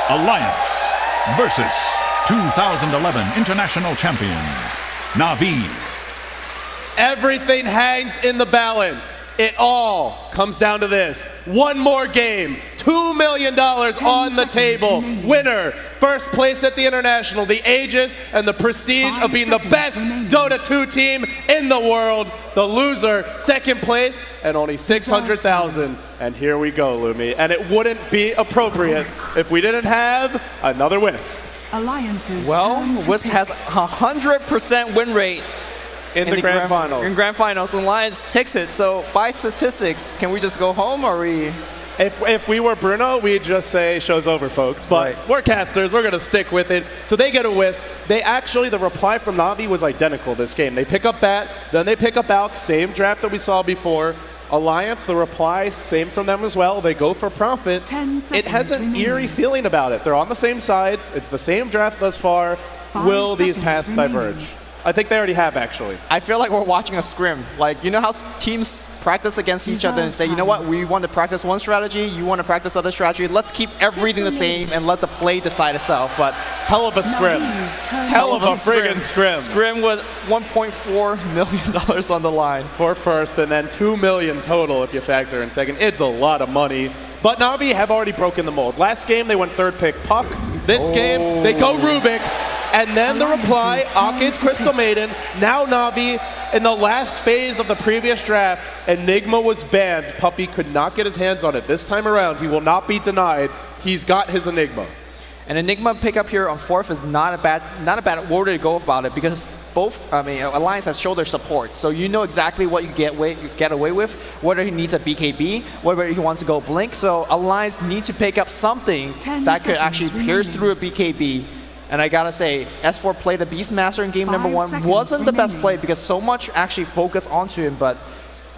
Alliance versus 2011 International Champions, Navi. Everything hangs in the balance. It all comes down to this. One more game, $2 million on the table. Winner, first place at the International, the aegis and the prestige of being the best Dota 2 team in the world. The loser, second place, and only 600,000. And here we go, Lumi. And it wouldn't be appropriate if we didn't have another Wisp. Well, Wisp has 100% win rate. In the grand finals. In grand finals, and Alliance takes it. So by statistics, can we just go home, or we? If we were Bruno, we'd just say show's over, folks. But we're casters, we're gonna stick with it. So they get a Wisp. They actually, the reply from Navi was identical this game. They pick up Bat, then they pick up Alk, same draft that we saw before. Alliance, the reply, same from them as well. They go for Profit. It has an eerie feeling about it. They're on the same sides. It's the same draft thus far. Will these paths diverge? I think they already have, actually. I feel like we're watching a scrim. Like, you know how teams practice against each other and say, you know what, we want to practice one strategy, you want to practice other strategy, let's keep everything the same and let the play decide itself. But hell of a scrim. Hell of a friggin' scrim. Scrim with $1.4 million on the line. For first, and then $2 million total if you factor in second. It's a lot of money. But Navi have already broken the mold. Last game, they went third pick Puck. This game, they go Rubik. And then the reply, Ake's Crystal Maiden. Now Navi, in the last phase of the previous draft, Enigma was banned. Puppy could not get his hands on it. This time around, he will not be denied. He's got his Enigma. An Enigma pickup here on fourth is not a bad order to go about it, because both, Alliance has shown their support. So you know exactly what you get away with, whether he needs a BKB, whether he wants to go Blink. So Alliance need to pick up something that could actually pierce through a BKB. And I gotta say, S4 played the Beastmaster in game number 1. Wasn't the best play because so much actually focused onto him, but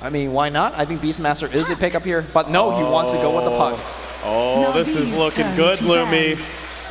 I mean, why not? I think Beastmaster is a pickup here, but no, he wants to go with the Puck. Oh, this is looking good, Lumi.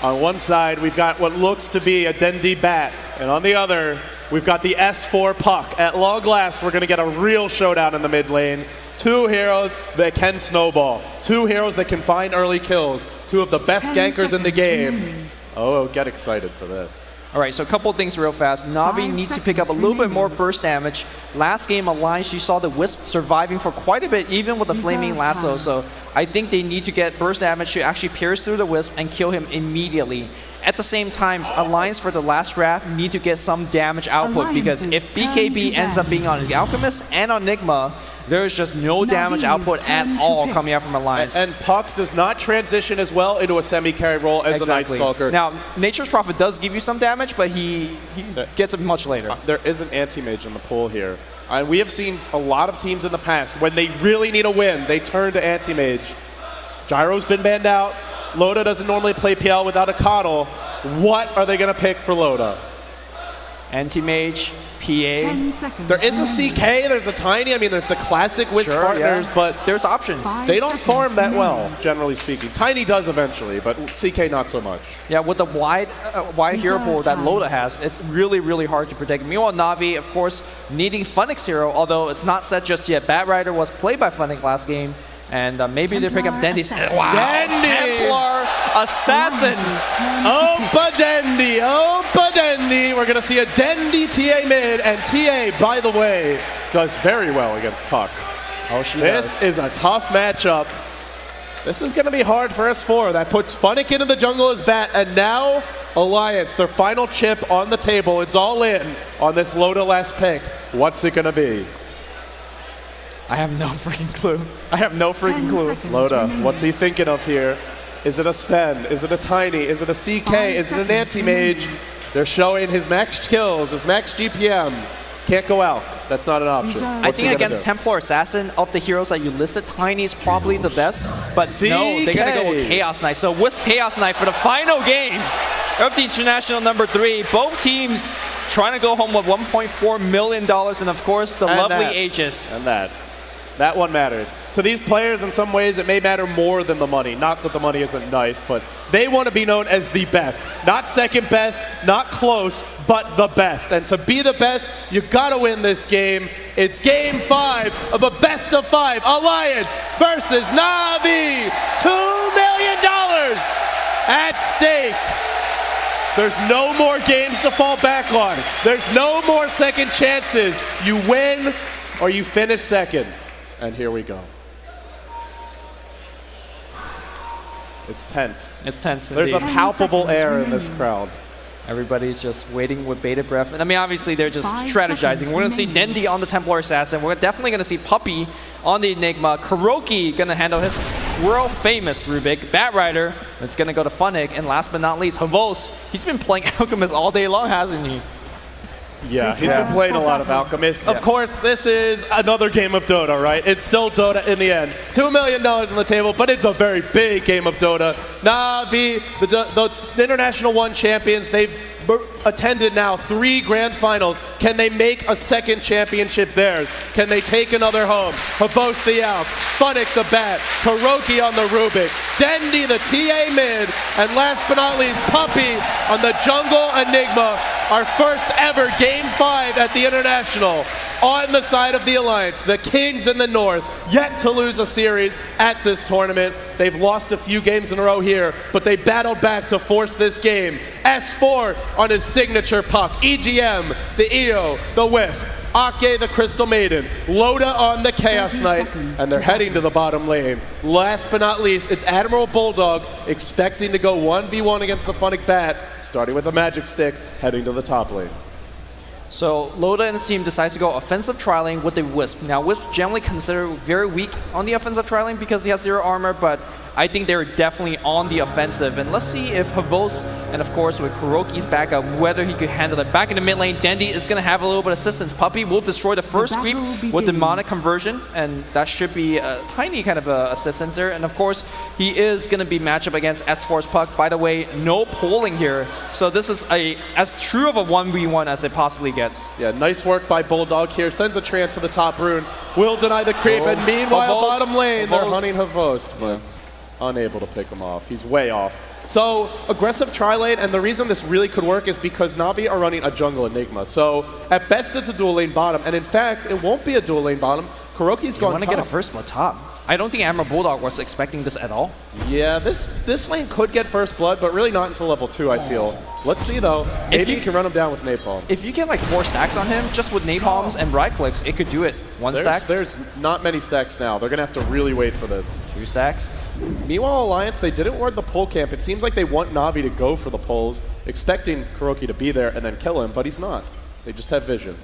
On one side, we've got what looks to be a Dendi Bat, and on the other, we've got the S4 Puck. At long last, we're gonna get a real showdown in the mid lane. Two heroes that can snowball. Two heroes that can find early kills. Two of the best gankers in the game. Oh, get excited for this. All right, so a couple of things real fast. Navi needs to pick up a little bit more burst damage. Last game, Alliance, you saw the Wisp surviving for quite a bit, even with the Flaming Lasso. So I think they need to get burst damage to actually pierce through the Wisp and kill him immediately. At the same time, Alliance for the last draft need to get some damage output, because if BKB ends up being on the Alchemist and on Enigma, there is just no damage output at all coming out from Alliance. And Puck does not transition as well into a semi-carry role as a Night Stalker. Now, Nature's Prophet does give you some damage, but he gets it much later. There is an anti-mage in the pool here. And we have seen a lot of teams in the past, when they really need a win, they turn to anti-mage. Gyro's been banned out. Loda doesn't normally play PL without a Coddle. What are they going to pick for Loda? Anti-mage, PA. There is a CK, there's a Tiny, I mean, there's the classic Wisp partners, but there's options. They don't farm that well, generally speaking. Tiny does eventually, but CK not so much. Yeah, with the wide hero pool that Loda has, it's really, really hard to predict. Meanwhile, Navi, of course, needing Funix hero, although it's not set just yet. Bat Rider was played by Funix last game, and maybe they pick up Dendy. Wow, Templar Assassin! Opa Dendi, Opa Dendi! We're gonna see a Dendi TA mid, and TA, by the way, does very well against Puck. Oh, she does. This is a tough matchup. This is gonna be hard for S4. That puts Funnick into the jungle as Bat, and now Alliance, their final chip on the table. It's all in on this Loda last pick. What's it gonna be? I have no freaking clue. I have no freaking clue. Loda, what's he thinking of here? Is it a Sven? Is it a Tiny? Is it a CK? Is it an anti-mage? They're showing his max kills, his max GPM. Can't go out. That's not an option. I think against Templar Assassin, of the heroes that you listed, Tiny is probably the best. But no, they gotta go with Chaos Knight. So Wisp Chaos Knight for the final game of the International number 3. Both teams trying to go home with $1.4 million, and of course, the lovely Aegis. And that one matters. To these players, in some ways, it may matter more than the money. Not that the money isn't nice, but they want to be known as the best. Not second best, not close, but the best. And to be the best, you got to win this game. It's game 5 of a best of 5. Alliance versus Navi. $2 million at stake. There's no more games to fall back on. There's no more second chances. You win or you finish second. And here we go. It's tense. It's tense. There's a indeed. palpable air in this crowd. Everybody's just waiting with bated breath. And I mean, obviously, they're just strategizing. We're going to see Dendi on the Templar Assassin. We're definitely going to see Puppey on the Enigma. Kuroki going to handle his world-famous Rubik. Batrider, it's going to go to Funnick. And last but not least, Havos. He's been playing Alchemist all day long, hasn't he? Yeah, he's been playing a lot of Alchemist. Yeah. Of course, this is another game of Dota, right? It's still Dota in the end. $2 million on the table, but it's a very big game of Dota. Navi, the International 1 champions, they've attended now 3 grand finals. Can they make a second championship theirs? Can they take another home? Havos the Alp, Funnick the Bat, Kuroki on the Rubik, Dendi the TA mid, and last but not least, Puppey on the Jungle Enigma. Our first ever Game 5 at the International on the side of the Alliance. The Kings in the North, yet to lose a series at this tournament. They've lost a few games in a row here, but they battled back to force this game. S4 on his signature puck. EGM, the EO, the Wisp. Ake, the Crystal Maiden. Loda on the Chaos Knight, and they're heading to the bottom lane. Last but not least, it's Admiral Bulldog expecting to go 1v1 against the Funnick Bat, starting with a Magic Stick, heading to the top lane. So Loda and his team decides to go offensive trialing with the Wisp. Now Wisp generally considered very weak on the offensive trialing because he has 0 armor, but I think they're definitely on the offensive. And let's see if Havos, and of course with Kuroki's backup, whether he could handle it. Back in the mid lane, Dendi is going to have a little bit of assistance. Puppey will destroy the first creep with Demonic Conversion, and that should be a tiny kind of assistance there. And of course, he is going to be matched up against S4's puck. By the way, no polling here. So this is as true of a 1v1 as it possibly gets. Yeah, nice work by Bulldog here. Sends a trance to the top rune. Will deny the creep, and meanwhile, Havos, bottom lane, they're Havos. hunting Havos, but unable to pick him off. He's way off. So, aggressive tri-lane, and the reason this really could work is because Navi are running a jungle Enigma. So, at best, it's a dual lane bottom, and in fact, it won't be a dual lane bottom. Kuroki's going top. You want to get a first blood top. I don't think Admiral Bulldog was expecting this at all. Yeah, this lane could get first blood, but really not until level 2, I feel. Let's see, though. Maybe you can run him down with Napalm. If you get like 4 stacks on him, just with Napalms and right clicks, it could do it. One stack? There's not many stacks now. They're going to have to really wait for this. 2 stacks? Meanwhile, Alliance, they didn't ward the pole camp. It seems like they want Navi to go for the poles, expecting Kuroki to be there and then kill him, but he's not. They just have vision.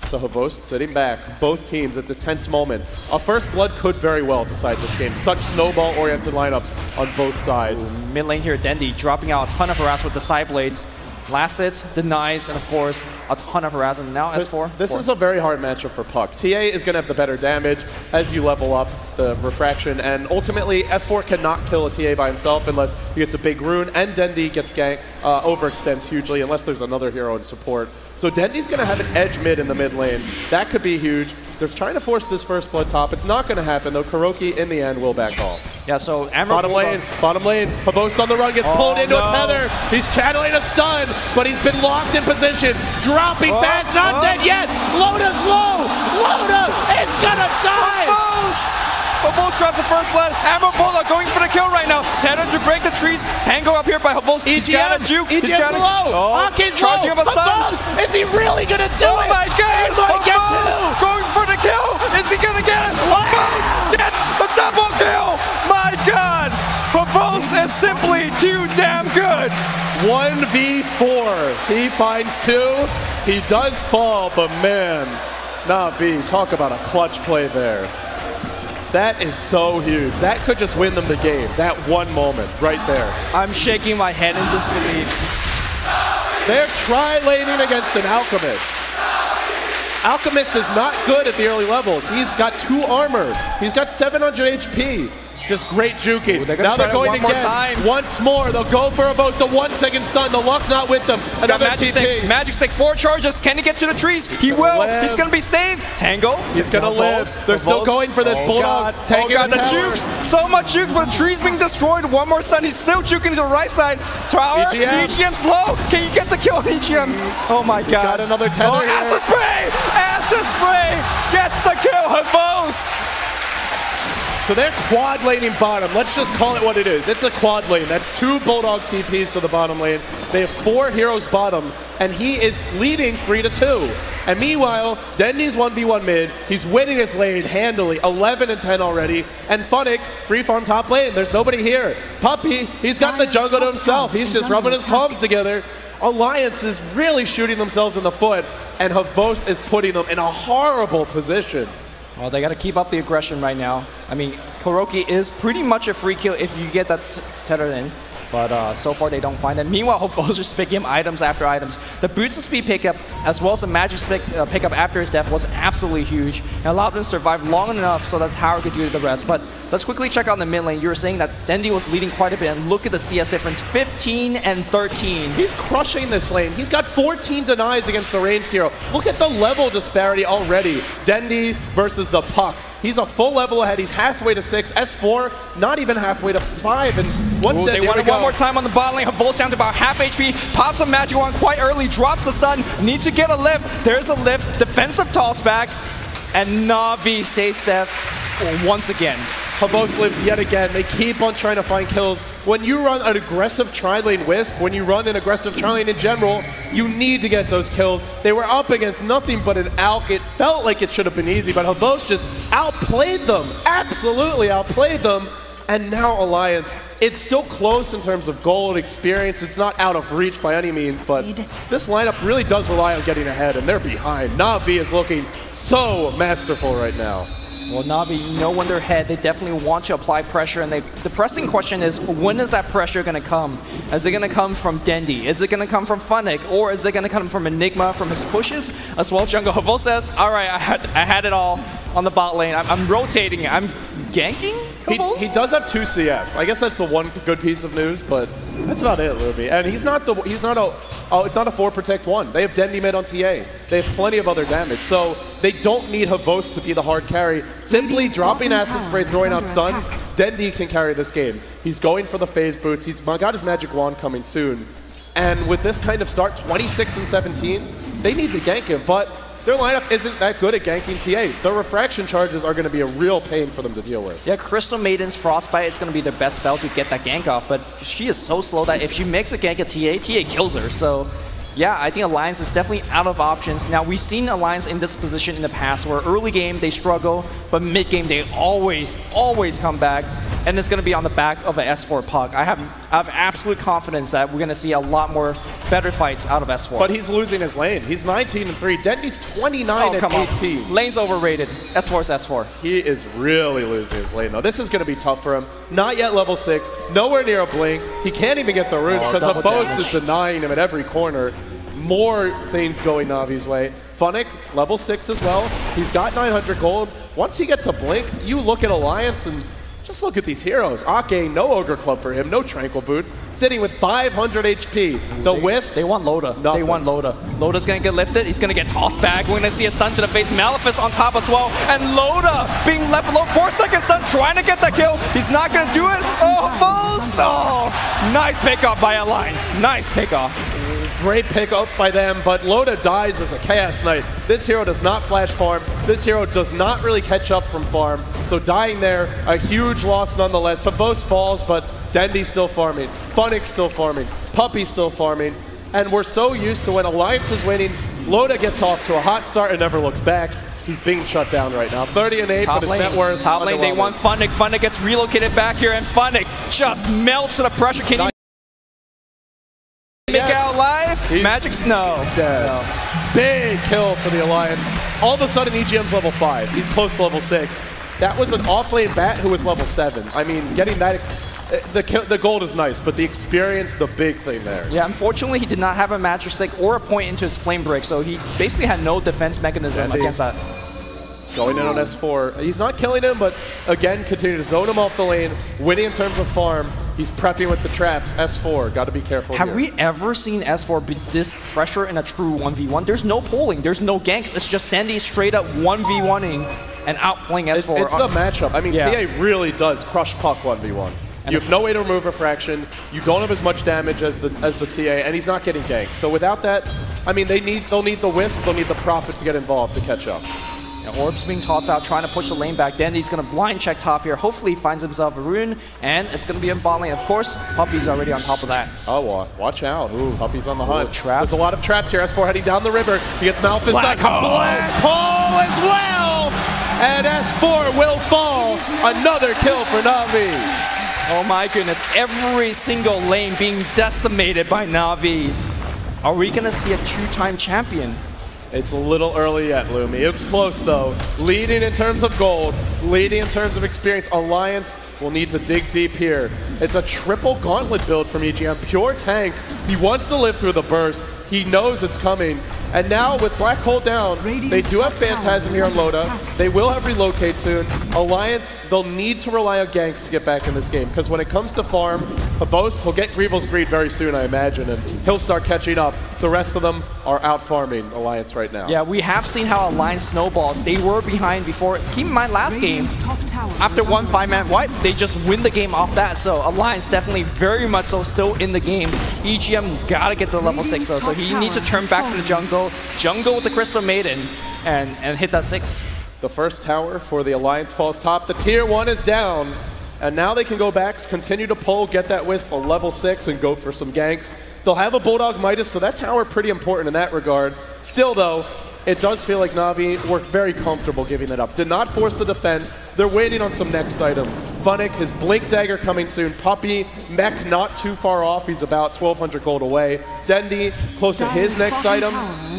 So Havos sitting back, both teams, it's a tense moment. A first blood could very well decide this game. Such snowball-oriented lineups on both sides. Mid lane here, Dendi dropping out a ton of harass with the side blades. Last hit, denies, and of course, a ton of harassment. Now S4. This is a very hard matchup for Puck. TA is going to have the better damage as you level up the refraction, and ultimately, S4 cannot kill a TA by himself unless he gets a big rune, and Dendi gets ganked, overextends hugely unless there's another hero in support. So Dendi's going to have an edge mid in the mid lane. That could be huge. They're trying to force this first blood top. It's not going to happen, though. Kuroki, in the end, will back off. Yeah, so bottom lane. Havos on the run, gets pulled into a tether. He's channeling a stun, but he's been locked in position. Dropping fast, not dead yet. Loda's low. Loda is going to die. Havos drops the first blood. Admiral Bulldog going for the kill right now. Tether to break the trees. Tango up here by Havos. He's got a juke. He's got a low. Ake's charging low. him a stun. Is he really going to do it? Oh my god. He might get two. Going for the kill. Is he going to get it? Havos gets the double kill. My god. Havos is simply too damn good. 1v4. He finds 2. He does fall, but man, Navi, talk about a clutch play there. That is so huge. That could just win them the game. That one moment right there. I'm shaking my head in disbelief. They're tri-laning against an Alchemist. Alchemist is not good at the early levels. He's got 2 armor. He's got 700 HP. Just great juking. Now they're going again. Once more, they'll go for a boast. A 1-second stun. The luck not with them. Another TP. Magic Stick, 4 charges. Can he get to the trees? He will. He's going to be saved. Tango. He's going to live. They're still going for this. Bulldog. Oh god, the jukes. So much jukes, but the trees being destroyed. One more stun. He's still juking to the right side. Tower. EGM's low. Can you get the kill on EGM? Oh my god. He's got another tether here. Acid Spray. Acid Spray gets the kill. Havos. So they're quad laning bottom. Let's just call it what it is. It's a quad lane. That's 2 Bulldog TPs to the bottom lane. They have 4 heroes bottom, and he is leading 3-2. And meanwhile, Dendy's 1v1 mid. He's winning his lane handily, 11-10 already. And Funnick, free farm top lane. There's nobody here. Puppy, he's got the jungle to himself. He's just rubbing his palms together. Alliance is really shooting themselves in the foot, and Havost is putting them in a horrible position. Well, they got to keep up the aggression right now. I mean, Kuroki is pretty much a free kill if you get that tethered in. But so far they don't find it. Meanwhile, Havost just picking him items after items. The boots and speed pickup, as well as the magic pickup after his death, was absolutely huge and allowed him to survive long enough so that tower could do the rest. But let's quickly check out the mid lane. You were saying that Dendy was leading quite a bit, and look at the CS difference, 15 and 13. He's crushing this lane. He's got 14 denies against the ranged hero. Look at the level disparity already. Dendy versus the Puck. He's a full level ahead. He's halfway to 6. S4, not even halfway to 5. And once they want it one more time on the bot lane. Havost down to about half HP. Pops a magic wand quite early. Drops a stun. Needs to get a lift. There's a lift. Defensive toss back. And Navi stays deaf once again. Havost lives yet again. They keep on trying to find kills. When you run an aggressive tri-lane Wisp, when you run an aggressive tri-lane in general, you need to get those kills. They were up against nothing but an ALK. It felt like it should have been easy, but Havost just outplayed them. Absolutely outplayed them. And now Alliance, it's still close in terms of gold experience. It's not out of reach by any means, but this lineup really does rely on getting ahead, and they're behind. Navi is looking so masterful right now. Well, Navi, you know when they're ahead, they definitely want to apply pressure, and the pressing question is, when is that pressure going to come? Is it going to come from Dendy? Is it going to come from Funnick? Or is it going to come from Enigma, from his pushes? As well, Jungle Havost says, all right, I had it all on the bot lane. I'm rotating it. I'm ganking Havost? He does have 2 CS. I guess that's the one good piece of news, but that's about it, Ruby. And it's not a 4 protect 1. They have Dendy mid on TA. They have plenty of other damage. So they don't need Havost to be the hard carry. Simply dropping acid spray, throwing out stuns, Dendy can carry this game. He's going for the phase boots. He's got his magic wand coming soon. And with this kind of start, 26 and 17, they need to gank him. But their lineup isn't that good at ganking TA. The refraction charges are going to be a real pain for them to deal with. Yeah, Crystal Maiden's Frostbite, it's going to be their best spell to get that gank off, but she is so slow that if she makes a gank at TA kills her. So yeah, I think Alliance is definitely out of options. Now, we've seen Alliance in this position in the past where early game they struggle, but mid game they always come back. And it's going to be on the back of an S4 Puck. I have absolute confidence that we're going to see a lot more better fights out of S4. But he's losing his lane. He's 19 and 3. Dendy's 29 and 18. Lane's overrated. S4's S4. He is really losing his lane, though. This is going to be tough for him. Not yet level 6. Nowhere near a blink. He can't even get the roots because Havost is denying him at every corner. More things going Navi's way. Funnick, level 6 as well. He's got 900 gold. Once he gets a blink, you look at Alliance and just look at these heroes. Ake, no Ogre Club for him, no Tranquil Boots, sitting with 500 HP. The Wisp. They want Loda. Nothing. They want Loda. Loda's going to get lifted. He's going to get tossed back. We're going to see a stun to the face. Maleficent on top as well. And Loda being left alone. 4-second stun, trying to get that kill. He's not going to do it. Oh, Havost! Oh, nice pickup by Alliance. Nice pickup. Great pickup by them, but Loda dies as a Chaos Knight. This hero does not flash farm. This hero does not really catch up from farm. So dying there, a huge loss nonetheless. Havost falls, but Dendy's still farming. Funnick still farming. Puppy's still farming. And we're so used to when Alliance is winning, Loda gets off to a hot start and never looks back. He's being shut down right now. 30 and 8, but his net worth. Top lane, they want Funnick. Funnick gets relocated back here, and Funnick just melts to the pressure. Can he make it out alive? Magic's no. No. Big kill for the Alliance. All of a sudden, EGM's level 5. He's close to level 6. That was an off-lane bat who was level 7. I mean, getting that, the gold is nice, but the experience, the big thing there. Yeah, unfortunately, he did not have a magic stick or a point into his flame brick, so he basically had no defense mechanism against that. Going in on S4. He's not killing him, but again, continue to zone him off the lane, winning in terms of farm. He's prepping with the traps. S4, got to be careful here. Have we ever seen S4 be this pressure in a true 1v1? There's no pulling, there's no ganks. It's just Dendy straight up 1v1ing and outplaying S4. It's the matchup. I mean, TA really does crush Puck 1v1. You have no way to remove refraction. You don't have as much damage as the TA, and he's not getting ganked. So without that, I mean, they'll need the Wisp, they'll need the Prophet to get involved to catch up. The orb's being tossed out, trying to push the lane back. Then he's going to blind check top here. Hopefully he finds himself a rune, and it's going to be in bot lane. Of course, Puppey's already on top of that. Oh, watch out. Ooh, Puppey's on the hunt. Traps. There's a lot of traps here. S4 heading down the river. He gets Malphus Black stuck. hole. Black hole as well! And S4 will fall. Another kill for Navi. Oh my goodness, every single lane being decimated by Navi. Are we going to see a two-time champion? It's a little early yet, Lumi. It's close, though. Leading in terms of gold, leading in terms of experience. Alliance will need to dig deep here. It's a triple gauntlet build from EGM. Pure tank. He wants to live through the burst. He knows it's coming. And now with Black Hole down, they do have Phantasm here on Loda. They will have Relocate soon. Alliance, they'll need to rely on ganks to get back in this game. Because when it comes to farm, Habost, he'll get Greevil's Greed very soon, I imagine. And he'll start catching up. The rest of them are out farming Alliance right now. Yeah, we have seen how Alliance snowballs. They were behind before. Keep in mind, last game, after one 5-man wipe, they just win the game off that. So Alliance definitely very much so still in the game. EGM gotta get to level 6 though, so he needs to turn back to the jungle with the Crystal Maiden, and hit that 6. The first tower for the Alliance falls top. The tier 1 is down. And now they can go back, continue to pull, get that Wisp on level 6, and go for some ganks. They'll have a Bulldog Midas, so that tower pretty important in that regard. Still, though, it does feel like Navi worked very comfortable giving that up. Did not force the defense. They're waiting on some next items. Funnick, his Blink Dagger coming soon. Puppey, Mech not too far off. He's about 1,200 gold away. Dendi, close to his next item.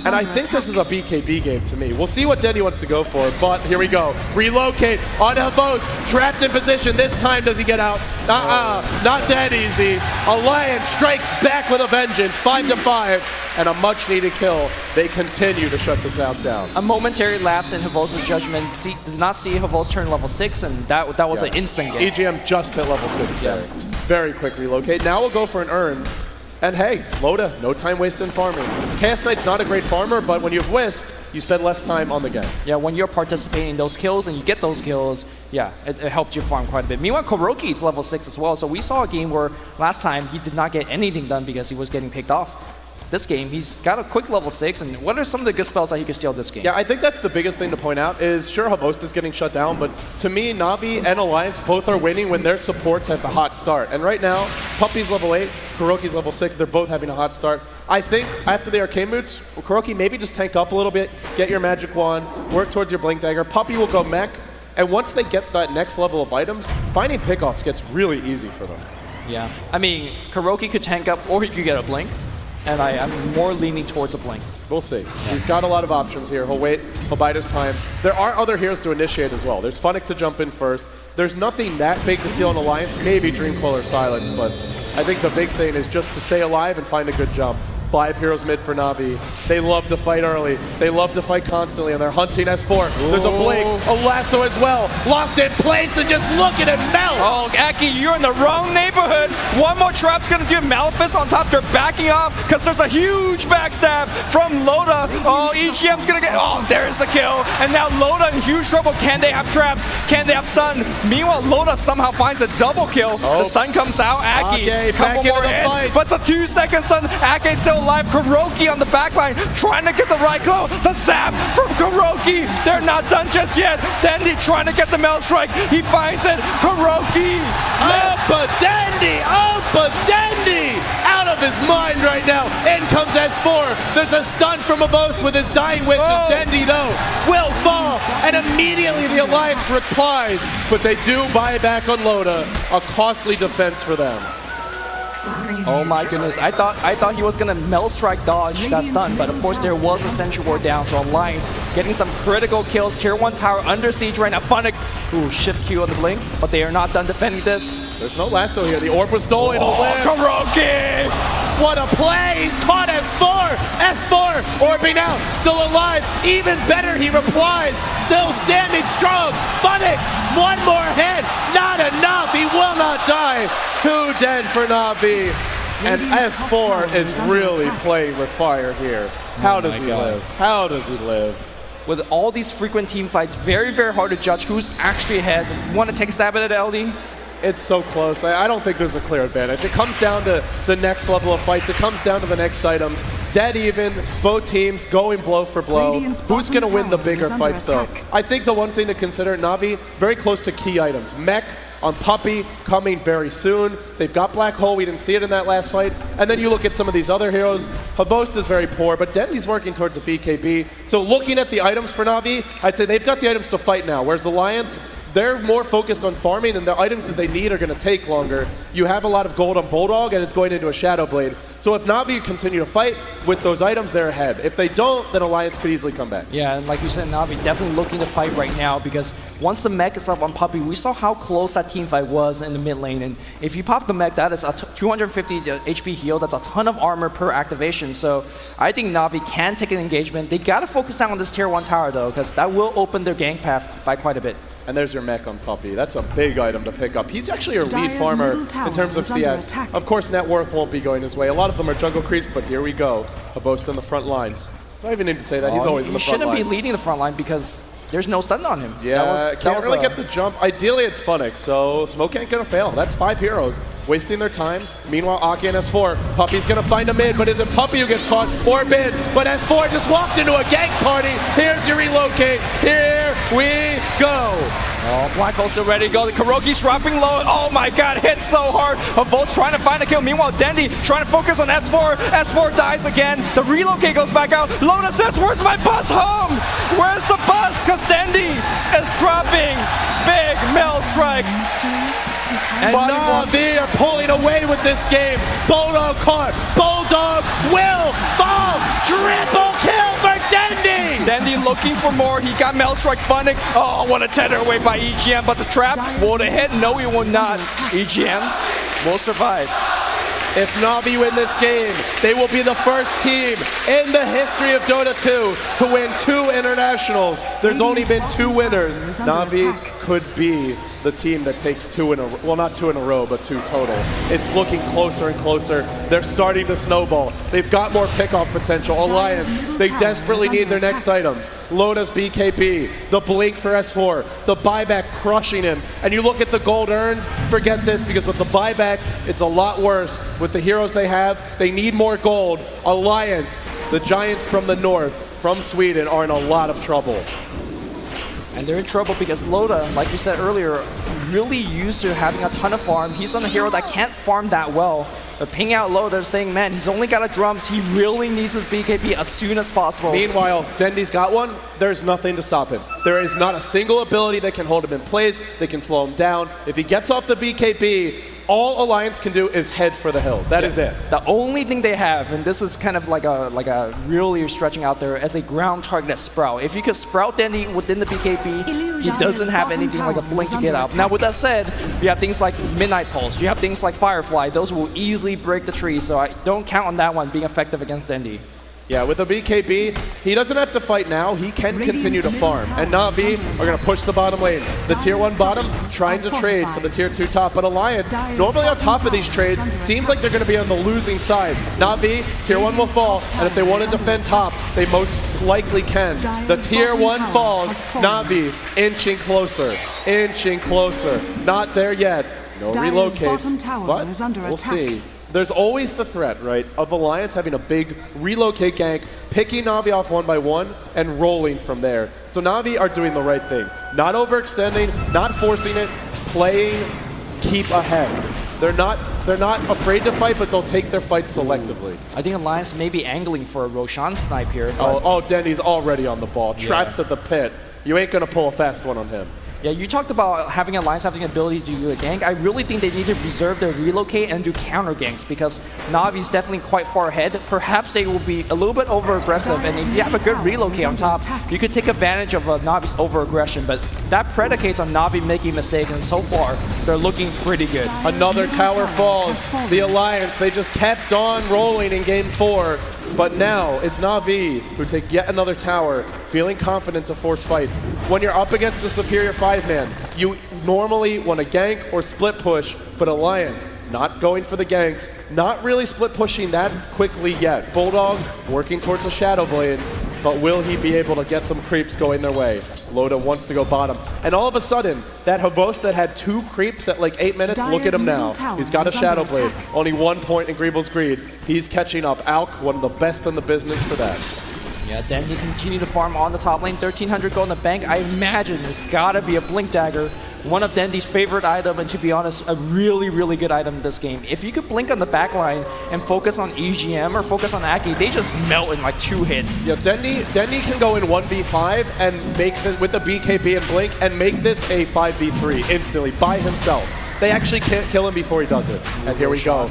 And I think this is a BKB game to me. We'll see what Dendi wants to go for, but here we go. Relocate on Habost, trapped in position. This time, does he get out? Not that easy. Alliance strikes back with a vengeance, 5-5, and a much-needed kill. They continue to shut this out down. A momentary lapse in Havost's judgment. Does not see Havost turn level 6, and that was an instant game. EGM just hit level 6 there. Very quick relocate. Now we'll go for an Urn. And hey, Loda, no time wasted in farming. Chaos Knight's not a great farmer, but when you have Wisp, you spend less time on the ganks. Yeah, when you're participating in those kills and you get those kills, yeah, it helped you farm quite a bit. Meanwhile, Kuroki is level 6 as well, so we saw a game where last time he did not get anything done because he was getting picked off. This game, he's got a quick level 6, and what are some of the good spells that he can steal this game? Yeah, I think that's the biggest thing to point out is, sure, Habost is getting shut down, but to me, Navi and Alliance both are winning when their supports have a hot start. And right now, Puppey's level 8, Kuroki's level 6, they're both having a hot start. I think after the Arcane Moods, Kuroki maybe just tank up a little bit, get your Magic Wand, work towards your Blink Dagger. Puppey will go Mech, and once they get that next level of items, finding pickoffs gets really easy for them. Yeah, I mean, Kuroki could tank up, or he could get a Blink. And I'm more leaning towards a Blink. We'll see. Yeah. He's got a lot of options here. He'll wait. He'll bide his time. There are other heroes to initiate as well. There's Funnick to jump in first. There's nothing that big to steal in Alliance. Maybe Dreamcoil or Silence, but I think the big thing is just to stay alive and find a good jump. 5 heroes mid for Navi. They love to fight early. They love to fight constantly, and they're hunting S4. Ooh. There's a Blink, a lasso as well. Locked in place, and just look at it melt. Oh, Aki, you're in the wrong neighborhood. One more trap's going to do Malphus on top. They're backing off because there's a huge backstab from Loda. Oh, EGM's going to get... Oh, there's the kill. And now Loda in huge trouble. Can they have traps? Can they have stun? Meanwhile, Loda somehow finds a double kill. Oh. The stun comes out. Aki, back into the fight. But it's a 2-second stun. Aki still alive. Kuroki on the backline trying to get the right glow. The zap from Kuroki. They're not done just yet. Dendi trying to get the Mel Strike. He finds it. Kuroki. Dendi! Dendi! Out of his mind right now. In comes S4. There's a stun from Habost with his dying wishes. Dendi, though, will fall. And immediately the Alliance replies. But they do buy back on Loda. A costly defense for them. Oh my goodness, I thought he was gonna Mel Strike dodge that stun, but of course there was a Sentry Ward down, so Alliance getting some critical kills. Tier 1 tower under siege right now. Funnick, ooh, shift Q on the Blink, but they are not done defending this. There's no lasso here, the orb was stolen. Kuroki! What a play, he's caught S4! S4 orbing out, still alive, even better he replies, still standing strong. Funnick, one more hit, not enough, he will not die. 2 dead for Navi. And S4 is really playing with fire here. How does he live? How does he live? With all these frequent team fights, very, very hard to judge who's actually ahead. Want to take a stab at it, LD? It's so close. I don't think there's a clear advantage. It comes down to the next level of fights. It comes down to the next items. dead even, both teams going blow for blow. Who's going to win the bigger fights, though? I think the one thing to consider, Navi, very close to key items. Mech on Puppey coming very soon. They've got Black Hole. We didn't see it in that last fight. And then you look at some of these other heroes. Havost is very poor, but Dendy's working towards a BKB. So looking at the items for Navi, I'd say they've got the items to fight now, whereas Alliance, they're more focused on farming, and the items that they need are going to take longer. You have a lot of gold on Bulldog, and it's going into a Shadow Blade. So if Navi continue to fight with those items, they're ahead. If they don't, then Alliance could easily come back. Yeah, and like you said, Navi definitely looking to fight right now, because once the mech is up on Puppey, we saw how close that team fight was in the mid lane. And if you pop the mech, that is a 250 HP heal. That's a ton of armor per activation. So I think Navi can take an engagement. They got to focus down on this tier 1 tower, though, because that will open their gank path by quite a bit. And there's your mech on Puppey. That's a big item to pick up. He's actually your lead farmer in terms of CS. Of course, net worth won't be going his way. A lot of them are jungle creeps, but here we go. Havost on the front lines. I don't even need to say that. He's always in the front lines. He shouldn't be leading the front line because there's no stun on him. Yeah, can't really get the jump. Ideally, it's Funnick, so Smoke ain't gonna fail. That's 5 heroes wasting their time. Meanwhile, Aki and S4. Puppey's gonna find a mid, but is it Puppey who gets caught or mid? But S4 just walked into a gank party. Here's your relocate. Here we go. Oh, Black Hole still ready to go. The Kuroki's dropping low. Oh my god, hit so hard. Havost trying to find the kill. Meanwhile, Dendy trying to focus on S4. S4 dies again. The relocate goes back out. Loda says, where's my bus home? Where's the bus? Because Dendy is dropping big mill strikes. And Navi are pulling away with this game. Bulldog caught. Bulldog will fall. Triple kill for Dendy. Dendy looking for more. He got Mel Strike Funnick. Oh, what a tether away by EGM. But the trap, will it hit? No, it will not. EGM will survive. If Navi win this game, they will be the first team in the history of Dota 2 to win 2 internationals. There's only been 2 winners. Navi could be the team that takes 2 in a row. Well, not 2 in a row, but 2 total. It's looking closer and closer. They're starting to snowball. They've got more pickoff potential. Alliance, they desperately need their next items. Loda's BKB, the blink for S4, the buyback crushing him. And you look at the gold earned, forget this, because with the buybacks, it's a lot worse. With the heroes they have, they need more gold. Alliance, the Giants from the north, from Sweden, are in a lot of trouble. And they're in trouble because Loda, like you said earlier, really used to having a ton of farm. He's on a hero that can't farm that well. But ping out Loda saying, man, he's only got a drums. He really needs his BKB as soon as possible. Meanwhile, Dendy's got one. There's nothing to stop him. There is not a single ability that can hold him in place. They can slow him down. If he gets off the BKB, all Alliance can do is head for the hills. That is it. The only thing they have, and this is kind of like a really stretching out there, as a ground target as Sprout. If you could Sprout Dendy within the BKB, he doesn't have anything like a blink to get out. Now with that said, you have things like Midnight Pulse, you have things like Firefly, those will easily break the tree, so I don't count on that one being effective against Dendy. Yeah, with a BKB, he doesn't have to fight now. He can continue to farm. And Navi are going to push the bottom lane. The tier 1 bottom trying to trade for the tier 2 top. But Alliance, normally on top of these trades, seems like they're going to be on the losing side. Navi, tier 1 will fall. And if they want to defend top, they most likely can. The tier 1 falls. Navi inching closer. Inching closer. Not there yet. No relocates. But we'll see. There's always the threat, right, of Alliance having a big relocate gank, picking Navi off 1 by 1, and rolling from there. So Navi are doing the right thing. Not overextending, not forcing it, playing, keep ahead. They're not afraid to fight, but they'll take their fights selectively. I think Alliance may be angling for a Roshan snipe here. Oh, Denny's already on the ball. Traps at the pit. You ain't going to pull a fast one on him. Yeah, you talked about having Alliance having the ability to do a gank. I really think they need to reserve their relocate and do counter ganks because Navi's definitely quite far ahead. Perhaps they will be a little bit over-aggressive, and if you have a good relocate on top, you could take advantage of Navi's over-aggression, but that predicates on Navi making mistakes, and so far, they're looking pretty good. Another tower falls. The Alliance, they just kept on rolling in game 4, but now it's Navi who take yet another tower, feeling confident to force fights. When you're up against a superior 5-man, you normally want to gank or split push, but Alliance not going for the ganks, not really split pushing that quickly yet. Bulldog working towards the Shadow Blade, but will he be able to get them creeps going their way? Loda wants to go bottom. And all of a sudden, that Havos that had 2 creeps at like 8 minutes, look at him now. He's got a Shadow Blade. Only 1 point in Greevil's Greed. He's catching up. Alk, one of the best in the business for that. Yeah, then you continue to farm on the top lane. 1,300 gold in the bank. I imagine it's gotta be a Blink Dagger. One of Dendy's favorite items, and to be honest, a really, really good item in this game. If you could blink on the back line and focus on EGM or focus on Aki, they just melt in like 2 hits. Yeah, Dendy can go in 1v5 and make this with the BKB and blink and make this a 5v3 instantly by himself. They actually can't kill him before he does it. And here we go.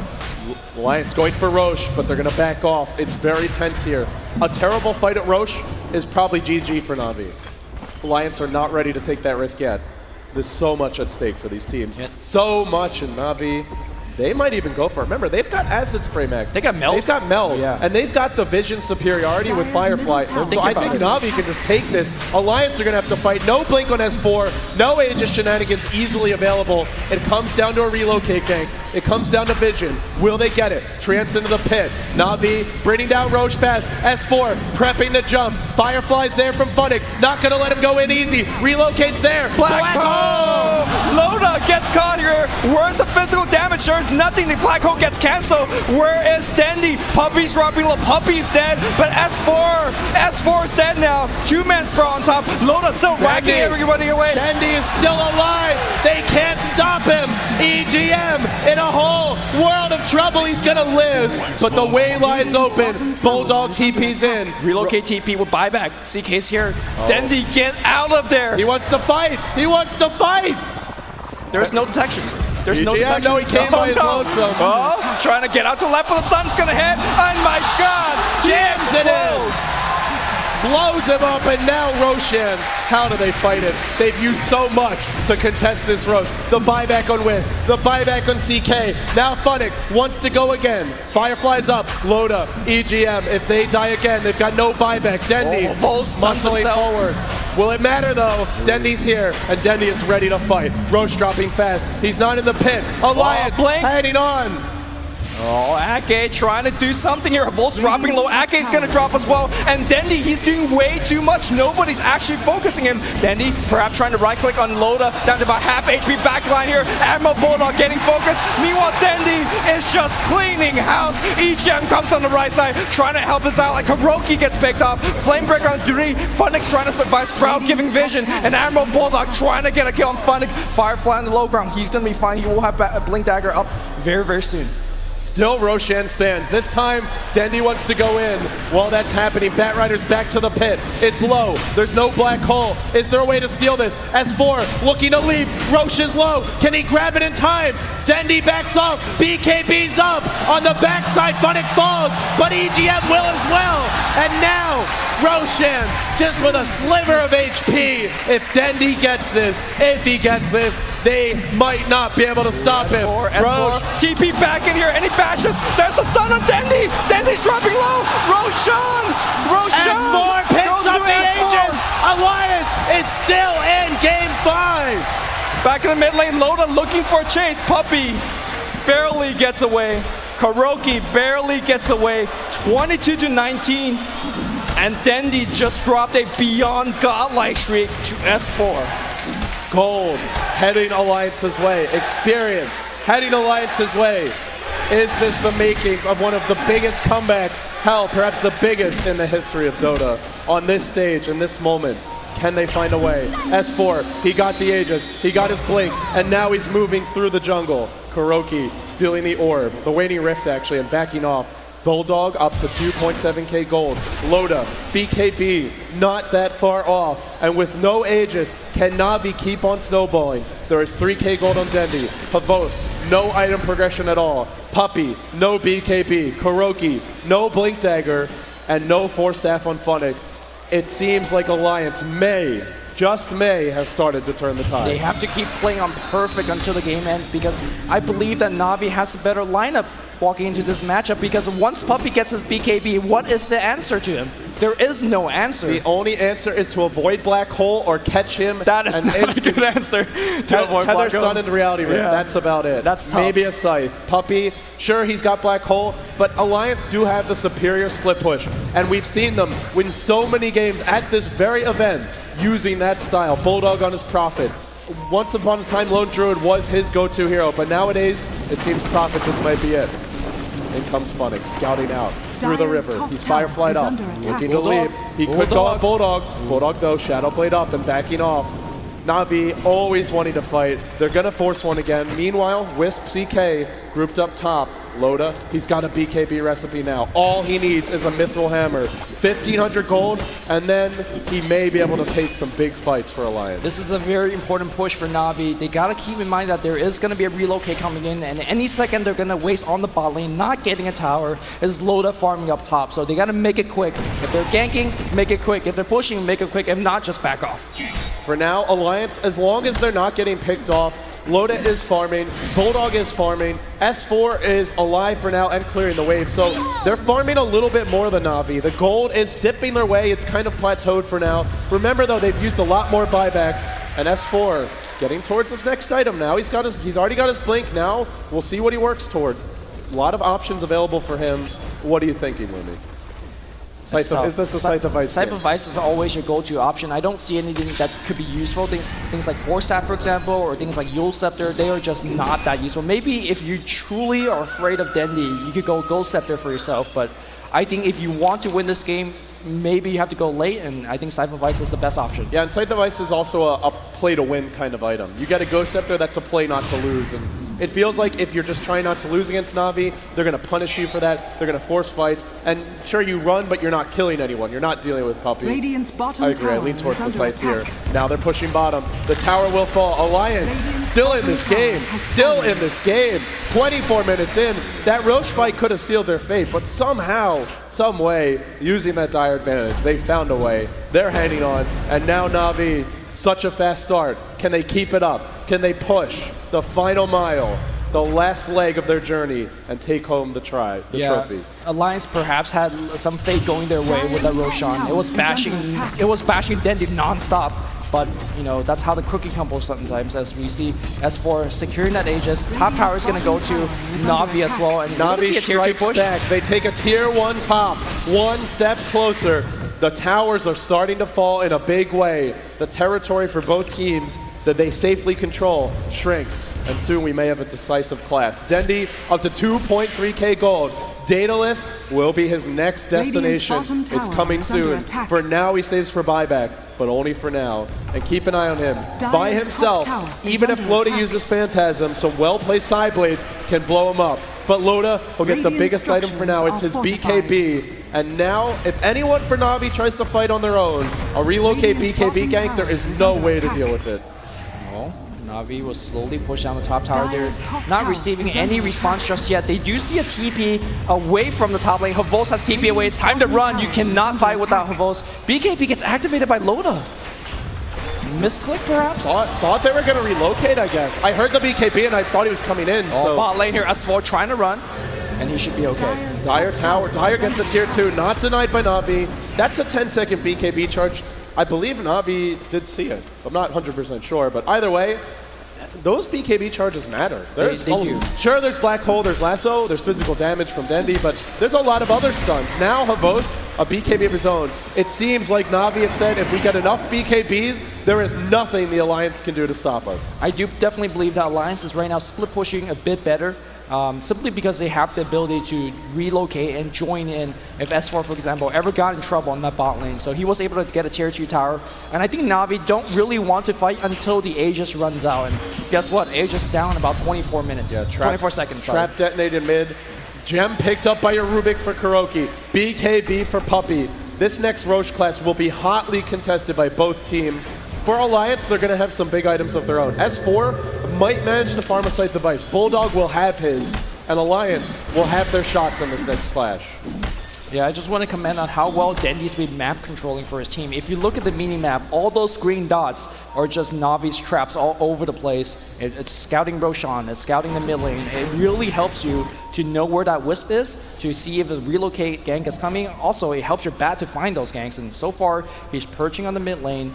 Alliance going for Roche, but they're going to back off. It's very tense here. A terrible fight at Roche is probably GG for Navi. Alliance are not ready to take that risk yet. There's so much at stake for these teams. Yep. So much, in Navi, they might even go for it. Remember, they've got Acid Spray Max. They got Meld. They've got Meld. Yeah. And they've got the vision superiority with Firefly. So I think Navi can just take this. Alliance are going to have to fight. No Blink on S4. No Aegis shenanigans easily available. It comes down to a relocate gank. It comes down to vision. Will they get it? Trance into the pit. Navi bringing down Roche fast. S4 prepping to jump. Firefly's there from Funnick. Not going to let him go in easy. Relocates there. Black Hole! Loda gets caught here. Where's the physical damage? There's nothing. The Black Hole gets canceled. Where is Dendy? Puppy's dropping low. Puppy's dead. But S4 is dead now. 2-man sprawl on top. Loda still whacking everybody away. Dendy is still alive. They can't stop him. EGM in a whole world of trouble. He's gonna live, but the way lies open. Bulldog TP's in. Relocate TP with buyback. CK's here. Dendy, get out of there. He wants to fight. He wants to fight. There's no detection. There's no EGM, detection. no, he came by his lonesome. Oh, trying to get out to left, but the sun's gonna hit. And my God, Jams it in. Blows him up, and now Roshan. How do they fight it? They've used so much to contest this Roche. The buyback on Wisp, the buyback on CK. Now Funnick wants to go again. Firefly's up. Loda, EGM. If they die again, they've got no buyback. Dendy muscling forward. Will it matter though? Dendy's here, and Dendy is ready to fight. Roche dropping fast. He's not in the pit. Alliance heading on. Oh, Ake trying to do something here. Volt's dropping low. Ake's gonna drop as well. And Dendy, he's doing way too much. Nobody's actually focusing him. Dendy perhaps trying to right-click on Loda. Down to about half HP backline here. Admiral Bulldog getting focused. Meanwhile, Dendy is just cleaning house. EGM comes on the right side, trying to help his ally. Kuroki gets picked up. Flamebreaker on 3. Funnick's trying to survive. Sprout giving vision. And Admiral Bulldog trying to get a kill on Funnick. Firefly on the low ground. He's gonna be fine. He will have a Blink Dagger up very, very soon. Still Roshan stands. This time, Dendy wants to go in. While that's happening, Batrider's back to the pit. It's low. There's no Black Hole. Is there a way to steal this? S4 looking to leave. Roche is low. Can he grab it in time? Dendy backs off. BKB's up. On the backside, Funnick falls, but EGM will as well. And now, Roshan just with a sliver of HP. If Dendy gets this, they might not be able to stop him. S4, TP back in here, and he bashes. There's a stun on Dendy. Dendy's dropping low. Roshan. S4 picks up the Aegis. Alliance is still in game 5. Back in the mid lane, Loda looking for a chase. Puppy barely gets away. Kuroki barely gets away. 22-19. And Dendy just dropped a beyond godlike streak to S4. Gold heading Alliance's way. Experience heading Alliance's way. Is this the makings of one of the biggest comebacks, hell, perhaps the biggest in the history of Dota? On this stage, in this moment, can they find a way? S4, he got the Aegis, he got his Blink, and now he's moving through the jungle. Kuroki stealing the orb, the Waning Rift actually, and backing off. Bulldog up to 2.7k gold. Loda, BKB, not that far off. And with no Aegis, can Navi keep on snowballing? There is 3k gold on Dendy. Havos, no item progression at all. Puppy, no BKB. Kuroki, no Blink Dagger, and no Force Staff on Funnick. It seems like Alliance may, just may, have started to turn the tide. They have to keep playing on perfect until the game ends, because I believe that Navi has a better lineup walking into this matchup, because once Puppy gets his BKB, what is the answer to him? There is no answer. The only answer is to avoid black hole or catch him. That is not a good answer. To avoid tether black hole. stun into reality rift. Yeah. That's about it. That's tough. Maybe a scythe. Puppey, sure, he's got black hole, but Alliance do have the superior split push. And we've seen them win so many games at this very event using that style. Bulldog on his Prophet. Once upon a time, Lone Druid was his go-to hero, but nowadays, it seems Prophet just might be it. In comes Funnick, scouting out through the river. He's Fireflied up, looking to leave. He could go on Bulldog. Bulldog, though, Shadowblade up and backing off. Navi always wanting to fight. They're going to force one again. Meanwhile, Wisp CK grouped up top. Loda, he's got a BKB recipe now. All he needs is a Mithril Hammer. 1,500 gold, and then he may be able to take some big fights for Alliance. This is a very important push for Navi. They got to keep in mind that there is going to be a relocate coming in, and any second they're going to waste on the bot lane, not getting a tower, is Loda farming up top. So they got to make it quick. If they're ganking, make it quick. If they're pushing, make it quick. If not, just back off. For now, Alliance, as long as they're not getting picked off, Loda is farming, Bulldog is farming, S4 is alive for now and clearing the wave. So they're farming a little bit more than Navi. The gold is dipping their way. It's kind of plateaued for now. Remember, though, they've used a lot more buybacks. And S4 getting towards his next item now. He's already got his blink now. We'll see what he works towards. A lot of options available for him. What are you thinking, Lumi? Is this a Scythe of Ice? Scythe of Ice is always your go-to option. I don't see anything that could be useful. Things like Force Staff, for example, or things like Yule Scepter, they are just not that useful. Maybe if you truly are afraid of Dendi, you could go Gold Scepter for yourself. But I think if you want to win this game, maybe you have to go late, and I think Scythe of Ice is the best option. Yeah, and Scythe of Ice is also a play-to-win kind of item. You get a Ghost Scepter, that's a play not to lose. And it feels like if you're just trying not to lose against Navi, they're going to punish you for that. They're going to force fights. And sure, you run, but you're not killing anyone. You're not dealing with Puppey. Radiant's bottom I agree. I lean towards the scythe here. Now they're pushing bottom. The tower will fall. Alliance still in this game. Still in this game. 24 minutes in. That Roche fight could have sealed their fate, but somehow, some way, using that dire advantage, they found a way. They're hanging on. And now Navi, such a fast start. Can they keep it up? Can they push the final mile, the last leg of their journey, and take home the trophy? Alliance perhaps had some fate going their way with that Roshan. It was bashing Dendi non-stop. But, you know, that's how the cookie crumbles sometimes, as we see S4 securing that Aegis. Top power is going to go to Navi as well. And Navi strikes back. They take a tier 1 top, one step closer. The towers are starting to fall in a big way. The territory for both teams that they safely control shrinks, and soon we may have a decisive clash. Dendi up to 2.3k gold. Daedalus will be his next destination. It's coming soon. For now, he saves for buyback, but only for now. And keep an eye on him. By himself, even if Loda uses Phantasm, some well-placed side blades can blow him up. But Loda will get the biggest item for now. It's his BKB. And now, if anyone for Navi tries to fight on their own, a relocate BKB gank, there is no way to deal with it. Well, Navi will slowly push down the top tower. They're not receiving any response just yet. They do see a TP away from the top lane. Havos has TP away. It's time to run. You cannot fight without Havos. BKB gets activated by Loda. Misclick, perhaps? Thought they were going to relocate, I guess. I heard the BKB and I thought he was coming in. So bot lane here, S4 trying to run. And he should be okay. Dire tower. Dire gets the tier 2. Not denied by Navi. That's a 10-second BKB charge. I believe Navi did see it. I'm not 100% sure, but either way, those BKB charges matter. They do. Sure, there's Black Hole, there's Lasso, there's physical damage from Dendi, but there's a lot of other stuns. Now Havos, a BKB of his own. It seems like Navi have said if we get enough BKBs, there is nothing the Alliance can do to stop us. I do definitely believe that Alliance is right now split pushing a bit better. Simply because they have the ability to relocate and join in if S4, for example, ever got in trouble on that bot lane. So he was able to get a tier 2 tower. And I think Navi don't really want to fight until the Aegis runs out. And guess what? Aegis down in about 24 minutes. Yeah, 24 seconds. Trap detonated mid. Gem picked up by a Rubik for Kuroki. BKB for Puppey. This next Roche class will be hotly contested by both teams. For Alliance, they're going to have some big items of their own. S4 might manage to farm a Scythe device. Bulldog will have his, and Alliance will have their shots in this next clash. Yeah, I just want to comment on how well Dendy's been map controlling for his team. If you look at the mini-map, all those green dots are just Navi's traps all over the place. It's scouting Roshan, it's scouting the mid lane. It really helps you to know where that Wisp is, to see if the relocate gank is coming. Also, it helps your bat to find those ganks, and so far, he's perching on the mid lane.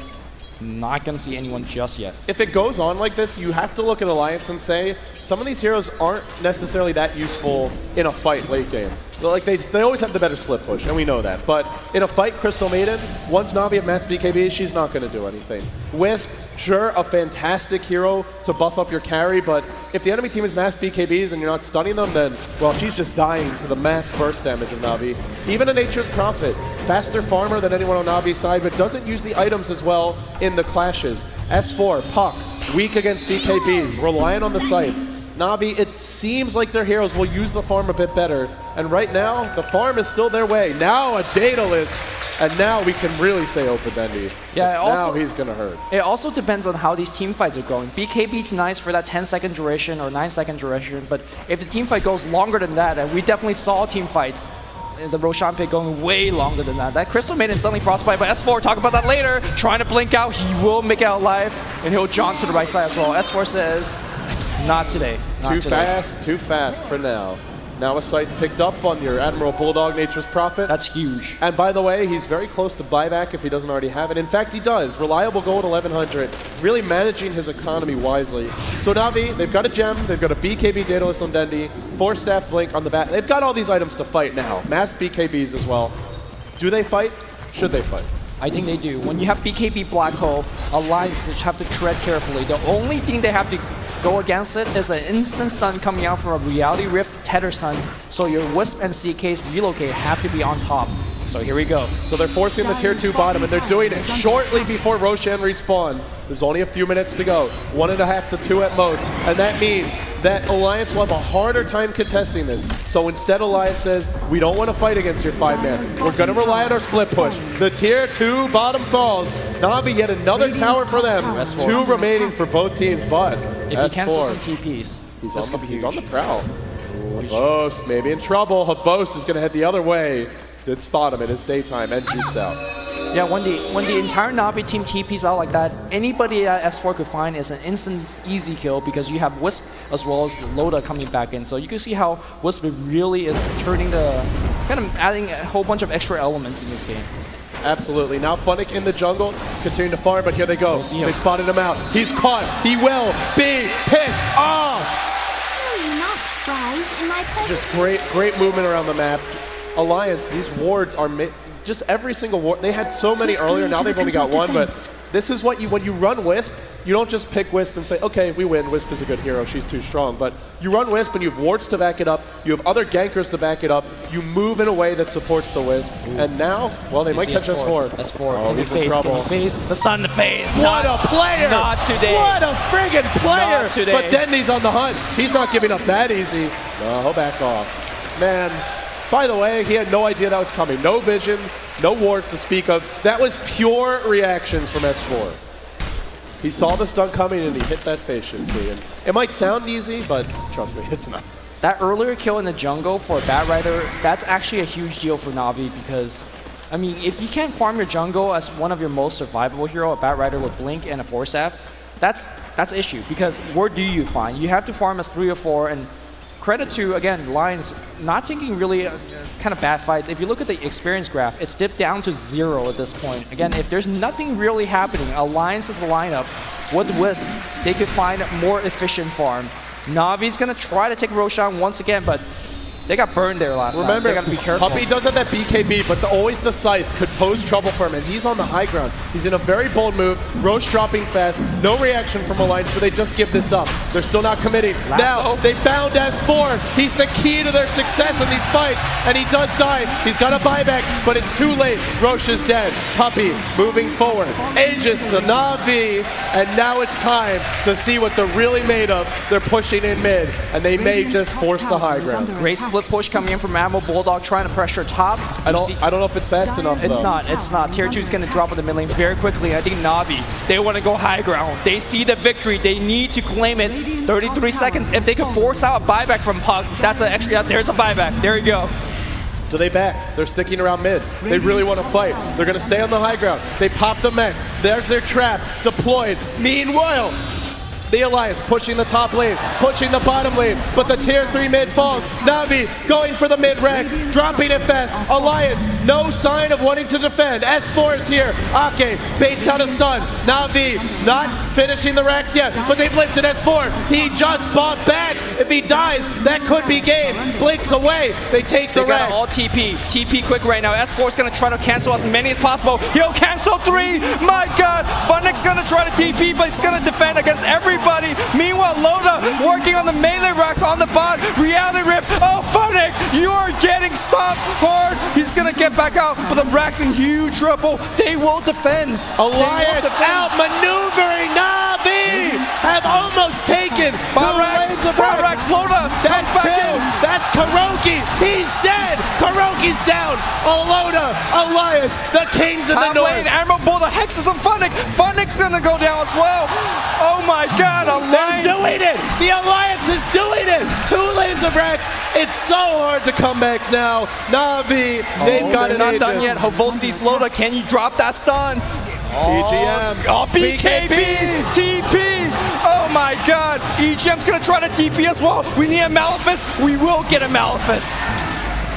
Not going to see anyone just yet. If it goes on like this, you have to look at Alliance and say, some of these heroes aren't necessarily that useful in a fight late game. Like they always have the better split push, and we know that. But in a fight, Crystal Maiden, once Navi have mass BKB, she's not going to do anything. Wisp, sure, a fantastic hero to buff up your carry, but if the enemy team is mass BKBs and you're not stunning them, then, well, she's just dying to the mass burst damage of Navi. Even a Nature's Prophet, faster farmer than anyone on Navi's side, but doesn't use the items as well in the clashes. S4, Puck, weak against BKBs, relying on the site. Navi, it seems like their heroes will use the farm a bit better. And right now, the farm is still their way. Now a Daedalus, and now we can really say open Dendy. Yeah, now he's going to hurt. It also depends on how these team fights are going. BKB's nice for that 10-second duration or 9-second duration, but if the team fight goes longer than that, and we definitely saw team fights, the Roshan pick going way longer than that. That Crystal Maiden suddenly frostbite by S4. Talk about that later. Trying to blink out. He will make it out alive, and he'll jaunt to the right side as well. S4 says, not today. Not today. Too fast for now. Now a scythe picked up on your Admiral Bulldog, Nature's Prophet. That's huge. And by the way, he's very close to buyback if he doesn't already have it. In fact, he does. Reliable gold 1100, really managing his economy wisely. So Navi, they've got a gem, they've got a BKB Daedalus on Dendy, 4-staff blink on the bat. They've got all these items to fight now. Mass BKBs as well. Do they fight? Should they fight? I think they do. When you have BKB Black Hole, Alliance have to tread carefully. The only thing they have to go against it is an instant stun coming out from a Reality Rift tether stun, so your Wisp and CK's relocate have to be on top. So here we go. So they're forcing the tier 2 bottom, and they're doing it shortly before Roshan respawn. There's only a few minutes to go, 1.5 to 2 at most, and that means that Alliance will have a harder time contesting this. So instead, Alliance says, we don't want to fight against your 5-man. We're going to rely on our split push. The tier 2 bottom falls. Navi, yet another tower for them. 2 remaining for both teams, but if he cancels some TPs, he's on the prowl. Havost may be in trouble. Havost is going to head the other way. Did spot him in his daytime and jukes out. Yeah, when the entire Navi team TPs out like that, anybody that S4 could find is an instant easy kill because you have Wisp as well as the Loda coming back in. So you can see how Wisp really is turning kind of adding a whole bunch of extra elements in this game. Absolutely. Now Funnick in the jungle, continuing to farm, but here they go. They spotted him out. He's caught. He will be picked off. Just great movement around the map. Alliance, these wards are just every single ward. They had so many earlier, now they've only got one, but this is what when you run Wisp, you don't just pick Wisp and say, okay, we win, Wisp is a good hero, she's too strong. But you run Wisp and you have wards to back it up, you have other gankers to back it up, you move in a way that supports the Wisp. Ooh. And now, well, they might catch S4. S4, oh, he's in trouble. The stun in the face. What a player! Not today. What a friggin' player! Not today. But Dendy's on the hunt. He's not giving up that easy. No, he'll back off. Man. By the way, he had no idea that was coming. No vision, no wards to speak of. That was pure reactions from S4. He saw the stun coming and he hit that face shield. It might sound easy, but trust me, it's not. That earlier kill in the jungle for a Bat Rider, that's actually a huge deal for Navi because, I mean, if you can't farm your jungle as one of your most survivable hero, a Bat Rider with Blink and a 4-staff, that's issue because where do you find? You have to farm as 3 or 4 and credit to, again, Lions not taking really kind of bad fights. If you look at the experience graph, it's dipped down to 0 at this point. Again, if there's nothing really happening, Alliance is the lineup with Wisp, they could find more efficient farm. Navi's going to try to take Roshan once again, but they got burned there last time. Remember, they got to be careful. Puppy does have that BKB, but always the Scythe could pose trouble for him, and he's on the high ground. He's in a very bold move. Roche dropping fast. No reaction from Alliance, so they just give this up. They're still not committing. Now, they found S4. He's the key to their success in these fights, and he does die. He's got a buyback, but it's too late. Roche is dead. Puppy moving forward. Aegis to Navi, and now it's time to see what they're really made of. They're pushing in mid, and they may just force the high ground. Great split push coming in from Admiral Bulldog, trying to pressure top. I don't know if it's fast enough. It's not. Tier 2 is going to drop in the mid lane very quickly. I think Navi, they want to go high ground. They see the victory. They need to claim it. 33 seconds. If they could force out a buyback from Puck, that's an extra. There's a buyback. There you go. Do they back? They're sticking around mid. They really want to fight. They're going to stay on the high ground. They pop the mech. There's their trap deployed. Meanwhile, the Alliance pushing the top lane, pushing the bottom lane, but the tier 3 mid falls. Navi going for the mid Rex, dropping it fast. Alliance, no sign of wanting to defend. S4 is here. Ake baits out a stun. Navi not finishing the Rex yet, but they've lifted S4. He just bought back. If he dies, that could be game. Blinks away. They take the Rex. All TP. TP quick right now. S4 is going to try to cancel as many as possible. He'll cancel 3. My God. Funnick's going to try to TP, but he's going to defend against everybody. Meanwhile, Loda working on the melee racks on the bot. Reality Rift. Oh, Funnick, you are getting stopped hard. He's going to get back out, but the racks in huge trouble. They will defend. Alliance outmaneuvering Navi. Have almost taken Rax, Loda. That's 2. That's Kuroki. He's dead. Kuroki's down. Loda, Alliance, the kings in the north. Lane, Emerald Bull, the hexes on Funnick. Funnick's going to go down as well. Oh my God, Alliance. They're doing it. The Alliance is doing it. 2 lanes of Rex. It's so hard to come back now. Navi, they've got it. Not done yet. Havosis, Loda, can you drop that stun? EGM. Oh, BKB, TP. Oh my God. EGM's gonna try to TP as well. We need a Malefice. We will get a Malefice.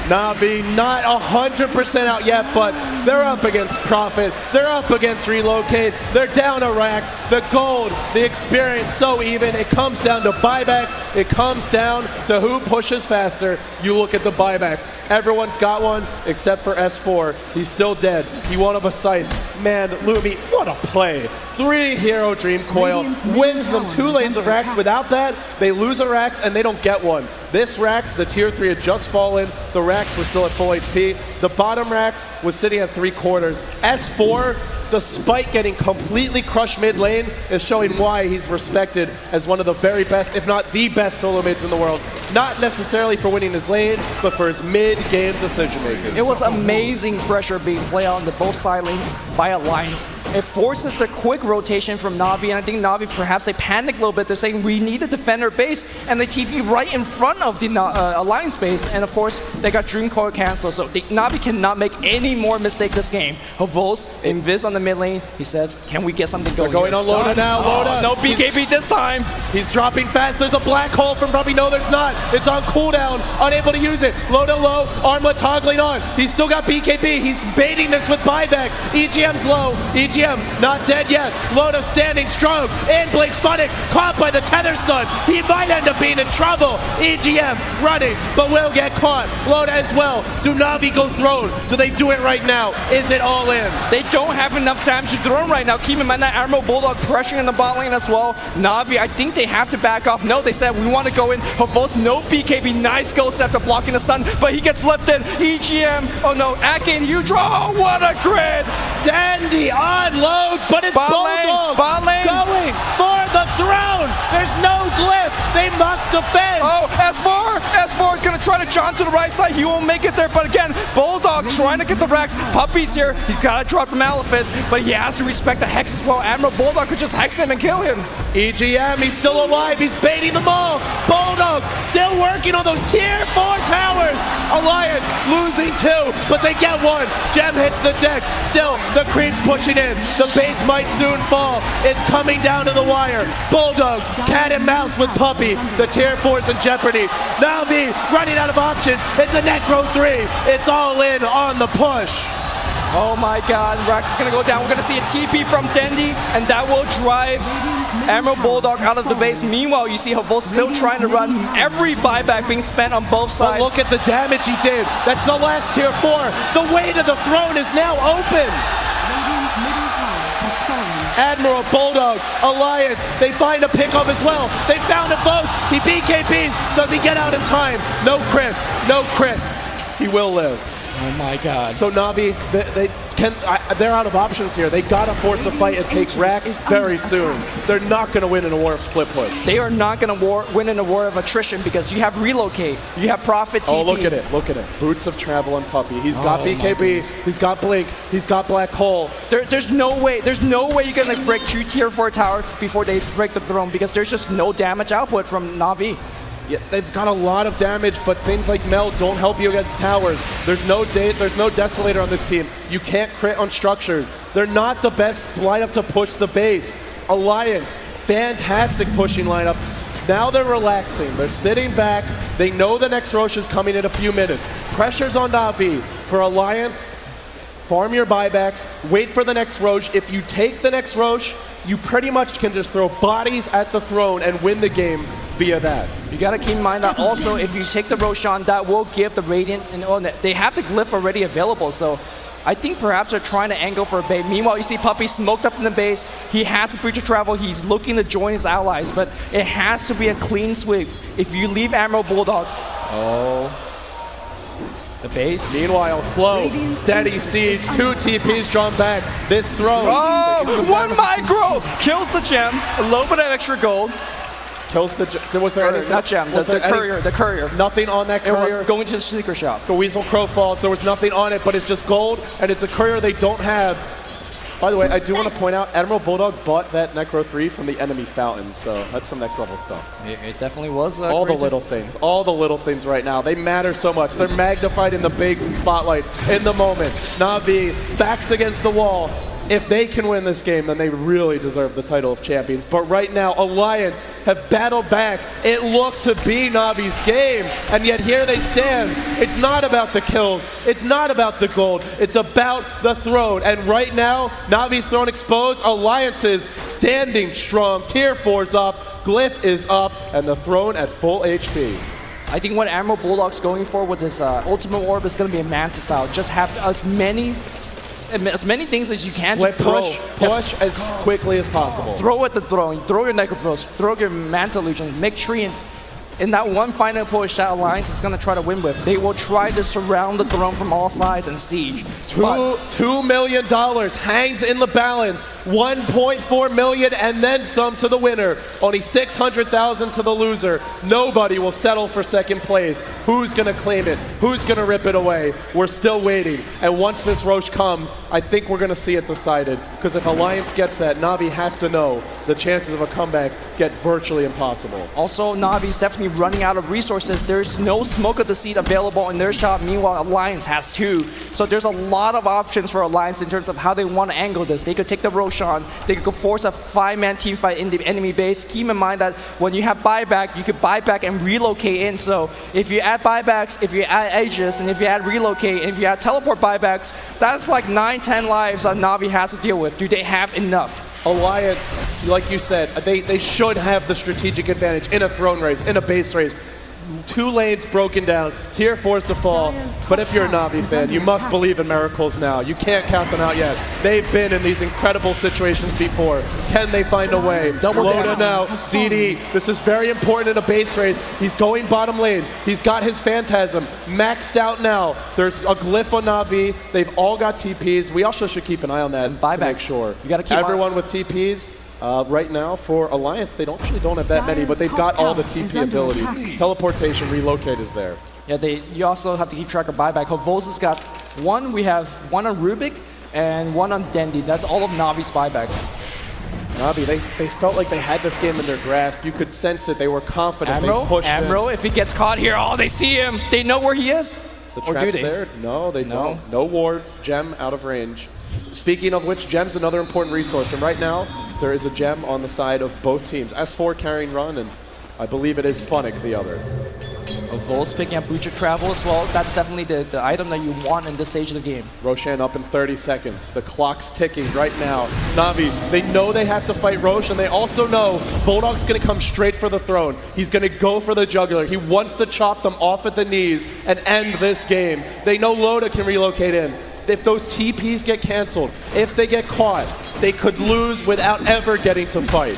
Navi not 100% out yet, but they're up against Profit. They're up against Relocate. They're down to Rax. The gold, the experience, so even. It comes down to buybacks. It comes down to who pushes faster. You look at the buybacks. Everyone's got one except for S4. He's still dead. He won't have a sight. Man, Lumi, what a play. 3 Hero Dream Coil wins them 2 lanes of Rax. Without that, they lose a Rax and they don't get one. This Rax, the tier 3 had just fallen. The Rax was still at full HP. The bottom Rax was sitting at 3/4. S4, despite getting completely crushed mid lane, is showing why he's respected as one of the very best, if not the best solo mids in the world. Not necessarily for winning his lane, but for his mid-game decision making. It was amazing pressure being played on the both side lanes by Alliance. It forces the quick rotation from Navi, and I think Navi, perhaps they panicked a little bit. They're saying, we need to defend our base, and they TP right in front of the Alliance base, and of course, they got Dream Coil canceled, so Navi cannot make any more mistake this game. Havos, Invis on the mid lane, he says, can we get something going? They're going on Loda now, Loda. No BKB this time. He's dropping fast. There's a black hole from Brubby. No, there's not. It's on cooldown, unable to use it. Loda low, Armlet toggling on. He's still got BKB. He's baiting this with buyback. EGM's low. EGM not dead yet. Loda standing strong. And Blake's Funnick caught by the tether stun. He might end up being in trouble. EGM running, but will get caught. Loda as well. Do Navi go throne? Do they do it right now? Is it all in? They don't have enough damage to throw him right now. Keep in mind that Emerald Bulldog pressuring in the bot lane as well. Navi, I think they have to back off. No, they said we want to go in. Havos, no BKB. Nice go step to blocking the stun, but he gets lifted. EGM, oh no, Ake and Hydra. Oh, what a crit! Dandy unloads, but it's Bulldog going for the throne. There's no glyph. They must defend. Oh, S4 is going to try to jump to the right side. He won't make it there, but again, Bulldog trying to get the Rex. Puppy's here. He's got to drop the Malefice, but he has to respect the Hex as well. Admiral Bulldog could just Hex him and kill him. EGM, he's still alive. He's baiting them all. Bulldog still working on those tier 4 towers. Alliance losing 2, but they get 1. Gem hits the deck. Still, the creep's pushing in. The base might soon fall. It's coming down to the wire. Bulldog, cat and mouse with Puppy. The tier 4's in jeopardy. Navi running out of options. It's a Necro 3. It's all in on the push. Oh my God, Rax is going to go down. We're going to see a TP from Dendi, and that will drive Emerald Bulldog out of the base. Meanwhile, you see Havos still trying to run. Every buyback being spent on both sides. But look at the damage he did. That's the last tier 4. The way to the throne is now open. Admiral, Bulldog, Alliance, they find a pickup as well. They found a both. He BKBs. Does he get out in time? No crits. No crits. He will live. Oh my God. So Navi, they're out of options here. They gotta force a fight and take Rax very soon. They're not gonna win in a war of split push. They are not gonna win in a war of attrition because you have Relocate, you have Profit TP. Oh, look at it, look at it. Boots of Travel on Puppy. He's got BKB, he's got Blink, he's got Black Hole. There's no way you're gonna break 2 tier 4 towers before they break the throne because there's just no damage output from Navi. Yeah, they've got a lot of damage, but things like Meld don't help you against towers. There's no Desolator on this team. You can't crit on structures. They're not the best lineup to push the base. Alliance, fantastic pushing lineup. Now they're relaxing. They're sitting back. They know the next Roche is coming in a few minutes. Pressure's on Navi. For Alliance, farm your buybacks, wait for the next Roche. If you take the next Roche, you pretty much can just throw bodies at the throne and win the game via that. You gotta keep in mind that also if you take the Roshan, that will give the Radiant, and they have the glyph already available, so I think perhaps they're trying to angle for a bait. Meanwhile, you see Puppey smoked up in the base. He has a breach of travel. He's looking to join his allies, but it has to be a clean sweep. If you leave Admiral Bulldog, the base. Meanwhile, slow, steady siege. 2 TPs drawn back. This throne. Oh, 1 micro kills the gem. A little bit of extra gold. Kills the. Was there anything? Not gem. The courier. Nothing on that courier. It was going to the secret shop. The Weasel Crow falls. There was nothing on it, but it's just gold, and it's a courier they don't have. By the way, I do want to point out, Admiral Bulldog bought that Necro 3 from the enemy fountain, so that's some next level stuff. It definitely was. All the little things right now, they matter so much. They're magnified in the big spotlight, in the moment. Navi, backs against the wall. If they can win this game, then they really deserve the title of champions. But right now, Alliance have battled back. It looked to be Navi's game, and yet here they stand. It's not about the kills. It's not about the gold. It's about the throne. And right now, Navi's throne exposed. Alliance is standing strong. Tier 4's up, Glyph is up, and the throne at full HP. I think what Admiral Bulldog's going for with his ultimate orb is going to be a Manta style. Just have as many things as you can to push as quickly as possible. Throw at the throne, throw your Necropros, throw your Manta Illusion, make Treants. In that one final push that Alliance is going to try to win with, they will try to surround the throne from all sides and siege. $2 million hangs in the balance. 1.4 million and then some to the winner. Only 600,000 to the loser. Nobody will settle for second place. Who's going to claim it? Who's going to rip it away? We're still waiting. And once this Roche comes, I think we're going to see it decided. Because if Alliance gets that, Navi have to know the chances of a comeback get virtually impossible. Also, Navi's definitely running out of resources. There's no Smoke of the Seed available in their shop. Meanwhile, Alliance has 2. So there's a lot of options for Alliance in terms of how they want to angle this. They could take the Roshan. They could force a 5-man team fight in the enemy base. Keep in mind that when you have buyback, you could buy back and relocate in. So if you add buybacks, if you add Aegis, and if you add relocate, and if you add teleport buybacks, that's like 9-10 lives that Navi has to deal with. Do they have enough? Alliance, like you said, they should have the strategic advantage in a throne race, in a base race. 2 lanes broken down, tier 4s to fall. But if you're a Navi fan, you must believe in miracles now. You can't count them out yet. They've been in these incredible situations before. Can they find a way? Loda now, DD. This is very important in a base race. He's going bottom lane. He's got his Phantasm maxed out now. There's a glyph on Navi. They've all got TPs. We also should keep an eye on that to make sure. You gotta keep everyone with TPs. Right now for Alliance, they actually don't have that many, but they've got all the TP abilities. Teleportation, relocate is there. Yeah, you also have to keep track of buyback. Hovosa's got 1. We have 1 on Rubik and 1 on Dendi. That's all of Navi's buybacks. Navi, they felt like they had this game in their grasp. You could sense it. They were confident. They pushed Admiral, if he gets caught here, they see him. They know where he is. The trap's there? No, they don't. No wards. Gem out of range. Speaking of which, Gem's another important resource. And right now, there is a gem on the side of both teams. S4 carrying run, and I believe it is Funnick the other. Vol's picking up Breach of Travel as well. That's definitely the item that you want in this stage of the game. Roshan up in 30 seconds. The clock's ticking right now. Navi, they know they have to fight Roche, and they also know Bulldog's going to come straight for the throne. He's going to go for the jugular. He wants to chop them off at the knees and end this game. They know Loda can relocate in. If those TPs get canceled, if they get caught, they could lose without ever getting to fight.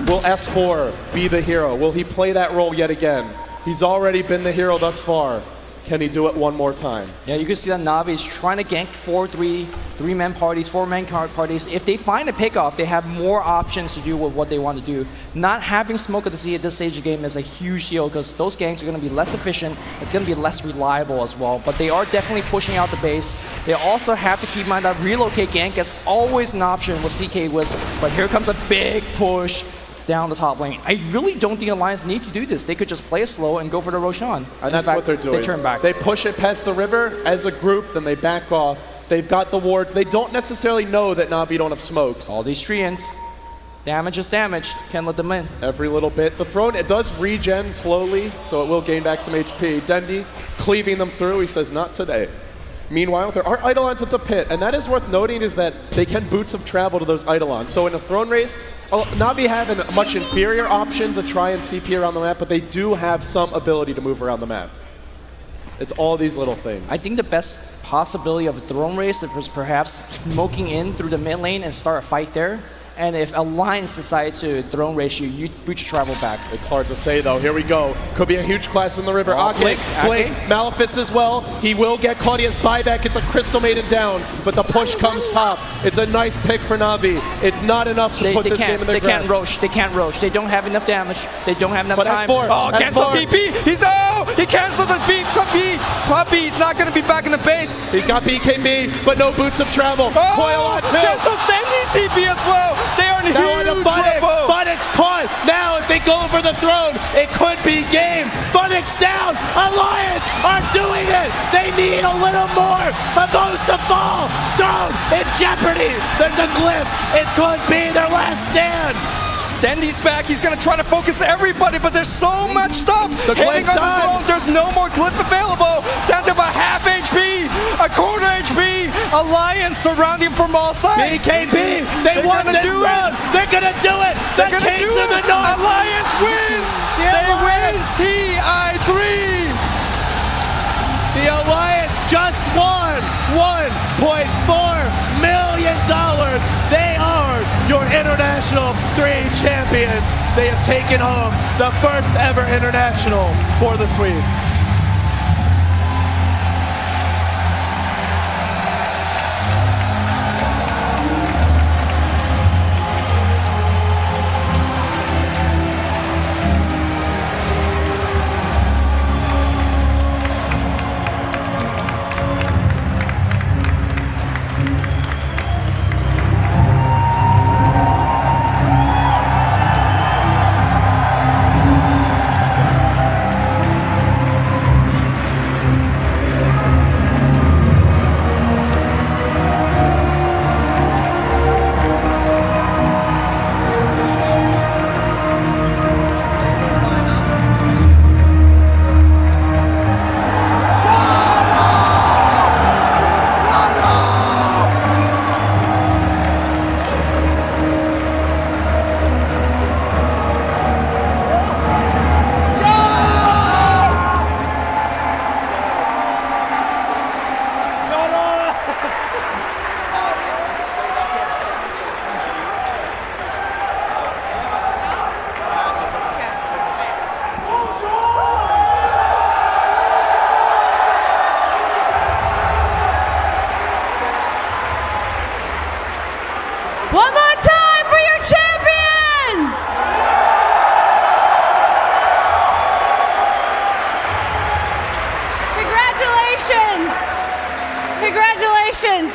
Will S4 be the hero? Will he play that role yet again? He's already been the hero thus far. Can he do it one more time? Yeah, you can see that Navi is trying to gank 4-3-man parties, 4-man parties. If they find a pickoff, they have more options to do with what they want to do. Not having Smoke of the Sea at this stage of the game is a huge deal because those ganks are going to be less efficient. It's going to be less reliable as well. But they are definitely pushing out the base. They also have to keep in mind that relocate gank is always an option with CK Wisp. But here comes a big push. down the top lane. I really don't think Alliance need to do this. They could just play it slow and go for the Roshan. And that's what they're doing. They turn back. They push it past the river as a group, then they back off. They've got the wards. They don't necessarily know that Navi don't have smokes. All these treants. Damage is damage. Can't let them in. Every little bit. The throne, it does regen slowly, so it will gain back some HP. Dendi cleaving them through. He says, not today. Meanwhile, there are Eidolons at the pit, and that is worth noting is that they can boots of travel to those Eidolons. So in a throne race, Navi have a much inferior option to try and TP around the map, but they do have some ability to move around the map. It's all these little things. I think the best possibility of a throne race is perhaps smoking in through the mid lane and start a fight there. And if Alliance decides to throne race you, you boot your travel back. It's hard to say though. Here we go. Could be a huge clash in the river. Blink, Malefice as well. He will get Claudia's buyback. It's a Crystal Maiden down, but the push comes top. It's a nice pick for Navi. It's not enough to put this game in their grasp. They can't roach. They can't roach. They don't have enough damage. They don't have enough time. Oh, cancel TP. He's out. He cancels the beat. Puppy. He's not going to be back in the base. He's got BKB, but no boots of travel. Coil on too. Cancels Dendi's TP as well. They are in huge trouble. Funix caught. Now if they go for the throne, it could be game. Funix down. Alliance are doing it. They need a little more of those to fall. Throne in jeopardy. There's a glyph. It's going to be their last stand. Dendi's back. He's going to try to focus everybody, but there's so much stuff hitting on the throne. There's no more glyph available. Down to about half HP, a quarter HP. Alliance surrounding from all sides. BKB, they won this round. They're going to do it. They're going to do it. Alliance wins. They win TI3. The Alliance just won $1.4 million. They are your International 3 champions. They have taken home the first ever International for the Swedes. One more time for your champions! Congratulations! Congratulations!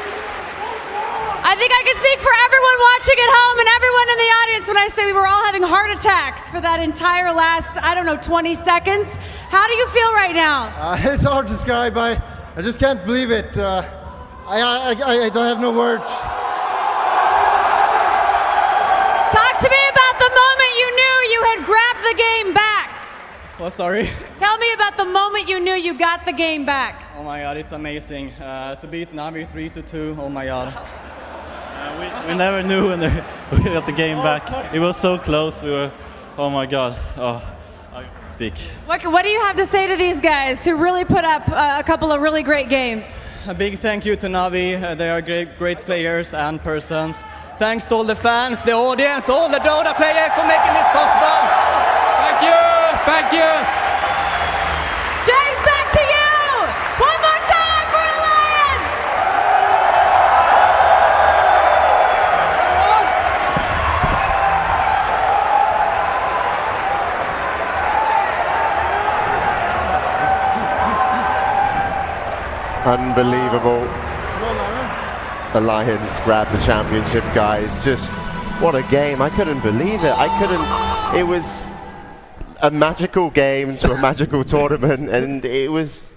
I think I can speak for everyone watching at home and everyone in the audience when I say we were all having heart attacks for that entire last, I don't know, 20 seconds. How do you feel right now? It's hard to describe. I just can't believe it. I don't have no words. Talk to me about the moment you knew you had grabbed the game back. Oh, sorry. Tell me about the moment you knew you got the game back. Oh my god, it's amazing. To beat Navi 3-2, oh my god. We never knew when we got the game back. It was so close, we were, oh my god. Oh, I can't speak. What do you have to say to these guys who really put up a couple of really great games? A big thank you to Navi. They are great players and persons. Thanks to all the fans, the audience, all the Dota players for making this possible. Thank you, thank you. James, back to you. One more time for Alliance. Unbelievable. Alliance grabbed the championship, guys. Just What a game. I couldn't believe it. It was a magical game to a magical tournament, and it was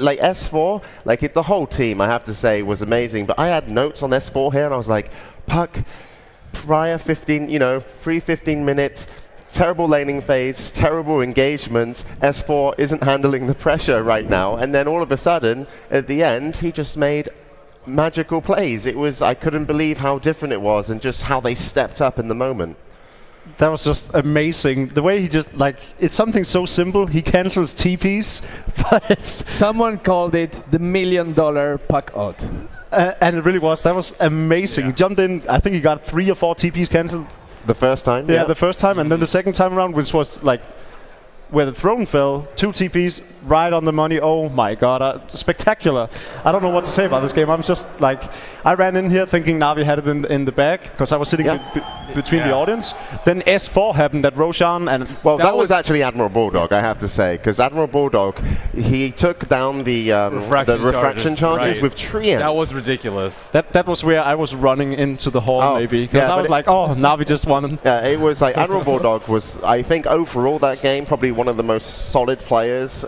like S4, like the whole team, I have to say, was amazing. But I had notes on S4 here, and I was like, Puck, prior 15 minutes, terrible laning phase, terrible engagements. S4 isn't handling the pressure right now, and then all of a sudden, at the end, he just made magical plays. I couldn't believe how different it was and just how they stepped up in the moment. That was just amazing. The way he just, like, it's something so simple. He cancels TPs, but it's... Someone called it the $1 million puck out. And it really was. That was amazing. He jumped in, I think he got 3 or 4 TPs cancelled. The first time? Yeah, the first time. And then the second time around, which was, like, where the throne fell, 2 TPs, right on the money. Oh my god, spectacular. I don't know what to say about this game. I'm just like, I ran in here thinking Navi had it in the bag, because I was sitting between the audience. Then S4 happened at Roshan, and... Well, that was actually Admiral Bulldog, I have to say, because Admiral Bulldog, he took down the refraction charges with Treant. That was ridiculous. That was where I was running into the hall, maybe, because I was like, oh, Navi just won. Yeah, it was like, Admiral Bulldog was, I think, overall that game, probably one of the most solid players,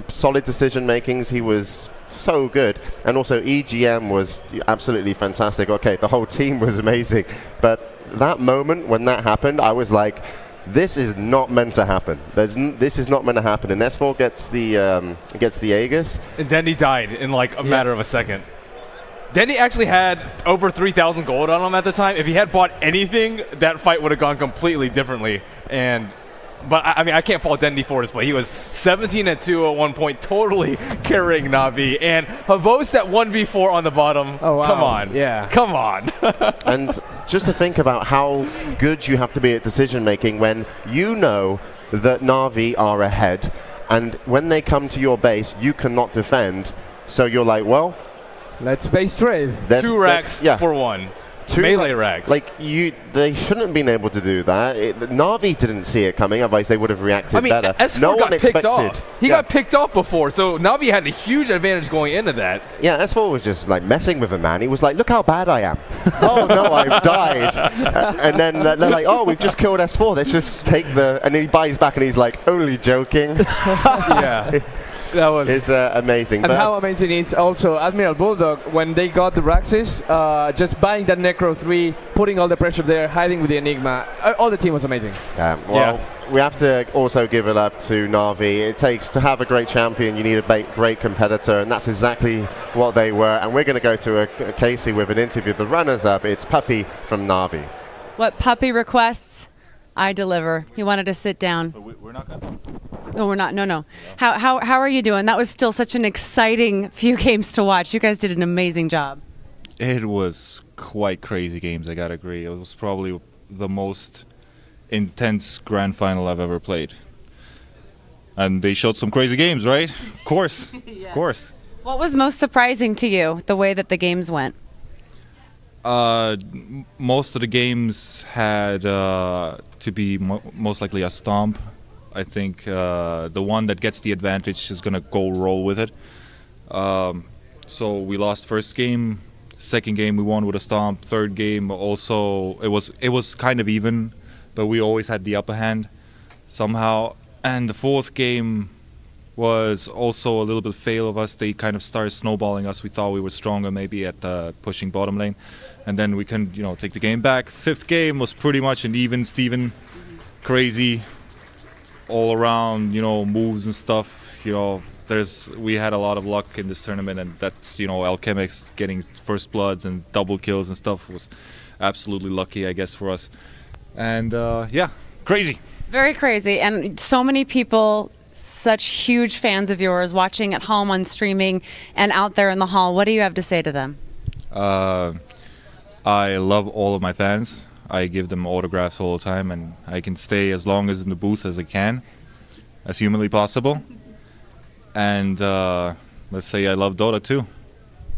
solid decision makings. He was so good, and also EGM was absolutely fantastic. Okay, the whole team was amazing, but that moment when that happened, I was like, this is not meant to happen. This is not meant to happen. And S4 gets the Aegis, and Dendy died in like a matter of a second. Dendy actually had over 3,000 gold on him at the time. If he had bought anything, that fight would have gone completely differently. But I mean, I can't fault Dendy for his play. He was 17-2 at one point, totally carrying Navi. And Havos at 1v4 on the bottom. Oh, wow. Come on. Yeah. Come on. And just to think about how good you have to be at decision making when you know that Navi are ahead, and when they come to your base, you cannot defend. So you're like, well, let's base trade. 2 racks for 1. 2 melee racks. Like, they shouldn't have been able to do that. Navi didn't see it coming, otherwise they would have reacted better. S4 no one expected. Off. He got picked off before, so Navi had a huge advantage going into that. Yeah, S4 was just like messing with him, man. He was like, look how bad I am. Oh no, I've died. And then they're like, oh, we've just killed S4. Let's just take the... And then he buys back and he's like, only joking. Yeah. That was amazing. And how amazing is also Admiral Bulldog, when they got the Raxis, just buying that Necro 3, putting all the pressure there, hiding with the Enigma. All the team was amazing. Well, we have to also give it up to Navi. It takes, to have a great champion, you need a great competitor, and that's exactly what they were. And we're going to go to a Casey with an interview. The runners-up, it's Puppy from Navi. What Puppy requests, I deliver. He wanted to sit down. We're not going to. No, we're not. No. How are you doing? That was still such an exciting few games to watch. You guys did an amazing job. It was quite crazy games, I gotta agree. It was probably the most intense grand final I've ever played. And they showed some crazy games, right? Of course. Yes. Of course. What was most surprising to you, the way that the games went? Most of the games had to be most likely a stomp. I think the one that gets the advantage is going to go roll with it. So we lost first game. Second game we won with a stomp. Third game also it was kind of even, but we always had the upper hand somehow. And the fourth game was also a little bit fail of us. They kind of started snowballing us. We thought we were stronger maybe at pushing bottom lane, and then we couldn't take the game back. Fifth game was pretty much an even Steven, crazy all around, moves and stuff. We had a lot of luck in this tournament, and that's, Alchemix getting first bloods and double kills and stuff was absolutely lucky, I guess, for us. And yeah, crazy. Very crazy, and so many people, such huge fans of yours, watching at home on streaming and out there in the hall. What do you have to say to them? I love all of my fans. I give them autographs all the time, and I can stay as long as in the booth as I can, as humanly possible. And let's say I love Dota too.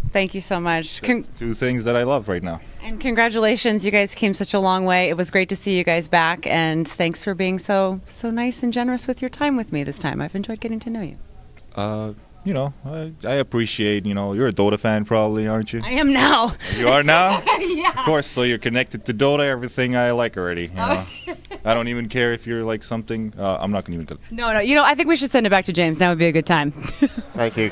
Thank you so much. Two things that I love right now. And congratulations, you guys came such a long way. It was great to see you guys back, and thanks for being so nice and generous with your time with me this time. I've enjoyed getting to know you. you know, I appreciate, you know, you're a Dota fan probably, aren't you? I am now. You are now? Yeah. Of course, so you're connected to Dota, everything I like already. You know? I don't even care if you're like something. I'm not going to even go. No, you know, I think we should send it back to James. That would be a good time. Thank you.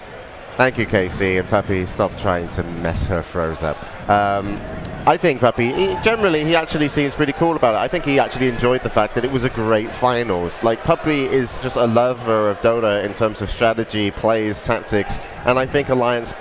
Thank you, Casey. And Puppy, stop trying to mess her throws up. I think Puppy, generally, he actually seems pretty cool about it. I think he actually enjoyed the fact that it was a great finals. Like, Puppy is just a lover of Dota in terms of strategy, plays, tactics, and I think Alliance,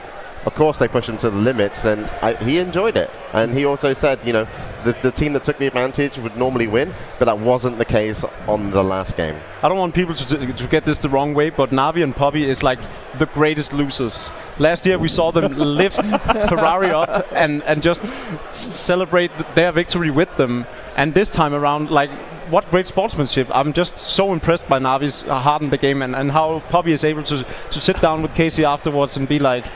of course, they pushed him to the limits, and he enjoyed it. And he also said, you know, the team that took the advantage would normally win, but that wasn't the case on the last game. I don't want people to get this the wrong way, but Navi and Poppy is like the greatest losers. Last year we saw them lift Ferrari up and just celebrate their victory with them. And this time around, like, what great sportsmanship. I'm just so impressed by Navi's heart in the game and how Poppy is able to sit down with Casey afterwards and be like,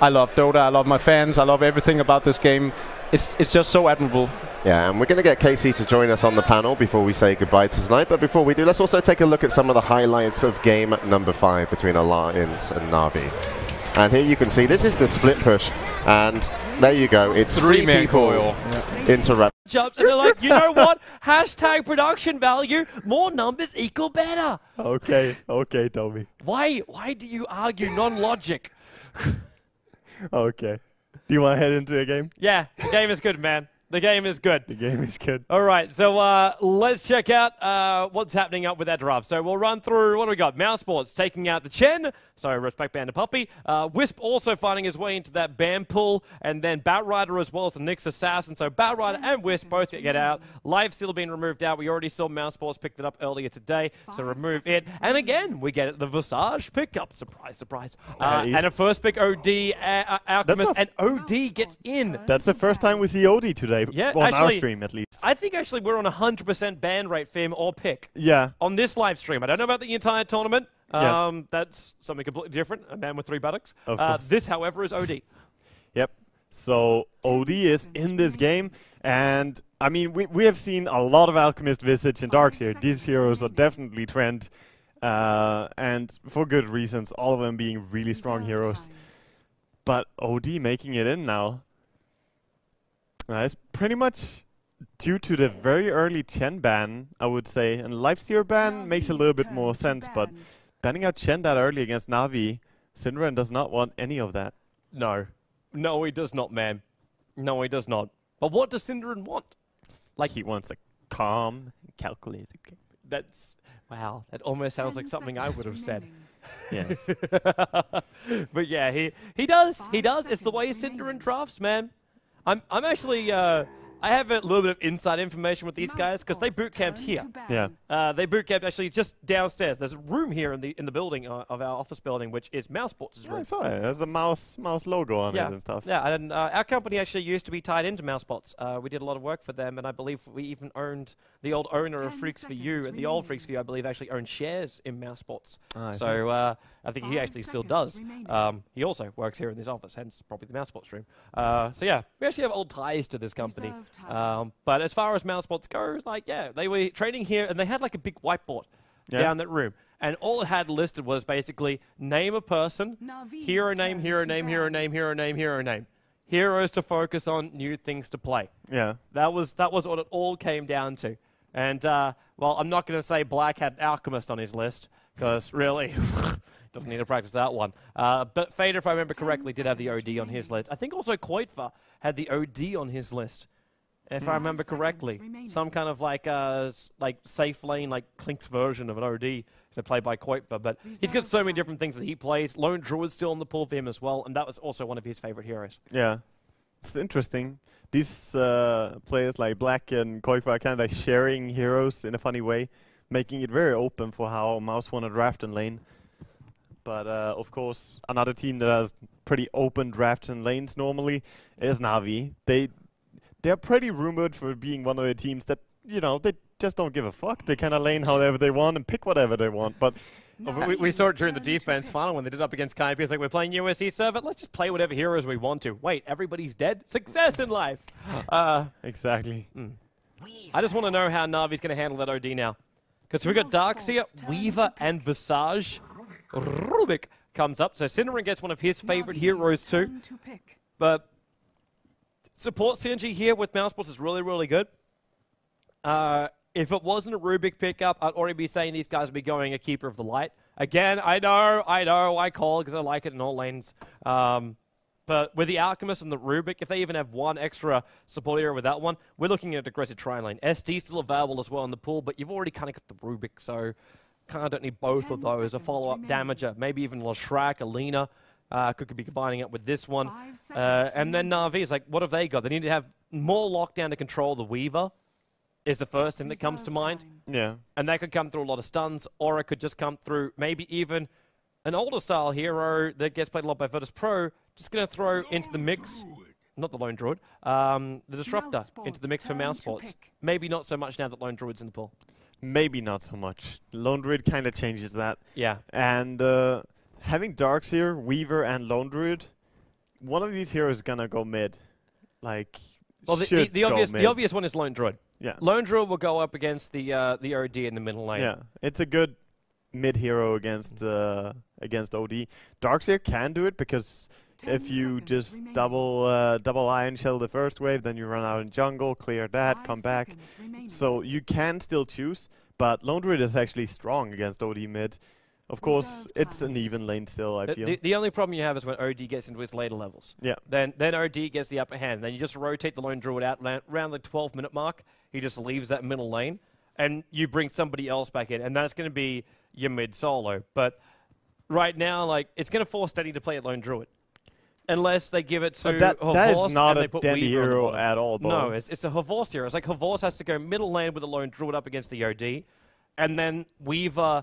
I love Dota, I love my fans, I love everything about this game. It's just so admirable. Yeah, and we're going to get Casey to join us on the panel before we say goodbye to tonight. But before we do, let's also take a look at some of the highlights of game number 5 between Alliance and Navi. And here you can see this is the split push, and there you go. It's 3 people interrupt. Jumps and they're like, you know what? Hashtag production value. More numbers equal better. Okay, Toby. Why do you argue non-logic? Okay. Do you want to head into a game? Yeah, the game is good, man. The game is good. The game is good. All right, so let's check out what's happening up with that draft. So we'll run through, what do we got? Mouse Sports taking out the Chen. So respect Ban to Puppy. Wisp also finding his way into that Ban pool. And then Batrider as well as the Nyx Assassin. So Batrider and Wisp both get out. Live still being removed out. We already saw Mouse Sports pick it up earlier today. So remove it. And again, we get the Visage pickup. Surprise, surprise. And a first pick OD, Alchemist, and OD gets in. That's the first time we see OD today. Yeah, on actually, our stream at least. I think actually we're on 100% ban rate for him or pick. Yeah. On this live stream. I don't know about the entire tournament. Yeah. That's something completely different. A man with 3 buttocks. Of course. This, however, is OD. Yep. So OD is in this game. And, I mean, we have seen a lot of Alchemist, Visage, and Darks here. These heroes are definitely trend. And for good reasons. All of them being really strong heroes. But OD making it in now. It's pretty much due to the very early Chen ban, I would say. And Lifesteal ban makes a little bit more sense, but banning out Chen that early against Navi, Synderen does not want any of that. No. No, he does not, man. No, he does not. But what does Synderen want? Like, he wants a calm, calculated game. That's... Wow, that almost sounds like something I would have said. Yes. But yeah, he does. He does. It's the way Synderen drafts, man. I'm actually, I have a little bit of inside information with these guys because they boot camped here. Yeah. They boot camped actually just downstairs. There's a room here in the building of our office building, which is Mouse Sports' room. I saw it. There's a mouse logo on it and stuff. Yeah, and our company actually used to be tied into Mouse Spots. We did a lot of work for them, and I believe we even owned the old owner of Freaks for You, and the old Freaks for You, I believe, actually owned shares in Mouse Spots. So I think he actually still does. He also works here in this office, hence probably the Mouse Spots room. So yeah, we actually have old ties to this company. But as far as Mouse Spots go, like, yeah, they were training here, and they had like a big whiteboard down that room. And all it had listed was basically name a person, hero name, hero name, hero name, hero name, hero name. Heroes to focus on, new things to play. Yeah. That was what it all came down to. And, well, I'm not going to say Black had Alchemist on his list, because really, doesn't need to practice that one. But Fader, if I remember correctly, did have the OD on his list. I think also Koitva had the OD on his list, if I remember correctly. Some kind of like safe lane, like Klink's version of an OD, so played by Koitva. But he's got so many different things that he plays. Lone Druid's still on the pool for him as well, and that was also one of his favorite heroes. Yeah. It's interesting. These players like Black and Koitva are kind of like sharing heroes in a funny way, making it very open for how Mouse want to draft in lane. But of course, another team that has pretty open drafts in lanes normally is Navi. They're pretty rumored for being one of the teams that, you know, they just don't give a fuck. They kind of lane however they want and pick whatever they want. But we saw it during the defense final when they did up against Kai. It's like, we're playing USC server, let's just play whatever heroes we want to. Wait, everybody's dead? Success in life. Exactly. I just want to know how Navi's going to handle that OD now. Because we've got Darkseer, Weaver, and Visage. Rubik comes up. So Cinderin gets one of his favorite heroes too. But support synergy here with Mousesports is really, really good. If it wasn't a Rubik pickup, I'd already be saying these guys would be going a Keeper of the Light. Again, I know, I call it because I like it in all lanes. But with the Alchemist and the Rubik, if they even have one extra support hero with that one, we're looking at aggressive Tri lane. SD's still available as well in the pool, but you've already kind of got the Rubik, so kind of don't need both of those. A follow-up damager, maybe even Lashrak, Alina. Could be combining it with this one. And then Navi is like, what have they got? They need to have more lockdown to control the Weaver, is the first thing that comes to mind. Yeah. And that could come through a lot of stuns, or it could just come through maybe even an older style hero that gets played a lot by Virtus Pro, just going to throw into the mix, not the Lone Druid, the Disruptor into the mix for Mousesports. Maybe not so much now that Lone Druid's in the pool. Maybe not so much. Lone Druid kind of changes that. Yeah. And having Darkseer, Weaver, and Lone Druid, one of these heroes is going to go mid. Like, well, the obvious one is Lone Druid. Yeah. Lone Druid will go up against the OD in the middle lane. Yeah, it's a good mid hero against OD. Darkseer can do it because if you just double Iron Shell the first wave, then you run out in jungle, clear that, come back. So you can still choose, but Lone Druid is actually strong against OD mid. Of course, it's an even lane still, I feel. The only problem you have is when OD gets into its later levels. Yeah. Then OD gets the upper hand. Then you just rotate the Lone Druid out around the 12-minute mark. He just leaves that middle lane, and you bring somebody else back in, and that's going to be your mid solo. But right now, like, it's going to force Denny to play at Lone Druid. Unless they give it to Havorst that is not and they a put Denny Weaver hero on the bottom. at all, though. No, it's a Havorst hero. It's like Havorst has to go middle lane with a Lone Druid up against the OD, and then Weaver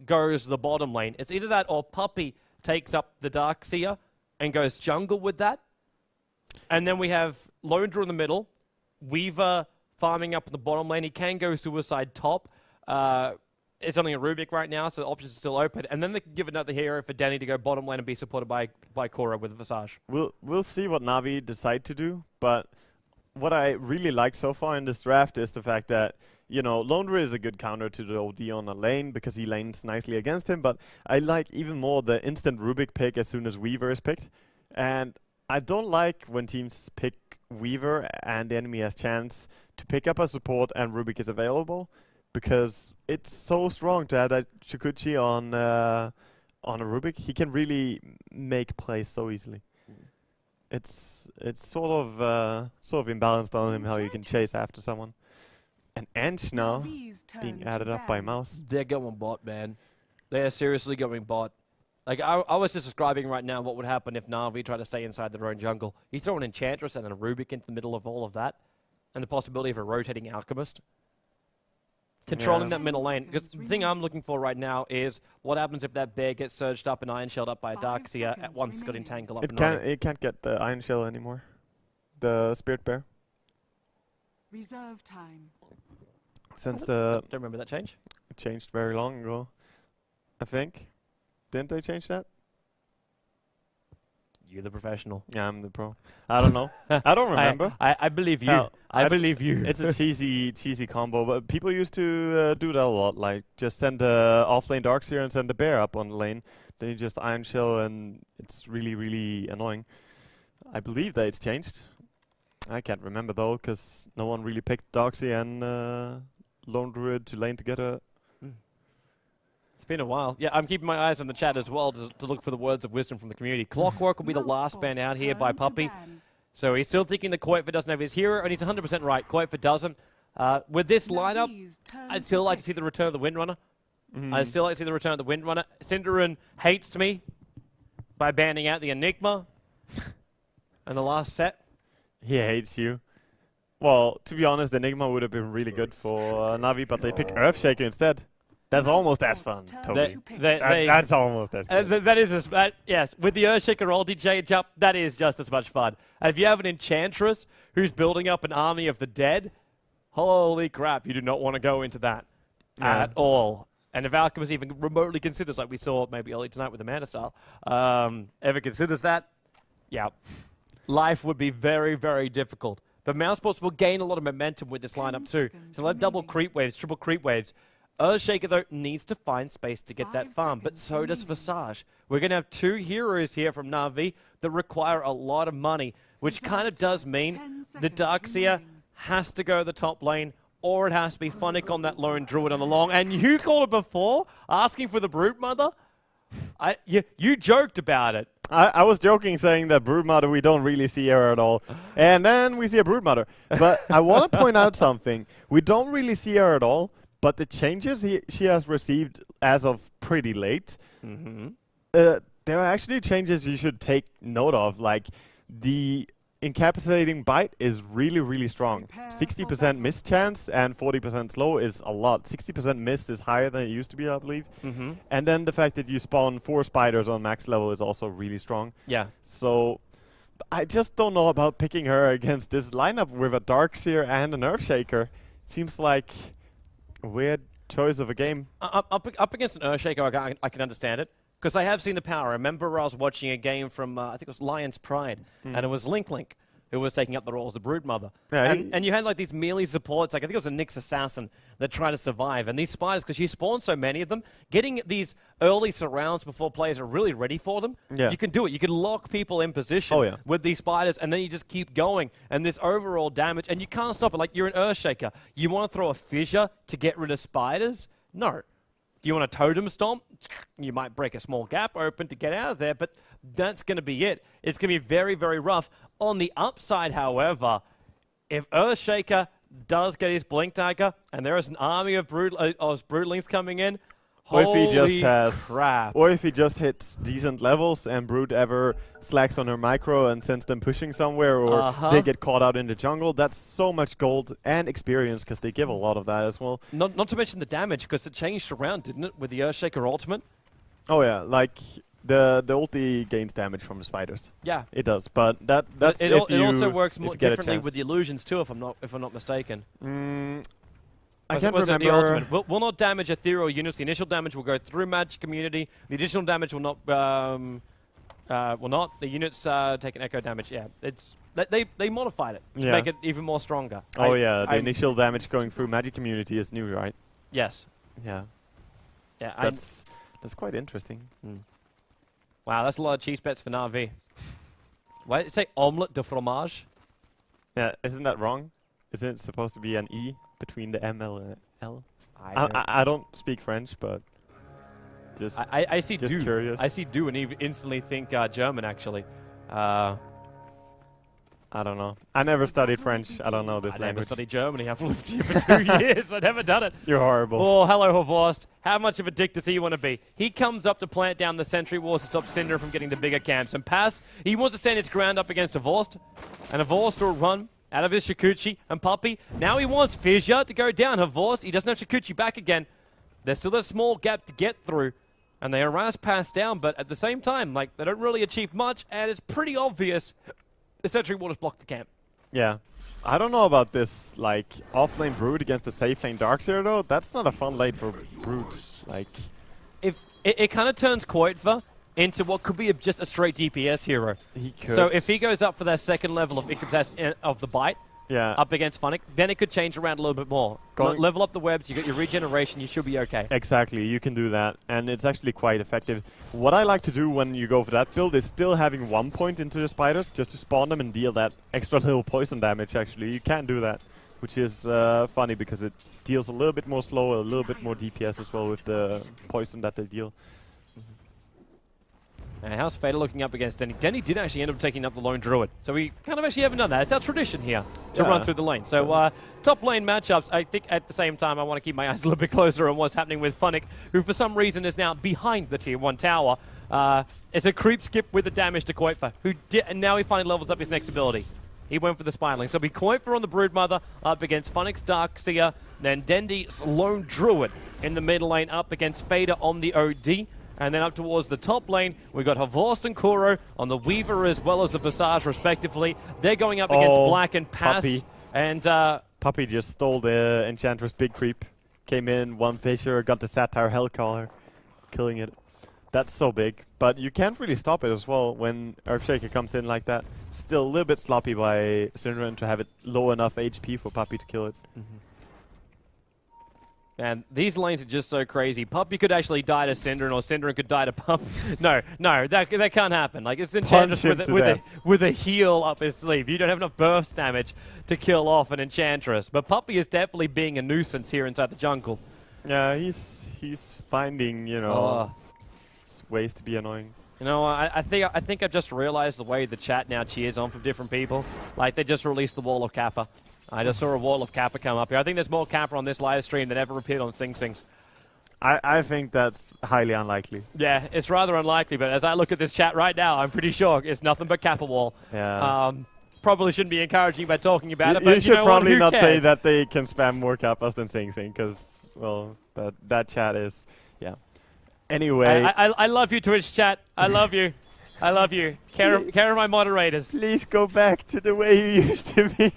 goes the bottom lane. It's either that or Puppy takes up the Darkseer and goes jungle with that. And then we have Lone Druid in the middle, Weaver farming up in the bottom lane. He can go suicide top. It's only a Rubik right now, so the options are still open. And then they can give another hero for Danny to go bottom lane and be supported by Korra with Visage. We'll see what Navi decide to do, but what I really like so far in this draft is the fact that, you know, Lone Druid is a good counter to the OD on a lane because he lanes nicely against him, but I like even more the instant Rubik pick as soon as Weaver is picked. And I don't like when teams pick Weaver and the enemy has chance to pick up a support and Rubik is available, because it's so strong to have that Shukuchi on a Rubik. He can really make plays so easily. It's sort of imbalanced on him how you can chase after someone. And Ange now being added up by Mouse. They're going bot, man. They're seriously going bot. Like, I was just describing right now what would happen if Navi tried to stay inside their own jungle. You throw an Enchantress and a Rubik into the middle of all of that, and the possibility of a rotating Alchemist. Controlling that middle lane. Because the thing I'm looking for right now is what happens if that bear gets surged up and Iron Shelled up by a Darkseer at once got entangled up and running. It can't get the Iron Shell anymore. The Spirit Bear. Reserve time. Since don't remember that change. It changed very long ago, I think. Didn't they change that? You're the professional. Yeah, I'm the pro. I don't know. I don't remember. I believe you. I believe you. It's a cheesy combo, but people used to do that a lot. Like, just send the off-lane Darkseer and send the bear up on the lane. Then you just Iron Shell, and it's really, really annoying. I believe that it's changed. I can't remember, though, because no one really picked Darkseer and Lone Druid to lane together. It's been a while. Yeah, I'm keeping my eyes on the chat as well to look for the words of wisdom from the community. Clockwork will be the last ban out here by Puppy. So he's still thinking that Koitva doesn't have his hero, and he's 100% right. Koitva doesn't. With this lineup, I'd still like to see the return of the Windrunner. I'd still like to see the return of the Windrunner. Cinderin hates me by banning out the Enigma in the last set. He hates you. Well, to be honest, Enigma would have been really good for Navi, but they pick Earthshaker instead. That's almost as fun, Toby. That's almost as good. Yes, with the Earthshaker ulti change up, that is just as much fun. And if you have an Enchantress who's building up an army of the dead, holy crap, you do not want to go into that at all. And if Alchemist even remotely considers, like we saw maybe early tonight with the Mana Style, ever considers that, yeah, life would be very, very difficult. But Mousesports will gain a lot of momentum with this lineup too. So let double creep waves, triple creep waves. Earthshaker, though, needs to find space to get that farm, but so does Visage. We're going to have 2 heroes here from Navi that require a lot of money, which kind of does mean the Darkseer has to go the top lane, or it has to be Funnick on that lone druid on the long. And you called it before, asking for the Broodmother? You joked about it. I was joking, saying that Broodmother, we don't really see her at all. And then we see a Broodmother. But I want to point out something. We don't really see her at all, but the changes she has received as of pretty late, there are actually changes you should take note of. Like, the incapacitating bite is really, really strong. 60% miss chance and 40% slow is a lot. 60% miss is higher than it used to be, I believe. And then the fact that you spawn 4 spiders on max level is also really strong. Yeah. So I just don't know about picking her against this lineup with a Darkseer and an Earthshaker. Seems like a weird choice of a game. Up against an Earthshaker, I can understand it. Because I have seen the power. I remember I was watching a game from, I think it was Lion's Pride, and it was Link who was taking up the role as the Broodmother. Yeah, and you had like these melee supports, like I think it was a Nyx Assassin that tried to survive. And these spiders, because you spawn so many of them, getting these early surrounds before players are really ready for them, you can do it. You can lock people in position with these spiders, and then you just keep going. And this overall damage, and you can't stop it. Like, you're an Earthshaker. You want to throw a fissure to get rid of spiders? No. Do you want a totem stomp? You might break a small gap open to get out of there, but that's going to be it. It's going to be very, very rough. On the upside, however, if Earthshaker does get his Blink Dagger, and there is an army of Broodlings coming in, holy crap. Or if he just hits decent levels and Brood ever slacks on her micro and sends them pushing somewhere, or they get caught out in the jungle, that's so much gold and experience, because they give a lot of that as well. Not to mention the damage, because it changed around, didn't it, with the Earthshaker ultimate? Oh yeah, like the ulti gains damage from the spiders. Yeah, it does. But that's it also works more differently with the illusions too, if I'm not mistaken. I can't remember. The ultimate will not damage ethereal units. The initial damage will go through magic community. The additional damage will not. The units take an echo damage. Yeah, it's they modified it to make it even more stronger. Oh yeah, the initial damage going through magic community is new, right? Yes. Yeah. Yeah. That's quite interesting. Wow, that's a lot of cheese bets for Navi. Why did it say omelette de fromage? Yeah, isn't that wrong? Isn't it supposed to be an E between the M and L? I don't speak French, but just I see just do. curious. I see do and instantly think German, actually. I don't know. I never studied French. I don't know this language. I never studied Germany. I've lived here for 2 years. I've never done it. You're horrible. Oh, hello, Horvorst. How much of a dick does he want to be? He comes up to plant down the sentry walls to stop Cinder from getting the bigger camps. And Pass, he wants to stand his ground up against Horvorst. And Horvorst will run out of his Shikuchi and Puppey. Now he wants Fissure to go down. Horvorst, he doesn't have Shikuchi back again. There's still a small gap to get through. And they harass Pass down, but at the same time, like, they don't really achieve much. And it's pretty obvious the sentry wall has blocked the camp. Yeah. I don't know about this, like, off-lane Brood against a safe lane Darkseer, though. That's not a fun lane for Broods. Like, if it kind of turns Koitva into what could be just a straight DPS hero. He could. So if he goes up for that second level of the bite, up against Funnick, then it could change around a little bit more. Level up the webs, you got your regeneration, you should be okay. Exactly, you can do that, and it's actually quite effective. What I like to do when you go for that build is still having 1 point into the spiders, just to spawn them and deal that extra little poison damage, actually. You can do that, which is funny because it deals a little bit more slow, a little bit more DPS as well with the poison that they deal. And how's Fader looking up against Denny? Denny did actually end up taking up the lone druid. So we kind of actually haven't done that. It's our tradition here to run through the lane. So top lane matchups, I think at the same time I want to keep my eyes a little bit closer on what's happening with Funnick, who for some reason is now behind the tier 1 tower. It's a creep skip with the damage to Koitva, and now he finally levels up his next ability. He went for the Spiderling. So it'll be Koitva on the Broodmother up against Funnick's Darkseer, then Dendy's lone druid in the middle lane up against Fader on the OD. And then up towards the top lane, we've got Horvorst and Kuro on the Weaver as well as the Visage, respectively. They're going up against Black and Pass. Puppey. And Puppey just stole the Enchantress Big Creep. Came in, one Fissure, got the Satire Hellcaller, killing it. That's so big. But you can't really stop it as well when Earthshaker comes in like that. Still a little bit sloppy by Syndrome to have it low enough HP for Puppey to kill it. And these lanes are just so crazy. Puppy could actually die to Synderen, or Synderen could die to Puppy. No, that can't happen. Like, it's Enchantress with a heal up his sleeve. You don't have enough burst damage to kill off an Enchantress. But Puppy is definitely being a nuisance here inside the jungle. Yeah, he's finding, you know, ways to be annoying. You know, I think I've just realized the way the chat now cheers on from different people. Like, they just released the wall of Kappa. I just saw a wall of Kappa come up here. I think there's more Kappa on this live stream than ever appeared on Sing Sings. I think that's highly unlikely. Yeah, it's rather unlikely, but as I look at this chat right now, I'm pretty sure it's nothing but Kappa wall. Yeah. Probably shouldn't be encouraging by talking about it, but you should probably not say cares? that they can spam more Kappas than Sing Sing, because, well, that chat is, yeah. Anyway. I love you, Twitch chat. I love you. I love you. Care of my moderators. Please go back to the way you used to be.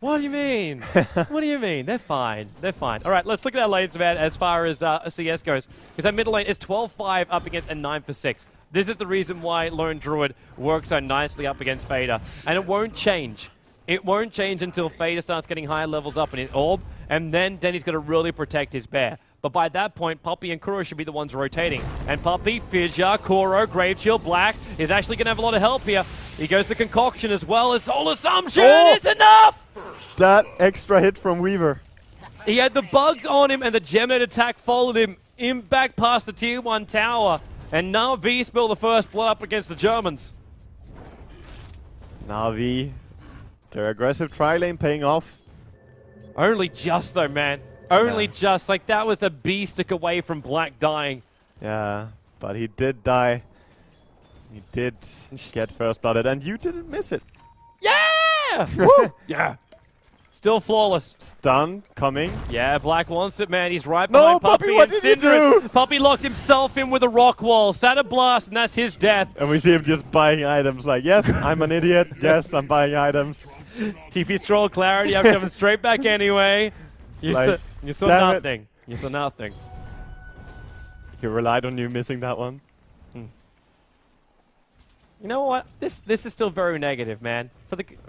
What do you mean? What do you mean? They're fine. They're fine. All right, let's look at our lanes, man, as far as CS goes. Because our middle lane is 12-5 up against a 9-6. This is the reason why Lone Druid works so nicely up against Fader. And it won't change. It won't change until Fader starts getting higher levels up in his orb. And then Denny's going to really protect his bear. But by that point, Poppy and Kuro should be the ones rotating. And Poppy, Fissure, Kuro, Grave Chill, Black is actually going to have a lot of help here. He goes to Concoction as well as Soul Assumption. Oh! It's enough! That extra hit from Weaver. He had the bugs on him, and the Gemnite attack followed him in back past the Tier 1 tower. And Navi spilled the first blood up against the Germans. Navi, their aggressive tri-lane paying off. Only just, though, man. Only just. Like, that was a B-stick away from Black dying. Yeah, but he did die. He did get first blooded, and you didn't miss it. Yeah! Woo! Yeah. Still flawless. Stun coming. Yeah, Black wants it, man. He's right behind Puppy what and did he Synderen. do? Puppy locked himself in with a rock wall. Sat a blast, and that's his death. And we see him just buying items like, yes, I'm an idiot. Yes, I'm buying items. TP scroll clarity. I'm coming straight back anyway. You saw nothing. You saw nothing. He relied on you missing that one. You know what? This is still very negative, man.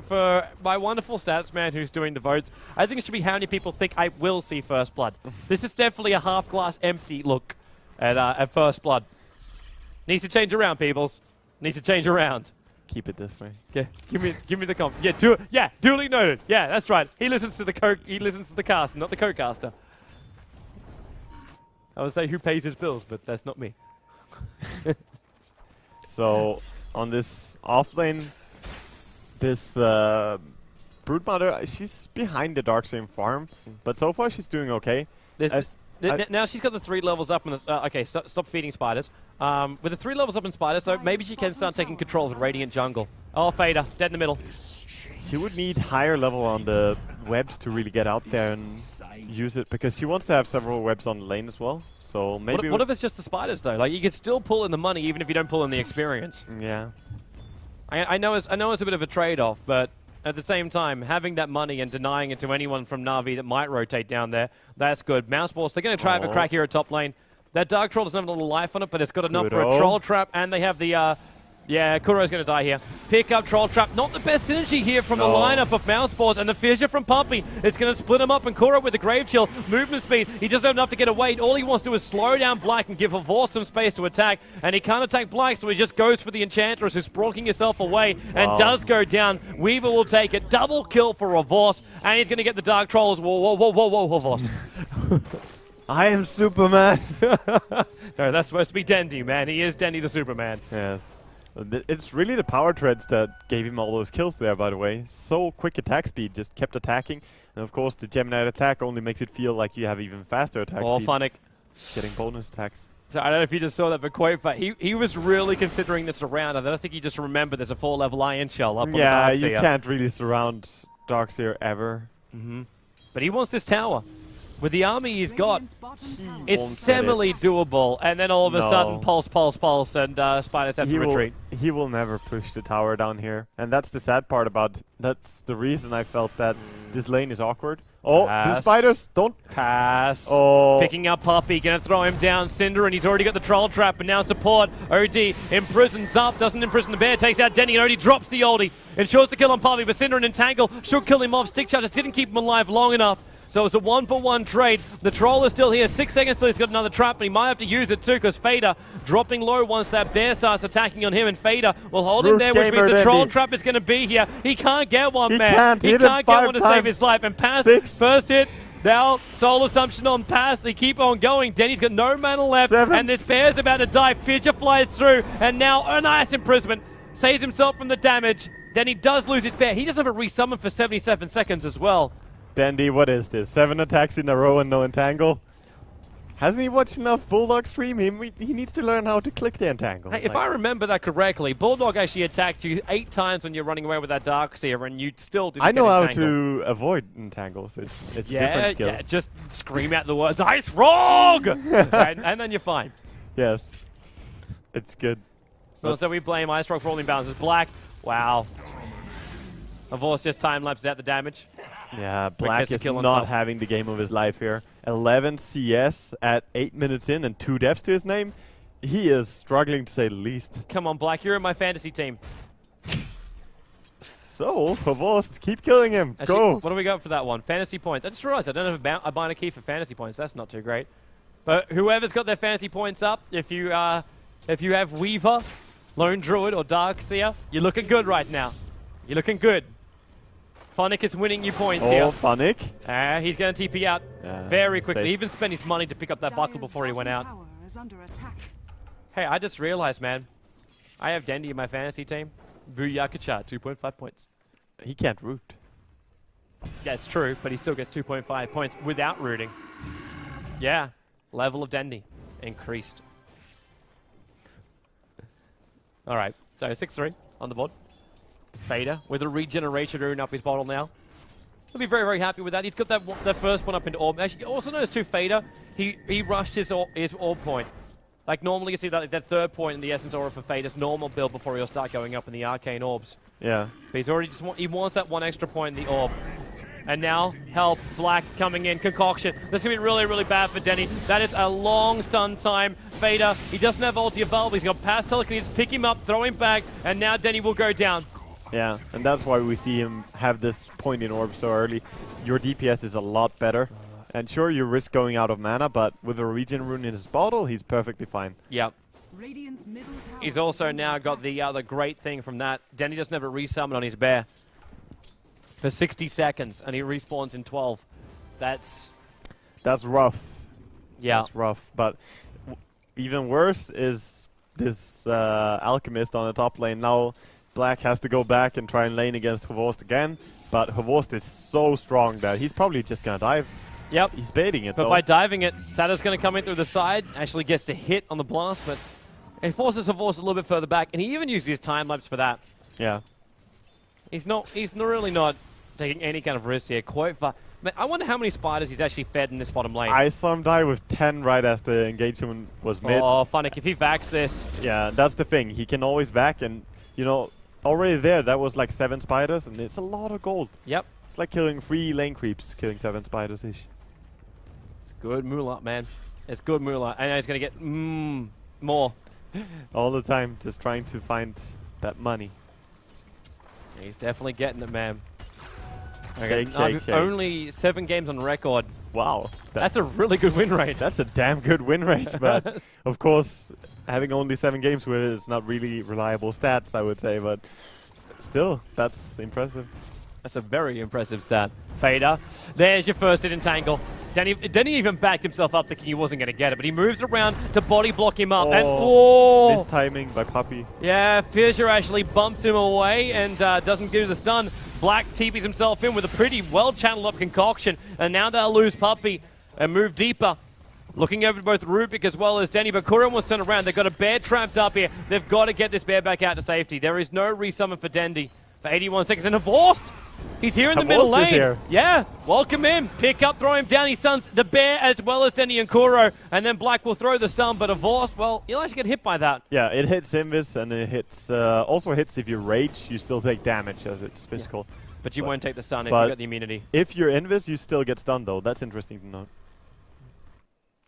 For my wonderful stats man who's doing the votes, I think it should be how many people think I will see First Blood. This is definitely a half glass empty look at First Blood. Needs to change around, peoples. Needs to change around. Keep it this way. Yeah, give me the comp. Yeah, duly noted. Yeah, that's right. He listens to the cast, not the co-caster. I would say who pays his bills, but that's not me. So on this off lane, this Broodmother, she's behind the Darkstream farm, but so far she's doing okay. Now she's got the 3 levels up in the... okay, stop feeding spiders. With the 3 levels up in spiders, so maybe she can start taking control of the Radiant jungle. Oh, Fader, dead in the middle. She would need higher level on the webs to really get out there and use it, because she wants to have several webs on the lane as well. So maybe... What if it's just the spiders, though? Like, you can still pull in the money even if you don't pull in the experience. Yeah. I know it's a bit of a trade-off, but at the same time, having that money and denying it to anyone from Navi that might rotate down there, that's good. Mouseballs, they're going to try have a crack here at top lane. That Dark Troll doesn't have a little life on it, but it's got enough for a Troll Trap, and they have the... yeah, Kuro's going to die here. Pick up Troll Trap. Not the best synergy here from the lineup of Mouseballs, and the Fissure from Puppy. It's going to split him up, and Kuro with the Grave Chill. Movement speed. He doesn't have enough to get away. All he wants to do is slow down Black and give Havor some space to attack, and he can't attack Black, so he just goes for the Enchantress, who's sprawking herself away, and does go down. Weaver will take it. Double kill for Havor, and he's going to get the Dark Troll as well. Whoa, Havor. I am Superman. No, that's supposed to be Dendy, man. He is Dendy the Superman. Yes. It's really the power treads that gave him all those kills there, by the way. So quick attack speed, just kept attacking. And of course, the Gemini attack only makes it feel like you have even faster attack speed. Funnick. Getting bonus attacks. So I don't know if you just saw that, but Quaver, he was really considering this around. I don't think he just remembered there's a 4-level Iron Shell up on the Darkseer. Yeah, you can't really surround Darkseer ever. But he wants this tower. With the army he's got, it's semi-doable, and then all of a sudden, pulse, and Spiders have to retreat. He will never push the tower down here, and that's the sad part about it. That's the reason I felt that this lane is awkward. Oh, the Spiders don't... Pass. Oh. Picking up Puppy, gonna throw him down. Cinder, and he's already got the Troll Trap, but now support. OD imprisons up, doesn't imprison the bear, takes out Denny, and OD drops the oldie. Ensures the kill on Puppy, but Cinder and Entangle should kill him off. Stick Shot just didn't keep him alive long enough. So it's a 1-for-1 trade. The troll is still here. 6 seconds till he's got another trap, but he might have to use it too because Fader dropping low once that bear starts attacking on him, and Fader will hold him there, which means the troll trap is going to be here. He can't get one, man. He can't get one to save his life. And Pass, first hit. Now, soul assumption on Pass. They keep on going. Denny's got no mana left, and this bear's about to die. Fidget flies through, and now a nice imprisonment. Saves himself from the damage. Then he does lose his bear. He doesn't have a resummon for 77 seconds as well. Dandy, what is this? 7 attacks in a row and no entangle? Hasn't he watched enough Bulldog stream? He needs to learn how to click the entangle. Hey, if I remember that correctly, Bulldog actually attacked you 8 times when you're running away with that Darkseer, and you still didn't I know how entangle. to avoid entangles. It's a different skill. Yeah, just scream out the words, Ice Frog! and then you're fine. Yes. It's good. So we blame Ice Frog for all imbalances. Black, wow. Avos just time-lapses out the damage. Yeah, Black is not having the game of his life here. 11 CS at 8 minutes in and 2 deaths to his name. He is struggling to say the least. Come on, Black, you're in my fantasy team. So, Pavost, keep killing him. Actually, go. What do we got for that one? Fantasy points. I just realized I don't have a binder key for fantasy points. That's not too great. But whoever's got their fantasy points up, if you have Weaver, Lone Druid, or Darkseer, you're looking good right now. You're looking good. Funnick is winning you points here. Oh, Funnick. He's going to TP out very quickly. Safe. He even spent his money to pick up that buckle before he went out. Hey, I just realized, man. I have Dendy in my fantasy team. vg.j, 2.5 points. He can't root. Yeah, it's true, but he still gets 2.5 points without rooting. Yeah, level of Dendy increased. All right, so 6-3 on the board. Fader with a regeneration rune up his bottle now. He'll be very, very happy with that. He's got that first one up into orb. Actually, also notice too, Fader, he rushed his orb point. Like normally you see that third point in the Essence Aura for Fader's normal build before he'll start going up in the Arcane Orbs. Yeah. But he's already he wants that one extra point in the orb. And now, help, Black coming in, Concoction. This is going to be really, really bad for Denny. That is a long stun time. Fader, he doesn't have ulti available. He's got past telekinesis, pick him up, throw him back, and now Denny will go down. Yeah, and that's why we see him have this point in orb so early. Your DPS is a lot better. And sure, you risk going out of mana, but with a regen rune in his bottle, he's perfectly fine. Yep. He's also now got the other great thing from that. Denny doesn't have a resummon on his bear for 60 seconds, and he respawns in 12. That's rough. Yeah. That's rough. But even worse is this Alchemist on the top lane. Now Black has to go back and try and lane against Hvost again, but Hvost is so strong that he's probably just going to dive. Yep. He's baiting it, but though. by diving it, Sada's going to come in through the side, actually gets to hit on the blast, but it forces Hvost a little bit further back, and he even uses his time-lapse for that. Yeah. He's really not taking any kind of risk here. Quite far. Man, I wonder how many spiders he's actually fed in this bottom lane. I saw him die with 10 right as the engagement was mid. Oh, Funnick, if he vacs this. Yeah, that's the thing. He can always vac, and, you know, already there, that was like 7 spiders, and it's a lot of gold. Yep. It's like killing 3 lane creeps, killing 7 spiders-ish. It's good moolah, man. It's good moolah. And he's going to get more. All the time, just trying to find that money. He's definitely getting it, man. Okay, shake. Only 7 games on record. Wow. That's a really good win rate. That's a damn good win rate, but of course, having only 7 games with it is not really reliable stats, I would say, but still, that's impressive. That's a very impressive stat. Fader, there's your first hit entangle. Denny even backed himself up thinking he wasn't going to get it, but he moves around to body block him up. And mistiming by Puppy. Yeah, Fissure actually bumps him away and doesn't do the stun. Black TPs himself in with a pretty well-channeled up Concoction, and now they'll lose Puppy and move deeper. Looking over both Rubik as well as Denny, but Kuro wants to turn around. They've got a bear trapped up here. They've got to get this bear back out to safety. There is no resummon for Dendy for 81 seconds. And Hvost! He's here in the middle lane. Here. Yeah, welcome in. Pick up, throw him down. He stuns the bear as well as Denny and Kuro. And then Black will throw the stun, but Hvost, well, he'll actually get hit by that. Yeah, it hits Invis, and it hits also hits if you rage, you still take damage as it's physical. Yeah. But you won't take the stun if you got the immunity. If you're Invis, you still get stunned, though. That's interesting to note.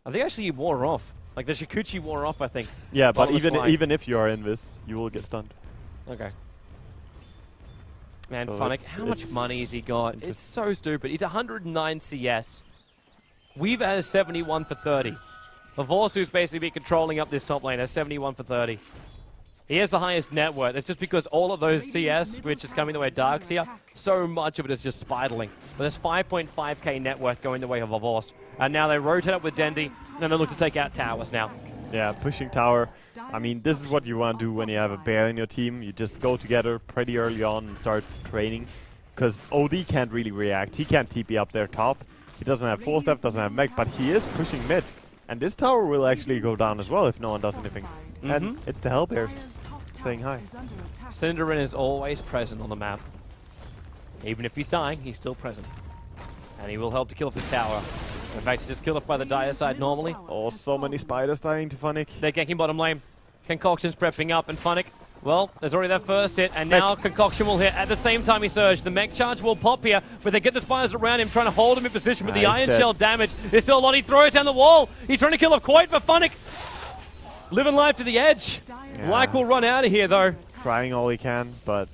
I think actually he wore off. Like the Shikuchi wore off, I think. Yeah, but even if you are Invis, you will get stunned. Okay. Man, So Funnick, how much money has he got? It's so stupid. He's 109 CS. We've had a 71 for 30. Avors, who's basically been controlling up this top lane, has 71 for 30. He has the highest net worth. It's just because all of those CS, which is coming the way of Darks here, so much of it is just spidling. But there's 5.5k net worth going the way of Avors. And now they rotate up with Dendi, and they look to take out towers now. Yeah, pushing tower. I mean, this is what you want to do when you have a bear in your team. You just go together pretty early on and start training. Because OD can't really react. He can't TP up there top. He doesn't have 4-step, doesn't have mech, but he is pushing mid. And this tower will actually go down as well if no one does anything. And it's the Hellbears saying hi. Synderen is always present on the map. Even if he's dying, he's still present. And he will help to kill off the tower. In fact, he's just killed off by the dire side normally. Oh, so many spiders dying to Funnick. They're ganking bottom lane. Concoction's prepping up, and Funnick, well, there's already that first hit, and now Concoction will hit at the same time he surged. The mech charge will pop here, but they get the spiders around him, trying to hold him in position, but the Iron Shell damage is still a lot. He throws down the wall. He's trying to kill off Coit, but Funnick living life to the edge. Yeah. Black will run out of here, though. Trying all he can, but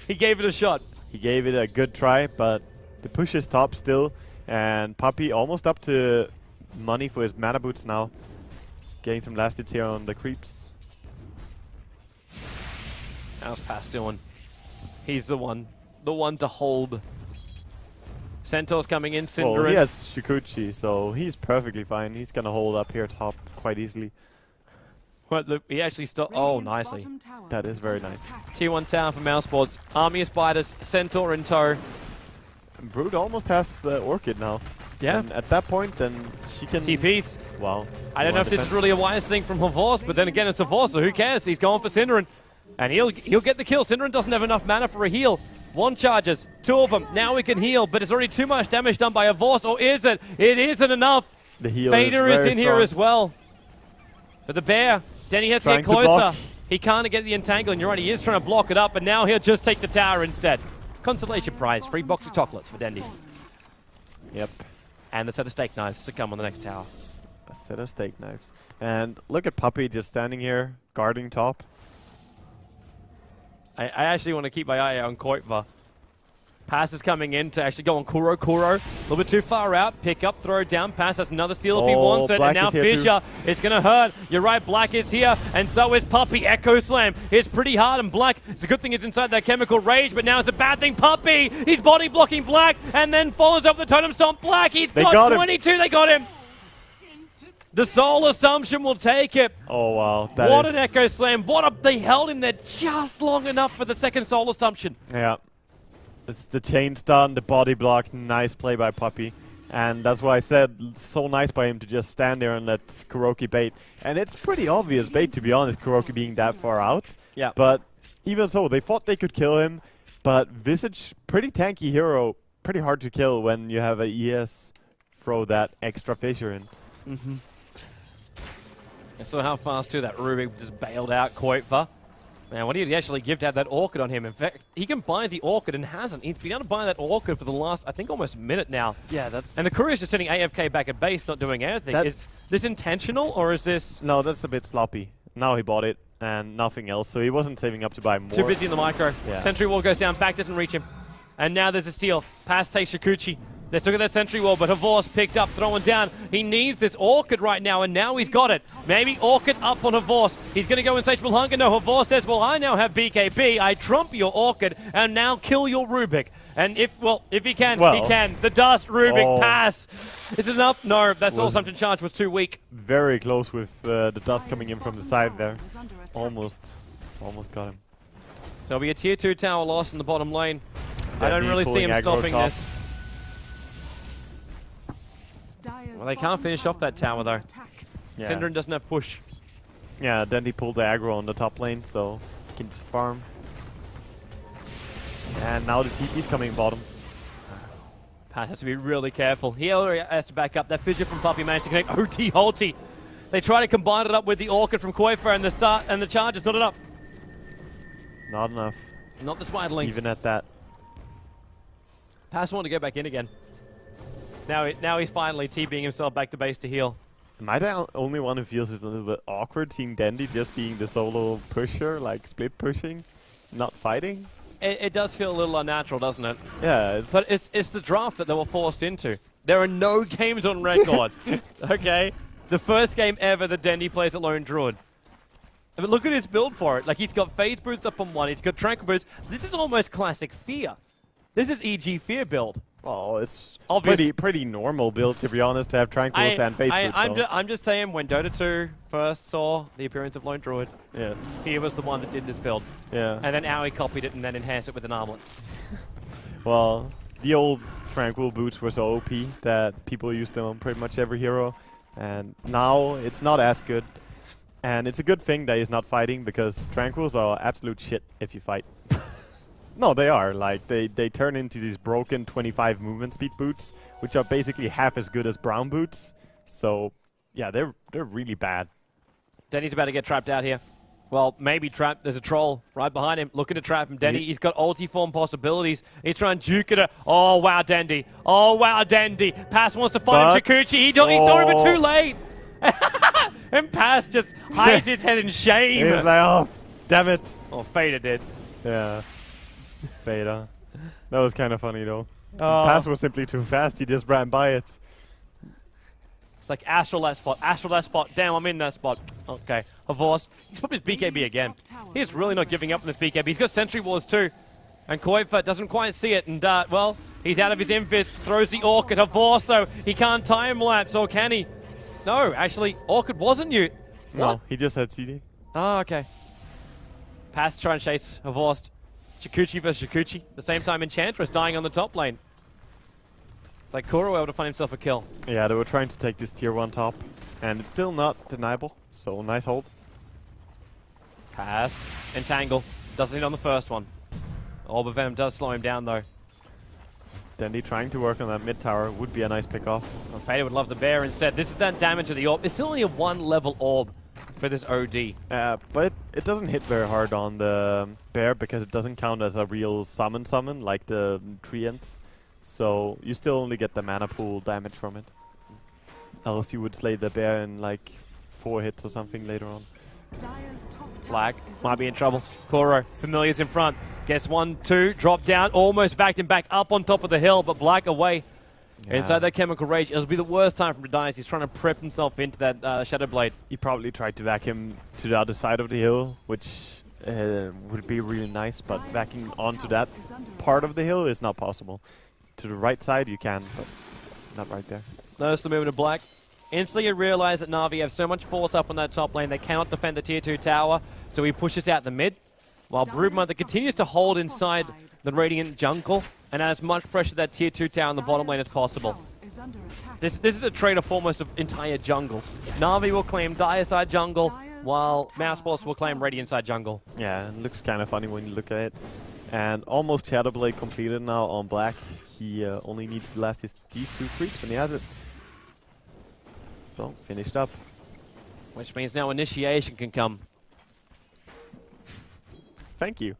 he gave it a shot. He gave it a good try, but the push is top still, and Puppy almost up to money for his mana boots now. Getting some last hits here on the creeps. How's Pass doing? He's the one to hold. Centaur's coming in, Synderen. Well, he has Shukuchi, so he's perfectly fine. He's gonna hold up here top quite easily. What, look, he actually stopped. Oh, nicely. That is very nice. T1 tower for Mouse Sports. Army of Spiders, Centaur in tow. Brood almost has Orchid now. Yeah. And at that point, then she can... TPs. Wow. I don't know if this is really a wise thing from Havors, but then again, it's Havors, so who cares? He's going for Synderen. And he'll get the kill. Synderen doesn't have enough mana for a heal. One charges, two of them. Now we can heal, but it's already too much damage done by Havors, or is it? It isn't enough. The heal Fader is in strong. here as well. But the bear, Denny has to get closer. He can't get the entangle, and you're right, he is trying to block it up, but now he'll just take the tower instead. Consolation prize, free box of chocolates for Dendy. Yep. And the set of steak knives to come on the next tower. A set of steak knives. And look at Puppy just standing here, guarding top. I actually want to keep my eye on Koitva. Pass is coming in to actually go on Kuro. Kuro, a little bit too far out. Pick up, throw down, pass. That's another steal if he wants it. Black and now Fissure, it's going to hurt. You're right, Black is here, and so is Puppy. Echo Slam hits pretty hard, and Black, it's a good thing it's inside that Chemical Rage, but now it's a bad thing. Puppy, he's body blocking Black, and then follows up the Totem Stomp. Black, he's got 22. They got him. The Soul Assumption will take it. Oh, wow. What an Echo Slam. They held him there just long enough for the second Soul Assumption. Yeah. It's the chain stun, the body block, nice play by Puppy. And that's why I said, so nice by him to just stand there and let Kuroki bait. And it's pretty obvious bait, to be honest, Kuroki being that far out. Yeah. But even so, they thought they could kill him. But Visage, pretty tanky hero, pretty hard to kill when you have a ES throw that extra fissure in. Mm-hmm. And so how fast too that Rubik just bailed out Koitva. Man, what did he actually give to have that Orchid on him? In fact, he can buy the Orchid and hasn't. He's been able to buy that Orchid for the last, I think, almost minute now. Yeah, that's... And the Courier's just sitting AFK back at base, not doing anything. Is this intentional, or is this... No, that's a bit sloppy. Now he bought it, and nothing else, so he wasn't saving up to buy more. Too busy in the micro. Yeah. Sentry Wall goes down, back doesn't reach him. And now there's a steal. Pass takes Shukuchi. Let's look at that Sentry Wall, but Havors picked up, throwing down. He needs this Orchid right now, and now he's got it. Maybe Orchid up on Havors. He's going to go Insatiable Hunger. No, Havors says, well, I now have BKB. I trump your Orchid, and now kill your Rubik. And if he can, he can. The Dust, Rubik, pass. Is it enough? No, that Soul Assumption charge was too weak. Very close with the Dust coming in from the side there. Almost got him. So it'll be a tier 2 tower loss in the bottom lane. I don't really see him stopping this. Well, they can't finish off that tower, though. Yeah. Synderen doesn't have push. Yeah, then he pulled the aggro on the top lane, so he can just farm. And now the TP's coming bottom. Pass has to be really careful. He already has to back up. That fissure from Puppy managed to connect OT Holty. They try to combine it up with the Orchid from Koifa, and the charge is not enough. Not enough. Not the Spiderlings. Even at that. Pass wanted to go back in again. Now he's finally TPing himself back to base to heal. Am I the only one who feels it's a little bit awkward seeing Dandy just being the solo pusher, like split pushing? not fighting. It does feel a little unnatural, doesn't it? Yeah. But it's the draft that they were forced into. There are no games on record. Okay? The first game ever that Dendy plays at Lone Druid. But look at his build for it. Like, he's got Phase Boots up on one, he's got Tranquil Boots. This is almost classic Fear. This is EG Fear build. Oh, it's Obvious. pretty normal build, to be honest, to have Tranquils and Phase Boots. I'm just saying, when Dota 2 first saw the appearance of Lone Druid, yes, Fear was the one that did this build. Yeah. And then Aoi copied it and then enhanced it with an armlet. Well, the old Tranquil Boots were so OP that people used them on pretty much every hero. And now it's not as good. And it's a good thing that he's not fighting, because Tranquils are absolute shit if you fight. No, they are. Like, they turn into these broken 25 movement speed boots, which are basically half as good as brown boots. So, yeah, they're really bad. Denny's about to get trapped out here. Well, maybe trapped. There's a troll right behind him looking to trap him. Dendy, he's got ulti-form possibilities. He's trying to juke it. Oh, wow, Dendy. Oh, wow, Dendy. Pass wants to find him. Chikuchi. He saw him, but too late. And Pass just hides his head in shame. He's like, oh, damn it. Oh, Fader did. Yeah. Fader. That was kind of funny, though. Pass was simply too fast. He just ran by it. It's like Astral that spot. Astral that spot. Damn, I'm in that spot. Okay. Havorse. He's put his BKB again. He's really not giving up on this BKB. He's got Sentry Wars too. And Koifa doesn't quite see it. And well, he's out of his invis. Throws the Orchid. Havorse, though. He can't time-lapse, or can he? No, actually, Orchid wasn't you. No, he just had CD. Oh, okay. Pass trying to chase Havorse. Chikuchi versus Chikuchi. At the same time, Enchantress dying on the top lane. It's like Kuro able to find himself a kill. Yeah, they were trying to take this tier 1 top, and it's still not deniable, so nice hold. Pass. Entangle. Doesn't hit on the first one. Orb of Venom does slow him down, though. Dandy trying to work on that mid tower would be a nice pick-off. Well, Fader would love the bear instead. This is that damage of the orb. It's still only a 1-level orb for this OD. But it doesn't hit very hard on the bear, because it doesn't count as a real summon like the treants. So you still only get the mana pool damage from it. Else you would slay the bear in like 4 hits or something later on. Black might be in trouble. Kuro, Familiar's in front. Gets 1, 2, drop down, almost backed him back up on top of the hill, but Black away. Yeah. Inside that Chemical Rage, it'll be the worst time for him to die as he's trying to prep himself into that Shadow Blade. He probably tried to vac him to the other side of the hill, which would be really nice, but backing onto that part of the hill is not possible. To the right side you can, but not right there. Notice the movement of Black. Instantly you realize that Navi have so much force up on that top lane, they cannot defend the tier 2 tower, so he pushes out the mid, while Broodmother continues to hold inside the Radiant jungle and adds much pressure to that tier 2 tower in the bottom lane as possible. This is a trade-off almost of entire jungles. Navi will claim Dire side jungle, while Mousesports will claim Radiant side jungle. Yeah, it looks kind of funny when you look at it. And almost Shadow Blade completed now on Black. He only needs to last these 2 creeps, and he has it. So, finished up. Which means now initiation can come. Thank you.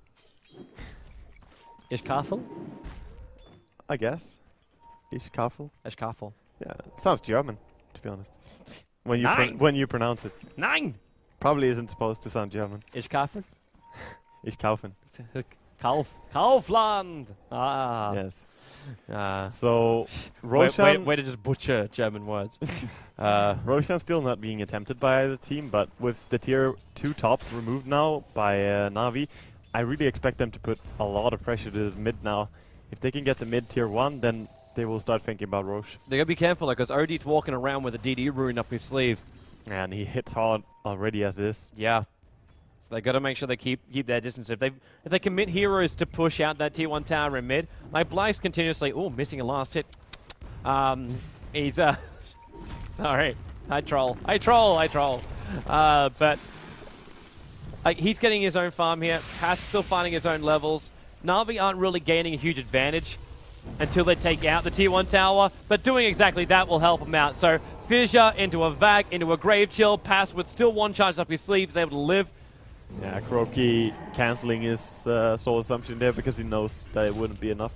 Ish Castle? I guess. Ish Castle. Ish Castle. Yeah, it sounds German, to be honest. When you pronounce it. Nine! Probably isn't supposed to sound German. Ish Kaufen? Ish Kaufen. Kaufland! Ah. Yes. So, Roshan... Way to just butcher German words. Roshan still not being attempted by the team, but with the tier 2 tops removed now by Navi, I really expect them to put a lot of pressure to this mid now. If they can get the mid tier 1, then they will start thinking about Roche. They gotta be careful, because OD's walking around with a DD rune up his sleeve. And he hits hard already as is. Yeah. So they got to make sure they keep their distance. If they commit heroes to push out that tier 1 tower in mid, like Black's continuously, missing a last hit. He's sorry, I troll. But he's getting his own farm here. Pat's still finding his own levels. Navi aren't really gaining a huge advantage until they take out the tier 1 tower, but doing exactly that will help them out. So Fissure into a Vac, into a Grave Chill, Pass with still 1 charge up his sleeve, is able to live. Yeah, Kuroki cancelling his soul assumption there because he knows that it wouldn't be enough.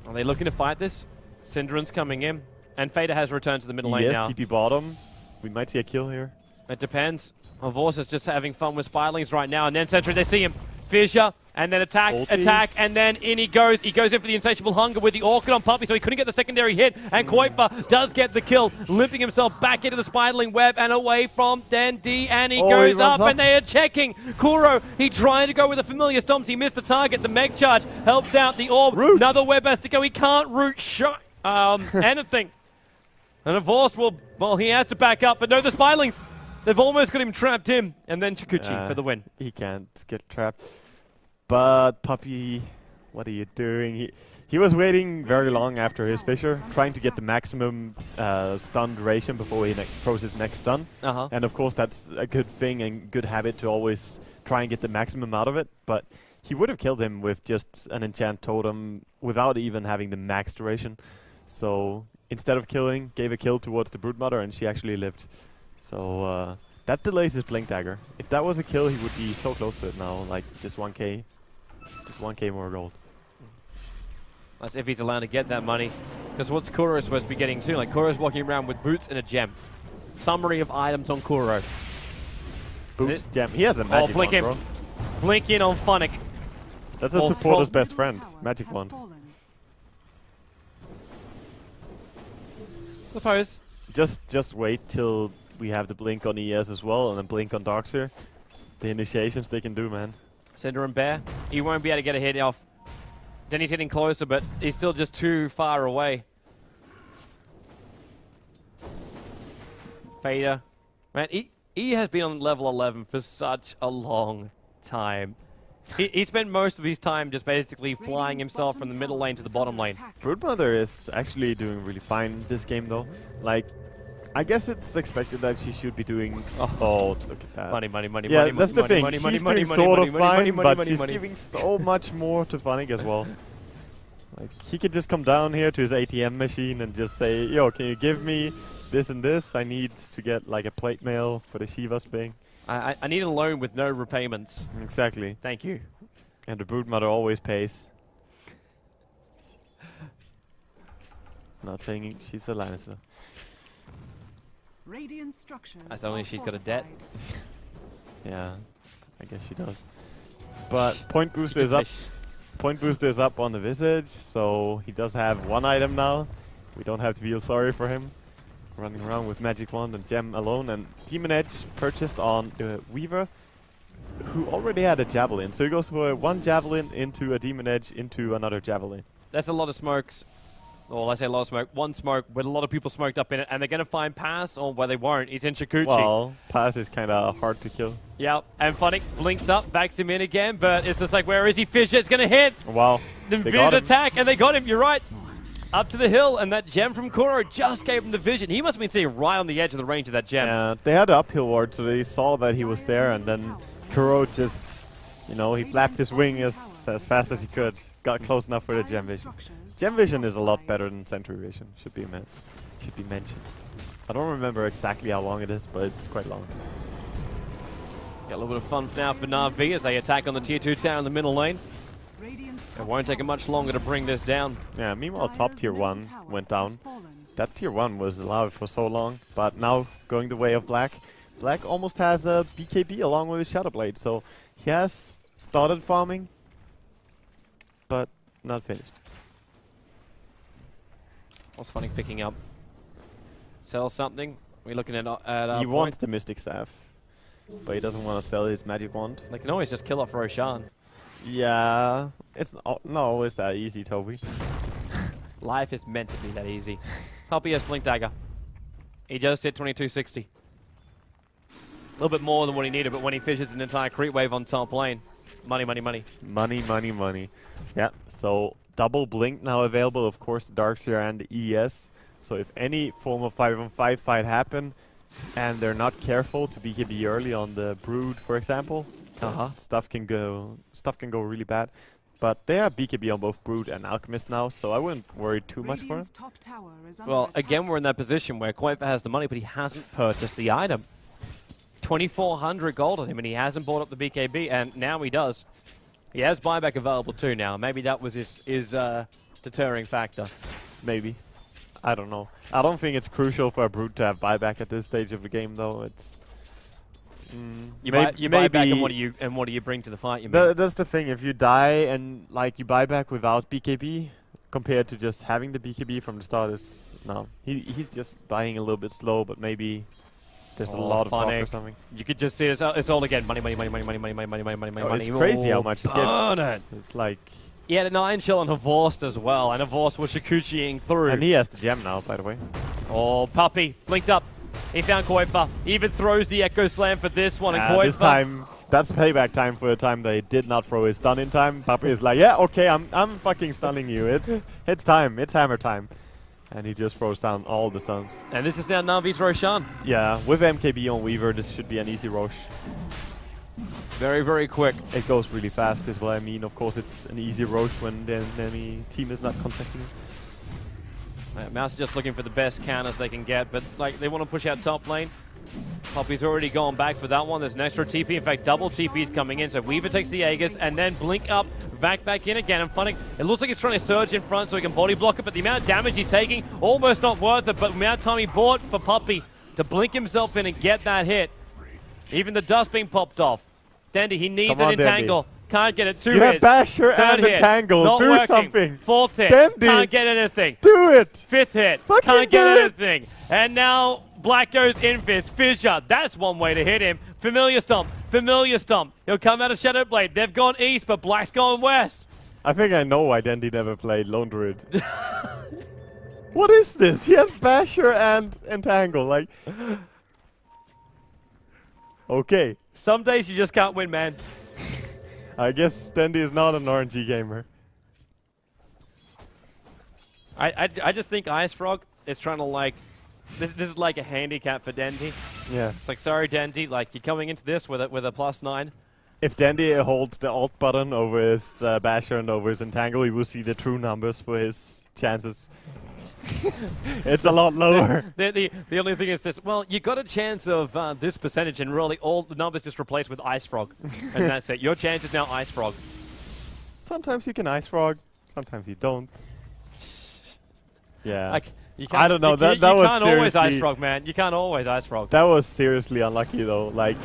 Are they looking to fight this? Synderon's coming in, and Fader has returned to the middle lane now. Yes, TP bottom. We might see a kill here. It depends. Havorse is just having fun with Spirelings right now, and then Sentry, they see him. Fissure, and then attack, and then in he goes. He goes in for the Insatiable Hunger with the Orchid on Puppy, so he couldn't get the secondary hit, and Kuiper does get the kill, limping himself back into the Spiderling Web and away from Dandy, and he goes up, and they are checking. Kuro, he tried to go with a familiar stomps, he missed the target, the Meg Charge helps out the Orb, another Web has to go, he can't root shot anything. And Divorced well, he has to back up, but no, the Spiderlings, they've almost got him trapped in, and then Chikuchi for the win. He can't get trapped. But Puppy, what are you doing? He was waiting very long after his Fissure, trying to get the maximum stun duration before he throws his next stun. And of course that's a good thing and good habit to always try and get the maximum out of it. But he would have killed him with just an enchant totem without even having the max duration. So instead of killing, gave a kill towards the Broodmother, and she actually lived. So that delays his Blink Dagger. If that was a kill, he would be so close to it now, like just 1k. Just 1k more gold. That's if he's allowed to get that money. Because what's Kuro supposed to be getting too? Like, Kuro's walking around with boots and a gem. Summary of items on Kuro. Boots, gem. He has a magic wand, bro. Blink in on Funnick. That's a supporter's best friend. Magic wand. Suppose. Just wait till we have the blink on ES as well, and then blink on Darkseer. The initiations they can do, man. Cinder and Bear. He won't be able to get a hit off. Then he's getting closer, but he's still just too far away. Fader. Man, he has been on level 11 for such a long time. He spent most of his time just basically flying himself from the middle lane to the bottom lane. Broodmother is actually doing really fine this game, though. Like, I guess it's expected that she should be doing... Oh, look at that. Money, money, money, yeah, money, that's money, the thing. money, She's money, doing money, sort money, of money, fine, money, but money, she's money. giving so much more to Funnick as well. Like, he could just come down here to his ATM machine and just say, yo, can you give me this and this? I need to get, like, a plate mail for the Shivas thing. I need a loan with no repayments. Exactly. Thank you. And the Broodmother always pays. Not saying she's a Lannister. Radiant structures. As only she's got a debt. Yeah, I guess she does. But point booster is up. Point booster is up on the Visage, so he does have one item now. We don't have to feel sorry for him. Running around with Magic Wand and Gem alone, and Demon Edge purchased on the Weaver, who already had a Javelin. So he goes for one Javelin into a Demon Edge into another Javelin. That's a lot of smokes. Well, I say a lot of smoke. One smoke with a lot of people smoked up in it, and they're going to find Pass, or where they won't. He's in Chikuchi. Well, Pass is kind of hard to kill. Yep, and Funnick blinks up, backs him in again, but it's just like, where is he? Fissure, it's going to hit. Wow. The Viz attack, and they got him. You're right. Up to the hill, and that gem from Kuro just gave him the vision. He must have been sitting right on the edge of the range of that gem. Yeah, they had an uphill ward, so they saw that he was there, and then Kuro just, you know, he flapped his wing as fast as he could. Got close enough for the gem vision. Gem vision is a lot better than Sentry vision. Should be mentioned. I don't remember exactly how long it is, but it's quite long. Got a little bit of fun now for Navi as they attack on the tier 2 tower in the middle lane. It won't take much longer to bring this down. Yeah, meanwhile top tier 1 went down. That tier 1 was alive for so long, but now going the way of Black. Black almost has a BKB along with his Shadowblade, so he has started farming, but not finished. What's Funnick picking up? Sell something? We're looking at he wants the Mystic Staff, but he doesn't want to sell his Magic Wand. They can always just kill off Roshan. Yeah, it's not always that easy, Toby. Life is meant to be that easy. Puppy has Blink Dagger. He just hit 2260. A little bit more than what he needed, but when he fishes an entire creep wave on top lane, money, money, money. Money, money, money. Yeah, so double Blink now available, of course, the Darkseer and the ES. So if any form of 5-on-5 fight happen, and they're not careful to BKB early on the Brood, for example, stuff can go really bad. But they have BKB on both Brood and Alchemist now, so I wouldn't worry too much for him. Well, again, we're in that position where Kuiper has the money, but he hasn't purchased the item. 2,400 gold on him, and he hasn't bought up the BKB, and now he does. He has buyback available too now. Maybe that was his deterring factor. Maybe. I don't know. I don't think it's crucial for a Brood to have buyback at this stage of the game, though. You buy back, and what do you bring to the fight? You mean? That's the thing. If you die and like you buy back without BKB, compared to just having the BKB from the start, is no. He's just dying a little bit slow, but maybe there's a lot of block or something. You could just see it's all again money. It's crazy how much he gets. It's like. He had a 9 shell on Havorst as well, and Havorst was Shikuchiing through. And he has the gem now, by the way. Oh, Puppey blinked up. He found Koifa. He even throws the Echo Slam for this one, and Koifa. This time, that's payback time for the time they did not throw his stun in time. Puppey is like, yeah, okay, I'm fucking stunning you. It's time. It's hammer time. And he just throws down all the stuns. And this is now Navi's Roshan. Yeah, with MKB on Weaver, this should be an easy Rosh. Very, very quick. It goes really fast is what I mean. Of course, it's an easy Rosh when the enemy team is not contesting it. Mouse is just looking for the best counters they can get, but like they want to push out top lane. Poppy's already gone back for that one. There's an extra TP. In fact, double TP is coming in. So Weaver takes the Aegis and then blink up, back in again. And Funny, it looks like he's trying to surge in front so he can body block it, but the amount of damage he's taking, almost not worth it. But the amount of time he bought for Puppey to blink himself in and get that hit. Even the dust being popped off. Dandy, he needs an entangle. Can't get it. 2 hits. You have Basher and Entangle. Not do working. something. 4th hit. Dandy. Can't get anything. Do it. 5th hit. Fucking Can't get do it. anything. And now Black goes Invis. Fissure. That's one way to hit him. Familiar Stomp. Familiar Stomp. He'll come out of Shadow Blade. They've gone east, but Black's gone west. I think I know why Dandy never played Lone Druid. What is this? He has Basher and Entangle. Like, okay. Some days you just can't win, man. I guess Dandy is not an RNG gamer. I just think Ice Frog is trying to like, this is like a handicap for Dandy. Yeah. It's like, sorry Dandy, like you're coming into this with a +9. If Dandy holds the alt button over his Basher and over his Entangle, you will see the true numbers for his chances. It's a lot lower. The only thing is this, well, you got a chance of this percentage, and really all the numbers just replaced with Ice Frog. And that's it. Your chance is now Ice Frog. Sometimes you can Ice Frog, sometimes you don't. Yeah. Like, I don't know. You that was can't always Ice Frog, man. You can't always Ice Frog. That was seriously unlucky, though. Like,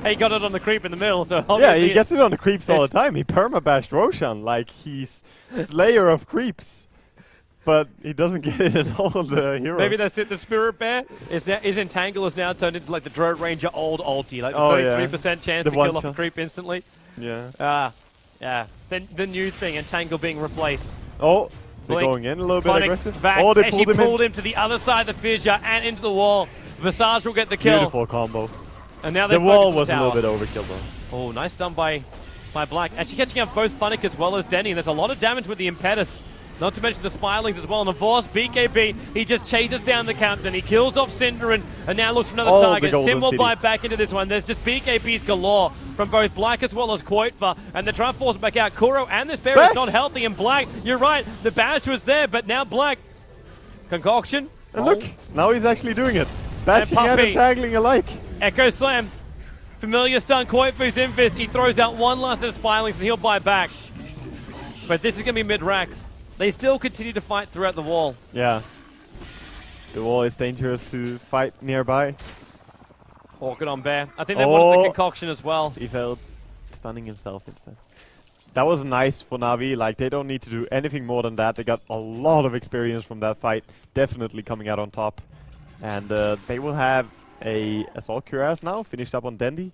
hey, he got it on the creep in the middle, so yeah, he gets it on the creeps all the time. He perma-bashed Roshan like he's Slayer of creeps. But he doesn't get it at all, the heroes. Maybe that's it. The Spirit Bear is now, his Entangle is now turned into like the Droid Ranger old ulti, like the 33% chance to kill off a creep instantly. Yeah. Yeah. Then the new thing, Entangle being replaced. Oh, they're going in a little bit aggressive. Oh, they pulled him to the other side of the fissure and into the wall. Visage will get the kill. Beautiful combo. And now the wall was a little bit overkill though. Oh, nice stun by Black. Actually catching up both Funnick as well as Denny. There's a lot of damage with the Impetus. Not to mention the Spirelings as well. And the Vorce, BKB, he just chases down the captain. He kills off Cinderin and now looks for another target. Sim will buy back into this one. There's just BKBs galore from both Black as well as Koitva. And they're trying to force it back out. Kuro and this bear is not healthy. And Black, you're right, the bash was there, but now Black. Concoction. And look, now he's actually doing it. Bashing and entangling alike. Echo Slam. Familiar stun, Koitva's Invis. He throws out one last of the Spirelings and he'll buy back. But this is going to be mid-racks. They still continue to fight throughout the wall. Yeah. The wall is dangerous to fight nearby. Orchid on Bear. I think they wanted the concoction as well. He felt stunning himself instead. That was nice for Navi. Like, they don't need to do anything more than that. They got a lot of experience from that fight. Definitely coming out on top. And they will have a Assault Cuirass now, finished up on Dandy.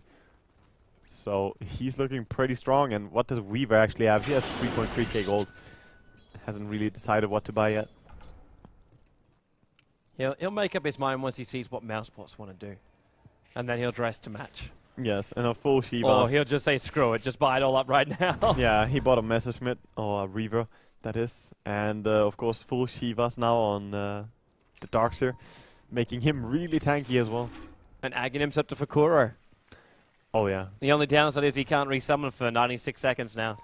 So he's looking pretty strong. And what does Weaver actually have? He has 3.3k gold. Hasn't really decided what to buy yet. He'll make up his mind once he sees what Mousebots want to do. And then he'll dress to match. Yes, and a full Shiva. Or he'll just say, screw it, just buy it all up right now. Yeah, he bought a Messerschmitt, or a Reaver, that is. And, of course, full Shivas now on the Darkseer, making him really tanky as well. And Aghanim Scepter for Kuro. Oh, yeah. The only downside is he can't resummon for 96 seconds now.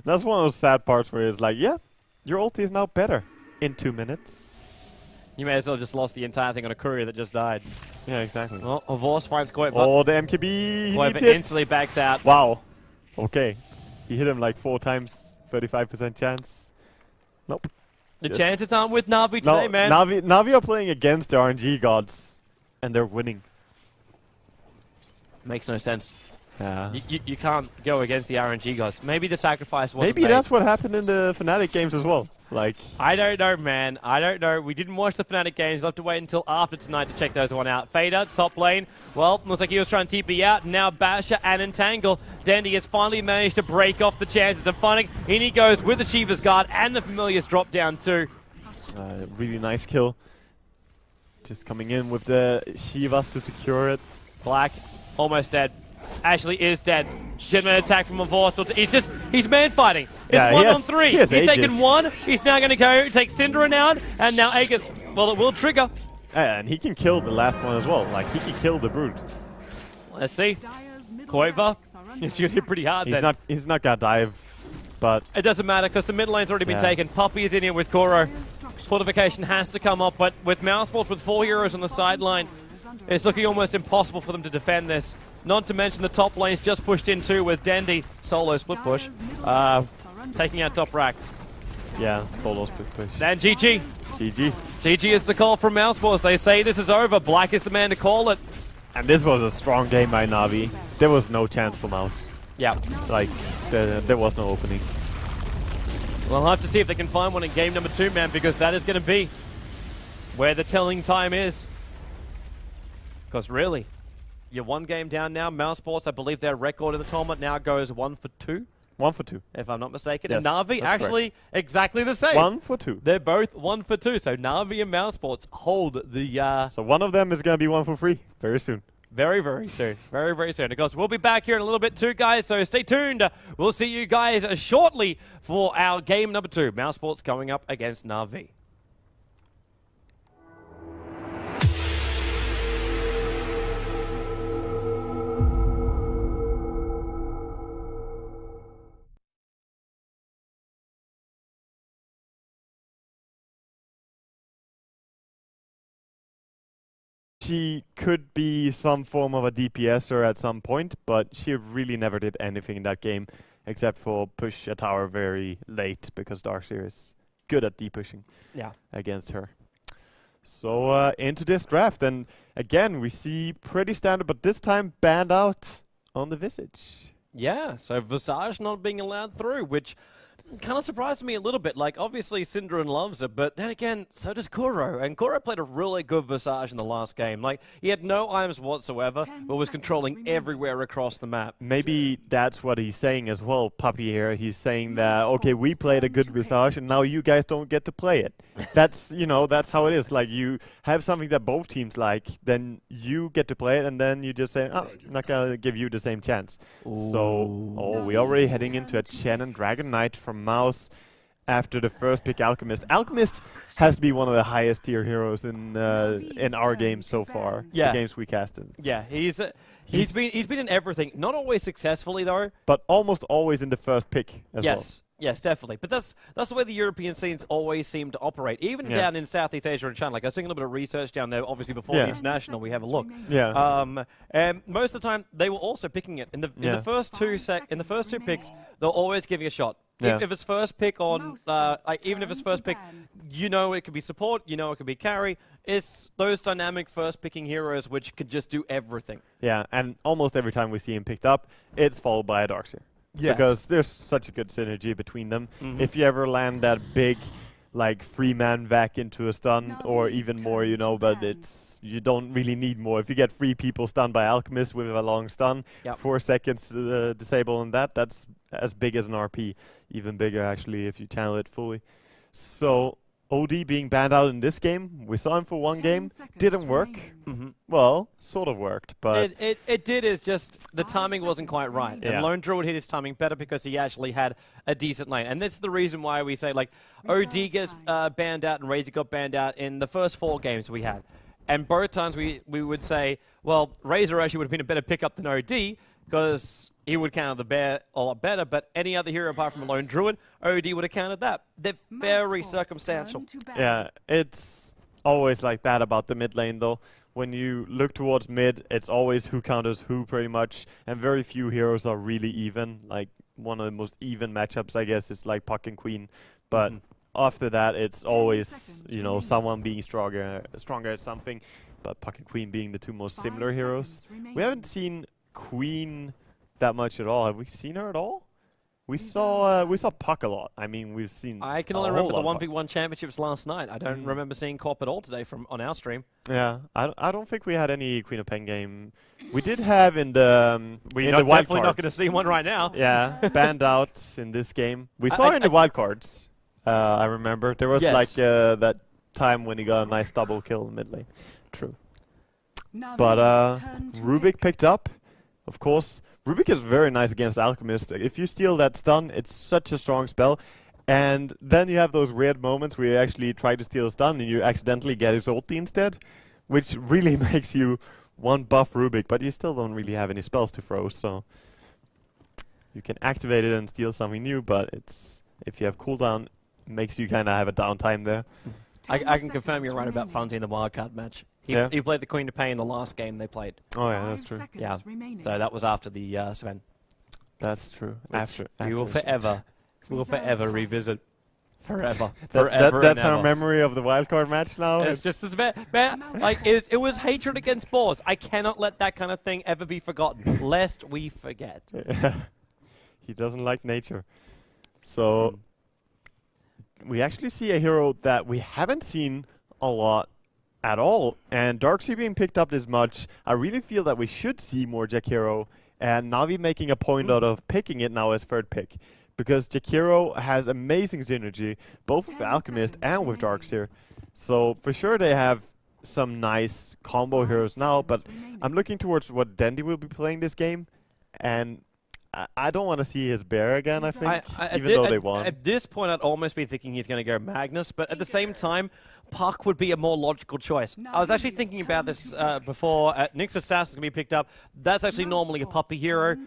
That's one of those sad parts where it's like, yeah, your ulti is now better in 2 minutes. You may as well just lost the entire thing on a courier that just died. Yeah, exactly. Oh, Vorce finds Koitva. Oh, the MKB. Koitva instantly backs out. Wow. Okay. He hit him like 4 times, 35% chance. Nope. The chances aren't with Navi today, man. Navi are playing against the RNG gods, and they're winning. Makes no sense. Yeah. You can't go against the RNG guys. Maybe the sacrifice wasn't Maybe made. that's what happened in the Fnatic games as well. Like, I don't know, man. I don't know. We didn't watch the Fnatic games. We'll have to wait until after tonight to check those one out. Fader, top lane. Well, looks like he was trying to TP out. Now Basher and Entangle. Dandy has finally managed to break off the chances of finding. In he goes with the Shiva's Guard and the Familiar's drop down too. really nice kill. Just coming in with the Shivas to secure it. Black, almost dead. Ashley is dead. Legitimate attack from Mavorsal. He's man fighting. It's 1-on-3. He's taken one. He's now going to go take Cinderin out. And now Aegis. Well, it will trigger. And he can kill the last one as well. Like, he can kill the Brood. Let's see. Koiva. He's going to hit pretty hard then. He's not going to dive, but... It doesn't matter because the mid lane's already been taken. Puppy is in here with Koro. Fortification has to come up, but with Mousesports with 4 heroes on the sideline, it's looking almost impossible for them to defend this. Not to mention the top lane's just pushed in too with Dendy. Solo split push. Taking out top racks. Yeah, solo split push. And GG. GG. GG is the call from Mousesports. They say this is over. Black is the man to call it. And this was a strong game by Navi. There was no chance for Mouse. Yeah. Like, there was no opening. We'll have to see if they can find one in game number 2, man, because that is going to be where the telling time is. Because really, you're 1 game down now. Mousesports, I believe their record in the tournament now goes 1 for 2. 1 for 2. If I'm not mistaken. Yes, and Navi, actually, exactly the same. 1 for 2. They're both 1 for 2. So Navi and Mousesports hold the... So one of them is going to be 1 for 3 very soon. Very, very soon. Very, very soon. Of course, we'll be back here in a little bit too, guys, so stay tuned. We'll see you guys shortly for our game number 2. Mousesports going up against Navi. She could be some form of a DPSer at some point, but she really never did anything in that game except for push a tower very late because Darkseer is good at deep-pushing against her. So into this draft, and again we see pretty standard, but this time banned out on the Visage. Yeah, so Visage not being allowed through, which kind of surprised me a little bit. Like, obviously Cinderin loves it, but then again, so does Kuro. And Kuro played a really good Visage in the last game. Like, he had no items whatsoever, but was controlling everywhere across the map. Maybe that's what he's saying as well, Puppy here. He's saying that, okay, we played a good Visage, and now you guys don't get to play it. That's, you know, that's how it is. Like, you have something that both teams like, then you get to play it, and then you just say, oh, I'm not going to give you the same chance. Ooh. So, we're already heading into a Chen and Dragon Knight from Mouse after the first pick Alchemist. Alchemist has to be one of the highest tier heroes in our games so far. Yeah. The games we casted. Yeah, he's been in everything. Not always successfully though. But almost always in the first pick as well. Yes, definitely. But that's the way the European scenes always seem to operate. Even down in Southeast Asia and China. Like, I was doing a little bit of research down there. Obviously, before the international, we have a look. Yeah. And most of the time, they were also picking it in the first two picks. They'll always give you a shot. Yeah. If it's first pick on, even if it's first pick, you know it could be support. You know it could be carry. It's those dynamic first picking heroes which could just do everything. Yeah, and almost every time we see him picked up, it's followed by a Darkseer. Yes. Because there's such a good synergy between them. If you ever land that big, like, 3-man vac into a stun, or even more, you know, but you don't really need more. If you get 3 people stunned by Alchemist with a long stun, 4 seconds disable on that's as big as an RP. Even bigger, actually, if you channel it fully. So, OD being banned out in this game, we saw him for 1 game, didn't work. Well, sort of worked, but... It did, it's just the timing wasn't quite right. And Lone Druid hit his timing better because he actually had a decent lane. And that's the reason why we say, like, OD gets banned out and Razor got banned out in the first 4 games we had. And both times we would say, well, Razor actually would have been a better pickup than OD because he would counter the bear a lot better, but any other hero apart from a Lone Druid, OD would have countered that. They're very circumstantial. Yeah, it's always like that about the mid lane, though. When you look towards mid, it's always who counters who, pretty much, and very few heroes are really even. Like, one of the most even matchups, I guess, is like Puck and Queen, but after that, it's always, you know, someone being stronger at something, but Puck and Queen being the 2 most similar heroes. We haven't seen Queen that much at all. Have we seen her at all? We saw Puck a lot. I mean, we've seen. I can only remember the 1v1 championships last night. I don't remember seeing Corp at all today on our stream. Yeah, I don't think we had any Queen of Pen game. We did have in the We're the wild definitely not going to see one right now. Yeah, banned out in this game. We saw in the wild cards. I remember there was like that time when he got a nice double kill in mid lane. True. But Rubik picked up, of course. Rubik is very nice against Alchemist. If you steal that stun, it's such a strong spell. And then you have those weird moments where you actually try to steal a stun and you accidentally get his ulti instead, which really makes you one-buff Rubik, but you still don't really have any spells to throw, so you can activate it and steal something new, but it's if you have cooldown, it makes you kind of have a downtime there. I can confirm you're right about Funzy in the wildcard match. He played the Queen to Pay in the last game they played. Oh yeah, that's true. Yeah, so that was after the Sven. That's true. After we will forever revisit. Forever. That's our memory of the wildcard match now. It's just as bad. Like it was hatred against boars. I cannot let that kind of thing ever be forgotten, lest we forget. He doesn't like nature. So we actually see a hero that we haven't seen a lot at all, and Darkseer being picked up this much, I really feel that we should see more Jakiro, and Navi making a point out of picking it now as third pick, because Jakiro has amazing synergy, both with Alchemist and with Darkseer. So for sure they have some nice combo heroes now, but I'm looking towards what Dandy will be playing this game, and I don't want to see his bear again, I think, even though they won. At this point, I'd almost be thinking he's going to go Magnus, but at the same time, Puck would be a more logical choice. I was actually thinking about this before. Nyx Assassin can be picked up. That's actually normally a puppy hero,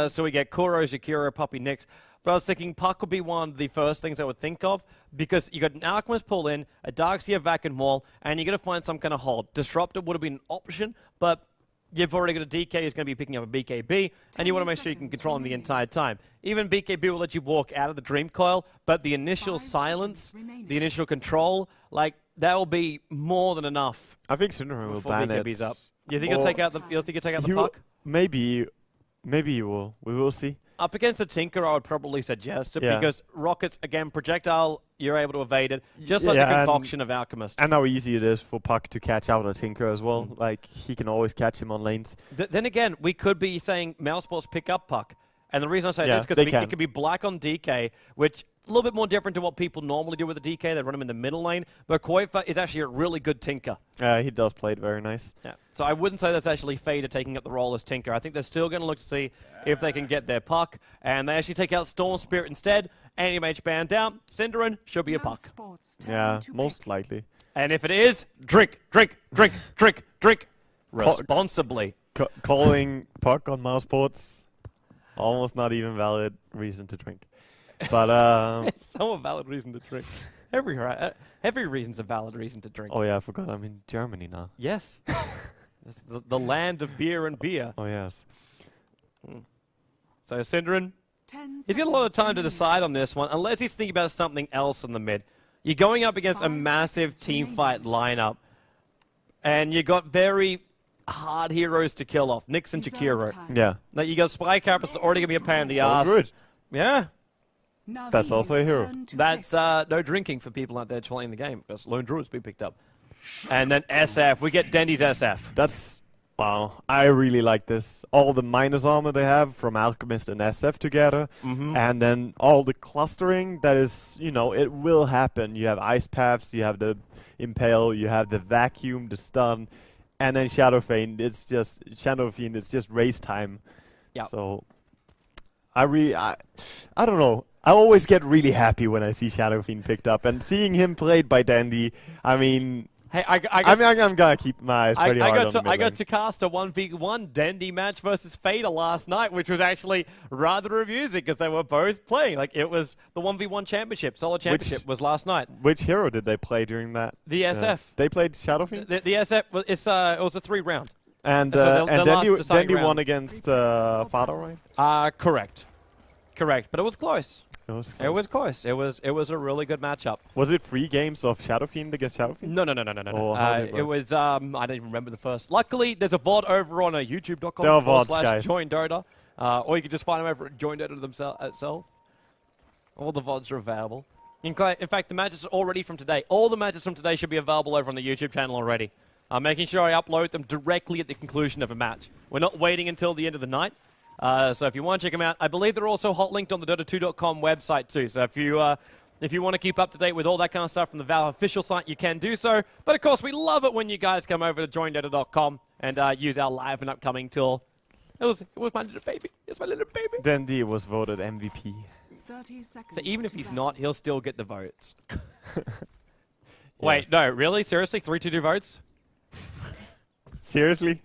so we get Kuro, Jakiro, Puppy, Nyx. But I was thinking Puck would be one of the first things I would think of, because you got an Alchemist pull in, a Darkseer vac and wall, and you're going to find some kind of hold. Disruptor would have been an option, but you've already got a DK who's going to be picking up a BKB, and you want to make sure you can control him the entire time. Even BKB will let you walk out of the Dream Coil, but the initial silence, the initial control, like, that will be more than enough. I think Syndrome will ban BKB's it. up. You think he'll take out the Puck? Maybe you will. We will see. Up against a Tinker, I would probably suggest it, because Rockets, again, projectile, you're able to evade it, just like the concoction of Alchemist. And how easy it is for Puck to catch out a Tinker as well. Like, he can always catch him on lanes. Then again, we could be saying Mousesports pick up Puck. And the reason I say this is because it could be black on DK, which a little bit more different to what people normally do with the DK. They run him in the middle lane. But Koifa is actually a really good Tinker. He does play it very nice. Yeah. So I wouldn't say that's actually Fader taking up the role as Tinker. I think they're still going to look to see if they can get their Puck. And they actually take out Storm Spirit instead. Anti-Mage banned down. Cinderin should be a Puck. Yeah, most likely. And if it is, drink responsibly. Calling Puck on Mousesports, almost not even valid reason to drink. But it's so a valid reason to drink. Every reason's a valid reason to drink. Oh yeah, I forgot. I'm in Germany now. Yes. the land of beer and beer. Oh yes. So Cinderin, he's got a lot of time to decide on this one, unless he's thinking about something else in the mid. You're going up against a massive team fight lineup, and you got very hard heroes to kill off. Nyx and Jakiro. Yeah. Now you got Spy Carapace already going to be a pain in the ass. Good. Yeah. That's also a hero. That's no drinking for people out there playing the game, because Lone Druid's been picked up. And then SF. We get Dendy's SF. That's... Wow. I really like this. All the minus armor they have from Alchemist and SF together. And then all the clustering that is, you know, it will happen. You have Ice Paths, you have the Impale, you have the Vacuum, the Stun, and then Shadow Fiend. It's just race time. Yeah. So I don't know. I always get really happy when I see Shadow Fiend picked up, and seeing him played by Dandy. I mean, hey, I'm gonna keep my eyes pretty hard on the mid I got to cast a 1v1 Dandy match versus Fader last night, which was actually rather amusing because they were both playing. Like, it was the 1v1 championship, solo championship was last night. Which hero did they play during that? The SF. They played Shadow Fiend? The SF, it was a 3-round. And so Dandy won against Fado, right? Correct. But it was close. It was close. It was a really good matchup. Was it 3 games of Shadow Fiend against Shadow Fiend? No. Or how did It was, I don't even remember the first. Luckily, there's a VOD over on There are VODs, guys. youtube.com/join Dota. Or you can just find them over at Join Dota itself. All the VODs are available. In fact, the matches are already from today. All the matches from today should be available over on the YouTube channel already. I'm making sure I upload them directly at the conclusion of a match. We're not waiting until the end of the night. So if you want to check them out, I believe they're also hot linked on the Dota2.com website too. So if you want to keep up to date with all that kind of stuff from the Valve official site, you can do so. But of course, we love it when you guys come over to joindota.com and use our live and upcoming tool. It was my little baby. It's my little baby. Dandy was voted MVP. 30 seconds. So even if he's not, he'll still get the votes. Yes. Wait, no, really? Seriously? 3-2 votes? Seriously?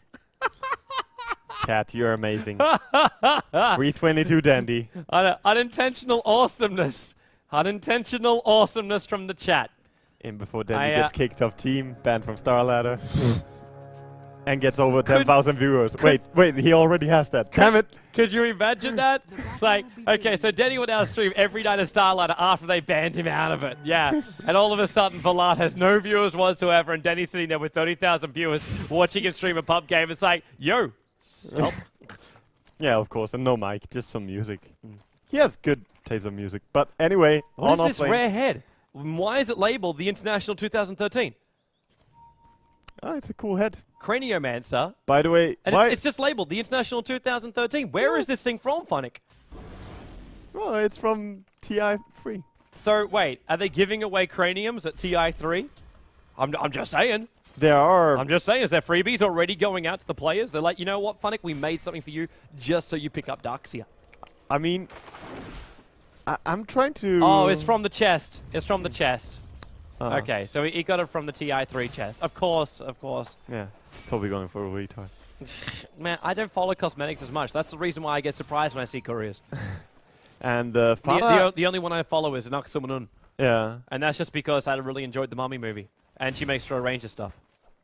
Cat, you're amazing. 322 Dandy. Unintentional awesomeness. Unintentional awesomeness from the chat. In before Dandy gets kicked off team, banned from Star Ladder. And gets over 10,000 viewers. Wait, he already has that. Damn it! Could you imagine that? It's like, okay, so Denny would now stream every night of Starlighter after they banned him out of it. Yeah. And all of a sudden, Vlad has no viewers whatsoever, and Denny's sitting there with 30,000 viewers watching him stream a pub game. It's like, yo, help. Yeah, of course, and no mic, just some music. He has good taste of music. But anyway, what is this rare head? Why is it labeled the International 2013? Oh, it's a cool head. Craniomancer. By the way, and it's just labeled the International 2013. Where is this thing from, Funnick? Well, it's from TI3. So, wait, are they giving away craniums at TI3? I'm just saying. There are. I'm just saying, is there freebies already going out to the players? They're like, you know what, Funnick, we made something for you just so you pick up Darkseer. I mean, I'm trying to... Oh, it's from the chest. It's from the chest. Okay, so he got it from the TI3 chest. Of course. Yeah, totally going for a retard. Man, I don't follow cosmetics as much. That's the reason why I get surprised when I see couriers. And the only one I follow is Anaxumanun. Yeah. And that's just because I really enjoyed the Mummy movie. And she makes Straw Ranger stuff.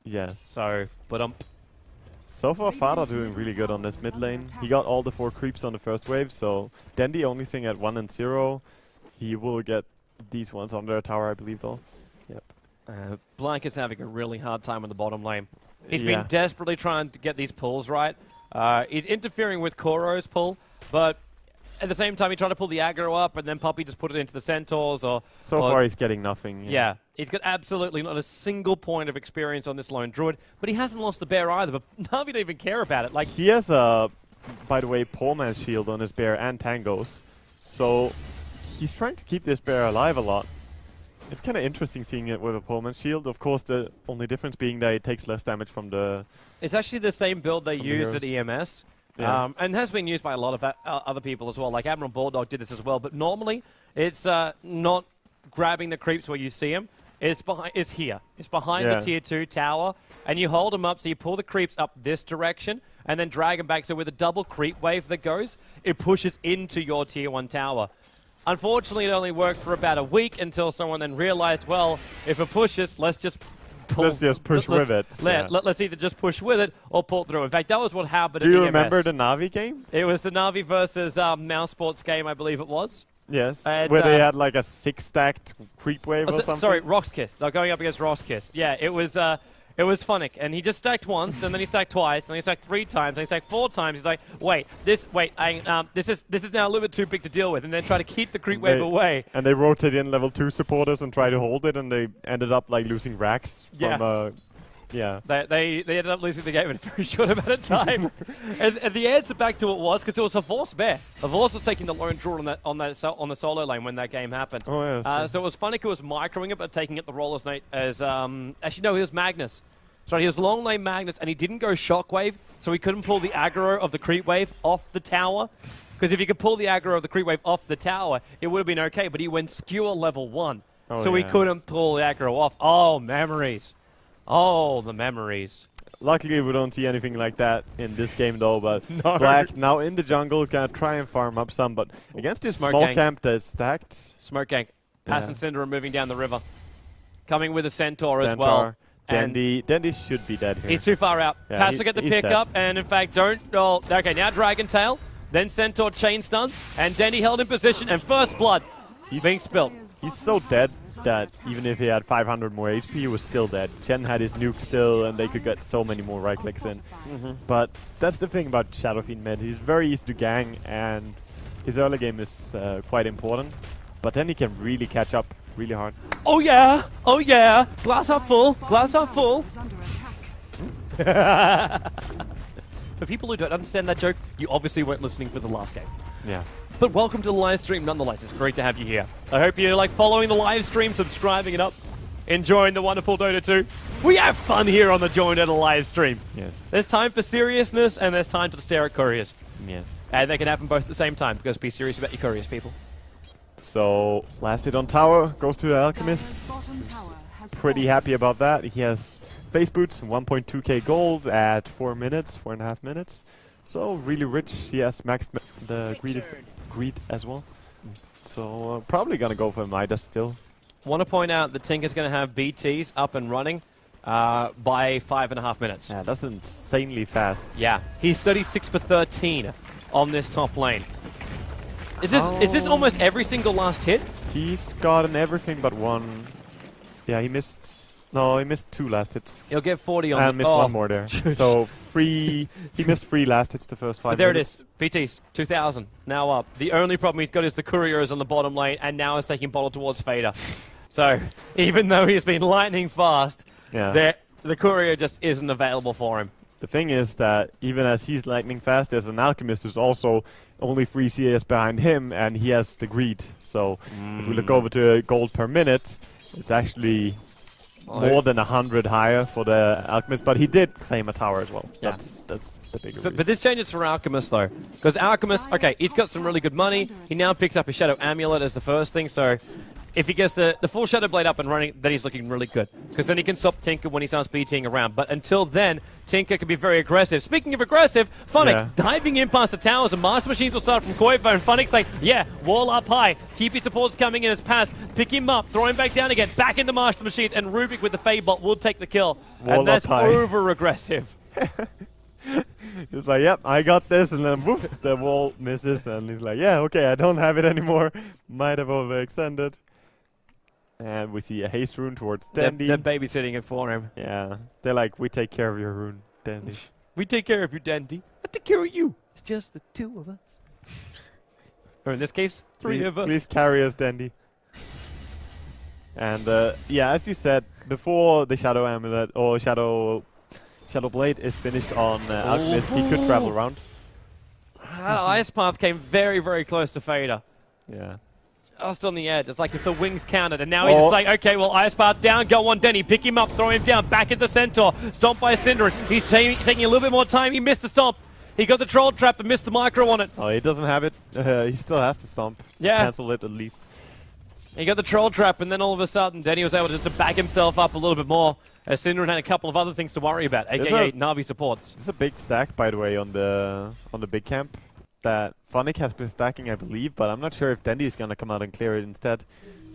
Yes. So, So far, Farah doing really good on this mid lane. He got all the 4 creeps on the first wave, so Dandy only thing at 1 and 0. He will get these ones on their tower, I believe, though. Yep. Blank is having a really hard time on the bottom lane. He's been desperately trying to get these pulls right. He's interfering with Koro's pull, but at the same time he tried to pull the aggro up and then Puppy just put it into the Centaurs. So far he's getting nothing. Yeah, he's got absolutely not a single point of experience on this lone Druid, but he hasn't lost the bear either, but Navi don't even care about it. Like he has a, by the way, Poor Man's Shield on his bear and Tangos, so he's trying to keep this bear alive a lot. It's kind of interesting seeing it with a Poor Man's Shield. Of course, the only difference being that it takes less damage from the... It's actually the same build they use at EMS. Yeah. And has been used by a lot of other people as well. Like Admiral Bulldog did this as well. But normally, it's not grabbing the creeps where you see them. It's here. It's behind the tier 2 tower. And you hold them up, so you pull the creeps up this direction and then drag them back. So with a double creep wave that goes, it pushes into your tier 1 tower. Unfortunately, it only worked for about a week until someone then realized, well, if it pushes, let's just pull. Let's just push with it. Let's either just push with it or pull through. In fact, that was what happened Do at you EMS. remember the Navi game? It was the Navi versus Mouse Sports game, I believe it was. Yes, and, where they had like a 6-stacked creep wave or something. Sorry, Roxkiss. They're going up against Roxkiss. Yeah, it was Funnick, and he just stacked once, and then he stacked twice, and then he stacked 3 times, and he stacked 4 times. He's like, this is now a little bit too big to deal with, and then try to keep the creep wave away. And they rotate in level 2 supporters and try to hold it, and they ended up like losing racks from They ended up losing the game in a very short amount of time. and the answer back to it was because it was Havor's bear. Havor was taking the lone draw on the solo lane when that game happened. Oh yeah. So it was Funnick who was microing it, but taking it the role as actually no, he was Magnus. Sorry, he was long lane Magnus, and he didn't go Shockwave, so he couldn't pull the aggro of the creep wave off the tower. Because if he could pull the aggro of the creep wave off the tower, it would have been okay. But he went skewer level 1, so he couldn't pull the aggro off. Oh, memories. Oh, the memories. Luckily, we don't see anything like that in this game, though. But Black now in the jungle, gonna try and farm up some. But against this small camp that's stacked. Smoke Gang. Pass and Cinder are moving down the river. Coming with a Centaur as well. Dandy should be dead here. He's too far out. Yeah, Pass to get the pickup, and in fact, okay, now Dragon Tail. Then Centaur chain stun, and Dendy held in position, and first blood being spilled. He's so dead that even if he had 500 more HP, he was still dead. Chen had his nuke still, and they could get so many more right clicks in. But that's the thing about Shadow Fiend mid. He's very easy to gang, and his early game is quite important. But then he can really catch up really hard. Oh yeah! Oh yeah! Glass half full! Glass half full! For people who don't understand that joke, you obviously weren't listening for the last game. Yeah. But welcome to the live stream nonetheless. It's great to have you here. I hope you're like following the live stream, subscribing it up, enjoying the wonderful Dota 2. We have fun here on the Join Dota live stream. Yes. There's time for seriousness and there's time to stare at couriers. Yes. And they can happen both at the same time, because be serious about your couriers, people. So, last hit on tower goes to the Alchemists. Pretty happy about that. He has face boots, 1.2k gold at 4.5 minutes. So, really rich. He has maxed the greed as well. So, probably gonna go for Midas still. Want to point out that Tinker's going to have BTs up and running by 5.5 minutes. Yeah, that's insanely fast. Yeah, he's 36 for 13 on this top lane. Is this almost every single last hit? He's gotten everything but one. Yeah, he missed. No, he missed 2 last hits. He'll get 40 on and missed 1 more there. So 3. He missed 3 last hits the first 5 But there minutes. it is. PTs, 2,000, now up. The only problem he's got is the couriers on the bottom lane, and now is taking bottle towards Fader. So, even though he's been lightning fast, the courier just isn't available for him. The thing is that even as he's lightning fast, there's an Alchemist who's also only 3 CS behind him, and he has the greed. So, if we look over to gold per minute, it's actually more than 100 higher for the Alchemist, but he did claim a tower as well. Yeah. That's the bigger But reason. this changes for Alchemist, though. Because Alchemist, okay, he's got some really good money. He now picks up his Shadow Amulet as the first thing, so if he gets the full Shadow Blade up and running, then he's looking really good. Because then he can stop Tinker when he starts BTing around. But until then, Tinker can be very aggressive. Speaking of aggressive, Funnick diving in past the towers, and Master Machines will start from Koivo, and Funnick's like, yeah, wall up high. TP support's coming in as pass. Pick him up, throw him back down again, back into Master Machines, and Rubik with the Fadebot will take the kill. Wall and that's up high. over-aggressive. He's like, yep, I got this, and then woof, the wall misses, and he's like, yeah, okay, I don't have it anymore. Might have overextended. And we see a haste rune towards Dandy. They're babysitting it for him. Yeah, they're like, we take care of your rune, Dandy. We take care of you, Dandy. I take care of you. It's just the 2 of us. Or in this case, 3 of us. Please carry us, Dandy. And yeah, as you said, before the Shadow Amulet or Shadow Blade is finished on Alchemist, he could travel around. That Ice Path came very, very close to Fader. Yeah. Just on the edge. It's like if the wings counted, and now he's just like, okay, well, Ice Path down, go on Denny, pick him up, throw him down, back into Centaur, stomp by Synderen. He's taking a little bit more time. He missed the stomp. He got the troll trap and missed the micro on it. Oh, he doesn't have it. He still has to stomp. Yeah. Cancel it at least. He got the troll trap, and then all of a sudden, Denny was able to back himself up a little bit more, as Synderen had a couple of other things to worry about, aka Navi supports. It's a big stack, by the way, on the big camp that Funnick has been stacking, I believe, but I'm not sure if Dandy is going to come out and clear it instead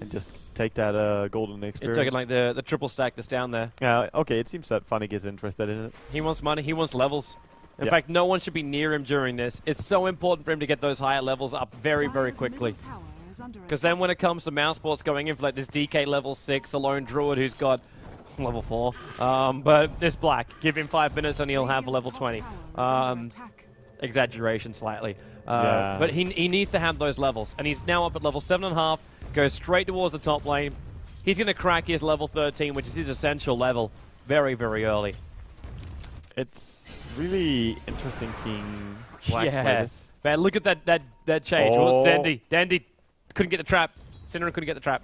and just take that golden experience. You're talking like the triple stack that's down there. Yeah, okay, it seems that Funnick is interested in it. He wants money, he wants levels. In fact, no one should be near him during this. It's so important for him to get those higher levels up very, very quickly. Because then when it comes to mouse sports going in for like this DK level 6, the lone druid who's got level 4, but this black, give him 5 minutes and he'll have a level 20. Exaggeration slightly. But he needs to have those levels. And he's now up at level 7.5, goes straight towards the top lane. He's going to crack his level 13, which is his essential level, very, very early. It's really interesting seeing Black play this. Man, look at that change. Oh. Well, Dandy couldn't get the trap. Synderen couldn't get the trap.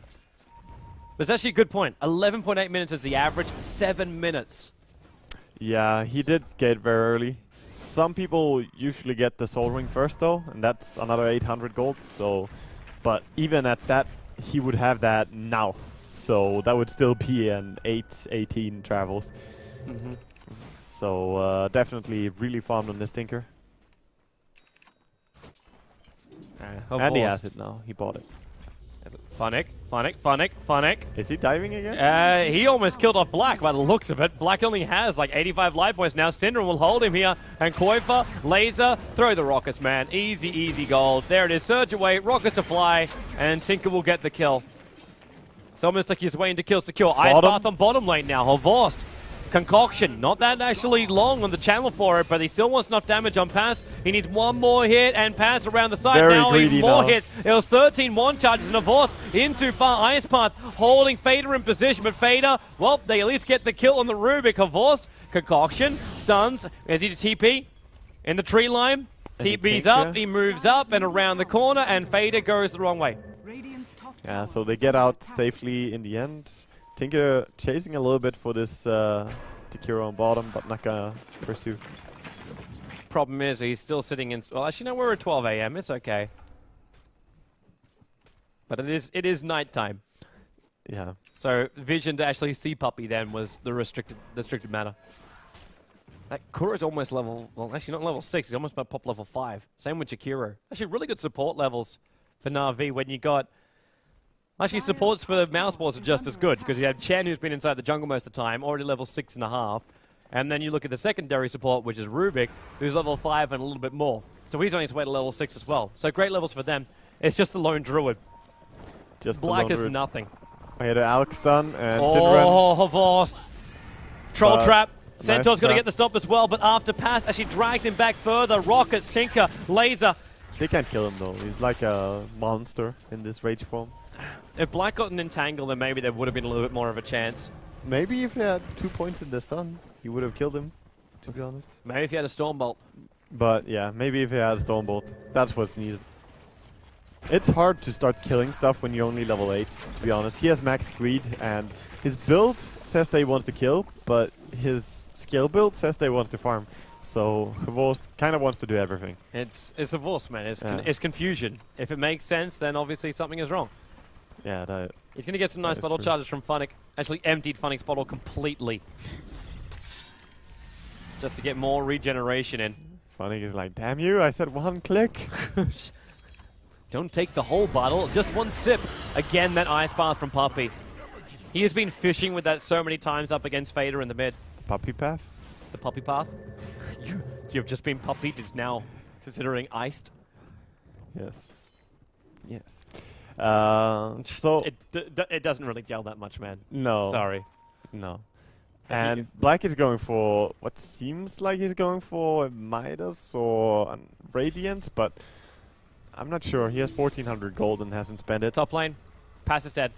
But it's actually a good point. 11.8 minutes is the average. 7 minutes. Yeah, he did get very early. Some people usually get the Soul Ring first, though, and that's another 800 gold. So, but even at that, he would have that now. So that would still be an 18 travels. So definitely really farmed on this Tinker. And he has it now. He bought it. Funnick. Is he diving again? He almost killed off Black by the looks of it. Black only has like 85 life points now. Syndrome will hold him here. And Kuiper, Laser, throw the rockets, man. Easy, easy gold. There it is. Surge away, rockets to fly, and Tinker will get the kill. It's almost like he's waiting to kill secure. Ice Path on bottom lane now. Horvorst. Concoction, not that actually long on the channel for it, but he still wants enough damage on Pass. He needs one more hit and Pass around the side. Now even more hits. It was 13 one charges and Horvorst in too far. Ice Path holding Fader in position, but Fader, well, they at least get the kill on the Rubik. Horvorst, Concoction, stuns. Is he to TP? In the tree line. TP's up, he moves up and around the corner, and Fader goes the wrong way. Yeah, so they get out safely in the end. Tinker chasing a little bit for this Tikiro on bottom, but not gonna pursue. Problem is, he's still sitting in. Well, actually, no, we're at 12 a.m. It's okay. But it is nighttime. Yeah. So vision to actually see Puppy then was the restricted matter. That Kuro's almost level. Well, actually not level 6. He's almost about pop level 5. Same with Jakiro. Actually, really good support levels for Navi when you got. Actually, supports for the mouse balls are just as good because you have Chen, who's been inside the jungle most of the time, already level 6.5. And then you look at the secondary support, which is Rubik, who's level 5 and a little bit more. So he's on his way to level 6 as well. So great levels for them. It's just the lone druid. Just Black is nothing. I had an Alex stun and Horvorst. Troll trap. Centaur's going to get the stop as well, but after Pass actually drags him back further. Rockets, Tinker, Laser. They can't kill him though. He's like a monster in this rage form. If Black got an entangle, then maybe there would have been a little bit more of a chance. Maybe if he had 2 points in the sun, he would have killed him, to be honest. Maybe if he had a Stormbolt. But yeah, maybe if he had a Stormbolt. That's what's needed. It's hard to start killing stuff when you're only level 8, to be honest. He has max greed, and his build says that he wants to kill, but his skill build says that he wants to farm. So Horvorst kind of wants to do everything. It's Horvorst, man. It's confusion. If it makes sense, then obviously something is wrong. Yeah, he's going to get some nice bottle charges from Funnick. Actually emptied Funnick's bottle completely. Just to get more regeneration in. Funnick is like, damn you, I said one click. Don't take the whole bottle, just one sip. Again, that Ice Bath from Puppy. He has been fishing with that so many times up against Fader in the mid. The Puppy Path? The Puppy Path? You've just been puppied, is now considering iced. Yes. Yes. So it doesn't really gel that much, man. No. Sorry. No. And Black is going for what seems like he's going for Midas or Radiant, but I'm not sure. He has 1,400 gold and hasn't spent it. Top lane. Pass is dead.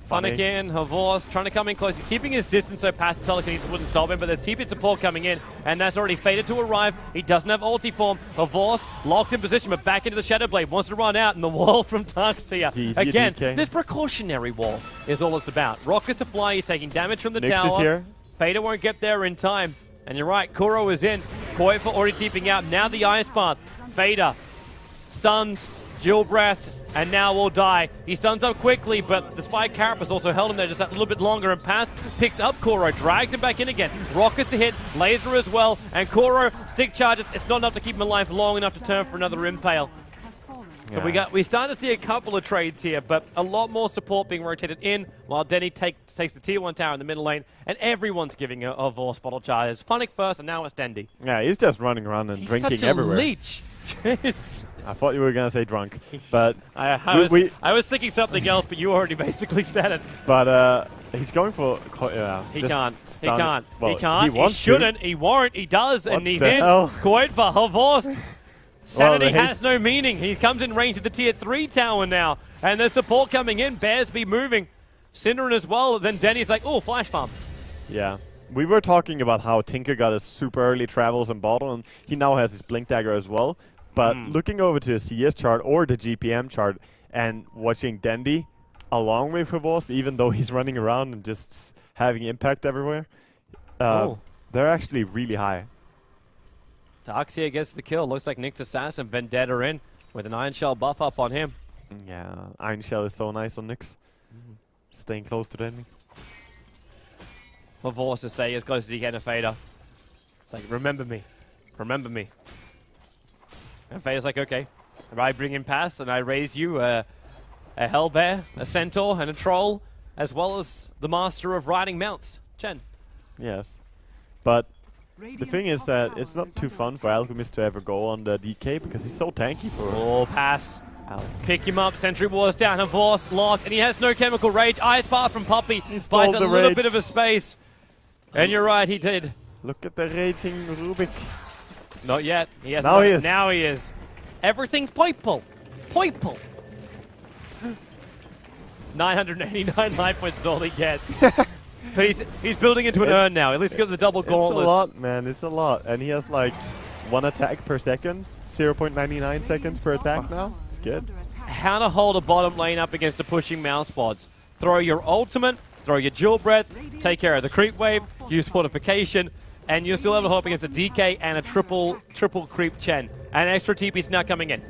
Funnick in, Horvorst trying to come in closer, keeping his distance so Pass telekinesis wouldn't stop him, but there's TP support coming in, and that's already Fated to arrive. He doesn't have ulti form. Horvorst locked in position, but back into the Shadow Blade, wants to run out, and the wall from Darkseer. Again, this precautionary wall is all it's about. Rockets to fly, he's taking damage from the Nyx tower. Is here. Fader won't get there in time. And you're right, Kuro is in. Koifa already TPing out. Now the Ice Path. Fader stunned, Dual Breast, and now will die. He stuns up quickly, but the Spike Carapace also held him there just a little bit longer, and Pass picks up Kuro, drags him back in again. Rockets to hit, Laser as well, and Kuro stick charges. It's not enough to keep him alive long enough to turn for another Impale. So we started to see a couple of trades here, but a lot more support being rotated in, while Denny takes the tier 1 tower in the middle lane, and everyone's giving a Horvorst bottle charges. Funnick first, and now it's Dendy. Yeah, he's just running around and drinking everywhere. He's such a leech. I thought you were going to say drunk, but I was thinking something else, but you already basically said it. But he's going for he can't. Well, he can't. He shouldn't. He won't. He does, what and he's the in. Hell? Koifa, Horvorst. Sanity well, has no meaning. He comes in range of the tier 3 tower now, and there's support coming in. Bearsby moving, Cinderin as well. Then Denny's like, oh, flash farm. Yeah. We were talking about how Tinker got his super early travels in bottle, and he now has his Blink Dagger as well. But looking over to the CS chart or the GPM chart and watching Dendy along with Horvorst, even though he's running around and just having impact everywhere, they're actually really high. Darkseer gets the kill. Looks like Nyx Assassin Vendetta in with an Iron Shell buff up on him. Yeah, Iron Shell is so nice on Nyx. Staying close to the enemy. Horvorst to stay as close as he can to Fader. It's like, remember me. Remember me. And Fader's like, okay. If I bring in Pass and I raise you, a Hellbear, a Centaur, and a Troll, as well as the master of riding mounts, Chen. Yes. But the thing is that it's not too fun for Alchemist to ever go on the DK because he's so tanky for Oh, pass. Pick him up, Sentry Wars down, Havors locked, and he has no Chemical Rage. Ice Path from Puppy buys a little bit of a space. And you're right, he did. Look at the raging Rubik. Not yet. He has now he is. Now he is. Everything's purple. Purple. 989 life points is all he gets. But he's building into an urn now. At least got the double gauntlet. It's a lot, man. It's a lot. And he has like 1 attack per second. 0.99 seconds per attack now. It's good. How to hold a bottom lane up against the pushing mouse bots. Throw your ultimate, throw your dual breath, take care of the creep wave, use fortification, and you're still able to hold up against a DK and a triple creep Chen. And extra TP's now coming in.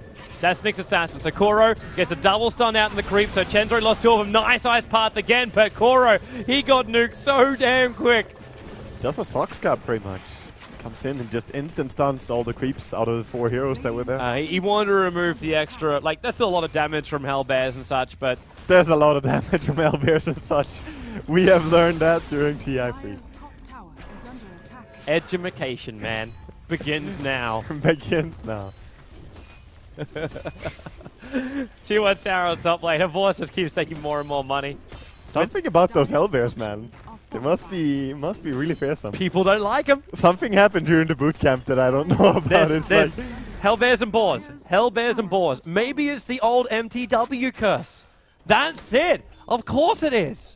That's Nick's assassin. So Koro gets a double stun out in the creep, so Chen's already lost 2 of them. Nice Ice Path again, but Koro, he got nuked so damn quick. Just a sock scab pretty much. Comes in and just instant stuns all the creeps out of the 4 heroes that were there. He wanted to remove the extra, like that's a lot of damage from Hellbears and such, but... There's a lot of damage from Hellbears and such. We have learned that during TI3. Education, man. Begins now. Begins now. 2-1 tower on top lane. Her voice just keeps taking more and more money. Something about those Hellbears, man. They must be really fearsome. People don't like them. Something happened during the boot camp that I don't know about. There's Hellbears and Boars. Hellbears and Boars. Maybe it's the old MTW curse. That's it. Of course it is.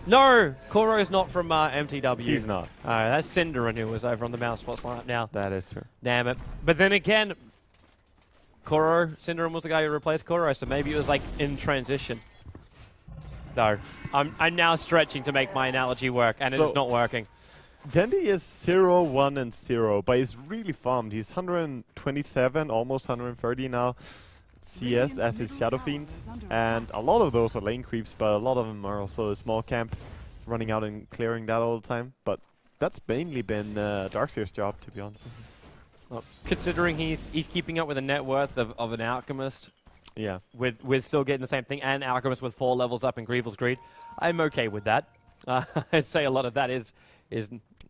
No, Koro's not from MTW. He's not. That's Cinderin who was over on the mouse spots lineup now. That is true. Damn it. But then again, Cinderin was the guy who replaced Koro, so maybe it was like in transition. No, I'm now stretching to make my analogy work, and it's not working. Dendy is 0, 1, and 0, but he's really farmed. He's 127, almost 130 now. CS as his Shadow Fiend, and a lot of those are lane creeps, but a lot of them are also a small camp, running out and clearing that all the time. But that's mainly been Darkseer's job, to be honest. Well, considering he's keeping up with the net worth of an Alchemist, yeah, with still getting the same thing, and Alchemist with 4 levels up in Grievel's Greed, I'm okay with that. I'd say a lot of that is.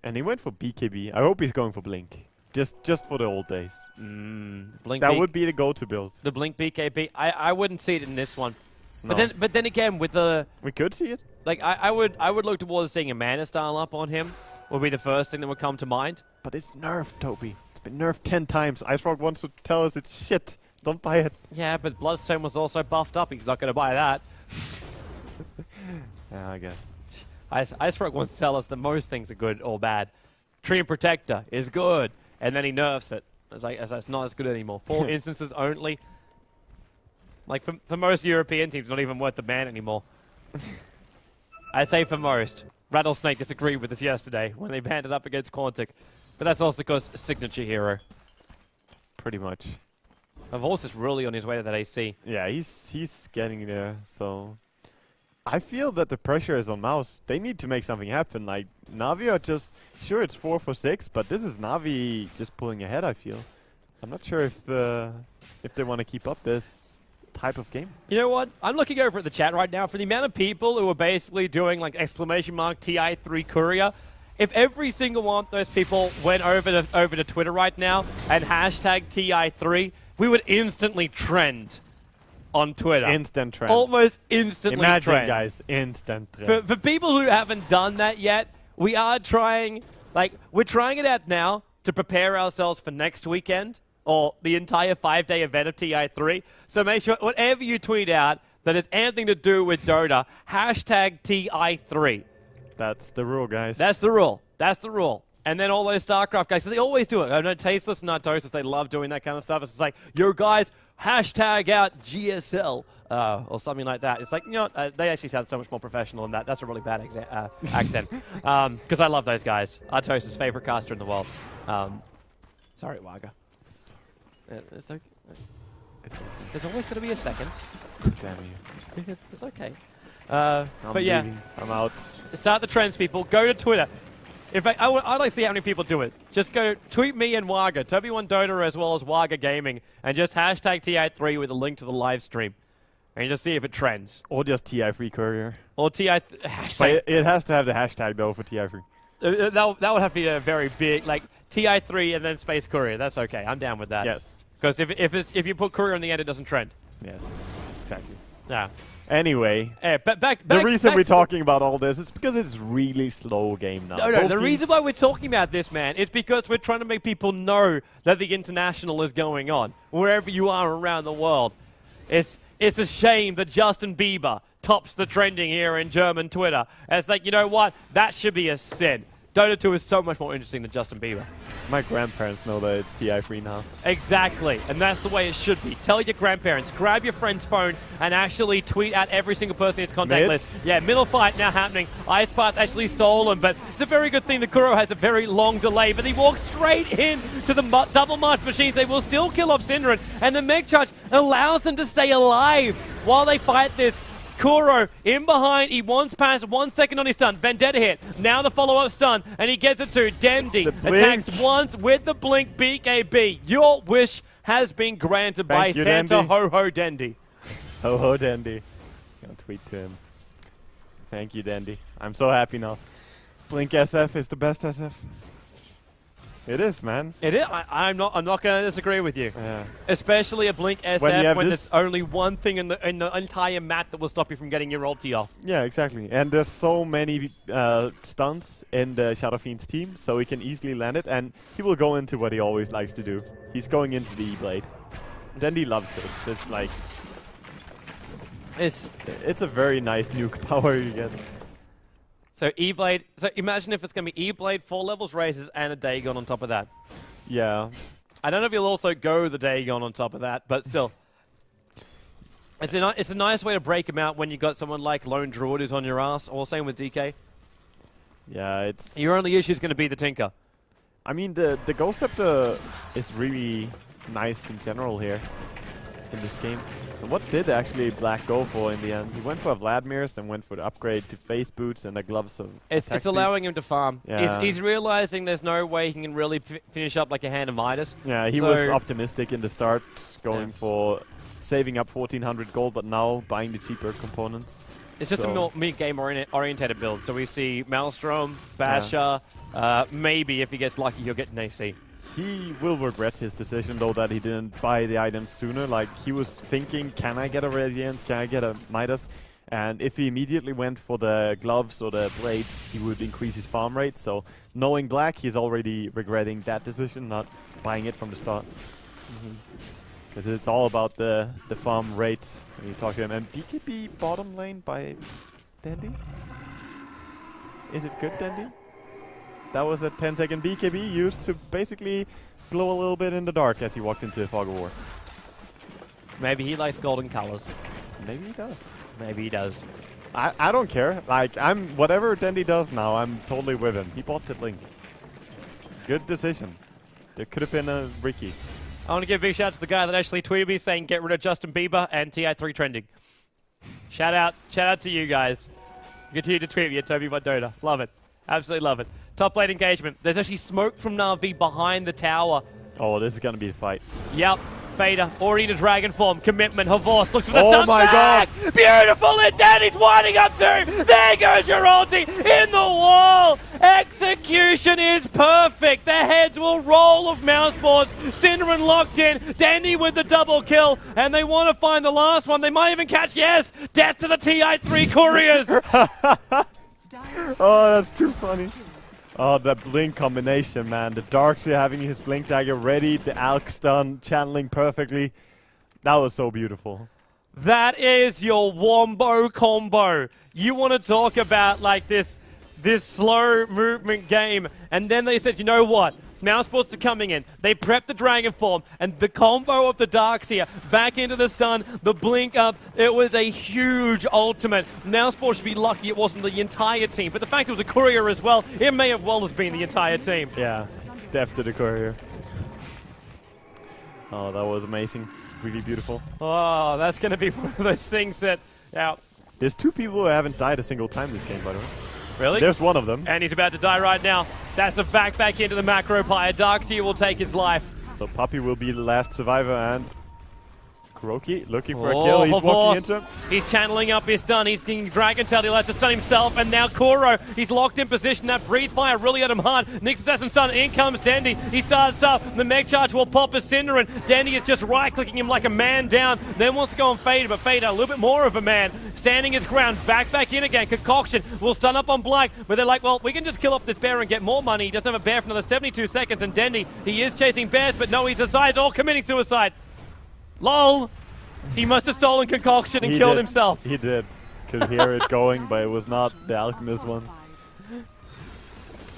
And he went for BKB. I hope he's going for Blink. Just for the old days. Blink that would be the go-to build. The Blink BKB. I wouldn't see it in this one. No. But then again, with the... We could see it. Like, I would look towards seeing a Mana style up on him. Would be the first thing that would come to mind. But it's nerfed, Toby. It's been nerfed 10 times. Ice Frog wants to tell us it's shit. Don't buy it. Yeah, but Bloodstone was also buffed up. He's not going to buy that. Yeah, I guess. Ice Frog wants to tell us that most things are good or bad. Tree and Protector is good. And then he nerfs it. It's like, it's not as good anymore. 4 instances only. Like, for most European teams, not even worth the ban anymore. I say for most. Rattlesnake disagreed with us yesterday when they banned it up against Quantic. But that's also because signature hero. Pretty much. Avos is really on his way to that AC. Yeah, he's getting there, so... I feel that the pressure is on Mouse. They need to make something happen. Like, Navi are just... Sure, it's 4 for 6, but this is Navi just pulling ahead, I feel. I'm not sure if they want to keep up this type of game. You know what? I'm looking over at the chat right now for the amount of people who are basically doing, like, exclamation mark TI3 Courier. If every single one of those people went over to Twitter right now and hashtag TI3, we would instantly trend on Twitter. Instant trend. Almost instantly Imagine, trend. guys, instant trend. For people who haven't done that yet, we are trying, like, we're trying it out now to prepare ourselves for next weekend or the entire 5-day event of TI3. So make sure whatever you tweet out that it's anything to do with Dota, hashtag TI3. That's the rule, guys. That's the rule. That's the rule. And then all those StarCraft guys, so they always do it. I know Tasteless and Nartosis, they love doing that kind of stuff. It's just like, yo guys, hashtag out GSL or something like that. It's like, you know what, they actually sound so much more professional than that. That's a really bad accent. Because I love those guys. Artosis' favorite caster in the world. Sorry, Waga. It's okay. There's always going to be a second. Damn you. It's okay. I'm but yeah, leaving. I'm out. Start the trends, people. Go to Twitter. In fact, I'd like to see how many people do it. Just go tweet me and Waga, Toby1 Dota as well as Waga Gaming, and just hashtag TI3 with a link to the live stream. and just see if it trends. Or just TI3 courier. Or TI. But it has to have the hashtag though for TI3. That would have to be a very big, like TI3 and then space courier. That's okay. I'm down with that. Yes. Because if you put courier in the end, it doesn't trend. Yes. Exactly. Yeah. Anyway, back the reason we're talking about all this is because it's really slow game now. No, the reason why we're talking about this, man, is because we're trying to make people know that the international is going on wherever you are around the world. It's a shame that Justin Bieber tops the trending here in German Twitter. And it's like, you know what? That should be a sin. Dota 2 is so much more interesting than Justin Bieber. My grandparents know that it's TI3 now. Exactly, and that's the way it should be. Tell your grandparents, grab your friend's phone and actually tweet at every single person in its contact list. Yeah, middle fight now happening. Ice Path actually stolen, but it's a very good thing that Kuro has a very long delay, but he walks straight in to the double march machines. They will still kill off Synderen, and the mech charge allows them to stay alive while they fight this. Kuro in behind, he wants past 1 second on his stun. Vendetta hit, now the follow-up stun, and he gets it to Dendy. Attacks once with the blink BKB. Your wish has been granted by Santa Ho-Ho Dendy. Ho-Ho Dendy. Gonna tweet to him. Thank you, Dendy. I'm so happy now. Blink SF is the best SF. It is, man. It is. I'm not going to disagree with you. Yeah. Especially a Blink SF when there's only one thing in the entire map that will stop you from getting your ulti off. Yeah, exactly. And there's so many stunts in the Shadow Fiend's team, so he can easily land it. And he will go into what he always likes to do. He's going into the E-Blade. Dendy loves this. It's like... It's a very nice nuke power you get. So E-Blade, so imagine if it's going to be E-Blade, 4 levels raises, and a Dagon on top of that. Yeah. I don't know if he'll also go the Dagon on top of that, but still. It's a nice way to break him out when you got someone like Lone Druid who's on your ass, or same with DK. Yeah, it's... Your only issue is going to be the Tinker. I mean, the Ghost Scepter is really nice in general here in this game. And what did actually Black go for in the end? He went for Vladimir's and went for the upgrade to face boots and the gloves of It's allowing him to farm. Yeah. He's realizing there's no way he can really finish up like a hand of Midas. Yeah, he was optimistic in the start, going for saving up 1,400 gold, but now buying the cheaper components. It's just a more mid-game orientated build. So we see Maelstrom, Basher, maybe if he gets lucky he'll get an AC. He will regret his decision, though, that he didn't buy the items sooner. Like, he was thinking, can I get a Radiance? Can I get a Midas? And if he immediately went for the gloves or the blades, he would increase his farm rate. So, knowing Black, he's already regretting that decision, not buying it from the start. Because it's all about the farm rate when you talk to him. And BKB bottom lane by Dendy? Is it good, Dendy? That was a 10-second BKB used to basically glow a little bit in the dark as he walked into the Fog of War. Maybe he likes golden colors. Maybe he does. Maybe he does. I don't care. Like, whatever Dendy does now, I'm totally with him. He bought the Blink. It's a good decision. There could have been a Ricky. I want to give a big shout out to the guy that actually tweeted me saying get rid of Justin Bieber and TI3 trending. Shout out to you guys. Continue to tweet me at Toby1Dota. Love it. Absolutely love it. Top lane engagement. There's actually smoke from Navi behind the tower. Oh, this is going to be a fight. Yep. Fader, already to Dragon Form. Commitment. Havorce looks for the stun. Oh my god. Beautiful hit. Danny's winding up too. There goes your ulti in the wall. Execution is perfect. The heads will roll of mouse boards. Synderen locked in. Danny with the double kill. And they want to find the last one. They might even catch, yes, death to the TI3 couriers. Oh, that's too funny. Oh, the Blink combination, man. The Darkseer having his Blink dagger ready, the Alk stun channeling perfectly. That was so beautiful. That is your wombo combo. You want to talk about like this slow movement game. And then they said, you know what? Mousesports are coming in. They prep the Dragon Form, and the combo of the Darkseer back into the stun, the blink up. It was a huge ultimate. Mousesports should be lucky it wasn't the entire team, but the fact it was a courier as well, it may have well as been the entire team. Yeah, death to the courier. Oh, that was amazing. Really beautiful. Oh, that's going to be one of those things that, yeah. There's 2 people who haven't died a single time this game, by the way. Really? There's one of them. And he's about to die right now. That's a back into the macro pyre. Darkseer will take his life. So Puppey will be the last survivor, and KuroKy looking for a kill. He's walking into him. He's channeling up his stun. He's thinking Dragon Tail. He'll have to stun himself. And now Kuro, he's locked in position. That Breathe Fire really hit him hard. Nyx Assassin stun. In comes Dendy. He starts up. The Meg Charge will pop a Cinder. And Dendy is just right-clicking him like a man down. Then wants to go on Fader, but Fader a little bit more of a man. Standing his ground. Back in again. Concoction will stun up on Black. But they're like, well, we can just kill off this bear and get more money. He doesn't have a bear for another 72 seconds. And Dendy, he is chasing bears, but no, he decides committing suicide. LOL. He must have stolen Concoction and killed himself. He did. Could hear it going, but it was not the Alchemist one.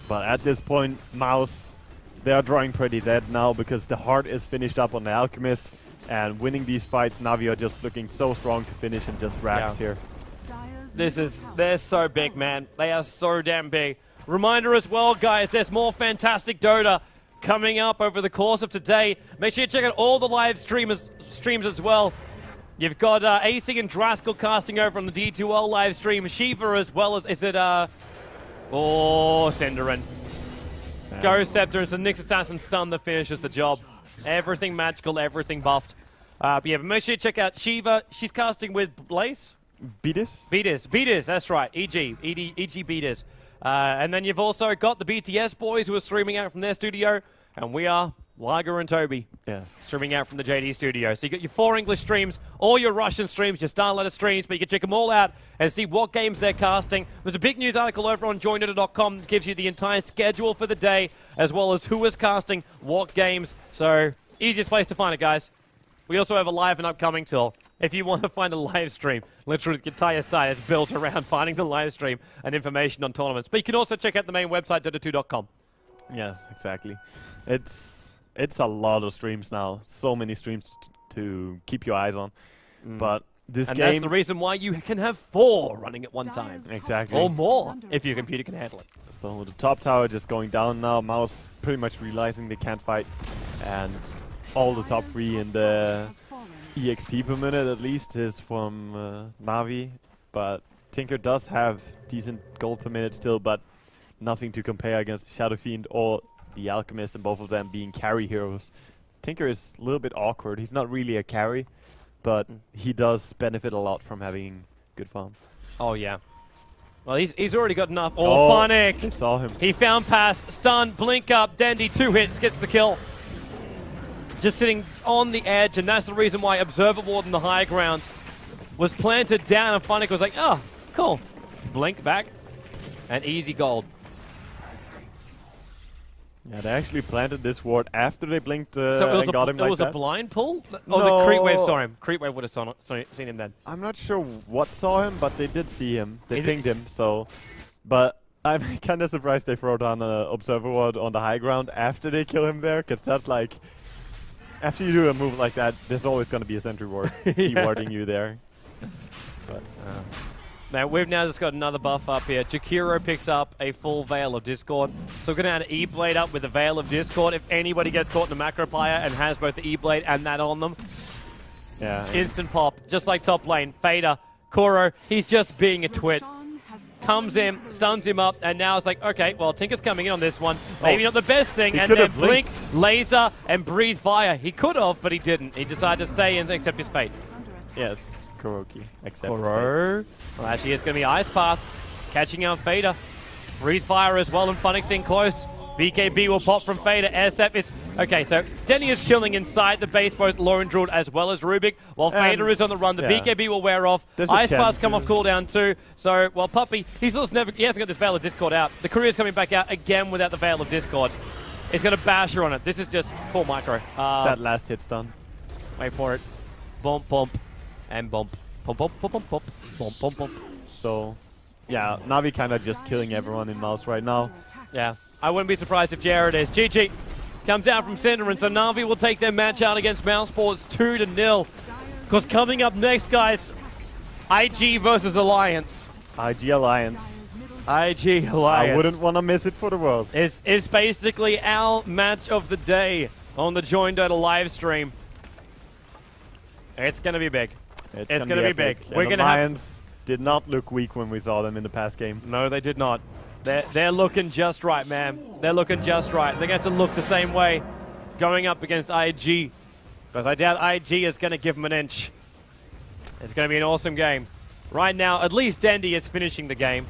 But at this point, Mouse, they are drawing pretty dead now because the heart is finished up on the Alchemist. And winning these fights, Navi are just looking so strong to finish and just racks here. They're so big, man. They are so damn big. Reminder as well, guys, there's more fantastic Dota coming up over the course of today. Make sure you check out all the live streams as well. You've got AC and Draskell casting over on the D2L live stream. Shiva as well as, Cinderin. Ghost Scepter is the Nyx Assassin stun that finishes the job. Everything magical, everything buffed. But make sure you check out Shiva. She's casting with Blaze. Beatus, that's right. EG Beatus. And then you've also got the BTS boys who are streaming out from their studio. And we are Liger and Toby. Yes. Streaming out from the JD studio. So you got your 4 English streams, all your Russian streams, your Starletter streams, but you can check them all out and see what games they're casting. There's a big news article over on joindota.com that gives you the entire schedule for the day, as well as who is casting what games. So, easiest place to find it, guys. We also have a live and upcoming tool. If you want to find a live stream, literally the entire site is built around finding the live stream and information on tournaments. But you can also check out the main website, dota2.com. Yes, exactly. It's a lot of streams now. So many streams to keep your eyes on. But this game... And that's the reason why you can have 4 running at one time. Exactly. Or more, if your computer can handle it. So the top tower just going down now. Mouse pretty much realizing they can't fight. And all the top 3 in the EXP per minute at least is from Navi. But Tinker does have decent gold per minute still, but nothing to compare against the Shadow Fiend or the Alchemist, and both of them being carry heroes. Tinker is a little bit awkward. He's not really a carry, but he does benefit a lot from having good farm. Oh, yeah. Well, he's already got enough. Oh, Phonic! They saw him. He found pass, stun, blink up, Dandy, 2 hits, gets the kill. Just sitting on the edge, and that's the reason why Observer Ward in the high ground was planted down, and Phonic was like, oh, cool. Blink back, and easy gold. Yeah, they actually planted this ward after they blinked and got him like that. It was a blind pull? No. Oh, the Creep Wave saw him. Creep Wave would have seen him then. I'm not sure what saw him, but they did see him. They pinged him, so... But I'm kind of surprised they throw down an Observer Ward on the high ground after they kill him there, because that's like... After you do a move like that, there's always going to be a sentry ward warding you there. But... Now, we've now just got another buff up here. Jakiro picks up a full Veil of Discord. So we're going to add E-Blade up with the Veil of Discord. If anybody gets caught in the macro player and has both the E-Blade and that on them, instant pop, just like top lane. Fader, Kuro, he's just being a twit. Comes in, stuns him up, and now it's like, okay, well, Tinker's coming in on this one. Maybe not the best thing, and then Blink, Laser, and Breathe Fire. He could have, but he didn't. He decided to stay and accept his fate. Yes. KuroKy, except Well, actually, it's going to be Ice Path catching out Fader. Breathe Fire as well, and Phoenix in close. BKB will pop from Fader. SF is... Okay, so Denny is killing inside the base, both Lauren Druid as well as Rubik, while Fader is on the run. The BKB will wear off. Ice Path's come off cooldown too. So, well, Puppy, he hasn't got this Veil of Discord out. The Courier's coming back out again without the Veil of Discord. He's going to bash her on it. This is just poor micro. That last hit's done. Wait for it. Bump, bump. And bump. Bump, bump, bump, bump, bump, bump, bump, bump. So, yeah, Navi kind of just killing everyone in Mouse right now. Yeah, I wouldn't be surprised if Jared is. GG comes out from center, and so Navi will take their match out against Mouse Sports 2-0. Because coming up next, guys, IG versus Alliance. IG Alliance. IG Alliance. I wouldn't want to miss it for the world. It's basically our match of the day on the Join Dota live stream. It's going to be big. It's going to be big. We're going to Alliance did not look weak when we saw them in the past game. No, they did not. They're looking just right, man. They're looking just right. They're going to have to look the same way going up against IG. Because I doubt IG is going to give him an inch. It's going to be an awesome game. Right now, at least Dendy is finishing the game.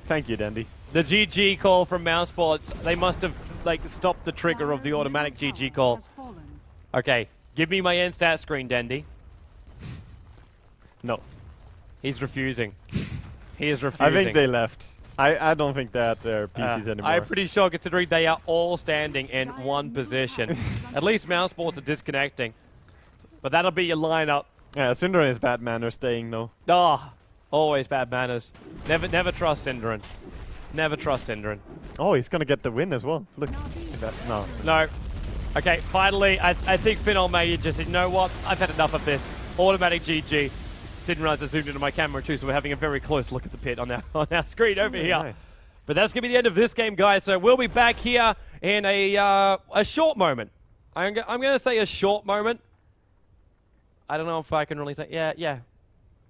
Thank you, Dendy. The GG call from Mousesports, they must have stopped the trigger of the automatic GG call. Okay, give me my end stat screen, Dendy. No. He's refusing. He is refusing. I think they left. I don't think they're at their PCs anymore. I'm pretty sure, considering they are all standing in one position. At least Mousesports are disconnecting. But that'll be your lineup. Yeah, Synderen is bad manners staying, though. Oh, always bad manners. Never trust Synderen. Never trust Synderen. Oh, he's going to get the win as well. Look. No. No. Okay, finally, I think Finol may just said, you know what? I've had enough of this. Automatic GG. Didn't realize I zoomed into my camera too, so we're having a very close look at the pit on our screen over here. Nice. But that's going to be the end of this game, guys. So we'll be back here in a short moment. I'm going to say a short moment. I don't know if I can really say, yeah.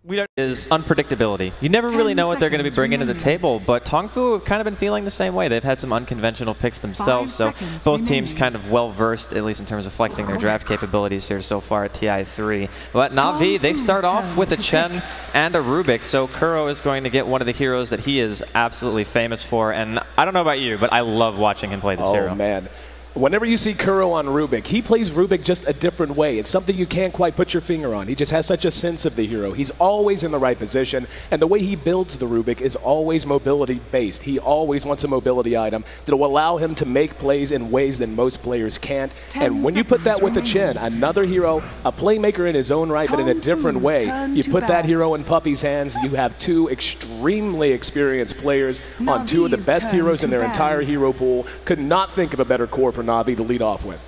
We don't is unpredictability. You never really know what they're going to be bringing to the table, but Tongfu have kind of been feeling the same way. They've had some unconventional picks themselves, so both teams kind of well-versed, at least in terms of flexing their draft capabilities here so far at TI3. But Navi, they start off with a Chen and a Rubik, so Kuro is going to get one of the heroes that he is absolutely famous for, and I don't know about you, but I love watching him play this hero. Oh, man. Whenever you see Kuro on Rubik, he plays Rubik just a different way. It's something you can't quite put your finger on. He just has such a sense of the hero. He's always in the right position, and the way he builds the Rubik is always mobility-based. He always wants a mobility item that will allow him to make plays in ways that most players can't. And when you put that with a Chen, another hero, a playmaker in his own right, but in a different way, you put that hero in Puppy's hands, you have two extremely experienced players on two of the best heroes in their entire hero pool. Could not think of a better core for Navi to lead off with.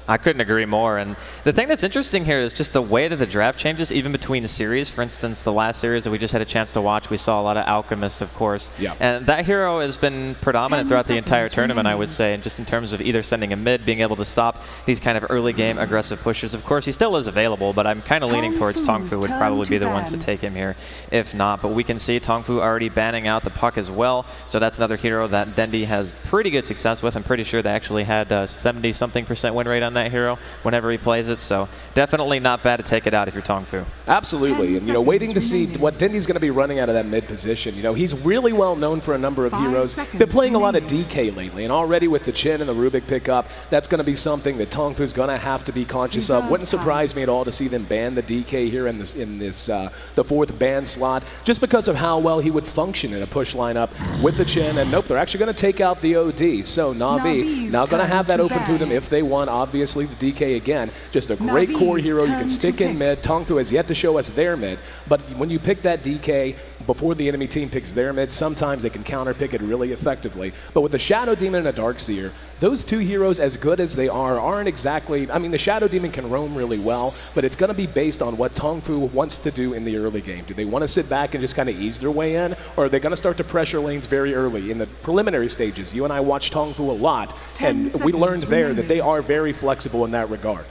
I couldn't agree more. And the thing that's interesting here is just the way that the draft changes, even between the series. For instance, the last series that we just had a chance to watch, we saw a lot of Alchemist, of course. Yeah. And that hero has been predominant throughout the entire tournament, I would say, and just in terms of either sending a mid, being able to stop these kind of early game aggressive pushes. Of course, he still is available, but I'm kind of leaning towards Tongfu would probably be the ones to take him here, if not. But we can see Tongfu already banning out the puck as well, so that's another hero that Dendy has pretty good success with. I'm pretty sure they actually had 70-something% win rate on that hero whenever he plays it, so definitely not bad to take it out if you're Tongfu. Absolutely, and waiting to see what Dendy's going to be running out of that mid position. He's really well known for a number of heroes. Been playing a lot of DK lately, and already with the Chen and the Rubik pickup, that's going to be something that Tongfu's going to have to be conscious of. Wouldn't surprise me at all to see them ban the DK here in the fourth ban slot, just because of how well he would function in a push lineup with the Chen. And nope, they're actually going to take out the OD. So Navi now going to have that open to them if they want. Obviously, the DK again, just a great core hero. You can stick in mid. Tongfu has yet to show us their mid, but when you pick that DK before the enemy team picks their mid, sometimes they can counterpick it really effectively. But with a Shadow Demon and a Darkseer, those two heroes, as good as they are, aren't exactly... I mean, the Shadow Demon can roam really well, but it's going to be based on what Tongfu wants to do in the early game. Do they want to sit back and just kind of ease their way in, or are they going to start to pressure lanes very early in the preliminary stages? You and I watched Tongfu a lot, and we learned there that they are very flexible in that regard.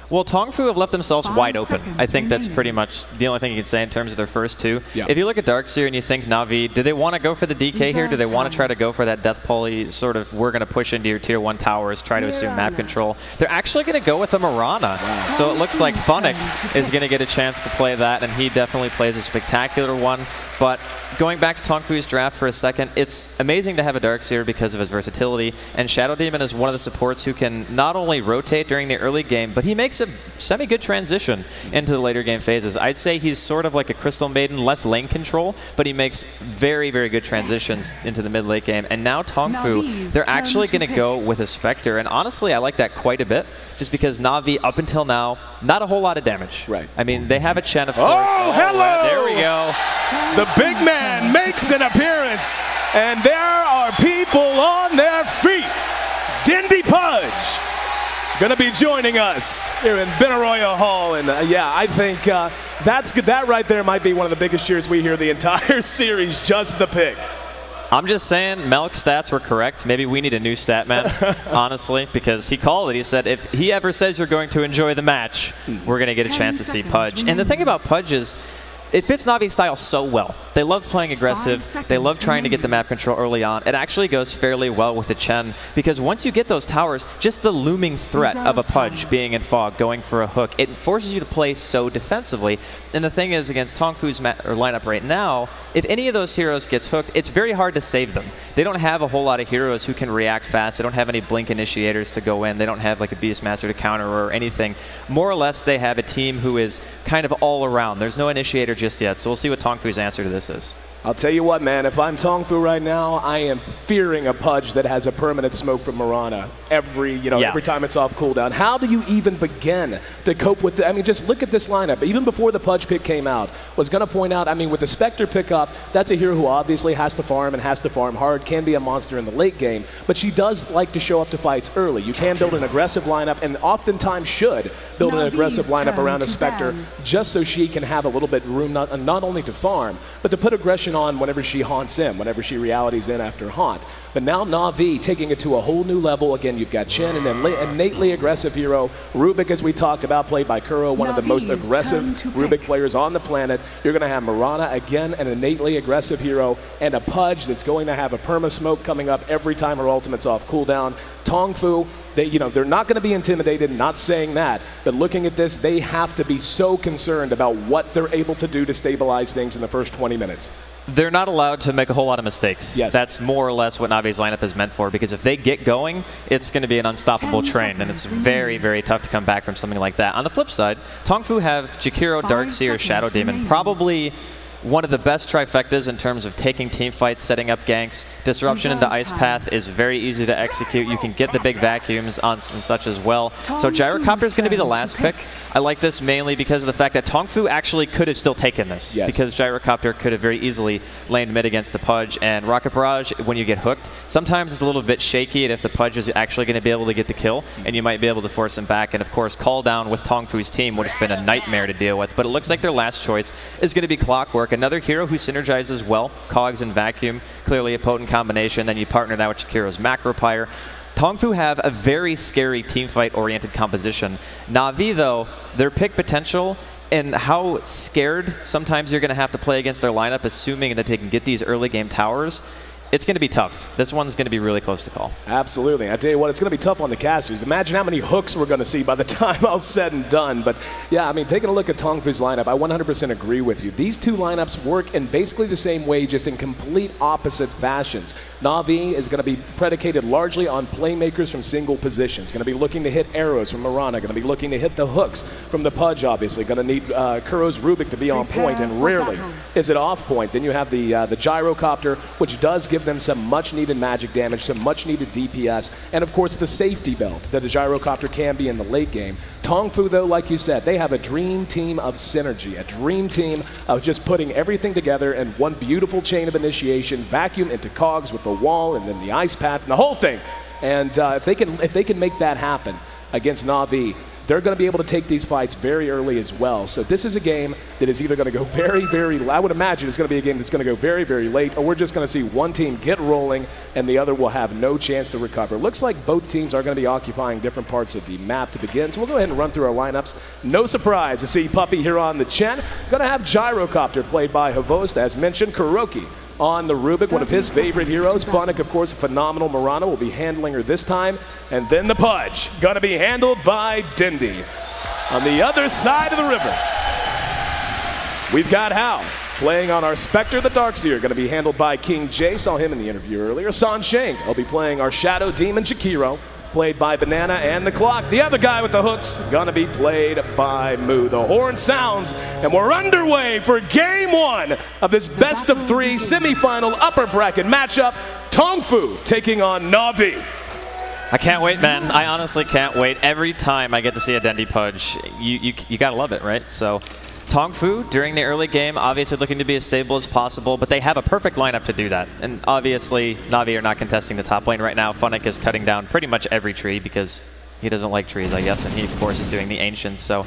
Well, Tongfu have left themselves wide open. I think that's pretty much the only thing you can say in terms of their first two. Yeah. If you look at Darkseer and you think Navi, do they want to go for the DK here? Do they want to try to go for that Death Poly sort of, we're going to push into your tier 1 towers, try to assume map control? They're actually going to go with a Mirana. Wow. So it looks like Funnick is going to get a chance to play that, and he definitely plays a spectacular one. But going back to Tongfu's draft for a second, it's amazing to have a Darkseer because of his versatility, and Shadow Demon is one of the supports who can not only rotate during the early game, but he makes a semi-good transition into the later game phases. I'd say he's sort of like a Crystal Maiden, less lane control, but he makes very, very good transitions into the mid-late game. And now Tongfu, they're actually going to go with a Spectre, and honestly, I like that quite a bit, just because Navi, up until now, not a whole lot of damage. Right. I mean, they have a Chen, of course. Oh, hello! There we go. The big man makes an appearance, and there are people on their feet. Dindy Pudge going to be joining us here in Benaroya Hall, and yeah, I think that's good. That right there might be one of the biggest cheers we hear the entire series. Just the pick. I'm just saying, Melk's stats were correct. Maybe we need a new stat man, honestly, because he called it. He said, if he ever says you're going to enjoy the match, we're going to get a chance to see Pudge. And the thing about Pudge is, it fits Navi's style so well. They love playing aggressive. They love trying to get the map control early on. It actually goes fairly well with the Chen, because once you get those towers, just the looming threat of a Pudge being in fog, going for a hook, it forces you to play so defensively. And the thing is, against Tongfu's lineup right now, if any of those heroes gets hooked, it's very hard to save them. They don't have a whole lot of heroes who can react fast. They don't have any blink initiators to go in. They don't have like a Beastmaster to counter or anything. More or less, they have a team who is kind of all around. There's no initiator just yet, so we'll see what Tongfu's answer to this is. I'll tell you what, man, if I'm Tongfu right now, I am fearing a Pudge that has a permanent smoke from Mirana every time it's off cooldown. How do you even begin to cope with I mean, just look at this lineup. Even before the Pudge pick came out, was going to point out, I mean, with the Spectre pickup, that's a hero who obviously has to farm and has to farm hard, can be a monster in the late game, but she does like to show up to fights early. You can build an aggressive lineup, and oftentimes should build an aggressive lineup around a Spectre just so she can have a little bit room not only to farm, but to put aggression on whenever she haunts in, whenever she realities in after haunt. But now Navi taking it to a whole new level. Again, you've got Chen and then innately aggressive hero. Rubik, as we talked about, played by Kuro, one of the most aggressive Rubik players on the planet. You're going to have Mirana, again, an innately aggressive hero, and a Pudge that's going to have a perma smoke coming up every time her ultimate's off cooldown. Tongfu, they're not going to be intimidated, not saying that, but looking at this, they have to be so concerned about what they're able to do to stabilize things in the first 20 minutes. They're not allowed to make a whole lot of mistakes. Yes. That's more or less what Navi's lineup is meant for, because if they get going, it's going to be an unstoppable train, and it's very, very tough to come back from something like that. On the flip side, Tongfu have Jakiro, Darkseer, Shadow Demon, probably one of the best trifectas in terms of taking team fights, setting up ganks. Disruption into Ice Path is very easy to execute. You can get the big vacuums on and such as well. So Gyrocopter is going to be the last pick. I like this mainly because of the fact that Tongfu actually could have still taken this, because Gyrocopter could have very easily laned mid against the Pudge, and Rocket Barrage, when you get hooked, sometimes it's a little bit shaky, and if the Pudge is actually going to be able to get the kill, and you might be able to force him back. And of course, Call Down with Tongfu's team would have been a nightmare to deal with, but it looks like their last choice is going to be Clockwork, another hero who synergizes well, Cogs and Vacuum, clearly a potent combination. Then you partner that with Jakiro's Macro Pyre. Tongfu have a very scary teamfight-oriented composition. Navi, though, their pick potential and how scared sometimes you're going to have to play against their lineup, assuming that they can get these early game towers, it's going to be tough. This one's going to be really close to call. Absolutely. I tell you what, it's going to be tough on the casters. Imagine how many hooks we're going to see by the time all's said and done. But yeah, I mean, taking a look at Tongfu's lineup, I 100% agree with you. These two lineups work in basically the same way, just in complete opposite fashions. Navi is going to be predicated largely on playmakers from single positions. Going to be looking to hit arrows from Mirana. Going to be looking to hit the hooks from the Pudge, obviously. Going to need Kuro's Rubik to be on point, and rarely is it off point. Then you have the Gyrocopter, which does give them some much-needed magic damage, some much-needed DPS, and of course the safety belt that a Gyrocopter can be in the late game. Tongfu, though, like you said, they have a dream team of synergy, a dream team of just putting everything together in one beautiful chain of initiation, vacuum into Cogs with the wall and then the Ice Path and the whole thing. And if they can make that happen against Navi, they're going to be able to take these fights very early as well. So this is a game that is either going to go very, very, I would imagine it's going to be a game that's going to go very, very late, or we're just going to see one team get rolling and the other will have no chance to recover. Looks like both teams are going to be occupying different parts of the map to begin. So we'll go ahead and run through our lineups. No surprise to see Puppy here on the Chen. Going to have Gyrocopter played by Havost, as mentioned. Kuroki on the Rubik, one of his favorite heroes. Funnick, of course, a phenomenal. Mirana will be handling her this time. And then the Pudge, going to be handled by Dindy. On the other side of the river, we've got Hao playing on our Spectre, the Darkseer, going to be handled by King J. Saw him in the interview earlier. San Sheng will be playing our Shadow Demon, Jakiro, played by Banana and the Clock. The other guy with the hooks, gonna be played by Moo. The horn sounds, and we're underway for game one of this best of three semifinal upper bracket matchup. Tongfu taking on Navi. I can't wait, man. I honestly can't wait. Every time I get to see a Dendy Pudge, you gotta love it, right? So Tongfu, during the early game, obviously looking to be as stable as possible, but they have a perfect lineup to do that. And obviously, Navi are not contesting the top lane right now. Funnick is cutting down pretty much every tree because he doesn't like trees, I guess, and he, of course, is doing the Ancients. So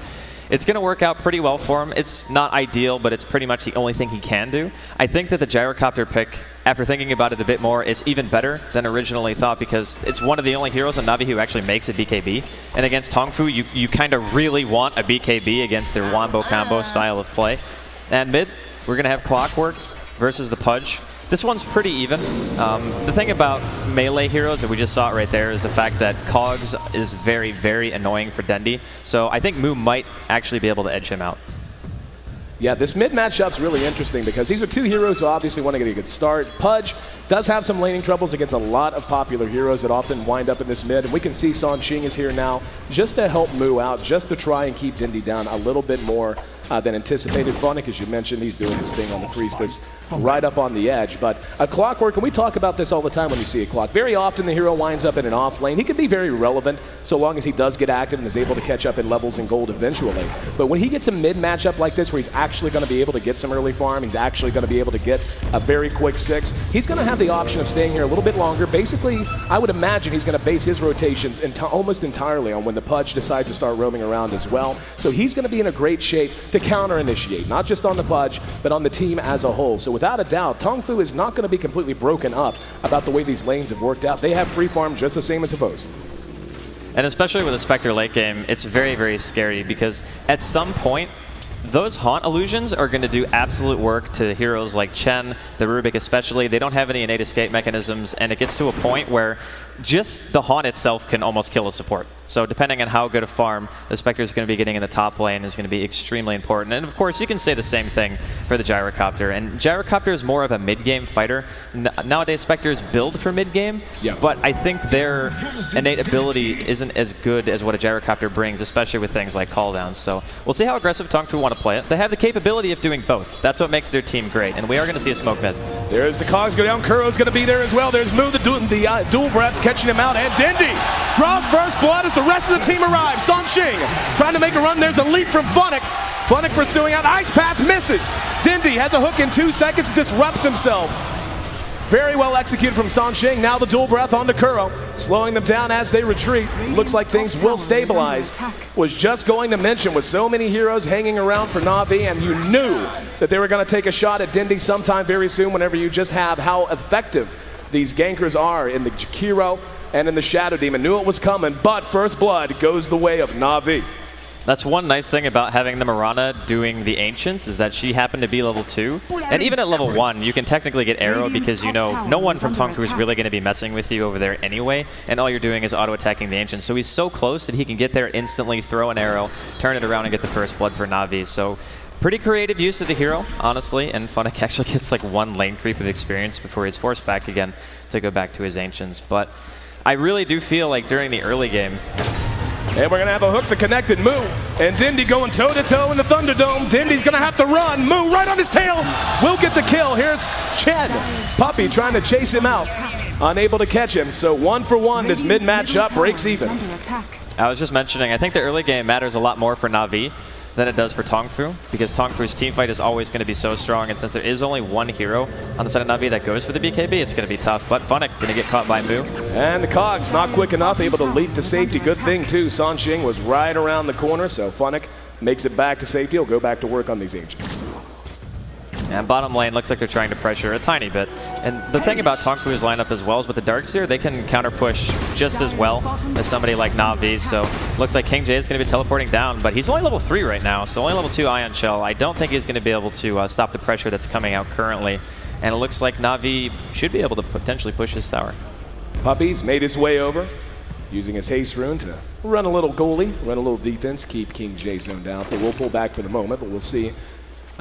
it's going to work out pretty well for him. It's not ideal, but it's pretty much the only thing he can do. I think that the Gyrocopter pick, after thinking about it a bit more, it's even better than originally thought because it's one of the only heroes on Navi who actually makes a BKB. And against Tongfu, you kind of really want a BKB against their Wombo combo style of play. And mid, we're going to have Clockwork versus the Pudge. This one's pretty even. The thing about melee heroes that we just saw it right there is the fact that Cogs is very, very annoying for Dendi. So I think Moo might actually be able to edge him out. Yeah, this mid matchup's really interesting because these are two heroes who obviously want to get a good start. Pudge does have some laning troubles against a lot of popular heroes that often wind up in this mid, and we can see San Shing is here now just to help Moo out, just to try and keep Dendi down a little bit more than anticipated. Phonic, as you mentioned, he's doing his thing on the Priestess right up on the edge. But a Clockwork, and we talk about this all the time when you see a Clock, very often the hero winds up in an off lane. He can be very relevant so long as he does get active and is able to catch up in levels and gold eventually. But when he gets a mid matchup like this where he's actually going to be able to get some early farm, he's actually going to be able to get a very quick 6, he's going to have the option of staying here a little bit longer. Basically, I would imagine he's going to base his rotations almost entirely on when the Pudge decides to start roaming around as well. So he's going to be in a great shape to counter-initiate, not just on the Pudge, but on the team as a whole. So without a doubt, Tongfu is not going to be completely broken up about the way these lanes have worked out. They have free farm just the same as opposed. And especially with a Spectre late game, it's very, very scary because at some point, those Haunt illusions are going to do absolute work to heroes like Chen, the Rubik especially. They don't have any innate escape mechanisms, and it gets to a point where just the Haunt itself can almost kill a support. So depending on how good a farm the Spectre is going to be getting in the top lane is going to be extremely important. And of course, you can say the same thing for the Gyrocopter. And Gyrocopter is more of a mid-game fighter. Nowadays, Spectres build for mid-game, but I think their innate ability isn't as good as what a Gyrocopter brings, especially with things like cooldowns. So we'll see how aggressive Tongfu want to play it. They have the capability of doing both. That's what makes their team great, and we are going to see a smoke mid. There's the Cogs go down. Kuro's going to be there as well. There's Moo, the dual breath, catching him out, and Dendi draws first blood as the rest of the team arrives. San Shing trying to make a run. There's a leap from Phonic. Phonic pursuing out. Ice Path misses. Dendi has a hook in 2 seconds, disrupts himself. Very well executed from San Shing. Now the dual breath onto Kuro, slowing them down as they retreat. Looks like things will stabilize. Was just going to mention, with so many heroes hanging around for Navi, and you knew that they were going to take a shot at Dendi sometime very soon whenever you just have how effective these gankers are in the Jakiro and in the Shadow Demon. Knew it was coming, but first blood goes the way of Navi. That's one nice thing about having the Mirana doing the Ancients, is that she happened to be level 2. And even at level 1, you can technically get arrow because you know no one from Tongfu is really going to be messing with you over there anyway, and all you're doing is auto-attacking the Ancients. So he's so close that he can get there instantly, throw an arrow, turn it around, and get the first blood for Navi. So pretty creative use of the hero, honestly, and Phonic actually gets like 1 lane creep of experience before he's forced back again to go back to his Ancients. But I really do feel like during the early game, and we're going to have a hook that connected Moo. And Dendi going toe-to-toe in the Thunderdome. Dendi's going to have to run. Moo right on his tail. Will get the kill. Here's Chen. Puppy trying to chase him out. Unable to catch him. So 1 for 1. This mid-matchup breaks even. I was just mentioning, I think the early game matters a lot more for Navi than it does for Tongfu, because Tongfu's team fight is always going to be so strong, and since there is only 1 hero on the side of Navi that goes for the BKB, it's going to be tough. But Phonic going to get caught by Moo. And the Cogs not quick enough, able to leap to safety. Good thing too, San Shing was right around the corner, so Phonic makes it back to safety. He'll go back to work on these Ancients. And bottom lane looks like they're trying to pressure a tiny bit. And the thing about Tongfu's lineup as well is with the Darkseer, they can counter push just as well as somebody like Navi. So looks like King J is going to be teleporting down, but he's only level 3 right now, so only level 2 Ion Shell. I don't think he's going to be able to stop the pressure that's coming out currently. And it looks like Navi should be able to potentially push this tower. Puppy's made his way over, using his haste rune to run a little goalie, run a little defense, keep King J zoned out. But we'll pull back for the moment, but we'll see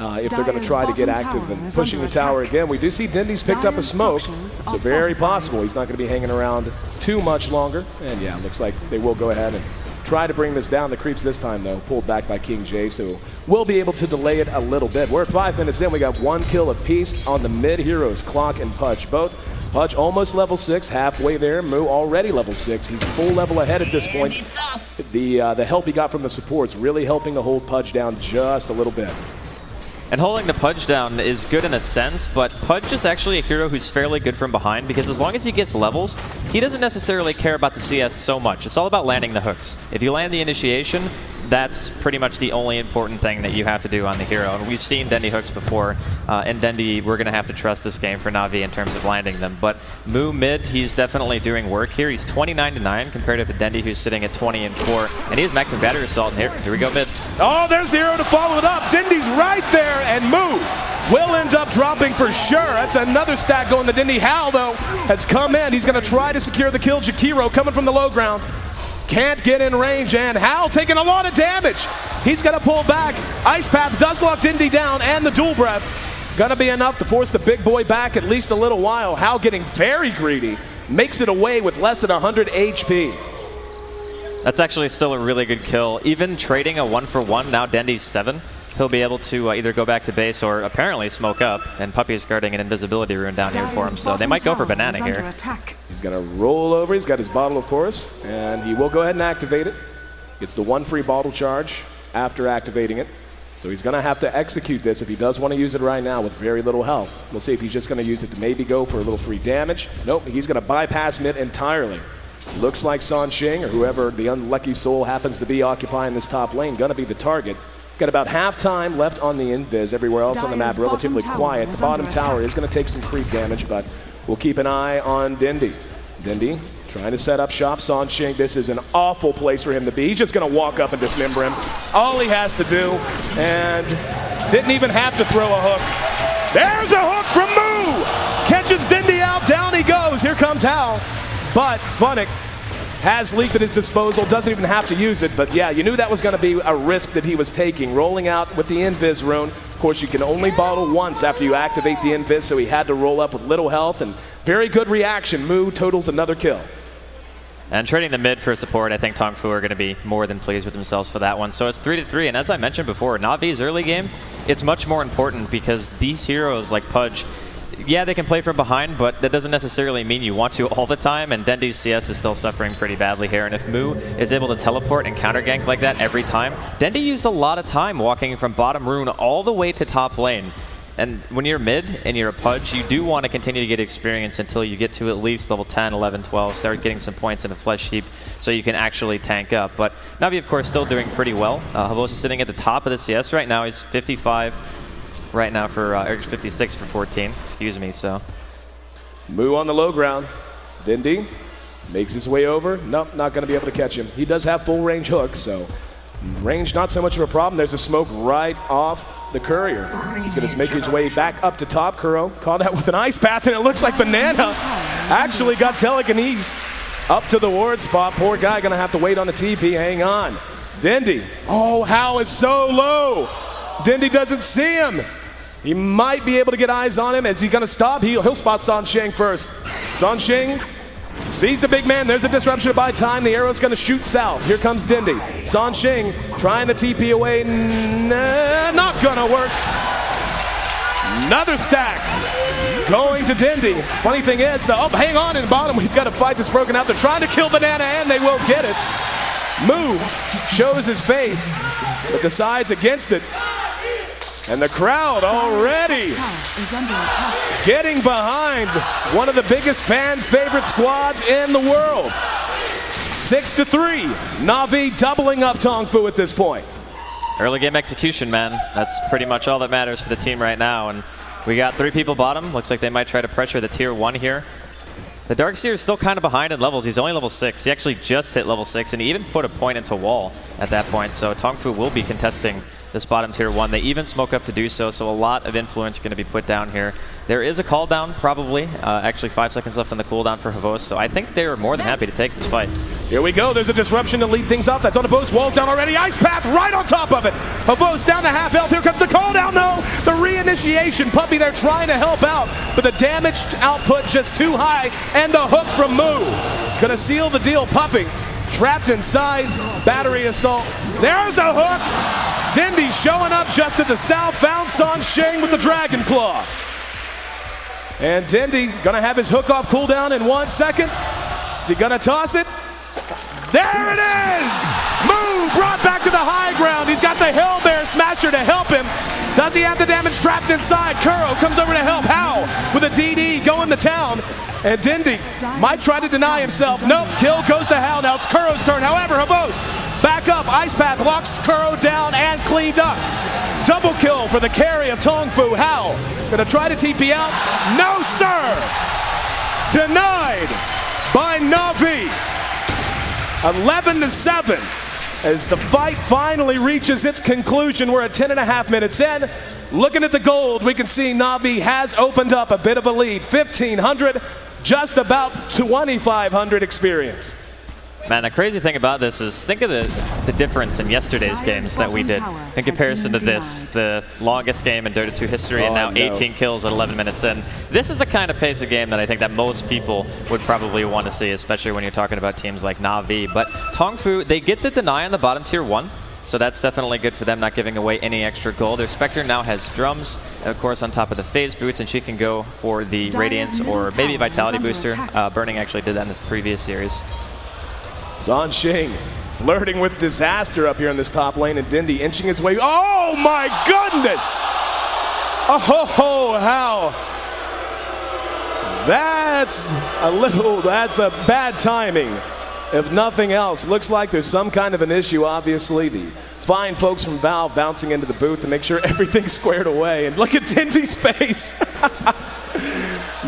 if they're going to try to get active and pushing the tower again. We do see Dendi's picked up a smoke, so very possible he's not going to be hanging around too much longer. And yeah, looks like they will go ahead and try to bring this down. The creeps this time, though, pulled back by King J, so we'll be able to delay it a little bit. We're at 5 minutes in. We got 1 kill apiece on the mid heroes, Clock and Pudge. Both Pudge almost level 6, halfway there. Moo already level 6. He's full level ahead at this point. The help he got from the supports really helping to hold Pudge down just a little bit. And holding the Pudge down is good in a sense, but Pudge is actually a hero who's fairly good from behind, because as long as he gets levels, he doesn't necessarily care about the CS so much. It's all about landing the hooks. If you land the initiation, that's pretty much the only important thing that you have to do on the hero. And we've seen Dendi hooks before, and Dendi, we're going to have to trust this game for Navi in terms of landing them. But Mu mid, he's definitely doing work here. He's 29-9 compared to Dendi, who's sitting at 20-4, and he is maxing battery assault. And here we go mid. Oh, there's the arrow to follow it up. Dendi's right there, and Mu will end up dropping for sure. That's another stack going to Dendi. Hal, though, has come in. He's going to try to secure the kill. Jakiro coming from the low ground. Can't get in range, and Hal taking a lot of damage. He's going to pull back. Ice Path does lock Dendi down, and the dual breath going to be enough to force the big boy back at least a little while. Hal getting very greedy. Makes it away with less than 100 HP. That's actually still a really good kill. Even trading a 1-for-1, now Dendi's 7. He'll be able to either go back to base or apparently smoke up, and Puppy's guarding an invisibility rune down here for him, so they might go for banana here. He's going to roll over. He's got his bottle, of course, and he will go ahead and activate it. Gets the 1 free bottle charge after activating it. So he's going to have to execute this if he does want to use it right now with very little health. We'll see if he's just going to use it to maybe go for a little free damage. Nope, he's going to bypass mid entirely. Looks like Sansheng, or whoever the unlucky soul happens to be occupying this top lane, going to be the target. Got about half time left on the invis. Everywhere else on the map relatively quiet. The bottom tower is going to take some creep damage, but we'll keep an eye on Dendi. Dendi trying to set up shop. Sansheng, this is an awful place for him to be. He's just going to walk up and dismember him. All he has to do, and didn't even have to throw a hook. There's a hook from Mu! Catches Dendi out, down he goes. Here comes Hal. But Funnick has Leap at his disposal, doesn't even have to use it, but yeah, you knew that was going to be a risk that he was taking, rolling out with the Invis rune. Of course, you can only bottle once after you activate the Invis, so he had to roll up with little health, and very good reaction. Mu totals another kill. And trading the mid for support, I think Tongfu are going to be more than pleased with themselves for that one. So it's 3-3, and as I mentioned before, Navi's early game, it's much more important because these heroes like Pudge, yeah, they can play from behind, but that doesn't necessarily mean you want to all the time, and Dendi's CS is still suffering pretty badly here, and if Mu is able to teleport and counter gank like that every time, Dendi used a lot of time walking from bottom rune all the way to top lane. And when you're mid and you're a Pudge, you do want to continue to get experience until you get to at least level 10, 11, 12, start getting some points in a flesh heap so you can actually tank up. But Navi, of course, still doing pretty well. Havos is sitting at the top of the CS right now. He's 55 right now for 56 for 14, excuse me, so. Mu on the low ground. Dendi makes his way over. Nope, not going to be able to catch him. He does have full range hooks, so range not so much of a problem. There's a smoke right off the courier. He's going to make his way back up to top. Kuro caught out with an ice path, and it looks like Banana actually got telekinesed up to the ward spot. Poor guy going to have to wait on the TP. Hang on. Dendi. Oh, Hal is so low. Dendi doesn't see him. He might be able to get eyes on him. Is he going to stop? He'll spot Sansheng first. Sansheng sees the big man. There's a disruption to buy time. The arrow's going to shoot south. Here comes Dendi. Sansheng trying to TP away. Not going to work. Another stack going to Dendi. Funny thing is, oh, hang on in the bottom. We've got a fight that's broken out. They're trying to kill Banana, and they will get it. Mu shows his face, but decides against it. And the crowd already getting behind one of the biggest fan favorite squads in the world. 6-3. Navi doubling up Tongfu at this point. Early game execution, man. That's pretty much all that matters for the team right now. And we got 3 people bottom. Looks like they might try to pressure the tier 1 here. The Darkseer is still kind of behind in levels. He's only level 6. He actually just hit level 6, and he even put a point into wall at that point. So Tongfu will be contesting this bottom tier 1. They even smoke up to do so, so a lot of influence going to be put down here. There is a call down, probably. Actually, 5 seconds left on the cooldown for Havos, so I think they're more than happy to take this fight. Here we go. There's a disruption to lead things up. That's on Havos. Walls down already. Ice Path right on top of it. Havos down to half health. Here comes the call down, though. The reinitiation. Puppy there trying to help out, but the damage output just too high, and the hook from Mu. Gonna seal the deal. Puppy trapped inside. Battery assault. There's a hook. Dendi showing up just at the south. Found Sansheng with the Dragon Claw. And Dendi gonna have his hook off cooldown in 1 second. Is he gonna toss it? There it is! Mu brought back to the high ground. He's got the Hellbear Smasher to help him. Does he have the damage trapped inside? Kuro comes over to help. How? With a DD going to town. And Dindy might try to deny himself. Nope, kill goes to Hal. Now it's Kuro's turn. However, Havost back up. Ice Path locks Kuro down and cleaned up. Double kill for the carry of Tongfu. Hal gonna try to TP out. No, sir! Denied by Navi. 11-7 as the fight finally reaches its conclusion. We're at 10.5 minutes in. Looking at the gold, we can see Navi has opened up a bit of a lead. 1,500, just about 2,500 experience. Man, the crazy thing about this is think of the difference in yesterday's games that we did in comparison to this, the longest game in Dota 2 history, and now 18 kills at 11 minutes in. This is the kind of pace of game that I think that most people would probably want to see, especially when you're talking about teams like Navi. But Tongfu, they get the deny on the bottom tier 1. So that's definitely good for them, not giving away any extra gold. Their Spectre now has drums, and of course on top of the phase boots, and she can go for the Radiance or maybe Vitality booster. Burning actually did that in this previous series. Zansheng flirting with disaster up here in this top lane, and Dindy inching his way. Oh my goodness! Oh, how? That's a bad timing. If nothing else, looks like there's some kind of an issue, obviously. The fine folks from Valve bouncing into the booth to make sure everything's squared away. And look at Dindy's face.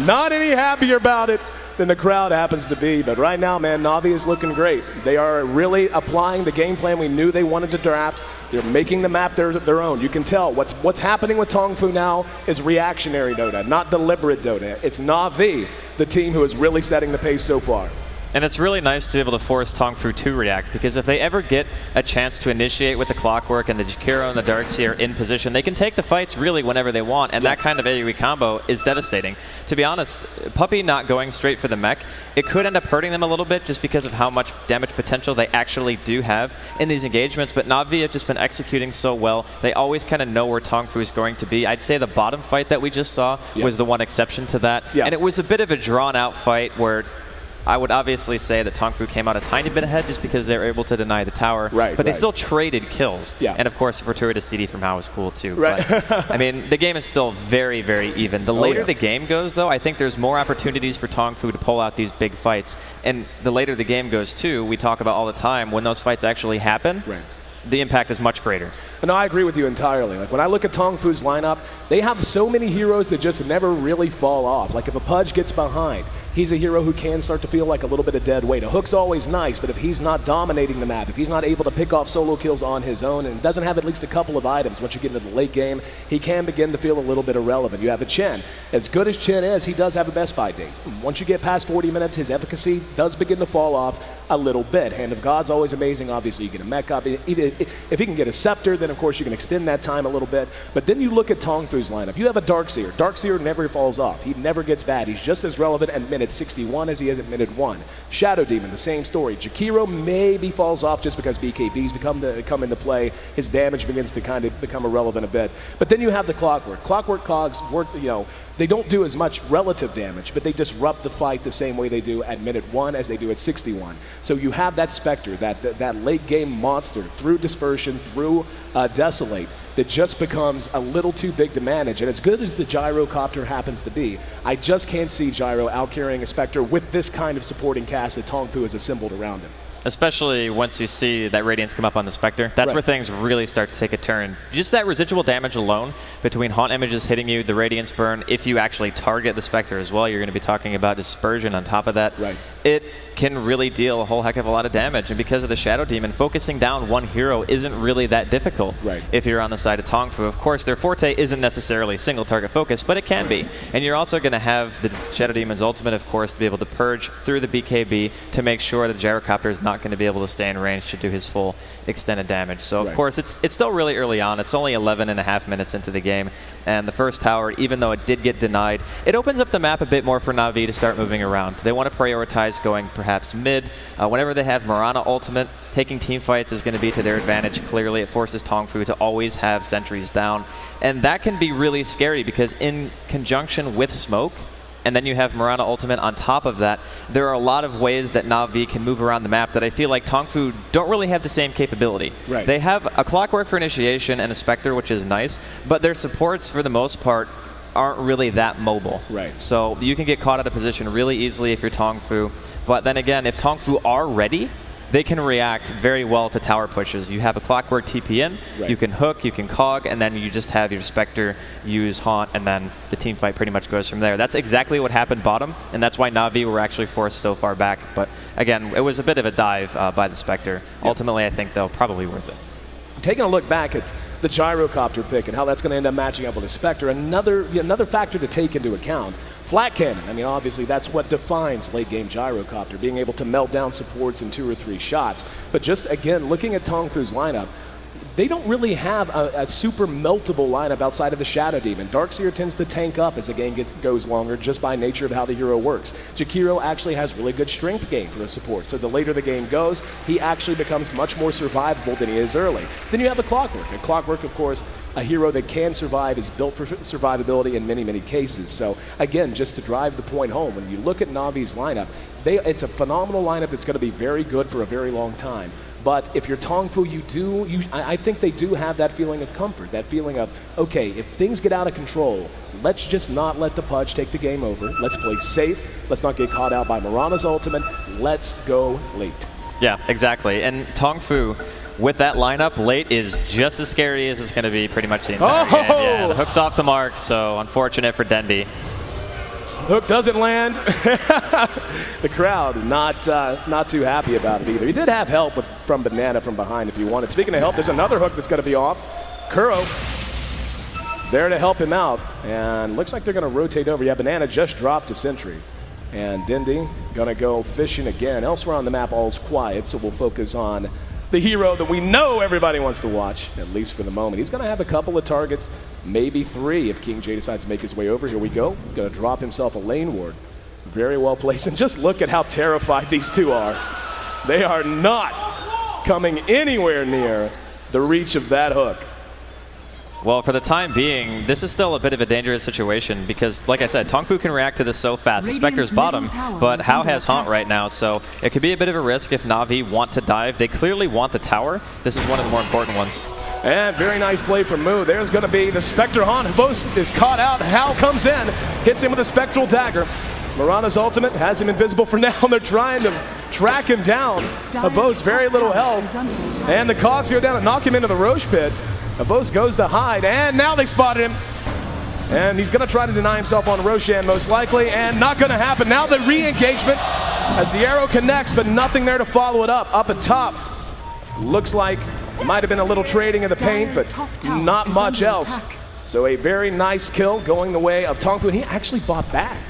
Not any happier about it than the crowd happens to be. But right now, man, Navi is looking great. They are really applying the game plan we knew they wanted to draft. They're making the map their own. You can tell what's happening with Tongfu now is reactionary Dota, not deliberate Dota. It's Navi, the team who is really setting the pace so far. And it's really nice to be able to force Tongfu to react, because if they ever get a chance to initiate with the Clockwork and the Jakiro and the Darkseer in position, they can take the fights really whenever they want, and that kind of AoE combo is devastating. To be honest, Puppey not going straight for the mech, it could end up hurting them a little bit just because of how much damage potential they actually do have in these engagements, but Navi have just been executing so well. They always kind of know where Tongfu is going to be. I'd say the bottom fight that we just saw was the one exception to that, and it was a bit of a drawn-out fight where I would obviously say that Tongfu came out a tiny bit ahead just because they were able to deny the tower. But they still traded kills. And of course, the fortuitous CD from Hao was cool too. But, I mean, the game is still very, very even. The later the game goes, though, I think there's more opportunities for Tongfu to pull out these big fights. And the later the game goes, too, we talk about all the time, when those fights actually happen, the impact is much greater. No, I agree with you entirely. Like when I look at Tongfu's lineup, they have so many heroes that just never really fall off. Like if a Pudge gets behind, he's a hero who can start to feel like a little bit of dead weight. A Hook's always nice, but if he's not dominating the map, if he's not able to pick off solo kills on his own and doesn't have at least a couple of items, once you get into the late game, he can begin to feel a little bit irrelevant. You have a Chen. As good as Chen is, he does have a Best Buy date. Once you get past 40 minutes, his efficacy does begin to fall off a little bit. Hand of God's always amazing. Obviously, you get a mech up. If he can get a Scepter, then of course you can extend that time a little bit. But then you look at Tongfu's lineup. You have a Darkseer. Darkseer never falls off. He never gets bad. He's just as relevant at minute 61 as he is at minute 1. Shadow Demon, the same story. Jakiro maybe falls off just because BKBs come into play. His damage begins to kind of become irrelevant a bit. But then you have the Clockwork. Clockwork cogs work, they don't do as much relative damage, but they disrupt the fight the same way they do at minute 1 as they do at 61. So you have that Spectre, that late game monster through Dispersion, through Desolate, that just becomes a little too big to manage. And as good as the Gyrocopter happens to be, I just can't see Gyro out-carrying a Spectre with this kind of supporting cast that Tongfu has assembled around him. Especially once you see that Radiance come up on the Spectre. That's where things really start to take a turn. Just that residual damage alone, between Haunt Images hitting you, the Radiance burn, if you actually target the Spectre as well, you're going to be talking about Dispersion on top of that. It can really deal a whole heck of a lot of damage. And because of the Shadow Demon, focusing down one hero isn't really that difficult if you're on the side of Tongfu. Of course, their forte isn't necessarily single target focus, but it can be. And you're also going to have the Shadow Demon's ultimate, of course, to be able to purge through the BKB to make sure that the Gyrocopter is not going to be able to stay in range to do his full extended damage. So, of course, it's still really early on. It's only 11.5 minutes into the game. And the first tower, even though it did get denied, it opens up the map a bit more for Navi to start moving around. They want to prioritize going perhaps mid. Whenever they have Mirana ultimate, taking team fights is going to be to their advantage. Clearly, it forces Tongfu to always have sentries down. And that can be really scary because in conjunction with smoke, and then you have Mirana ultimate on top of that. There are a lot of ways that Navi can move around the map that I feel like Tongfu don't really have the same capability. Right. They have a Clockwork for initiation and a Spectre, which is nice, but their supports, for the most part, aren't really that mobile. Right. So you can get caught out of position really easily if you're Tongfu. But then again, if Tongfu are ready, they can react very well to tower pushes. You have a Clockwork TP in, Right. you can hook, you can cog, and then you just have your Spectre use Haunt, and then the team fight pretty much goes from there. That's exactly what happened bottom, and that's why Navi were actually forced so far back. But again, it was a bit of a dive by the Spectre. Yep. Ultimately, I think, though, probably worth it. Taking a look back at the gyrocopter pick and how that's going to end up matching up with a Spectre, another factor to take into account. Flat cannon, I mean, obviously that's what defines late game gyrocopter, being able to melt down supports in 2 or 3 shots. But just again, looking at Tongfu's lineup, they don't really have a super meltable lineup outside of the Shadow Demon. Darkseer tends to tank up as the game goes longer just by nature of how the hero works. Jakiro actually has really good strength gain for a support, so the later the game goes, he actually becomes much more survivable than he is early. Then you have the Clockwork. And Clockwork, of course, a hero that can survive, is built for survivability in many, many cases. So again, just to drive the point home, when you look at Navi's lineup, it's a phenomenal lineup that's going to be very good for a very long time. But if you're Tongfu, I think they do have that feeling of comfort, that feeling of, okay, if things get out of control, let's just not let the Pudge take the game over. Let's play safe. Let's not get caught out by Mirana's ultimate. Let's go late. Yeah, exactly. And Tongfu, with that lineup, late is just as scary as it's going to be pretty much the entire game. Yeah, the hook's off the mark, so unfortunate for Dendi. Hook doesn't land. The crowd not too happy about it either. He did have help from Banana from behind if you wanted. Speaking of help, there's another hook that's going to be off. Kuro there to help him out. And looks like they're going to rotate over. Yeah, Banana just dropped to Sentry. And Dendi going to go fishing again. Elsewhere on the map, all's quiet, so we'll focus on the hero that we know everybody wants to watch, at least for the moment. He's going to have a couple of targets, maybe 3 if vg.j decides to make his way over. Here we go. Going to drop himself a lane ward. Very well placed. And just look at how terrified these two are. They are not coming anywhere near the reach of that hook. Well, for the time being, this is still a bit of a dangerous situation because, like I said, Tongfu can react to this so fast. The Spectre's bottom, but Hao has Haunt right now, so it could be a bit of a risk if Navi want to dive. They clearly want the tower. This is one of the more important ones. And very nice play from Mu. There's going to be the Spectre Haunt. Havos is caught out. Hao comes in, hits him with a Spectral Dagger. Mirana's ultimate has him invisible for now, and they're trying to track him down. Havos, very little health. And the Cogs go down and knock him into the Roche pit. Havos goes to hide, and now they spotted him. And he's going to try to deny himself on Roshan, most likely, and not going to happen. Now the re-engagement as the arrow connects, but nothing there to follow it up. Up at top, looks like it might have been a little trading in the paint, but not much else. So a very nice kill going the way of Tongfu, and he actually bought back.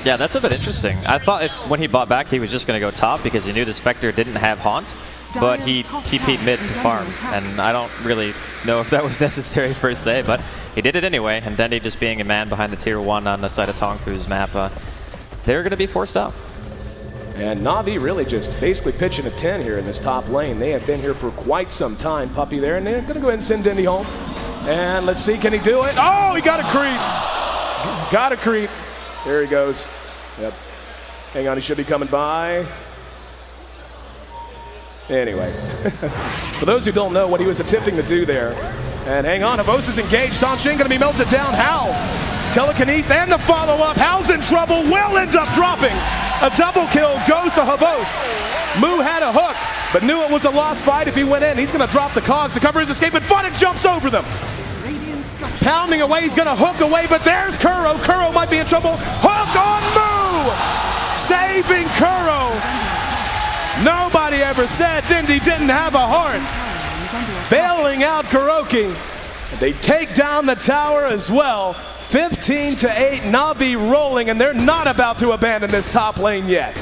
Yeah, that's a bit interesting. I thought when he bought back, he was just going to go top because he knew the Spectre didn't have Haunt. But he TP'd mid to farm, and I don't really know if that was necessary per se, but he did it anyway, and Dendi just being a man behind the tier 1 on the side of Tongfu's map, they're going to be forced out. And Navi really just basically pitching a 10 here in this top lane. They have been here for quite some time. Puppy there, and they're going to go ahead and send Dendi home. And let's see, can he do it? Oh, he got a creep. Got a creep. There he goes. Yep. Hang on, he should be coming by. Anyway, for those who don't know what he was attempting to do there, and hang on, Havos is engaged. Sanshin going to be melted down. Hao, telekinesis, and the follow-up. Hao's in trouble, will end up dropping. A double kill goes to Havos. Mu had a hook, but knew it was a lost fight if he went in. He's going to drop the Cogs to cover his escape, and Funnick jumps over them. Pounding away, he's going to hook away, but there's Kuro. Kuro might be in trouble. Hook on Mu! Saving Kuro. Nobody ever said Dendi didn't have a heart. Bailing out Kuroki. They take down the tower as well. 15-8, Navi rolling, and they're not about to abandon this top lane yet.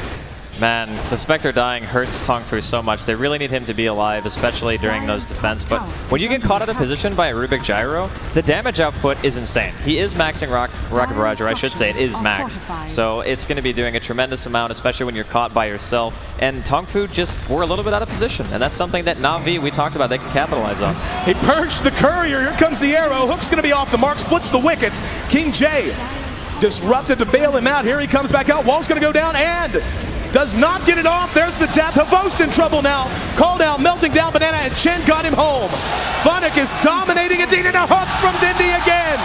Man, the Spectre dying hurts Tongfu so much. They really need him to be alive, especially during those defense. But when you get caught out of position by a Rubik Gyro, the damage output is insane. He is maxing Rocket Barrage, or I should say it is max. So it's going to be doing a tremendous amount, especially when you're caught by yourself. And Tongfu just were a little bit out of position. And that's something that Navi, we talked about, they can capitalize on. He perched the courier. Here comes the arrow. Hook's going to be off the mark. Splits the wickets. vg.j disrupted to bail him out. Here he comes back out. Wall's going to go down and does not get it off. There's the death. Havost in trouble now. Called out, melting down Banana, and Chen got him home. Funnick is dominating indeed, and a hook from Dindy again.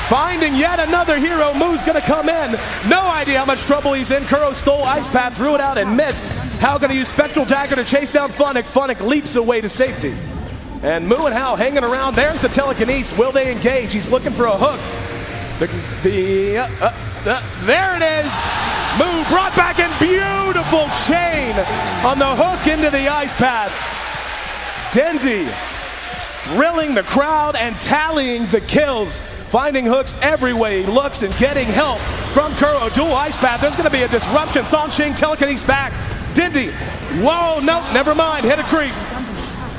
Finding yet another hero. Moo's going to come in. No idea how much trouble he's in. Kuro stole Ice Path, threw it out, and missed. Hao going to use Spectral Dagger to chase down Funnick. Funnick leaps away to safety. And Moo and Hao hanging around. There's the telekinesis. Will they engage? He's looking for a hook. There it is. Moo brought back in, beautiful chain on the hook into the Ice Path. Dindy thrilling the crowd and tallying the kills, finding hooks every way he looks and getting help from Kuro. Dual Ice Path, there's going to be a disruption. Sanshing telekinesis back. Dindy, whoa, no, never mind, hit a creep.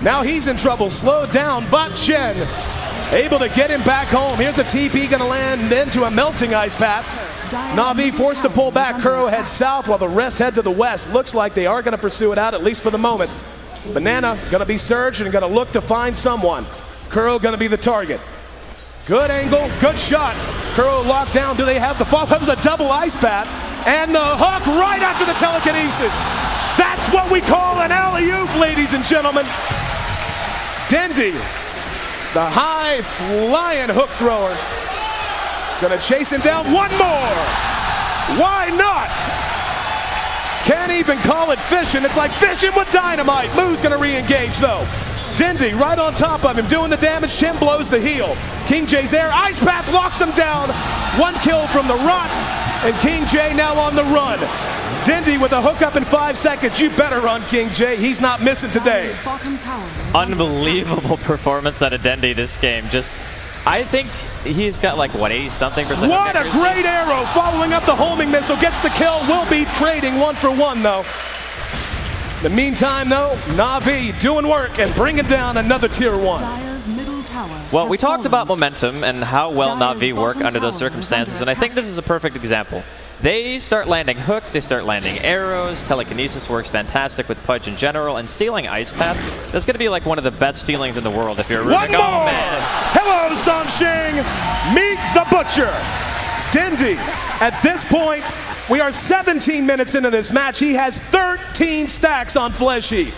Now he's in trouble, slowed down, but Chen able to get him back home. Here's a TP going to land into a melting Ice Path. Navi forced to pull back. Kuro heads south while the rest head to the west. Looks like they are going to pursue it out, at least for the moment. Banana going to be surged and going to look to find someone. Kuro going to be the target. Good angle, good shot. Kuro locked down. Do they have the fall? That was a double Ice Path. And the hook right after the telekinesis. That's what we call an alley-oop, ladies and gentlemen. Dindy, the high-flying hook thrower. Gonna chase him down. One more. Why not? Can't even call it fishing. It's like fishing with dynamite. Moo's gonna re-engage though. Dindy right on top of him, doing the damage. Chen blows the heel. King J's there. Ice Path locks him down. One kill from the Rot, and King J now on the run. Dindy with a hook up in 5 seconds. You better run, King J. He's not missing today. Unbelievable performance out of Dindy this game. Just, I think he's got like, what, 80-something%? What a great arrow following up the homing missile. Gets the kill. Will be trading 1 for 1 though. In the meantime though, Navi doing work and bringing down another tier 1. Well, we talked about momentum and how well Navi work under those circumstances, and I think this is a perfect example. They start landing hooks, they start landing arrows, telekinesis works fantastic with Pudge in general, and stealing Ice Path, that's going to be like one of the best feelings in the world if you're a Rubik. Oh, man. Hello, Sanshing. Meet the Butcher. Dindy, at this point, we are 17 minutes into this match. He has 13 stacks on Flesh Heap.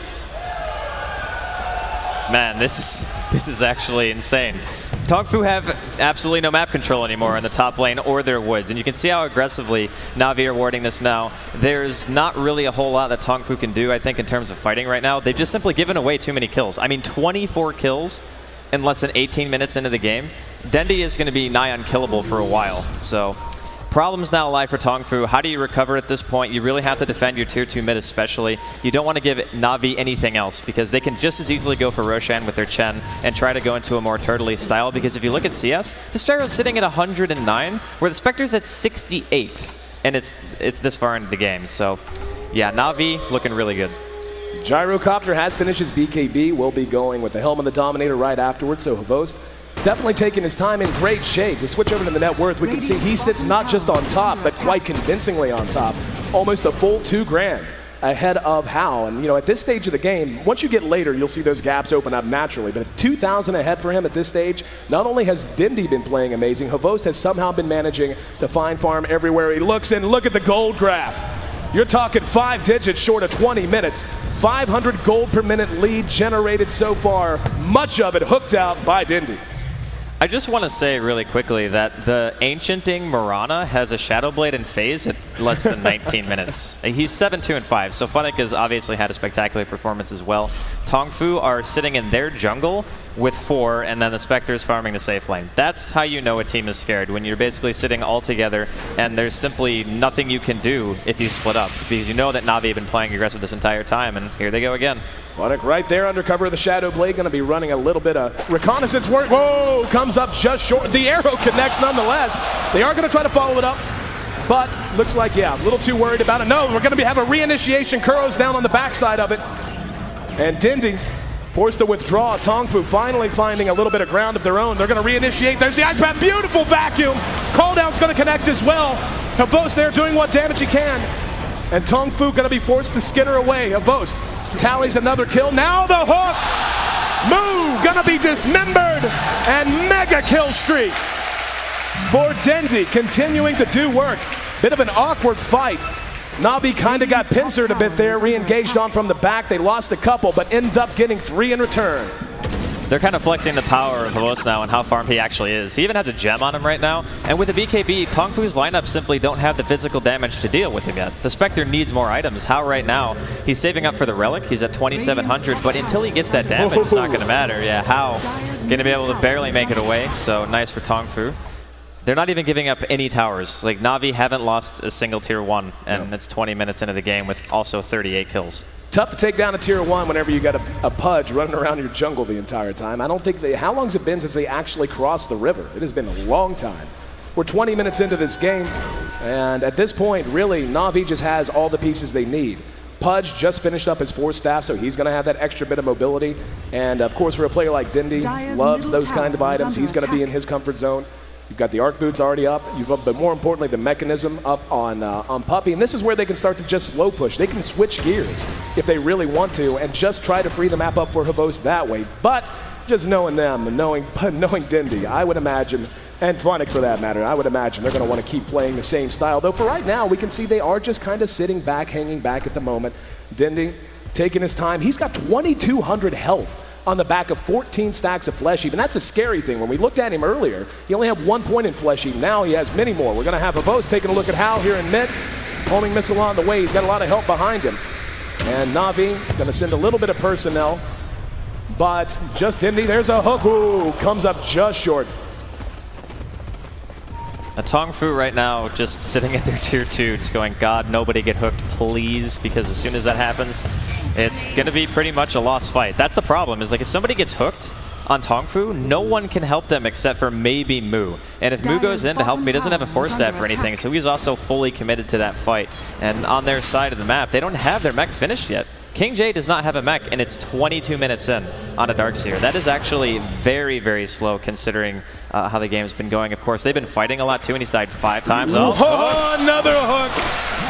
Man, this is actually insane. Tongfu have absolutely no map control anymore in the top lane or their woods, and you can see how aggressively Navi are warding this now. There's not really a whole lot that Tongfu can do, I think, in terms of fighting right now. They've just simply given away too many kills. I mean, 24 kills in less than 18 minutes into the game. Dindy is going to be nigh unkillable for a while, so problems now lie for Tongfu. How do you recover at this point? You really have to defend your tier 2 mid especially. You don't want to give Navi anything else because they can just as easily go for Roshan with their Chen and try to go into a more turtley style, because if you look at CS, this gyro's sitting at 109 where the Spectre's at 68, and it's this far into the game. So yeah, Navi looking really good. Gyrocopter has finished his BKB, will be going with the Helm of the Dominator right afterwards, so Havost definitely taking his time, in great shape. We switch over to the net worth. We can see he sits not just on top, but quite convincingly on top. Almost a full $2 grand ahead of Hao. And, you know, at this stage of the game, once you get later, you'll see those gaps open up naturally. But at 2,000 ahead for him at this stage, not only has Dindy been playing amazing, Havost has somehow been managing to find farm everywhere he looks. And look at the gold graph. You're talking 5 digits short of 20 minutes. 500 gold per minute lead generated so far. Much of it hooked out by Dindy. I just want to say really quickly that the Ancienting Mirana has a Shadow Blade in phase at less than 19 minutes. He's 7-2-5, so Funnick has obviously had a spectacular performance as well. Tongfu are sitting in their jungle with 4, and then the Spectre's farming the safe lane. That's how you know a team is scared, when you're basically sitting all together and there's simply nothing you can do if you split up, because you know that Navi have been playing aggressive this entire time, and here they go again. Funnick right there under cover of the Shadow Blade, going to be running a little bit of reconnaissance work. Whoa, comes up just short. The arrow connects nonetheless. They are going to try to follow it up, but looks like, yeah, a little too worried about it. No, we're going to have a reinitiation. Kuro's down on the backside of it. And Dindy forced to withdraw. Tongfu finally finding a little bit of ground of their own. They're going to reinitiate. There's the Ice Path. Beautiful vacuum. Calldown's going to connect as well. Havost there doing what damage he can. And Tongfu going to be forced to skitter away. Havost tallies another kill. Now the hook. Moo gonna be dismembered, and mega kill streak. for Dendi, continuing to do work. Bit of an awkward fight. Navi kind of got pincered a bit there, re-engaged on from the back. They lost a couple, but end up getting 3 in return. They're kind of flexing the power of Havos now and how farm he actually is. He even has a gem on him right now. And with the BKB, Tongfu's lineup simply don't have the physical damage to deal with him yet. The Spectre needs more items. How right now? He's saving up for the Relic. He's at 2,700, but until he gets that damage, it's not going to matter. Yeah, how? Going to be able to barely make it away, so nice for Tongfu. They're not even giving up any towers. Like, Navi haven't lost a single tier 1, and it's 20 minutes into the game with also 38 kills. Tough to take down a tier 1 whenever you got a Pudge running around your jungle the entire time. I don't think how long has it been since they actually crossed the river? It has been a long time. We're 20 minutes into this game, and at this point, really, Navi just has all the pieces they need. Pudge just finished up his 4 staff, so he's going to have that extra bit of mobility. And of course, for a player like Dendi, loves those kind of items. He's going to be in his comfort zone. You've got the arc boots already up. But more importantly, the mechanism up on Puppey. And this is where they can start to just slow push. They can switch gears if they really want to and just try to free the map up for Havos that way. But just knowing them and knowing Dendi, I would imagine, and Phonic for that matter, I would imagine they're going to want to keep playing the same style. Though for right now, we can see they are just kind of sitting back, hanging back at the moment. Dendi taking his time. He's got 2,200 health on the back of 14 stacks of Flesh Heap. And that's a scary thing. When we looked at him earlier, he only had 1 point in Flesh Heap. Now he has many more. We're going to have Havos taking a look at Hal here in mid. Homing missile on the way. He's got a lot of help behind him. And Navi going to send a little bit of personnel. But just Dendi, there's a hook. Ooh, comes up just short. A Tongfu right now just sitting at their tier 2, just going, God, nobody get hooked, please, because as soon as that happens, it's going to be pretty much a lost fight. That's the problem, is like if somebody gets hooked on Tongfu, no one can help them except for maybe Mu. And if Mu goes in to help him, he doesn't have a 4-staff or anything, so he's also fully committed to that fight. And on their side of the map, they don't have their mech finished yet. King J does not have a mech, and it's 22 minutes in on a Darkseer. That is actually very, very slow considering how the game's been going. Of course, they've been fighting a lot too, and he's died 5 times. Oh, another hook.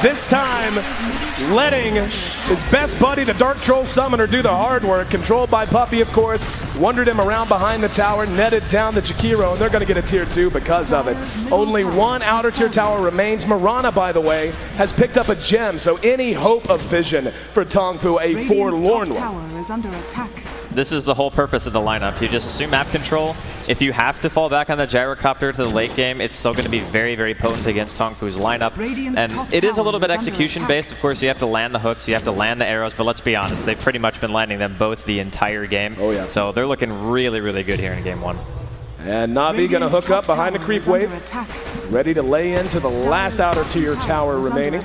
This time, letting his best buddy, the Dark Troll Summoner, do the hard work. Controlled by Puppey, of course. Wandered him around behind the tower, netted down the Jakiro, and they're going to get a tier 2 because of it. Only 1 outer tier tower remains. Marana, by the way, has picked up a gem, so any hope of vision for Tongfu, a forlorn one. Is under attack. This is the whole purpose of the lineup. You just assume map control. If you have to fall back on the gyrocopter to the late game, it's still going to be very, very potent against Tongfu's lineup. And it is a little bit execution-based. Of course, you have to land the hooks, you have to land the arrows, but let's be honest, they've pretty much been landing them both the entire game. Oh, yeah. So they're looking really, really good here in Game 1. And Navi going to hook up behind the creep wave. Ready to lay into the last outer tier tower remaining.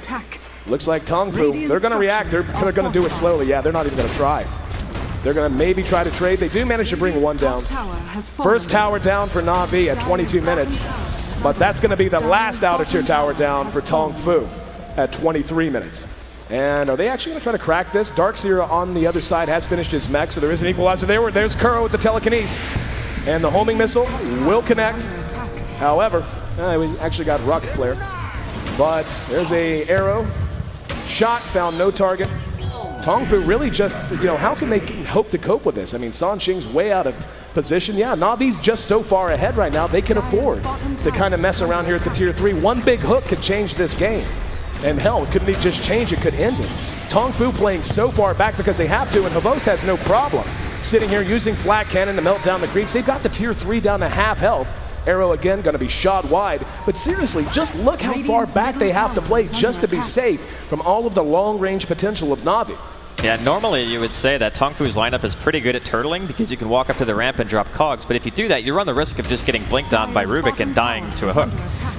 Looks like Tongfu, they're going to react. They're going to do it slowly. Yeah, they're not even going to try. They're going to maybe try to trade. They do manage to bring 1 down. First tower down for Navi at 22 minutes. But that's going to be the last outer tier tower down for Tongfu at 23 minutes. And are they actually going to try to crack this? Darkseer on the other side has finished his mech, so there is an equalizer there. There's Kuro with the telekinesis. And the homing missile will connect. However, we actually got rocket flare. But there's a arrow. Shot, found no target. Tongfu really just, how can they hope to cope with this? I mean, Sanxing's way out of position. Yeah, Navi's just so far ahead right now, they can afford to kind of mess around here at the tier 3. One big hook could change this game. And hell, couldn't he just change it, could end it. Tongfu playing so far back because they have to, and Havos has no problem sitting here using flat cannon to melt down the creeps. They've got the tier 3 down to half health. Arrow again going to be shot wide. But seriously, just look how far back they have to play just to be safe from all of the long-range potential of Navi. Yeah, normally you would say that Tongfu's lineup is pretty good at turtling because you can walk up to the ramp and drop cogs, but if you do that, you run the risk of just getting blinked on by Rubik and dying to a hook.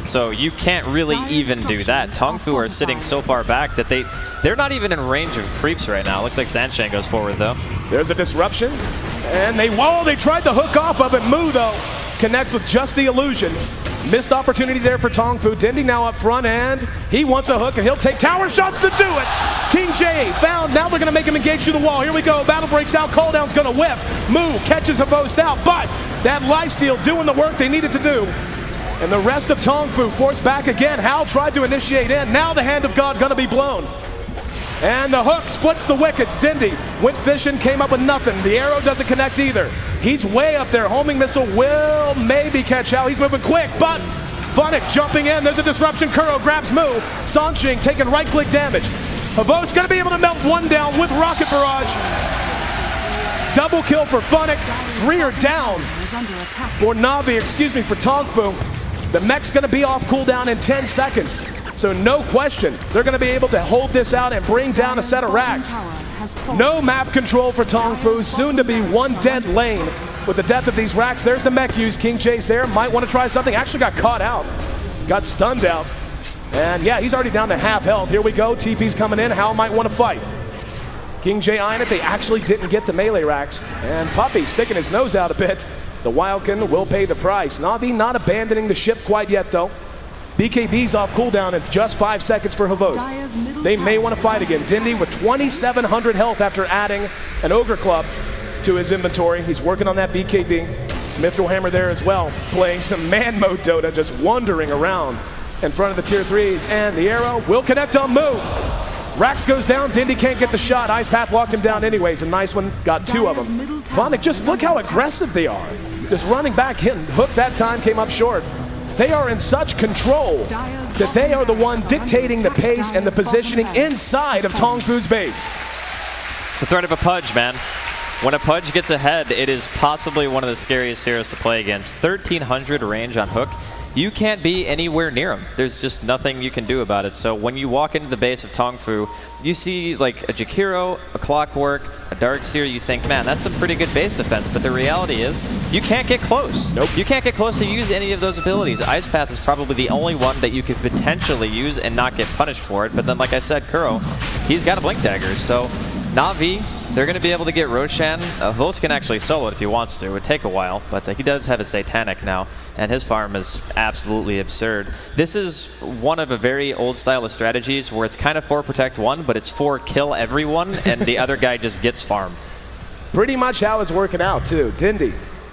So you can't really even do that. Tongfu are sitting so far back that they're not even in range of creeps right now. Looks like Sansheng goes forward, though. There's a disruption, and they tried to hook off of it. Mu, though, connects with just the illusion. Missed opportunity there for Tongfu. Dendi now up front, and he wants a hook, and he'll take tower shots to do it. King J found. Now they're going to make him engage through the wall. Here we go. Battle breaks out. Calldown's going to whiff. Mu catches Havos out, but that lifesteal doing the work they needed to do. And the rest of Tongfu forced back again. Hal tried to initiate in. Now the hand of God going to be blown. And the hook splits the wickets. Dendi went fishing, came up with nothing. The arrow doesn't connect either. He's way up there. Homing missile will maybe catch Hal. He's moving quick, but Funnick jumping in. There's a disruption. Kuro grabs Mu. Songqing taking right-click damage. Havos going to be able to melt one down with Rocket Barrage. Double kill for Funnick. 3 are down for Navi, for Tongfu. The mech's going to be off cooldown in 10 seconds. So no question, they're going to be able to hold this out and bring down a set of racks. No map control for Tongfu. Soon to be one dead lane with the death of these racks. There's the mech use. KingJ's there. Might want to try something. Actually got caught out. Got stunned out. And yeah, he's already down to half health. Here we go. TP's coming in. Hao might want to fight. KingJ eyeing it. They actually didn't get the melee racks. And Puppy sticking his nose out a bit. The Wildkin will pay the price. Navi not abandoning the ship quite yet, though. BKB's off cooldown in just 5 seconds for Havos. They may want to fight again. Dindy with 2,700 health after adding an Ogre Club to his inventory. He's working on that BKB. Mithril Hammer there as well, playing some man mode Dota, just wandering around in front of the tier 3s. And the arrow will connect on Mu. Rax goes down, Dindy can't get the shot. Ice Path locked him down anyways. A nice one, got 2 of them. Funnick, just look how aggressive they are. Just running back, hitting. Hook that time came up short. They are in such control that they are the one dictating the pace and the positioning inside of Tongfu's base. It's the threat of a Pudge, man. When a Pudge gets ahead, it is possibly one of the scariest heroes to play against. 1,300 range on Hook. You can't be anywhere near him. There's just nothing you can do about it. So when you walk into the base of Tongfu, you see like a Jakiro, a Clockwork, a Darkseer, you think, man, that's some pretty good base defense. But the reality is, you can't get close. Nope. You can't get close to use any of those abilities. Ice Path is probably the only one that you could potentially use and not get punished for it. But then, like I said, Kuro, he's got a Blink Dagger. So Navi, they're going to be able to get Roshan. Vos can actually solo it if he wants to. It would take a while, but he does have a Satanic now, and his farm is absolutely absurd. This is one of a very old style of strategies where it's kind of 4 protect 1, but it's 4 kill everyone, and the other guy just gets farm. Pretty much how it's working out, too. Dindy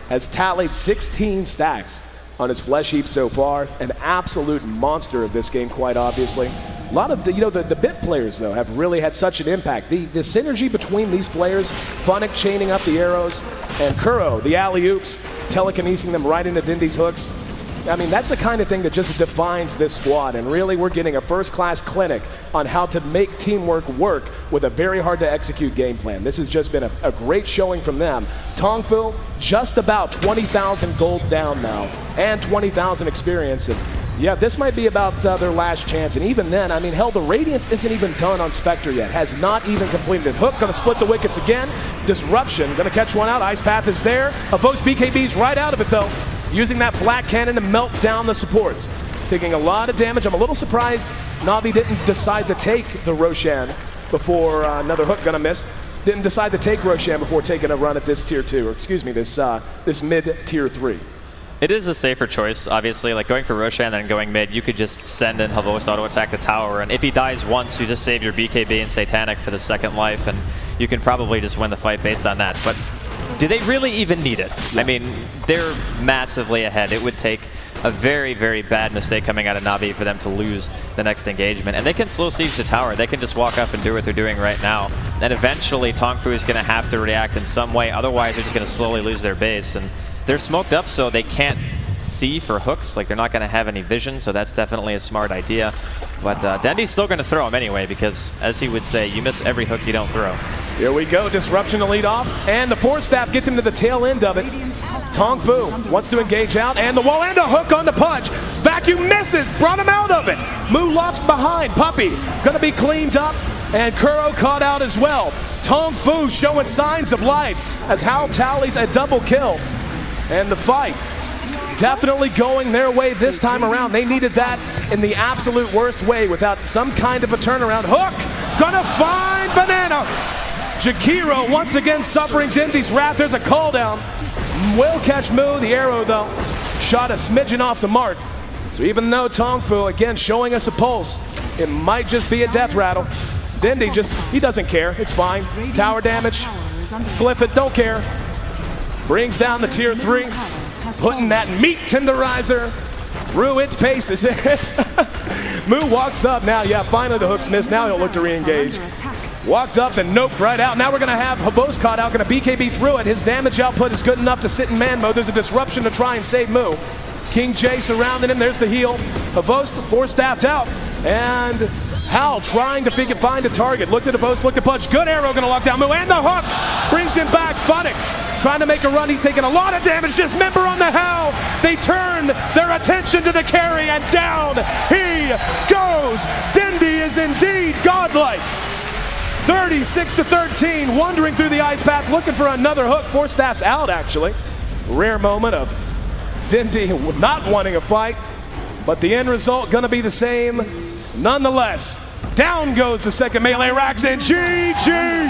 has tallied 16 stacks on his flesh heap so far. An absolute monster of this game, quite obviously. A lot of the bit players, though, have really had such an impact. The synergy between these players, Funnick chaining up the arrows, and Kuro, the alley-oops, telekinesing them right into Dindy's hooks. I mean, that's the kind of thing that just defines this squad, and really we're getting a first-class clinic on how to make teamwork work with a very hard-to-execute game plan. This has just been a great showing from them. Tongfu, just about 20,000 gold down now, and 20,000 experience. And yeah, this might be about their last chance, and even then, I mean, hell, the Radiance isn't even done on Spectre yet. Has not even completed it. Hook gonna split the wickets again. Disruption, gonna catch one out. Ice Path is there. Havos BKB's right out of it, though. Using that flat cannon to melt down the supports. Taking a lot of damage. I'm a little surprised Navi didn't decide to take the Roshan before another Hook gonna miss. Didn't decide to take Roshan before taking a run at this tier 2, or excuse me, this mid-tier 3. It is a safer choice, obviously. Like going for Roshan and then going mid, you could just send in Havos to auto-attack the tower, and if he dies once, you just save your BKB and Satanic for the second life, and you can probably just win the fight based on that. But do they really even need it? I mean, they're massively ahead. It would take a very, very bad mistake coming out of Navi for them to lose the next engagement. And they can slow siege the tower. They can just walk up and do what they're doing right now. And eventually, Tongfu is going to have to react in some way. Otherwise, they're just going to slowly lose their base. And they're smoked up, so they can't see for hooks. Like, they're not going to have any vision, so that's definitely a smart idea. But Dendy's still going to throw him anyway, because, as he would say, you miss every hook you don't throw. Here we go. Disruption to lead off, and the Force Staff gets him to the tail end of it. Tongfu wants to engage out, and the wall and a hook on the Pudge. Vacuum misses, brought him out of it. Mu left behind. Puppy going to be cleaned up, and Kuro caught out as well. Tongfu showing signs of life as Hao tallies a double kill. And the fight definitely going their way this time around. They needed that in the absolute worst way without some kind of a turnaround. Hook gonna find Banana. Jakiro once again suffering Dindy's wrath. There's a call down. Will catch Mu. The arrow, though, shot a smidgen off the mark. So even though Tongfu, again, showing us a pulse, it might just be a death rattle. Dindy he doesn't care. It's fine. Tower damage. Glyph it, don't care. Brings down the tier 3, putting that meat tenderizer through its paces. Mu walks up now. Yeah, finally the hook's missed. Now he'll look to re-engage. Walked up and noped right out. Now we're going to have Havos caught out, going to BKB through it. His damage output is good enough to sit in man mode. There's a disruption to try and save Mu. King J surrounding him. There's the heal. Havos, four-staffed out. And Hal trying to find a target. Looked at Havos, looked at Pudge. Good arrow, going to lock down Moo. And the hook brings him back. Funnick trying to make a run. He's taking a lot of damage. Dismember on the Hal. They turn their attention to the carry, and down he goes. Dendi is indeed godlike. 36-13, wandering through the ice path, looking for another hook. Four staffs out, actually. Rare moment of Dendi not wanting a fight, but the end result gonna be the same nonetheless. Down goes the second melee racks, and GG!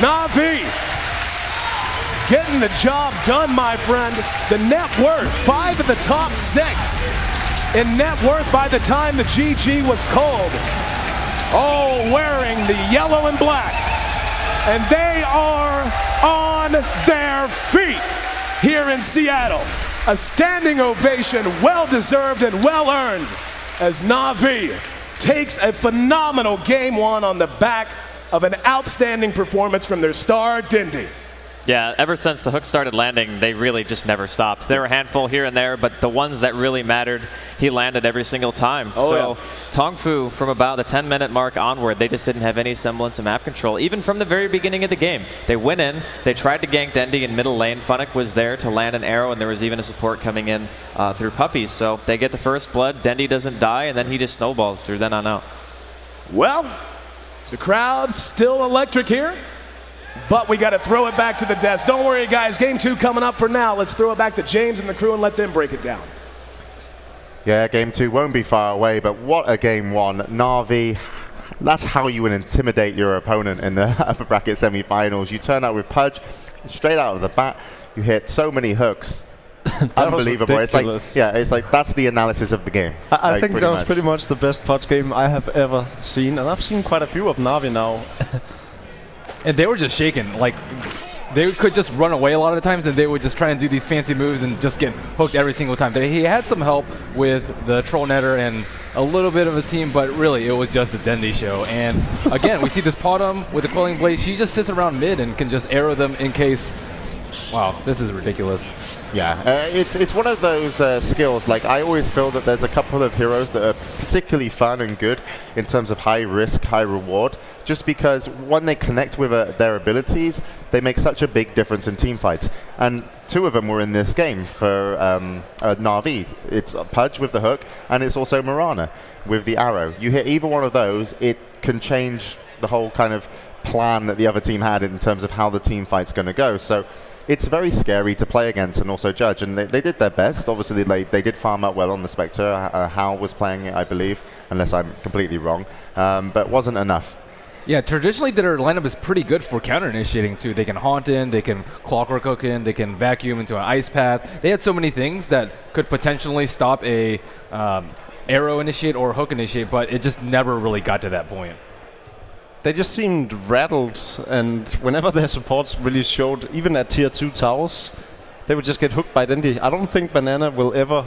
Navi getting the job done, my friend. The net worth, 5 of the top 6 in net worth by the time the GG was called. All wearing the yellow and black. And they are on their feet here in Seattle. A standing ovation, well-deserved and well-earned, as Navi takes a phenomenal game 1 on the back of an outstanding performance from their star, Dendi. Yeah, ever since the hook started landing, they really just never stopped. There were a handful here and there, but the ones that really mattered, he landed every single time. So Tongfu, from about the 10-minute mark onward, they just didn't have any semblance of map control, even from the very beginning of the game. They went in, they tried to gank Dendi in middle lane. Funnick was there to land an arrow, and there was even a support coming in through puppies. So they get the first blood, Dendi doesn't die, and then he just snowballs through then on out. Well, the crowd's still electric here. But we got to throw it back to the desk. Don't worry, guys. Game 2 coming up for now. Let's throw it back to James and the crew and let them break it down. Yeah, game 2 won't be far away, but what a game 1. Navi, that's how you would intimidate your opponent in the upper bracket semi-finals. You turn out with Pudge, straight out of the bat. You hit so many hooks. Unbelievable. It's like, yeah, it's like that's the analysis of the game. I think that was pretty much the best Pudge game I have ever seen, and I've seen quite a few of Navi now. And they were just shaking. Like, they could just run away a lot of the times, and they would just try and do these fancy moves and just get hooked every single time. He had some help with the Troll Netter and a little bit of his team, but really it was just a Dendi show. And again, we see this Potom with the Coiling Blade. She just sits around mid and can just arrow them in case. Wow, this is ridiculous. Yeah, it's one of those skills. Like, I always feel that there's a couple of heroes that are particularly fun and good in terms of high risk, high reward, just because when they connect with their abilities, they make such a big difference in team fights. And 2 of them were in this game for Navi. It's Pudge with the hook, and it's also Mirana with the arrow. You hit either one of those, it can change the whole kind of plan that the other team had in terms of how the team fight's going to go. So it's very scary to play against and also judge, and they did their best. Obviously, they did farm up well on the Spectre. Hal was playing it, I believe, unless I'm completely wrong, but wasn't enough. Yeah, traditionally their lineup is pretty good for counter-initiating too. They can haunt in, they can clockwork hook in, they can vacuum into an ice path. They had so many things that could potentially stop a arrow initiate or hook initiate, but it just never really got to that point. They just seemed rattled, and whenever their supports really showed, even at tier 2 towers, they would just get hooked by Dendi. I don't think Banana will ever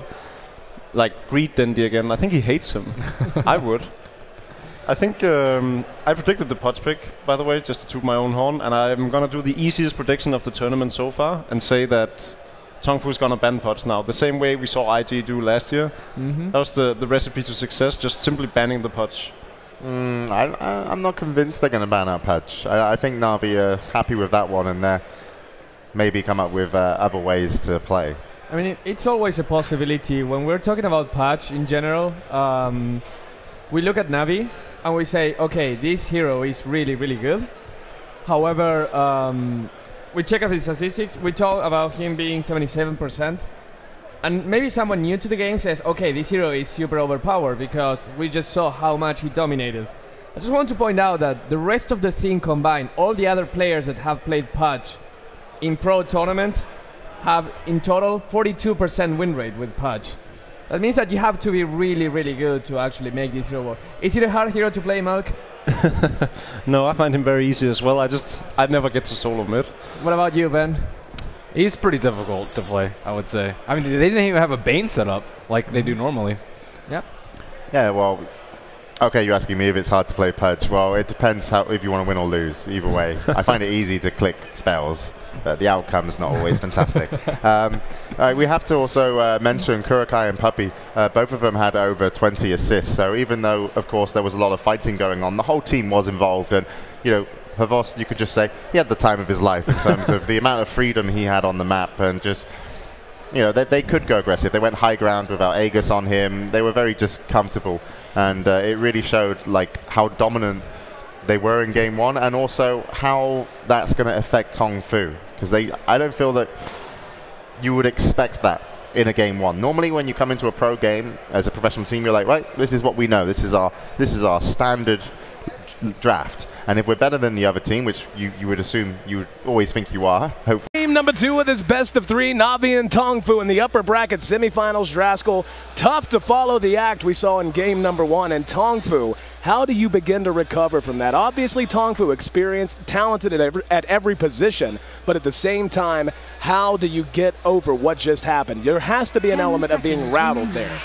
greet Dendi again. I think he hates him. I would. I think I predicted the Pudge pick, by the way, just to toot my own horn, and I'm gonna do the easiest prediction of the tournament so far and say that Tongfu's gonna ban Pudge now, the same way we saw IG do last year. That was the recipe to success, just simply banning the Pudge. I'm not convinced they're going to ban out Pudge. I think Navi are happy with that one, and they're maybe come up with other ways to play. I mean, it's always a possibility. When we're talking about Pudge in general, we look at Navi and we say, okay, this hero is really, really good. However, we check out his statistics. We talk about him being 77%. And maybe someone new to the game says, okay, this hero is super overpowered because we just saw how much he dominated. I just want to point out that the rest of the scene combined, all the other players that have played Pudge in pro tournaments have in total 42% win rate with Pudge. That means that you have to be really, really good to actually make this hero work. Is it a hard hero to play, Milk? No, I find him very easy as well. I'd never get to solo mid. What about you, Ben? He's pretty difficult to play, I would say. I mean, they didn't even have a Bane set up like they do normally. Yep. Yeah, well, Okay, you're asking me if it's hard to play Pudge. Well, it depends if you want to win or lose. Either way, I find it easy to click spells, but the outcome's not always fantastic. We have to also mention Kurokai and Puppy. Both of them had over 20 assists. So even though, of course, there was a lot of fighting going on, the whole team was involved. And Havos, you could just say he had the time of his life in terms of the amount of freedom he had on the map, and just they could go aggressive. They went high ground without Aegis on him. They were very just comfortable. And it really showed how dominant they were in game one, and also how that's going to affect Tong Fu. Because I don't feel that you would expect that in a game one. Normally, when you come into a pro game as a professional team, you're like, right, this is what we know. This is our standard draft. And if we're better than the other team, which you would assume, you would always think you are, hopefully. Game number 2 of this best of 3, Navi and Tong Fu in the upper bracket semifinals. Draskell, tough to follow the act we saw in game number 1. And Tong Fu, how do you begin to recover from that? Obviously, Tong Fu experienced, talented at every position, but at the same time, how do you get over what just happened? There has to be an element of being rattled there.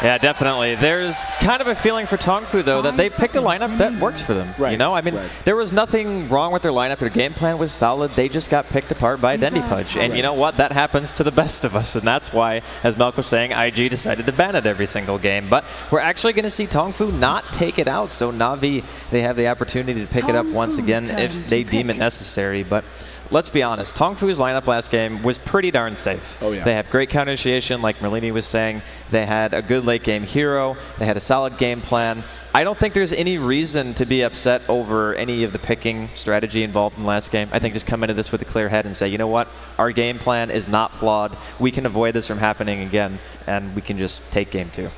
Yeah, definitely. There's kind of a feeling for Tong Fu, though, that they picked a lineup that works for them. Right. I mean, there was nothing wrong with their lineup. Their game plan was solid. They just got picked apart by Dendy Pudge. And you know what? That happens to the best of us. And that's why, as Melk was saying, IG decided to ban it every single game. But we're actually going to see Tong Fu not take it out. So Navi, they have the opportunity to pick it up once again if they deem it necessary. But let's be honest, Tong Fu's lineup last game was pretty darn safe. Oh, yeah. They have great counter initiation, like Merlini was saying. They had a good late game hero. They had a solid game plan. I don't think there's any reason to be upset over any of the picking strategy involved in the last game. I think just come into this with a clear head and say, you know what, our game plan is not flawed. We can avoid this from happening again, and we can just take game 2.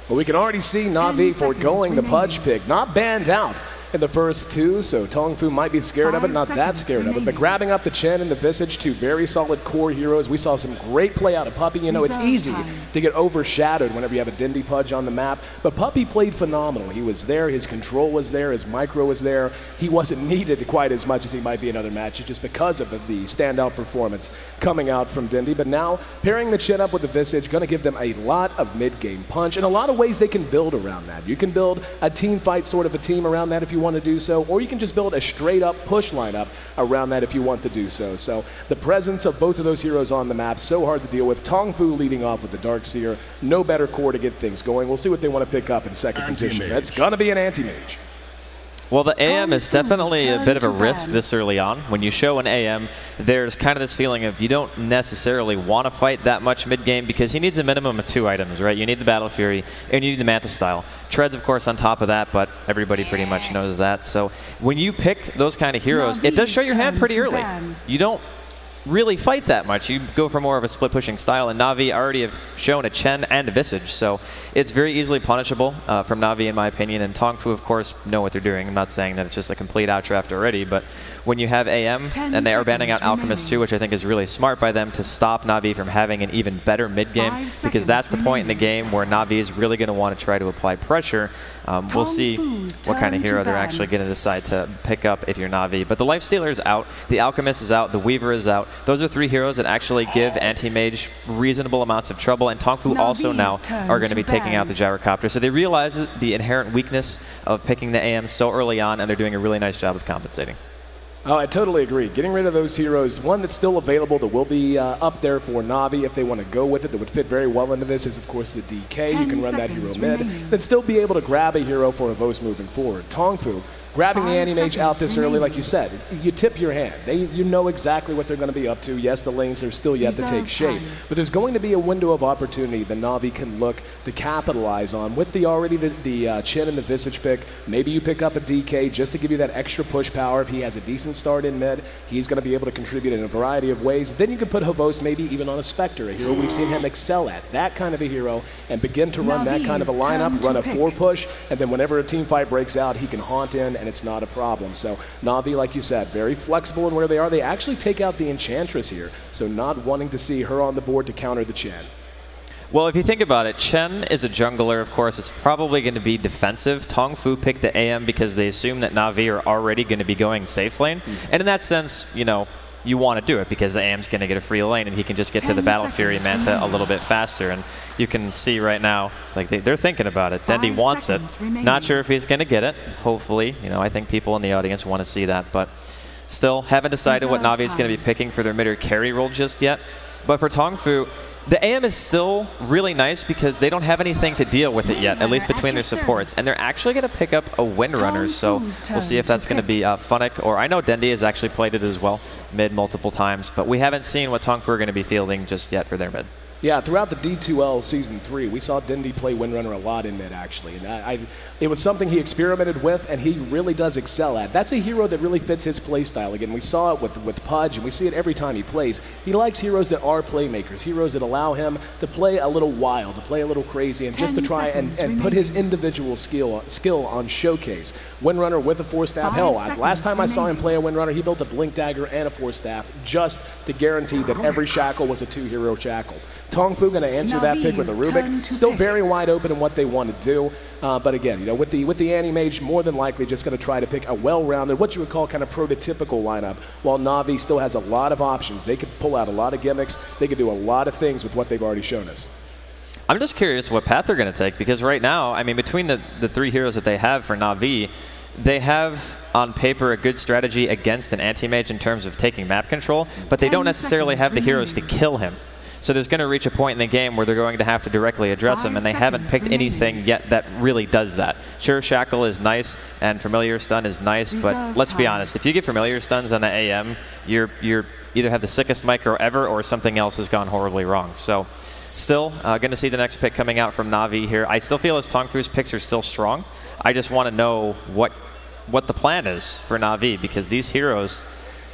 Well, we can already see Navi foregoing the Pudge pick, not banned out in the first 2, so Tong Fu might be scared of it, not that scared of it, but grabbing up the Chen and the Visage, 2 very solid core heroes. We saw some great play out of Puppy. It's easy to get overshadowed whenever you have a Dendy Pudge on the map, but Puppy played phenomenal. He was there, his control was there, his micro was there. He wasn't needed quite as much as he might be in other matches just because of the standout performance coming out from Dendy, but now pairing the Chen up with the Visage, going to give them a lot of mid-game punch, and a lot of ways they can build around that. You can build a team fight sort of a team around that if you want to do so, or you can just build a straight up push lineup around that if you want to do so. So the presence of both of those heroes on the map, so hard to deal with. Tong Fu leading off with the Darkseer, no better core to get things going. We'll see what they want to pick up in second position. That's gonna be an anti-mage. Well, the AM is definitely a bit of a risk this early on. When you show an AM, there's kind of this feeling of you don't necessarily want to fight that much mid-game because he needs a minimum of 2 items, right? You need the Battle Fury and you need the Manta Style. Treads, of course, on top of that, but everybody pretty much knows that. So when you pick those kind of heroes, it does show your hand pretty early. You don't really fight that much. You go for more of a split pushing style, and Navi already have shown a Chen and a Visage, so it's very easily punishable from Navi in my opinion, and Tong Fu of course know what they're doing. I'm not saying that it's just a complete outdraft already, but when you have AM and they are banning out Alchemist too, which I think is really smart by them to stop Navi from having an even better mid game, because that's the point in the game where Navi is really going to want to try to apply pressure. We'll see what kind of hero they're actually going to decide to pick up if you're Navi. But the Lifestealer is out, the Alchemist is out, the Weaver is out. Those are 3 heroes that actually give anti-mage reasonable amounts of trouble, and Tong Fu also now are going to be taking out the Gyrocopter. So they realize the inherent weakness of picking the AM so early on, and they're doing a really nice job of compensating. Oh, I totally agree. Getting rid of those heroes, one that's still available that will be up there for Navi if they want to go with it, that would fit very well into this is, of course, the DK. You can run that hero mid, then still be able to grab a hero for Havos moving forward. Tong Fu, grabbing the anti-mage out this early, like you said, you tip your hand. You know exactly what they're going to be up to. Yes, the lanes are still yet to take shape, but there's going to be a window of opportunity that Navi can look to capitalize on with the Chin and the Visage pick. Maybe you pick up a DK just to give you that extra push power. If he has a decent start in mid, he's going to be able to contribute in a variety of ways. Then you can put Havos maybe even on a Spectre, a hero we've seen him excel at, that kind of a hero, and begin to run that kind of a lineup, run a 4-push, and then whenever a team fight breaks out, he can haunt in, and it's not a problem. So Navi, like you said, very flexible in where they are. They actually take out the Enchantress here, so not wanting to see her on the board to counter the Chen. Well, if you think about it, Chen is a jungler, of course. It's probably going to be defensive. Tong Fu picked the AM because they assume that Navi are already going to be going safe lane. And in that sense, you know, you want to do it because the AM's going to get a free lane and he can just get to the Battle Fury Manta a little bit faster. And you can see right now, it's like they're thinking about it. Dendi wants it. Not sure if he's going to get it. Hopefully, you know, I think people in the audience want to see that, but still haven't decided what Navi is going to be picking for their mid-air carry role just yet. But for Tongfu, the AM is still really nice because they don't have anything to deal with it yet, at least between their supports. And they're actually going to pick up a Windrunner, so we'll see if that's going to be Funnick, or I know Dendi has actually played it as well, mid multiple times, but we haven't seen what Tongfu are going to be fielding just yet for their mid. Yeah, throughout the D2L Season 3, we saw Dendi play Windrunner a lot in mid, actually. And it was something he experimented with, and he really does excel at. That's a hero that really fits his playstyle. Again, we saw it with Pudge, and we see it every time he plays. He likes heroes that are playmakers, heroes that allow him to play a little wild, to play a little crazy, and just to try and put his individual skill on showcase. Windrunner with a Force Staff. Hell, last time I saw him play a Windrunner, he built a Blink Dagger and a Force Staff just to guarantee that every shackle was a 2-hero shackle. Tongfu going to answer that pick with a Rubik. Still very wide open in what they want to do. But again, you know, with the Anti-Mage, more than likely just going to try to pick a well-rounded, what you would call kind of prototypical lineup, while Navi still has a lot of options. They could pull out a lot of gimmicks. They could do a lot of things with what they've already shown us. I'm just curious what path they're going to take, because right now, I mean, between the 3 heroes that they have for Navi, they have on paper a good strategy against an Anti-Mage in terms of taking map control, but they don't necessarily have the heroes to kill him. So there's going to reach a point in the game where they're going to have to directly address him, and they haven't picked anything yet that really does that. Sure, Shackle is nice, and Familiar Stun is nice, but let's be honest, if you get Familiar Stuns on the AM, you're either have the sickest micro ever, or something else has gone horribly wrong. So still going to see the next pick coming out from Navi here. I still feel as Tongfu's picks are still strong. I just want to know what the plan is for Navi, because these heroes,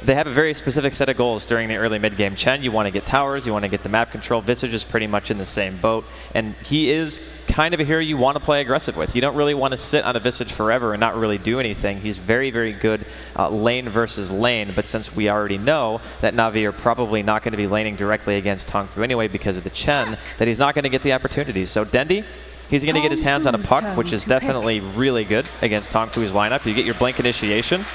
they have a very specific set of goals during the early mid-game. Chen, you want to get towers, you want to get the map control. Visage is pretty much in the same boat, and he is kind of a hero you want to play aggressive with. You don't really want to sit on a Visage forever and not really do anything. He's very, very good lane versus lane, but since we already know that Navi are probably not going to be laning directly against Tongfu anyway because of the Chen, that he's not going to get the opportunities. So Dendi, he's going to get his hands on a puck, which is definitely really good against Tongfu's lineup. You get your Blink Initiation.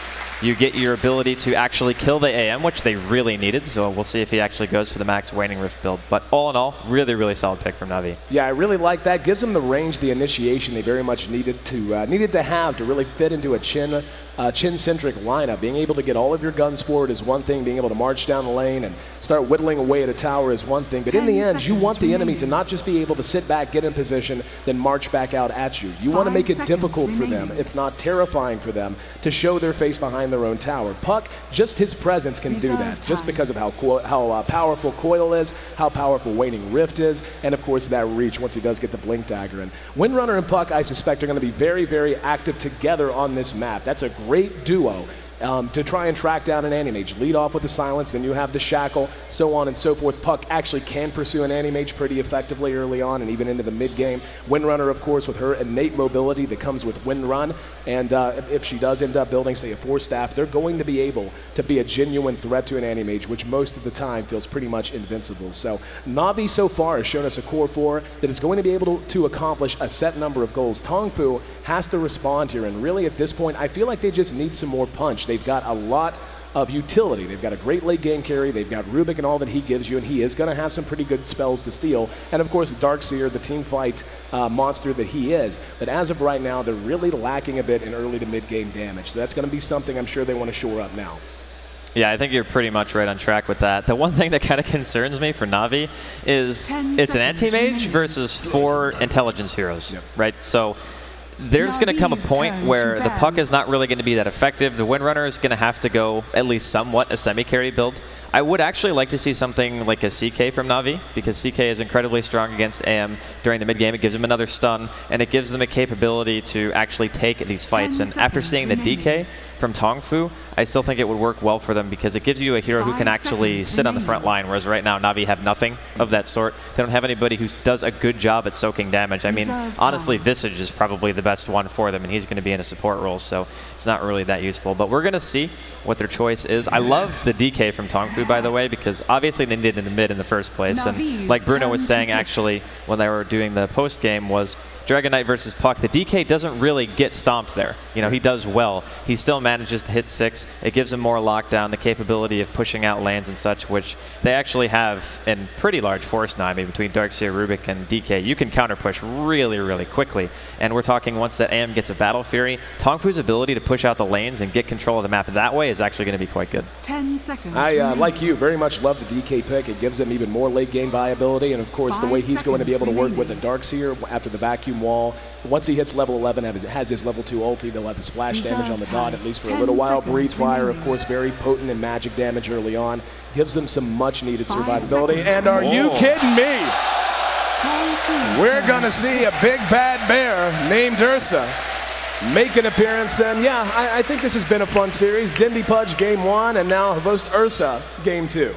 You get your ability to actually kill the AM, which they really needed, so we'll see if he actually goes for the max Waning Rift build. But all in all, really, really solid pick from Navi. Yeah, I really like that. Gives them the range, the initiation they very much needed to have to really fit into a Chin-centric lineup. Being able to get all of your guns forward is one thing. Being able to march down the lane and start whittling away at a tower is one thing. But in the end, you want the enemy to not just be able to sit back, get in position, then march back out at you. You want to make it difficult for them, if not terrifying for them, to show their face behind their own tower. Puck, just his presence can do that, just because of how powerful Coil is, how powerful Waning Rift is, and of course that reach once he does get the Blink Dagger. And Windrunner and Puck, I suspect, are going to be very, very active together on this map. That's a great duo to try and track down an Anti-Mage. Lead off with the Silence, then you have the Shackle, so on and so forth. Puck actually can pursue an Anti-Mage pretty effectively early on and even into the mid-game. Windrunner, of course, with her innate mobility that comes with Windrun, and if she does end up building, say, a Force Staff, they're going to be able to be a genuine threat to an Anti-Mage, which most of the time feels pretty much invincible. So Navi so far has shown us a core 4 that is going to be able to accomplish a set number of goals. Tongfu has to respond here, and really at this point, I feel like they just need some more punch. They've got a lot of utility. They've got a great late game carry. They've got Rubik and all that he gives you, and he is going to have some pretty good spells to steal. And of course, Darkseer, the team fight monster that he is. But as of right now, they're really lacking a bit in early to mid game damage. So that's going to be something I'm sure they want to shore up now. Yeah, I think you're pretty much right on track with that. The one thing that kind of concerns me for Navi is it's an Anti-Mage versus 4 intelligence heroes, right? So there's going to come a point where the Puck is not really going to be that effective. The Windrunner is going to have to go at least somewhat a semi-carry build. I would actually like to see something like a CK from Navi, because CK is incredibly strong against AM during the mid-game. It gives them another stun, and it gives them a capability to actually take these fights. And after seeing the DK from Tongfu, I still think it would work well for them, because it gives you a hero who can actually sit on the front line, whereas right now Navi have nothing of that sort. They don't have anybody who does a good job at soaking damage. I mean, honestly, Visage is probably the best one for them, and he's going to be in a support role, so it's not really that useful. But we're going to see what their choice is. I love the DK from Tongfu, by the way, because obviously they needed in the mid in the first place, and like Bruno was saying actually when they were doing the post game was Dragon Knight versus Puck, the DK doesn't really get stomped there. You know, he does well. He still manages to hit 6, it gives him more lockdown, the capability of pushing out lanes and such, which they actually have in pretty large force now. I mean, between Darkseer, Rubik, and DK, you can counter push really, really quickly. And we're talking once that AM gets a Battle Fury, Tongfu's ability to push out the lanes and get control of the map that way is actually going to be quite good. 10 seconds. I, like you, very much love the DK pick. It gives them even more late game viability, and of course the way he's going to be able to work with a Darkseer after the vacuum wall. Once he hits level 11, has his level 2 ulti, they'll have the splash damage on the dot, at least for a little while. Breathe Fire, of course, very potent in magic damage early on. Gives them some much needed survivability. And are you kidding me? We're going to see a big bad bear named Ursa make an appearance. And yeah, I think this has been a fun series. Dindy Pudge game 1, and now host Ursa game 2.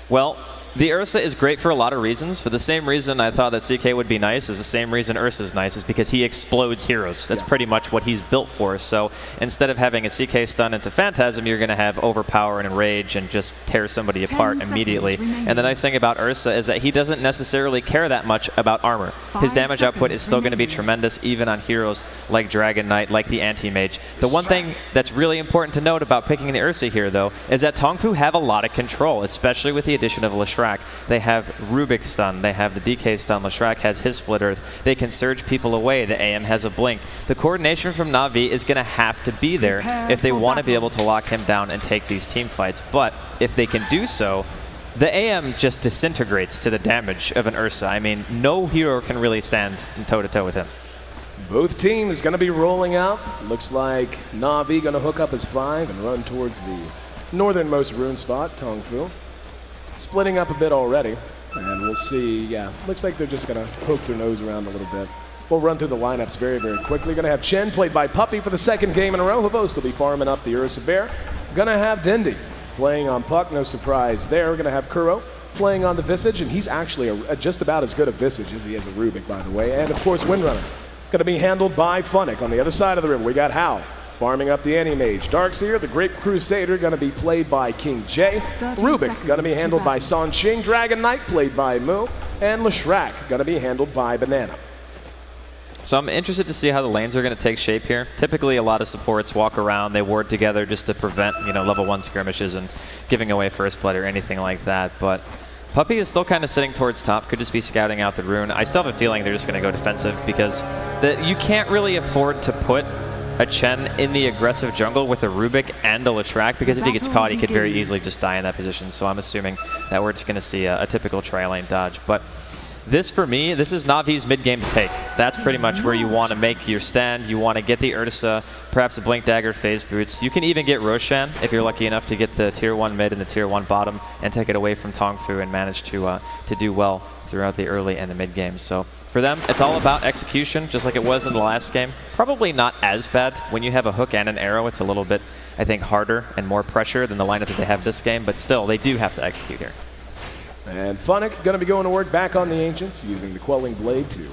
Well, the Ursa is great for a lot of reasons. For the same reason I thought that CK would be nice is the same reason Ursa is nice, is because he explodes heroes. That's pretty much what he's built for. So instead of having a CK stun into Phantasm, you're going to have Overpower and Enrage and just tear somebody apart immediately. And the nice thing about Ursa is that he doesn't necessarily care that much about armor. His damage output is still going to be tremendous, even on heroes like Dragon Knight, like the Anti-Mage. The one thing that's really important to note about picking the Ursa here, though, is that Tongfu have a lot of control, especially with the addition of Leshrac. They have Rubik stun, they have the DK stun, Leshrac has his Split Earth, they can surge people away, the AM has a blink. The coordination from Navi is going to have to be there if they want to be able to lock him down and take these team fights. But if they can do so, the AM just disintegrates to the damage of an Ursa. I mean, no hero can really stand toe-to-toe with him. Both teams going to be rolling out. Looks like Navi going to hook up his 5 and run towards the northernmost rune spot, Tongfu. Splitting up a bit already, and we'll see. Yeah, looks like they're just going to poke their nose around a little bit. We'll run through the lineups very, very quickly. Going to have Chen, played by Puppy, for the 2nd game in a row. Havos will be farming up the Ursa Bear. Going to have Dindy playing on Puck, no surprise there. We're going to have Kuro playing on the Visage, and he's actually just about as good a Visage as he is a Rubik, by the way. And, of course, Windrunner. Going to be handled by Funnick. On the other side of the river, we got Hal farming up the Anti-Mage. Darkseer, the Great Crusader, going to be played by King J. Rubik, going to be handled by San Ching. Dragon Knight, played by Mu. And Leshrac, going to be handled by Banana. So I'm interested to see how the lanes are going to take shape here. Typically, a lot of supports walk around, they ward together just to prevent, level 1 skirmishes and giving away first blood or anything like that. But Puppy is still kind of sitting towards top, could just be scouting out the rune. I still have a feeling they're just going to go defensive, because you can't really afford to put a Chen in the aggressive jungle with a Rubik and a Leshrac, because if he gets caught, he could very easily just die in that position. So I'm assuming that we're just going to see a typical tri-lane dodge. But this, for me, this is Navi's mid-game to take. That's pretty much where you want to make your stand. You want to get the Ursa, perhaps a Blink Dagger, Phase Boots. You can even get Roshan if you're lucky enough to get the Tier 1 mid and the Tier 1 bottom and take it away from Tongfu and manage to do well throughout the early and the mid-game. So for them, it's all about execution, just like it was in the last game. Probably not as bad. When you have a hook and an arrow, it's a little bit, I think, harder and more pressure than the lineup that they have this game, but still, they do have to execute here. And Funnick going to be going to work back on the Ancients, using the Quelling Blade to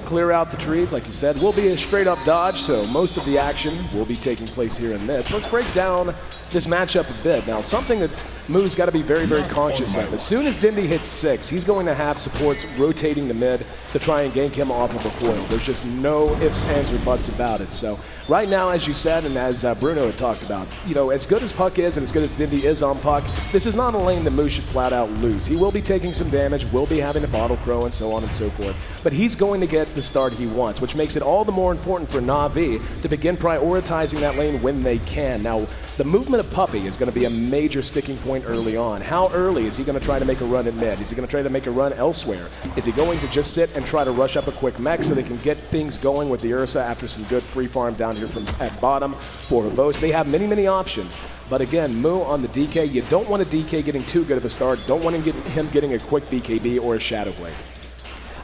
clear out the trees. Like you said, will be a straight-up dodge, so most of the action will be taking place here in mid. So let's break down this matchup a bit. Now, something that Moo's got to be very, very conscious of. As soon as Dindy hits 6, he's going to have supports rotating the mid to try and gank him off of a coil. There's just no ifs, ands, or buts about it. So right now, as you said, and as Bruno had talked about, as good as Puck is and as good as Dindy is on Puck, this is not a lane that Moo should flat out lose. He will be taking some damage, will be having a bottle crow, and so on and so forth. But he's going to get the start he wants, which makes it all the more important for Navi to begin prioritizing that lane when they can. Now, the movement of Puppy is going to be a major sticking point early on. How early is he going to try to make a run at mid? Is he going to try to make a run elsewhere? Is he going to just sit and try to rush up a quick mech so they can get things going with the Ursa after some good free farm down here from at bottom for Havos? They have many, many options. But again, Moo on the DK, you don't want a DK getting too good of a start. Don't want him getting a quick BKB or a Shadow Blade.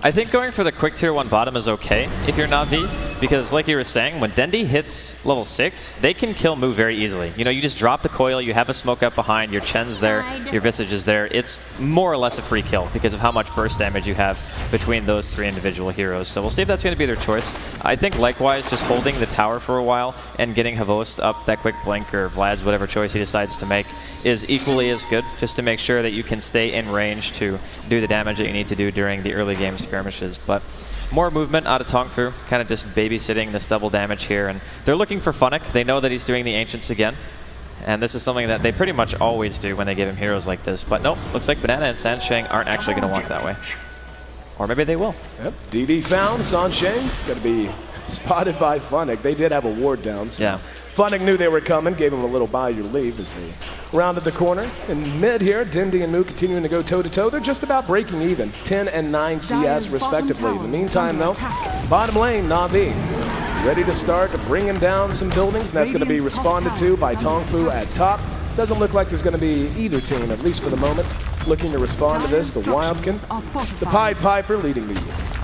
I think going for the quick tier 1 bottom is okay if you're Navi, because like you were saying, when Dendy hits level 6, they can kill Moo very easily. You just drop the coil, you have a smoke up behind, your Chen's there, your Visage is there. It's more or less a free kill because of how much burst damage you have between those 3 individual heroes. So we'll see if that's going to be their choice. I think likewise, just holding the tower for a while and getting Havost up that quick blink, or Vlad's whatever choice he decides to make, is equally as good, just to make sure that you can stay in range to do the damage that you need to do during the early game skirmishes. But more movement out of Tongfu, kind of just babysitting this double damage here. And they're looking for Funnick. They know that he's doing the Ancients again. And this is something that they pretty much always do when they give him heroes like this. But nope, looks like Banana and Sansheng aren't actually going to walk that way. Or maybe they will. Yep, DD found. Sansheng going to be spotted by Funnick. They did have a ward down. So yeah. Funnick knew they were coming, gave him a little by your leave as they rounded the corner. In mid here, Dindy and Moo continuing to go toe-to-toe. They're just about breaking even, 10 and 9 CS respectively. In the meantime, though, bottom lane, Navi, ready to start bringing down some buildings, and that's going to be responded to by Tongfu at top. Doesn't look like there's going to be either team, at least for the moment, looking to respond to this. The Wildkin, the Pied Piper leading the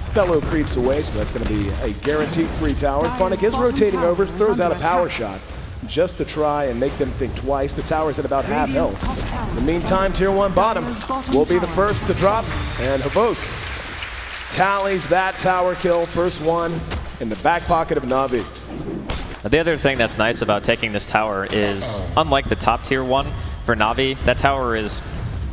fellow creeps away, so that's going to be a guaranteed free tower. Funnick is rotating over, throws out a power shot just to try and make them think twice. The tower's at about half health. In the meantime, Tier 1 bottom will be the first to drop, and Havost tallies that tower kill, first one in the back pocket of Navi. The other thing that's nice about taking this tower is, unlike the top Tier 1, for Navi, that tower is,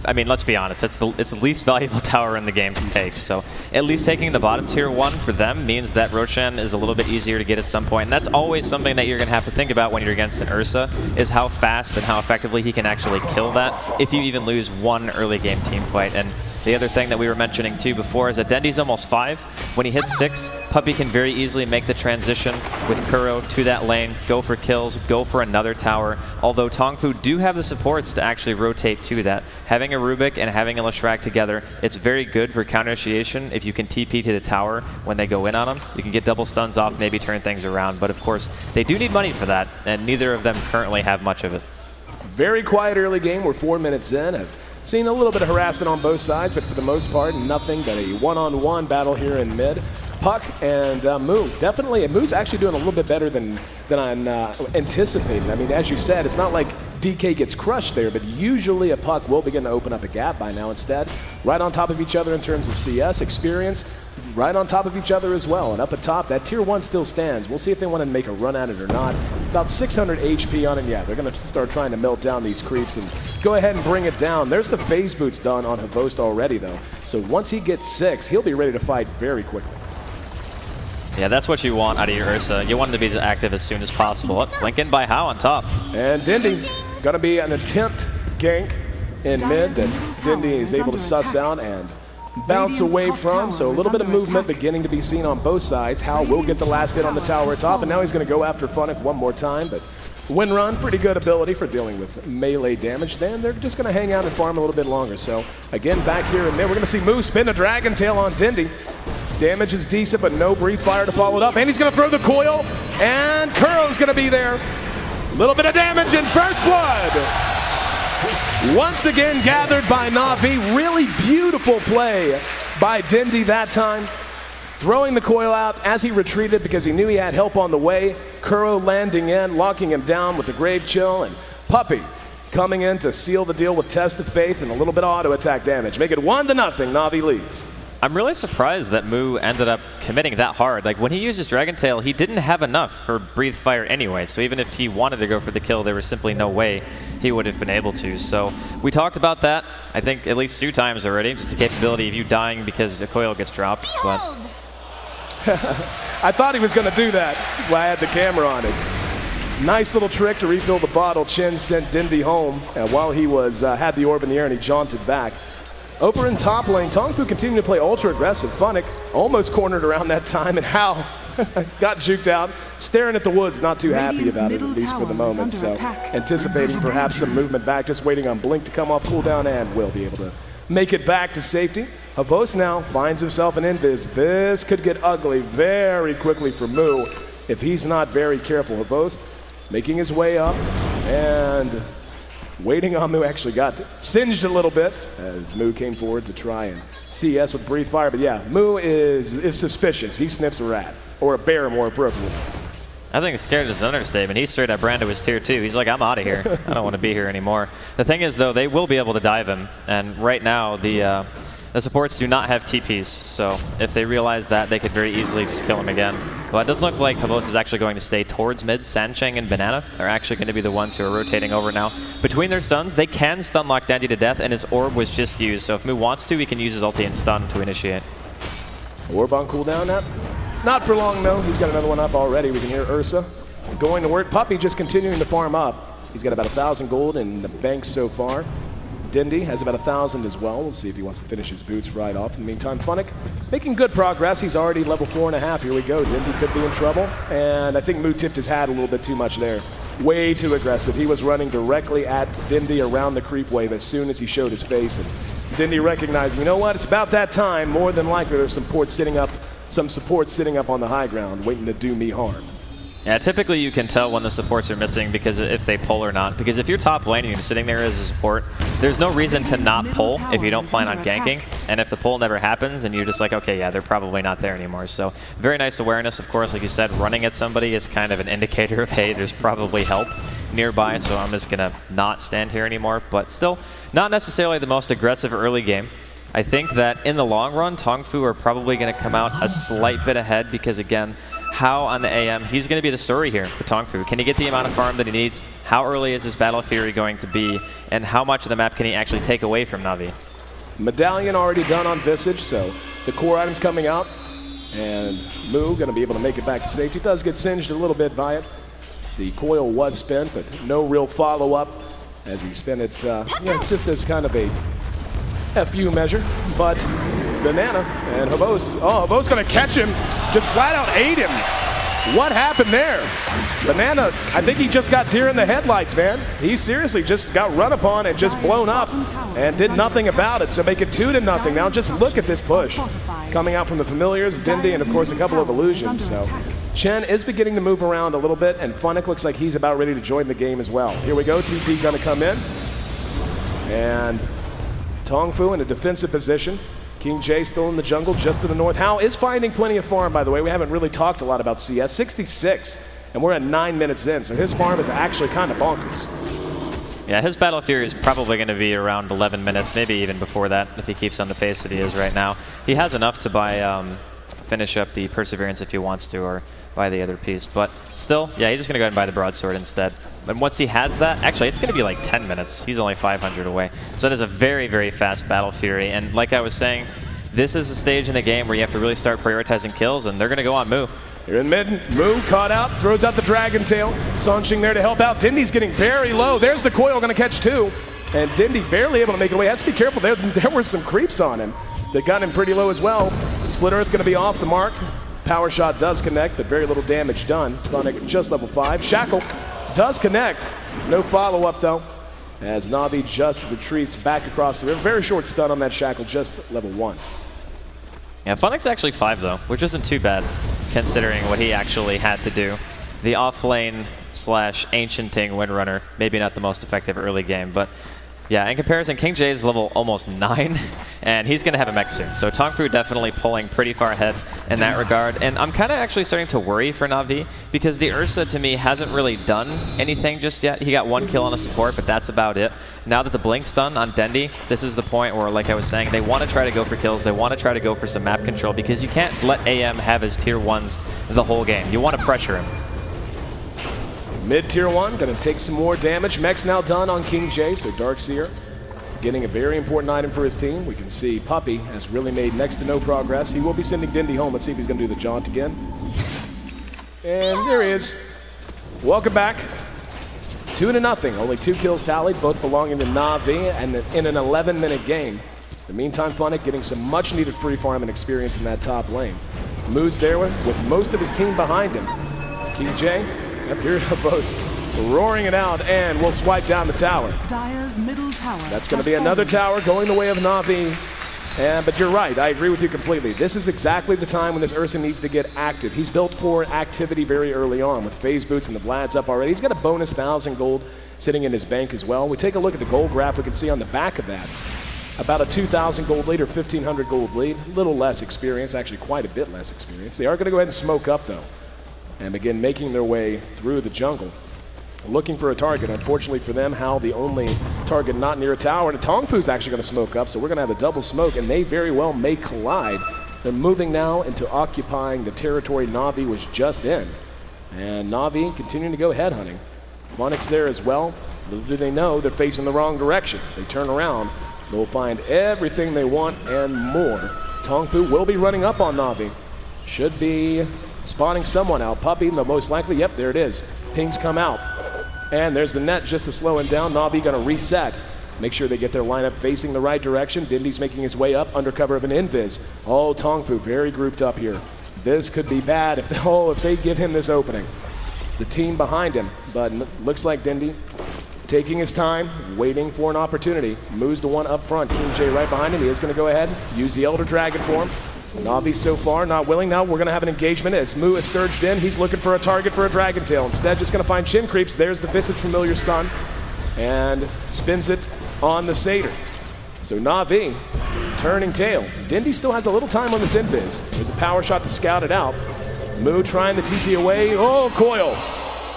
I mean, let's be honest, it's the least valuable tower in the game to take. So at least taking the bottom Tier 1 for them means that Roshan is a little bit easier to get at some point. And that's always something that you're going to have to think about when you're against an Ursa, is how fast and how effectively he can actually kill that if you even lose one early game team fight. And the other thing that we were mentioning too before is that Dendy's almost 5. When he hits 6, Puppey can very easily make the transition with Kuro to that lane, go for kills, go for another tower. Although Tongfu do have the supports to actually rotate to that. Having a Rubik and having a Leshrac together, it's very good for counter initiation if you can TP to the tower when they go in on them. You can get double stuns off, maybe turn things around. But of course, they do need money for that, and neither of them currently have much of it. Very quiet early game. We're 4 minutes in. I've seen a little bit of harassment on both sides, but for the most part, nothing but a one-on-one battle here in mid. Puck and Moo, definitely, and Moo's actually doing a little bit better than I'm anticipating. I mean, as you said, it's not like DK gets crushed there, but usually a Puck will begin to open up a gap by now. Instead, right on top of each other in terms of CS, experience, right on top of each other as well. And up at top, that Tier 1 still stands. We'll see if they want to make a run at it or not. About 600 HP on it. Yeah, they're going to start trying to melt down these creeps and go ahead and bring it down. There's the phase boots done on Havost already, though. So once he gets 6, he'll be ready to fight very quickly. Yeah, that's what you want out of your Ursa. You want him to be as active as soon as possible. Blink in by How on top. And Dindy, going to be an attempt gank in mid that Dindy is able to suss out and bounce away from. So a little bit of movement beginning to be seen on both sides. How will get the last hit on the tower at top, and now he's going to go after Funnick one more time. But Wind Run, pretty good ability for dealing with melee damage. Then they're just going to hang out and farm a little bit longer. So again, back here and there, we're going to see Moose spin a Dragon Tail on Dindy. Damage is decent, but no Breathe Fire to follow it up. And he's going to throw the coil, and Kuro's going to be there. A little bit of damage and first blood. Once again gathered by Navi. Really beautiful play by Dindy that time. Throwing the coil out as he retreated because he knew he had help on the way. Kuro landing in, locking him down with the Grave Chill, and Puppey coming in to seal the deal with Test of Faith and a little bit of auto attack damage. Make it 1-0, Navi leads. I'm really surprised that Moo ended up committing that hard. Like, when he used his Dragon Tail, he didn't have enough for Breathe Fire anyway, so even if he wanted to go for the kill, there was simply no way he would have been able to. So we talked about that, I think, at least 2 times already, just the capability of you dying because the coil gets dropped. But I thought he was going to do that. That's why I had the camera on it. Nice little trick to refill the bottle. Chen sent Dindy home, and while he was had the orb in the air and he jaunted back. Over in top lane, Tongfu continued to play ultra aggressive. Funnick almost cornered around that time, and Hao got juked out, staring at the woods, not too happy about it, at least for the moment. So anticipating perhaps some movement back, just waiting on Blink to come off cooldown, and will be able to make it back to safety. Havost now finds himself an invis. This could get ugly very quickly for Moo if he's not very careful. Havost making his way up and waiting on Moo. Actually got singed a little bit as Moo came forward to try and CS with Breathe Fire. But yeah, Moo is suspicious. He sniffs a rat, or a bear more appropriately. I think scared is an understatement. He straight up ran to his tier 2. He's like, I'm out of here. I don't want to be here anymore. The thing is, though, they will be able to dive him. And right now, the supports do not have TPs. So if they realize that, they could very easily just kill him again. But it doesn't look like Havost is actually going to stay towards mid. Sansheng and Banana are actually going to be the ones who are rotating over now. Between their stuns, they can stun lock Dandy to death, and his orb was just used. So if Moo wants to, he can use his ulti and stun to initiate. Orb on cooldown. Not for long, though. He's got another one up already. We can hear Ursa going to work. Puppey just continuing to farm up. He's got about 1,000 gold in the bank so far. Dindy has about 1,000 as well. We'll see if he wants to finish his boots right off. In the meantime, Funnick making good progress. He's already level 4.5. Here we go. Dindy could be in trouble. And I think Moo tipped his hat a little bit too much there. Way too aggressive. He was running directly at Dindy around the creep wave as soon as he showed his face. And Dindy recognizing, you know what, it's about that time. More than likely there's some support sitting up on the high ground waiting to do me harm. Yeah, typically you can tell when the supports are missing because if they pull or not. Because if you're top lane and you're sitting there as a support, there's no reason to not pull if you don't plan on ganking. And if the pull never happens, and you're just like, okay, yeah, they're probably not there anymore. So very nice awareness. Of course, like you said, running at somebody is kind of an indicator of, hey, there's probably help nearby, so I'm just going to not stand here anymore. But still, not necessarily the most aggressive early game. I think that in the long run, Tongfu are probably going to come out a slight bit ahead because, again, how on the AM, he's going to be the story here for Tongfu. Can he get the amount of farm that he needs? How early is his Battle Fury going to be? And how much of the map can he actually take away from Navi? Medallion already done on Visage, so the core item's coming out. And Moo going to be able to make it back to safety. Does get singed a little bit by it. The coil was spent, but no real follow-up as he spent it just as kind of a FU measure. But Banana and Havo's going to catch him, just flat out ate him. What happened there? Banana, I think he just got deer in the headlights, man. He seriously just got run upon and just blown up and did nothing about it. So make it 2-0. Now just look at this push. Coming out from the familiars, Dindy, and of course a couple of illusions. So Chen is beginning to move around a little bit, and Funnick looks like he's about ready to join the game as well. Here we go, TP gonna come in. And Tongfu in a defensive position. King J still in the jungle, just to the north. Hao is finding plenty of farm, by the way. We haven't really talked a lot about CS. 66, and we're at 9 minutes in, so his farm is actually kind of bonkers. Yeah, his Battle Fury is probably going to be around 11 minutes, maybe even before that, if he keeps on the pace that he is right now. He has enough to finish up the Perseverance if he wants to, or buy the other piece. But still, yeah, he's just going to go ahead and buy the Broadsword instead. And once he has that, actually, it's going to be like 10 minutes. He's only 500 away. So that is a very, very fast Battle Fury. And like I was saying, this is a stage in the game where you have to really start prioritizing kills, and they're going to go on Moo. Here in mid, Moo caught out, throws out the Dragon Tail. Sanshing there to help out. Dindy's getting very low. There's the coil, going to catch two. And Dindy barely able to make it away. Has to be careful. There were some creeps on him. They got him pretty low as well. Split Earth going to be off the mark. Power shot does connect, but very little damage done. Funnick just level 5. Shackle does connect. No follow-up, though, as Navi just retreats back across the river. Very short stun on that Shackle, just level 1. Yeah, Funnick's actually 5, though, which isn't too bad, considering what he actually had to do. The off-lane / ancienting Windrunner, maybe not the most effective early game, but yeah, in comparison, King J is level almost 9, and he's going to have a mech soon. So Tongfu definitely pulling pretty far ahead in that regard. And I'm kind of actually starting to worry for Navi, because the Ursa, to me, hasn't really done anything just yet. He got 1 kill on a support, but that's about it. Now that the Blink's done on Dendy, this is the point where, like I was saying, they want to try to go for kills. They want to try to go for some map control, because you can't let AM have his tier 1s the whole game. You want to pressure him. Mid tier 1, going to take some more damage. Mech's now done on King J, so Darkseer getting a very important item for his team. We can see Puppey has really made next to no progress. He will be sending Dindy home. Let's see if he's going to do the jaunt again. And there he is. Welcome back. 2-0. Only 2 kills tallied, both belonging to Navi, and in an 11-minute game. In the meantime, Funnick getting some much-needed free farm and experience in that top lane. Moves there with most of his team behind him. King J. Up here to boast, roaring it out, and we'll swipe down the tower. Dire's middle tower. That's going to be another tower going the way of Navi. But you're right, I agree with you completely. This is exactly the time when this Ursa needs to get active. He's built for activity very early on with phase boots and the Vlad's up already. He's got a bonus 1,000 gold sitting in his bank as well. We take a look at the gold graph, we can see on the back of that about a 2,000 gold lead or 1,500 gold lead. A little less experience, actually quite a bit less experience. They are going to go ahead and smoke up, though, and begin making their way through the jungle, looking for a target. Unfortunately for them, Hao the only target not near a tower, and Tongfu's actually going to smoke up, so we're going to have a double smoke, and they very well may collide. They're moving now into occupying the territory Navi was just in, and Navi continuing to go headhunting. Funnick's there as well. Little do they know they're facing the wrong direction. They turn around, they'll find everything they want and more Tongfu will be running up on Navi. Should be spawning someone out. Puppy, the most likely. Yep, there it is. Pings come out. And there's the net just to slow him down. Navi going to reset. Make sure they get their lineup facing the right direction. Dindy's making his way up under cover of an invis. Oh, Tongfu very grouped up here. This could be bad if they give him this opening. The team behind him, but looks like Dindy taking his time, waiting for an opportunity. Moves the one up front. King J right behind him. He is going to go ahead, use the Elder Dragon for him. Navi so far not willing. Now we're going to have an engagement as Mu has surged in. He's looking for a target for a Dragon Tail. Instead, just going to find Chin Creeps. There's the Visage Familiar Stun. And spins it on the Satyr. So Navi turning tail. Dindy still has a little time on this invis. There's a power shot to scout it out. Mu trying to TP away. Oh, Coil.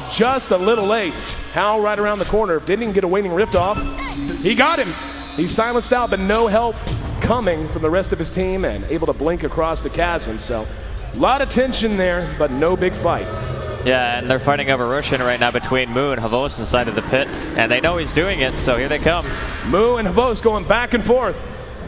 Just a little late. Hal right around the corner. If Dindy can get a Waning Rift off, he got him. He's silenced out, but no help coming from the rest of his team and able to blink across the chasm. So a lot of tension there, but no big fight. Yeah, and they're fighting over Roshan right now between Mu and Havos inside of the pit, and they know he's doing it, so here they come. Mu and Havos going back and forth.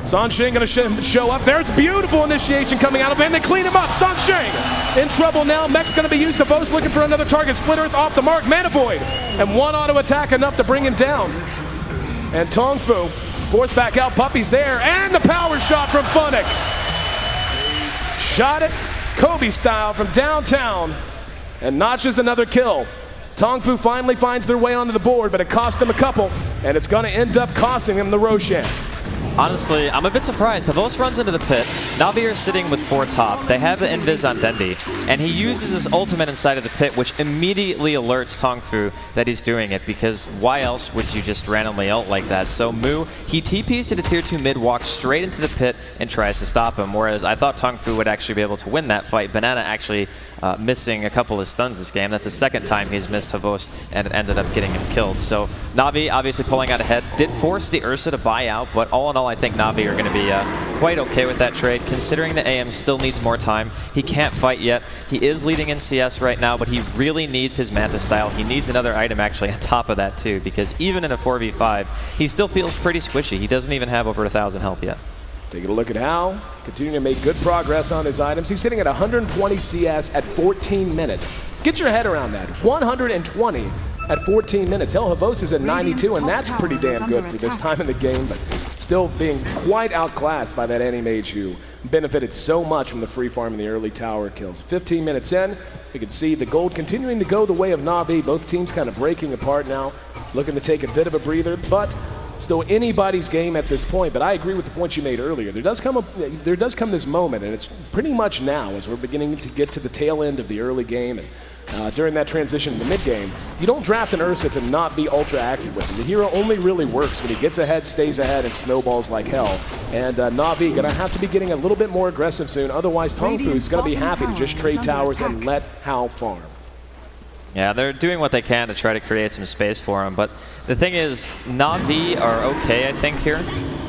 Sansheng going to show up. There's beautiful initiation coming out of it, and they clean him up. Sansheng in trouble now. Mech's going to be used. Havos looking for another target. Split Earth off the mark. Mana Void. And one auto attack enough to bring him down. And Tongfu forced back out. Puppy's there. And the power shot from Funnick. Shot it Kobe style from downtown. And notches another kill. Tongfu finally finds their way onto the board, but it cost them a couple, and it's going to end up costing them the Roshan. Honestly, I'm a bit surprised. Havos runs into the pit. Navi are sitting with 4 top. They have the invis on Dendi, and he uses his ultimate inside of the pit, which immediately alerts Tongfu that he's doing it, because why else would you just randomly ult like that? So Mu, he TPs to the tier 2 mid, walks straight into the pit, and tries to stop him, whereas I thought Tongfu would actually be able to win that fight. Banana actually missing a couple of stuns this game. That's the second time he's missed Havos, and it ended up getting him killed. So Navi obviously pulling out ahead, did force the Ursa to buy out, but all in all, I think Navi are going to be quite okay with that trade, considering the AM still needs more time. He can't fight yet. He is leading in CS right now, but he really needs his Manta style. He needs another item actually on top of that too, because even in a 4v5, he still feels pretty squishy. He doesn't even have over 1,000 health yet. Taking a look at Hal, continuing to make good progress on his items. He's sitting at 120 CS at 14 minutes. Get your head around that. 120 at 14 minutes. Hell, Havos is at 92, and that's pretty damn good for this time in the game, but still being quite outclassed by that Anti-Mage who benefited so much from the free farm in the early tower kills. 15 minutes in, we can see the gold continuing to go the way of Navi. Both teams kind of breaking apart now, looking to take a bit of a breather, but still anybody's game at this point. But I agree with the point you made earlier. There does come this moment, and it's pretty much now as we're beginning to get to the tail end of the early game. And during that transition in the mid game, you don't draft an Ursa to not be ultra active with it. The hero only really works when he gets ahead, stays ahead, and snowballs like hell. And Navi gonna have to be getting a little bit more aggressive soon. Otherwise, Tongfu is gonna be happy to just trade towers and let Hal farm. Yeah, they're doing what they can to try to create some space for him, but the thing is, Navi are okay, I think, here,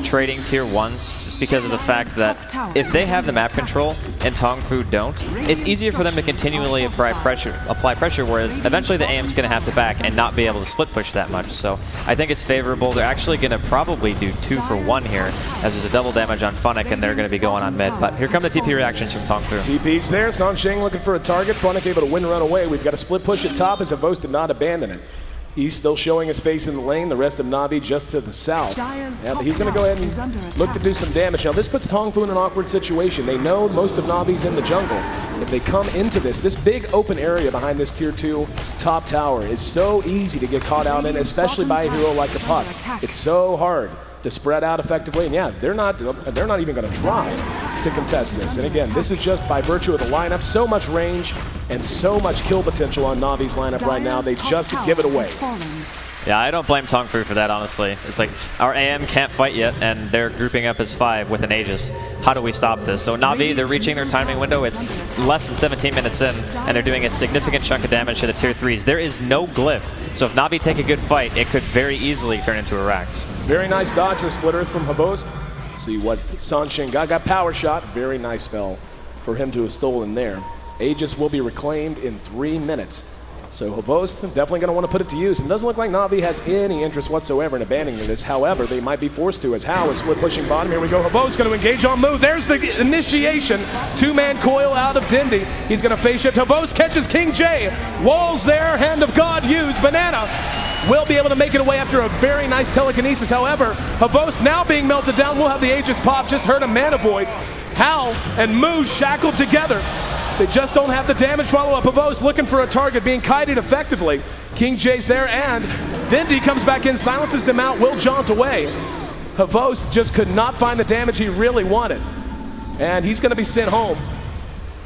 trading tier 1s, just because of the fact that if they have the map control and Tongfu don't, it's easier for them to continually apply pressure, whereas eventually the AM's going to have to back and not be able to split push that much. So I think it's favorable. They're actually going to probably do 2 for 1 here, as there's a double damage on Funnick, and they're going to be going on mid. But here come the TP reactions from Tongfu. TP's there. Sansheng looking for a target. Funnick able to win run away. We've got a split push at top as Havos did not abandon it. He's still showing his face in the lane, the rest of Navi just to the south. Yeah, but he's going to go ahead and look to do some damage. Now, this puts Tongfu in an awkward situation. They know most of Navi's in the jungle. If they come into this big open area behind this tier 2 top tower is so easy to get caught out in, especially by a hero like a Puck. It's so hard to spread out effectively, and yeah, they're not even going to try to contest this. And again, this is just by virtue of the lineup. So much range and so much kill potential on Navi's lineup right now. They just give it away. Yeah, I don't blame Tongfu for that, honestly. It's like, our AM can't fight yet, and they're grouping up as 5 with an Aegis. How do we stop this? So Navi, they're reaching their timing window. It's less than 17 minutes in, and they're doing a significant chunk of damage to the tier 3s. There is no glyph, so if Navi take a good fight, it could very easily turn into a Rax. Very nice dodge with Split Earth from Havos. Let's see what Sansheng got power shot. Very nice spell for him to have stolen there. Aegis will be reclaimed in 3 minutes. So Havost definitely going to want to put it to use. And it doesn't look like Navi has any interest whatsoever in abandoning this. However, they might be forced to, as Hao is split pushing bottom. Here we go. Havost going to engage on Moo. There's the initiation. Two-man coil out of Dindy. He's going to face shift. Havost catches King J. Walls there. Hand of God used. Banana will be able to make it away after a very nice telekinesis. However, Havost now being melted down. We'll have the Aegis pop. Just heard a mana void. Hao and Moo shackled together. They just don't have the damage follow-up. Havost looking for a target, being kited effectively. King J's there, and Dindy comes back in, silences them out, will jaunt away. Havost just could not find the damage he really wanted. And he's going to be sent home.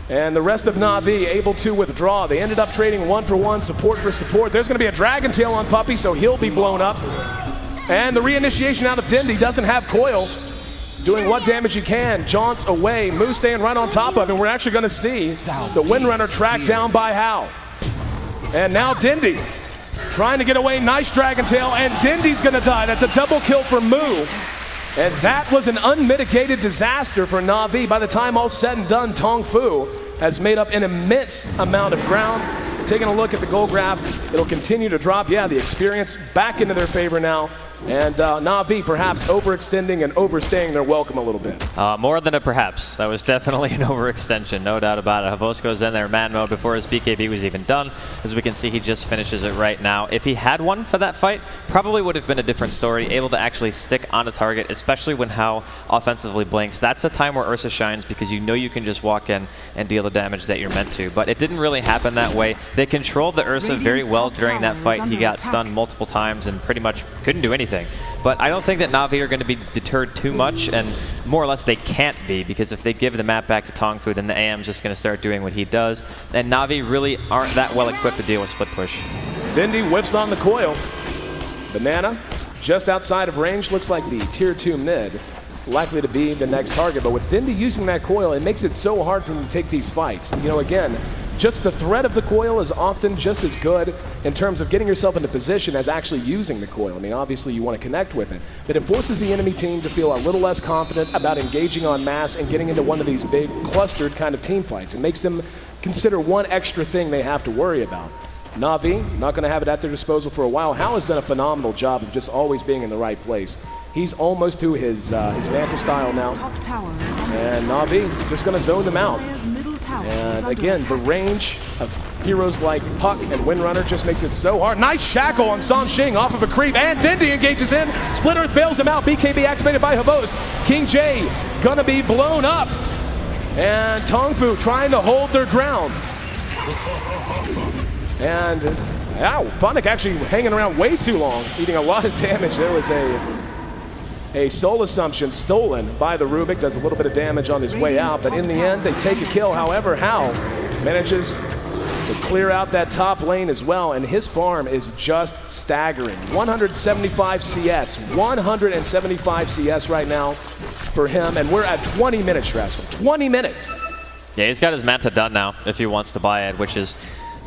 And the rest of Navi able to withdraw. They ended up trading 1-for-1, support for support. There's going to be a Dragon Tail on Puppey, so he'll be blown up. And the reinitiation out of Dindy doesn't have coil. Doing what damage he can, jaunts away, Moo staying right on top of him. We're actually going to see the Windrunner tracked down by Hao. And now Dindy trying to get away, nice Dragon Tail, and Dindy's going to die. That's a double kill for Moo. And that was an unmitigated disaster for Navi. By the time all's said and done, Tong Fu has made up an immense amount of ground. Taking a look at the goal graph, it'll continue to drop. Yeah, the experience back into their favor now. And Navi perhaps overextending and overstaying their welcome a little bit. More than a perhaps. That was definitely an overextension, no doubt about it. Havost goes in there man mode before his BKB was even done. As we can see, he just finishes it right now. If he had one for that fight, probably would have been a different story. Able to actually stick on a target, especially when Hao offensively blinks. That's the time where Ursa shines, because you know you can just walk in and deal the damage that you're meant to. But it didn't really happen that way. They controlled the Ursa very well during that fight. He got stunned multiple times and pretty much couldn't do anything. But I don't think that Navi are going to be deterred too much, and more or less they can't be, because if they give the map back to Tong Fu, then the AM's just going to start doing what he does, and Navi really aren't that well equipped to deal with split push. Dindy whiffs on the coil. Banana just outside of range, looks like the tier 2 mid, likely to be the next target. But with Dindy using that coil, it makes it so hard for him to take these fights. You know, again, just the threat of the coil is often just as good in terms of getting yourself into position as actually using the coil. I mean, obviously you want to connect with it, but it forces the enemy team to feel a little less confident about engaging en masse and getting into one of these big clustered kind of team fights. It makes them consider one extra thing they have to worry about. Navi, not going to have it at their disposal for a while. Hao has done a phenomenal job of just always being in the right place. He's almost to his Manta style now. And Navi just going to zone them out. And again, the range of heroes like Puck and Windrunner just makes it so hard. Nice shackle on San Shing off of a creep, and Dindy engages in. Split Earth bails him out. BKB activated by Havost. King J gonna be blown up. And Tong Fu trying to hold their ground. And Funnick actually hanging around way too long, eating a lot of damage. There was a soul assumption stolen by the Rubik, does a little bit of damage on his way out, but in the end they take a kill. However, Hao manages to clear out that top lane as well, and his farm is just staggering. 175 CS, 175 CS right now for him, and we're at 20 minutes, Strasser. 20 minutes! Yeah, he's got his Manta done now if he wants to buy it, which is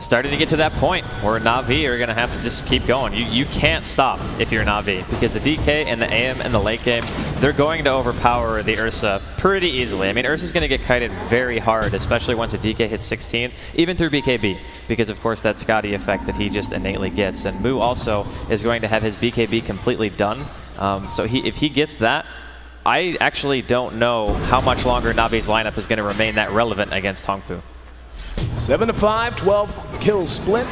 starting to get to that point where Navi are going to have to just keep going. You can't stop if you're Navi, because the DK and the AM and the late game, they're going to overpower the Ursa pretty easily. I mean, Ursa's going to get kited very hard, especially once a DK hits 16, even through BKB, because of course that Scotty effect that he just innately gets. And Moo also is going to have his BKB completely done. So if he gets that, I actually don't know how much longer Navi's lineup is going to remain that relevant against Tong Fu. 7-5, 12 kills split.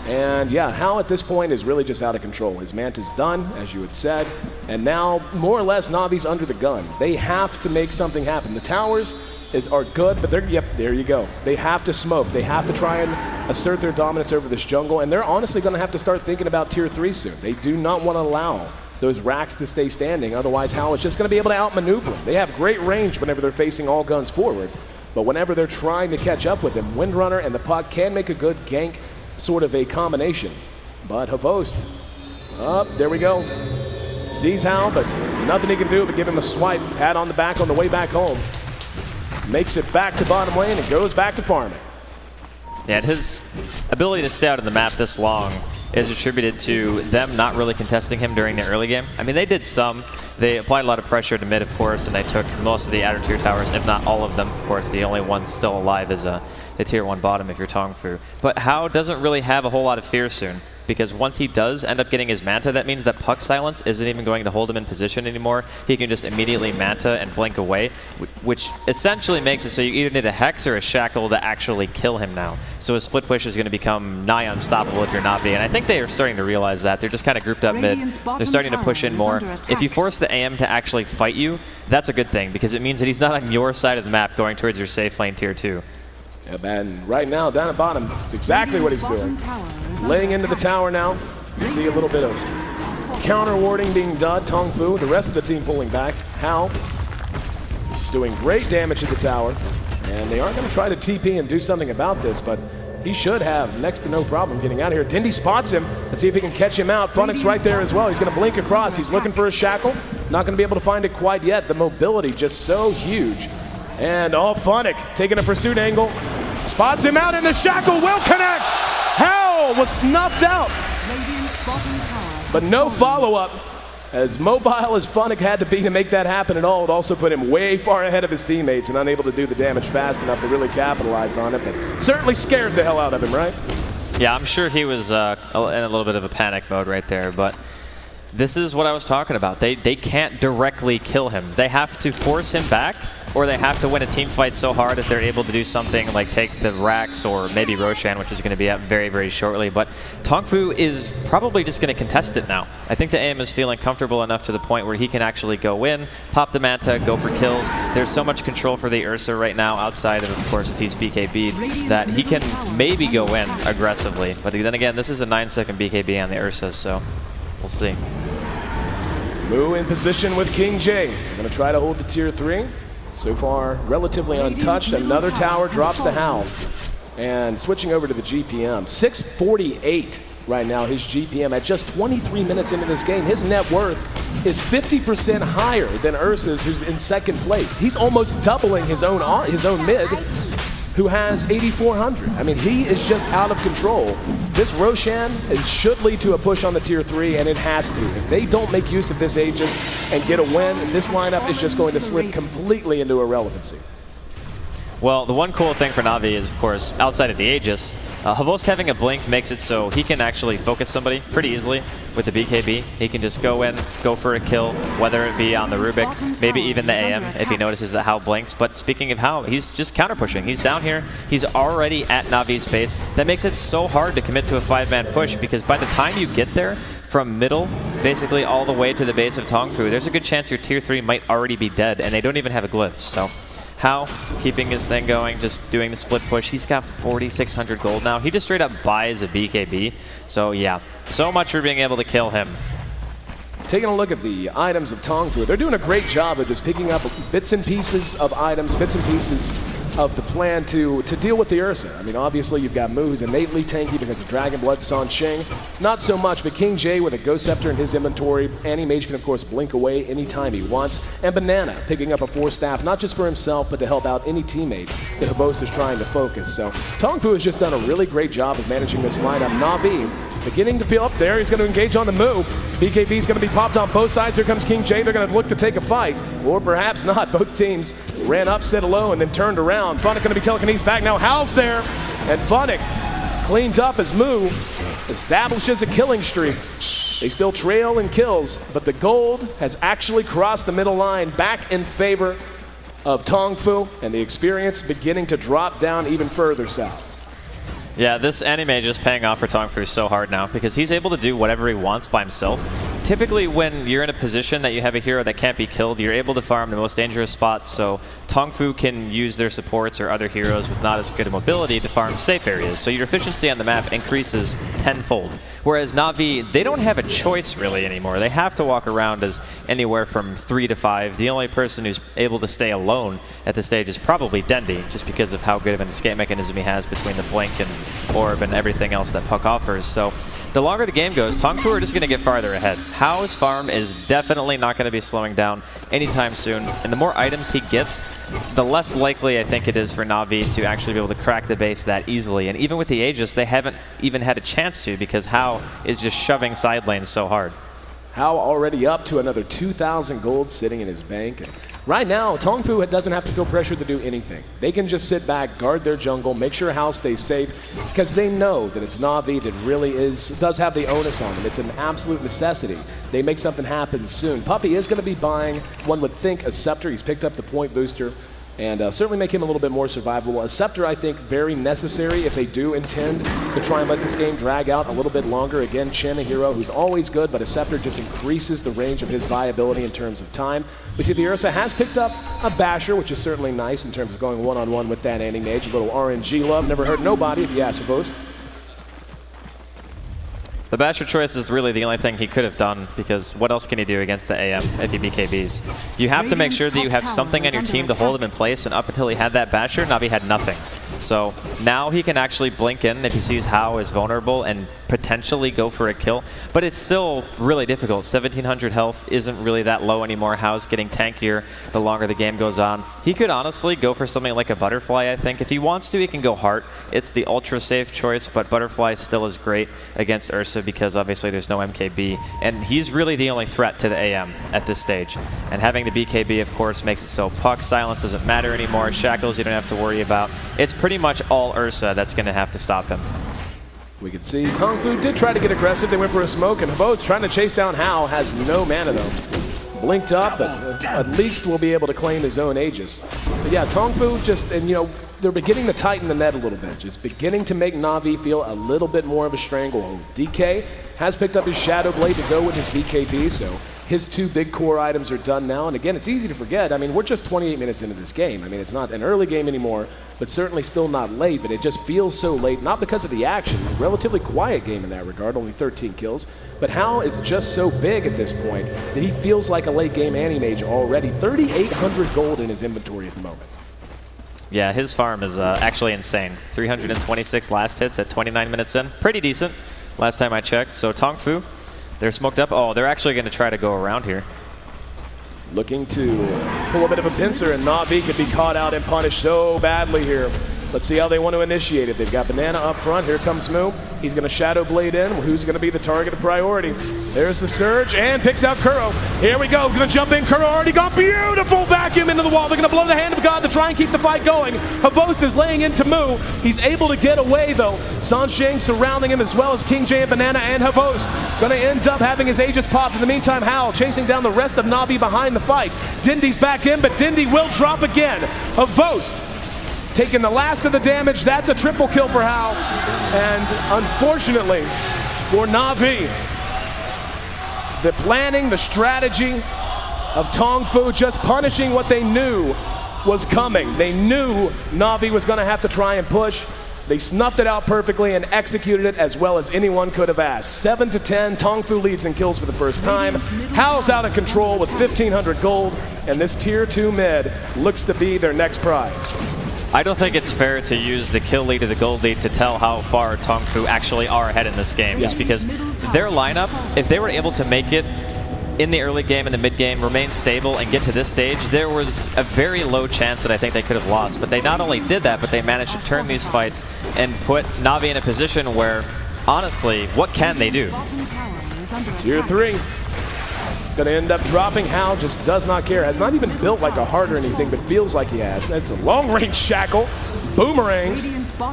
And yeah, Hao at this point is really just out of control. His Manta's done, as you had said, and now more or less Navi's under the gun. They have to make something happen. The towers are good, but there you go. They have to smoke. They have to try and assert their dominance over this jungle, and they're honestly going to have to start thinking about tier 3 soon. They do not want to allow those racks to stay standing, otherwise Hao is just going to be able to outmaneuver them. They have great range whenever they're facing all guns forward. But whenever they're trying to catch up with him, Windrunner and the Puck can make a good gank sort of a combination. But Havost, there we go. Sees Hao, but nothing he can do but give him a swipe, pat on the back on the way back home. Makes it back to bottom lane and goes back to farming. Yeah, and his ability to stay out of the map this long is attributed to them not really contesting him during the early game. I mean, they did some. They applied a lot of pressure to mid, of course, and they took most of the outer tier towers, if not all of them. Of course, the only one still alive is the tier 1 bottom if you're Tongfu. But Hao doesn't really have a whole lot of fear soon, because once he does end up getting his Manta, that means that Puck Silence isn't even going to hold him in position anymore. He can just immediately Manta and blink away, which essentially makes it so you either need a Hex or a Shackle to actually kill him now. So his split push is going to become nigh unstoppable if you're Navi, and I think they are starting to realize that. They're just kind of grouped up mid. They're starting to push in more. If you force the AM to actually fight you, that's a good thing, because it means that he's not on your side of the map going towards your safe lane tier 2. Yeah, and right now, down at bottom, it's exactly what he's doing. Laying into the tower now. You see a little bit of counter warding being done. Tongfu, the rest of the team pulling back. Hao doing great damage to the tower. And they aren't going to try to TP and do something about this, but he should have next to no problem getting out of here. Dindy spots him. Let's see if he can catch him out. Funnick's right there as well. He's going to blink across. He's looking for a Shackle. Not going to be able to find it quite yet. The mobility just so huge. And Funnick taking a pursuit angle. Spots him out, and the Shackle will connect. Hao was snuffed out. But no follow-up. As mobile as Funnick had to be to make that happen at all, it also put him way far ahead of his teammates and unable to do the damage fast enough to really capitalize on it. But certainly scared the hell out of him, right? Yeah, I'm sure he was in a little bit of a panic mode right there, but this is what I was talking about. They can't directly kill him. They have to force him back, or they have to win a team fight so hard that they're able to do something like take the Rax or maybe Roshan, which is going to be up very, very shortly. But Tongfu is probably just going to contest it now. I think the AM is feeling comfortable enough to the point where he can actually go in, pop the Manta, go for kills. There's so much control for the Ursa right now outside of course, if he's BKB'd, that he can maybe go in aggressively. But then again, this is a 9-second BKB on the Ursa, so we'll see. Mu in position with King J. They're going to try to hold the tier 3. So far, relatively untouched. Another tower drops to Hao. And switching over to the GPM. 648 right now, his GPM. At just 23 minutes into this game, his net worth is 50% higher than Ursa's, who's in second place. He's almost doubling his own mid, who has 8,400. I mean, he is just out of control. This Roshan, it should lead to a push on the tier 3, and it has to. If they don't make use of this Aegis and get a win, this lineup is just going to slip completely into irrelevancy. Well, the one cool thing for Navi is, of course, outside of the Aegis, Havost having a blink makes it so he can actually focus somebody pretty easily with the BKB. He can just go in, go for a kill, whether it be on the Rubik, maybe even the AM if he notices that Hao blinks. But speaking of Hao, he's just counter-pushing. He's down here. He's already at Navi's base. That makes it so hard to commit to a 5-man push, because by the time you get there, from middle, basically all the way to the base of Tongfu, there's a good chance your tier 3 might already be dead, and they don't even have a glyph. So Hao keeping his thing going, just doing the split push. He's got 4,600 gold now. He just straight up buys a BKB. So yeah, so much for being able to kill him. Taking a look at the items of Tongfu, they're doing a great job of just picking up bits and pieces of items, bits and pieces of the plan to deal with the Ursa. I mean, obviously you've got Mu, who's innately tanky because of Dragon Blood, San Ching. Not so much, but King J with a Ghost Scepter in his inventory. Anti-Mage can, of course, blink away anytime he wants. And Banana picking up a 4-staff, not just for himself, but to help out any teammate that Havost is trying to focus. So Tongfu has just done a really great job of managing this lineup. Navi beginning to feel up there. He's going to engage on the Mu. BKB is going to be popped on both sides. Here comes King J. They're going to look to take a fight, or perhaps not. Both teams ran up, set low, and then turned around. Funnick going to be telekinesis back now. Hao's there, and Funnick cleaned up as Mu establishes a killing streak. They still trail in kills, but the gold has actually crossed the middle line back in favor of Tongfu, and the experience beginning to drop down even further south. Yeah, this anime is paying off for Tongfu so hard now, because he's able to do whatever he wants by himself. Typically, when you're in a position that you have a hero that can't be killed, you're able to farm the most dangerous spots, so Tongfu can use their supports or other heroes with not as good a mobility to farm safe areas, so your efficiency on the map increases tenfold. Whereas Navi, they don't have a choice really anymore. They have to walk around as anywhere from 3 to 5. The only person who's able to stay alone at this stage is probably Dendy, just because of how good of an escape mechanism he has between the blink and orb and everything else that Puck offers. So the longer the game goes, Tongfu are just going to get farther ahead. Hao's farm is definitely not going to be slowing down anytime soon, and the more items he gets, the less likely I think it is for Navi to actually be able to crack the base that easily. And even with the Aegis, they haven't even had a chance to, because Hao is just shoving side lanes so hard. Hao already up to another 2,000 gold sitting in his bank. And right now, Tongfu doesn't have to feel pressured to do anything. They can just sit back, guard their jungle, make sure Hao stays safe, because they know that it's Navi that really does have the onus on them. It's an absolute necessity. They make something happen soon. Puppey is going to be buying, one would think, a Scepter. He's picked up the point booster, and certainly make him a little bit more survivable. A Scepter, I think, very necessary if they do intend to try and let this game drag out a little bit longer. Again, Chen, a hero who's always good, but a Scepter just increases the range of his viability in terms of time. We see the Ursa has picked up a Basher, which is certainly nice in terms of going one-on-one with that anti-mage. A little RNG love, never hurt nobody if you ask for Boast. The Basher choice is really the only thing he could have done, because what else can he do against the AM if he BKBs? You have to make sure that you have something on your team to hold him in place, and up until he had that Basher, Navi had nothing. So now he can actually blink in if he sees Hao is vulnerable and potentially go for a kill, but it's still really difficult. 1700 health isn't really that low anymore. Hao's getting tankier the longer the game goes on. He could honestly go for something like a Butterfly, I think. If he wants to, he can go Heart. It's the ultra safe choice, but Butterfly still is great against Ursa because obviously there's no MKB, and he's really the only threat to the AM at this stage. And having the BKB, of course, makes it so Puck silence doesn't matter anymore. Shackles you don't have to worry about. It's pretty much all Ursa that's going to have to stop him. We can see Tongfu did try to get aggressive. They went for a smoke, and Havo's trying to chase down Hao. Has no mana, though. Blinked up, but at least will be able to claim his own Aegis. But yeah, Tongfu just, and you know, they're beginning to tighten the net a little bit. It's beginning to make Navi feel a little bit more of a stranglehold. DK has picked up his Shadow Blade to go with his BKB, so his two big core items are done now. And again, it's easy to forget. I mean, we're just 28 minutes into this game. I mean, it's not an early game anymore, but certainly still not late. But it just feels so late, not because of the action. A relatively quiet game in that regard, only 13 kills. But Hao is just so big at this point that he feels like a late game anti-mage already. 3,800 gold in his inventory at the moment. Yeah, his farm is actually insane. 326 last hits at 29 minutes in. Pretty decent last time I checked. So Tongfu, they're smoked up. Oh, they're actually going to try to go around here. Looking to pull a bit of a pincer, and Navi could be caught out and punished so badly here. Let's see how they want to initiate it. They've got Banana up front. Here comes Moo. He's going to Shadow Blade in. Who's going to be the target of priority? There's the Surge, and picks out Kuro. Here we go. Going to jump in. Kuro already got beautiful vacuum into the wall. They're going to blow the hand of God to try and keep the fight going. Havost is laying into Moo. He's able to get away, though. Sansheng surrounding him, as well as King J and Banana and Havost. Going to end up having his Aegis popped. In the meantime, Hao chasing down the rest of Navi behind the fight. Dindy's back in, but Dindy will drop again. Havost taking the last of the damage. That's a triple kill for Hao. And unfortunately for Navi, the planning, the strategy of Tongfu just punishing what they knew was coming. They knew Navi was going to have to try and push. They snuffed it out perfectly and executed it as well as anyone could have asked. 7-10, Tongfu leads in kills for the first time. Hao's out of control with 1,500 gold, and this tier 2 mid looks to be their next prize. I don't think it's fair to use the kill lead or the gold lead to tell how far Tongfu actually are ahead in this game, just because their lineup, if they were able to make it in the early game and the mid game, remain stable and get to this stage, there was a very low chance that I think they could have lost. But they not only did that, but they managed to turn these fights and put Navi in a position where, honestly, what can they do? Tier 3. Going to end up dropping. Hao just does not care. Has not even built like a heart or anything, but feels like he has. That's a long-range shackle. Boomerangs.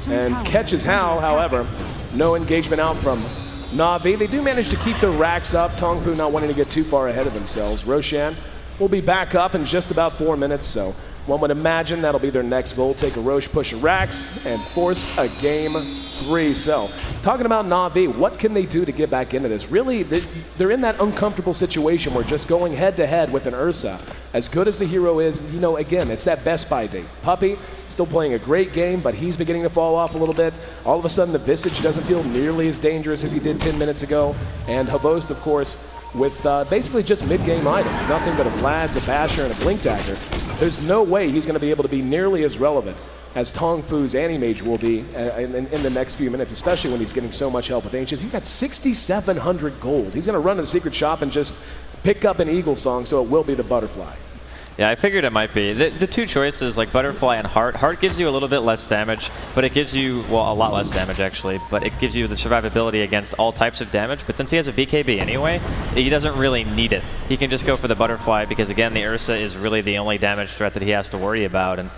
And catches Hao, however. No engagement out from Navi. They do manage to keep their racks up. Tongfu not wanting to get too far ahead of themselves. Roshan will be back up in just about 4 minutes, so one would imagine that'll be their next goal. Take a Roche, push a racks, and force a game 3. So, talking about Navi, what can they do to get back into this? Really, they're in that uncomfortable situation where just going head-to-head with an Ursa, as good as the hero is, you know, again, it's that Best Buy date. Puppey, still playing a great game, but he's beginning to fall off a little bit. All of a sudden, the Visage doesn't feel nearly as dangerous as he did 10 minutes ago. And Havost, of course, with basically just mid-game items, nothing but a Vlad's, a Basher, and a Blink Dagger. There's no way he's going to be able to be nearly as relevant as Tong Fu's Anti-Mage will be in the next few minutes, especially when he's getting so much help with Ancients. He's got 6,700 gold. He's going to run to the secret shop and just pick up an Eagle Song, so it will be the Butterfly. Yeah, I figured it might be. The two choices, like Butterfly and Heart. Heart gives you a little bit less damage, but it gives you, well, a lot less damage actually, but it gives you the survivability against all types of damage. But since he has a BKB anyway, he doesn't really need it. He can just go for the Butterfly because, again, the Ursa is really the only damage threat that he has to worry about. And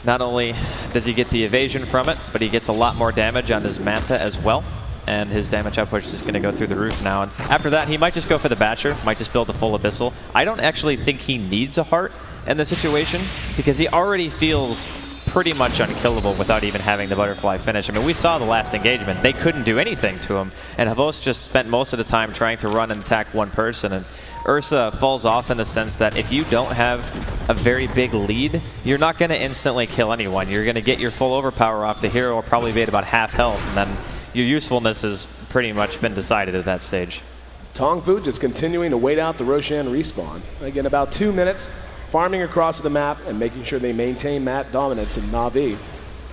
not only does he get the evasion from it, but he gets a lot more damage on his Manta as well. And his damage output is just going to go through the roof now. And after that, he might just go for the Batcher, might just build the full Abyssal. I don't actually think he needs a Heart in the situation because he already feels pretty much unkillable without even having the Butterfly finish. I mean, we saw the last engagement. They couldn't do anything to him, and Havos just spent most of the time trying to run and attack one person. And Ursa falls off in the sense that if you don't have a very big lead, you're not going to instantly kill anyone. You're going to get your full overpower off. The hero will probably be at about half health, and then your usefulness has pretty much been decided at that stage. Tong Fu just continuing to wait out the Roshan respawn. Again, about 2 minutes, farming across the map and making sure they maintain map dominance in Navi,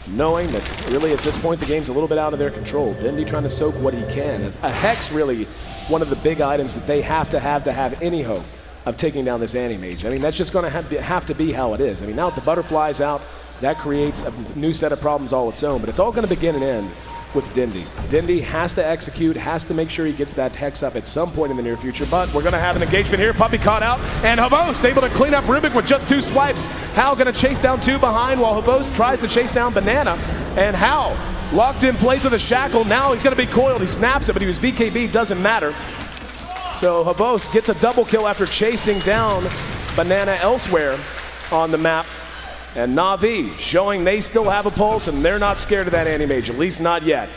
knowing that really at this point the game's a little bit out of their control. Dendi trying to soak what he can. As a Hex really one of the big items that they have to have any hope of taking down this Anti-Mage. I mean, that's just going to have to be how it is. I mean, now that the Butterfly's out, that creates a new set of problems all its own, but it's all going to begin and end with Dendi. Dendi has to execute, has to make sure he gets that Hex up at some point in the near future, but we're going to have an engagement here. Puppey caught out, and Havos able to clean up Rubik with just 2 swipes. Hao going to chase down 2 behind while Havos tries to chase down Banana, and Hao locked in place with a shackle. Now he's going to be coiled. He snaps it, but he was BKB, doesn't matter. So Havos gets a double kill after chasing down Banana elsewhere on the map. And Navi showing they still have a pulse and they're not scared of that Anti-Mage, at least not yet.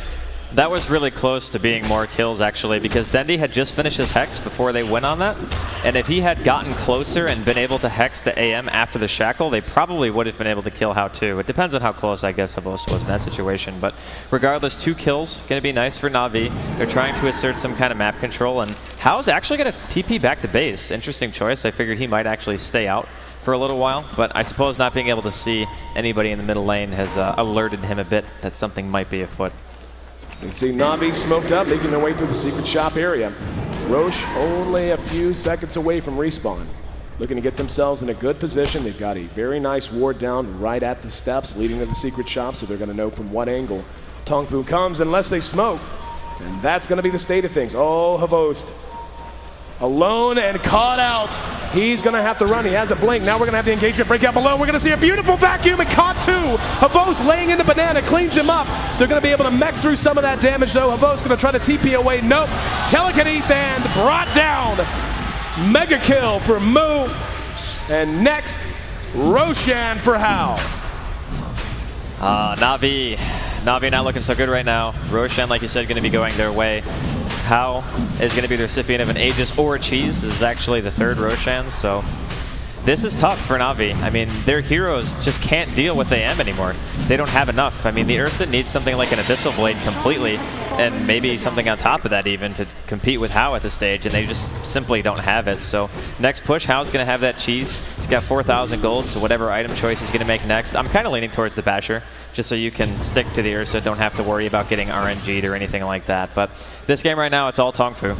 That was really close to being more kills, actually, because Dendi had just finished his Hex before they went on that. And if he had gotten closer and been able to Hex the AM after the Shackle, they probably would have been able to kill Hao too. It depends on how close, I guess, Havos was in that situation. But regardless, 2 kills, going to be nice for Navi. They're trying to assert some kind of map control, and Hao's actually going to TP back to base. Interesting choice. I figured he might actually stay out for a little while, but I suppose not being able to see anybody in the middle lane has alerted him a bit that something might be afoot. You can see Navi smoked up, making their way through the secret shop area. Roche only a few seconds away from respawn. Looking to get themselves in a good position. They've got a very nice ward down right at the steps leading to the secret shop, so they're going to know from what angle Tong Fu comes unless they smoke. And that's going to be the state of things. Oh, Havost. Alone and caught out. He's going to have to run. He has a blink. Now we're going to have the engagement break out below. We're going to see a beautiful vacuum and caught 2. Havos laying into Banana, cleans him up. They're going to be able to mech through some of that damage though. Havos going to try to TP away. Nope. Telekinesis and brought down. Mega kill for Mu. And next, Roshan for Hao. Navi not looking so good right now. Roshan, like you said, going to be going their way. Hao is going to be the recipient of an Aegis or a Cheese. This is actually the 3rd Roshan, so this is tough for Navi. I mean, their heroes just can't deal with AM anymore. They don't have enough. I mean, the Ursa needs something like an Abyssal Blade completely, and maybe something on top of that even to compete with Hao at this stage, and they just simply don't have it. So next push, Hao's going to have that Cheese. He's got 4,000 gold, so whatever item choice he's going to make next. I'm kind of leaning towards the Basher, just so you can stick to the Ursa, don't have to worry about getting RNG'd or anything like that. But this game right now, it's all Tong Fu.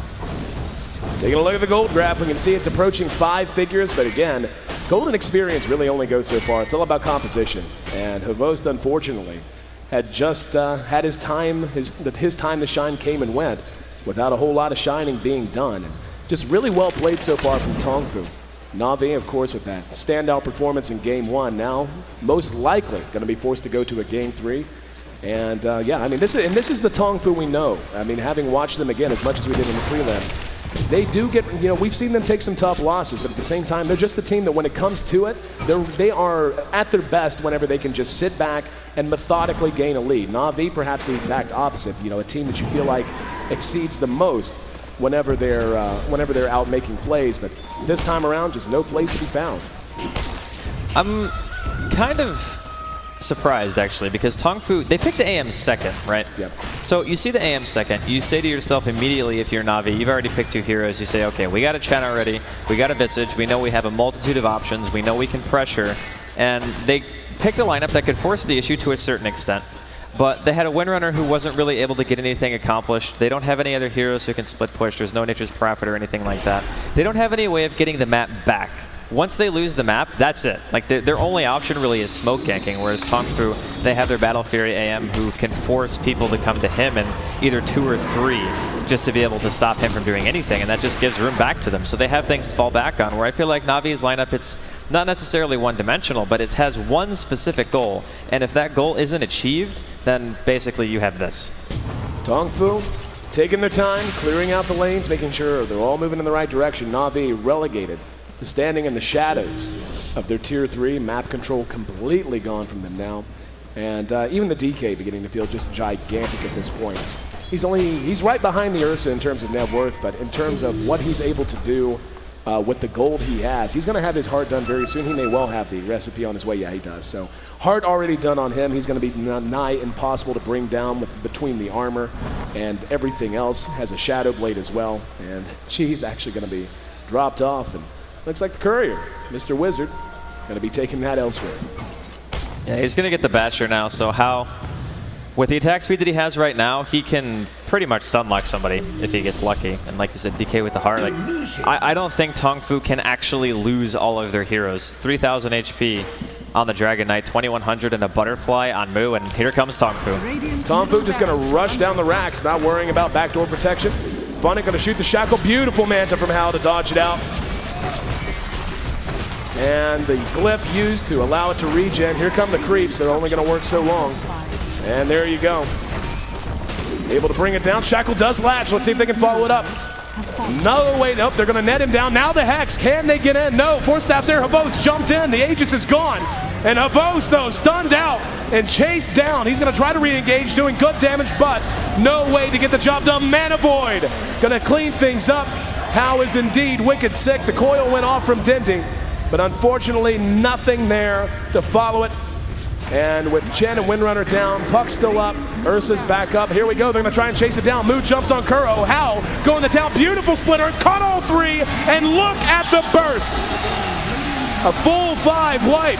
Taking a look at the gold graph, we can see it's approaching 5 figures, but again, golden experience really only goes so far. It's all about composition, and Havost, unfortunately, had just had his time to shine came and went without a whole lot of shining being done. And just really well played so far from Tong Fu. Navi, of course, with that standout performance in Game 1, now most likely going to be forced to go to a Game 3. And yeah, I mean, this is the Tong Fu we know. I mean, having watched them again as much as we did in the prelims, they do get, you know, we've seen them take some tough losses, but at the same time, they're just a team that when it comes to it, they are at their best whenever they can just sit back and methodically gain a lead. Navi, perhaps the exact opposite, you know, a team that you feel like exceeds the most whenever they're out making plays, but this time around, just no place to be found. I'm kind of surprised, actually, because Tong Fu, they picked the AM second, right? Yep. So you see the AM second, you say to yourself immediately, if you're Navi, you've already picked 2 heroes, you say, okay, we got a Chen already, we got a Visage, we know we have a multitude of options, we know we can pressure, and they picked a lineup that could force the issue to a certain extent. But they had a Windrunner who wasn't really able to get anything accomplished. They don't have any other heroes who can split push. There's no Nature's Prophet or anything like that. They don't have any way of getting the map back. Once they lose the map, that's it. Like their only option really is smoke ganking, whereas Tongfu, they have their Battle Fury AM who can force people to come to him in either 2 or 3 just to be able to stop him from doing anything, and that just gives room back to them. So they have things to fall back on, where I feel like Navi's lineup, it's not necessarily one-dimensional, but it has one specific goal, and if that goal isn't achieved, then basically you have this. Tongfu taking their time, clearing out the lanes, making sure they're all moving in the right direction. Navi relegated, standing in the shadows of their Tier 3. Map control completely gone from them now. And even the DK beginning to feel just gigantic at this point. He's right behind the Ursa in terms of net worth, but in terms of what he's able to do with the gold he has, he's going to have his heart done very soon. He may well have the recipe on his way. Yeah, he does. So heart already done on him. He's going to be nigh impossible to bring down between the armor and everything else. Has a Shadow Blade as well. And he's actually going to be dropped off. And looks like the courier, Mr. Wizard, going to be taking that elsewhere. Yeah, he's going to get the Basher now, so how, with the attack speed that he has right now, he can pretty much stun lock somebody if he gets lucky. And like you said, DK with the heart. Like, I don't think Tongfu can actually lose all of their heroes. 3,000 HP on the Dragon Knight, 2,100 and a Butterfly on Mu, and here comes Tongfu. Tongfu just going to rush down the racks, not worrying about backdoor protection. Funnick going to shoot the Shackle. Beautiful Manta from Hal to dodge it out. And the glyph used to allow it to regen. Here come the creeps. They're only going to work so long. And there you go. Able to bring it down. Shackle does latch. Let's see if they can follow it up. No, wait, nope. They're going to net him down. Now the Hex. Can they get in? No. Force Staff's there. Havos jumped in. The Aegis is gone. And Havos, though, stunned out and chased down. He's going to try to re-engage, doing good damage, but no way to get the job done. Mana Void going to clean things up. How is indeed wicked sick. The coil went off from Dindy, but unfortunately nothing there to follow it. And with Chen and Windrunner down, Puck still up, Ursa's back up. Here we go, they're gonna try and chase it down. Mu jumps on Kuro. Hal going to town, beautiful splitter. It's caught all 3, and look at the burst. A full 5 wipe.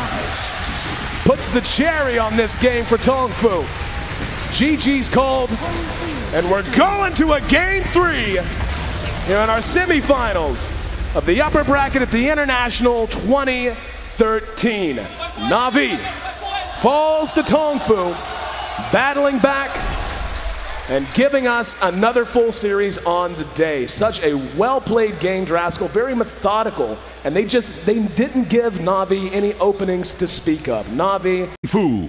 Puts the cherry on this game for Tongfu. GG's called, and we're going to a game 3 here in our semifinals of the upper bracket at the International 2013. Navi falls to Tongfu, battling back and giving us another full series on the day. Such a well-played game, Draskell, very methodical, and they didn't give Navi any openings to speak of. Navi. Fu.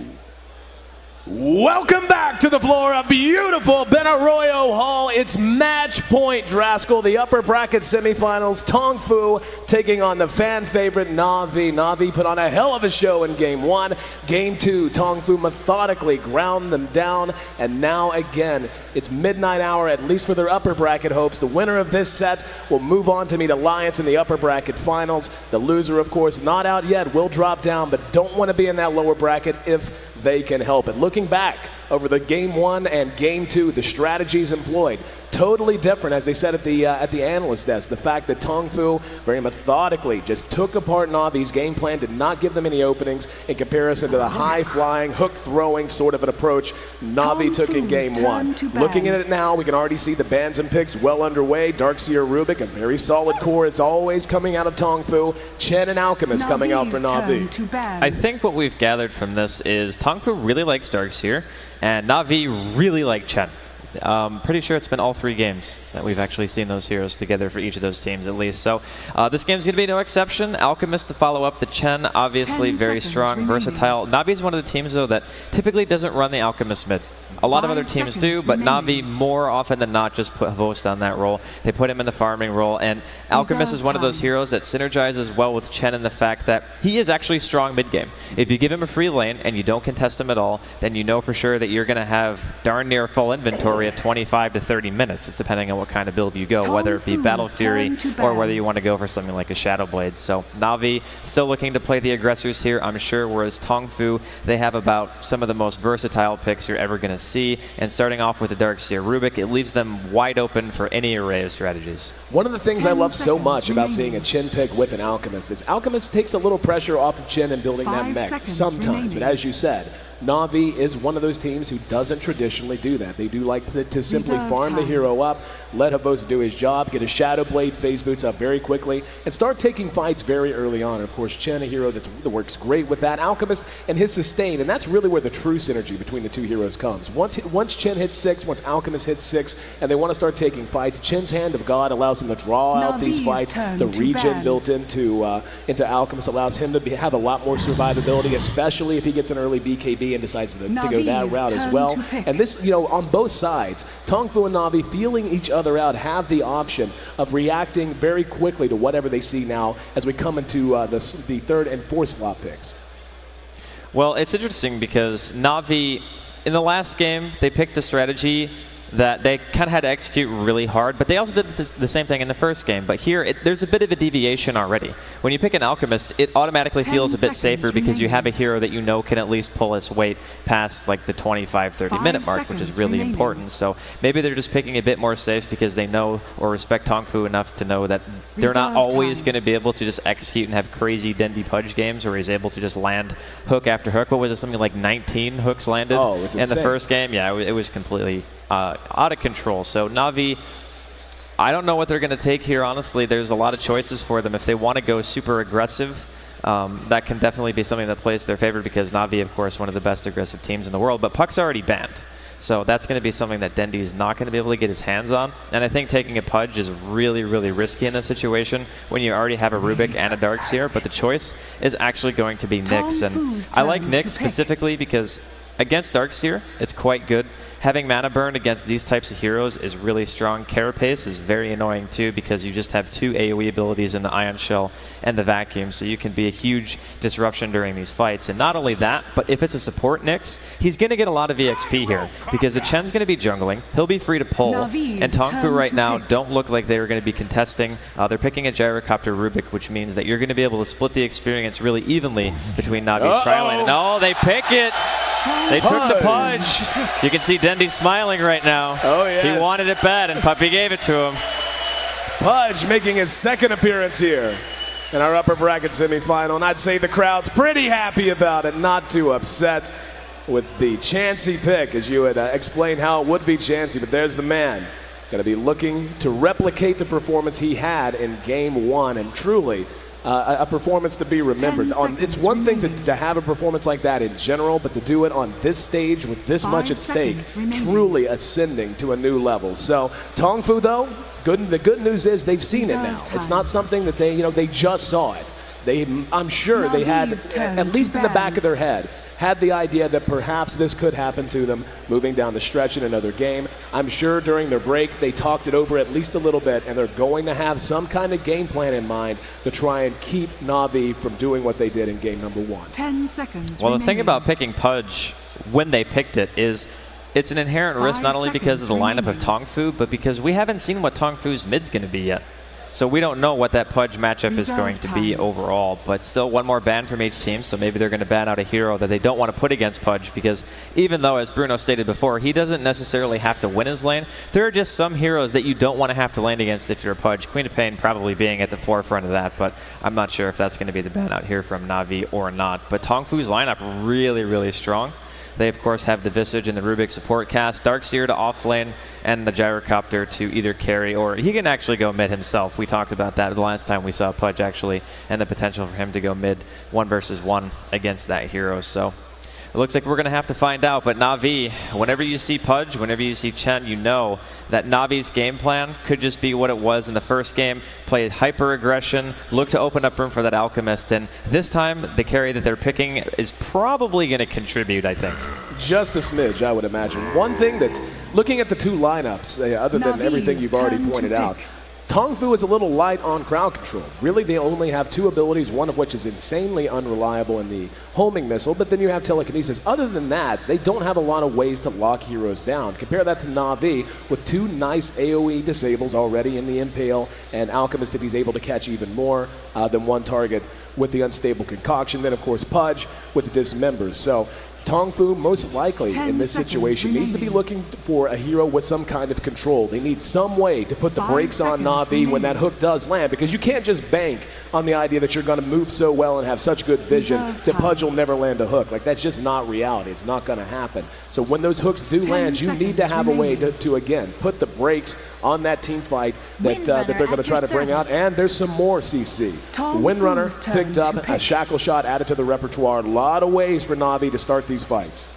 Welcome back to the floor of beautiful Benaroyo Hall. It's match point, Draskell, the upper bracket semifinals. Tongfu taking on the fan favorite Navi. Navi put on a hell of a show in game 1. Game 2, Tongfu methodically ground them down. And now again, it's midnight hour, at least for their upper bracket hopes. The winner of this set will move on to meet Alliance in the upper bracket finals. The loser, of course, not out yet, will drop down, but don't want to be in that lower bracket if they can help it. Looking back over the game 1 and game 2, the strategies employed, totally different, as they said at the analyst desk. The fact that Tongfu very methodically just took apart Navi's game plan, did not give them any openings in comparison to the high-flying, hook-throwing sort of an approach Navi took in game 1. Looking at it now, we can already see the bans and picks well underway. Darkseer Rubik, a very solid core, is always coming out of Tongfu. Chen and Alchemist coming out for Navi. I think what we've gathered from this is Tongfu really likes Darkseer, and Navi really like Chen. Pretty sure it's been all 3 games that we've actually seen those heroes together for each of those teams at least. So this game's going to be no exception. Alchemist to follow up the Chen, obviously very strong, versatile. Navi's one of the teams, though, that typically doesn't run the Alchemist mid. A lot of other teams do, but Navi more often than not just put Host on that role. They put him in the farming role, and Alchemist is one of those heroes that synergizes well with Chen in the fact that he is actually strong mid-game. If you give him a free lane and you don't contest him at all, then you know for sure that you're going to have darn near full inventory at 25 to 30 minutes. It's depending on what kind of build you go, whether it be Battle Fury or whether you want to go for something like a Shadow Blade. So Navi still looking to play the aggressors here, I'm sure, whereas Tongfu, they have about some of the most versatile picks you're ever going to see. And starting off with the Darkseer Rubik, it leaves them wide open for any array of strategies. One of the things I love so much about seeing a Chin pick with an Alchemist is Alchemist takes a little pressure off of Chin and building that mech sometimes. But as you said, Navi is one of those teams who doesn't traditionally do that. They do like to simply farm the hero up, let Havosa do his job, get a Shadow Blade, phase boots up very quickly, and start taking fights very early on. Of course, Chen, a hero that works great with that. Alchemist and his sustain, and that's really where the true synergy between the two heroes comes. Once Chen hits 6, once Alchemist hits 6, and they want to start taking fights, Chen's Hand of God allows him to draw out these fights. The regen built into Alchemist allows him to have a lot more survivability, especially if he gets an early BKB and decides to go that route as well. And this, on both sides, Tongfu and Navi feeling each other out have the option of reacting very quickly to whatever they see now as we come into the 3rd and 4th slot picks. Well, it's interesting because Navi, in the last game, they picked a strategy that they kind of had to execute really hard, but they also did the same thing in the first game. But here, there's a bit of a deviation already. When you pick an Alchemist, it automatically feels a bit safer because you have a hero that you know can at least pull its weight past like the 25, 30-minute mark, which is really important. So maybe they're just picking a bit more safe because they know or respect Tongfu enough to know that they're not always going to be able to just execute and have crazy Dendi Pudge games where he's able to just land hook after hook. What was it, something like 19 hooks landed in the first game? Yeah, it was completely out of control. So Navi, I don't know what they're going to take here, honestly. There's a lot of choices for them. If they want to go super aggressive, that can definitely be something that plays to their favor because Navi, of course, one of the best aggressive teams in the world, but Puck's already banned. So that's going to be something that Dendi is not going to be able to get his hands on. And I think taking a Pudge is really, really risky in this situation when you already have a Rubik and a Darkseer, but the choice is actually going to be Nyx. And I like Nyx specifically because against Darkseer, it's quite good. Having mana burn against these types of heroes is really strong. Carapace is very annoying too because you just have 2 AoE abilities in the Ion Shell and the Vacuum, so you can be a huge disruption during these fights. And not only that, but if it's a support Nyx, he's going to get a lot of EXP here because the Chen's going to be jungling, he'll be free to pull, and Tongfu right now don't look like they're going to be contesting. They're picking a Gyrocopter Rubik, which means that you're going to be able to split the experience really evenly between Navi's trial lane. And oh, they pick it! They took the Pudge! You can see Dendi smiling right now. Oh, yes. He wanted it bad, and Puppy gave it to him. Pudge making his 2nd appearance here in our upper bracket semifinal, and I'd say the crowd's pretty happy about it, not too upset with the Chansey pick, as you had explained how it would be Chansey, but there's the man. Going to be looking to replicate the performance he had in Game 1, and truly, a performance to be remembered. It's one thing to have a performance like that in general, but to do it on this stage with this much at stake, truly ascending to a new level. So Tongfu, though, the good news is they've seen it now. It's not something that they just saw it. I'm sure they had, at least in the back of their head, had the idea that perhaps this could happen to them moving down the stretch in another game. I'm sure during their break they talked it over at least a little bit, and they're going to have some kind of game plan in mind to try and keep Navi from doing what they did in game number 1. 10 seconds Well, the thing about picking Pudge when they picked it is it's an inherent risk not only because of the lineup of Tongfu, but because we haven't seen what Tongfu's mid's going to be yet. So we don't know what that Pudge matchup is going to be overall, but still one more ban from each team, so maybe they're going to ban out a hero that they don't want to put against Pudge because even though, as Bruno stated before, he doesn't necessarily have to win his lane, there are just some heroes that you don't want to have to lane against if you're a Pudge. Queen of Pain probably being at the forefront of that, but I'm not sure if that's going to be the ban out here from Navi or not. But Tongfu's lineup really, really strong. They, of course, have the Visage and the Rubik support cast, Darkseer to offlane, and the Gyrocopter to either carry or he can actually go mid himself. We talked about that the last time we saw Pudge, actually, and the potential for him to go mid 1 versus 1 against that hero. So it looks like we're going to have to find out. But Navi, whenever you see Pudge, whenever you see Chen, you know that Navi's game plan could just be what it was in the first game. Play hyper-aggression, look to open up room for that Alchemist. And this time, the carry that they're picking is probably going to contribute, I think. Just a smidge, I would imagine. One thing that, looking at the 2 lineups, other than everything you've already pointed out, Tongfu is a little light on crowd control. Really, they only have 2 abilities, one of which is insanely unreliable in the homing missile, but then you have telekinesis. Other than that, they don't have a lot of ways to lock heroes down. Compare that to Navi with 2 nice AoE disables already in the Impale, and Alchemist if he's able to catch even more than 1 target with the Unstable Concoction. Then, of course, Pudge with the Dismembers. So Tongfu, most likely in this situation, needs to be looking for a hero with some kind of control. They need some way to put the brakes on Navi when that hook does land, because you can't just bank on the idea that you're going to move so well and have such good vision that Pudge will never land a hook. Like, that's just not reality. It's not going to happen. So when those hooks do land, you need to have a way to again, put the brakes on that team fight that they're going to try to bring out. And there's some more, CC. Windrunner picked up, a shackle shot added to the repertoire. A lot of ways for Navi to start these fights.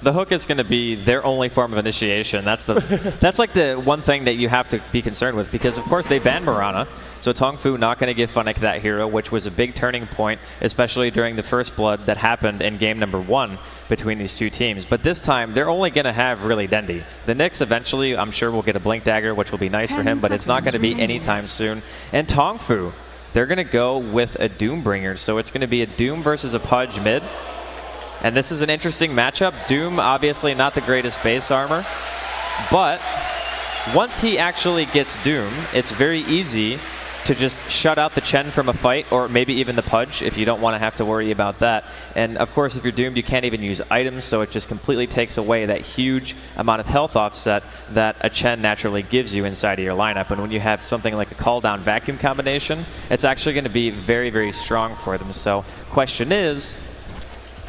The hook is going to be their only form of initiation. That's like the one thing that you have to be concerned with, because of course they banned Mirana, so Tongfu not going to give Funnick that hero, which was a big turning point, especially during the first blood that happened in game number 1 between these two teams. But this time they're only going to have really Dendi. The Nyx eventually, I'm sure, will get a Blink Dagger, which will be nice for him, but it's not going to be anytime soon. And Tongfu, they're going to go with a Doombringer, so it's going to be a Doom versus a Pudge mid. And this is an interesting matchup. Doom, obviously not the greatest base armor, but once he actually gets Doom, it's very easy to just shut out the Chen from a fight, or maybe even the Pudge if you don't want to have to worry about that. And of course, if you're doomed, you can't even use items, so it just completely takes away that huge amount of health offset that a Chen naturally gives you inside of your lineup. And when you have something like a call down vacuum combination, it's actually going to be very, very strong for them. So question is,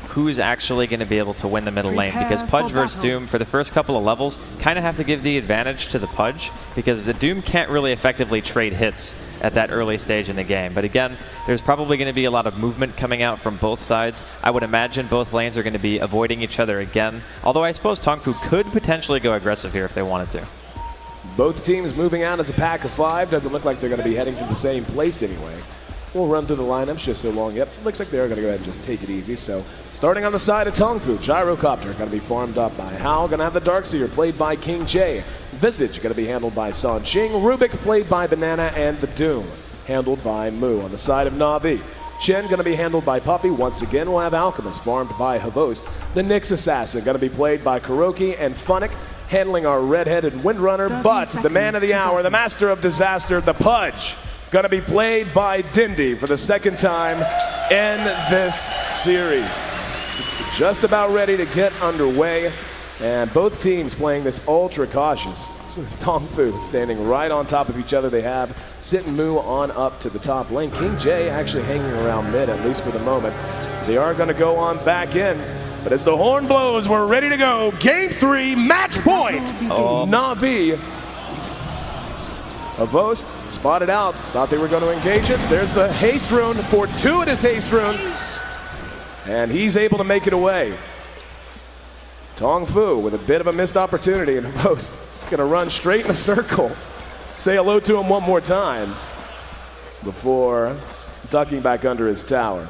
who's actually going to be able to win the middle lane? Because Pudge versus Doom, for the first couple of levels, kind of have to give the advantage to the Pudge, because the Doom can't really effectively trade hits at that early stage in the game. But again, there's probably going to be a lot of movement coming out from both sides. I would imagine both lanes are going to be avoiding each other again, although I suppose Tongfu could potentially go aggressive here if they wanted to. Both teams moving out as a pack of 5. Doesn't look like they're going to be heading to the same place anyway. We'll run through the lineups just so long. Yep, looks like they're going to go ahead and just take it easy. So starting on the side of Tongfu, Gyrocopter going to be farmed up by Hao. Going to have the Darkseer played by King J. Visage going to be handled by San Ching. Rubik played by Banana, and the Doom handled by Mu. On the side of Navi, Chen going to be handled by Puppy. Once again, we'll have Alchemist farmed by Havost. The Nyx Assassin going to be played by Kuroki, and Funnick handling our red-headed Windrunner. But the man of the hour, the master of disaster, the Pudge, going to be played by Dindy for the second time in this series. Just about ready to get underway, and both teams playing this ultra cautious. Tongfu standing right on top of each other. They have Sit and Mu on up to the top lane. King J actually hanging around mid, at least for the moment. They are going to go on back in, but as the horn blows, we're ready to go. Game 3, match point. Navi. Avost spotted out, thought they were going to engage it. There's the haste rune, fortuitous haste rune, and he's able to make it away. Tongfu with a bit of a missed opportunity, and Avost going to run straight in a circle. Say hello to him one more time before ducking back under his tower.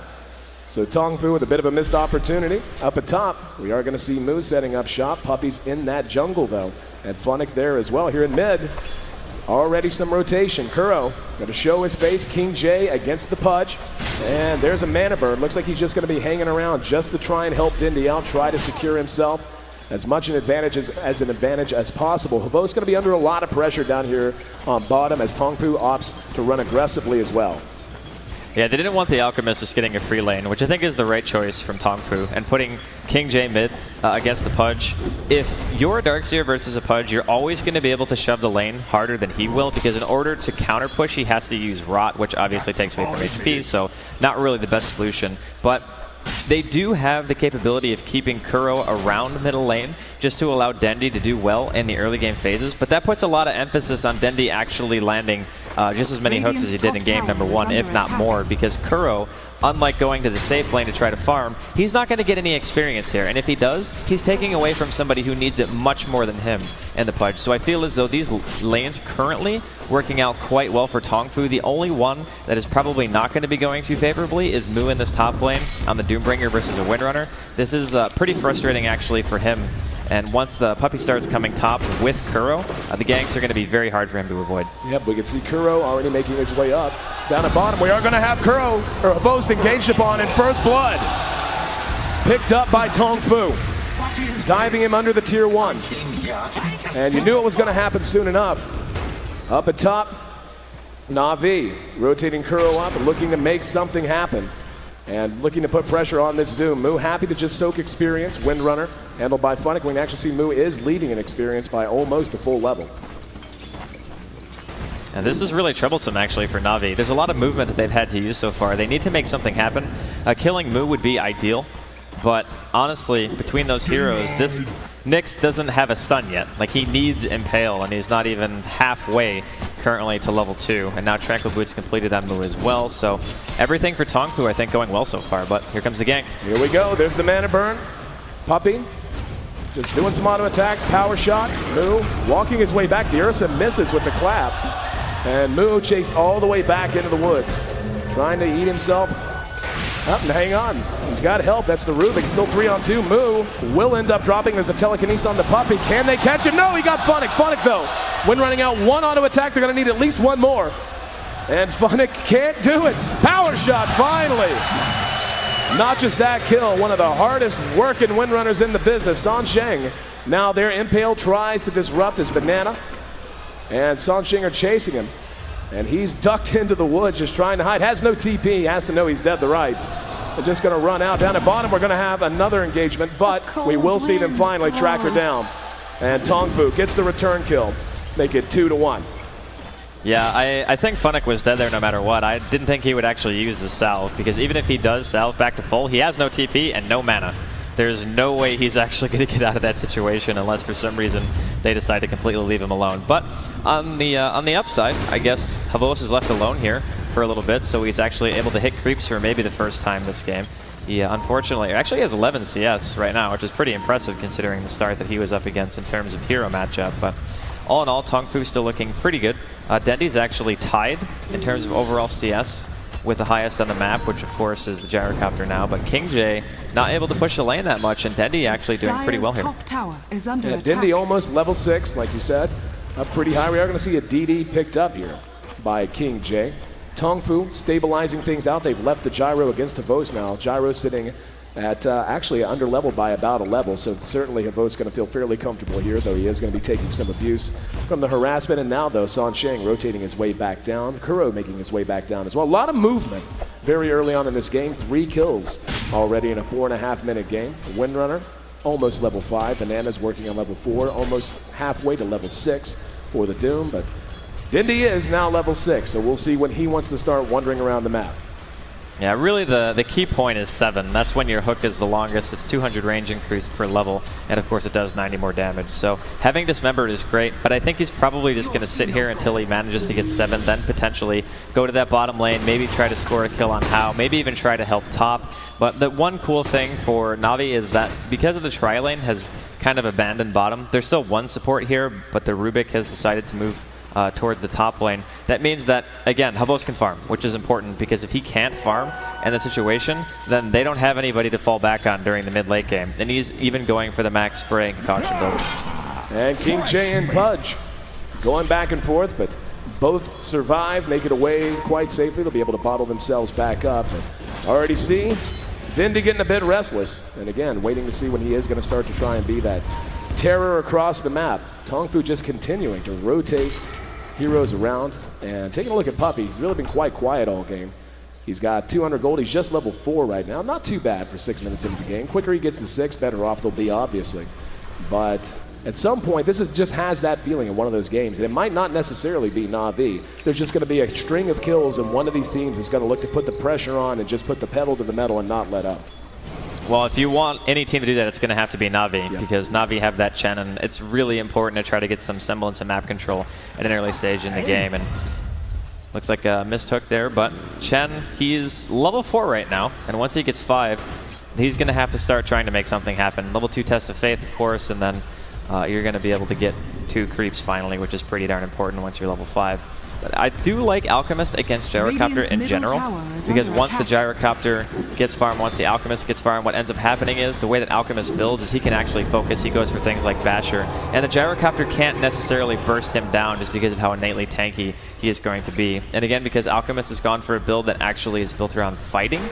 So Tongfu with a bit of a missed opportunity. Up at top, we are going to see Mu setting up shop. Puppy's in that jungle, though, and Funnick there as well. Here in mid, already some rotation. Kuro going to show his face. King J against the Pudge. And there's a Mana Bird. Looks like he's just going to be hanging around just to try and help Dindy out, try to secure himself as much an advantage as possible. Havo's going to be under a lot of pressure down here on bottom as Tongfu opts to run aggressively as well. Yeah, they didn't want the Alchemist just getting a free lane, which I think is the right choice from Tongfu, and putting King J mid against the Pudge. If you're a Darkseer versus a Pudge, you're always going to be able to shove the lane harder than he will, because in order to counter push, he has to use Rot, which obviously takes away from HP, so not really the best solution. But they do have the capability of keeping Kuro around middle lane just to allow Dendi to do well in the early game phases, but that puts a lot of emphasis on Dendi actually landing just as many hooks as he did in game number 1, if not more, because Kuro, unlike going to the safe lane to try to farm, he's not going to get any experience here, and if he does, he's taking away from somebody who needs it much more than him in the Pudge. So I feel as though these lanes currently working out quite well for Tongfu. The only one that is probably not going to be going too favorably is Mu in this top lane on the Doombringer versus a Windrunner. This is pretty frustrating actually for him, and once the Puppy starts coming top with Kuro, the ganks are going to be very hard for him to avoid. Yep, we can see Kuro already making his way up. Down at bottom, we are going to have Kuro, or Avost, engaged upon in first blood. Picked up by Tongfu, diving him under the tier 1. And you knew it was going to happen soon enough. Up at top, Navi rotating Kuro up and looking to make something happen. and looking to put pressure on this Doom. Moo happy to just soak experience. Windrunner handled by Funnick. We can actually see Moo is leading in experience by almost a full level. And this is really troublesome, actually, for Navi. There's a lot of movement that they've had to use so far. They need to make something happen. Killing Moo would be ideal, but honestly, between those heroes, this Nyx doesn't have a stun yet. Like, he needs Impale, and he's not even halfway currently to level 2. And now Tranquil Boots completed on Moo as well, so everything for Tongfu, I think, going well so far. But here comes the gank. Here we go. There's the mana burn. Puppy just doing some auto attacks. Power shot. Moo walking his way back. The Ursa misses with the clap. And Moo chased all the way back into the woods, trying to eat himself up and hang on. He's got help. That's the Rubik. Still 3-on-2. Moo will end up dropping. There's a telekinesis on the Puppy. Can they catch him? No, he got Funnick. Funnick, though, when running out one auto attack, they're going to need at least one more. And Funnick can't do it. Power shot, finally. Not just that kill, one of the hardest working Windrunners in the business, San Sheng. Now their Impale tries to disrupt his banana. And San Sheng are chasing him. And he's ducked into the woods just trying to hide. Has no TP, has to know he's dead to rights. They're just going to run out. Down at bottom, we're going to have another engagement, but we will see them finally track her down. And Tongfu gets the return kill. Make it 2-1. Yeah, I think Funnick was dead there no matter what. I didn't think he would actually use the salve, because even if he does salve back to full, he has no TP and no mana. There's no way he's actually going to get out of that situation unless for some reason they decide to completely leave him alone. But on the upside, I guess Havos is left alone here for a little bit, so he's actually able to hit creeps for maybe the first time this game. He unfortunately actually has 11 CS right now, which is pretty impressive considering the start that he was up against in terms of hero matchup. But all in all, Tongfu still looking pretty good. Dendi's actually tied in terms of overall CS with the highest on the map, which of course is the Gyrocopter now, but vg.j not able to push the lane that much, and Dendi actually doing pretty well here. Top tower is under attack. Dendi almost level 6, like you said, up pretty high. We are going to see a DD picked up here by vg.j. Tongfu stabilizing things out. They've left the Gyro against Havos now. Gyro sitting at actually under-leveled by about a level, so certainly Havos going to feel fairly comfortable here, though he is going to be taking some abuse from the harassment. And now, though, San Sheng rotating his way back down. Kuro making his way back down as well. A lot of movement very early on in this game. 3 kills already in a 4.5-minute game. Windrunner, almost level 5. Banana's working on level 4, almost halfway to level 6 for the Doom. But Dendi is now level 6, so we'll see when he wants to start wandering around the map. Yeah, really the key point is 7. That's when your hook is the longest. It's 200 range increase per level, and of course it does 90 more damage. So having Dismembered is great, but I think he's probably just going to sit here until he manages to get 7, then potentially go to that bottom lane, maybe try to score a kill on Hao, maybe even try to help top. But the one cool thing for Navi is that because of the tri-lane has kind of abandoned bottom, there's still one support here, but the Rubik has decided to move towards the top lane. That means that, again, Havos can farm, which is important, because if he can't farm in the situation, then they don't have anybody to fall back on during the mid-late game. And he's even going for the max spray and concoction build. And vg.j and Pudge going back and forth, but both survive, make it away quite safely. They'll be able to bottle themselves back up. And already see Dendi getting a bit restless. And again, waiting to see when he is going to start to try and be that terror across the map. Tongfu just continuing to rotate heroes around, and taking a look at Puppy, he's really been quite quiet all game. He's got 200 gold. He's just level 4 right now. Not too bad for 6 minutes into the game. Quicker he gets to 6, better off they'll be, obviously. But at some point, this just has that feeling in one of those games, and it might not necessarily be Navi. There's just going to be a string of kills, and one of these teams is going to look to put the pressure on and just put the pedal to the metal and not let up. Well, if you want any team to do that, it's going to have to be Navi, because Navi have that Chen, and it's really important to try to get some semblance of map control at an early stage in the game. And looks like a missed hook there, but Chen, he's level 4 right now, and once he gets 5, he's going to have to start trying to make something happen. Level 2 Test of Faith, of course, and then you're going to be able to get 2 creeps finally, which is pretty darn important once you're level 5. But I do like Alchemist against Gyrocopter in general, because once the Gyrocopter gets farmed, once the Alchemist gets farmed, what ends up happening is the way that Alchemist builds is he can actually focus. He goes for things like Basher, and the Gyrocopter can't necessarily burst him down just because of how innately tanky he is going to be. And again, because Alchemist has gone for a build that actually is built around fighting,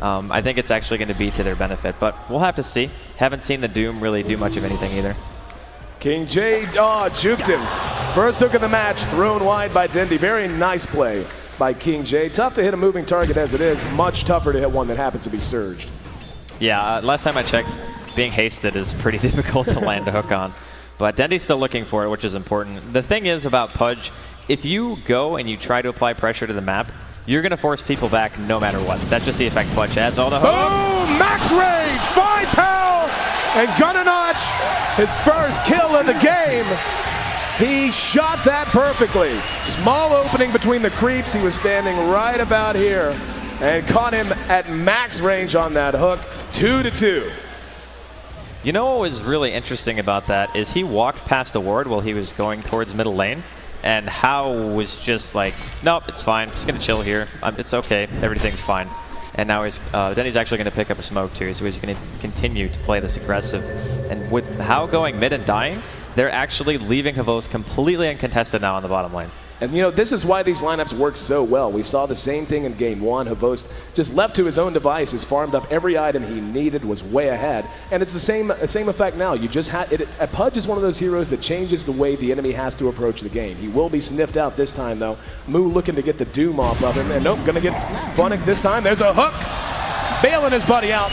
I think it's actually going to be to their benefit. But we'll have to see. Haven't seen the Doom really do much of anything either. vg.j, juked him. First hook of the match, thrown wide by Dendi. Very nice play by King J. Tough to hit a moving target as it is. Much tougher to hit one that happens to be surged. Yeah, last time I checked, being hasted is pretty difficult to land a hook on. But Dendy's still looking for it, which is important. The thing is about Pudge, if you go and you try to apply pressure to the map, you're going to force people back no matter what. That's just the effect Pudge has. All the boom! Max range finds Hell, and Gunner his first kill of the game. He shot that perfectly. Small opening between the creeps. He was standing right about here and caught him at max range on that hook. 2-2. You know what was really interesting about that is he walked past a ward while he was going towards middle lane, and How was just like, nope, it's fine. I'm just going to chill here. It's okay. Everything's fine. And now Denny's actually going to pick up a smoke too, so he's going to continue to play this aggressive. And with How going mid and dying, they're actually leaving Havos completely uncontested now on the bottom lane. And you know, this is why these lineups work so well. We saw the same thing in game one. Havos just left to his own devices, farmed up every item he needed, was way ahead. And it's the same effect now. You just Pudge is one of those heroes that changes the way the enemy has to approach the game. He will be sniffed out this time though. Moo looking to get the doom off of him, and nope, gonna get Funnick this time. There's a hook, bailing his buddy out.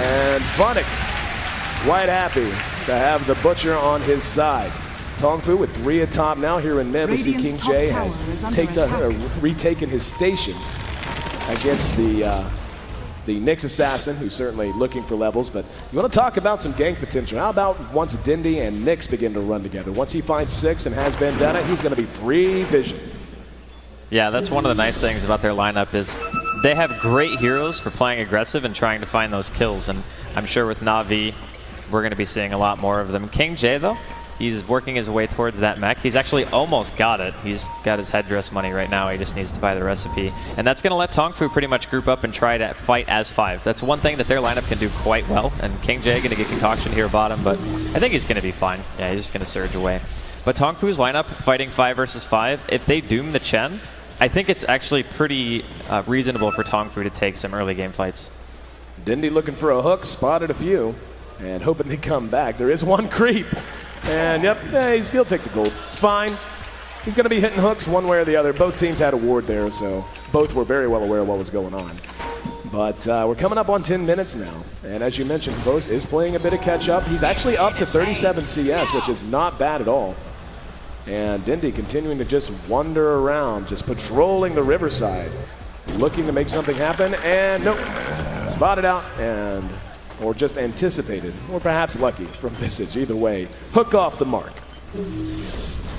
And Funnick quite happy to have the Butcher on his side. Tongfu with 3 atop now here in mid. We see King J has retaken his station against the Nyx assassin, who's certainly looking for levels. But you want to talk about some gank potential. How about once Dindy and Nyx begin to run together? Once he finds 6 and has Vendetta, he's going to be free vision. Yeah, that's one of the nice things about their lineup is they have great heroes for playing aggressive and trying to find those kills. And I'm sure with Navi, we're going to be seeing a lot more of them. King J, though, he's working his way towards that mech. He's actually almost got it. He's got his headdress money right now. He just needs to buy the recipe. And that's going to let Tongfu pretty much group up and try to fight as 5. That's one thing that their lineup can do quite well. And King J going to get concoction here bottom, but I think he's going to be fine. Yeah, he's just going to surge away. But Tongfu's lineup, fighting 5 versus 5, if they doom the Chen, I think it's actually pretty reasonable for Tongfu to take some early game fights. Dindy looking for a hook, spotted a few, and hoping they come back. There is one creep. And yep, he'll take the gold. It's fine. He's going to be hitting hooks one way or the other. Both teams had a ward there, so both were very well aware of what was going on. But we're coming up on 10 minutes now. And as you mentioned, Havos is playing a bit of catch-up. He's actually up to 37 CS, which is not bad at all. And Dindy continuing to just wander around, just patrolling the riverside, looking to make something happen. And nope, spotted out and... or just anticipated, or perhaps lucky from Visage. Either way, hook off the mark.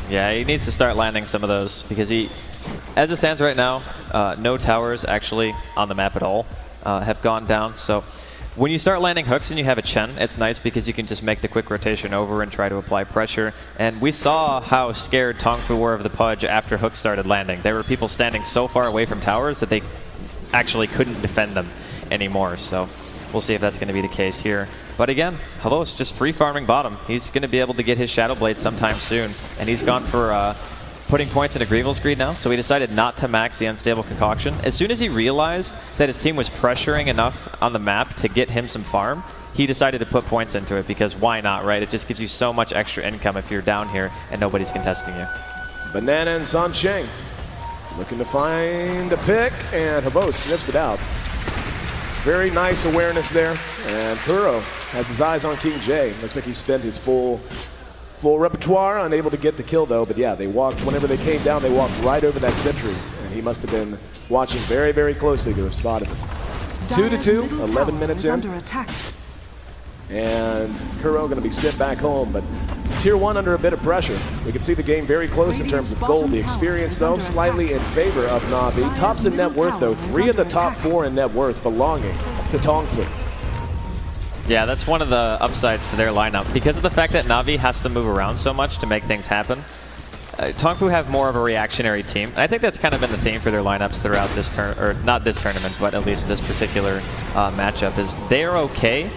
Yeah, he needs to start landing some of those because he, as it stands right now, no towers actually on the map at all have gone down. So when you start landing hooks and you have a Chen, it's nice because you can just make the quick rotation over and try to apply pressure. And we saw how scared Tongfu were of the Pudge after hooks started landing. There were people standing so far away from towers that they actually couldn't defend them anymore. So we'll see if that's going to be the case here. But again, Havos just free farming bottom. He's going to be able to get his Shadow Blade sometime soon. And he's gone for putting points into Greevil's Greed now. So he decided not to max the Unstable Concoction. As soon as he realized that his team was pressuring enough on the map to get him some farm, he decided to put points into it because why not, right? It just gives you so much extra income if you're down here and nobody's contesting you. Banana and Sancheng looking to find a pick, and Havos sniffs it out. Very nice awareness there, and Kuro has his eyes on King J. Looks like he spent his full repertoire, unable to get the kill though. But yeah, they walked, whenever they came down, they walked right over that sentry, and he must have been watching very, very closely to have spotted him. 2-2, 11 minutes in. And Kuro going to be sent back home, but Tier 1 under a bit of pressure. We can see the game very close in terms of gold. The experience, though, slightly in favor of Navi. Tops in net worth, though. 3 of the top 4 in net worth belonging to Tongfu. Yeah, that's one of the upsides to their lineup. Because of the fact that Navi has to move around so much to make things happen, Tongfu have more of a reactionary team. And I think that's kind of been the theme for their lineups throughout this or not this tournament, but at least this particular matchup, is they are okay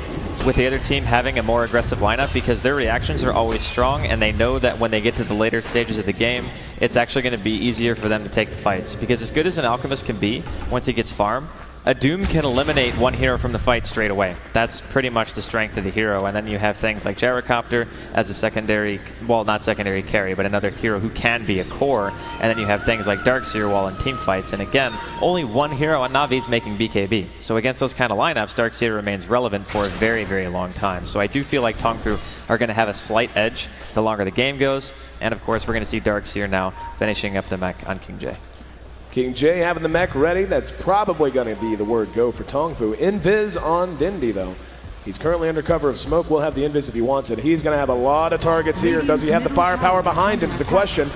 with the other team having a more aggressive lineup because their reactions are always strong, and they know that when they get to the later stages of the game, it's actually going to be easier for them to take the fights. Because as good as an Alchemist can be, once he gets farm, a Doom can eliminate one hero from the fight straight away. That's pretty much the strength of the hero. And then you have things like Gyrocopter as a secondary, well, not secondary carry, but another hero who can be a core. And then you have things like Darkseer while in team fights. And again, only one hero on Navi is making BKB. So against those kind of lineups, Darkseer remains relevant for a very, very long time. So I do feel like Tongfu are going to have a slight edge the longer the game goes. And of course, we're going to see Darkseer now finishing up the mech on King J. King J having the mech ready. That's probably going to be the word go for Tongfu. Invis on Dindy, though. He's currently under cover of smoke. We'll have the Invis if he wants it. He's going to have a lot of targets here. Does he have the firepower behind him is the question.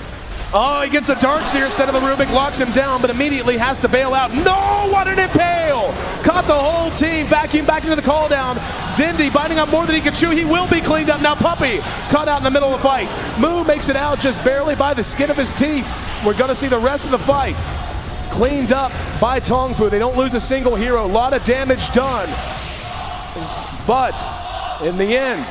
Oh, he gets the Darkseer instead of a Rubik, locks him down, but immediately has to bail out. No, what an impale! Caught the whole team, vacuum back into the call down. Dindy biting up more than he can chew. He will be cleaned up now. Puppey caught out in the middle of the fight. Moo makes it out just barely by the skin of his teeth. We're going to see the rest of the fight cleaned up by Tongfu. They don't lose a single hero. A lot of damage done. But in the end,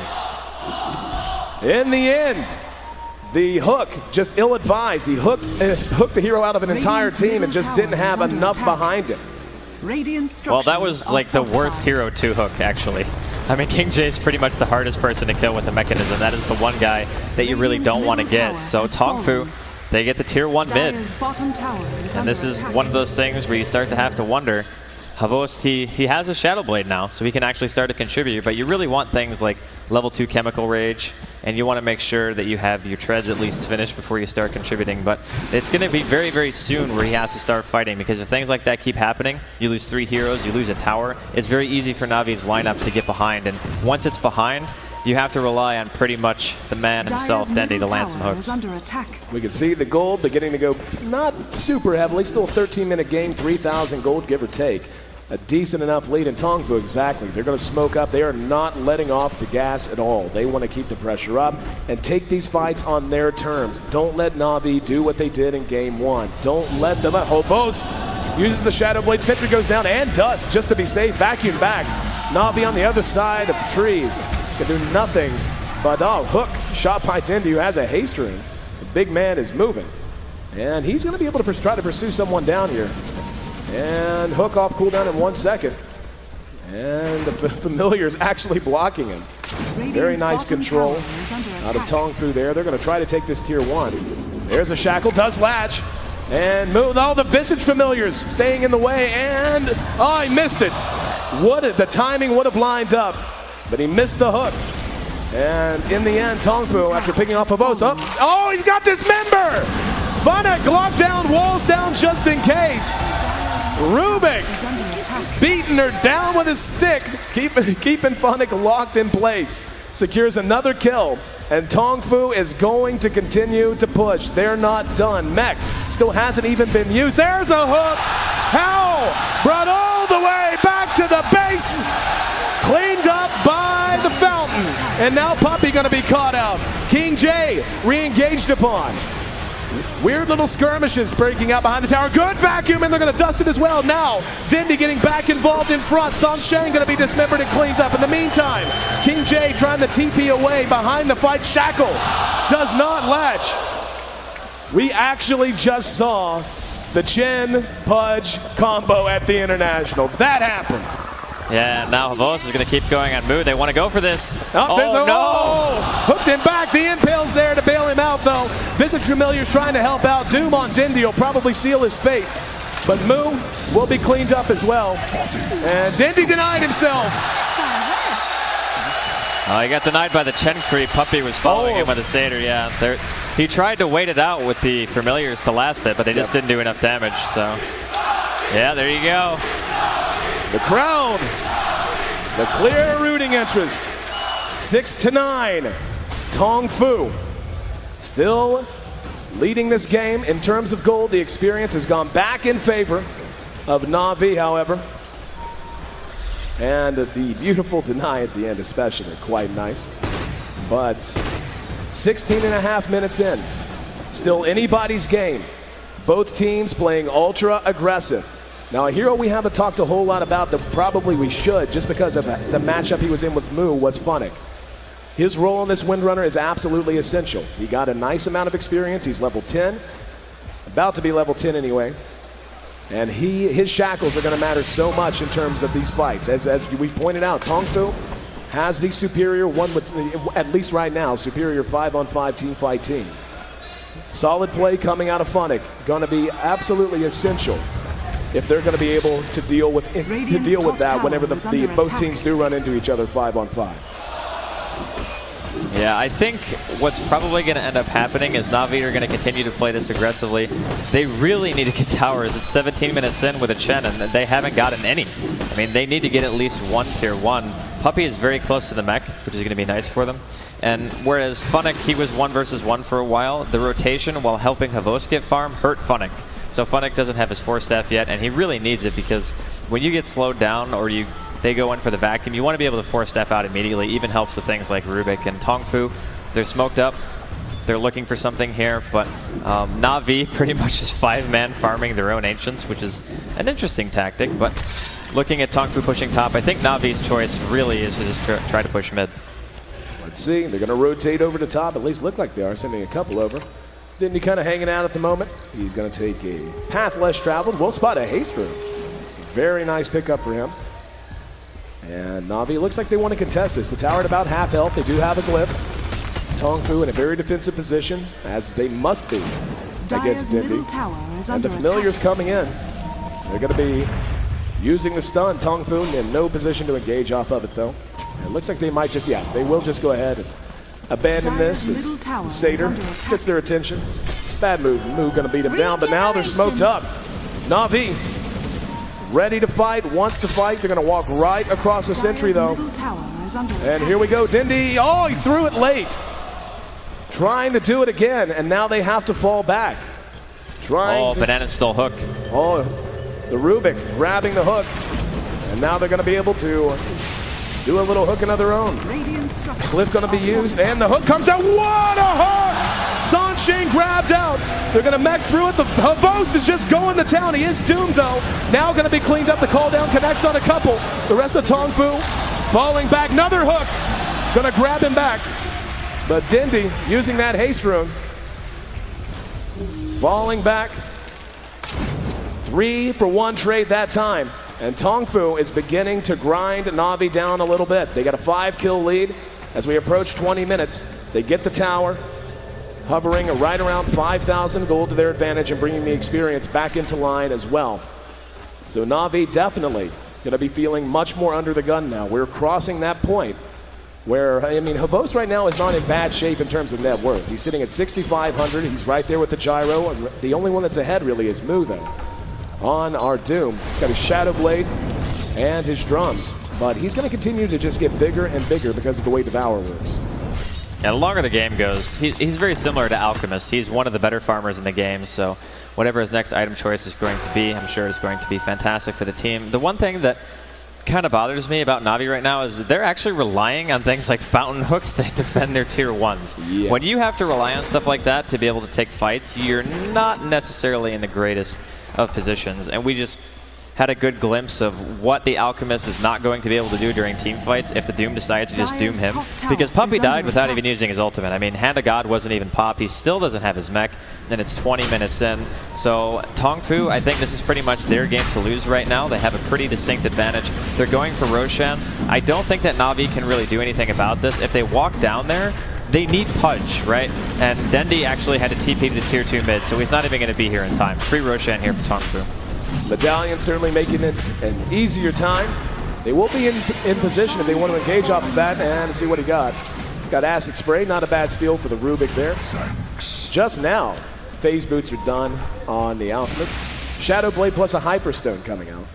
the hook just ill-advised. He hooked the hero out of an entire team and just didn't have enough behind him. Well, that was like the worst hero to hook, actually. I mean, King J is pretty much the hardest person to kill with the mechanism. That is the one guy that you really don't want to get. So Tongfu, they get the tier 1 mid. And this is one of those things where you start to have to wonder. Havost, he has a Shadow Blade now, so he can actually start to contribute, but you really want things like level 2 Chemical Rage, and you want to make sure that you have your treads at least finished before you start contributing, but it's going to be very, very soon where he has to start fighting, because if things like that keep happening, you lose 3 heroes, you lose a tower, it's very easy for Navi's lineup to get behind, and once it's behind, you have to rely on pretty much the man himself, Dendy, to land some hooks. We can see the gold beginning to go not super heavily, still a 13-minute game, 3,000 gold, give or take. A decent enough lead in Tongfu, exactly. They're going to smoke up. They are not letting off the gas at all. They want to keep the pressure up and take these fights on their terms. Don't let Navi do what they did in game 1. Don't let them up. Havost uses the Shadow Blade. Sentry goes down, and Dust, just to be safe, vacuum back. Navi on the other side of the trees can do nothing but, hook shot by Dindy, who has a haste ring. The big man is moving, and he's going to be able to try to pursue someone down here. And hook off cooldown in 1 second. And the familiar is actually blocking him. Very nice control out of Tongfu there. They're going to try to take this tier 1. There's a shackle, does latch. And move. Oh, the Visage familiars staying in the way. And, he missed it. The timing would have lined up, but he missed the hook. And in the end, Tongfu, after picking off of Oz, he's got Dismember! Vanek locked down, walls down just in case. Rubik beating her down with his stick, keeping Vanek locked in place. Secures another kill, and Tongfu is going to continue to push. They're not done. Mech still hasn't even been used. There's a hook. How? Brought all the way back to the base. Cleaned up by the fountain. And now Puppey going to be caught out. King J re-engaged upon. Weird little skirmishes breaking out behind the tower. Good vacuum, and they're going to dust it as well. Now, Dindy getting back involved in front. Sun Shang going to be dismembered and cleaned up. In the meantime, King J trying to TP away behind the fight. Shackle does not latch. We actually just saw the Chen Pudge combo at the International. That happened. Yeah, now Havost is going to keep going on Moo. They want to go for this. No! Hooked him back. The impale's there to bail him out, though. Visage Familiar's trying to help out. Doom on Dindy will probably seal his fate. But Moo will be cleaned up as well. And Dindy denied himself. He got denied by the Chen creep. Puppey was following him with a Satyr, yeah. He tried to wait it out with the Familiars to last it, but they just didn't do enough damage, so. Yeah, there you go. The crowd, the clear rooting interest, 6-9. Tongfu still leading this game in terms of gold. The experience has gone back in favor of Navi, however. And the beautiful deny at the end especially, quite nice. But 16.5 minutes in, still anybody's game. Both teams playing ultra aggressive. Now, a hero we haven't talked a whole lot about that probably we should, just because of the matchup he was in with Moo, was Funnick. His role in this Windrunner is absolutely essential. He got a nice amount of experience. He's level 10, about to be level 10 anyway. And his shackles are going to matter so much in terms of these fights. As we pointed out, Tongfu has the superior one with, at least right now, superior 5-on-5 team fight team. Solid play coming out of Funnick, going to be absolutely essential if they're going to be able to deal with that whenever both teams do run into each other 5-on-5. Yeah, I think what's probably going to end up happening is Navi are going to continue to play this aggressively. They really need to get towers. It's 17 minutes in with a Chen, and they haven't gotten any. I mean, they need to get at least one tier 1. Puppey is very close to the mech, which is going to be nice for them. And whereas Funnick, he was 1 versus 1 for a while, the rotation while helping Havos get farm hurt Funnick. So Funnick doesn't have his 4-staff yet, and he really needs it because when you get slowed down or they go in for the vacuum, you want to be able to 4-staff out immediately. Even helps with things like Rubik and Tongfu. They're smoked up. They're looking for something here, but Navi pretty much is 5-man farming their own Ancients, which is an interesting tactic. But looking at Tongfu pushing top, I think Navi's choice really is to just try to push mid. Let's see. They're going to rotate over to top. At least look like they are, sending a couple over. Dindy kind of hanging out at the moment. He's going to take a path less traveled. We'll spot a haste room. Very nice pickup for him. And Navi looks like they want to contest this. The tower at about half health. They do have a glyph. Tongfu in a very defensive position, as they must be against Dindy. And the familiars coming in. They're going to be using the stun. Tongfu in no position to engage off of it, though. It looks like they might just, they will just go ahead and abandon this as Satyr gets their attention. Bad move. Move going to beat him down, but now they're smoked up. Navi ready to fight, wants to fight. They're going to walk right across the sentry, though. And here we go. Dindy, oh, he threw it late. Trying to do it again, and now they have to fall back. Banana stole hook. Oh, the Rubik grabbing the hook. And now they're going to be able to do a little hooking of their own. Cliff going to be used, and the hook comes out. What a hook! Sunshine grabbed out. They're going to mech through it. The Havos is just going to town. He is doomed, though. Now going to be cleaned up. The call down connects on a couple. The rest of Tongfu falling back. Another hook. Going to grab him back. But Dindy using that haste rune. Falling back. 3-for-1 trade that time. And Tongfu is beginning to grind Navi down a little bit. They got a 5-kill lead as we approach 20 minutes. They get the tower, hovering right around 5,000 gold to their advantage and bringing the experience back into line as well. So Navi definitely going to be feeling much more under the gun now. We're crossing that point where, I mean, Havos right now is not in bad shape in terms of net worth. He's sitting at 6,500. He's right there with the gyro. The only one that's ahead really is Mu, though. On our Doom. He's got his Shadow Blade and his drums. But he's going to continue to just get bigger and bigger because of the way Devour works. Yeah, the longer the game goes, he's very similar to Alchemist. He's one of the better farmers in the game, so whatever his next item choice is going to be, I'm sure it's going to be fantastic for the team. The one thing that kind of bothers me about Navi right now is they're actually relying on things like fountain hooks to defend their tier 1s. Yeah. When you have to rely on stuff like that to be able to take fights, you're not necessarily in the greatest of positions, and we just had a good glimpse of what the Alchemist is not going to be able to do during team fights if the Doom decides to just doom him. Because Puppey died without even using his ultimate. I mean, Hand of God wasn't even popped. He still doesn't have his mech, and it's 20 minutes in. So Tongfu, I think this is pretty much their game to lose right now. They have a pretty distinct advantage. They're going for Roshan. I don't think that Navi can really do anything about this. If they walk down there, they need Pudge, right? And Dendi actually had to TP to the tier 2 mid, so he's not even going to be here in time. Free Roshan here for Tongfu. Medallion certainly making it an easier time. They will be in position if they want to engage off of that, and see what he got. Got Acid Spray, not a bad steal for the Rubik there. Just now, Phase Boots are done on the Alchemist. Shadow Blade plus a Hyperstone coming out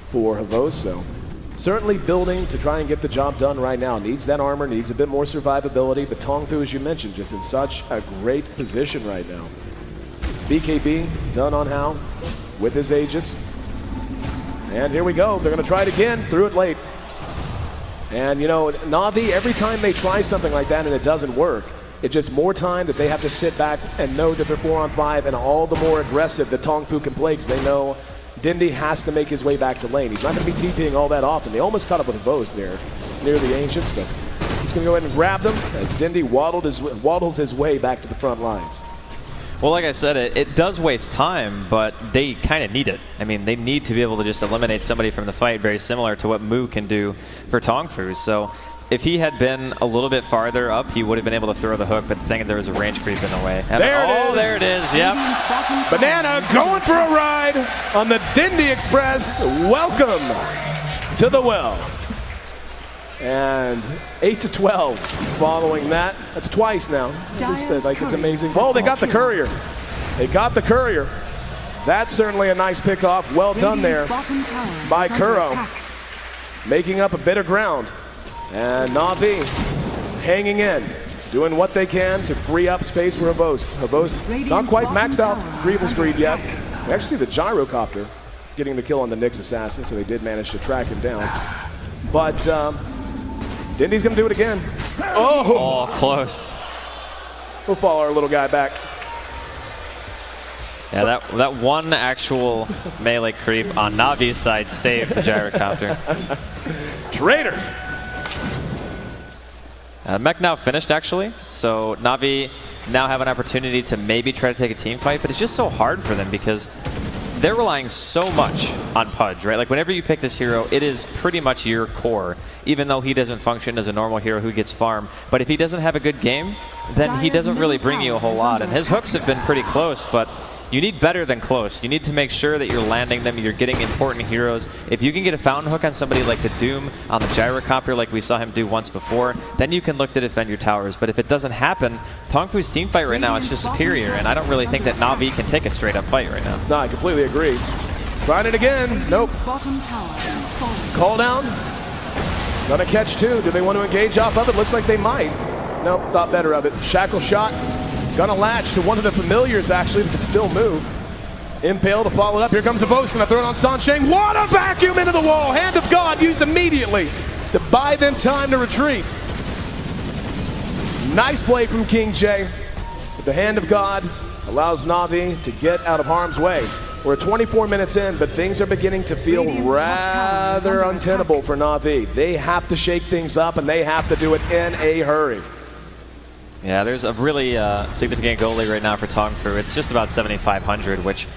for Havos, so certainly building to try and get the job done right now. Needs that armor, needs a bit more survivability, but Tongfu, as you mentioned, just in such a great position right now. BKB done on Hao with his Aegis. And here we go. They're going to try it again. Threw it late. And, you know, Navi, every time they try something like that and it doesn't work, it's just more time that they have to sit back and know that they're 4-on-5, and all the more aggressive that Tongfu can play because they know Dindy has to make his way back to lane. He's not going to be TPing all that often. They almost caught up with Havos there near the Ancients, but he's going to go ahead and grab them as Dindy waddles his way back to the front lines. Well, like I said, it does waste time, but they kind of need it. I mean, they need to be able to just eliminate somebody from the fight, very similar to what Mu can do for Tongfu. So if he had been a little bit farther up, he would have been able to throw the hook, but the thing is there was a range creep in the way. There it is, yep. Banana going for a ride on the Dindy Express. Welcome to the well. And 8-12 following that. That's twice now. It's amazing. Oh, they got the courier. They got the courier. That's certainly a nice pickoff. Well done there by Kuro. Making up a bit of ground. And Navi hanging in, doing what they can to free up space for Havost. Havost not quite maxed out Grievous Greed yet. We actually see the gyrocopter getting the kill on the Nyx assassin, so they did manage to track him down. But Dindy's going to do it again. Oh, close. We'll follow our little guy back. Yeah, that one actual melee creep on Navi's side saved the gyrocopter. Traitor. Mech now finished, actually. So Navi now have an opportunity to maybe try to take a team fight, but it's just so hard for them because they're relying so much on Pudge, right? Like whenever you pick this hero, it is pretty much your core, even though he doesn't function as a normal hero who gets farm. But if he doesn't have a good game, then he doesn't really bring you a whole lot. And his hooks have been pretty close, but you need better than close. You need to make sure that you're landing them, you're getting important heroes. If you can get a fountain hook on somebody like the Doom on the gyrocopter like we saw him do once before, then you can look to defend your towers. But if it doesn't happen, Tongfu's team fight right now is just superior, and I don't really think that Navi can take a straight up fight right now. No, I completely agree. Trying it again. Nope. Call down. Gonna catch two. Do they want to engage off of it? Looks like they might. Nope, thought better of it. Shackle shot. Gonna latch to one of the familiars, actually, that can still move. Impale to follow it up. Here comes Havost. Gonna throw it on Sansheng. What a vacuum into the wall. Hand of God used immediately to buy them time to retreat. Nice play from King J. The Hand of God allows Navi to get out of harm's way. We're 24 minutes in, but things are beginning to feel rather untenable for Navi. They have to shake things up, and they have to do it in a hurry. Yeah, there's a really significant goalie right now for Tongfu. It's just about 7,500, which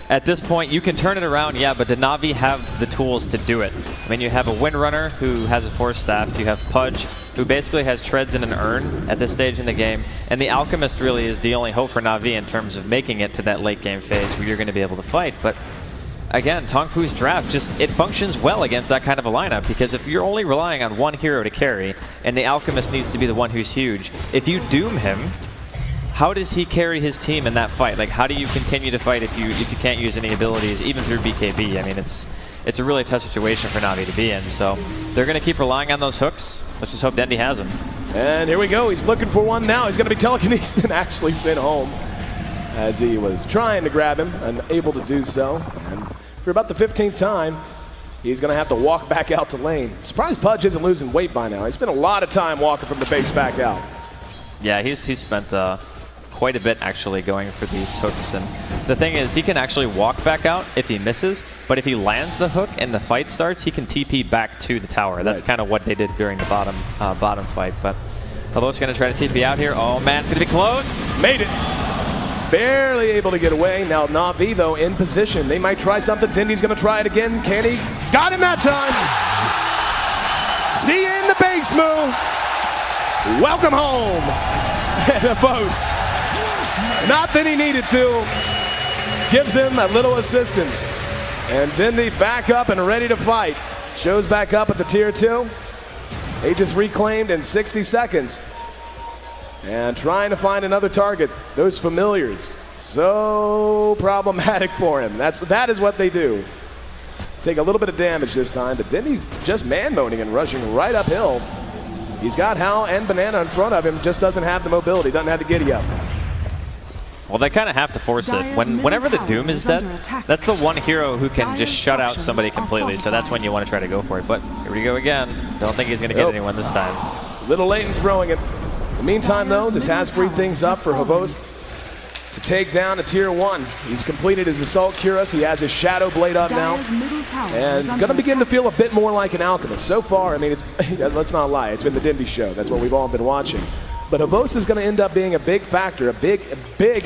at this point you can turn it around, yeah, but did Navi have the tools to do it? I mean, you have a Windrunner who has a Force Staff, you have Pudge, who basically has treads in an urn at this stage in the game, and the Alchemist really is the only hope for Navi in terms of making it to that late game phase where you're going to be able to fight. But again, Tongfu's draft it functions well against that kind of a lineup, because if you're only relying on one hero to carry, and the Alchemist needs to be the one who's huge, if you doom him, how does he carry his team in that fight? Like, how do you continue to fight if you can't use any abilities, even through BKB? I mean, it's a really tough situation for Navi to be in, so they're going to keep relying on those hooks. Let's just hope Dendy has them. And here we go. He's looking for one now. He's going to be telekinesed and actually sent home as he was trying to grab him, unable to do so. And for about the 15th time, he's going to have to walk back out to lane. I'm surprised Pudge isn't losing weight by now. He spent a lot of time walking from the base back out. Yeah, he's spent quite a bit actually going for these hooks, and the thing is he can actually walk back out if he misses, but if he lands the hook and the fight starts, he can TP back to the tower. Right. That's kind of what they did during the bottom fight. But Havo's going to try to TP out here. Oh man, it's going to be close. Made it. Barely able to get away. Now Navi, though, in position. They might try something. Dindy's going to try it again. Can he? Got him that time. See you in the base, Moo. Welcome home. And a post. Not that he needed to. Gives him a little assistance. And Dindy back up and ready to fight. Shows back up at the tier 2. He just reclaimed in 60 seconds. And trying to find another target. Those familiars, so problematic for him. That is what they do. Take a little bit of damage this time, but Dindy just man-moning and rushing right uphill. He's got Hal and Banana in front of him, just doesn't have the mobility, doesn't have the giddy up. Well, they kind of have to force it. Whenever the Doom is dead, that's the one hero who can just shut out somebody completely, so that's when you want to try to go for it. But here we go again. Don't think he's going to get anyone this time. A little late in throwing it. In the meantime, though, this has freed things up for Havost to take down a tier 1. He's completed his Assault Cuirass. He has his Shadow Blade up now. And going to begin to feel a bit more like an Alchemist. So far, I mean, let's not lie, it's been the Dindy show. That's what we've all been watching. But Havos is going to end up being a big factor, a big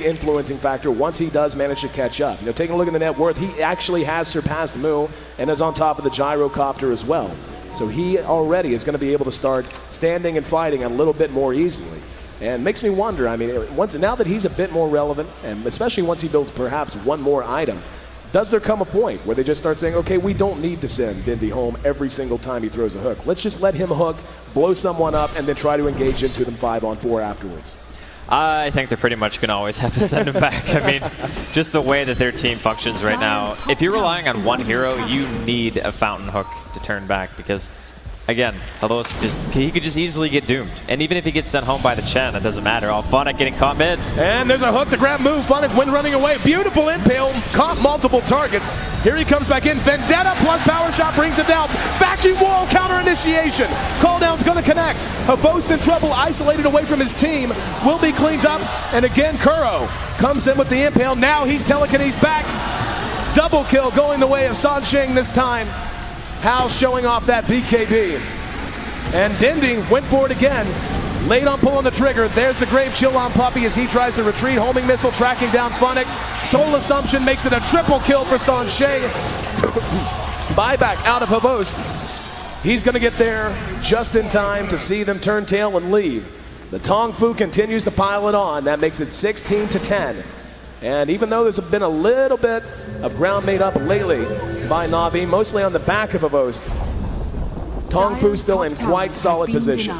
influencing factor once he does manage to catch up. You know, taking a look at the net worth, he actually has surpassed Mu and is on top of the gyrocopter as well. So he already is going to be able to start standing and fighting a little bit more easily. And makes me wonder, I mean, now that he's a bit more relevant, and especially once he builds perhaps one more item, does there come a point where they just start saying, okay, we don't need to send Dindy home every single time he throws a hook. Let's just let him hook, blow someone up, and then try to engage into them 5-on-4 afterwards. I think they're pretty much going to always have to send him back. I mean, just the way that their team functions right now. If you're relying on one hero, you need a fountain hook to turn back because, again, he could just easily get doomed. And even if he gets sent home by the Chen, it doesn't matter. Funnick getting caught mid. And there's a hook to grab Mu. Funnick went running away. Beautiful impale. Caught multiple targets. Here he comes back in. Vendetta plus power shot brings him down. Vacuum wall counter initiation. Call down's going to connect. Havos in trouble, isolated away from his team. Will be cleaned up. And again, Kuro comes in with the impale. Now he's telekinesis back. Double kill going the way of Sansheng this time. Hal showing off that BKB. And Dindy went for it again. Late on pulling the trigger. There's the Grave Chill on Puppy as he tries to retreat. Homing missile tracking down Funnick. Soul Assumption makes it a triple kill for Sansheng. Buyback out of Havos. He's going to get there just in time to see them turn tail and leave. The Tong Fu continues to pile it on. That makes it 16-10. And even though there's been a little bit of ground made up lately by Navi, mostly on the back of Havos, Tong Fu still in quite solid position.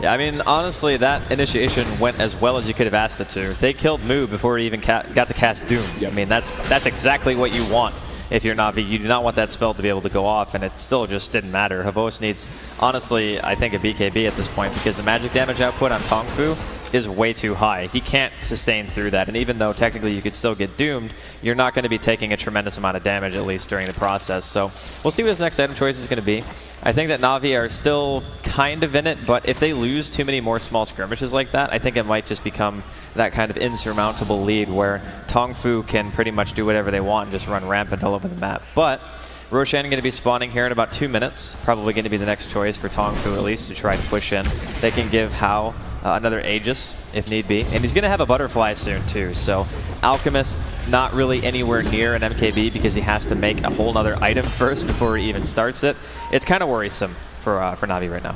Yeah, I mean, honestly, that initiation went as well as you could have asked it to. They killed Mu before he even got to cast Doom. Yep. I mean, that's exactly what you want. If you're Navi, you do not want that spell to be able to go off, and it still just didn't matter. Havos needs, honestly, I think a BKB at this point, because the magic damage output on Tong Fu is way too high. He can't sustain through that, and even though technically you could still get doomed, you're not going to be taking a tremendous amount of damage, at least during the process. So we'll see what his next item choice is going to be. I think that Navi are still kind of in it, but if they lose too many more small skirmishes like that, I think it might just become that kind of insurmountable lead where Tong Fu can pretty much do whatever they want and just run rampant all over the map. But Roshan going to be spawning here in about 2 minutes. Probably going to be the next choice for Tong Fu, at least, to try to push in. They can give Hao another Aegis, if need be. And he's going to have a Butterfly soon, too. So Alchemist not really anywhere near an MKB because he has to make a whole other item first before he even starts it. It's kind of worrisome for Navi right now.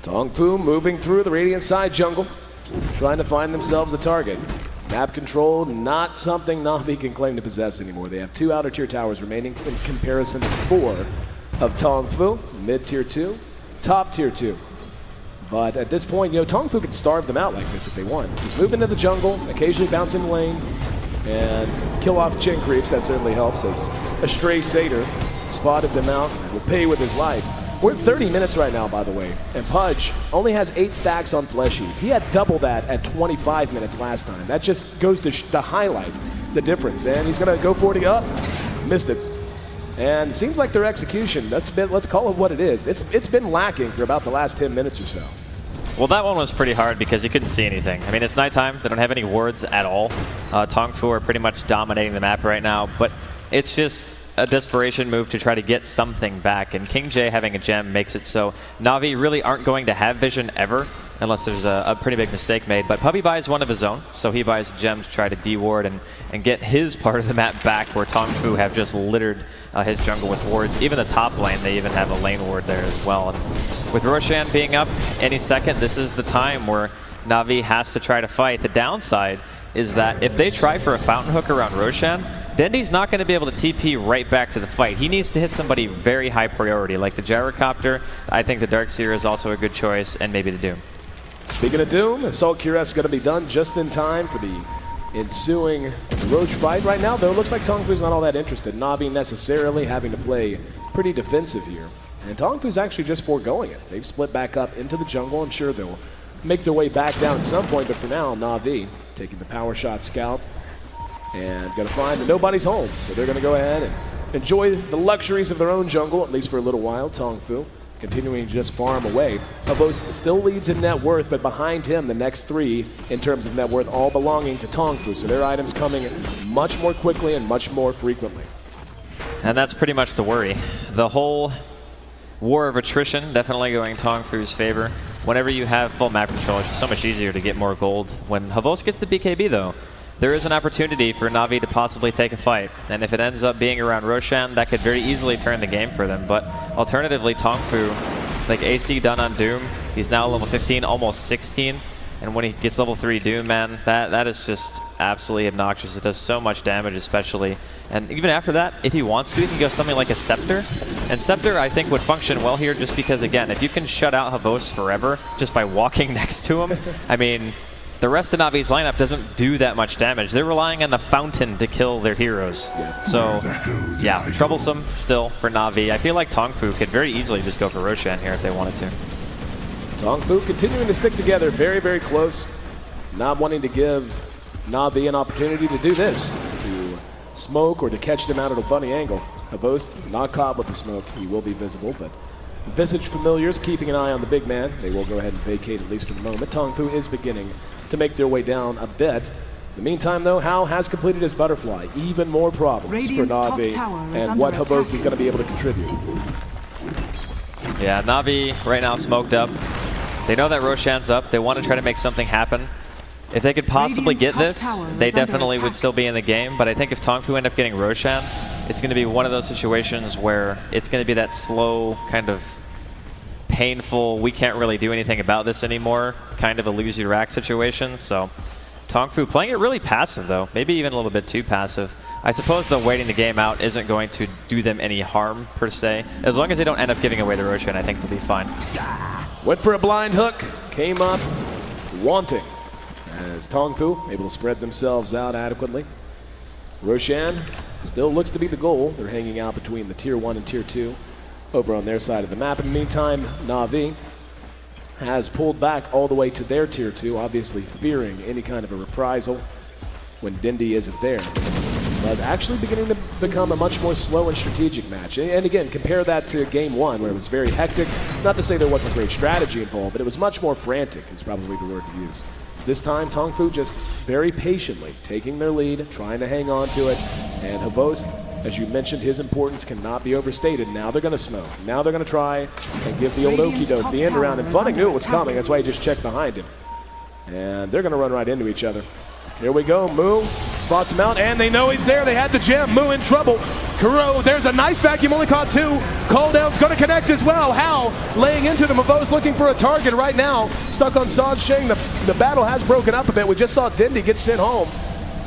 Tong Fu moving through the Radiant side jungle, trying to find themselves a target. Map control, not something Navi can claim to possess anymore. They have 2 outer tier towers remaining in comparison to 4 of Tong Fu, mid tier 2, top tier 2. But at this point, you know, Tong Fu can starve them out like this if they want. He's moving into the jungle, occasionally bouncing lane, and kill off Chin creeps. That certainly helps as a stray Satyr spotted them out and will pay with his life. We're at 30 minutes right now, by the way, and Pudge only has 8 stacks on Flesh Heat. He had double that at 25 minutes last time. That just goes to highlight the difference, and he's going to go for it up. Missed it. And it seems like their execution, let's call it what it is. It's been lacking for about the last 10 minutes or so. Well, that one was pretty hard because he couldn't see anything. I mean, it's nighttime. They don't have any wards at all. Tong Fu are pretty much dominating the map right now, but it's just a desperation move to try to get something back. And King J having a gem makes it so Navi really aren't going to have vision ever unless there's a pretty big mistake made. But Puppy buys one of his own, so he buys a gem to try to deward and get his part of the map back where Tong Fu have just littered his jungle with wards. Even the top lane, they even have a lane ward there as well. And with Roshan being up any second, this is the time where Navi has to try to fight. The downside is that if they try for a fountain hook around Roshan, Dendy's not going to be able to TP right back to the fight. He needs to hit somebody very high priority, like the Gyrocopter. I think the Darkseer is also a good choice, and maybe the Doom. Speaking of Doom, Assault Cuirass is going to be done just in time for the ensuing Roach fight. Right now, though, it looks like Tong Fu's not all that interested. Navi necessarily having to play pretty defensive here. And Tong Fu's actually just foregoing it. They've split back up into the jungle. I'm sure they'll make their way back down at some point, but for now, Navi taking the power shot scalp and going to find that nobody's home. So they're going to go ahead and enjoy the luxuries of their own jungle, at least for a little while. Tong Fu continuing to just farm away. Havos still leads in net worth, but behind him, the next 3 in terms of net worth, all belonging to Tong Fu. So their items coming much more quickly and much more frequently. And that's pretty much the worry. The whole war of attrition definitely going Tong Fu's favor. whenever you have full map control, it's just so much easier to get more gold. When Havos gets the BKB, though, there is an opportunity for Navi to possibly take a fight. And if it ends up being around Roshan, that could very easily turn the game for them. But alternatively, Tongfu, like AC done on Doom, he's now level 15, almost 16. And when he gets level 3 Doom, man, that is just absolutely obnoxious. It does so much damage, especially. And even after that, if he wants to, he can go something like a Scepter. And Scepter, I think, would function well here just because, again, if you can shut out Havos forever just by walking next to him, I mean, the rest of Navi's lineup doesn't do that much damage. They're relying on the fountain to kill their heroes. So, yeah, troublesome still for Navi. I feel like Tongfu could very easily just go for Roshan here if they wanted to. Tongfu continuing to stick together, very, very close. Not wanting to give Navi an opportunity to do this, to smoke or to catch them out at a funny angle. Havos not caught with the smoke. He will be visible, but Visage familiars keeping an eye on the big man. They will go ahead and vacate at least for the moment. Tongfu is beginning to make their way down a bit. In the meantime, though, Hao has completed his butterfly. Even more problems for Navi and what Havos is going to be able to contribute. Yeah, Navi right now smoked up. They know that Roshan's up. They want to try to make something happen. If they could possibly get this, they definitely would still be in the game. But I think if Tongfu end up getting Roshan, it's going to be one of those situations where it's going to be that slow, kind of painful, we can't really do anything about this anymore, kind of a lose your rack situation. So Tongfu playing it really passive, though. Maybe even a little bit too passive. I suppose, though, waiting the game out isn't going to do them any harm, per se. As long as they don't end up giving away the Roshan, I think they'll be fine. Went for a blind hook, came up wanting. As Tongfu able to spread themselves out adequately. Roshan still looks to be the goal. They're hanging out between the Tier 1 and Tier 2 over on their side of the map. In the meantime, Navi has pulled back all the way to their Tier 2, obviously fearing any kind of a reprisal when Dindy isn't there. But actually beginning to become a much more slow and strategic match. And again, compare that to Game 1, where it was very hectic. Not to say there wasn't great strategy involved, but it was much more frantic, is probably the word to use. This time, Tongfu just very patiently taking their lead, trying to hang on to it. And Havos, as you mentioned, his importance cannot be overstated. Now they're going to smoke. Now they're going to try and give the old okie doke the end around. And Funny knew it was coming. That's why he just checked behind him. And they're going to run right into each other. Here we go. Moo spots him out, and they know he's there. They had the gem. Moo in trouble. Kuro, there's a nice vacuum. Only caught 2. Calldown's going to connect as well. Hao laying into them. Havos looking for a target right now. Stuck on San Sheng. The battle has broken up a bit. We just saw Dindy get sent home.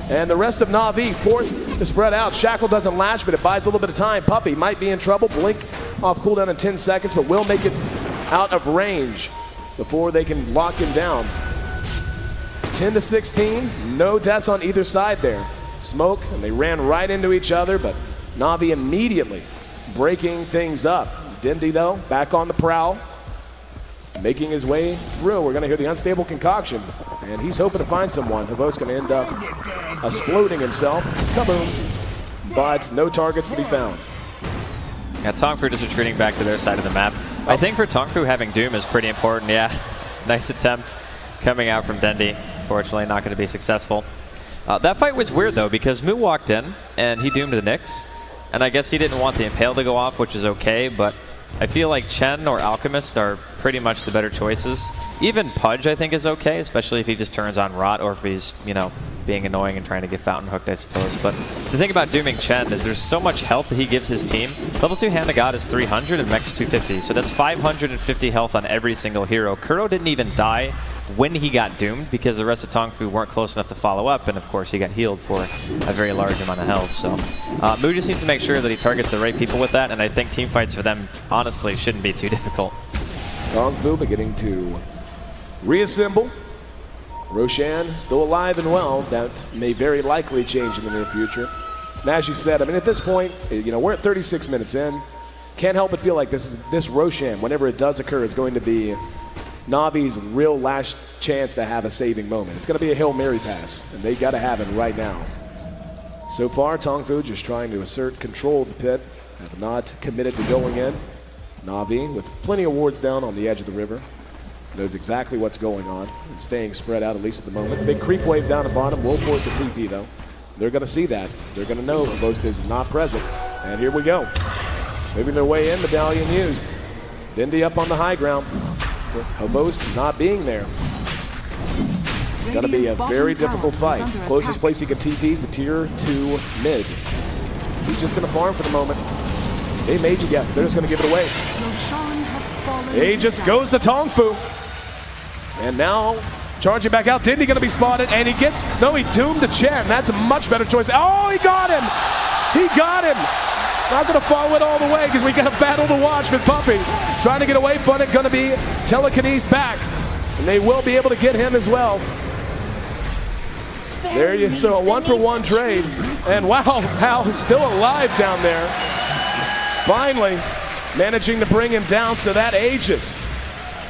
And the rest of Navi forced to spread out. Shackle doesn't lash, but it buys a little bit of time. Puppey might be in trouble. Blink off cooldown in 10 seconds, but will make it out of range before they can lock him down. 10 to 16, no deaths on either side there. Smoke, and they ran right into each other, but Navi immediately breaking things up. Dindy, though, back on the prowl, making his way through. We're going to hear the unstable concoction, and he's hoping to find someone. Havos going to end up exploding himself. Kaboom. But no targets to be found. Yeah, Tongfu just retreating back to their side of the map. I think for Tongfu, having Doom is pretty important. Yeah, nice attempt coming out from Dindy. Fortunately, not going to be successful. That fight was weird, though, because Moo walked in, and he doomed the Nyx. And I guess he didn't want the Impale to go off, which is okay, but I feel like Chen or Alchemist are pretty much the better choices. Even Pudge, I think, is okay, especially if he just turns on Rot or if he's, you know, being annoying and trying to get Fountain Hooked, I suppose. But the thing about dooming Chen is there's so much health that he gives his team. Level 2 Hand of God is 300 and Mech's 250, so that's 550 health on every single hero. Kuro didn't even die when he got doomed because the rest of Tongfu weren't close enough to follow up, and of course he got healed for a very large amount of health. So Moo just needs to make sure that he targets the right people with that, and I think team fights for them honestly shouldn't be too difficult. Tongfu beginning to reassemble. Roshan still alive and well. That may very likely change in the near future. And as you said, I mean, at this point, you know, we're at 36 minutes in. Can't help but feel like this Roshan, whenever it does occur, is going to be Navi's real last chance to have a saving moment. It's going to be a Hail Mary pass, and they got to have it right now. So far, Tongfu just trying to assert control of the pit, have not committed to going in. Navi, with plenty of wards down on the edge of the river, knows exactly what's going on and staying spread out, at least at the moment. Big creep wave down the bottom will force a TP, though. They're going to see that. They're going to know Ghost is not present. And here we go. Moving their way in, Medallion used. Dindy up on the high ground. Host not being there. Gonna be a very difficult fight. Closest place he can TP is the tier 2 mid. He's just gonna farm for the moment. They made you get. They're just gonna give it away. He just goes to Tongfu. And now charging back out. Dindy gonna be spotted, and he doomed to Chen. That's a much better choice. Oh, he got him! He got him! Not gonna follow it all the way because we got a battle to watch with Puppy. Trying to get away from it, gonna be telekinesed back. And they will be able to get him as well. There you so a 1-for-1 trade. And wow, Hal is still alive down there. Finally managing to bring him down, so that Aegis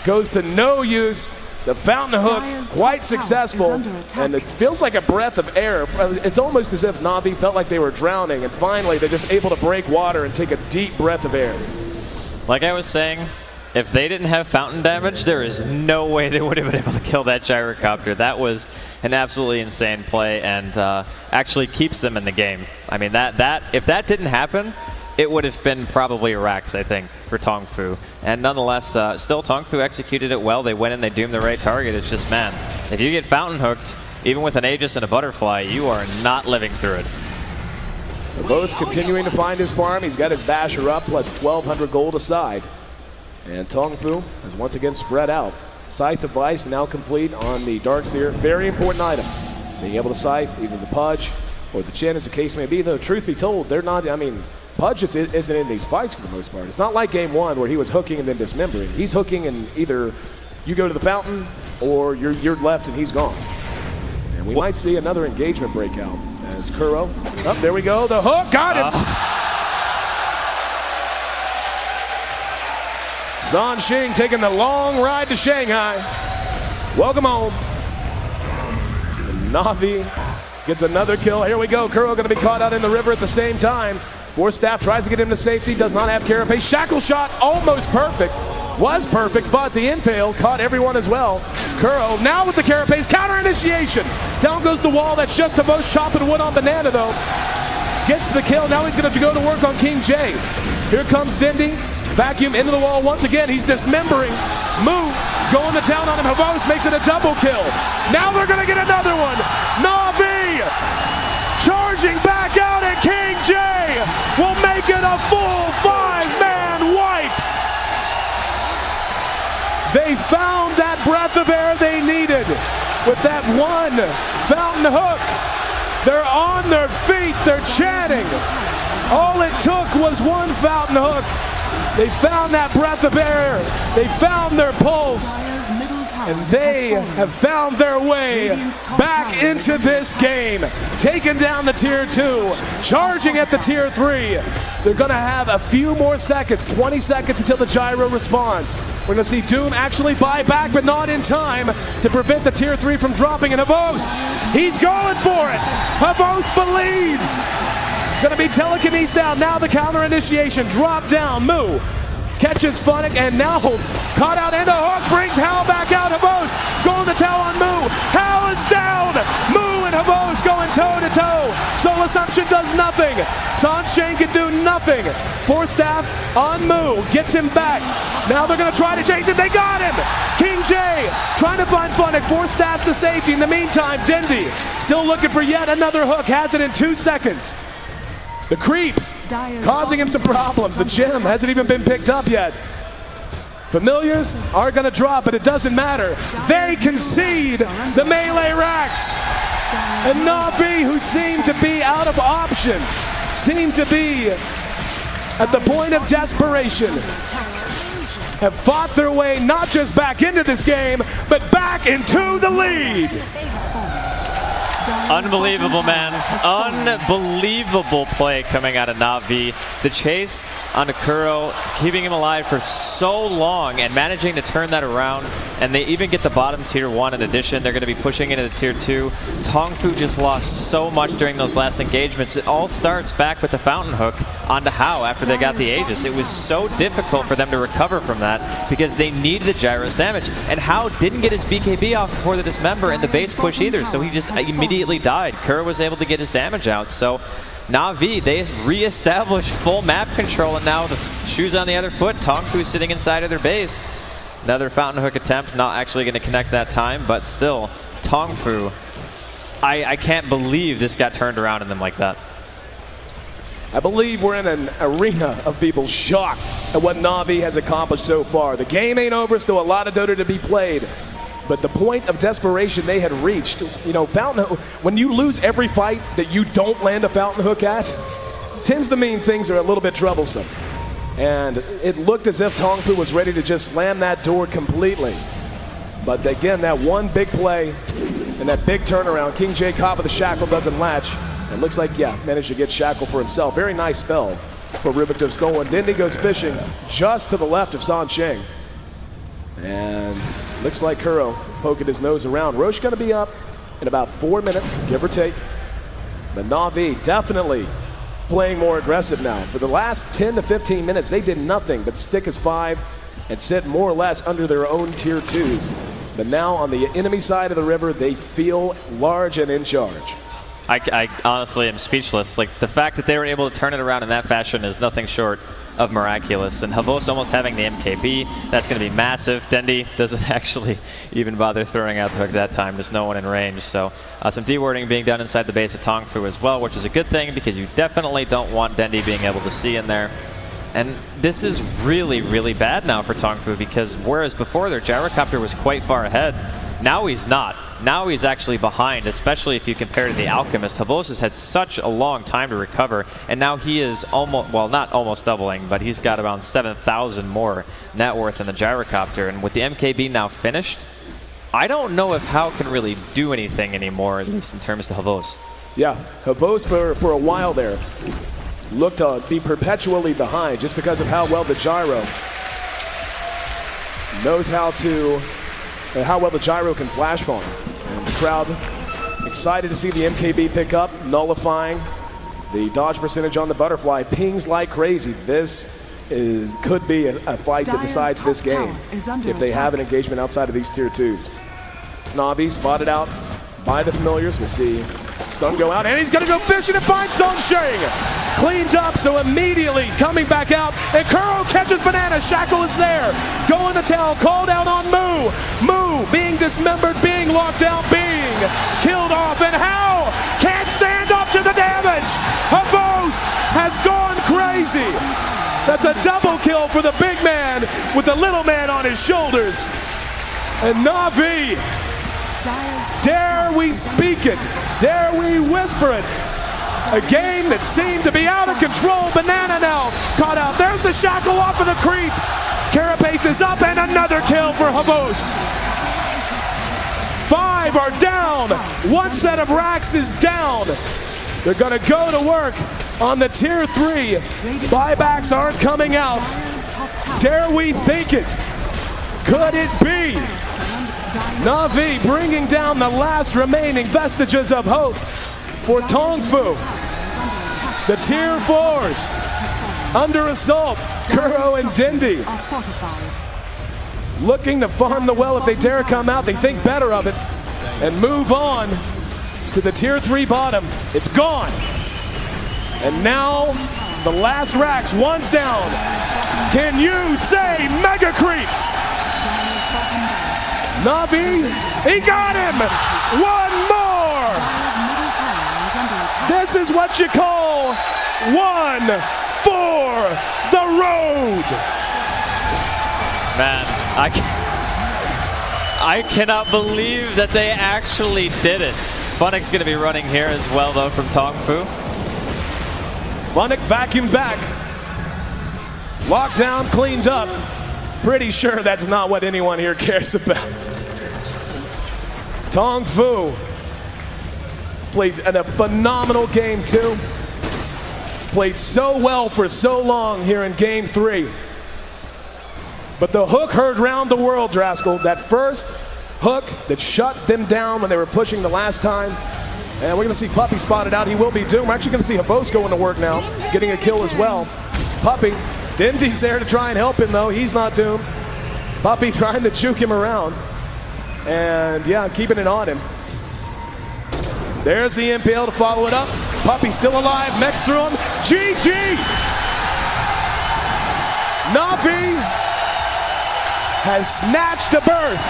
goes to no use. The fountain hook, quite successful, and it feels like a breath of air. It's almost as if Navi felt like they were drowning, and finally they're just able to break water and take a deep breath of air. Like I was saying, if they didn't have fountain damage, there is no way they would have been able to kill that gyrocopter. That was an absolutely insane play, and actually keeps them in the game. I mean, if that didn't happen, it would have been probably a Rax, I think, for Tongfu. And nonetheless, still Tongfu executed it well. They went in, they doomed the right target. It's just, man, if you get fountain hooked, even with an Aegis and a butterfly, you are not living through it. Bo's continuing to find his farm. He's got his basher up, plus 1,200 gold aside. And Tongfu is once again spread out. Scythe of Ice now complete on the Darkseer. Very important item. Being able to scythe either the Pudge or the Chen, as the case may be. Though, truth be told, they're not, I mean, Pudge just isn't in these fights for the most part. It's not like game 1 where he was hooking and then dismembering. He's hooking and either you go to the fountain or you're left and he's gone. And we might see another engagement breakout as Kuro. Oh, there we go. The hook got him. Zhan Xing taking the long ride to Shanghai. Welcome home. And Navi gets another kill. Here we go. Kuro going to be caught out in the river at the same time. Force Staff tries to get him to safety, does not have Carapace. Shackle shot, almost perfect. Was perfect, but the Impale caught everyone as well. Kuro now with the Carapace, counter initiation. Down goes the wall, that's just Tavos chopping wood on Banana though. Gets the kill, now he's gonna go to work on King J. Here comes Dindy, vacuum into the wall once again. He's dismembering. Moo going to town on him. Havos makes it a double kill. Now they're gonna get another one. Navi charging back out, and King J will make it a full 5-man wipe. They found that breath of air they needed with that one fountain hook. They're on their feet, they're chanting. All it took was one fountain hook. They found that breath of air. They found their pulse. And they have found their way back into this game. Taking down the tier 2, charging at the tier 3. They're gonna have a few more seconds, 20 seconds until the gyro responds. We're gonna see Doom actually buy back, but not in time to prevent the tier 3 from dropping. And Havos, he's going for it. Havos believes. Gonna be telekinesis down. Now the counter initiation. Drop down. Moo catches Funnick, and now caught out, and a hook brings Hal back out. Havos going to tow on Moo. Hal is down. Moo and Havos going toe to toe. Soul Assumption does nothing. Zhan Xing can do nothing. Force Staff on Moo gets him back. Now they're gonna try to chase it. They got him. King J trying to find Funnick. Force Staff to safety. In the meantime, Dindy still looking for yet another hook. Has it in 2 seconds. The creeps causing him some problems. The gem hasn't even been picked up yet. Familiars are going to drop, but it doesn't matter. They concede the melee racks. And Navi, who seem to be out of options, seem to be at the point of desperation, have fought their way not just back into this game, but back into the lead. Unbelievable, man. Unbelievable play coming out of Navi. The chase onto Kuro, keeping him alive for so long and managing to turn that around. And they even get the bottom tier 1 in addition. They're going to be pushing into the tier 2. Tongfu just lost so much during those last engagements. It all starts back with the fountain hook onto Hao after they got the Aegis. It was so difficult for them to recover from that because they needed the gyro's damage. And Hao didn't get his BKB off before the dismember and the base push either, so he just immediately died. Kuro was able to get his damage out. So Navi, they re-established full map control, and now the shoes on the other foot. Tongfu sitting inside of their base. Another fountain hook attempt, not actually going to connect that time, but still, Tongfu. I can't believe this got turned around in them like that. I believe we're in an arena of people shocked at what Navi has accomplished so far. The game ain't over, still a lot of Dota to be played. But the point of desperation they had reached, you know, fountain hook, when you lose every fight that you don't land a fountain hook at, tends to mean things are a little bit troublesome. And it looked as if Tongfu was ready to just slam that door completely. But again, that one big play and that big turnaround, vg.j caught with the shackle doesn't latch. And looks like, yeah, managed to get shackle for himself. Very nice spell for Rubik to have stolen. Dindy goes fishing just to the left of San Sheng. And looks like Kuro poking his nose around. Roche going to be up in about 4 minutes, give or take. But Navi definitely playing more aggressive now. For the last 10 to 15 minutes, they did nothing but stick as 5 and sit more or less under their own tier 2s. But now on the enemy side of the river, they feel large and in charge. I honestly am speechless. Like, the fact that they were able to turn it around in that fashion is nothing short of miraculous. And Havos almost having the MKB, that's going to be massive. Dendi doesn't actually even bother throwing out the hook that time. There's no one in range. So some dewarding being done inside the base of Tongfu as well, which is a good thing because you definitely don't want Dendi being able to see in there. And this is really, really bad now for Tongfu because whereas before their gyrocopter was quite far ahead, now he's not. Now he's actually behind, especially if you compare to the Alchemist. Havos has had such a long time to recover, and now he is almost, well, not almost doubling, but he's got around 7,000 more net worth in the gyrocopter. And with the MKB now finished, I don't know if Hao can really do anything anymore, at least in terms to Havos. Yeah, Havos for a while there looked to be perpetually behind just because of how well the gyro knows how well the gyro can flash farm. And the crowd excited to see the MKB pick up, nullifying the dodge percentage on the butterfly. Pings like crazy. This could be a fight that decides this game if they have an engagement outside of these tier 2s. Navi spotted out by the familiars. We'll see stun go out, and he's gonna go fishing and find San Sheng. Cleaned up, so immediately coming back out, and Kuro catches Banana. Shackle is there. Going to town, called out on Moo. Moo being dismembered, being locked out, being killed off, and Hao can't stand up to the damage. Havos has gone crazy. That's a double kill for the big man with the little man on his shoulders. And Navi, dare we speak it, dare we whisper it. A game that seemed to be out of control. Banana now caught out. There's the shackle off of the creep. Carapace is up, and another kill for Havos. 5 are down. One set of racks is down. They're gonna go to work on the tier 3. Buybacks aren't coming out. Dare we think it? Could it be? Navi bringing down the last remaining vestiges of hope for Tongfu. The tier 4s under assault. Kuro and Dindy looking to farm the well. If they dare come out, they think better of it and move on to the tier 3 bottom. It's gone. And now the last racks, one's down. Can you say mega creeps? Navi, he got him! One more! This is what you call one for the road! Man, I cannot believe that they actually did it. Funnick's going to be running here as well, though, from Tongfu. Funnick vacuumed back. Lockdown cleaned up. Pretty sure that's not what anyone here cares about. Tongfu played a phenomenal game 2. Played so well for so long here in game 3. But the hook heard round the world, Draskell. That first hook that shut them down when they were pushing the last time. And we're going to see Puppy spotted out. He will be doomed. We're actually going to see Havos going to work now, getting a kill as well. Puppy, Dindy's there to try and help him, though. He's not doomed. Puppy trying to juke him around. And, yeah, keeping it on him. There's the MPL to follow it up. Puppy still alive. Mechs through him. GG! Navi has snatched a berth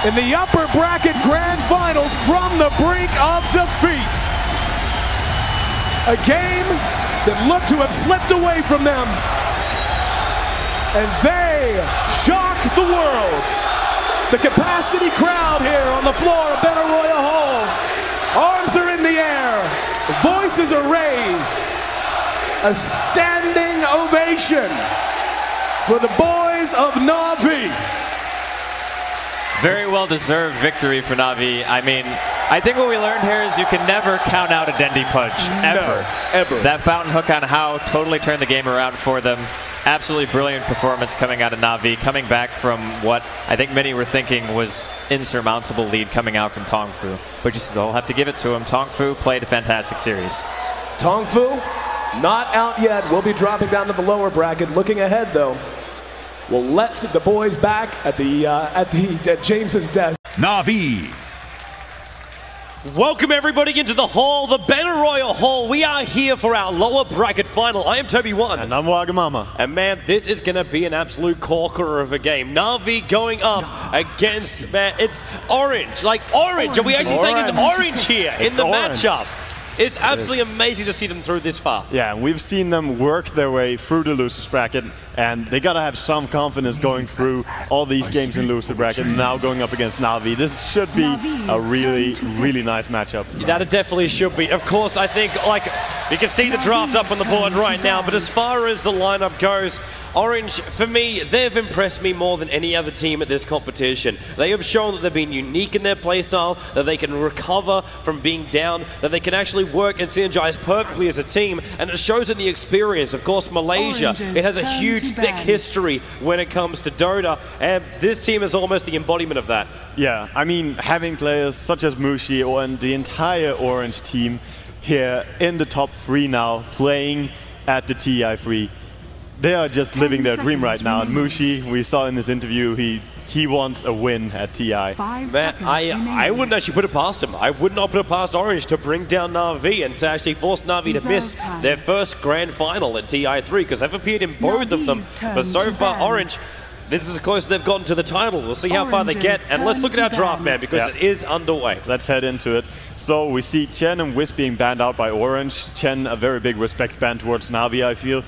in the upper bracket grand finals from the brink of defeat. A game that looked to have slipped away from them, and they shock the world. The capacity crowd here on the floor of Benaroya Hall. Arms are in the air, voices are raised. A standing ovation for the boys of Navi. Very well-deserved victory for Navi. I mean, I think what we learned here is you can never count out a Dendi punch, ever. No, ever. That fountain hook on How totally turned the game around for them. Absolutely brilliant performance coming out of Navi, coming back from what I think many were thinking was insurmountable lead coming out from Tongfu. But you still have to give it to him. Tongfu played a fantastic series. Tongfu, not out yet. We'll be dropping down to the lower bracket. Looking ahead, though, we'll let the boys back at James's desk. Navi. Welcome everybody into the hall, the Benaroya Hall. We are here for our lower bracket final. I am Toby1. And I'm Wagamama. And man, this is going to be an absolute corker of a game. Navi going up against, man, it's orange. Like orange. Are we actually saying it's orange here in the matchup? It's absolutely amazing to see them through this far. Yeah, we've seen them work their way through the loser bracket, and they gotta have some confidence going through all these games in loser bracket, and now going up against Navi. This should be a really, really nice matchup. That it definitely should be. Of course, I think, like, you can see the draft up on the board right now, but as far as the lineup goes, Orange, for me, they've impressed me more than any other team at this competition. They have shown that they've been unique in their playstyle, that they can recover from being down, that they can actually work and synergize perfectly as a team, and it shows in the experience. Of course, Malaysia, it has a huge, thick history when it comes to Dota, and this team is almost the embodiment of that. Yeah, I mean, having players such as Mushi and the entire Orange team here in the top 3 now, playing at the TI3, they are just living their dream right now. And Mushi, we saw in this interview, he wants a win at TI. Man, I wouldn't actually put it past him. I would not put it past Orange to bring down Navi and to actually force Navi to miss their first grand final at TI3, because they've appeared in both of them. But so far, Orange, this is as close as they've gotten to the title. We'll see how far they get. And let's look at our draft, man, because it is underway. Let's head into it. So we see Chen and Wiz being banned out by Orange. Chen, a very big respect ban towards Navi, I feel.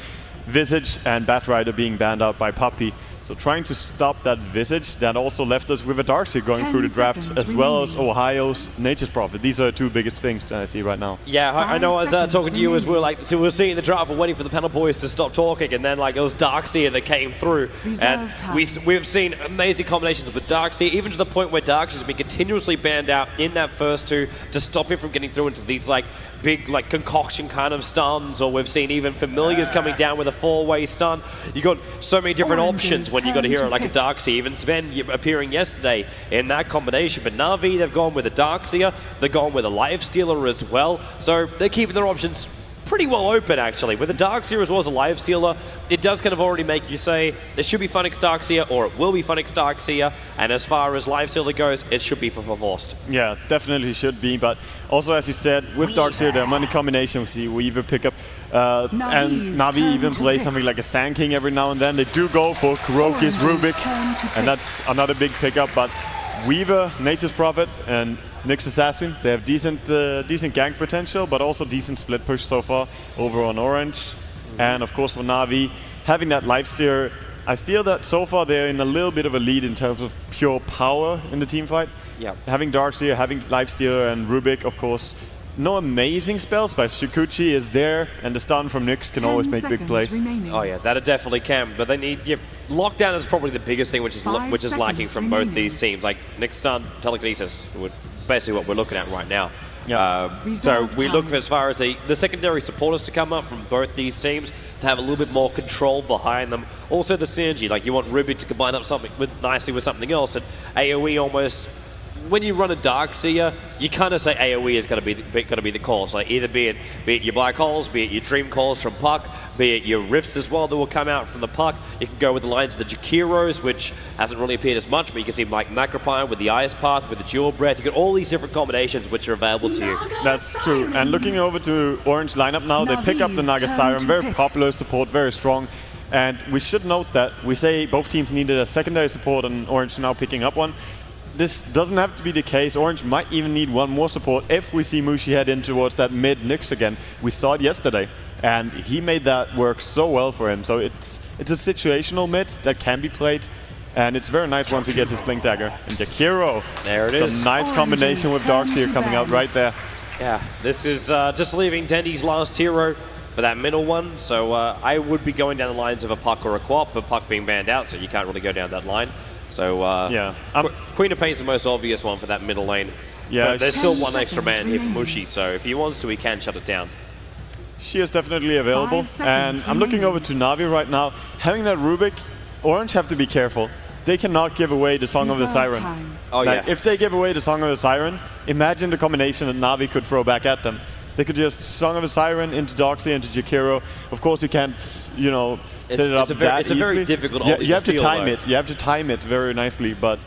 Visage and Batrider being banned out by Puppy. So trying to stop that Visage, that also left us with a Darkseer going through the draft, as well as Ohio's Nature's Prophet. These are the two biggest things that I see right now. Yeah, I know. I was talking to you as well. Like, so we were seeing the draft, we're waiting for the panel boys to stop talking, and then like it was Darkseer that came through, and we've seen amazing combinations with Darkseer, even to the point where Darkseer has been continuously banned out in that first two to stop him from getting through into these like big like concoction kind of stuns, or we've seen even Familiars coming down with a 4-way stun. You got so many different options when you got a hero like a Darkseer. Even Sven appearing yesterday in that combination. But Navi, they've gone with a Darkseer, they've gone with a Lifestealer as well. So they're keeping their options pretty well open, actually. With a Darkseer as well as a Lifestealer, it does kind of already make you say there should be Funix Darkseer, or it will be Funix Darkseer, and as far as Lifestealer goes, it should be for Forced. Yeah, definitely should be, but also, as you said, with Darkseer, there are many combinations. We either pick up, and Navi even plays something like a Sand King every now and then. They do go for Kuroki's Rubik, and that's another big pickup, but Weaver, Nature's Prophet, and Nyx Assassin, they have decent gank potential, but also decent split push so far over on Orange. And of course for Navi, having that Lifesteer, I feel that so far they're in a little bit of a lead in terms of pure power in the team fight. Yeah. Having Darkseer, having Lifesteer and Rubik, of course, no amazing spells, but Shukuchi is there, and the stun from Nyx can always make big plays. Oh yeah, that it definitely can, but they need, lockdown is probably the biggest thing which is lacking from both these teams. Like Nyx stun, telekinesis, basically what we're looking at right now. So we look for, as far as the secondary supporters to come up from both these teams, to have a little bit more control behind them. Also the synergy, like you want Ruby to combine up something nicely with something else, and AoE almost, when you run a Darkseer, you kind of say AoE is going to be the call. So either be it your Black Holes, be it your Dream Calls from Puck, be it your Rifts as well that will come out from the Puck. You can go with the lines of the Jakiros, which hasn't really appeared as much, but you can see like Macropine with the Ice Path, with the Dual Breath. You got all these different combinations which are available to you. That's true. And looking over to Orange lineup now, they pick up the Naga Siren, very popular support, very strong. And we should note that we say both teams needed a secondary support and Orange now picking up one. This doesn't have to be the case. Orange might even need one more support if we see Mushi head in towards that mid Nyx again. We saw it yesterday, and he made that work so well for him. So it's a situational mid that can be played, and it's very nice once he gets his Blink Dagger. And Jakiro, there it is. Some nice combination with Darkseer coming out right there. Yeah, this is just leaving Dendy's last hero for that middle one. So I would be going down the lines of a Puck or a Quap, but Puck being banned out, so you can't really go down that line. So yeah, Queen of Pain's the most obvious one for that middle lane. Yeah, but there's still one extra man here for Mushi, so if he wants to, he can shut it down. She is definitely available, and I'm looking over to Navi right now. Having that Rubik, Orange have to be careful. They cannot give away the Song of the Siren. Oh yeah. If they give away the Song of the Siren, imagine the combination that Navi could throw back at them. They could just Song of the Siren into Darkseer, into Jakiro. Of course, you can't, you know, set it up that it's easily. a very difficult you have to steal, time though. it. You have to time it very nicely. But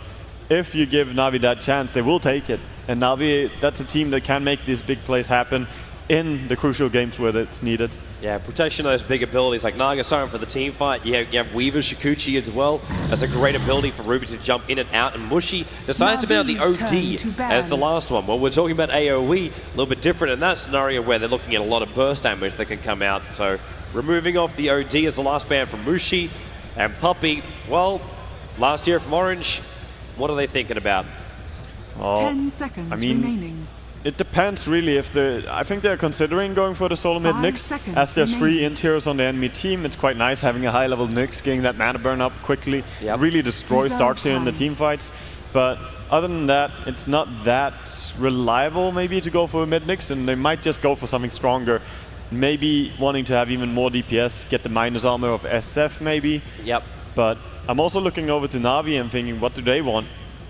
if you give Navi that chance, they will take it. And Navi, that's a team that can make these big plays happen in the crucial games where it's needed. Yeah, protection of those big abilities like Naga Siren for the team fight. You have Weaver Shikuchi as well. That's a great ability for Ruby to jump in and out. And Mushi decides to ban the OD as the last one. Well, we're talking about AoE, a little bit different in that scenario where they're looking at a lot of burst damage that can come out. So removing off the OD as the last ban from Mushi. And Puppey, well, last year from Orange, what are they thinking about? 10 seconds remaining. It depends really if I think they're considering going for the solo mid Nyx, as there's 3 int heroes on the enemy team. It's quite nice having a high level Nyx, getting that mana burn up quickly. Really destroys Darkseer in the team fights. But other than that, it's not that reliable maybe to go for a mid Nyx, and they might just go for something stronger. Maybe wanting to have even more DPS, get the minus armor of SF maybe. Yep. But I'm also looking over to Navi and thinking, what do they want?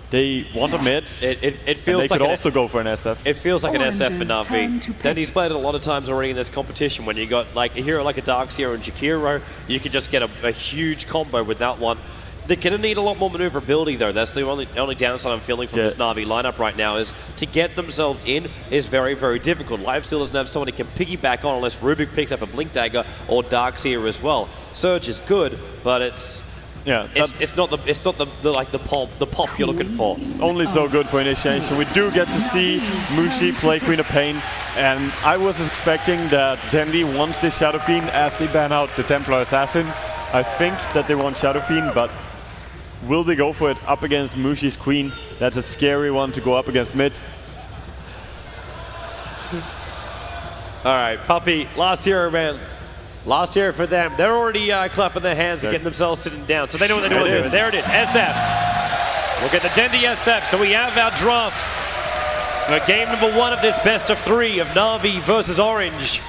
They want a mid. It feels they like could also go for an SF. It feels like an SF for Navi. Dendy's played it a lot of times already in this competition. When you got like a hero like a Darkseer and Jakiro, you could just get a huge combo with that one. They're going to need a lot more maneuverability though. That's the only downside I'm feeling from this Navi lineup right now, is to get themselves in is very, very difficult. Lifesteal doesn't have someone he can piggyback on unless Rubik picks up a Blink Dagger or Darkseer as well. Surge is good, but it's not the pop you're looking for. It's only so good for initiation. We do get to see Mushi play Queen of Pain, and I was expecting that Dendy wants this Shadow Fiend as they ban out the Templar Assassin. I think that they want Shadow Fiend, but will they go for it up against Mushi's Queen? That's a scary one to go up against mid. All right, Puppey, last hero, man. Last year for them. They're already clapping their hands and getting themselves sitting down. So they know what they're doing. There it is, SF. We'll get the Dendy SF. So we have our draft for game number 1 of this best of 3 of Navi versus Orange.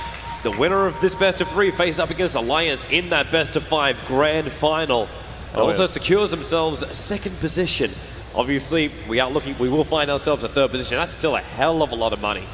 The winner of this best of 3 faces up against Alliance in that best of 5 grand final. And also secures themselves 2nd position. Obviously, we will find ourselves a 3rd position. That's still a hell of a lot of money.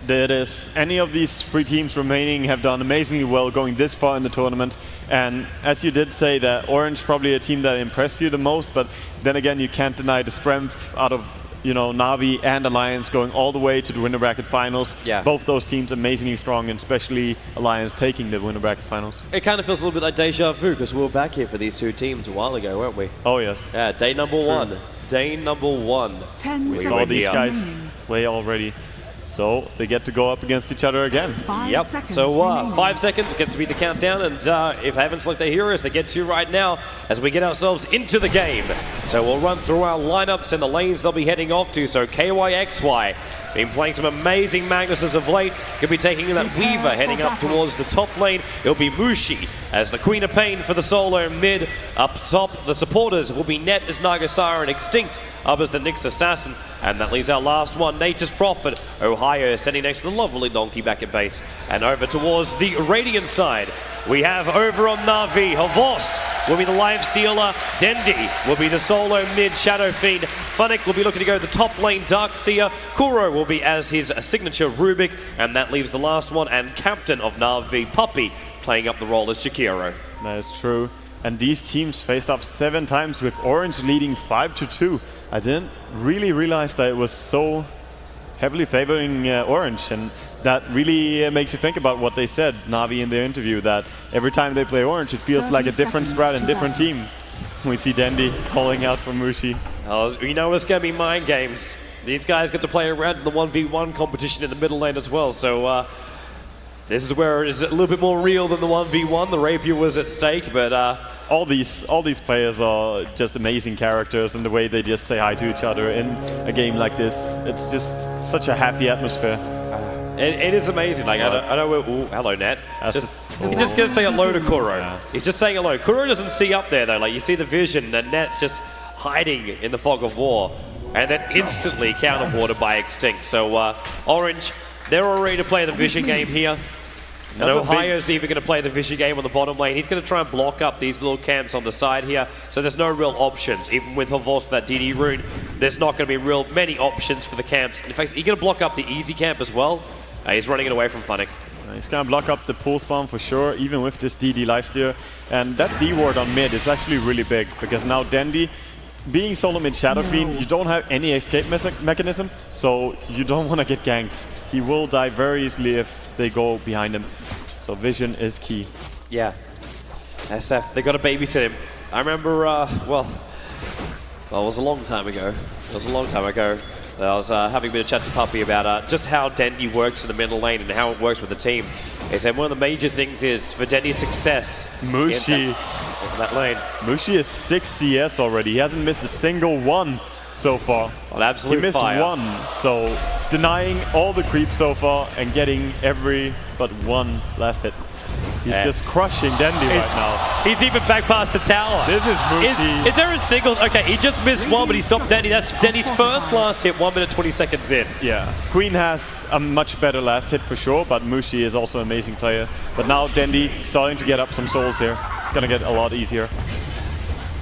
That is, any of these 3 teams remaining have done amazingly well going this far in the tournament. And as you did say, that Orange probably a team that impressed you the most, but then again, you can't deny the strength out of Navi and Alliance going all the way to the winner bracket finals. Yeah. Both those teams amazingly strong, and especially Alliance taking the winner bracket finals. It kind of feels a little bit like deja vu, because we were back here for these 2 teams a while ago, weren't we? Oh yes. Yeah, day number 1. Day number 1. We saw these guys play already. So they get to go up against each other again. Yep. So 5 seconds gets to be the countdown, and if they haven't selected their heroes, they get to right now as we get ourselves into the game. So we'll run through our lineups and the lanes they'll be heading off to. So KYXY been playing some amazing Magnuses of late. He'll be taking that Weaver heading up towards the top lane. It'll be Mushi as the Queen of Pain for the solo mid. Up top, the supporters will be Net as Naga Siren, Extinct up as the Nyx Assassin. And that leaves our last one, Nature's Prophet, Ohio, sitting next to the lovely Donkey back at base. And over towards the Radiant side, we have over on Navi, Havost will be the life stealer, Dendy will be the solo mid Shadow Fiend, Funnick will be looking to go the top lane Darkseer, Kuro will be as his signature Rubik, and that leaves the last one and captain of Navi, Puppey, playing up the role as Jakiro. That is true. And these teams faced off 7 times with Orange leading 5-2. I didn't really realize that it was so heavily favoring Orange, and that really makes you think about what they said, Navi, in their interview, that every time they play Orange, it feels like a different strat and different team. We see Dandy calling out for Mushi. Oh, you know it's going to be mind games. These guys get to play around in the 1v1 competition in the middle lane as well, so this is where it is a little bit more real than the 1v1. The Rapier was at stake, but all these players are just amazing characters, and the way they just say hi to each other in a game like this, it's just such a happy atmosphere. It is amazing. Like I know. Ooh, hello, Net. He's just gonna say hello to Kuro. Yeah. He's just saying hello. Kuro doesn't see up there though. Like you see the vision that Net's just hiding in the fog of war, and then instantly counterboarded by Extinct. So Orange, they're all ready to play the vision game here. And Ohio's even going to play the vision game on the bottom lane. He's going to try and block up these little camps on the side here. So there's no real options. Even with Havos, that DD rune, there's not going to be many options for the camps. In fact, he's going to block up the easy camp as well. He's running it away from Funnick. He's going to block up the pull spawn for sure, even with this DD lifesteal. And that D ward on mid is actually really big, because now Dandy, being solo mid Shadow Fiend, you don't have any escape mechanism, so you don't want to get ganked. He will die very easily if they go behind him. So vision is key. Yeah. SF, they got to babysit him. I remember, well, it was a long time ago. I was having a bit of chat to Puppy about just how Dandy works in the middle lane and how it works with the team. He said one of the major things is for Dandy's success Mushi. in that lane. Mushi is 6 CS already. He hasn't missed a single one so far. Well, absolute He missed fire. one, so denying all the creeps so far and getting every but one last hit. He's just crushing Dandy right now. He's even back past the tower. This is Mushi. Is there a single? Okay, he just missed one, but he stopped Dandy. That's Dandy's first last hit, 1 minute 20 seconds in. Yeah, Queen has a much better last hit for sure, but Mushi is also an amazing player. But now Dandy starting to get up some souls here. Gonna get a lot easier.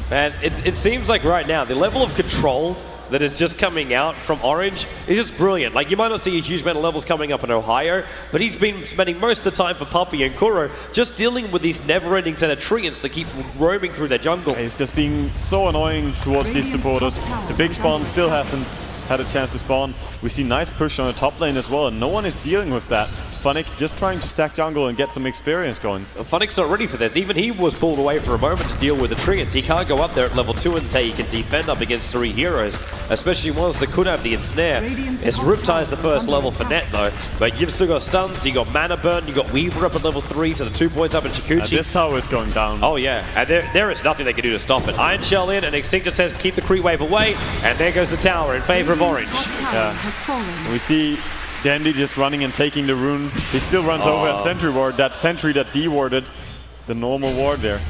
Man, it seems like right now, the level of control that is just coming out from Orange is just brilliant. Like, you might not see a huge amount of levels coming up in Ohio, but he's been spending most of the time for Puppy and Kuro just dealing with these never-ending set of treants that keep roaming through their jungle. It's just being so annoying towards these supporters. The big spawn still hasn't had a chance to spawn. We see nice push on the top lane as well, and no one is dealing with that. Funnick just trying to stack jungle and get some experience going. Funnick's not ready for this. Even he was pulled away for a moment to deal with the treants. He can't go up there at level 2 and say he can defend up against 3 heroes, especially ones that could have the ensnare. It's Riptide's the first level for Net though, but you've still got stuns, you got mana burn, you got Weaver up at level 3, so the 2 points up in Chikuchi. This tower is going down. Oh yeah, and there is nothing they can do to stop it. Iron Shell in, and Extinctor says keep the creep wave away, and there goes the tower in favor of Orange. Yeah. We see Dandy just running and taking the rune. He still runs over a sentry ward, that sentry that de-warded the normal ward there.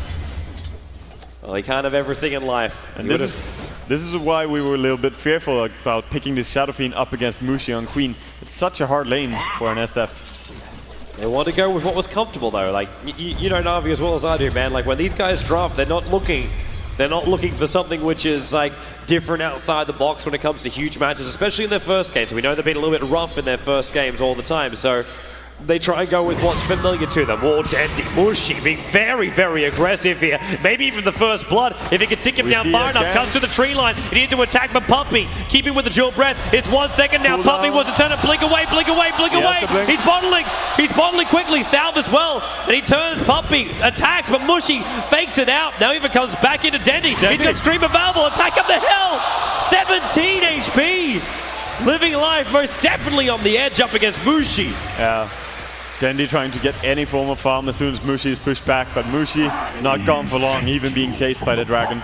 Well, he can't have everything in life. And this is why we were a little bit fearful about picking this Shadow Fiend up against Mushi on Queen. It's such a hard lane for an SF. They want to go with what was comfortable though. Like you know Navi as well as I do, man. Like when these guys draft, they're not looking for something which is like different outside the box when it comes to huge matches, especially in their first games. We know they've been a little bit rough in their first games all the time, so they try and go with what's familiar to them. Or Dandy Mushi being very, very aggressive here. Maybe even the first blood. If he can tick him down far enough, comes to the tree line. He needs to attack, but Puppy, keeping with the dual breath. It's 1 second now. Puppy wants to turn it. Blink away, blink away, blink away. He's bottling. He's bottling quickly. Salve as well. And he turns. Puppy attacks, but Mushi fakes it out. Now even comes back into Dandy. He's got Scream available. Attack up the hill. 17 HP. Living life most definitely on the edge up against Mushi. Yeah. Dandy trying to get any form of farm as soon as Mushi is pushed back, but Mushi not gone for long, even being chased by the dragon.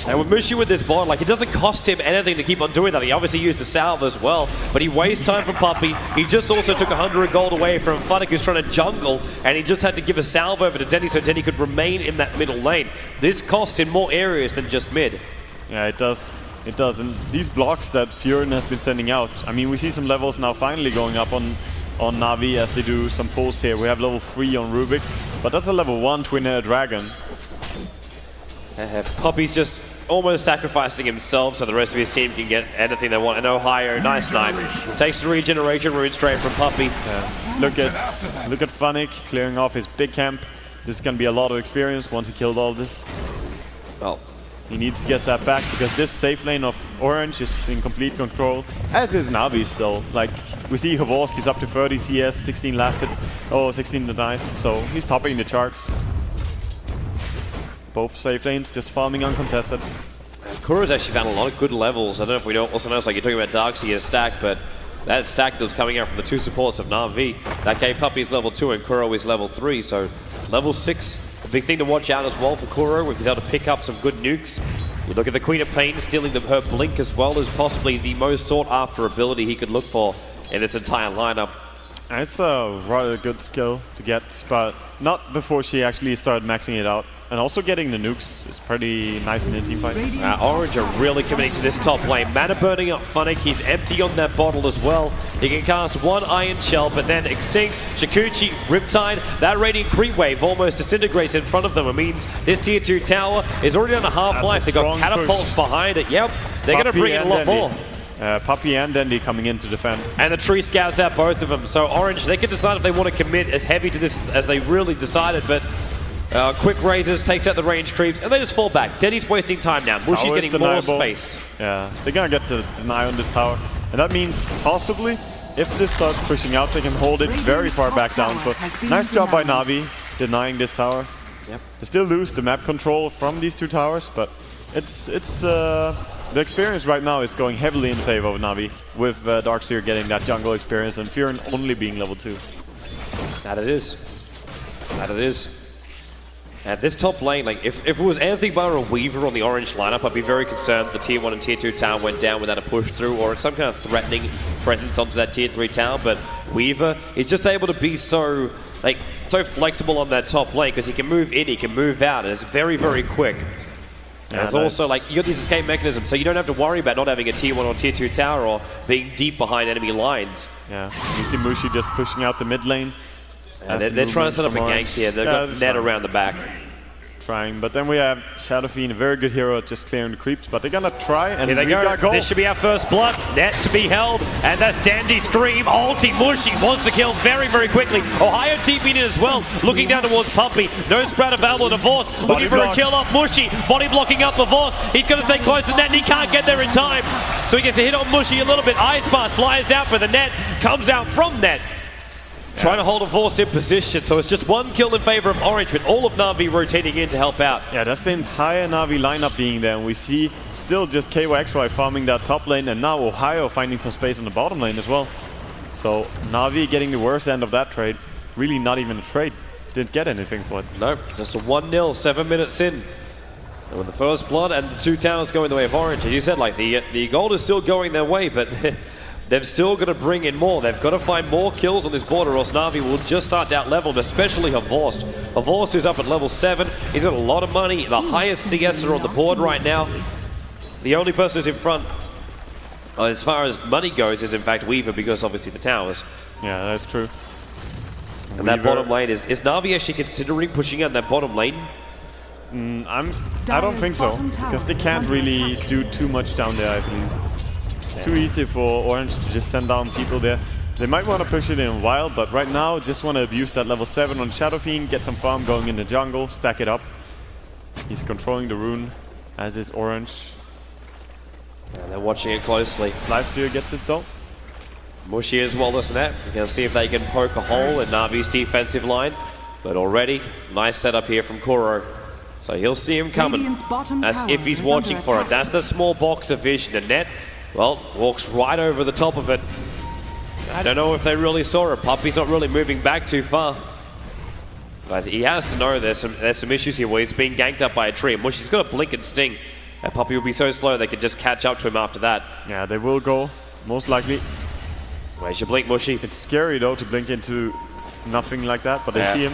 And with Mushi with this bot, like, it doesn't cost him anything to keep on doing that. He obviously used a salve as well, but he wastes time for Puppy. He just also took 100 gold away from Funnick, who's trying to jungle, and he just had to give a salve over to Dandy so Dandy could remain in that middle lane. This costs in more areas than just mid. Yeah, it does. It does. And these blocks that Furin has been sending out, I mean, we see some levels now finally going up on Navi as they do some pulls here. We have level 3 on Rubik, but that's a level 1 twin-headed dragon. Puppy's just almost sacrificing himself so the rest of his team can get anything they want. And Ohio, nice snipe. Takes the regeneration rune straight from Puppy. Yeah. Look at Funnick clearing off his big camp. This is going to be a lot of experience once he killed all this. Well, He needs to get that back because this safe lane of Orange is in complete control, as is Navi still. Like, we see Havorst, he's up to 30 CS, 16 last hits, 16 denies, so he's topping the charts. Both safe lanes just farming uncontested. Kuro's actually found a lot of good levels. I don't know if we also know, like you're talking about Darkseer's stack, but that stack that was coming out from the two supports of Navi, that gave Puppey's level 2 and Kuro is level 3, so level 6. A big thing to watch out as well for Kuro, if he's able to pick up some good nukes. You look at the Queen of Pain stealing her blink as well as possibly the most sought after ability he could look for in this entire lineup. It's a rather good skill to get, but not before she actually started maxing it out. And also getting the nukes is pretty nice in a team fight. Orange are really committing to this top lane. Mana burning up Funnick, he's empty on that bottle as well. He can cast one Iron Shell, but then Extinct, Shikuchi, Riptide, that Radiant Creep Wave almost disintegrates in front of them. It means this tier 2 tower is already on a half-life. They've got catapults behind it. Yep, they're going to bring in a lot more. Puppey and Dendy coming in to defend. And the tree scouts out both of them. So Orange, they can decide if they want to commit as heavy to this as they really decided, but quick raises, takes out the range creeps, and they just fall back. Denny's wasting time now. Mushi's getting more space. Yeah, they're gonna get the deny on this tower. And that means possibly, if this starts pushing out, they can hold it very far back down. So nice job by Navi denying this tower. Yep. They still lose the map control from these two towers, but it's the experience right now is going heavily in favor of Navi, with Darkseer getting that jungle experience and Furin only being level 2. That it is. That it is. And this top lane, like if it was anything but a Weaver on the Orange lineup, I'd be very concerned the tier 1 and tier 2 tower went down without a push through or some kind of threatening presence onto that tier 3 tower. But Weaver is just able to be so flexible on that top lane because he can move in, he can move out, and it's very, very quick. And it's also like you got this escape mechanism, so you don't have to worry about not having a tier 1 or tier 2 tower or being deep behind enemy lines. Yeah, you see Mushi just pushing out the mid lane. They're trying to set up a gank here. They've got net around the back. Trying, but then we have Shadowfiend, a very good hero at just clearing the creeps, but they're gonna try, and here they go. This should be our first blood. Net to be held, and that's Dandy Scream. Ulti Mushi wants to kill very, very quickly. Ohio TP'ing in as well, looking down towards Puppey. No spread available to Vorce, looking for a kill off Mushi. Body blocking up the Vorce. He's gonna stay close to Net, and he can't get there in time. So he gets a hit on Mushi a little bit. Ice Bar flies out, but the Net comes out from Net. Trying to hold a Vorce in position, so it's just one kill in favor of Orange, with all of Navi rotating in to help out. Yeah, that's the entire Navi lineup being there, and we see still just KYXY farming that top lane, and now Ohio finding some space on the bottom lane as well. So Navi getting the worst end of that trade. Really not even a trade. Didn't get anything for it. Nope, just a 1-0, 7 minutes in. And with the first blood and the two towers going the way of Orange, as you said, like the gold is still going their way, but they've still got to bring in more. They've got to find more kills on this board, or else Navi will just start to out-level, especially Havorst. Havorst is up at level 7. He's got a lot of money, the highest CSer on the board right now. The only person who's in front, as far as money goes, is in fact Weaver, because obviously the towers. Yeah, that's true. And that bottom lane, is Navi actually considering pushing out that bottom lane? I don't think so, because they can't really do too much down there, I believe. It's too easy for Orange to just send down people there. They might want to push it in a while, but right now just want to abuse that level 7 on Shadowfiend, get some farm going in the jungle, stack it up. He's controlling the rune, as is Orange. Yeah, they're watching it closely. Lifesteal gets it though. Mushi as well as Net. We're going to see if they can poke a hole in Navi's defensive line. But already, nice setup here from Kuro. So he'll see him coming, as if he's watching for it. That's the small box of vision. And Net, well, walks right over the top of it. I don't know if they really saw it. Puppey's not really moving back too far. But he has to know there's some issues here where he's being ganked up by a tree. And Mushi's got a blink and sting. And Puppey will be so slow they can just catch up to him after that. Yeah, they will go, most likely. Where's your blink, Mushi? It's scary though to blink into nothing like that, but they see him.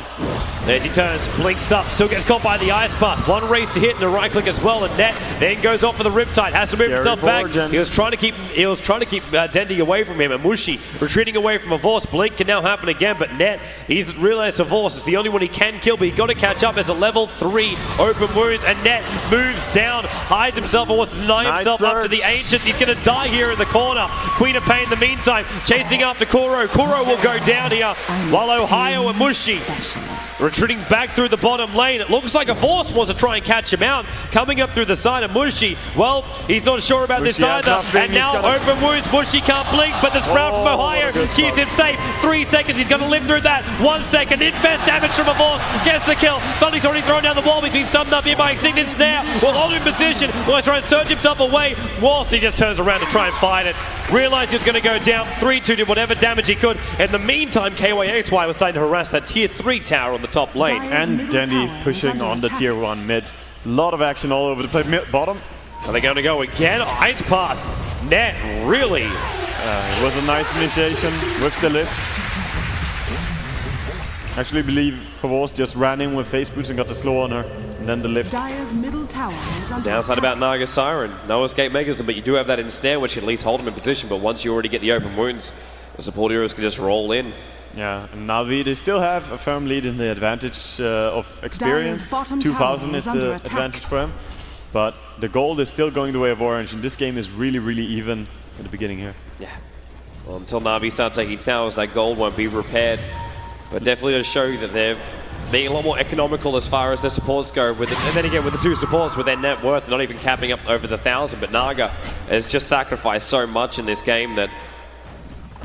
There's he turns, blinks up, still gets caught by the ice path. One race to hit and a right click as well, and Net then goes off for the Riptide, has to move himself back. He was trying to keep Dendy away from him, and Mushi retreating away from Havorst. Blink can now happen again, but Net, he's realized Havorst is the only one he can kill, but he's got to catch up as a level 3 open wounds, and Net moves down, hides himself, and wants to deny himself up to the Ancients. He's going to die here in the corner. Queen of Pain in the meantime, chasing after Kuro. Kuro will go down here, while Ohio and Mushi retreating back through the bottom lane. It looks like a Force wants to try and catch him out. Coming up through the side of Mushi. Well, he's not sure about this either. And now open wounds. Mushi can't blink, but the Sprout from Ohio keeps him safe. 3 seconds. He's going to live through that. 1 second. Infest damage from a Force. Gets the kill. Thunder's already thrown down the wall. He's been summed up here by Extended Snare. Will hold him in position. Will try and surge himself away. Whilst he just turns around to try and fight it. Realized he was going to go down 3-2, did whatever damage he could. In the meantime, KYXY was starting to harass that tier 3 tower on the top lane. And Dandy pushing on the tier 1 mid. A lot of action all over the place. Mid, bottom. Are they going to go again? Ice Path. Net, really? It was a nice initiation with the lift. Actually believe Pavos just ran in with face boots and got the slow on her. And then the lift. Dire's middle tower is under Downside about Naga Siren. No escape mechanism, but you do have that ensnare, which can at least hold him in position. But once you already get the open wounds, the support heroes can just roll in. Yeah, and Navi, they still have a firm lead in the advantage of experience. 2000 is the advantage for him. But the gold is still going the way of Orange, and this game is really, really even at the beginning here. Yeah. Well, until Navi start taking towers, that gold won't be repaired. But definitely to show that they're being a lot more economical as far as their supports go. And then again, with the 2 supports, with their net worth, not even capping up over the 1,000. But Naga has just sacrificed so much in this game that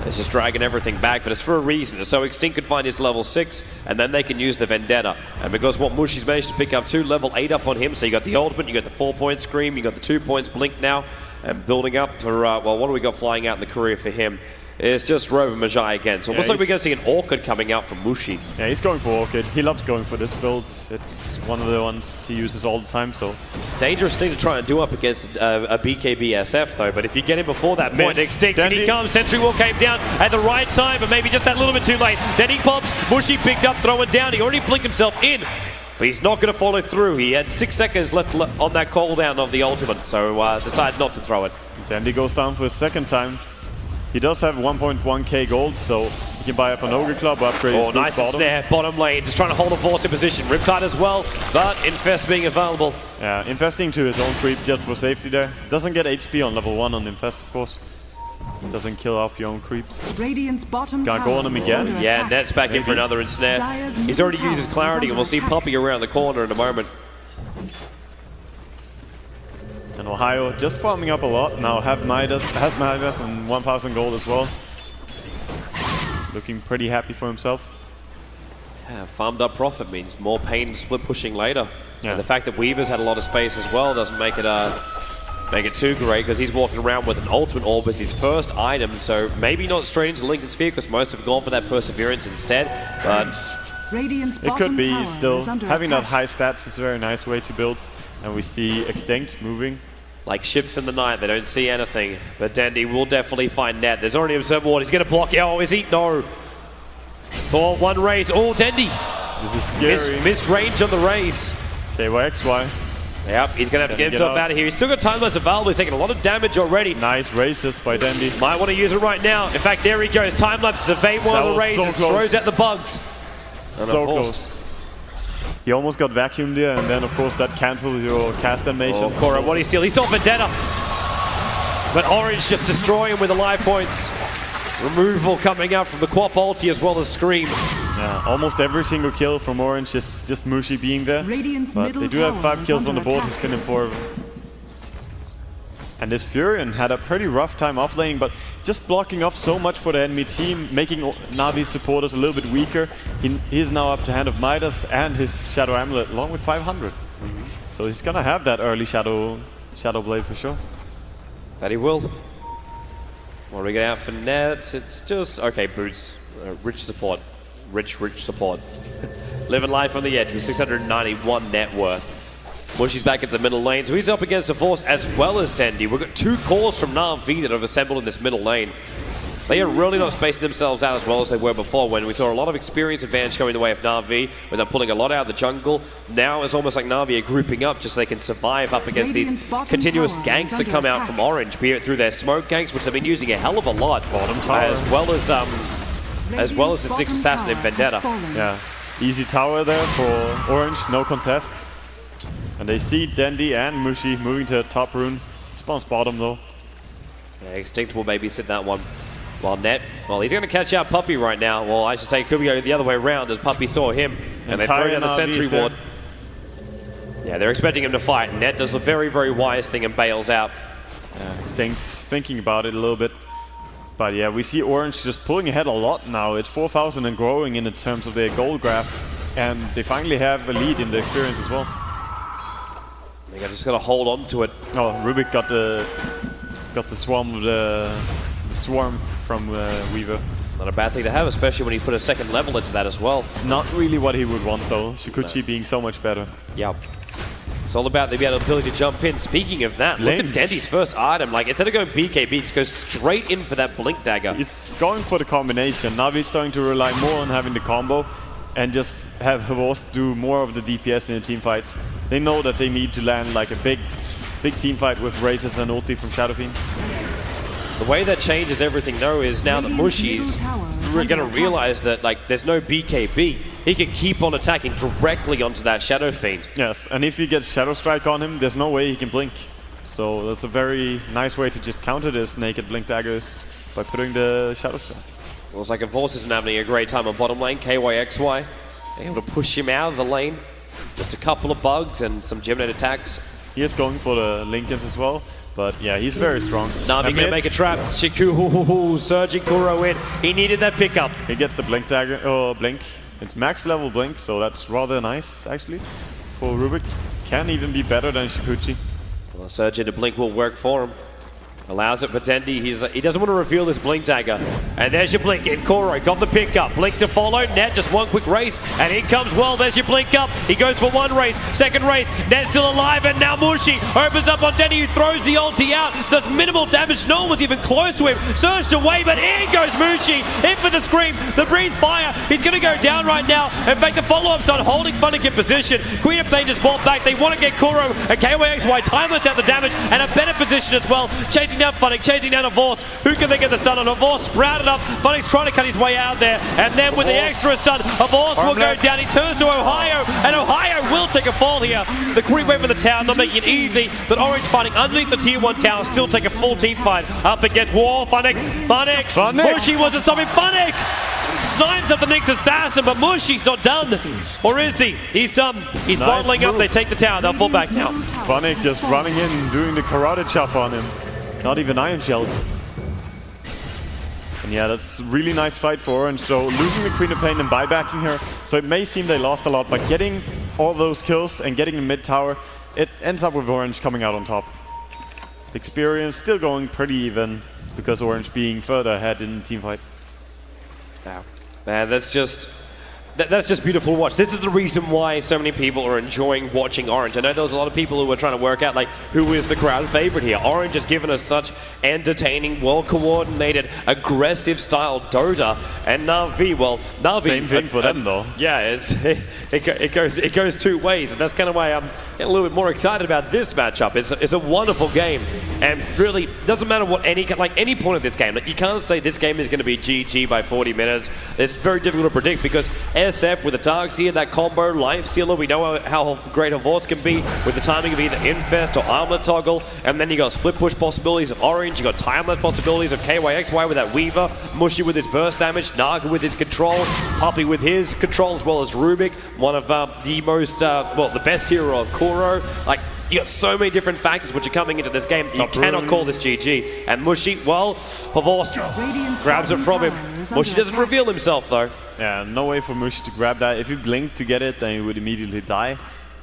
it's just dragging everything back, but it's for a reason. So Extinct could find his level 6, and then they can use the Vendetta. And because what Mushi's managed to pick up too, level 8 up on him, so you got the ultimate, you got the 4-point Scream, you got the 2 points Blink now, and building up for, well, what do we got flying out in the career for him? It's just Rover Magi again. So it looks like we're going to see an Orchid coming out from Mushi. Yeah, he's going for Orchid. He loves going for this build. It's one of the ones he uses all the time, so... Dangerous thing to try and do up against a BKB SF, though. But if you get him before that point, Extinct, and he comes. Sentry Wall came down at the right time, but maybe just that little bit too late. Then he pops. Mushi picked up, throwing down. He already blinked himself in. But he's not going to follow through. He had 6 seconds left on that cooldown of the ultimate, so decided not to throw it. Dandy goes down for a second time. He does have 1.1k gold, so he can buy up an Ogre Club, upgrade his nice bottom. snare, bottom lane, just trying to hold a Force in position. Riptide as well, but Infest being available. Yeah, Infesting to his own creep just for safety there. Doesn't get HP on level 1 on Infest, of course. Doesn't kill off your own creeps. Radiant's bottom Gotta go on him again. Yeah, Net's back in for another ensnare. He's already used his clarity, and we'll see Puppey around the corner in a moment. And Ohio just farming up a lot now. Has Midas and 1,000 gold as well. Looking pretty happy for himself. Yeah, farmed up profit means more pain split pushing later. Yeah. And the fact that Weaver's had a lot of space as well doesn't make it too great, because he's walking around with an ultimate orb as his first item. So maybe not straight into Lincoln Sphere, because most have gone for that perseverance instead. But it could be still. Having that high stats is a very nice way to build. And we see Extinct moving. Like ships in the night, they don't see anything. But Dandy will definitely find Net. There's already Observer Ward. He's going to block. Oh, is he? No. Oh, one raise. Oh, Dandy. This is scary. Missed range on the raise. KYXY. Yep, he's going to have to get himself out of here. He's still got timelines available. He's taking a lot of damage already. Nice races by Dandy. Might want to use it right now. In fact, there he goes. Time-lapse to evade one of the raises. So throws out the bugs. So close. He almost got vacuumed there, and then of course that cancels your cast animation. Oh, Cora, what do you steal? He saw Vendetta. But Orange just destroying him with the life points. Removal coming out from the Quap ulti as well as Scream. Yeah, almost every single kill from Orange is just Mushi being there. But they do have 5 kills on the board and spinning 4 of them. And this Furion had a pretty rough time offlaning, but just blocking off so much for the enemy team, making Navi's supporters a little bit weaker. He's now up to Hand of Midas and his Shadow Amulet, along with 500. So he's gonna have that early Shadow Blade for sure. That he will. What do we get out for Nets? It's just, okay, Boots. Rich support. Rich support. Living life on the edge with 691 net worth. Mushi's back at the middle lane, so he's up against the Force as well as Dandy. We've got 2 cores from Navi that have assembled in this middle lane. They are really not spacing themselves out as well as they were before, when we saw a lot of experience advantage going the way of Navi, with them pulling a lot out of the jungle. Now it's almost like Navi are grouping up just so they can survive up against these continuous ganks that come out from Orange, be it through their smoke ganks, which they've been using a hell of a lot, as well as the Six Assassin in Vendetta. Yeah, easy tower there for Orange, no contests. And they see Dandy and Mushi moving to the top rune. Spawns bottom though. Yeah, Extinct will babysit that one. While Net, well, he's going to catch out Puppey right now. Well, I should say, could be going the other way around as Puppey saw him. And they throw down the sentry ward. Yeah, they're expecting him to fight. Net does a very, very wise thing and bails out. Yeah, Extinct thinking about it a little bit. But yeah, we see Orange just pulling ahead a lot now. It's 4,000 and growing in terms of their gold graph. And they finally have a lead in the experience as well. They just got to hold on to it. Oh, Rubik got the swarm from Weaver. Not a bad thing to have, especially when he put a second level into that as well. Not really what he would want though. Shikuchi being so much better. Yep. It's all about the ability to jump in. Speaking of that, look at Dendy's first item. Like, instead of going BKB, he just goes straight in for that Blink Dagger. He's going for the combination. Navi's starting to rely more on having the combo and just have Havors do more of the DPS in the team fights. They know that they need to land like a big team fight with Razors and ulti from Shadow Fiend. The way that changes everything though is now that Mushi's going to realize that like there's no BKB. He can keep on attacking directly onto that Shadow Fiend. Yes, and if he gets Shadow Strike on him, there's no way he can blink. So that's a very nice way to just counter this naked Blink Daggers by putting the Shadow Strike. Looks like Havors isn't having a great time on bottom lane. KYXY able to push him out of the lane. Just a couple of bugs and some Gemini attacks. He is going for the Lincolns as well. But yeah, he's very strong. Navi gonna make a trap. Shiku surging Kuro in. He needed that pickup. He gets the Blink Dagger, oh, Blink. It's max level Blink, so that's rather nice actually for Rubik. Can even be better than Shikuchi. Well, surge into Blink will work for him. Allows it for Dendy. He doesn't want to reveal this Blink Dagger. And there's your Blink in. Koro got the pick up. Blink to follow. Net just one quick race. And in comes Well. There's your Blink up. He goes for one race. Second race. Net's still alive. And now Mushi opens up on Dendy, who throws the ulti out. There's minimal damage. No one's even close to him. Surged away, but in goes Mushi. In for the scream. The breathe fire. He's going to go down right now. In fact, the follow-up's on holding Funnick in position. Queen of Pain just bought back. They want to get Kuro and KYXY timeless out the damage and a better position as well. Chasing down Funnick, chasing down Havors. Who can they get the stun on? Havors sprouted up. Funnick's trying to cut his way out there. And then with the extra stun, Havors will go down. He turns to Ohio, and Ohio will take a fall here. The creep wave of the tower, not making it easy, but Orange fighting underneath the tier 1 tower, still take a full team fight. Up against War, Funnick. Mushi wants to stop him. Funnick snipes up the next assassin, but Mushi's not done. Or is he? He's done. He's bottling up. They take the tower. They'll fall back now. Funnick just running in, doing the karate chop on him. Not even Iron Shells. And yeah, that's a really nice fight for Orange. So losing the Queen of Pain and buybacking her. So it may seem they lost a lot, but getting all those kills and getting the mid tower, it ends up with Orange coming out on top. The experience still going pretty even because Orange being further ahead in the team fight. Wow. Man, that's just beautiful to watch. This is the reason why so many people are enjoying watching Orange. I know there was a lot of people who were trying to work out like who is the crowd favorite here. Orange has given us such entertaining, well-coordinated, aggressive style Dota, and Navi, well, Navi same thing for them though. Yeah, it goes two ways, and that's kind of why I'm getting a little bit more excited about this matchup. It's a wonderful game, and really doesn't matter what any point of this game. Like, you can't say this game is going to be GG by 40 minutes. It's very difficult to predict because SF with the Darkseer, that combo, Life Sealer, we know how great Havors can be with the timing of either Infest or Armlet Toggle, and then you got split push possibilities of Orange, you got timeless possibilities of KYXY with that Weaver, Mushi with his burst damage, Naga with his control, Puppy with his control, as well as Rubik, one of the most, the best hero of Kuro. Like, you got so many different factors which are coming into this game. You cannot call this GG. And Mushi, well, Havors grabs it from him. Mushi doesn't reveal himself though. Yeah, no way for Mushi to grab that. If you blink to get it, then you would immediately die.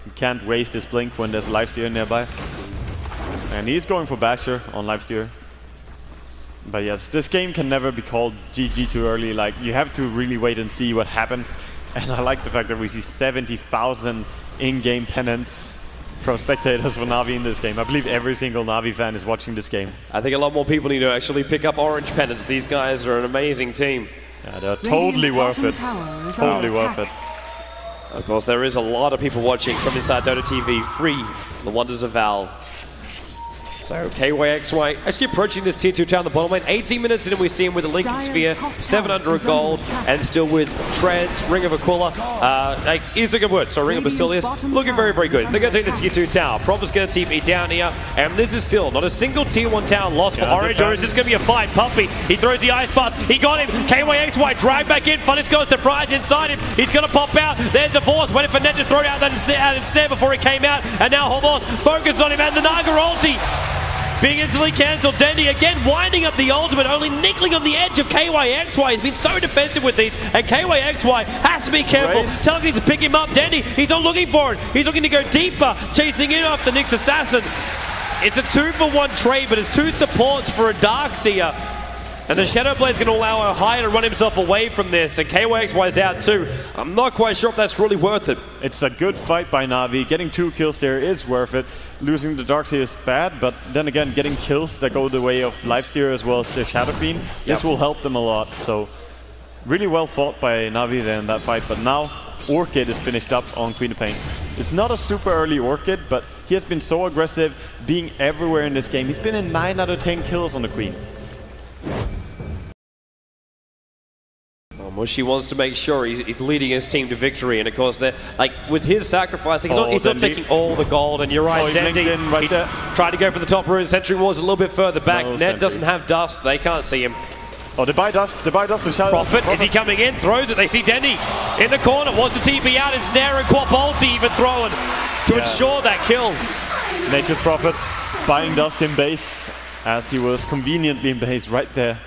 You can't waste this blink when there's a lifesteal nearby. And he's going for Basher on lifesteal. But yes, this game can never be called GG too early. Like, you have to really wait and see what happens. And I like the fact that we see 70,000 in-game pennants from spectators for Navi in this game. I believe every single Navi fan is watching this game. I think a lot more people need to actually pick up Orange pennants. These guys are an amazing team. Yeah, they're totally worth it. Totally worth it. Of course, there is a lot of people watching from inside Dota TV, free, the wonders of Valve. So KYXY actually approaching this tier 2 town, the bottom lane. 18 minutes in and we see him with a Lincoln Sphere, 700 of gold, and still with Treads, Ring of Aquila, is a good word, so Ring of Basilius, looking very, very good. They're going to take this tier 2 tower. Prop's going to TP down here, and this is still not a single tier 1 tower lost for Orange, or is this going to be a fight? Puppy, he throws the ice path, he got him, KYXY dragged back in, Funnits got a surprise inside him, he's going to pop out, there's Divorce, waiting for Net to throw out that instead before he came out, and now Homos focused on him, and the Naga ulti being instantly cancelled. Dendy again winding up the ultimate, only nickling on the edge of KYXY. He's been so defensive with these, and KYXY has to be careful. Telling to pick him up. Dendy, he's not looking for it. He's looking to go deeper, chasing in off the Nyx Assassin. It's a 2-for-1 trade, but it's 2 supports for a Darkseer. And the Shadow Blade's going to allow Ohio to run himself away from this, and KYXY's out too. I'm not quite sure if that's really worth it. It's a good fight by Navi. Getting 2 kills there is worth it. Losing the Darkseer is bad, but then again, getting kills that go the way of Lifesteal as well as the Shadow Fiend, this will help them a lot. So, really well fought by Navi there in that fight, but now Orchid is finished up on Queen of Pain. It's not a super early Orchid, but he has been so aggressive, being everywhere in this game. He's been in 9 out of 10 kills on the Queen. Mushy wants to make sure he's leading his team to victory, and of course, like with his sacrificing, he's not taking all the gold. And you're right, Dendy, he tried to go for the top rune. Sentry Ward's a little bit further back. Net doesn't have dust; they can't see him. Oh, they buy dust to Shadow. Prophet, is he coming in? Throws it. They see Dendy in the corner. Wants the TP out. And Snare and Quap ulti even throwing to ensure that kill. Nature's Prophet buying dust in base as he was conveniently in base right there.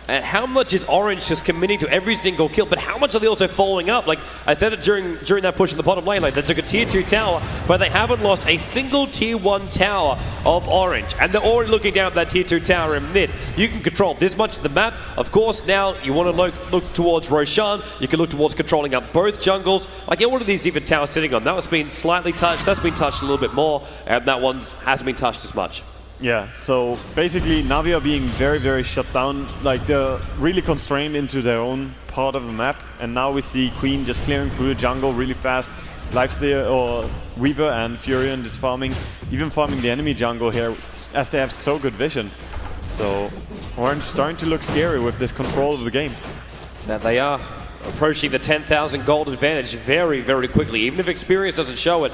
And how much is Orange just committing to every single kill, but how much are they also following up? Like I said it during that push in the bottom lane, like they took a tier 2 tower, but they haven't lost a single tier 1 tower of Orange. And they're already looking down at that tier 2 tower in mid. You can control this much of the map. Of course, now you want to look towards Roshan. You can look towards controlling up both jungles. Like, what are these even towers sitting on? That one's been slightly touched. That's been touched a little bit more. And that one hasn't been touched as much. Yeah, so basically Navi are being very, very shut down. Like, they're really constrained into their own part of the map. And now we see Queen just clearing through the jungle really fast. Lifesteal or Weaver and Furion just farming, even farming the enemy jungle here, as they have so good vision. So Orange starting to look scary with this control of the game. That they are approaching the 10,000 gold advantage very, very quickly. Even if experience doesn't show it,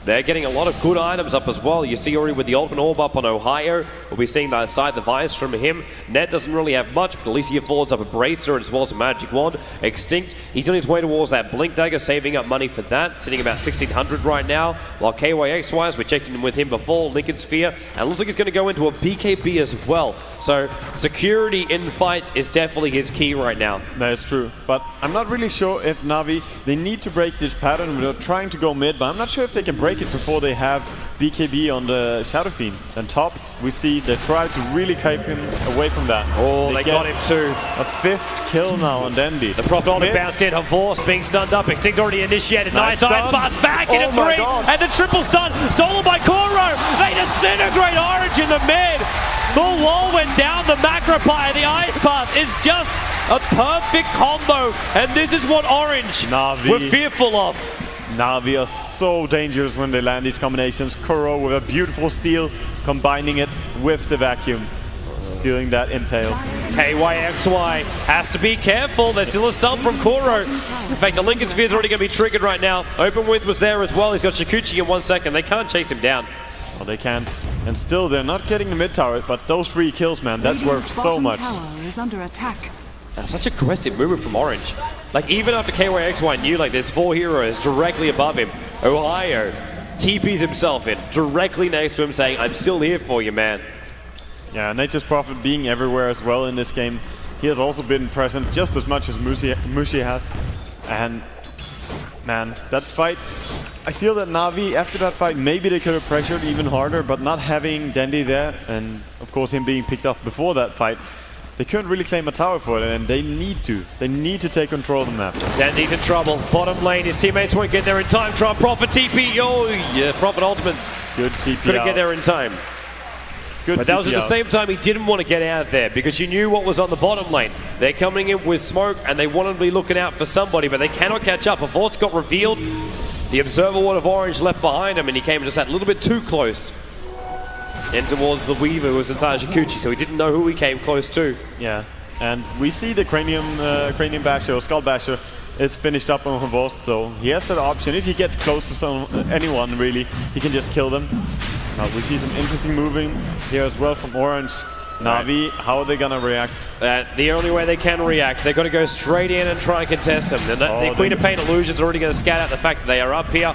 they're getting a lot of good items up as well. You see already with the Ultimate Orb up on Ohio. We'll be seeing that side device from him. Net doesn't really have much, but at least he affords up a Bracer as well as a Magic Wand. Extinct, he's on his way towards that Blink Dagger, saving up money for that. Sitting about 1,600 right now. While KYXY, we checked in with him before, Lincoln Sphere. And looks like he's going to go into a BKB as well. So security in fights is definitely his key right now. That is true. But I'm not really sure if Navi, they need to break this pattern. They're trying to go mid, but I'm not sure if they can break it before they have BKB on the Shadow Fiend. And top, we see they try to really keep him away from that. Oh, they got him too. A 5th kill now on Dendy. The Prophet only bounced in. Horse being stunned up. Extinct already initiated. Nice ice path back into 3. And the triple stun stolen by Koro. They disintegrate Orange in the mid. The wall went down. The Macropie, the ice path is just a perfect combo. And this is what Orange were fearful of. Navi are so dangerous when they land these combinations. Kuro with a beautiful steal, combining it with the vacuum. Stealing that impale. KYXY has to be careful. There's still a stun from Kuro. In fact, the Lincoln Sphere is already going to be triggered right now. Open Width was there as well. He's got Shikuchi in 1 second. They can't chase him down. Well, they can't. And still, they're not getting the mid tower, but those 3 kills, man, that's worth so much. Tower is under attack. Such aggressive movement from Orange. Like, even after KYXY knew, like, there's 4 heroes directly above him. Ohio TPs himself in, directly next to him, saying, I'm still here for you, man. Yeah, Nature's Prophet being everywhere as well in this game. He has also been present just as much as Mushi has. And, man, that fight, I feel that Navi, after that fight, maybe they could have pressured even harder, but not having Dendy there, and of course him being picked off before that fight, they couldn't really claim a tower for it, and they need to. They need to take control of the map. Dendy's in trouble. Bottom lane, his teammates won't get there in time. Try Prophet TP. Oh, yeah, Prophet ultimate. Good TP Couldn't get there in time. Good but that was at the out. same time he didn't want to get out there because you knew what was on the bottom lane. They're coming in with smoke and they wanted to be looking out for somebody, but they cannot catch up. A Vort's got revealed. The Observer Ward of Orange left behind him, and he came just that little bit too close. in towards the Weaver, who was inside Shikuchi, so he didn't know who he came close to. Yeah, and we see the Cranium Basher, or Skull Basher, is finished up on Havost, so he has that option. If he gets close to anyone, really, he can just kill them. We see some interesting moving here as well from Orange. Navi, how are they going to react? The only way they can react, they're going to go straight in and try and contest them. The Queen of Pain Illusion's already going to scout out the fact that they are up here,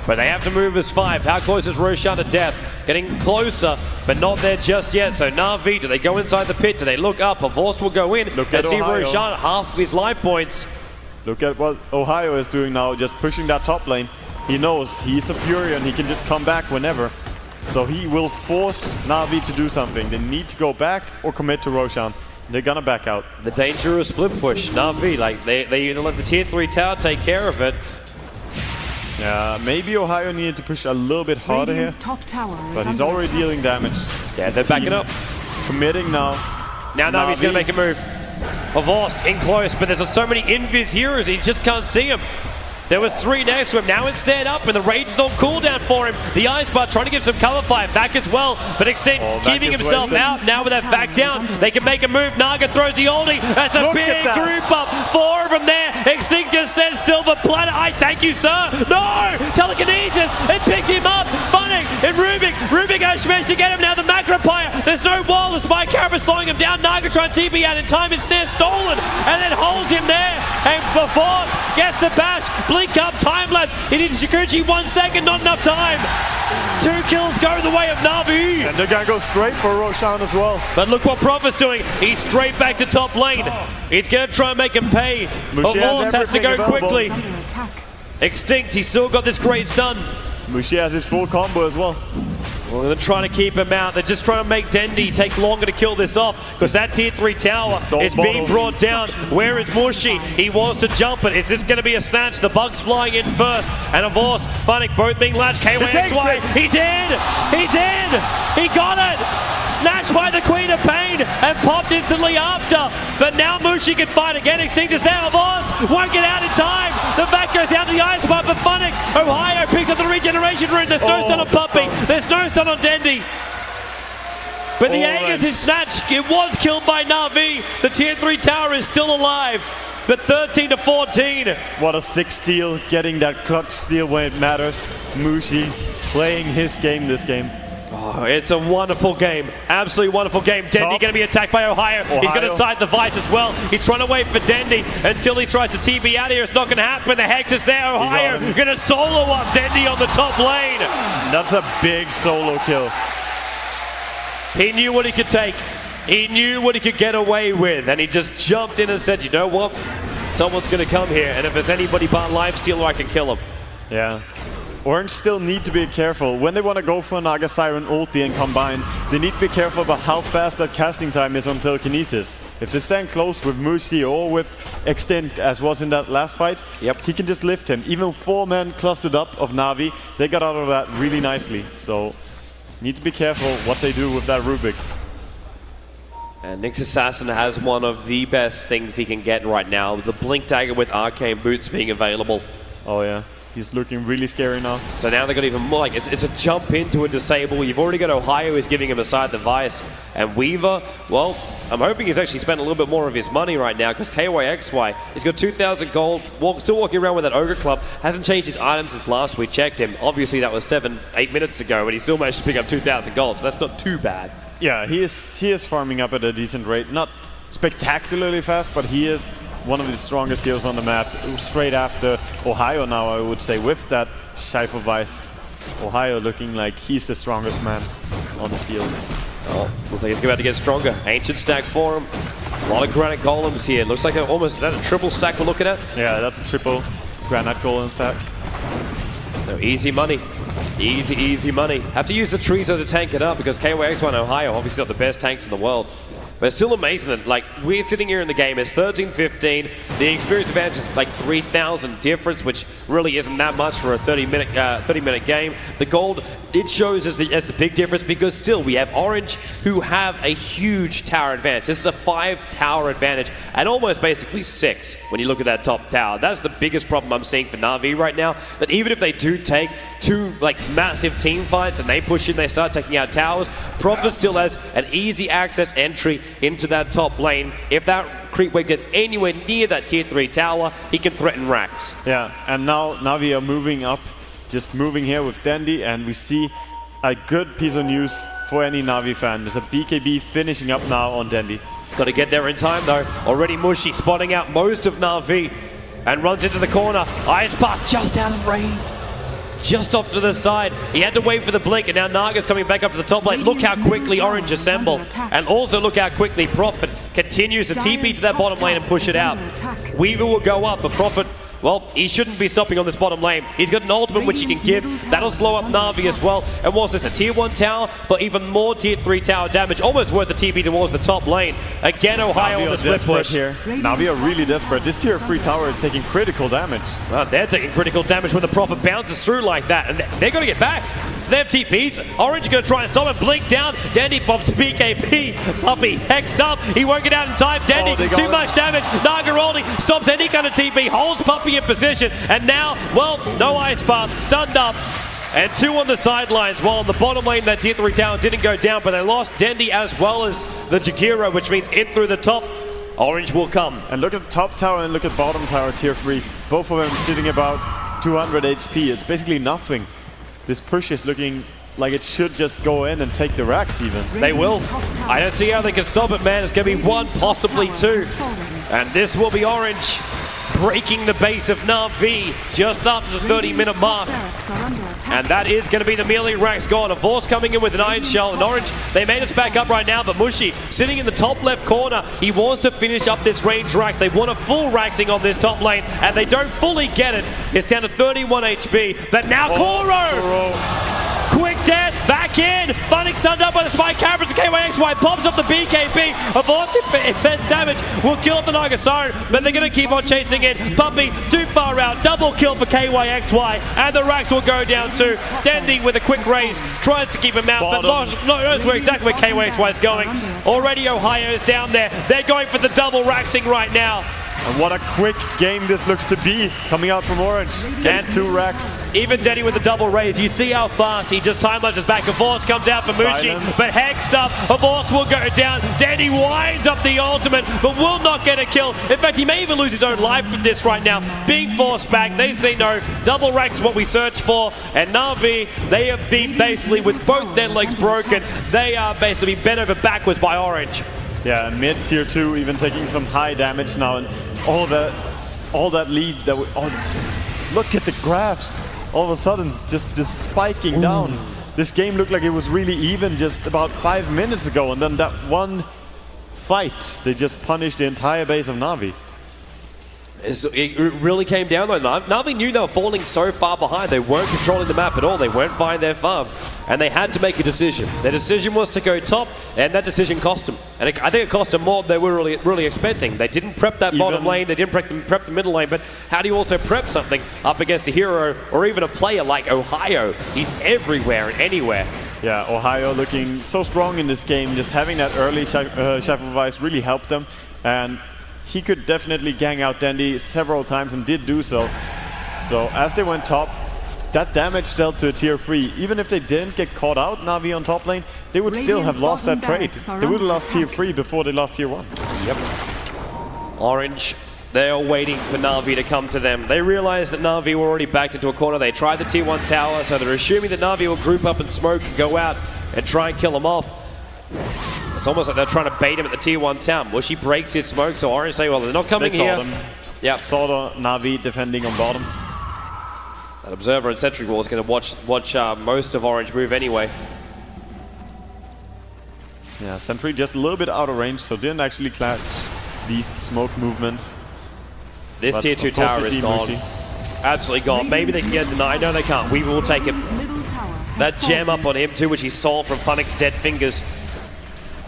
but they have to move as 5. How close is Roshan to death? Getting closer, but not there just yet. So Navi, do they go inside the pit? Do they look up? Havost will go in. Look at see Ohio. Roshan, half of his life points. Look at what Ohio is doing now, just pushing that top lane. He knows he's a Fury and he can just come back whenever. So he will force Navi to do something. They need to go back or commit to Roshan. They're gonna back out. The danger of split push. Navi, like they let the tier 3 tower take care of it. Yeah, maybe Ohio needed to push a little bit harder here. Top tower but he's already dealing damage. Yeah, they're backing up. Committing now. Now Navi's gonna make a move. Havost in close, but there's so many invis heroes, he just can't see him. There was 3 next to him, now it's stand up, and the rage is on cooldown for him. The Ice Bar trying to give some cover fire back as well, but Extend keeping himself out. Now with that back down, they can make a move. Naga throws the oldie. That's a big group up. 4 of them there. Extinct just says still for planet. I thank you, sir. No! Telekinesis! It picked him up. Funnick and Rubik. Rubik actually managed to get him. Now the Macropire. There's no wall. The Spike Carapace slowing him down. Naga trying to TP out in time. It's snare stolen and then holds him there. And before gets the bash. Blink up, time lapse. He needs Shikuchi 1 second, not enough time. 2 kills go the way of Navi. And they're gonna go straight for Roshan as well. But look what Prophet's doing. He's straight back to top lane. He's gonna try and make him pay. Havost has to go quickly. Extinct, he's still got this great stun. Mushi has his full combo as well. Well, they're trying to keep him out. They're just trying to make Dendi take longer to kill this off because that tier 3 tower is being brought down. Where is Mushi? He wants to jump it. Is this going to be a snatch? The Bug's flying in first. And Havost, Funnick both being latched. KYXY. He did! He did! He got it! Snatched by the Queen of Pain and popped instantly after. But now Mushi can fight again. Extinct is there. Havost won't get out in time. The back goes down to the Ice Bar, but Funnick, Ohio picks up the regeneration rune. There's no stun on Puppy. There's no stun on Dendi. But the Aegis is snatched. It was killed by Navi. The tier 3 tower is still alive. But 13 to 14. What a 6 steal, getting that clutch steal when it matters. Mushi playing his game this game. Oh, it's a wonderful game. Absolutely wonderful game. Dendi going to be attacked by Ohio. He's going to side the Vice as well. He's trying to wait for Dendi until he tries to TP out of here. It's not going to happen. The Hex is there. Ohio going to solo up Dendi on the top lane. That's a big solo kill. He knew what he could take. He knew what he could get away with. And he just jumped in and said, you know what? Someone's going to come here. And if there's anybody but Lifestealer, I can kill him. Yeah. Orange still need to be careful. When they want to go for Naga Siren ulti and combine, they need to be careful about how fast that casting time is on telekinesis. If they stand close with Mushi or with Extinct, as was in that last fight, he can just lift him. Even 4 men clustered up of Navi, they got out of that really nicely. So, need to be careful what they do with that Rubik. And Nyx Assassin has one of the best things he can get right now. The Blink Dagger with Arcane Boots being available. Oh yeah. He's looking really scary now. So now they've got even more, like, it's a jump into a disable. You've already got Ohio who's giving him a side device. And Weaver, well, I'm hoping he's actually spent a little bit more of his money right now because KYXY, he's got 2,000 gold, still walking around with that Ogre Club, hasn't changed his items since last we checked him. Obviously that was 7-8 minutes ago and he still managed to pick up 2,000 gold, so that's not too bad. Yeah, he is farming up at a decent rate. Not spectacularly fast, but he is one of the strongest heroes on the map. Straight after Ohio now, I would say, with that Scheifer Vice. Ohio looking like he's the strongest man on the field. Oh, looks like he's about to get stronger. Ancient stack for him. A lot of granite golems here. Looks like almost, is that a triple stack we're looking at? Yeah, that's a triple granite golem stack. So easy money. Easy, easy money. Have to use the Trezo to tank it up because KYXY and Ohio obviously got the best tanks in the world. But it's still amazing that, like, we're sitting here in the game, it's 13-15, the experience advantage is like 3,000 difference, which really isn't that much for a 30-minute game. The gold, it shows as the big difference because still we have Orange who have a huge tower advantage. This is a 5-tower advantage and almost basically 6 when you look at that top tower. That's the biggest problem I'm seeing for Navi right now, that even if they do take two like massive team fights and they push in, they start taking out towers, Prophet still has an easy access entry into that top lane. If that creep wave gets anywhere near that tier 3 tower, he can threaten racks. Yeah, and now Navi are moving up, just moving here with Dandy, and we see a good piece of news for any Navi fan. There's a BKB finishing up now on Dandy. Got to get there in time though. Already Mushy spotting out most of Navi and runs into the corner. Ice Path just out of range. Just off to the side. He had to wait for the blink, and now Naga's coming back up to the top lane. Look how quickly Orange assemble. And also look how quickly Prophet continues to TP to that bottom lane and push it out. Weaver will go up, but Prophet, well, he shouldn't be stopping on this bottom lane. He's got an ultimate which he can give. That'll slow up Navi as well. And what's this, a tier 1 tower, but even more tier 3 tower damage. Almost worth the TP towards the top lane. Again, Ohio on the split push. Here. Navi are really desperate. This tier 3 tower is taking critical damage. Well, they're taking critical damage when the Prophet bounces through like that. And they're going to get back. They have TPs. Orange going to try and stop him. Blink down. Dandy pops BKB. Puppey hexed up. He won't get out in time. Dandy, too much damage. Naga rolling. Stops any kind of TP. Holds Puppey in position. And now, well, no Ice Path. Stunned up. And 2 on the sidelines. While on the bottom lane, that tier 3 tower didn't go down. But they lost Dandy as well as the Jakiro, which means in through the top. Orange will come. And look at top tower and look at bottom tower, tier 3. Both of them sitting about 200 HP. It's basically nothing. This push is looking like it should just go in and take the racks even. They will. I don't see how they can stop it, man. It's going to be 1, possibly 2. And this will be Orange breaking the base of Navi just after the 30-minute mark. And that is going to be the melee racks gone. A Force coming in with an Iron Shell, and Orange, they made us back up right now, but Mushy sitting in the top left corner. He wants to finish up this range rack. They want a full raxing on this top lane, and they don't fully get it. It's down to 31 HP, but now Koro! Quick death, back in. Funnick stunned up by the spike. Cameron's KYXY pops up the BKB. Avoid defense damage will kill the Naga Siren, but they're going to keep on chasing in. Puppey too far out. Double kill for KYXY, and the racks will go down too. Dandy with a quick raise tries to keep him out, but knows where exactly where KYXY is going. Already Ohio is down there. They're going for the double raxing right now. And what a quick game this looks to be coming out from Orange. And 2 racks. Even Danny with the double raise. You see how fast he just time lapses back. Avorce comes out for Mushi, but hexed up. Avorce will go down. Danny winds up the ultimate, but will not get a kill. In fact, he may even lose his own life with this right now. Being forced back, they say no. Double racks is what we search for. And Navi, they have been basically with both their legs broken. They are basically bent over backwards by Orange. Yeah, mid tier 2 even taking some high damage now, and all that lead that just look at the graphs. All of a sudden, just spiking down. This game looked like it was really even just about 5 minutes ago, and then that one fight, they just punished the entire base of Navi. It really came down though. Navi knew they were falling so far behind. They weren't controlling the map at all. They weren't buying their farm. And they had to make a decision. Their decision was to go top, and that decision cost them. And I think it cost them more than they were really expecting. They didn't prep that bottom lane. They didn't prep the middle lane. But how do you also prep something up against a hero or even a player like Ohio? He's everywhere and anywhere. Yeah, Ohio looking so strong in this game. Just having that early sacrifice really helped them. And he could definitely gang out Dandy several times and did do so. So as they went top, that damage dealt to a tier 3. Even if they didn't get caught out, Navi on top lane, they would still have lost that trade. They would have lost tier 3 before they lost tier 1. Yep. Orange, they are waiting for Navi to come to them. They realize that Navi were already backed into a corner. They tried the tier 1 tower, so they're assuming that Navi will group up and smoke and go out and try and kill him off. It's almost like they're trying to bait him at the tier 1 town. Mushy breaks his smoke, so Orange say, well, they're not coming here. Yeah, saw the Navi defending on bottom. That Observer and Sentry Wall is going to watch most of Orange move anyway. Yeah, Sentry just a little bit out of range, so didn't actually catch these smoke movements. This tier 2 tower is gone. Absolutely gone. Maybe they can get it denied. No, they can't. We will take it. That gem up on him too, which he stole from Funnick's dead fingers.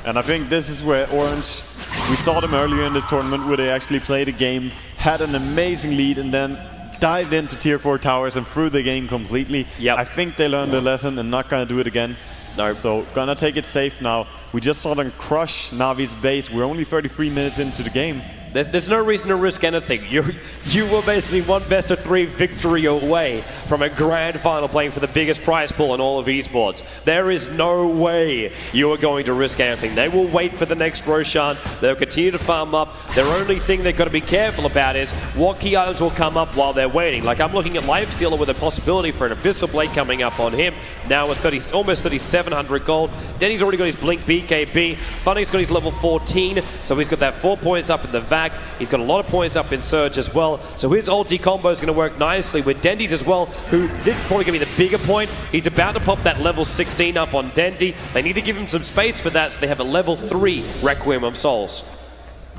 And I think this is where Orange, we saw them earlier in this tournament where they actually played a game, had an amazing lead, and then dived into tier 4 towers and threw the game completely. Yep. I think they learned their lesson and not going to do it again. No. So gonna take it safe now. We just saw them crush Navi's base. We're only 33 minutes into the game. There's no reason to risk anything. You were basically one best of 3 victory away from a grand final playing for the biggest prize pool in all of esports. There is no way you are going to risk anything. They will wait for the next Roshan. They'll continue to farm up. Their only thing they've got to be careful about is what key items will come up while they're waiting. Like I'm looking at Lifestealer with a possibility for an Abyssal Blade coming up on him. Now with almost 3,700 gold. Denny's already got his Blink BKB. Funny's got his level 14, so he's got that 4 points up in the VAC. He's got a lot of points up in Surge as well. So his ulti combo is going to work nicely with Dendy's as well, who this is probably going to be the bigger point. He's about to pop that level 16 up on Dendy. They need to give him some space for that, so they have a level 3 Requiem of Souls.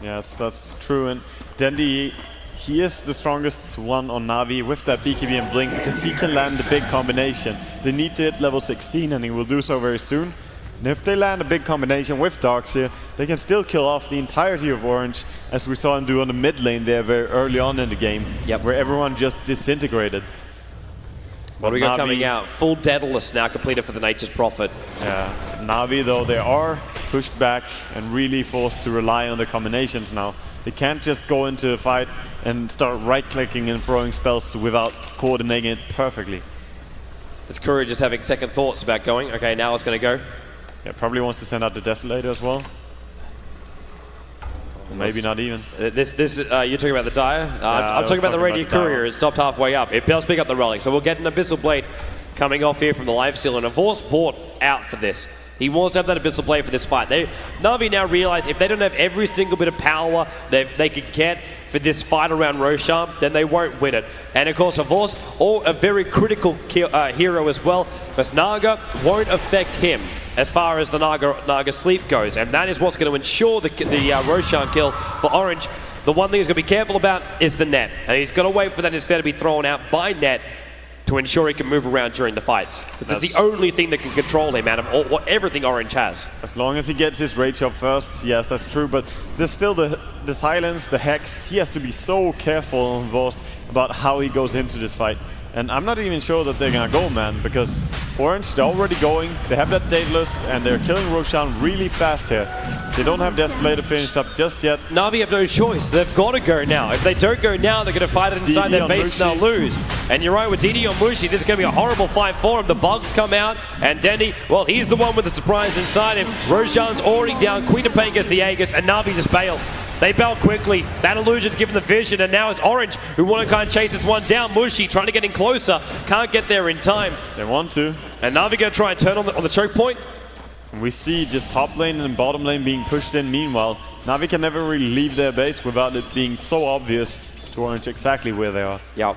Yes, that's true. And Dendy, he is the strongest one on Navi with that BKB and Blink because he can land the big combination. They need to hit level 16 and he will do so very soon. And if they land a big combination with Darkseer, they can still kill off the entirety of Orange, as we saw him do on the mid lane there very early on in the game, where everyone just disintegrated. What do we got coming out? Full Daedalus now completed for the Nature's Prophet. Yeah, Navi though, they are pushed back and really forced to rely on the combinations now. They can't just go into a fight and start right-clicking and throwing spells without coordinating it perfectly. This Courier just having second thoughts about going. Okay, now it's going to go. Yeah, probably wants to send out the Desolator as well. Or maybe not even. You're talking about the Dire? I'm talking about the Radiant Courier. It stopped halfway up. It does pick up the Relic. So we'll get an Abyssal Blade coming off here from the Lifestealer. And Avors bought out for this. He wants to have that Abyssal Blade for this fight. Navi now realize if they don't have every single bit of power that they could get for this fight around Roshan, then they won't win it. And of course, Avors, a very critical hero as well, because Naga won't affect him as far as the Naga sleep goes. And that is what's going to ensure the Roshan kill for Orange. The one thing he's going to be careful about is the net. And he's got to wait for that instead to be thrown out by net to ensure he can move around during the fights. This is the only thing that can control him out of everything Orange has. As long as he gets his rage up first, yes, that's true, but there's still the silence, the hex. He has to be so careful and involved about how he goes into this fight. And I'm not even sure that they're gonna go, man, because Orange, they're already going, they have that Daedalus, and they're killing Roshan really fast here. They don't have Desolator finished up just yet. Navi have no choice. They've got to go now. If they don't go now, they're going to fight it inside their base and they'll lose. And you're right, with DD on Mushi, this is going to be a horrible fight for him. The bugs come out, and Dendy, well, he's the one with the surprise inside him. Roshan's already down. Queen of Pain gets the Aegis, and Navi just bail. They bail quickly. That illusion's given the vision, and now it's Orange who want to kind of chase this one down. Mushi trying to get in closer. Can't get there in time. They want to. And Navi going to try and turn on the choke point. We see just top lane and bottom lane being pushed in. Meanwhile, Navi can never really leave their base without it being so obvious to Orange exactly where they are. Yeah.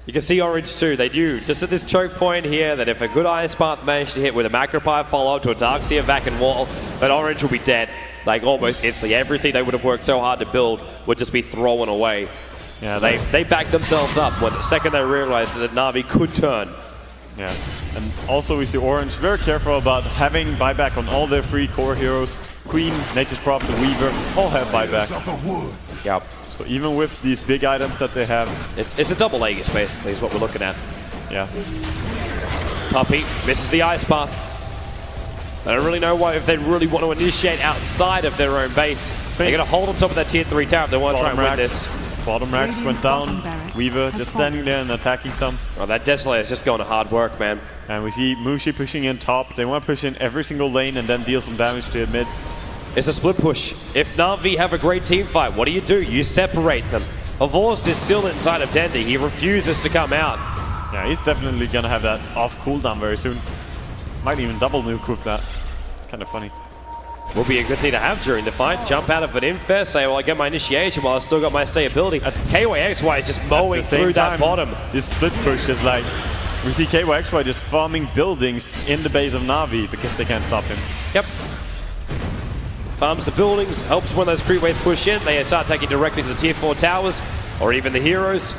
You can see Orange too. They knew just at this choke point here that if a good Ice Path managed to hit with a Macropie follow-up to a Darkseer vac and wall, that Orange will be dead. Like almost instantly. Everything they would have worked so hard to build would just be thrown away. Yeah, so they backed themselves up when the second they realized that Navi could turn. Yeah, and also we see Orange very careful about having buyback on all their 3 core heroes. Queen, Nature's Prophet, Weaver, all have buyback. Yep. So even with these big items that they have... It's a double Aegis basically is what we're looking at. Yeah. Puppey misses the Ice Path. I don't really know why if they really want to initiate outside of their own base. They're going to hold on top of that tier 3 tower if they want to try and win this. Bottom racks went down. Weaver just standing there and attacking some. Oh, that Desolator is just going to hard work, man. And we see Mushi pushing in top. They want to push in every single lane and then deal some damage to mid. It's a split push. If Navi have a great team fight, what do? You separate them. Avors is still inside of Dendy. He refuses to come out. Yeah, he's definitely going to have that off cooldown very soon. Might even double nuke with that. Kind of funny. Will be a good thing to have during the fight. Jump out of an infest, say, well, I get my initiation while I still got my stayability. KYXY is just mowing through that bottom. This split push is like, we see KYXY just farming buildings in the base of Navi because they can't stop him. Yep. Farms the buildings, helps when those creep waves push in. They start taking directly to the tier 4 towers, or even the heroes.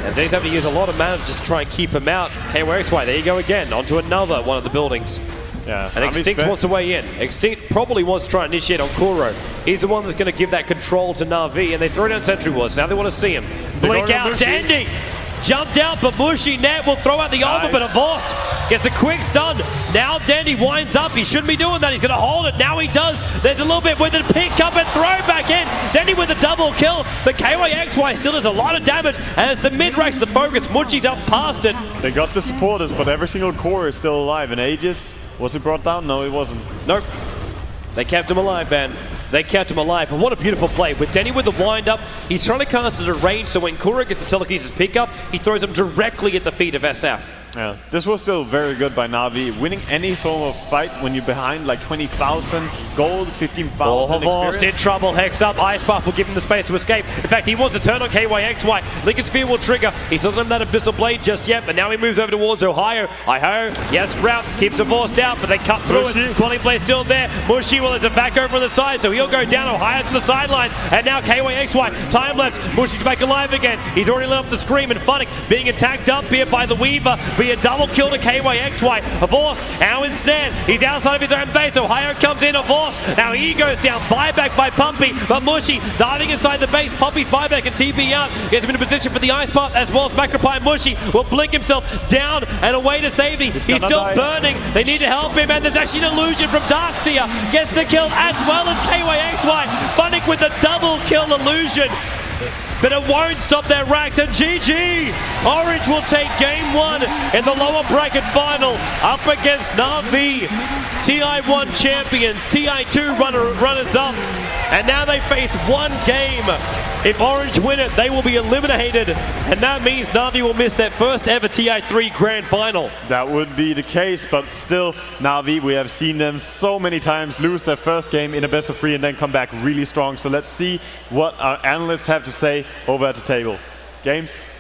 And Denny's having to use a lot of mana just to try and keep him out. KYXY, there you go again, onto another one of the buildings. Yeah, and Extinct wants to weigh in. Extinct probably wants to try and initiate on Kuro. He's the one that's going to give that control to Navi, and they throw down Sentry Wards. Now they want to see him. Blink out, Dandy! Jumped out, but Mushi net will throw out the armor, but Avors Gets a quick stun. Now Dandy winds up. He shouldn't be doing that. He's going to hold it. Now he does. There's a little bit with it. Pick up and throw back in. Dandy with a double kill. But KYXY still does a lot of damage. And it's the mid-ranks, the focus. Muchi's up past it. They got the supporters, but every single core is still alive. And Aegis, was he brought down? No, he wasn't. Nope. They kept him alive, Ben. They kept him alive. But what a beautiful play. With Denny with the wind-up, he's trying to cast it at range, so when Kura gets the telekinesis pick-up, he throws him directly at the feet of SF. Yeah, this was still very good by Navi. Winning any sort of fight when you're behind like 20,000 gold, 15,000 experience. In trouble, hexed up. Ice Buff will give him the space to escape. In fact, he wants to turn on KYXY. Lincoln Sphere will trigger. He doesn't have that Abyssal Blade just yet, but now he moves over towards Ohio. Yes, Sprout keeps him forced out, but they cut through it. Quality Blade still there. Mushi will it's back over on the side, so he'll go down. Ohio to the sidelines, and now KYXY. Time lapse. Mushi's back alive again. He's already lit up the Scream, and Funnick being attacked up here by the Weaver. Be a double kill to KYXY. Avorce now instead. He's outside of his own base. Ohio comes in. Avorce. Now he goes down. Buyback by Pumpy. But Mushi diving inside the base. Pumpy's buyback and TP out. Gets him in a position for the ice path as well as Macropie. Mushi will blink himself down and away to safety. He's still burning. They need to help him. And there's actually an illusion from Darkseer. Gets the kill as well as KYXY. Funnick with the double kill illusion. But it won't stop their racks, and GG! Orange will take game 1 in the lower bracket final up against Navi. TI1 champions, TI2 runners-up, and now they face one game. If Orange win it, they will be eliminated, and that means Navi will miss their first ever TI3 grand final. That would be the case, but still, Navi, we have seen them so many times lose their first game in a best of 3 and then come back really strong. So let's see what our analysts have to say over at the table. James?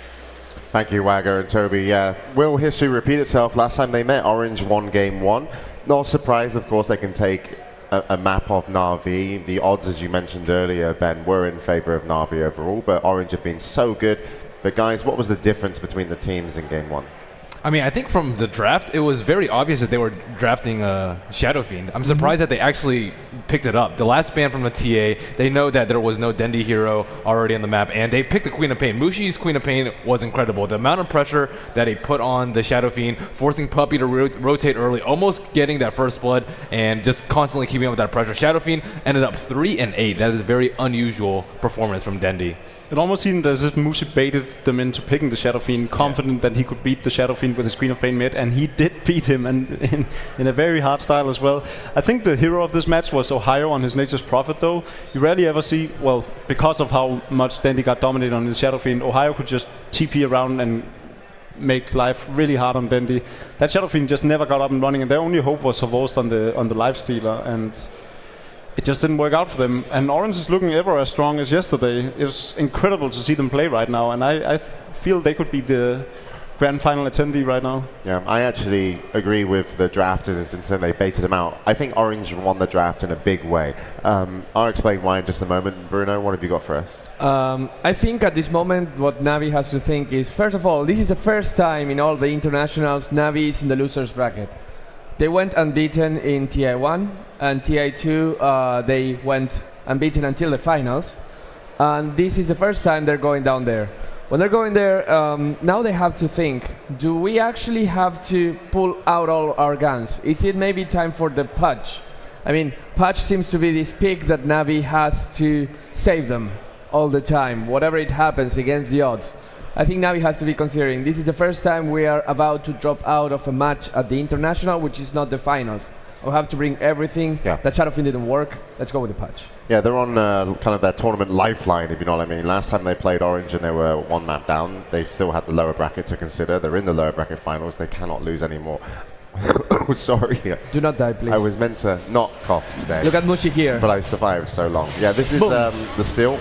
Thank you, Wagger and Toby. Yeah, will history repeat itself? Last time they met, Orange won game 1. Not surprised, of course, they can take a map of Navi. The odds, as you mentioned earlier, Ben, were in favor of Navi overall, but Orange have been so good. But guys, what was the difference between the teams in game 1? I mean, I think from the draft, it was very obvious that they were drafting Shadow Fiend. I'm surprised that they actually picked it up. The last ban from the TA, they know that there was no Dendi hero already on the map, and they picked the Queen of Pain. Mushi's Queen of Pain was incredible. The amount of pressure that he put on the Shadow Fiend, forcing Puppy to rotate early, almost getting that first blood, and just constantly keeping up with that pressure. Shadow Fiend ended up 3 and 8. That is a very unusual performance from Dendi. It almost seemed as if Mushi baited them into picking the Shadow Fiend, confident that he could beat the Shadow Fiend with his Queen of Pain mid, and he did beat him, and in a very hard style as well. I think the hero of this match was Ohio on his Nature's Prophet, though. You rarely ever see, well, because of how much Dendi got dominated on his Shadow Fiend, Ohio could just TP around and make life really hard on Dendi. That Shadow Fiend just never got up and running, and their only hope was Hovost on the Lifestealer, and it just didn't work out for them. And Orange is looking ever as strong as yesterday. It's incredible to see them play right now, and I feel they could be the grand final attendee right now. Yeah, I actually agree with the drafters until they baited them out. I think Orange won the draft in a big way. I'll explain why in just a moment. Bruno, what have you got for us? I think at this moment what Navi has to think is, first of all, this is the first time in all the internationals Navi is in the losers bracket. They went unbeaten in TI1, and TI2 they went unbeaten until the finals. And this is the first time they're going down there. When they're going there, now they have to think, do we actually have to pull out all our guns? Is it maybe time for the Pudge? I mean, Pudge seems to be this pick that Navi has to save them all the time, whatever it happens against the odds. I think Navi has to be considering this is the first time we are about to drop out of a match at the international, which is not the finals. We'll have to bring everything. Yeah. That Shadow Fiend didn't work. Let's go with the Patch. Yeah, they're on kind of their tournament lifeline, if you know what I mean. Last time they played Orange and they were one map down, they still had the lower bracket to consider. They're in the lower bracket finals. They cannot lose anymore. Oh, sorry. Do not die, please. I was meant to not cough today. Look at Mushi here. But I survived so long. Yeah, this is the steal.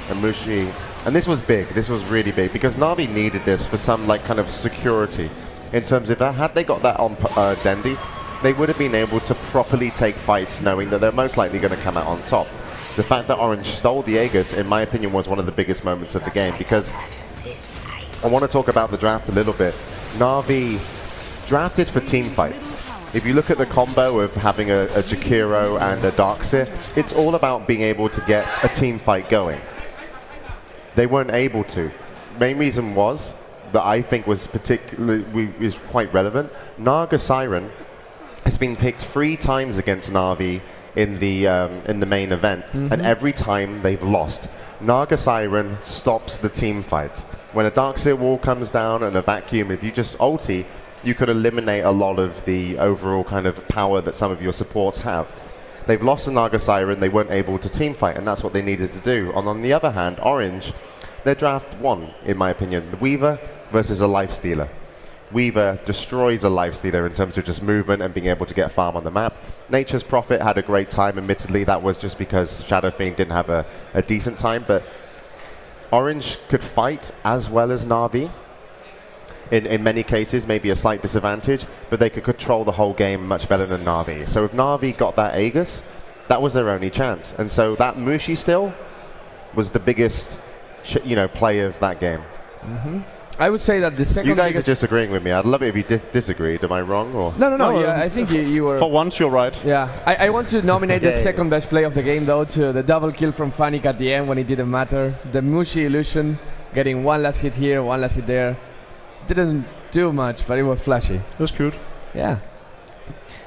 And Mushi. And this was big. This was really big because Navi needed this for some like kind of security in terms of had they got that on Dendi, they would have been able to properly take fights knowing that they're most likely going to come out on top. The fact that Orange stole the Aegis, in my opinion, was one of the biggest moments of the game because I want to talk about the draft a little bit. Navi drafted for team fights. If you look at the combo of having a Jakiro and a Darkseer, it's all about being able to get a team fight going. They weren't able to. Main reason was that I think was particularly is quite relevant. Naga Siren has been picked 3 times against Navi in the main event, and every time they've lost. Naga Siren stops the team fight. When a Darkseer wall comes down and a vacuum, if you just ulti, you could eliminate a lot of the overall kind of power that some of your supports have. They've lost to Naga Siren, they weren't able to team fight, and that's what they needed to do. And on the other hand, Orange, their draft won, in my opinion. The Weaver versus a Lifestealer. Weaver destroys a Lifestealer in terms of just movement and being able to get farm on the map. Nature's Prophet had a great time, admittedly. That was just because Shadow Fiend didn't have a decent time, but Orange could fight as well as Navi. In many cases, maybe a slight disadvantage, but they could control the whole game much better than Navi. So if Navi got that Aegis, that was their only chance. And so that Mushi still was the biggest play of that game. I would say that the second... You guys are disagreeing with me. I'd love it if you disagreed. Am I wrong? Or? No. Yeah, I think you were... For once, you're right. Yeah. I want to nominate the second best play of the game, though, to the double kill from Fnatic at the end when it didn't matter. The Mushi illusion, getting one last hit here, one last hit there. Didn't do much, but it was flashy. It was good. Yeah.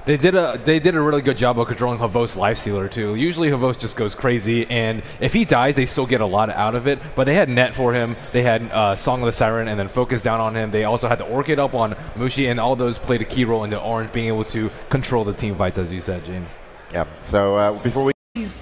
They did a really good job of controlling Havos's Lifestealer too. Usually Havos just goes crazy, and if he dies, they still get a lot out of it. But they had Net for him, they had Song of the Siren, and then Focus down on him. They also had the Orchid up on Mushi, and all those played a key role in the Orange being able to control the team fights, as you said, James. Yeah. So before we...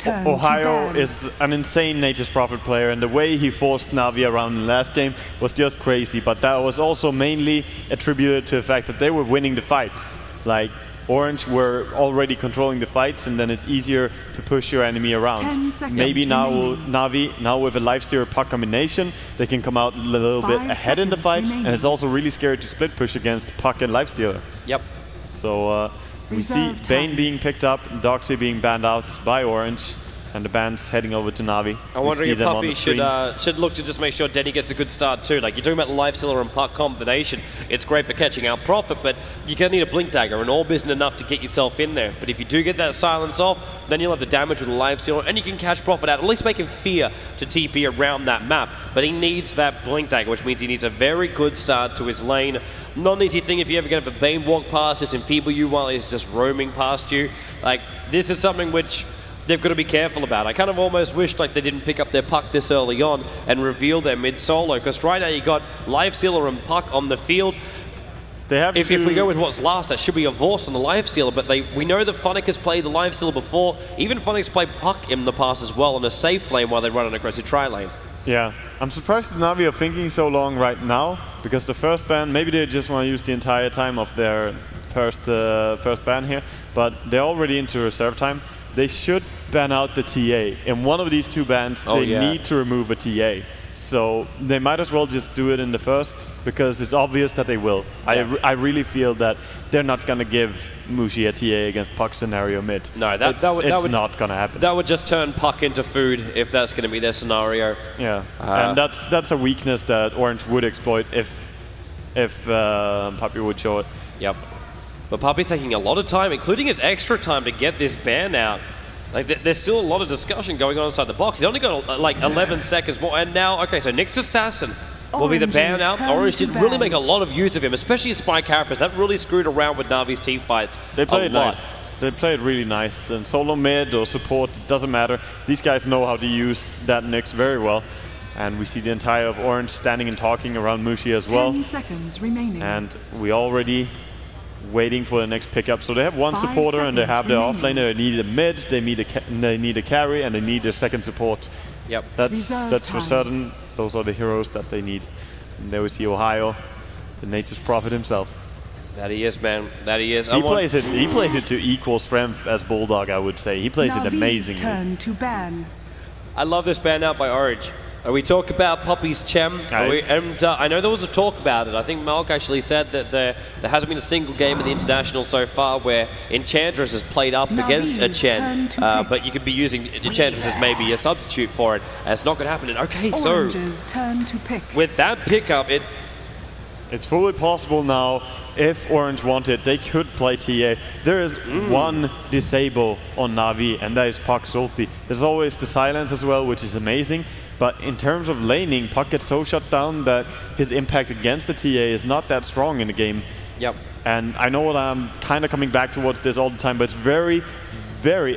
Ohio is an insane Nature's Prophet player, and the way he forced Navi around in the last game was just crazy. But that was also mainly attributed to the fact that they were winning the fights. Like, Orange were already controlling the fights, and then it's easier to push your enemy around. Maybe now Navi, with a Lifestealer Puck combination, they can come out a little bit ahead in the fights, and it's also really scary to split push against Puck and Lifestealer. Yep. So we see Bane being picked up, Darkseer being banned out by Orange, and the ban's heading over to Navi. I'm wondering if Puppy should look to just make sure Denny gets a good start too. Like, you're talking about Lifestealer and Puck combination. It's great for catching out Prophet, but you're going to need a Blink Dagger, and Orb isn't enough to get yourself in there. But if you do get that silence off, then you'll have the damage with the Lifestealer, and you can catch Prophet out, at least make him fear to TP around that map. But he needs that Blink Dagger, which means he needs a very good start to his lane. Not an easy thing if you ever get a Bane walk past, just enfeeble you while he's just roaming past you. Like, this is something which they've got to be careful about. I kind of almost wish like they didn't pick up their Puck this early on and reveal their mid-solo, because right now you got Lifestealer and Puck on the field. They have if we go with what's last, that should be a Vorse on the Lifestealer, but we know that Fnatic has played the Lifestealer before. Even Fnatic's played Puck in the past as well on a safe lane while they run an aggressive tri-lane. Yeah, I'm surprised that Navi are thinking so long right now, because the first ban, maybe they just want to use the entire time of their first ban here, but they're already into reserve time. They should ban out the TA. In one of these two bans, they need to remove a TA. So they might as well just do it in the first, because it's obvious that they will. Yeah. I really feel that they're not going to give Mushi a TA against Puck scenario mid. No, it's not going to happen. That would just turn Puck into food if that's going to be their scenario. Yeah, and that's a weakness that Orange would exploit if Puppy would show it. Yep. But Puppy's taking a lot of time, including his extra time, to get this ban out. Like, there's still a lot of discussion going on inside the box. He's only got like 11 seconds more, and now, okay, so Nyx Assassin will be the ban out. Orange did really make a lot of use of him, especially his Spy Carapace. That really screwed around with Navi's team fights. They played nice. They played really nice, and solo mid or support, it doesn't matter. These guys know how to use that Nyx very well. And we see the entire of Orange standing and talking around Mushi as well. 10 seconds remaining. And we already waiting for the next pickup. So they have one supporter and they have their offlaner. They need a mid, they need a carry, and they need a second support. Yep. That's for certain. Those are the heroes that they need. And there we see Ohio, the Nature's Prophet himself. That he is, man. That he is. He plays it to equal strength as Bulldog, I would say. He plays it amazingly. Turn to ban. I love this ban out by Orange. We talk about Poppy's Chem, and I know there was a talk about it. I think Malk actually said that there hasn't been a single game in the International so far where Enchantress has played up against a Chen, but you could be using Enchantress as maybe a substitute for it. And it's not going to happen. And okay, Orange's turn to pick. With that pickup, it's fully possible now. If Orange wanted, they could play TA. There is one disable on Navi, and that is Puck's ulti. There's always the silence as well, which is amazing. But in terms of laning, Puck gets so shut down that his impact against the TA is not that strong in the game. Yep. And I know that I'm kind of coming back towards this all the time, but it's very,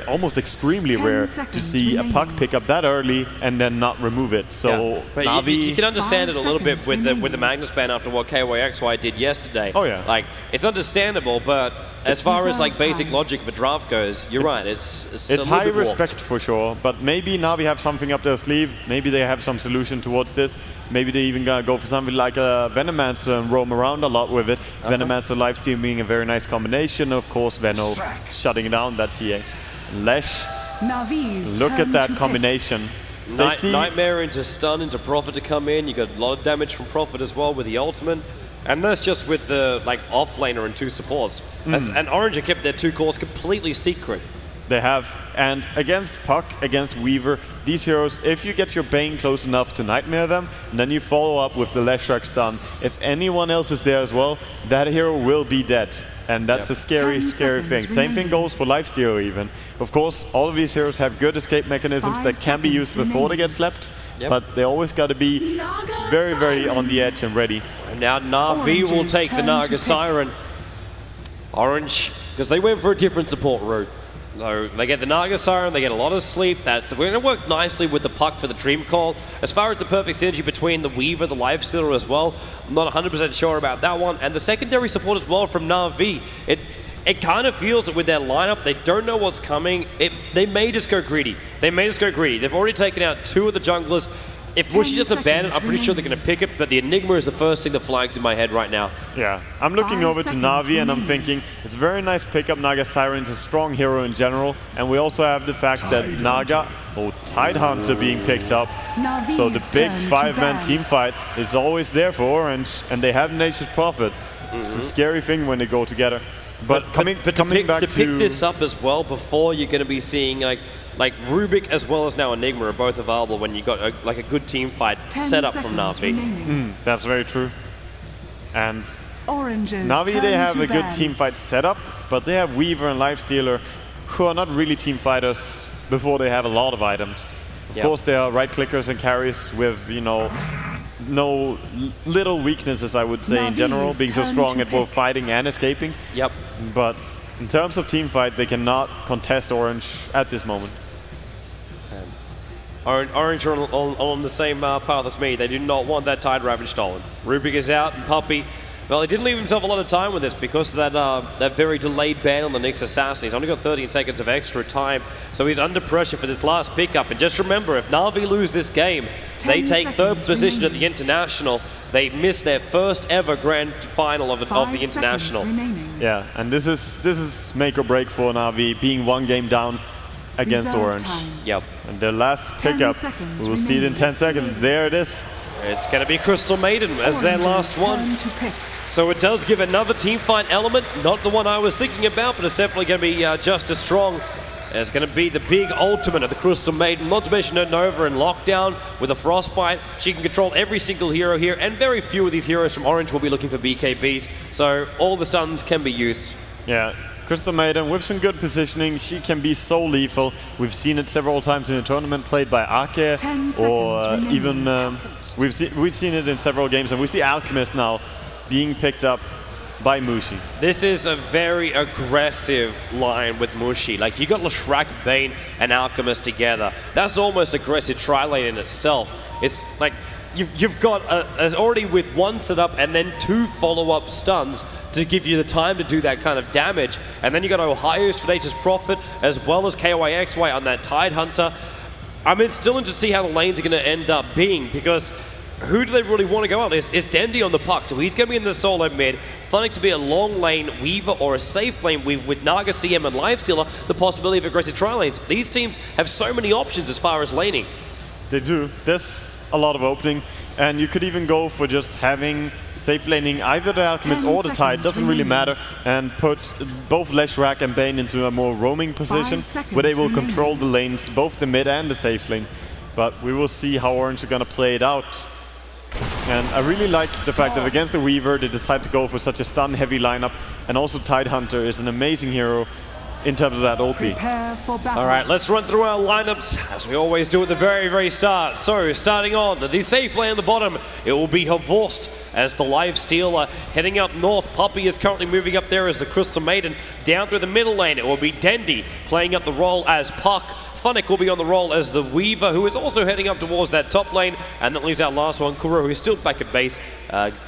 almost extremely rare to see a Puck pick up that early and then not remove it. So but Navi, you can understand it a little bit with the Magnus ban after what KYXY did yesterday. Oh yeah. Like, it's understandable, but as far as like basic logic of a draft goes, you're right. It's high respect for sure, but maybe Navi have something up their sleeve. Maybe they have some solution towards this. Maybe they even gonna go for something like a Venomancer and roam around a lot with it. Venomancer lifesteal being a very nice combination. Of course, Veno shutting down that TA. Lesh, look at that combination. Nightmare into stun into Prophet to come in. You got a lot of damage from Prophet as well with the ultimate. And that's just with the off laner and 2 supports. And Orange have kept their 2 cores completely secret. They have. And against Puck, against Weaver, these heroes, if you get your Bane close enough to Nightmare them, and then you follow up with the Leshrac stun, if anyone else is there as well, that hero will be dead. And that's a scary, scary thing. Same thing goes for lifesteal even. Of course, all of these heroes have good escape mechanisms that can be used before they get slept, but they always got to be very on the edge and ready. And now Navi will take the Naga Siren. Orange, because they went for a different support route. So they get the Naga Siren, they get a lot of sleep. That's going to work nicely with the Puck for the Dream Call. As far as the perfect synergy between the Weaver, the Lifestealer as well, I'm not 100% sure about that one. And the secondary support as well from Navi. It kind of feels that with their lineup, they don't know what's coming. They may just go greedy. They've already taken out 2 of the junglers. If Mushi doesn't ban it, I'm pretty sure they're going to pick it, but the Enigma is the first thing that flags in my head right now. Yeah, I'm looking over to Navi and I'm thinking, it's a very nice pickup. Naga Siren is a strong hero in general, and we also have the fact that Naga, Tide Hunter being picked up. So the big 5-man team fight is always there for Orange, and they have Nature's Prophet. It's a scary thing when they go together. But coming back to pick this up as well before you're going to be seeing like Rubik as well as now Enigma are both available when you got a good team fight set up from Navi. That's very true. And Oranges Navi, they have a good team fight set up, but they have Weaver and Lifestealer who are not really team fighters before they have a lot of items. Of course, they are right clickers and carries with, no little weaknesses, I would say, in general, being so strong at both fighting and escaping. Yep. But in terms of team fight, they cannot contest Orange at this moment. Orange are on the same path as me. They do not want that Tide Ravage stolen. Rubik is out, and Puppey, well, he didn't leave himself a lot of time with this because of that very delayed ban on the Nyx Assassin. He's only got 13 seconds of extra time, so he's under pressure for this last pickup. And just remember, if Navi lose this game, they take 3rd position at the International. They miss their first ever grand final of the International. Yeah, and this is make or break for Navi, being 1 game down against Orange. Yep. And their last pickup, we will see it in 10 seconds. There it is. It's going to be Crystal Maiden as their last one. So it does give another team fight element, not the one I was thinking about, but it's definitely going to be just as strong. It's going to be the big ultimate of the Crystal Maiden, not to mention Nova in lockdown with a Frostbite. She can control every single hero here, and very few of these heroes from Orange will be looking for BKBs, so all the stuns can be used. Yeah, Crystal Maiden with some good positioning, she can be so lethal. We've seen it several times in the tournament played by Ake, or even we've seen it in several games, and we see Alchemist now being picked up by Mushi. This is a very aggressive line with Mushi. Like, you got Leshrac, Bane, and Alchemist together. That's almost aggressive tri-lane in itself. It's like, you've got already with 1 set up and then 2 follow-up stuns to give you the time to do that kind of damage. And then you got Ohio's for Nature's Prophet, as well as KYXY on that Tide Hunter. I mean, it's still interesting to see how the lanes are going to end up being, because who do they really want to go out? It's Dendi on the Puck, so he's going to be in the solo mid. Funny to be a long lane Weaver or a safe lane with Naga, CM, and Lifestealer, the possibility of aggressive tri-lanes. These teams have so many options as far as laning. They do. There's a lot of opening, and you could even go for just having safe laning either the Alchemist or the Tide, doesn't really matter, and put both Leshrac and Bane into a more roaming position where they will control the lanes, both the mid and the safe lane. But we will see how Orange are going to play it out. And I really like the fact that against the Weaver, they decide to go for such a stun-heavy lineup. And also Tide Hunter is an amazing hero. in terms of that ulti. All right, let's run through our lineups as we always do at the very, very start. So, starting on the safe lane at the bottom, it will be Havorst as the lifesteal heading up north. Puppey is currently moving up there as the Crystal Maiden. Down through the middle lane, it will be Dendi playing up the role as Puck. Funnick will be on the roll as the Weaver, who is also heading up towards that top lane. And that leaves our last one, Kuro, who is still back at base,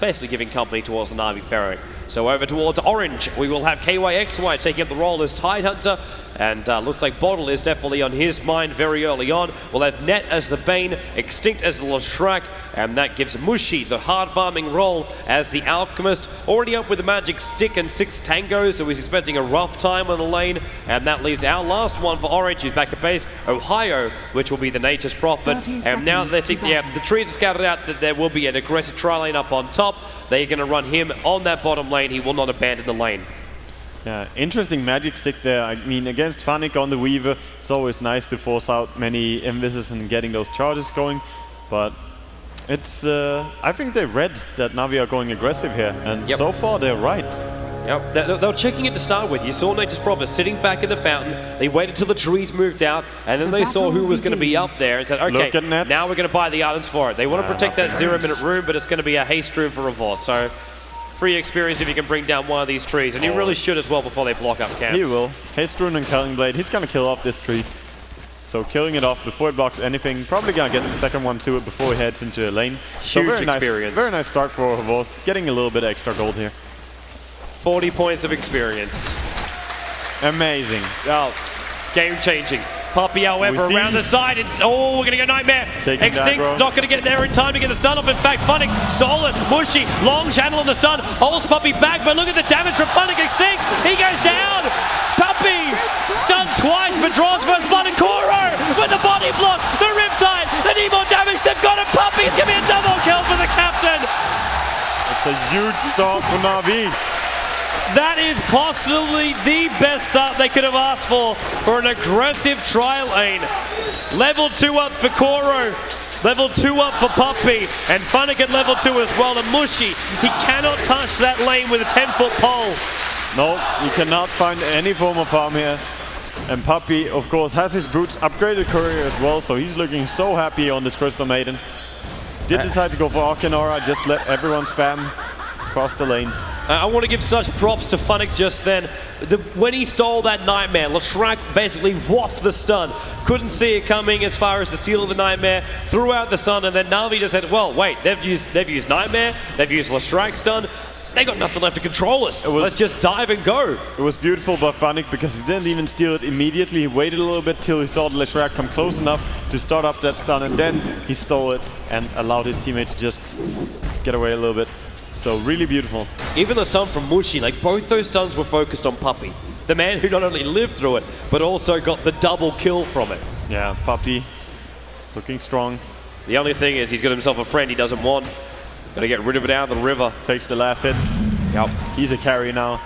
basically giving company towards the Navi Pharaoh. So over towards Orange, we will have KYXY taking up the role as Tidehunter. And looks like Bottle is definitely on his mind very early on. We'll have Net as the Bane, Extinct as the Leshrac, and that gives Mushi the hard farming role as the Alchemist. Already up with the Magic Stick and 6 tangos, so he's expecting a rough time on the lane. And that leaves our last one for Orange, who's back at base, Ohio, which will be the Nature's Prophet. And now they think, the trees are scouted out that there will be an aggressive tri lane up on top. They're going to run him on that bottom lane. He will not abandon the lane. Yeah, interesting Magic Stick there. I mean, against Funnick on the Weaver, it's always nice to force out many invises and getting those charges going. But it's, I think they read that Navi are going aggressive here, and so far they're right. Yep, they were checking it to start with. You saw Nature's Prophet sitting back in the fountain. They waited till the trees moved out, and then they saw who was going to be up there and said, okay, now we're going to buy the items for it. They want to protect that 0-minute room, but it's going to be a haste room for Revolve. So free experience if you can bring down one of these trees, and you really should as well before they block up camps. He will. Haste Rune and Culling Blade. He's going to kill off this tree. So killing it off before it blocks anything. Probably going to get the second one to it before he heads into a lane. So Huge very experience. Very nice start for Havorst. Getting a little bit extra gold here. 40 points of experience. Amazing. Oh, game-changing. Puppey, however, around the side. It's, we're going to go Nightmare. Extinct's not going to get there in time to get the stun off. In fact, Funnick stole it. Mushi, long channel on the stun. Holds Puppey back, but look at the damage from Funnick. Extinct, he goes down. Puppey, stunned twice, but draws first blood. And Kuro with the body block. The Riptide, they need more damage. They've got it. Puppey, it's going to be a double kill for the captain. It's a huge start for Navi. That is possibly the best start they could have asked for an aggressive tri lane. Level 2 up for Kuro, level 2 up for Puppey, and Funnick at level 2 as well. And Mushi, he cannot touch that lane with a 10-foot pole. No, you cannot find any form of farm here. And Puppey, of course, has his boots, upgraded courier as well, so he's looking so happy on this Crystal Maiden. Did decide to go for Arcanora, just let everyone spam across the lanes. I want to give such props to Funnick just then. When he stole that Nightmare, Leshrac basically waffed the stun. Couldn't see it coming as far as the steal of the Nightmare, threw out the stun, and then Navi just said, well, wait, they've used Nightmare, they've used Leshrac stun, they got nothing left to control us. Let's just dive and go. It was beautiful by Funnick because he didn't even steal it immediately. He waited a little bit till he saw the Leshrac come close enough to start up that stun, and then he stole it and allowed his teammate to just get away a little bit. So really beautiful. Even the stun from Mushi, like both those stuns were focused on Puppey. The man who not only lived through it, but also got the double kill from it. Yeah, Puppey looking strong. The only thing is he's got himself a friend he doesn't want. Got to get rid of it out of the river. Takes the last hits. Yep. He's a carry now.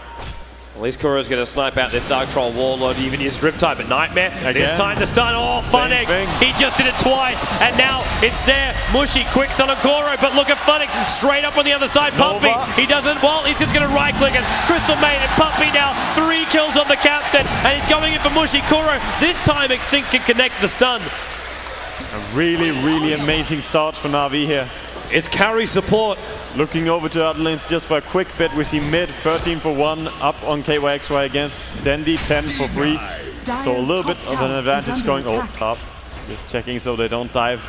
At least Kuro's going to snipe out this Dark Troll Warlord, even use Riptide, but Nightmare. Again. This time the stun. Oh, Funnick. He just did it twice, and now it's there. Mushi, quick stun on Kuro, but look at Funnick. Straight up on the other side. Puppey, he doesn't, well, he's just going to right-click it. Crystal Maiden, Puppey now, 3 kills on the captain, and he's going in for Mushi. Kuro, this time Extinct can connect the stun. A really, really amazing start for Navi here. It's carry support. Looking over to other lanes just for a quick bit, we see mid 13 for 1 up on KYXY against Dendi 10 for 3. So a little bit of an advantage going top. Just checking so they don't dive.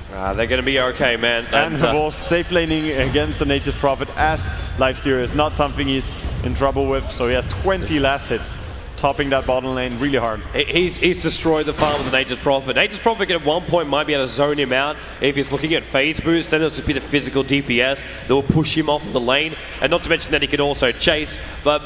They're going to be okay, man. And Havorst safe laning against the Nature's Prophet as lifesteal is not something he's in trouble with. So he has 20 last hits. Topping that bottom lane really hard. He's destroyed the farm with the Nature's Prophet. Nature's Prophet at one point might be able to zone him out. If he's looking at phase boost, then it'll just be the physical DPS that will push him off the lane. And not to mention that he can also chase. But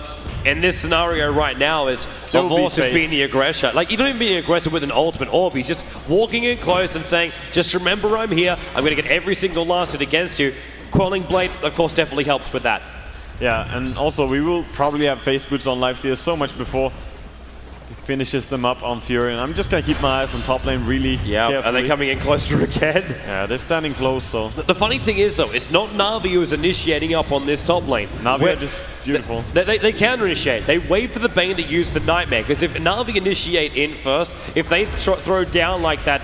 in this scenario right now is Havorst is being the aggressor. Like, you don't even be an aggressor with an ultimate orb. He's just walking in close and saying, just remember I'm here. I'm going to get every single last hit against you. Quelling Blade, of course, definitely helps with that. Yeah, and also we will probably have face boots on lifesteal so much before. He finishes them up on Fury, and I'm just gonna keep my eyes on top lane really carefully. Are they coming in closer again? Yeah, they're standing close, so... The funny thing is, though, it's not Navi who's initiating up on this top lane. Navi are just beautiful. They counter-initiate. They wait for the Bane to use the Nightmare, because if Navi initiate in first, if they throw down like that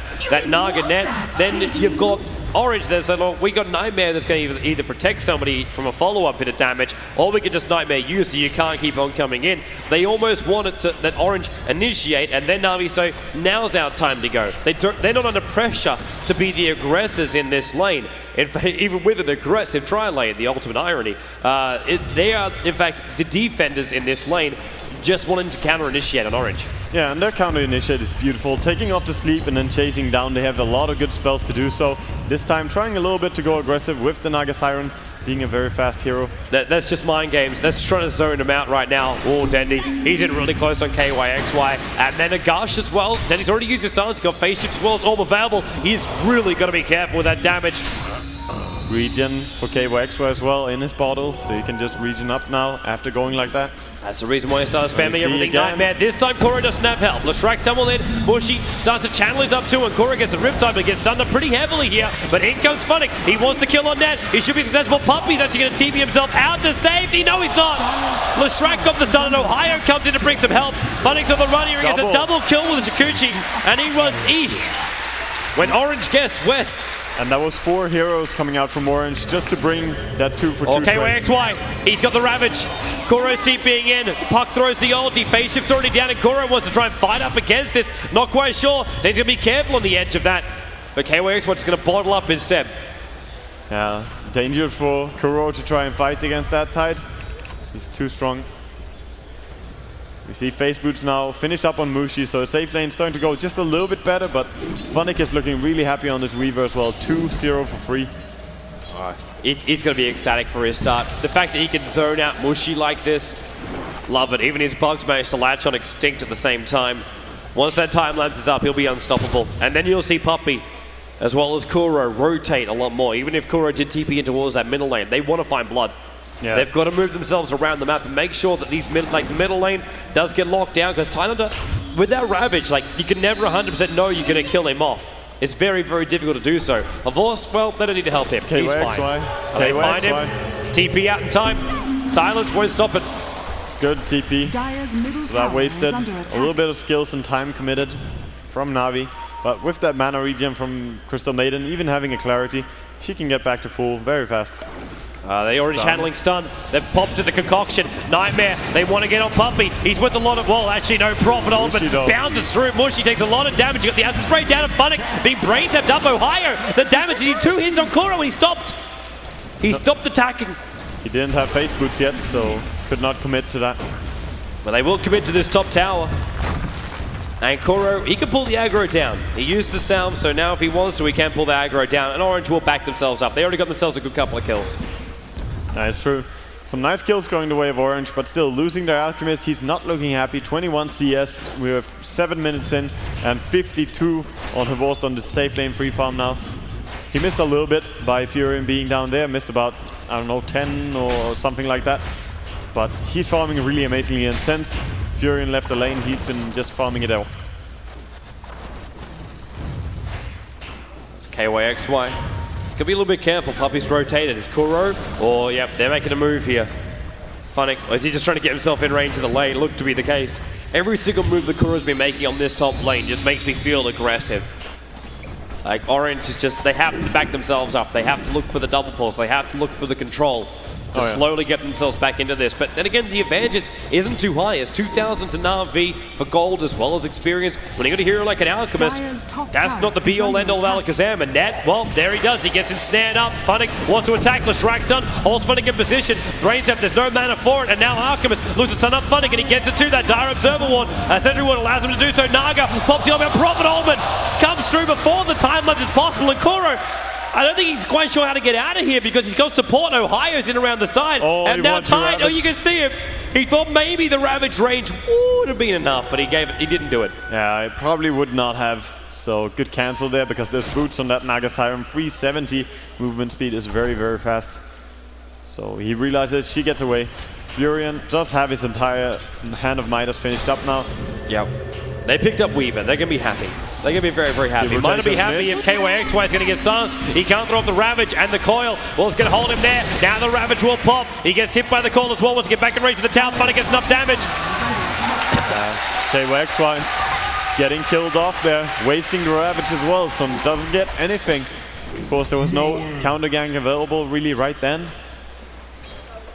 Naga net, then you've got Orange there, so look, we got Nightmare that's going to either protect somebody from a follow-up bit of damage, or we can just Nightmare you so you can't keep on coming in. They almost wanted to that Orange initiate, and then Navi say, now's our time to go. They're not under pressure to be the aggressors in this lane. In fact, even with an aggressive tri-lane, the ultimate irony, they are, in fact, the defenders in this lane just wanting to counter-initiate on Orange. Yeah, and their counter-initiate is beautiful. Taking off the sleep and then chasing down. They have a lot of good spells to do so. This time trying a little bit to go aggressive with the Naga Siren, being a very fast hero. That's just mind games. That's trying to zone him out right now. Oh, Dendy. He's in really close on KYXY. And then Agash as well. Dendy's already used his silence. He's got face shift as well. It's all available. He's really got to be careful with that damage. Regen for KYXY as well in his bottle, so you can just regen up now after going like that. That's the reason why he started spamming everything Nightmare. This time Kuro does snap help. Leshrac someone in. Bushy starts to channel it up too, and Kuro gets a Riptide, but gets stunned up pretty heavily here. But in comes Funnick. He wants to kill on net. He should be successful. Puppy's actually going to TP himself out to safety. No, he's not. Leshrac got the stun, and Ohio comes in to bring some help. Funnick's on the run here. He gets a double kill with a Jacuzzi, and he runs east when Orange gets west. And that was 4 heroes coming out from Orange just to bring that 2-for-2 Okay, XY. He's got the Ravage. Kuro's TPing in. Puck throws the ulti. Phase shift's already down, and Kuro wants to try and fight up against this. Not quite sure. Then he's going to be careful on the edge of that. But KYXY's just going to bottle up instead. Yeah, danger for Kuro to try and fight against that Tide. He's too strong. We see Face Boots now finish up on Mushi, so safe lane starting to go just a little bit better, but Funnick is looking really happy on this Weaver as well. 2-0 for free. He's going to be ecstatic for his start. The fact that he can zone out Mushi like this, love it. Even his bugs managed to latch on Extinct at the same time. Once that time lapse is up, he'll be unstoppable. And then you'll see Puppy, as well as Kuro, rotate a lot more. Even if Kuro did TP in towards that middle lane, they want to find blood. Yeah. They've got to move themselves around the map and make sure that these the middle lane does get locked down, because Thailander, with that Ravage, like, you can never 100% know you're going to kill him off. It's very, very difficult to do so. Avorst, well, they don't need to help him. He's fine. They find him. TP out in time. Silence won't stop it. Good TP. So that wasted a little bit of skills and time committed from Navi. But with that mana regen from Crystal Maiden, even having a Clarity, she can get back to full very fast. They already channeling stun. They've popped to the concoction. Nightmare. They want to get on Puppy. He's with a lot of, well, actually no profit on, but bounces through. Mushy takes a lot of damage. You got the acid spray down on Funnick. Being brain tapped up Ohio. The damage. He did 2 hits on Kuro and he stopped. He stopped attacking. He didn't have Face Boots yet, so could not commit to that. But they will commit to this top tower. And Kuro, he can pull the aggro down. He used the Salm, so now if he wants to, he can pull the aggro down. And Orange will back themselves up. They already got themselves a good couple of kills. That's true. Some nice kills going the way of Orange, but still losing their Alchemist. He's not looking happy. 21 CS. We have 7 minutes in and 52 on Havorst on the safe lane free farm now. He missed a little bit by Furion being down there. Missed about, I don't know, 10 or something like that. But he's farming really amazingly, and since Furion left the lane, he's been just farming it out. It's KYXY. Could be a little bit careful. Puppy's rotated. Is Kuro? Or, yep, they're making a move here. Funnick, or is he just trying to get himself in range of the lane? Looked to be the case. Every single move that Kuro's been making on this top lane just makes me feel aggressive. Like, Orange is just, they have to back themselves up. They have to look for the double pulse. They have to look for the control to slowly get themselves back into this. But then again, the advantage isn't too high. It's 2,000 to Navi for gold as well as experience. When you got a hero like an Alchemist, that's not the be-all end-all of Alakazam. And Nat, well, there he does. He gets ensnared up. Funnick wants to attack. Leshrac stun. Holds Funnick in position. Brains up. There's no mana for it. And now Alchemist loses stun up Funnick, and he gets it to that Dire Observer Ward. Sentry Ward allows him to do so. Naga pops the ultimate. Prophet Omen comes through before the time lapse is possible. And Kuro, I don't think he's quite sure how to get out of here, because he's got support. Ohio's in around the side. And now Tide, you can see him. He thought maybe the Ravage range would have been enough, but he didn't do it. Yeah, it probably would not have. So good cancel there, because there's boots on that Naga Siren. 370 movement speed is very, very fast. So he realizes she gets away. Furion does have his entire Hand of Midas finished up now. Yep. They picked up Weaver. They're going to be happy. They're going to be very, very happy. Might not be happy if KYXY is going to get silenced. He can't throw up the Ravage and the Coil. Well, it's going to hold him there. Now the Ravage will pop. He gets hit by the Coil as well. Wants to get back in range of the tower. Funny gets enough damage. KYXY getting killed off there. Wasting the Ravage as well. So doesn't get anything. Of course, there was no counter gang available really right then.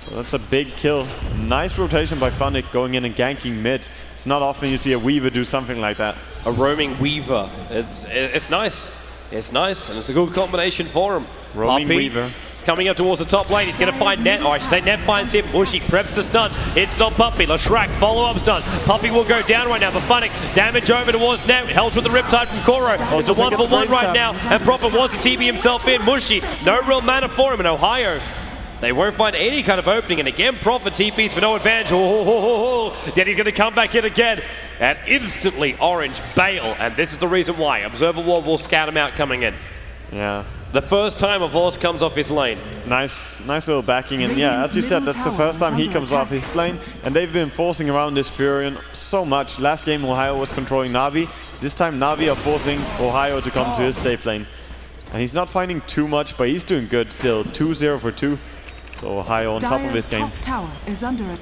So that's a big kill. Nice rotation by Funnick going in and ganking mid. It's not often you see a Weaver do something like that. A roaming Weaver. It's nice. It's nice, and it's a good combination for him. Roaming Weaver. He's coming up towards the top lane. He's going to find Net. Or I should say Net finds him. Mushi preps the stun. It's not Puppey. Lashrak follow-up stun. Puppey will go down right now. But Funnick damage over towards Net. Held with the Riptide from Koro. It's a 1-for-1 right now. And Prophet wants to TP himself in. Mushi, no real mana for him in Ohio. They won't find any kind of opening, and again, Prophet TPs for no advantage. Then he's going to come back in again, and instantly Orange bail, and this is the reason why. Observer Ward will scout him out coming in. Yeah. The first time a Vorce comes off his lane. Nice little backing, and yeah, as you said, that's the first time he comes off his lane, and they've been forcing around this Furion so much. Last game, Ohio was controlling Navi. This time, Navi are forcing Ohio to come to his safe lane. And he's not finding too much, but he's doing good still. 2-0 for 2. So Ohio on top of this game.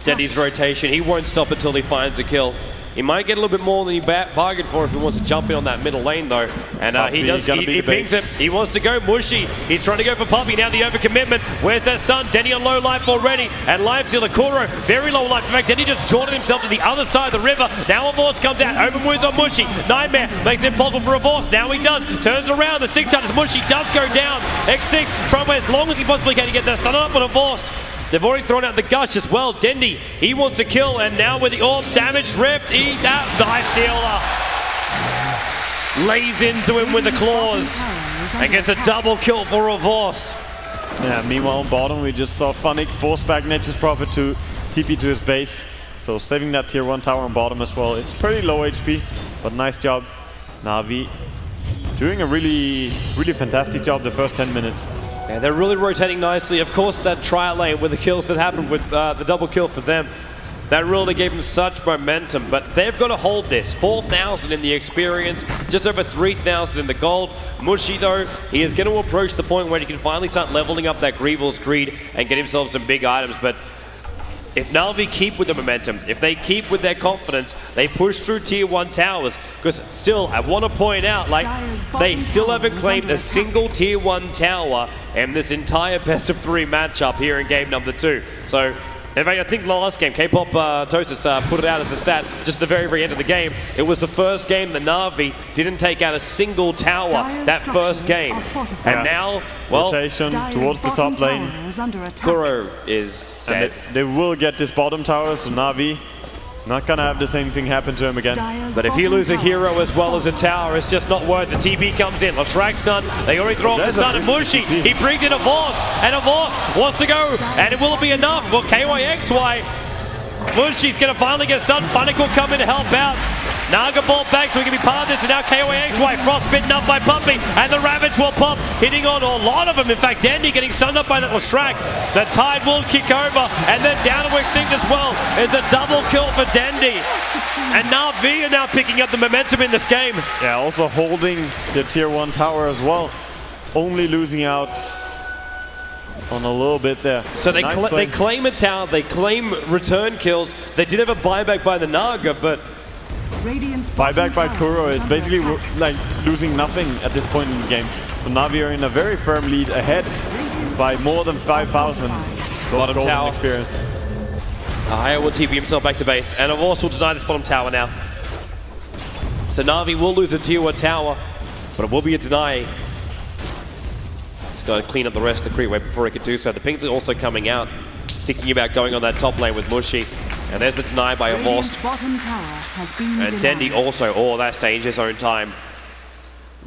Dendy's rotation, he won't stop until he finds a kill. He might get a little bit more than he bargained for if he wants to jump in on that middle lane though. And he pings him. He wants to go Mushy. He's trying to go for Puppey. Now the overcommitment. Where's that stun? Denny on low life already. And live stealer Kuro, very low life. In fact, Denny just jorted himself to the other side of the river. Now a Vorce comes out. Open wounds on Mushy. Nightmare makes it impossible for a Vorce. Now he does. Turns around. The stick charges. Mushy does go down. X-Stick trying to wait as long as he possibly can to get that stun up on a Vorce. They've already thrown out the Gush as well. Dendy, he wants to kill, and now with the orb damage ripped, Dive Stealer lays into him with the claws and gets a double kill for Revorst. Yeah, meanwhile on bottom we just saw Funnick force back Nature's Prophet to TP to his base. So saving that tier 1 tower on bottom as well. It's pretty low HP, but nice job. Navi doing a really fantastic job the first 10 minutes. Yeah, they're really rotating nicely. Of course, that trial lane with the kills that happened with the double kill for them, that really gave them such momentum. But they've got to hold this. 4,000 in the experience, just over 3,000 in the gold. Mushi, though, he is going to approach the point where he can finally start leveling up that Greevil's Greed and get himself some big items. But if Navi keep with the momentum, if they keep with their confidence, they push through tier 1 towers. Because still, I want to point out, like, they still haven't claimed a single tier 1 tower in this entire best of 3 matchup here in game number 2. So, in fact, I think the last game, K-Pop Tosis put it out as a stat just at the very end of the game. It was the first game that Navi didn't take out a single tower that first game. And now, well, rotation towards the top lane. Kuro is dead. And they will get this bottom tower, so Navi not gonna have the same thing happen to him again. But if you lose a hero as well as a tower, it's just not worth it. TB comes in, Lashrak stun, they already throw off the stun, and Mushi, he brings in a Vorst, and a Vorst wants to go, and it will be enough. Well, KYXY, Mushi's gonna finally get stunned. Funnick will come in to help out. Naga ball back so he can be part of this, and now KYXY frostbitten up by Puppey, and the Ravage will pop, hitting on a lot of them. In fact, Dandy getting stunned up by that Lashrak. The Tide will kick over, and then down to Extinct as well. It's a double kill for Dandy. And Navi are now picking up the momentum in this game. Yeah, also holding the tier 1 tower as well. Only losing out on a little bit there. So they, they claim a tower, they claim return kills. They did have a buyback by the Naga, but buyback by Kuro is basically like losing nothing at this point in the game. So Navi are in a very firm lead ahead by more than 5,000 bottom tower experience. Ohio will TP himself back to base, and Avos will deny this bottom tower now. So Navi will lose a tier 1 tower, but it will be a deny. He's got to clean up the rest of the creep wave before he can do so. The pings are also coming out, thinking about going on that top lane with Mushi. And there's the deny by Avos. And Dendy also, oh, that's dangerous own time.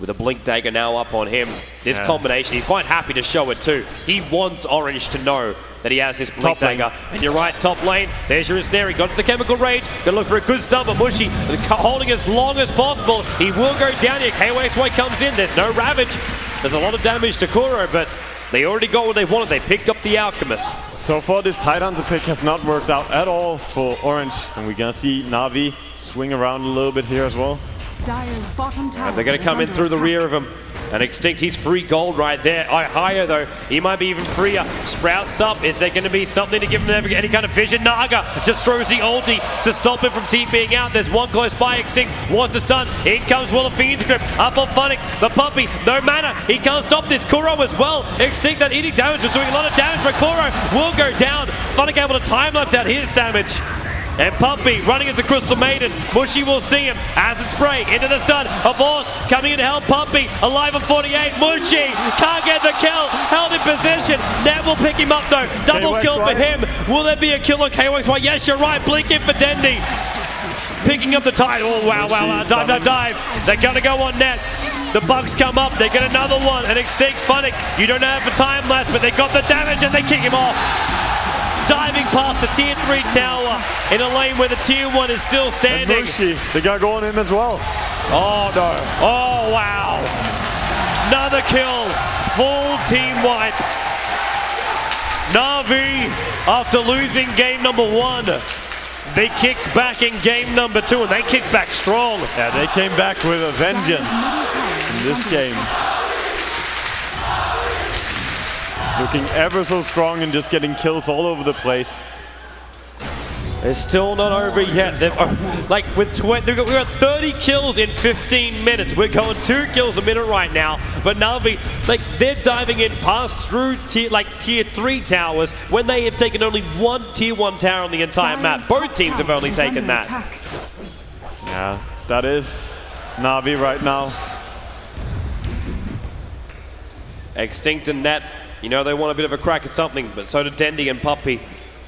With a Blink Dagger now up on him. This combination, he's quite happy to show it too. He wants Orange to know that he has this Blink Dagger. And you're right, top lane, there's your ensnare. He got to the Chemical Rage, gonna look for a good stun, but Mushi holding as long as possible. He will go down here, KYXY comes in, there's no Ravage. There's a lot of damage to Kuro, but They already got what they wanted. They picked up the Alchemist. So far, this Tidehunter pick has not worked out at all for Orange. And we're going to see Navi swing around a little bit here as well. Dire's bottom tower. And they're going to come in through the rear of him. And Extinct, he's free gold right there. Higher though, he might be even freer. Sprouts up. Is there going to be something to give him any kind of vision? Naga just throws the ulti to stop him from TPing out. There's one close by. Extinct wants to stun. In comes Will of Fiend's Grip. Up on Funnick. The puppy. No mana. He can't stop this. Kuro as well. Extinct, that eating damage was doing a lot of damage, but Kuro will go down. Funnick able to time-lapse out his damage. And Puppy running as a Crystal Maiden. Mushy will see him. Acid Spray into the stun. Avos coming in to help Puppy. Alive on 48. Mushy can't get the kill. Held in position. Net will pick him up though. Double kill for him. Will there be a kill on KYXY? Yes, you're right. Blink in for Dendy. Picking up the tide. Oh, wow. Dive. They're going to go on net. The Bugs come up. They get another one. And Extinct Funnick. You don't have a time lapse, but they got the damage and they kick him off. Diving past the tier 3 tower in a lane where the tier 1 is still standing. And Mushi, they got going in as well. Oh no. Oh wow. Another kill. Full team wipe. Navi, after losing game number 1, they kick back in game number 2 and they kick back strong. Yeah, they came back with a vengeance in this game. Looking ever so strong and just getting kills all over the place. It's still not over yet. Like with we're at 30 kills in 15 minutes. We're going 2 kills a minute right now. But Navi, like they're diving in past through tier 3 towers when they have taken only 1 tier 1 tower on the entire map. Both teams have only taken that. Yeah, that is Navi right now. Extinct and Net. You know they want a bit of a crack at something, but so do Dendy and Puppy.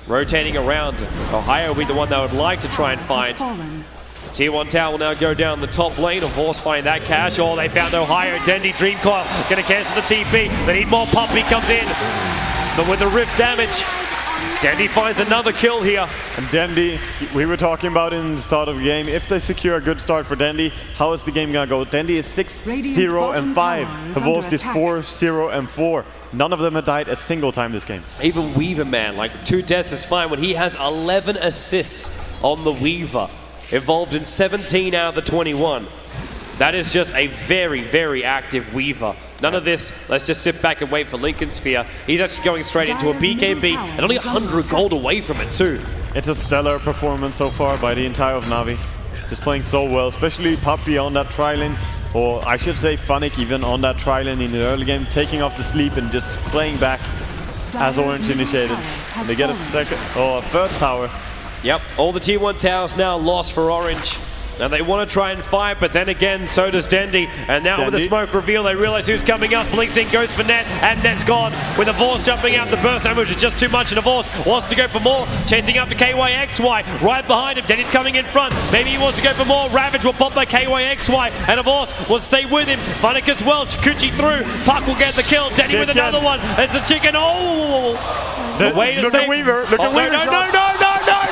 Rotating around. Ohio will be the one that would like to try and find. Tier 1 tower will now go down the top lane. Of course, find that cash. Oh, they found Ohio. Dendy Dream Coil going to cancel the TP. They need more. Puppy comes in, but with the rift damage, Dendy finds another kill here. And Dendy, we were talking about in the start of the game, if they secure a good start for Dendy, how is the game going to go? Dendy is 6-0-5. Havorst is 4-0-4. None of them have died a single time this game. Even Weaver, man, like 2 deaths is fine when he has 11 assists on the Weaver, involved in 17 out of the 21. That is just a very, very active Weaver. None of this, let's just sit back and wait for Lincoln Sphere. He's actually going straight into a BKB and only 100 gold away from it too. It's a stellar performance so far by the entire of Navi. Just playing so well, especially Puppy on that tri-lane, or I should say Funnick even on that tri-lane in the early game, taking off the sleep and just playing back as Orange initiated. And they get a third tower. Yep, all the tier 1 towers now lost for Orange. And they want to try and fight, but then again, so does Dendy. And now with the smoke reveal, they realize who's coming up. Blinks in, goes for Net, and Net's gone. With Avors jumping out, the burst damage is just too much, and Avors wants to go for more. Chasing up to KYXY, right behind him. Dendy's coming in front. Maybe he wants to go for more. Ravage will pop by KYXY, and Avors will stay with him. Funnick as well, Chikuchi through. Puck will get the kill. Dendy with another one. It's the chicken. Oh! Wait a second. Look at Weaver. Look at Weaver. No.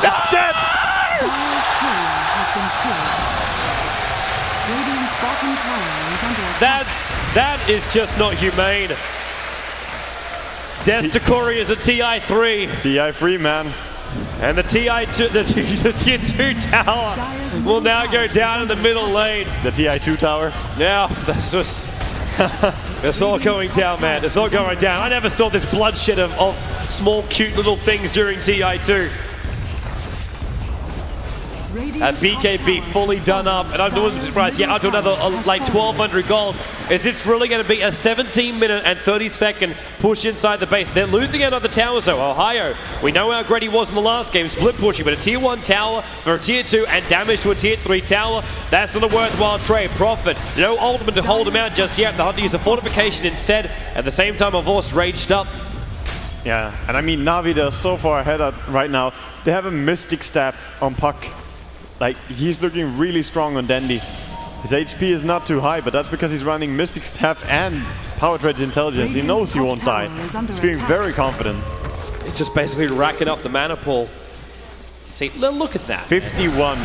It's dead. That is just not humane. Death to Corey is a TI3. TI3, man. And the TI2, the tier 2 tower will now go down in the middle lane. The TI2 tower? Yeah, that's just... it's all going down, man. It's all going down. I never saw this bloodshed of small, cute little things during TI2. And BKB fully done up, and I'm not surprised. Yeah, up to another like 1,200 gold. Is this really going to be a 17-minute and 30-second push inside the base? They're losing another tower, though. Ohio, we know how great he was in the last game, split pushing, but a tier 1 tower for a tier 2 and damage to a tier 3 tower. That's not a worthwhile trade. Profit. No ultimate to hold him out just yet. They'll have to use the fortification instead. At the same time, Avors raged up. Yeah, and I mean, Navi, they're so far ahead right now. They have a Mystic Staff on Puck. Like, he's looking really strong on Dendy. His HP is not too high, but that's because he's running Mystic Staff and Power Tread's Intelligence. He knows he won't die. He's feeling very confident. It's just basically racking up the mana pool. See, look at that. 51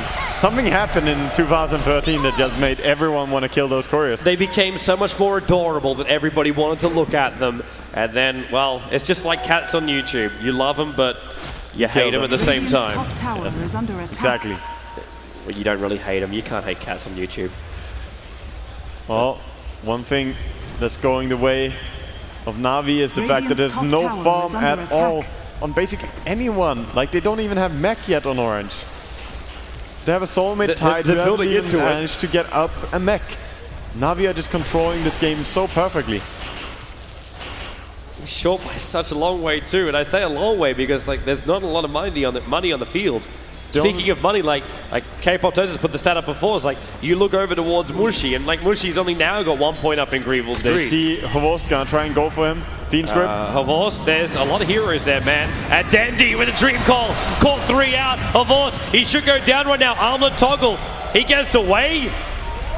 Something happened in 2013 that just made everyone want to kill those couriers. They became so much more adorable that everybody wanted to look at them. And then, well, it's just like cats on YouTube. You love them, but you hate them at the same time. Top tower is under attack. Exactly. Well, you don't really hate them. You can't hate cats on YouTube. Well, one thing that's going the way of Navi is the fact that there's no farm at all on basically anyone. Like, they don't even have mech yet on orange. They have a soulmate tied who hasn't even managed to get up a mech. Navi are just controlling this game so perfectly. He's short by such a long way too, and I say a long way because like there's not a lot of money on the field. Speaking of money, like K-Pop has put the stat up before. It's like you look over towards Mushi, and like Mushi's only now got 1 point up in Greevil's They greed. see Havos gonna try and go for him. Fiend's Grip. Havos, there's a lot of heroes there, man. And Dandy with a dream call. Caught 3 out. Havos, he should go down right now. Armlet toggle. He gets away.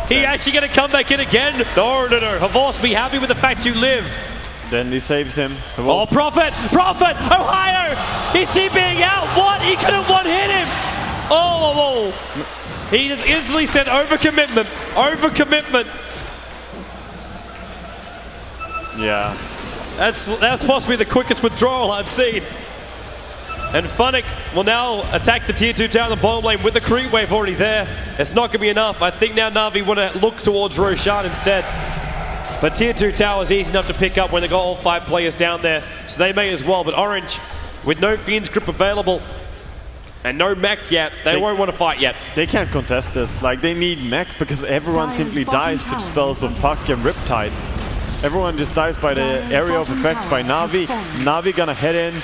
He actually going to come back in again? No. Havos, be happy with the fact you live. Dandy saves him. Havos. Oh, Prophet! Ohio! Is he being out? What? He could have one-hit him. Oh. He just instantly said overcommitment. Overcommitment. Yeah. That's possibly the quickest withdrawal I've seen. And Funnick will now attack the tier 2 tower in the bottom lane with the creep wave already there. It's not going to be enough. I think now Navi want to look towards Roshan instead. But tier 2 tower is easy enough to pick up when they got all 5 players down there. So they may as well. But Orange, with no Fiend's Grip available and no mech yet, they won't want to fight yet. They can't contest this. Like, they need mech because everyone simply dies to spells of Puck and Riptide. Everyone just dies by the area of effect by Navi. Navi gonna head in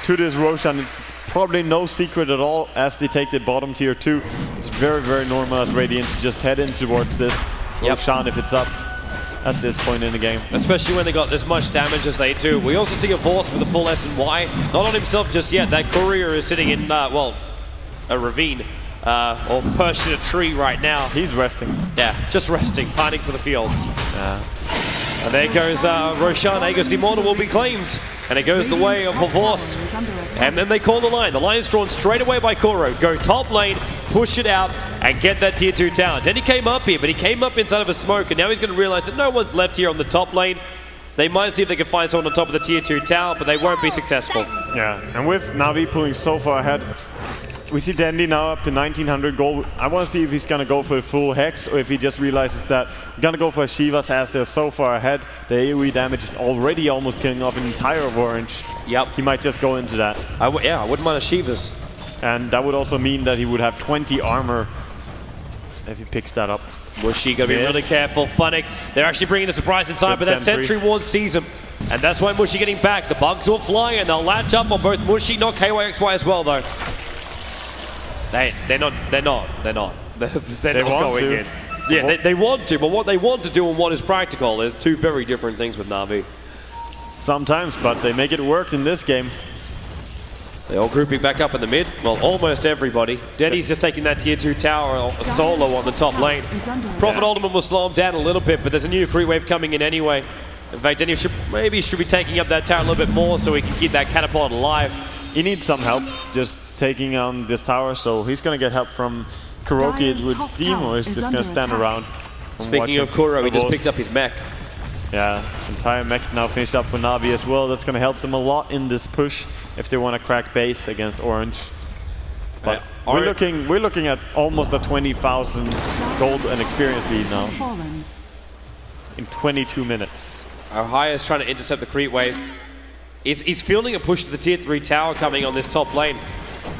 to this Roshan. It's probably no secret at all as they take the bottom tier 2. It's very, very normal at Radiant to just head in towards this Roshan if it's up at this point in the game. Especially when they got as much damage as they do. We also see a Vorce with a full S&Y. Not on himself just yet. That courier is sitting in, well, a ravine. Or perched in a tree right now. He's resting. Yeah, just resting, pining for the fields. Yeah. And there goes Roshan. Aegis Immortal will be claimed. And it goes the way of Vorst. And then they call the line. The line's drawn straight away by Koro. Go top lane, push it out, and get that tier 2 tower. Then he came up here, but he came up inside of a smoke, and now he's going to realize that no one's left here on the top lane. They might see if they can find someone on top of the tier 2 tower, but they won't be successful. Yeah, and with Navi pulling so far ahead, we see Dandy now up to 1900 gold. I want to see if he's going to go for a full Hex or if he just realizes that he's going to go for Shivas as they're so far ahead. The AoE damage is already almost killing off an entire of Orange. Yep. He might just go into that. Yeah, I wouldn't mind a Shivas. And that would also mean that he would have 20 armor if he picks that up. Mushi going to be really careful. Funnick, they're actually bringing the surprise inside, but that Sentry Ward sees him. And that's why Mushi getting back. The bugs will fly and they'll latch up on both Mushi, not KYXY as well though. They're not going in. Yeah, they want to, but what they want to do and what is practical is two very different things with Navi. Sometimes, but they make it work in this game. They're all grouping back up in the mid. Well, almost everybody. Denny's just taking that tier 2 tower solo on the top lane. Prophet Alderman will slow him down a little bit, but there's a new creep wave coming in anyway. In fact, Denny should be taking up that tower a little bit more so he can keep that catapult alive. He needs some help just taking on this tower, so he's going to get help from Kuroki, it would seem, or he's just going to stand around. Speaking of Kuro, he just picked up his mech. Yeah, entire mech now finished up for Navi as well. That's going to help them a lot in this push if they want to crack base against Orange. But we're looking at almost a 20,000 gold and experience lead now in 22 minutes. Ohio is trying to intercept the creep wave. He's fielding a push to the tier 3 tower coming on this top lane.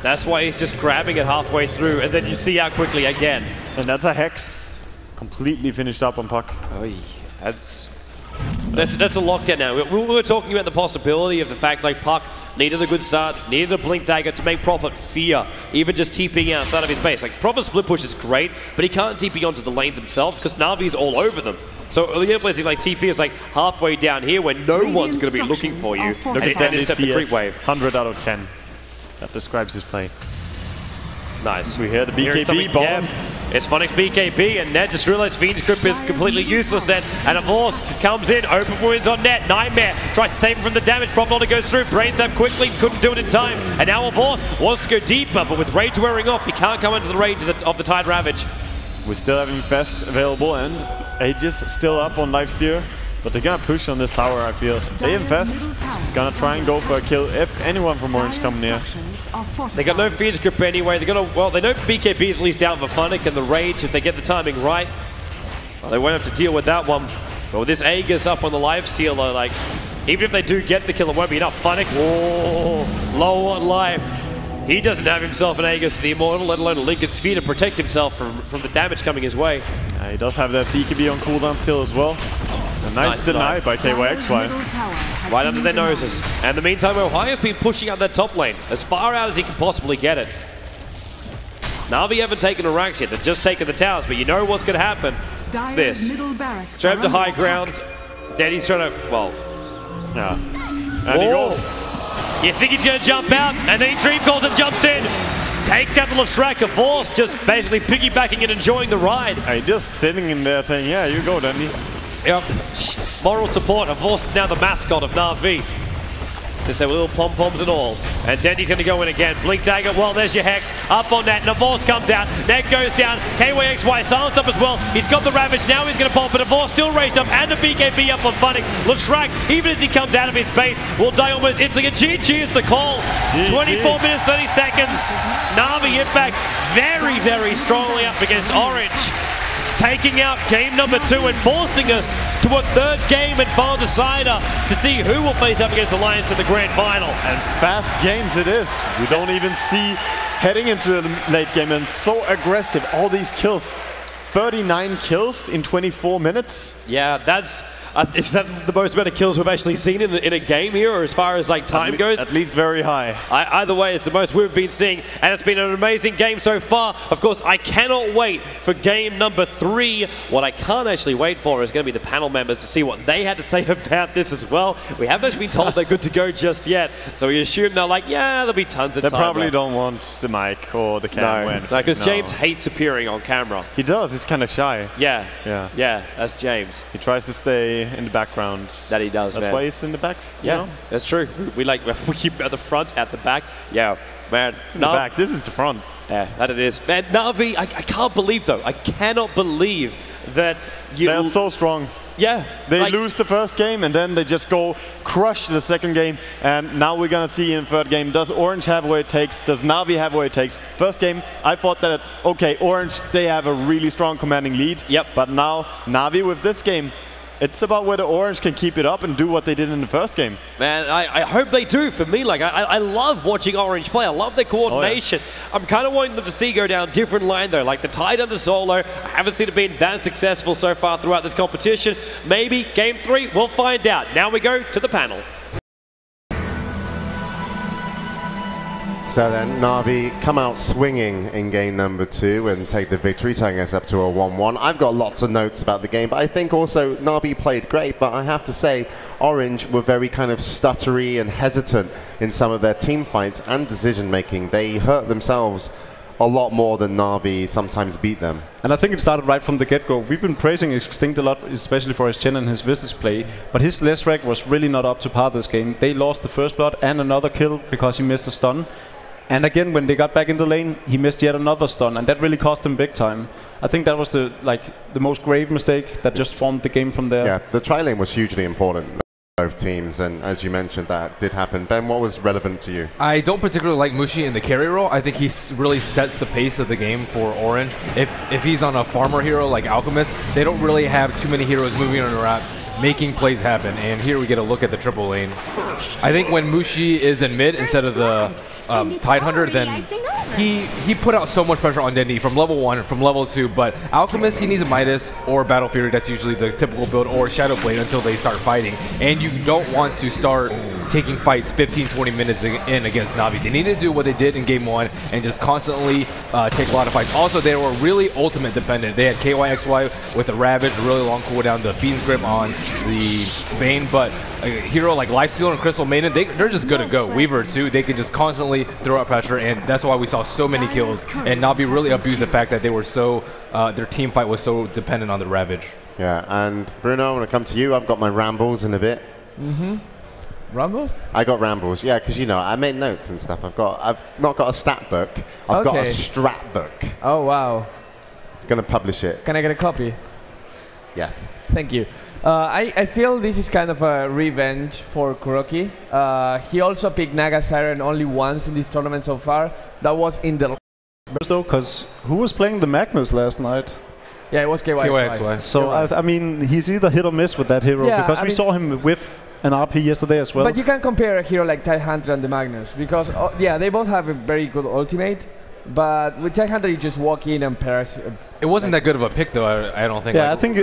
That's why he's just grabbing it halfway through, and then you see how quickly again. And that's a Hex completely finished up on Puck. Oh, that's a lockdown now. We were talking about the possibility of the fact like Puck needed a good start, needed a Blink Dagger to make Prophet fear, even just TPing outside of his base. Like, Prophet split push is great, but he can't TP onto the lanes themselves because Navi's all over them. So the other place like TP is like halfway down here where no one's going to be looking for you. Look at that, the creep wave. 100 out of 10. That describes his play. Nice. We hear the Hearing BKB something- bomb. yeah. It's Funnick's BKB, and Ned just realized Fiend's Grip is completely useless then. And a Force comes in, open wounds on Ned. Nightmare tries to save him from the damage. Probably goes through. Brains up quickly, couldn't do it in time. And now a Force wants to go deeper, but with Rage wearing off, he can't come into the range of the Tide Ravage. We still have Infest available, and Aegis still up on lifesteal. But they're gonna push on this tower, I feel. They Infest, gonna try and go for a kill if anyone from Orange come near. They got no Fiend's Grip anyway. They know BKB is at least out for Funnick and the Rage if they get the timing right. Well, they won't have to deal with that one. But with this Aegis up on the lifesteal, though, like, even if they do get the kill, it won't be enough. Funnick, whoa, low on life. He doesn't have himself an Aegis the Immortal, let alone a Lincoln Sphere to protect himself from the damage coming his way. He does have that BKB on cooldown still as well. A nice deny by KYXY. Right under their noses. And in the meantime, Ohio's been pushing out that top lane as far out as he can possibly get it. Navi haven't taken the ranks yet, they've just taken the towers, but you know what's going to happen. This. Straight up to high ground. Then he's trying to, well... Yeah. And he goes. You think he's going to jump out, and then he dream calls and jumps in. Takes out the Lestrak of Force, just basically piggybacking and enjoying the ride. Hey, just sitting in there saying, yeah, you go, Dandy. Yep. Moral support. Force is now the mascot of Navi. Since they were little pom-poms and all. And Dendy's going to go in again. Blink Dagger, well, there's your Hex. Up on that, and Force comes out. Net goes down. KYXY silenced up as well. He's got the Ravage, now he's going to pop, but Force still raised up, and the BKB up on Funnick. Lestrak, even as he comes out of his base, will die almost instantly. GG is the call. 24 minutes, 30 seconds. Navi hit back very, very strongly up against Orange. Taking out game number 2 and forcing us to a third game and final decider to see who will face up against Alliance in the grand final. And fast games it is. We don't even see heading into the late game, and so aggressive. All these kills. 39 kills in 24 minutes. Yeah, that's... is that the most amount of kills we've actually seen in a game here, or as far as like time goes? At least very high. Either way, it's the most we've been seeing, and it's been an amazing game so far. Of course, I cannot wait for game number 3. What I can't actually wait for is going to be the panel members to see what they had to say about this as well. We haven't actually been told they're good to go just yet, so we assume they're like, yeah, there'll be tons of time. They probably left. don't want the mic or the camera. No, because James hates appearing on camera. He does. He's kind of shy. Yeah. Yeah. Yeah, that's James. He tries to stay in the background. That he does, That's man. why he's in the back. Yeah, you know? that's true. We keep at the front, at the back. Yeah, man. It's in the back. This is the front. Yeah, that it is. Man, Navi, I can't believe, though. I cannot believe that They're so strong. Yeah. They lose the first game, and then they just go crush the second game. And now we're going to see in the third game, does Orange have what it takes? Does Navi have what it takes? First game, I thought that, okay, Orange, they have a really strong commanding lead. Yep. But now, Navi with this game, it's about whether Orange can keep it up and do what they did in the first game. Man, I hope they do. For me, like, I love watching Orange play. I love their coordination. Oh, yeah. I'm kind of wanting them to see go down a different line, though. Like the Tide under solo, I haven't seen it being that successful so far throughout this competition. Maybe game 3, we'll find out. Now we go to the panel. So then Navi come out swinging in game number 2 and take the victory, taking us up to a 1-1. I've got lots of notes about the game, but I think also Navi played great, but I have to say Orange were very kind of stuttery and hesitant in some of their team fights and decision making. They hurt themselves a lot more than Navi sometimes beat them. And I think it started right from the get-go. We've been praising Extinct a lot, especially for his chin and his Visage play, but his Lestrak was really not up to par this game. They lost the first blood and another kill because he missed a stun. And again, when they got back in the lane, he missed yet another stun, and that really cost him big time. I think that was the most grave mistake that just formed the game from there. Yeah, the tri-lane was hugely important, both teams, and as you mentioned, that did happen. Ben, what was relevant to you? I don't particularly like Mushi in the carry role. I think he really sets the pace of the game for Orange. If he's on a farmer hero like Alchemist, they don't really have too many heroes moving around, making plays happen. And here we get a look at the triple lane. I think when Mushi is in mid instead of the Tide Hunter, then he put out so much pressure on Dendy from level 1, from level 2, but Alchemist, he needs a Midas or Battle Fury. That's usually the typical build, or Shadow Blade until they start fighting. And you don't want to start taking fights 15-20 minutes in against Navi. They needed to do what they did in game 1 and just constantly take a lot of fights. Also, they were really ultimate dependent. They had KYXY with the Ravage, really long cooldown, the Fiend's Grip on the Bane, but a hero like Lifesteal and Crystal Maiden, they're just good to go. Weaver too, they can just constantly throw out pressure, and that's why we saw so many kills. And Navi really abused the fact that they were so, their team fight was so dependent on the Ravage. Yeah, and Bruno, when I come to you, I've got my rambles in a bit. Rambles? I got rambles, yeah, because you know I made notes and stuff. I've not got a stat book. I've got a strat book. Oh wow! It's gonna publish it. Can I get a copy? Yes. Thank you. I feel this is kind of a revenge for Kuroki. He also picked Naga Siren only once in this tournament so far. That was in the... Though, because who was playing the Magnus last night? Yeah, it was KYXY. So, I mean, he's either hit or miss with that hero, Yeah, because we saw him with an RP yesterday as well. But you can compare a hero like Tidehunter and the Magnus, because, yeah, they both have a very good ultimate, but with Tidehunter you just walk in and pass... It wasn't that good of a pick, though, I don't think. Yeah, like, I think...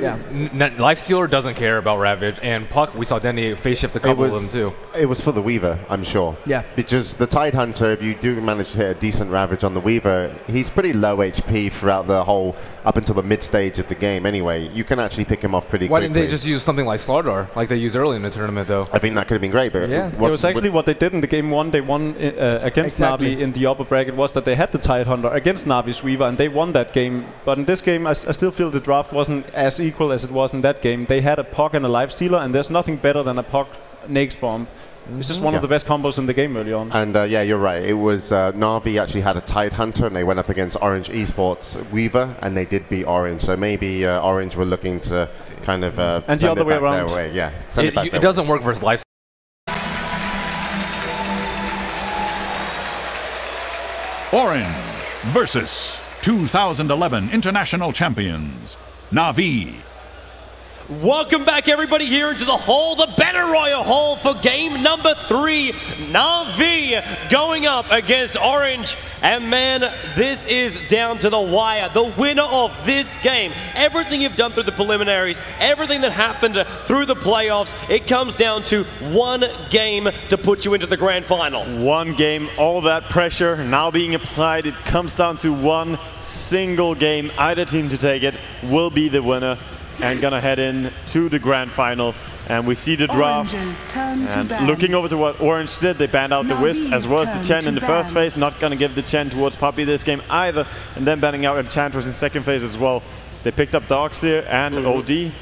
Lifestealer doesn't care about Ravage, and Puck, we saw Denny phase shift a couple of them, too. It was for the Weaver, I'm sure. Yeah. Because the Tidehunter, if you do manage to hit a decent Ravage on the Weaver, he's pretty low HP throughout the whole, up until the mid-stage of the game anyway. You can actually pick him off pretty quickly. Why didn't they just use something like Slardar, like they used early in the tournament, though? I think that could have been great, but... Yeah. It was actually what they did in the game 1. They won against Navi in the upper bracket, was that they had the Tidehunter against Navi's Weaver, and they won that game. But in this game, I still feel the draft wasn't as equal as it was in that game. They had a Puck and a Lifestealer, and there's nothing better than a Puck Nags Bomb. It's just one of the best combos in the game early on. And yeah, you're right. It was Navi actually had a Tidehunter, and they went up against Orange Esports Weaver, and they did beat Orange. So maybe Orange were looking to kind of and the other way around. Their way. Yeah, send it back it doesn't work versus Life. Orange versus 2011 international champions, Navi. Welcome back, everybody, here into the hall, the Battle Royal Hall for game number 3. Navi going up against Orange. And man, this is down to the wire. The winner of this game, everything you've done through the preliminaries, everything that happened through the playoffs, it comes down to one game to put you into the grand final. One game, all that pressure now being applied. It comes down to one single game. Either team to take it will be the winner and gonna head in to the grand final. And we see the draft. And looking over to what Orange did, they banned out the Wisp as well as the Chen in the first phase. Not gonna give the Chen towards Puppey this game either. And then banning out Enchantress in second phase as well. They picked up Darkseer and OD.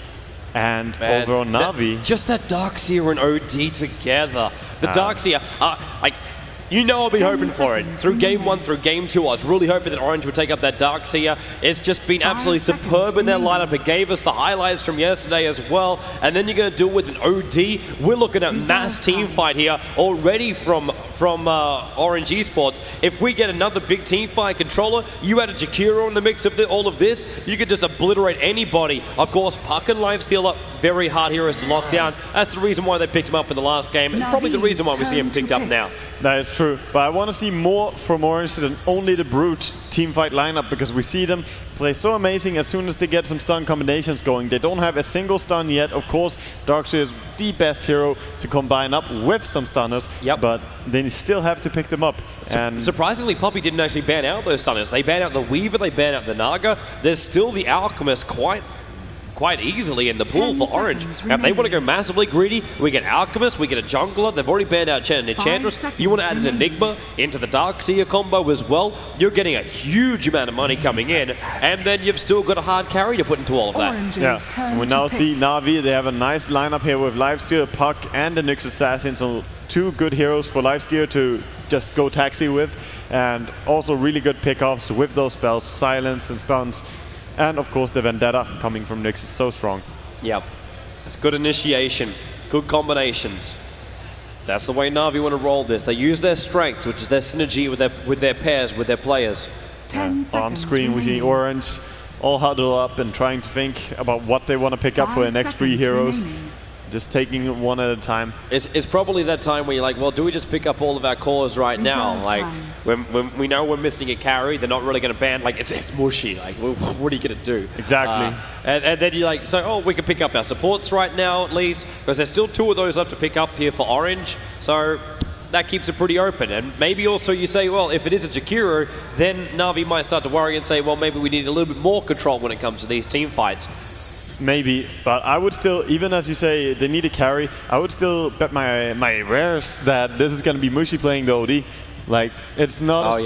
And over on Navi. Just that Darkseer and OD together. The Darkseer, like, you know I've been hoping for it. Through game 1, through game 2, I was really hoping that Orange would take up that Darkseer. It's just been absolutely superb in their lineup. It gave us the highlights from yesterday as well. And then you're going to do it with an OD. We're looking at mass team fight here already from Orange Esports. If we get another big team fight controller, you add a Jakiro in the mix of all of this, you could just obliterate anybody. Of course, Puck and Lifestealer, very hard heroes to lock down. That's the reason why they picked him up in the last game, and probably the reason why we see him picked up now. That is true, but I want to see more from Orange than only the Brute teamfight lineup, because we see them play so amazing as soon as they get some stun combinations going. They don't have a single stun yet. Of course, Darkseer is the best hero to combine up with some stunners, but they still have to pick them up. And surprisingly, Puppey didn't actually ban out those stunners. They ban out the Weaver, they ban out the Naga. There's still the Alchemist quite easily in the pool for Orange. Now, if they want to go massively greedy, we get Alchemist, we get a Jungler. They've already banned out Chen and Enchantress. You want to add an Enigma into the Darkseer combo as well. You're getting a huge amount of money coming in, and then you've still got a hard carry to put into all of that. Yeah, and we now see Navi. They have a nice lineup here with Lifesteal, Puck, and the Nyx Assassin. So 2 good heroes for Lifesteal to just go taxi with, and also really good pickoffs with those spells, silence and stuns. And of course the Vendetta coming from Nyx is so strong. Yep, it's good initiation, good combinations. That's the way Navi want to roll this. They use their strengths, which is their synergy with their pairs, with their players. On screen we see Orange all huddled up and trying to think about what they want to pick up for their next 3 heroes. just taking it one at a time. It's probably that time where you're like, well, do we just pick up all of our cores right now? Like, when we know we're missing a carry, they're not really going to ban, like, it's mushy. Like, what are you going to do? Exactly. And then you're like, so, oh, we can pick up our supports right now, at least, because there's still 2 of those left to pick up here for Orange. So that keeps it pretty open. And maybe also you say, well, if it is a Jakiro, then Navi might start to worry and say, well, maybe we need a little bit more control when it comes to these team fights. Maybe, but I would still, even as you say, they need a carry, I would still bet my rares that this is going to be Mushy playing the OD. Like, it's not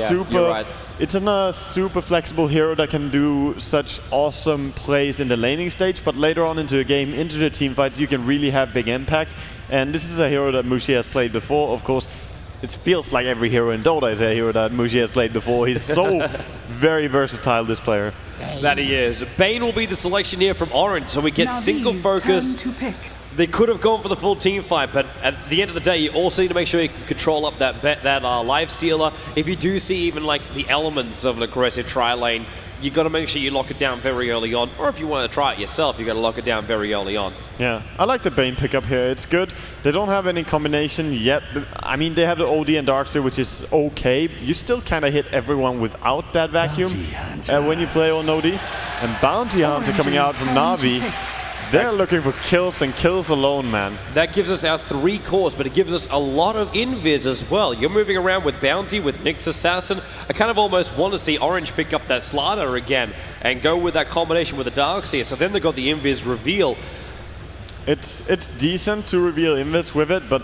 it's not a super flexible hero that can do such awesome plays in the laning stage, but later on into a game, into the team fights, you can really have big impact. And this is a hero that Mushy has played before. Of course, it feels like every hero in Dota is a hero that Mushy has played before. He's so very versatile, this player. That he is. Bane will be the selection here from Orange, so we get single focus. They could have gone for the full team fight, but at the end of the day, you also need to make sure you can control up that life stealer. If you do see even like the elements of an aggressive tri-lane, you got to make sure you lock it down very early on. Or if you want to try it yourself, you got to lock it down very early on. Yeah, I like the Bane pickup here. It's good. They don't have any combination yet. I mean, they have the OD and Darkseer, which is okay. You still kind of hit everyone without that vacuum when you play on OD. And Bounty Hunter coming out from Navi. They're looking for kills and kills alone, man. That gives us our 3 cores, but it gives us a lot of invis as well. You're moving around with Bounty, with Nyx Assassin. I kind of almost want to see Orange pick up that slider again and go with that combination with the Darkseer. So then they've got the invis reveal. It's decent to reveal invis with it, but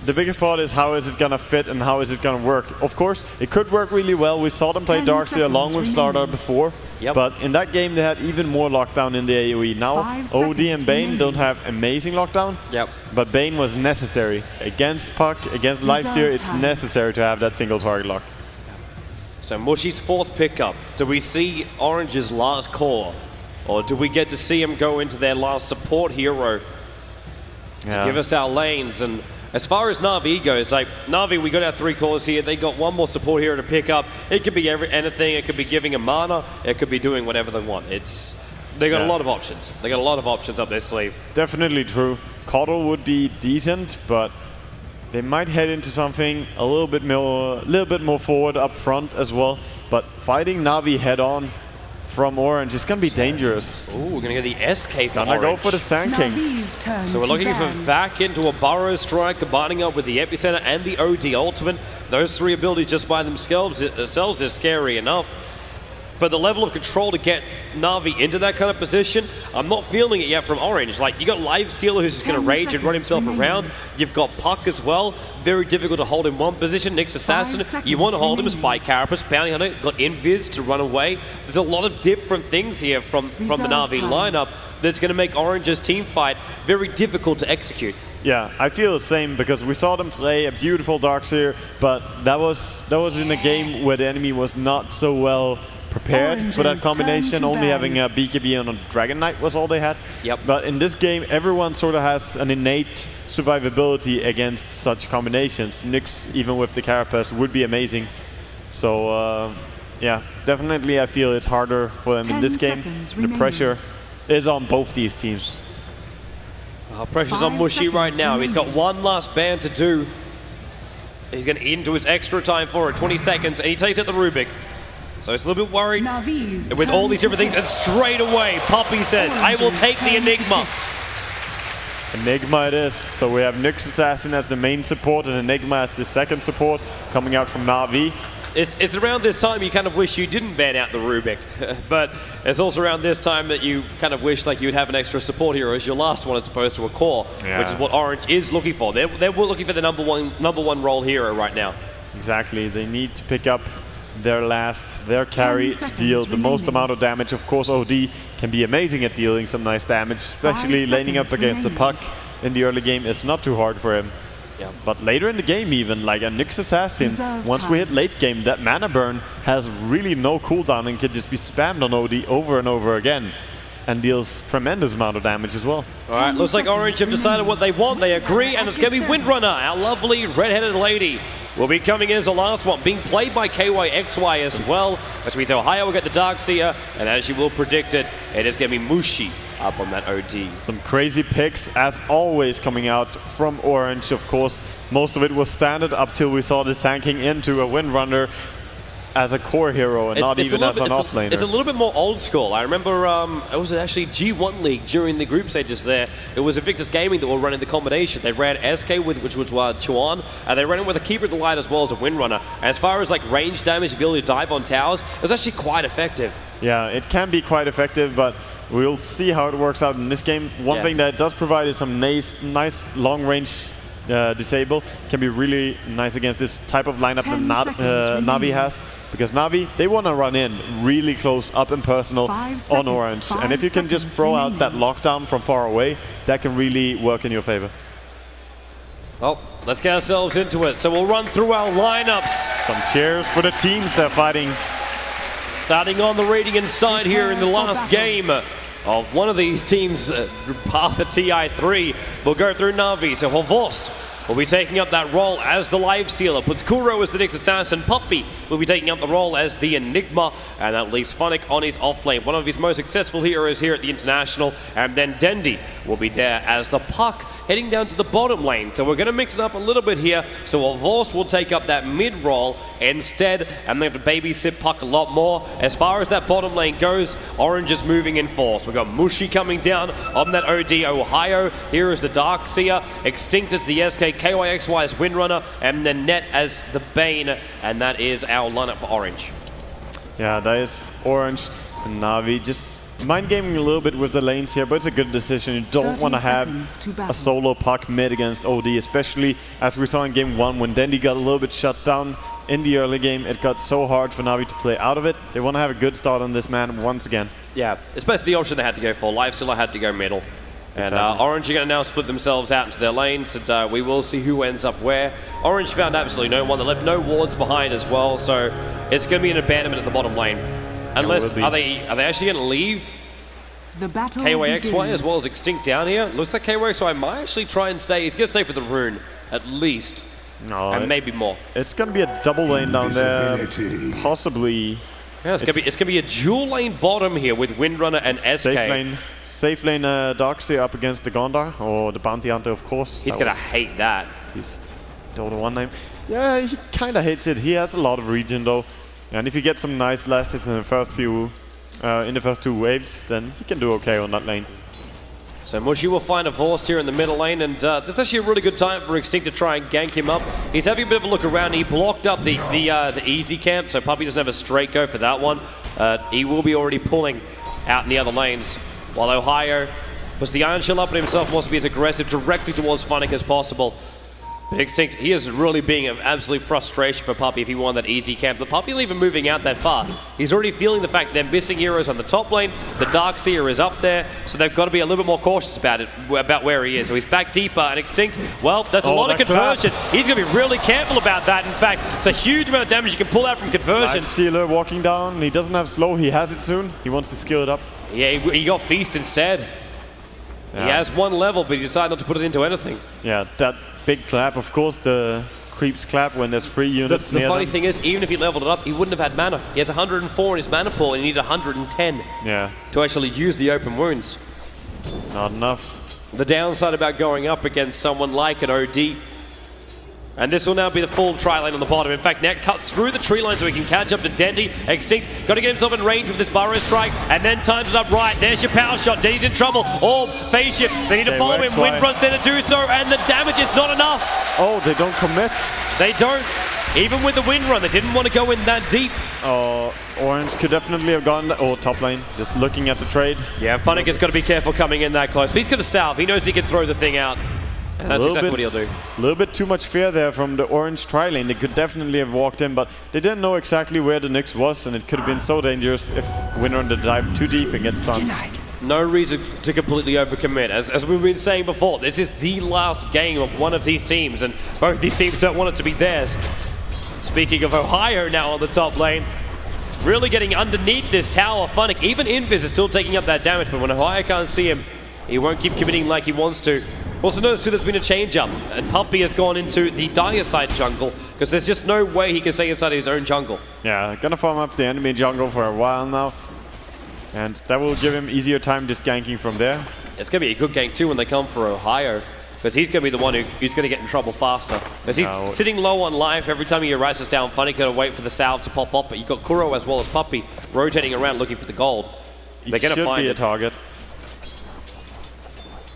the biggest part is how is it going to fit and how is it going to work. Of course, it could work really well. We saw them play Darkseer along with Slardar before. But in that game, they had even more lockdown in the AoE. Now, OD and Bane don't have amazing lockdown. But Bane was necessary. Against Puck, against Lifesteal, it's necessary to have that single target lock. So Mushy's 4th pickup. Do we see Orange's last core? Or do we get to see him go into their last support hero to give us our lanes? And as far as Navi goes, like, Navi, we got our 3 cores here. They got 1 more support hero to pick up. It could be anything. It could be giving a mana. It could be doing whatever they want. They got a lot of options. They got a lot of options up their sleeve. Definitely true. Coddle would be decent, but they might head into something a little bit more forward up front as well. But fighting Navi head on from Orange is going to be dangerous. Ooh, we're going to get the SK for Orange. Go for the Sand King. So we're looking for Vac into a Burrow Strike, combining up with the Epicenter and the OD Ultimate. Those 3 abilities just by themselves is scary enough. But the level of control to get Navi into that kind of position, I'm not feeling it yet from Orange. Like, you got Lifestealer who's just going to rage and run himself around. You've got Puck as well. Very difficult to hold in one position. Nyx Assassin, you want to hold him. Spike Carapace, Bounty Hunter, got Invis to run away. There's a lot of different things here from the Navi lineup that's going to make Orange's team fight very difficult to execute. Yeah, I feel the same because we saw them play a beautiful Darkseer, but that was in a game where the enemy was not so well prepared for that combination. Only having a BKB on a Dragon Knight was all they had. But in this game, everyone sort of has an innate survivability against such combinations. Nyx, even with the Carapace, would be amazing. So yeah, definitely I feel it's harder for them in this game. The pressure is on both these teams. Pressure's on Mushy right now. He's got 1 last ban to do. He's going to into his extra time for it, 20 seconds, and he takes out the Rubik. So he's a little bit worried with all these different things, and straight away, Poppy says, I will take the Enigma. Enigma it is. So we have Nyx Assassin as the main support and Enigma as the second support coming out from Navi. It's around this time you kind of wish you didn't ban out the Rubik, but it's also around this time that you kind of wish like you'd have an extra support hero as your last one as opposed to a core, which is what Orange is looking for. They're looking for the number one role hero right now. Exactly. They need to pick up their carry to deal the most amount of damage. Of course, OD can be amazing at dealing some nice damage, especially laning up against the Puck in the early game. It's not too hard for him. But later in the game even, like a Nyx Assassin, once we hit late game, that mana burn has really no cooldown and can just be spammed on OD over and over again and deals tremendous amount of damage as well. Alright, looks like Orange have decided what they want, they agree, and it's going to be Windrunner, our lovely red-headed lady. Will be coming in as the last one, being played by KYXY as well. As we tell Ohio will get the Darkseer, and as you will predict it, it is going to be Mushy up on that OD. Some crazy picks, as always, coming out from Orange. Of course, most of it was standard up till we saw the sanking into a Windrunner as a core hero and not even as an offlaner. It's a little bit more old school. I remember it was actually G1 League during the group stages there. It was Invictus Gaming that were running the combination. They ran SK with, which was Chuan, and they ran it with a Keeper of the Light as well as a Windrunner. And as far as like range damage, ability to dive on towers, it was actually quite effective. Yeah, it can be quite effective, but we'll see how it works out in this game. One thing that it does provide is some nice long-range disable. Can be really nice against this type of lineup that Navi has, because Navi, they want to run in really close, up and personal on Orange. And if you can just throw out that lockdown from far away, that can really work in your favor. Well, let's get ourselves into it. So we'll run through our lineups. Some cheers for the teams they're fighting. Starting on the Radiant side here in the last game of one of these teams, path of TI3. We'll go through Navi. So Horvost will be taking up that role as the Lifestealer. Puts Kuro as the next assassin. Puppy will be taking up the role as the Enigma. And that leaves Funnick on his offlane. One of his most successful heroes here at the International. And then Dendi will be there as the Puck, heading down to the bottom lane. So we're going to mix it up a little bit here. So Horvost will take up that mid role instead, and they have to babysit Puck a lot more. As far as that bottom lane goes, Orange is moving in force. We've got Mushi coming down on that OD. Ohio, here is the Darkseer. Extinct as the SK, KYXY as Windrunner, and then Net as the Bane. And that is our lineup for Orange. Yeah, that is Orange and Navi just mind gaming a little bit with the lanes here, but it's a good decision. You don't want to have a solo Puck mid against OD, especially as we saw in game 1 when Dendi got a little bit shut down in the early game. It got so hard for Navi to play out of it. They want to have a good start on this man once again. Yeah, it's basically the option they had to go for. Lifestealer had to go middle. And Orange are going to now split themselves out into their lanes, and we will see who ends up where. Orange found absolutely no one. They left no wards behind as well, so it's going to be an abandonment at the bottom lane. Unless, are they actually going to leave the battle KYXY as well as Extinct down here? Looks like KYXY might actually try and stay. He's going to stay for the rune, at least. No, and maybe more. It's going to be a double lane down there, possibly. Yeah, it's going to be a dual lane bottom here with Windrunner and SK. Safe lane Darkseer up against the Gondar, or the Bounty Hunter, of course. He's going to hate that. He's Dota 1 name. Yeah, he kind of hates it. He has a lot of regen, though. And if you get some nice last hits in the first few, in the first 2 waves, then he can do okay on that lane. So Mushi will find a Horst here in the middle lane, and that's actually a really good time for Extinct to try and gank him up. He's having a bit of a look around. He blocked up the easy camp, so Puppy doesn't have a straight go for that one. He will be already pulling out in the other lanes, while Ohio puts the Iron Shield up on himself, wants to be as aggressive directly towards Funnick as possible. But Extinct, he is really being an absolute frustration for Puppy if he won that easy camp. The Puppy isn't even moving out that far. He's already feeling the fact that they're missing heroes on the top lane. The Darkseer is up there, so they've got to be a little bit more cautious about it, about where he is. So he's back deeper, and Extinct, well, that's a lot of conversions. He's going to be really careful about that. In fact, it's a huge amount of damage you can pull out from conversions. Lifestealer walking down. He doesn't have slow. He has it soon. He wants to skill it up. Yeah, he got Feast instead. Yeah. He has 1 level, but he decided not to put it into anything. Yeah, that big clap, of course, the creeps clap when there's 3 units near The funny them. thing is, even if he leveled it up, he wouldn't have had mana. He has 104 in his mana pool, and he needs 110 to actually use the open wounds. Not enough. The downside about going up against someone like an OD, and this will now be the full tri-lane on the bottom. In fact, Net cuts through the tree line so he can catch up to Dendi. Extinct, got to get himself in range with this Burrow Strike, and then times it up right. There's your power shot. Dendi's in trouble. Orb, phase shift. They need to follow him. Windrun's there to do so, and the damage is not enough. Oh, they don't commit. They don't. Even with the Windrun, they didn't want to go in that deep. Orange could definitely have gone, top lane, just looking at the trade. Yeah, Funnick has got to be careful coming in that close. But he's going to salve. He knows he can throw the thing out. And that's exactly what he'll do. A little bit too much fear there from the Orange tri-lane. They could definitely have walked in, but they didn't know exactly where the Nyx was, and it could have been so dangerous if Windrun did dive too deep and get stunned. No reason to completely overcommit. As we've been saying before, this is the last game of one of these teams, and both these teams don't want it to be theirs. Speaking of Ohio now on the top lane, really getting underneath this tower. Funnick, even Invis is still taking up that damage, but when Ohio can't see him, he won't keep committing like he wants to. Also notice too, there's been a change up, and Puppy has gone into the Dire side jungle because there's just no way he can stay inside his own jungle. Yeah, gonna farm up the enemy jungle for a while now. And that will give him easier time just ganking from there. It's going to be a good gank too when they come for Ohio, because he's going to be the one who's going to get in trouble faster. Because he's sitting low on life every time he arises down. Funny going to wait for the salve to pop up, but you've got Kuro as well as Puppey rotating around looking for the gold. They're going to find a target.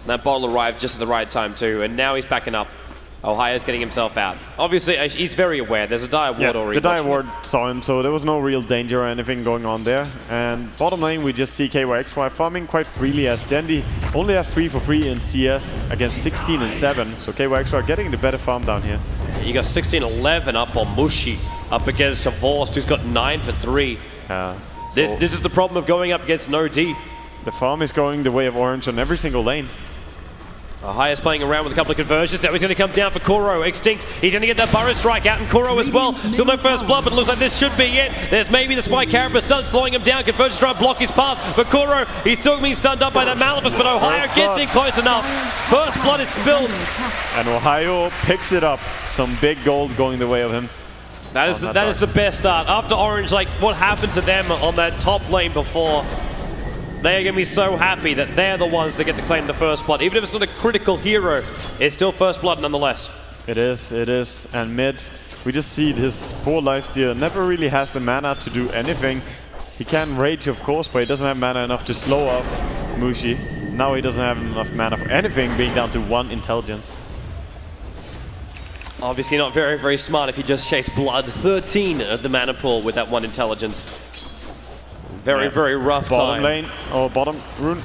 That bottle arrived just at the right time too, and now he's backing up. Ohio's getting himself out. Obviously, he's very aware. There's a dire ward already. The dire ward saw him, so there was no real danger or anything going on there. And bottom lane, we just see KYXY farming quite freely as Dendi only has 3 for 3 in CS against 16 and 7. So KYXY getting the better farm down here. You got 16-11 up on Mushi, up against a Vorst who's got 9 for 3. This is the problem of going up against no D. The farm is going the way of Orange on every single lane. Ohio's playing around with a couple of conversions. Now he's going to come down for Kuro. Extinct. He's going to get that Burrow strike out, and Kuro as well. Still no first blood, but it looks like this should be it. There's maybe the Spike Carapace stun slowing him down. Convergence trying to block his path, but Kuro, he's still being stunned up by that Malefice, but Ohio gets in close enough. First blood is spilled. And Ohio picks it up. Some big gold going the way of him. That is the best start. After Orange, like what happened to them on that top lane before, they are going to be so happy that they're the ones that get to claim the first blood. Even if it's not a critical hero, it's still first blood nonetheless. It is. And mid, we just see this poor lifesteal never really has the mana to do anything. He can rage, of course, but he doesn't have mana enough to slow off Mushi. Now he doesn't have enough mana for anything, being down to 1 intelligence. Obviously not very, very smart if you just chase blood. 13 of the mana pool with that 1 intelligence. Very rough bottom time. Lane, bottom rune.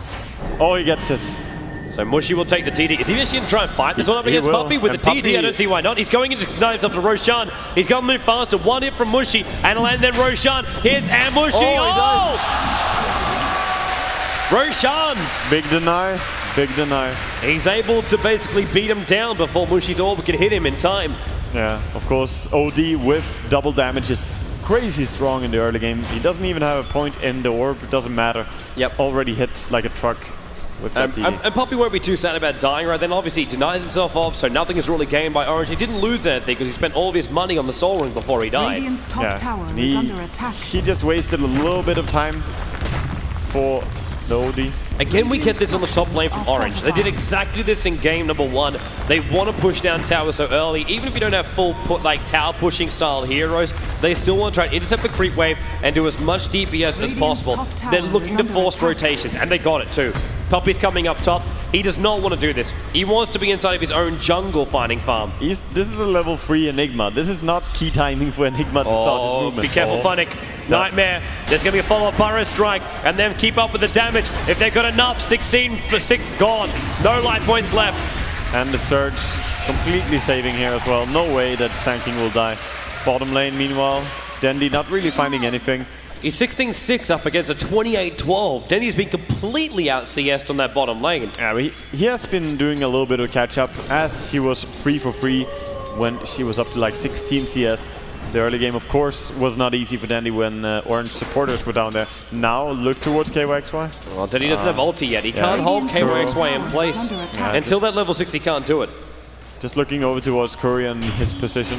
Oh, he gets it. So Mushi will take the DD. Is he actually going to try and fight this one up against Puppey? With the DD, I don't see why not. He's going into deny himself to Roshan. He's going to move faster. 1 hit from Mushi, and then Roshan hits, and Mushi. Roshan! Big deny. He's able to basically beat him down before Mushi's orb can hit him in time. Yeah, of course, OD with double damage is crazy strong in the early game. He doesn't even have a point in the orb, it doesn't matter. Yep. Already hits like a truck with that DD. And Puppey won't be too sad about dying right then. Obviously, he denies himself off, so nothing is really gained by Orange. He didn't lose anything because he spent all of his money on the Soul Ring before he died. Radiant's top tower is under attack. He just wasted a little bit of time for the OD. Again, we get this on the top lane from Orange. They did exactly this in game number 1. They want to push down towers so early. Even if you don't have full tower pushing style heroes, they still want to try and intercept the creep wave and do as much DPS as possible. They're looking to force rotations, and they got it too. Puppey's coming up top. He does not want to do this. He wants to be inside of his own jungle finding farm. This is a level 3 Enigma. This is not key timing for Enigma to start his movement. Be careful, Funnick. Nightmare. There's going to be a follow-up Burrow strike, and then keep up with the damage. If they've got enough, 16 for 6 gone. No life points left. And the Surge completely saving here as well. No way that Sanking will die. Bottom lane, meanwhile, Dendi not really finding anything. He's 16-6 up against a 28-12. Dendi's been completely out-CS'd on that bottom lane. Yeah, he has been doing a little bit of catch-up as he was 3 for 3 when she was up to like 16 CS. The early game, of course, was not easy for Dendi when Orange supporters were down there. Now look towards KYXY. Well, Dendi doesn't have ulti yet. He can't hold KYXY in place. Until that level 6, he can't do it. Just looking over towards Curry and his position.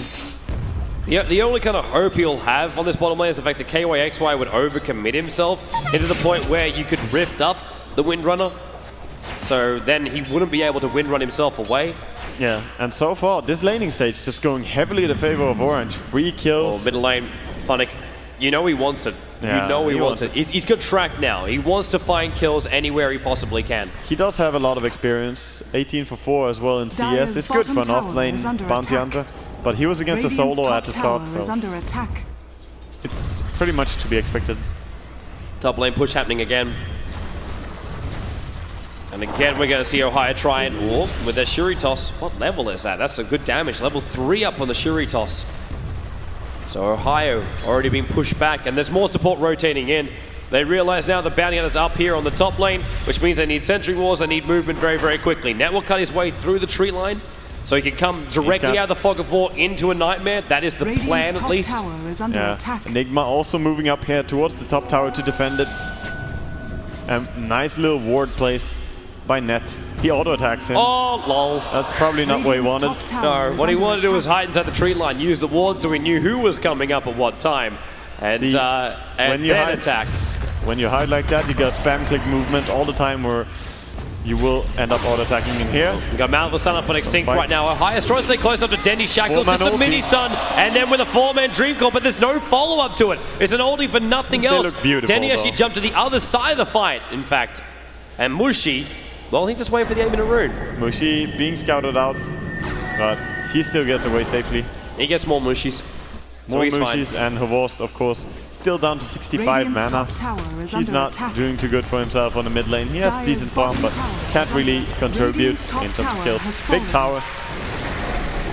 The only kind of hope he'll have on this bottom lane is the fact that KYXY would overcommit himself into the point where you could rift up the Windrunner. So then he wouldn't be able to Windrun himself away. Yeah, and so far, this laning stage just going heavily in the favor of Orange. 3 kills. Middle lane, Funnick. You know he wants it. Yeah, you know he wants it. He's got track now. He wants to find kills anywhere he possibly can. He does have a lot of experience. 18 for 4 as well in CS. It's good for an off-lane bounty hunter. But he was against a solo at the start, so it's pretty much to be expected. Top lane push happening again. And again, we're going to see Ohio try and with their Shuri toss. What level is that? That's a good damage. Level 3 up on the Shuri toss. So Ohio already being pushed back, and there's more support rotating in. They realize now the bounty hunter's up here on the top lane, which means they need sentry walls, they need movement very, very quickly. Net will cut his way through the tree line, so he can come directly out of the fog of war into a nightmare. That is the plan, at least. Enigma also moving up here towards the top tower to defend it. Nice little ward place by Net. He auto-attacks him. Oh, lol. That's probably not what he wanted. No, what he wanted to do was hide inside the tree line, use the ward so he knew who was coming up at what time, and then attack. when you hide like that, you got spam click movement all the time where you will end up auto-attacking in here. You got Malva stun up on Extinct right now. Highest trying to stay close up to Dendy Shackle. Just a mini stun, and then with a 4-man Dream Call, but there's no follow-up to it. It's an oldie for nothing else. Look beautiful, Dendy actually jumped to the other side of the fight, in fact. And Mushi, well, he's just waiting for the 8-minute rune. Mushi being scouted out, but he still gets away safely. He gets more Mushis. More Mushis, and Havorst, of course, still down to 65 mana. He's not doing too good for himself on the mid lane. He has decent farm, but can't really contribute in terms of kills. Big tower.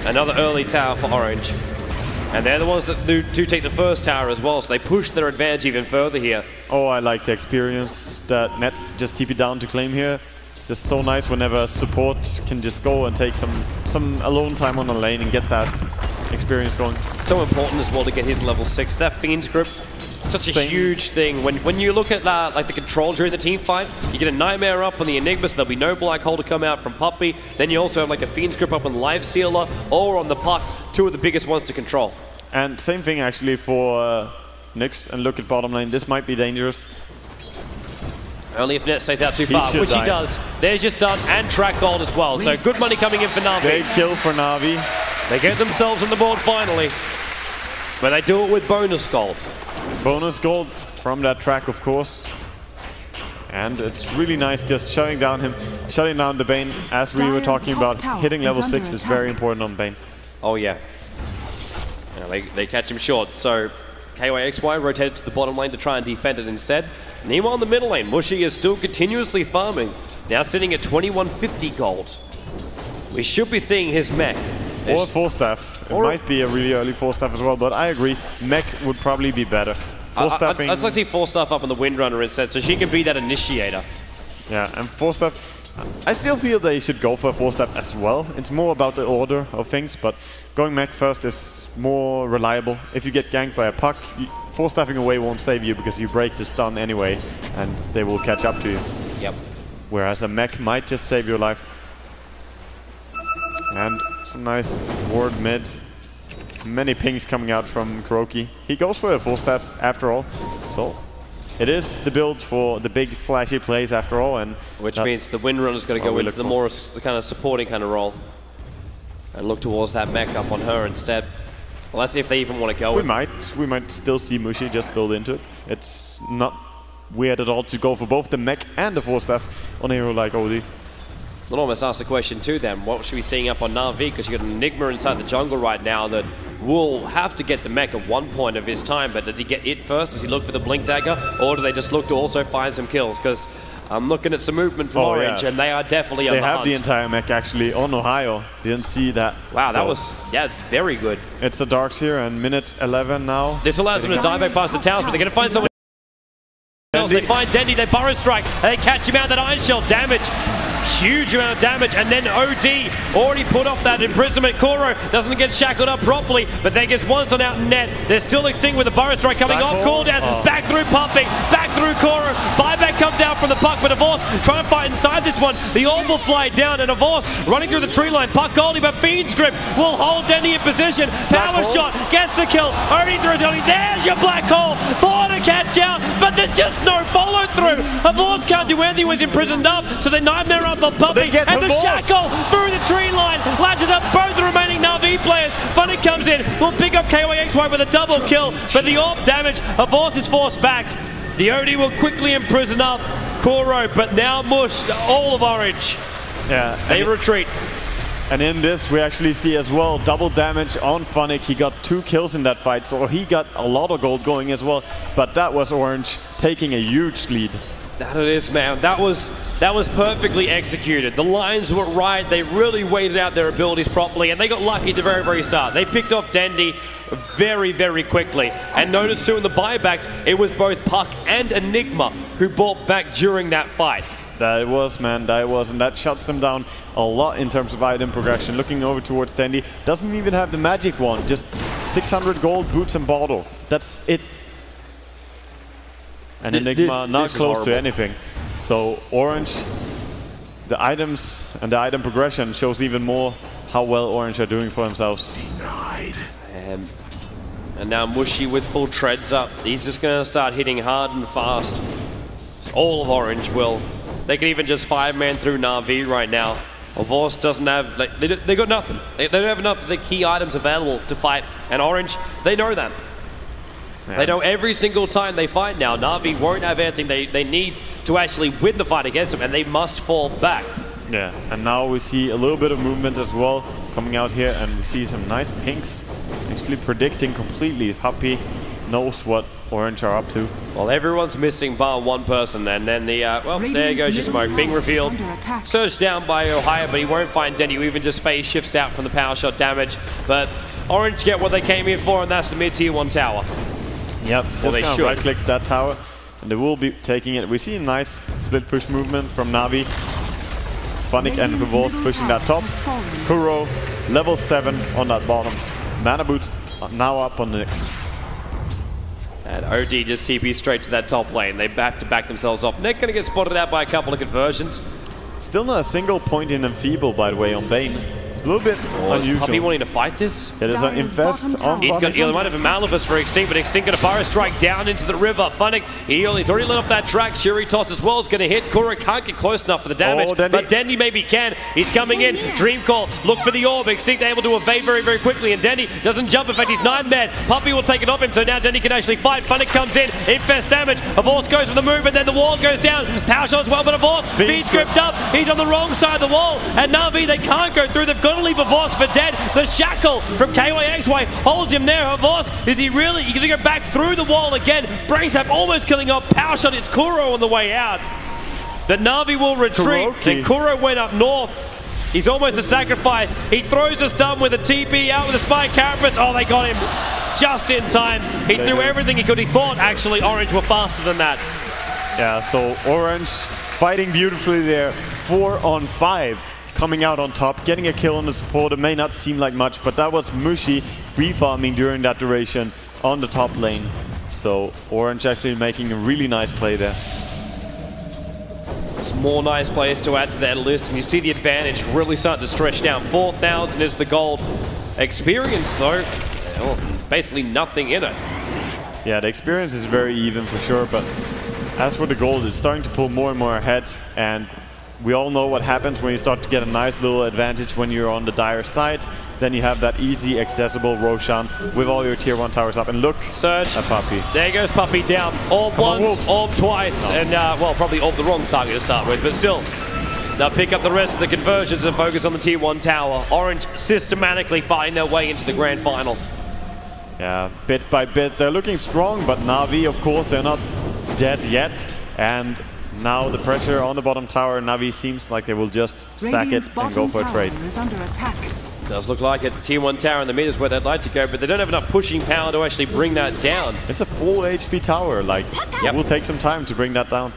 Another early tower for Orange. And they're the ones that do take the first tower as well, so they push their advantage even further here. Oh, I like the experience that Net just TP down to claim here. It's just so nice whenever support can just go and take some alone time on the lane and get that experience going. So important as well to get his level 6. That Fiend's Grip, such a huge thing. When you look at like the control during the team fight, you get a Nightmare up on the Enigma, so there'll be no Black Hole to come out from Puppey. Then you also have like a Fiend's Grip up on Life Stealer or on the Puck, two of the biggest ones to control. And same thing actually for Nyx, and look at bottom lane. This might be dangerous. Only if Net stays out too far, which he does. There's your stun and track gold as well. So good money coming in for Navi. Big kill for Navi. They get themselves on the board finally. But they do it with bonus gold. Bonus gold from that track, of course. And it's really nice just shutting down the Bane. As we were talking about, hitting level 6 is very important on Bane. Oh yeah. They catch him short. So KYXY rotated to the bottom lane to try and defend it instead. Meanwhile, in the middle lane, Mushi is still continuously farming. Now sitting at 2150 gold. We should be seeing his mech. Or 4-staff. It might be a really early 4-staff as well, but I agree. Mech would probably be better. 4-staffing. I'd like to see 4-staff up on the Windrunner instead, so she can be that initiator. Yeah, and 4-staff, I still feel they should go for 4-staff as well. It's more about the order of things, but going mech first is more reliable. If you get ganked by a puck, 4-staffing away won't save you because you break the stun anyway, and they will catch up to you. Yep. Whereas a mech might just save your life. And some nice ward mid. Many pings coming out from Kuroki. He goes for a 4-staff after all. So it is the build for the big flashy plays after all. And which means the Windrunner's got to go into the more the kind of supporting kind of role. And look towards that mech up on her instead. Well, let's see if they even want to go. We might still see Mushi just build into it. It's not weird at all to go for both the mech and the 4-staff on a hero like OD. I'll almost ask the question too then, what should we be seeing up on Navi? Because you've got an Enigma inside the jungle right now that will have to get the mech at one point of his time, but does he get it first? Does he look for the Blink Dagger? Or do they just look to also find some kills? Because I'm looking at some movement from Orange, and they are definitely on the hunt. They have the entire mech actually on Ohio. Didn't see that. Wow, that was, yeah, it's very good. It's a Darkseer and minute 11 now. This allows them to dive back past the towers, but they're going to find someone else. They find Dendy, they Burrow Strike, and they catch him out. That Iron Shell damage. Huge amount of damage, and then OD already put off that imprisonment. Koro doesn't get shackled up properly, but then gets one stun out in net. They're still extinct with the Burrow Strike coming off. Cooldown, back through Pumping, back through Koro. Buyback comes out from the Puck, but Avorce trying to fight inside this one. The orb will fly down, and Avorce running through the tree line. Puck Goldie, but Fiend's Grip will hold Dendy in position. Power shot, gets the kill. Only through Dendy. There's your Black Hole. Thought to catch out, but there's just no follow through. Avorce can't do anything when he's imprisoned up, so they Nightmare up on Puppy, and the shackle through the tree line latches up both the remaining Navi players. Funny comes in, will pick up KYXY with a double kill, but the orb damage, Avorce is forced back. The OD will quickly imprison up Koro, but now Mush, all of Orange. Yeah, they retreat. And in this, we actually see as well double damage on Funnick. He got 2 kills in that fight, so he got a lot of gold going as well. But that was Orange taking a huge lead. That it is, man. That was perfectly executed. The lines were right. They really weighted out their abilities properly, and they got lucky at the very, very start. They picked off Dendy very, very quickly. And notice too in the buybacks, it was both Puck and Enigma who bought back during that fight. That was, man, that was, and that shuts them down a lot in terms of item progression. Looking over towards Dendy, doesn't even have the magic one, just 600 gold, boots and bottle. That's it. And Enigma not close to anything. So Orange, the items and the item progression shows even more how well Orange are doing for themselves. Denied. And now Mushi with full treads up. He's just going to start hitting hard and fast. all of Orange will. They can even just 5-man through Navi right now. Avos doesn't have, like, they got nothing. They don't have enough of the key items available to fight. And Orange, they know that. Yeah. They know every single time they fight now, Navi won't have anything they need to actually win the fight against them, and they must fall back. Yeah, and now we see a little bit of movement as well coming out here, and we see some nice pinks actually predicting completely. Puppy knows what Orange are up to. Well, everyone's missing bar one person, and then the, well, there goes your smoke. Being revealed. Surged down by Ohio, but he won't find Denny, who even just phase shifts out from the power shot damage. But Orange get what they came here for, and that's the mid-tier 1 tower. Yep, just gonna right-click that tower, and they will be taking it. We see a nice split push movement from Navi. Funnick and Revolve pushing that top. Kuro, level 7 on that bottom. Mana Boots now up on the Nyx. And OD just TP straight to that top lane. They have to back themselves off. Nick gonna get spotted out by a couple of conversions. Still not a single point in Enfeeble, by the way, on Bane. It's a little bit unusual. Is Puppy wanting to fight this? It is an Infest on He's got, he might have a Malifus for Extinct, but Extinct got a Fire Strike down into the river. Funnick, he's already lit up that track. Shuri Toss as well is going to hit. Kura can't get close enough for the damage, but Dendy maybe can. He's coming in. Dream Call, look for the orb. Extinct able to evade very, very quickly, and Dendy doesn't jump. In fact, he's 9-man. Puppy will take it off him, so now Dendy can actually fight. Funnick comes in, Infest damage. Avors goes for the move, and then the wall goes down. Power shot as well, but Avors, feed script up. He's on the wrong side of the wall, and Navi, they can't go through. They've got to leave Avors for dead. The shackle from KYXY holds him there. Avos, is he really? He's going to go back through the wall again. Braintap almost killing off. Power shot. It's Kuro on the way out. The Navi will retreat. Then Kuro went up north. He's almost a sacrifice. He throws a stun with a TP out with a spike carapace. Oh, they got him just in time. He threw everything he could. He thought actually Orange were faster than that. Yeah, so Orange fighting beautifully there. 4 on 5. Coming out on top, getting a kill on the support. It may not seem like much, but that was Mushi free farming during that duration on the top lane. So Orange actually making a really nice play there. Some more nice players to add to that list, and you see the advantage really start to stretch down. 4,000 is the gold. Experience though, well, basically nothing in it. Yeah, the experience is very even for sure, but as for the gold, it's starting to pull more and more ahead, and we all know what happens when you start to get a nice little advantage when you're on the dire side. Then you have that easy, accessible Roshan with all your tier 1 towers up. And look, Surge. A Puppy. There goes Puppy down. Orb once, orb twice, and well, probably orb the wrong target to start with, but still. They'll pick up the rest of the conversions and focus on the tier 1 tower. Orange systematically fighting their way into the grand final. Yeah, bit by bit. They're looking strong, but Navi, of course, they're not dead yet. And now the pressure on the bottom tower, Navi seems like they will just sack it and go for a trade. Does look like it. Tier 1 tower in the mid is where they'd like to go, but they don't have enough pushing power to actually bring that down. It's a full HP tower, like, it will take some time to bring that down.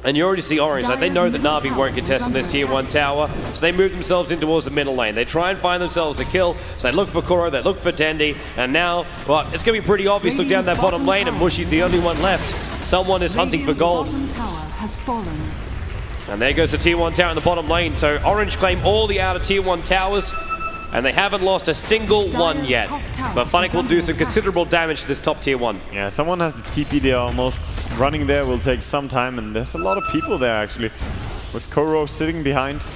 And you already see Orange, like they know that Navi won't contest on this tier 1 tower, so they move themselves in towards the middle lane. They try and find themselves a kill, so they look for Kuro, they look for Dendy, and now, well, it's going to be pretty obvious. Look down that bottom lane, and Mushi's the only one left. Someone is hunting for gold. And there goes the tier 1 tower in the bottom lane, so Orange claim all the outer tier 1 towers, and they haven't lost a single one yet. But Funnick will do some considerable damage to this top tier 1. Yeah, someone has the TP there almost. Running there will take some time, and there's a lot of people there actually. With Kuro sitting behind.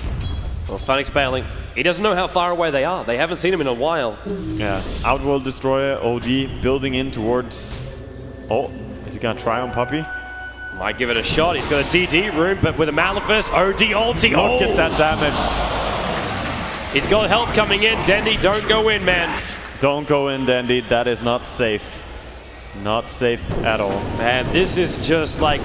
Well, Funnick's bailing. He doesn't know how far away they are. They haven't seen him in a while. Yeah, Outworld Destroyer, OD, building in towards... Oh, is he gonna try on Puppy? Might give it a shot. He's got a DD room, but with a Malifus, OD ulti. Look at that damage. He's got help coming in. Dendy, don't go in, man. Don't go in, Dendy. That is not safe. Not safe at all. Man, this is just like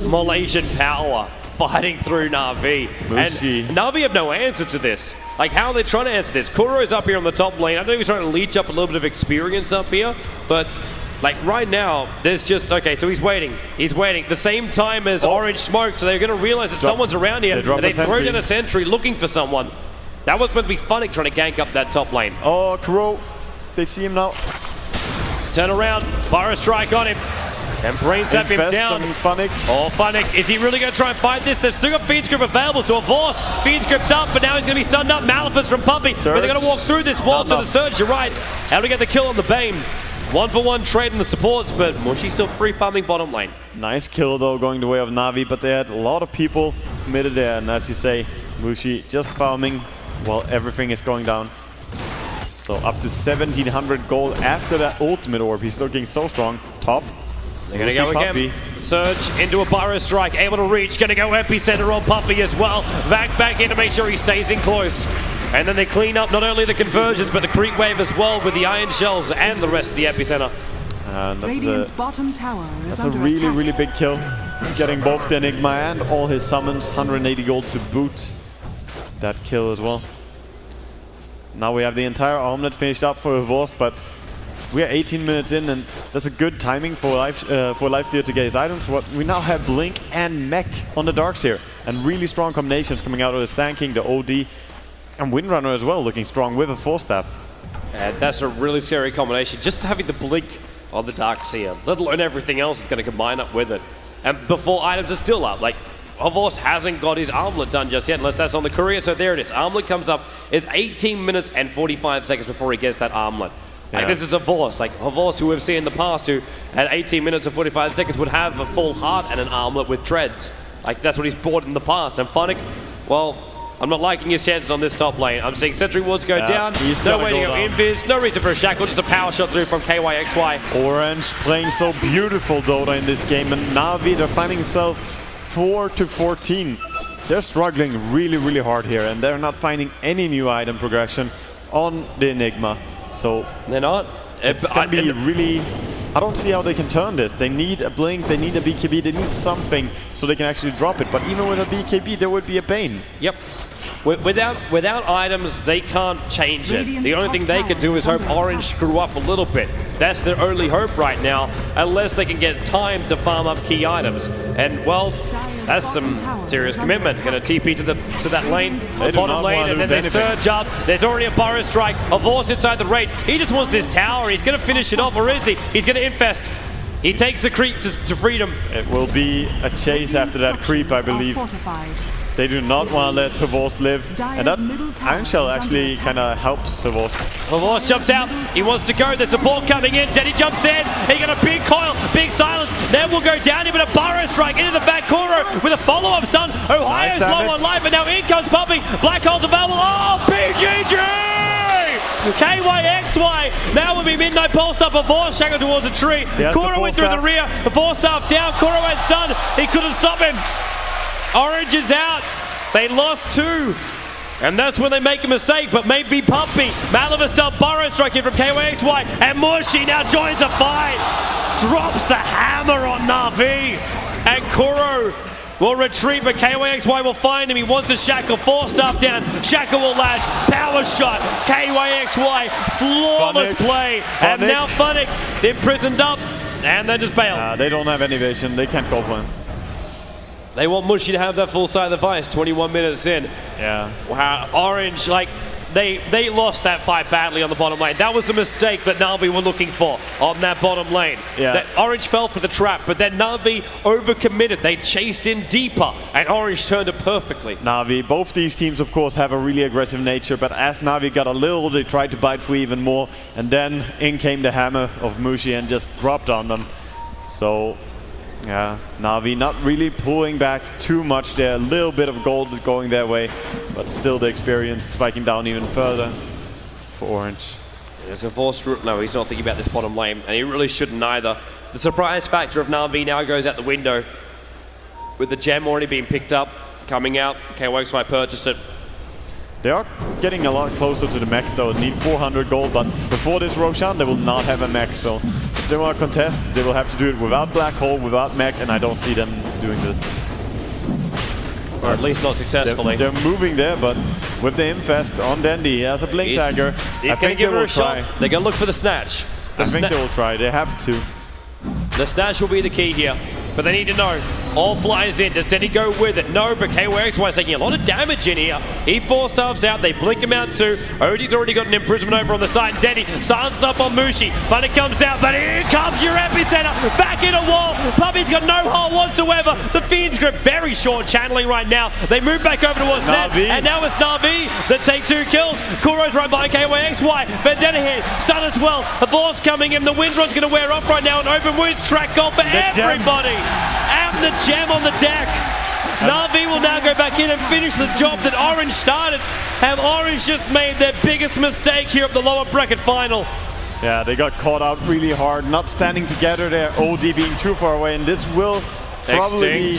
Malaysian power fighting through Navi. Mushi. And Navi have no answer to this. Like, how are they trying to answer this? Kuro's up here on the top lane. I know he's trying to leech up a little bit of experience up here, but like right now, there's just, okay, so he's waiting. He's waiting. The same time as Orange smoke, so they're going to realize that someone's around here. And they throw down a sentry looking for someone. That was meant to be Funnick trying to gank up that top lane. Oh, Kuro. They see him now. Turn around. Fire strike on him. And brain zap him down. Funnick. Oh, Funnick. Is he really going to try and fight this? They've still got Fiend's Grip available, so Avors. Fiend's Grip up, but now he's going to be stunned up. Malifus from Puppy. But they're going to walk through this wall to the Surge. You're right. How do we get the kill on the Bane? 1-for-1 trade in the supports, but Mushy still free farming bottom lane. Nice kill though, going the way of Navi, but they had a lot of people committed there, and as you say, Mushy just farming while everything is going down. So up to 1700 gold after that ultimate orb. He's looking so strong. Top. They're going to go again. Surge into a Pyro Strike, able to reach. Going to go Epicenter on Puppey as well. back in to make sure he stays in close. And then they clean up not only the conversions, but the creep wave as well with the Iron Shells and the rest of the Epicenter. And Radiant's bottom tower is that's a really big kill. Getting both the Enigma and all his summons. 180 gold to boot that kill as well. Now we have the entire omelet finished up for Vorst, but we are 18 minutes in, and that's a good timing for Lifesteal to get his items. We now have Blink and Mech on the Darks here, and really strong combinations coming out of the Sand King, the OD, and Windrunner as well, looking strong with a Force Staff. And that's a really scary combination. Just having the Blink on the Darkseer, let alone everything else is going to combine up with it. And before items are still up, like Horst hasn't got his armlet done just yet, unless that's on the courier. So there it is. Armlet comes up. It's 18 minutes and 45 seconds before he gets that armlet. Yeah. Like, this is a Horst. Like a Horst who we've seen in the past, who at 18 minutes and 45 seconds would have a full heart and an armlet with treads. Like, that's what he's bought in the past. And Funnick, well, I'm not liking his chances on this top lane. I'm seeing Sentry Wards go down. No way to go invis. No reason for a shackle. Just a power shot through from KYXY. Orange playing so beautiful Dota in this game, and Navi, they're finding themselves 4-14. They're struggling really hard here, and they're not finding any new item progression on the Enigma. So they're not. It's gonna be really. I don't see how they can turn this. They need a Blink, they need a BKB, they need something so they can actually drop it. But even with a BKB, there would be a Bane. Yep. Without items, they can't change it. The only thing they can do is hope Orange screw up a little bit. That's their only hope right now, unless they can get time to farm up key items. And, well, that's some serious commitment. Going to TP to that lane, bottom lane, and then they surge up. There's already a Pyro Strike. A Vorst inside the raid. He just wants this tower. He's going to finish it off, or is he? He's going to infest. He takes the creep to freedom. It will be a chase after that creep, I believe. They do not want to let Horst live, and that Iron Shell actually kind of helps Horst. Horst jumps out, he wants to go, there's support coming in, Denny jumps in, he got a big coil, big silence, then will go down, but a Pyro Strike into the back corner with a follow-up stun. Ohio's low on life, and now in comes Puppey, Black Hole's available, oh, vg.j! KYXY, now will be Midnight Pulse up, a Vorst shackled towards a tree. Kuro went through the rear, the Force Staff down, Kuro had stun, he couldn't stop him. Orange is out. They lost 2. And that's when they make a mistake, but maybe Puppey. Malavus done Pyro Strike in from KYXY, and Mushy now joins the fight. Drops the hammer on Navi. And Kuro will retreat, but KYXY will find him. He wants a Shackle, Force Staff down. Shackle will lash, power shot. KYXY, flawless play. And now Funnick imprisoned up, and they just bail. They don't have any vision. They can't go for him. They want Mushy to have that full side of the vice, 21 minutes in. Yeah. Wow, Orange, like, they lost that fight badly on the bottom lane. That was the mistake that Navi were looking for on that bottom lane. Yeah. That Orange fell for the trap, but then Navi overcommitted. They chased in deeper, and Orange turned it perfectly. Navi, both these teams, of course, have a really aggressive nature, but as Navi got a little, they tried to bite free even more, and then in came the hammer of Mushy and just dropped on them. So, yeah, Navi not really pulling back too much there. A little bit of gold going their way, but still the experience spiking down even further for Orange. There's a Vorst. No, he's not thinking about this bottom lane, and he really shouldn't either. The surprise factor of Navi now goes out the window. With the gem already being picked up, coming out, KYXY purchased it. They are getting a lot closer to the mech though. Need 400 gold, but before this Roshan, they will not have a mech, so if they want to contest, they will have to do it without Black Hole, without mech, and I don't see them doing this. Or at least not successfully. They're moving there, but with the infest on Dandy, he has a Blink Dagger. He's going to give her a shot. They're going to look for the snatch. I think they will try. They have to. The snatch will be the key here, but they need to know All flies in. Does Denny go with it? No, but KYXY is taking a lot of damage in here. He 4-stars out. They blink him out too. Odie's already got an imprisonment over on the side. And Denny silences up on Mushi. Funny comes out, but here comes your epicenter. Back in a wall. Puppy's got no hole whatsoever. The Fiend's grip very short channeling right now. They move back over towards Ned. And now it's Navi that take 2 kills. Kuro's right by KYXY. Vendetta here. Stun as well. The ball's coming in. The Windrun's going to wear off right now. And Open Wounds track goal for everybody. And the gem on the deck. Navi will now go back in and finish the job that Orange started. Have Orange just made their biggest mistake here at the lower bracket final. Yeah, they got caught out really hard, not standing together there, OD being too far away, and this will probably be...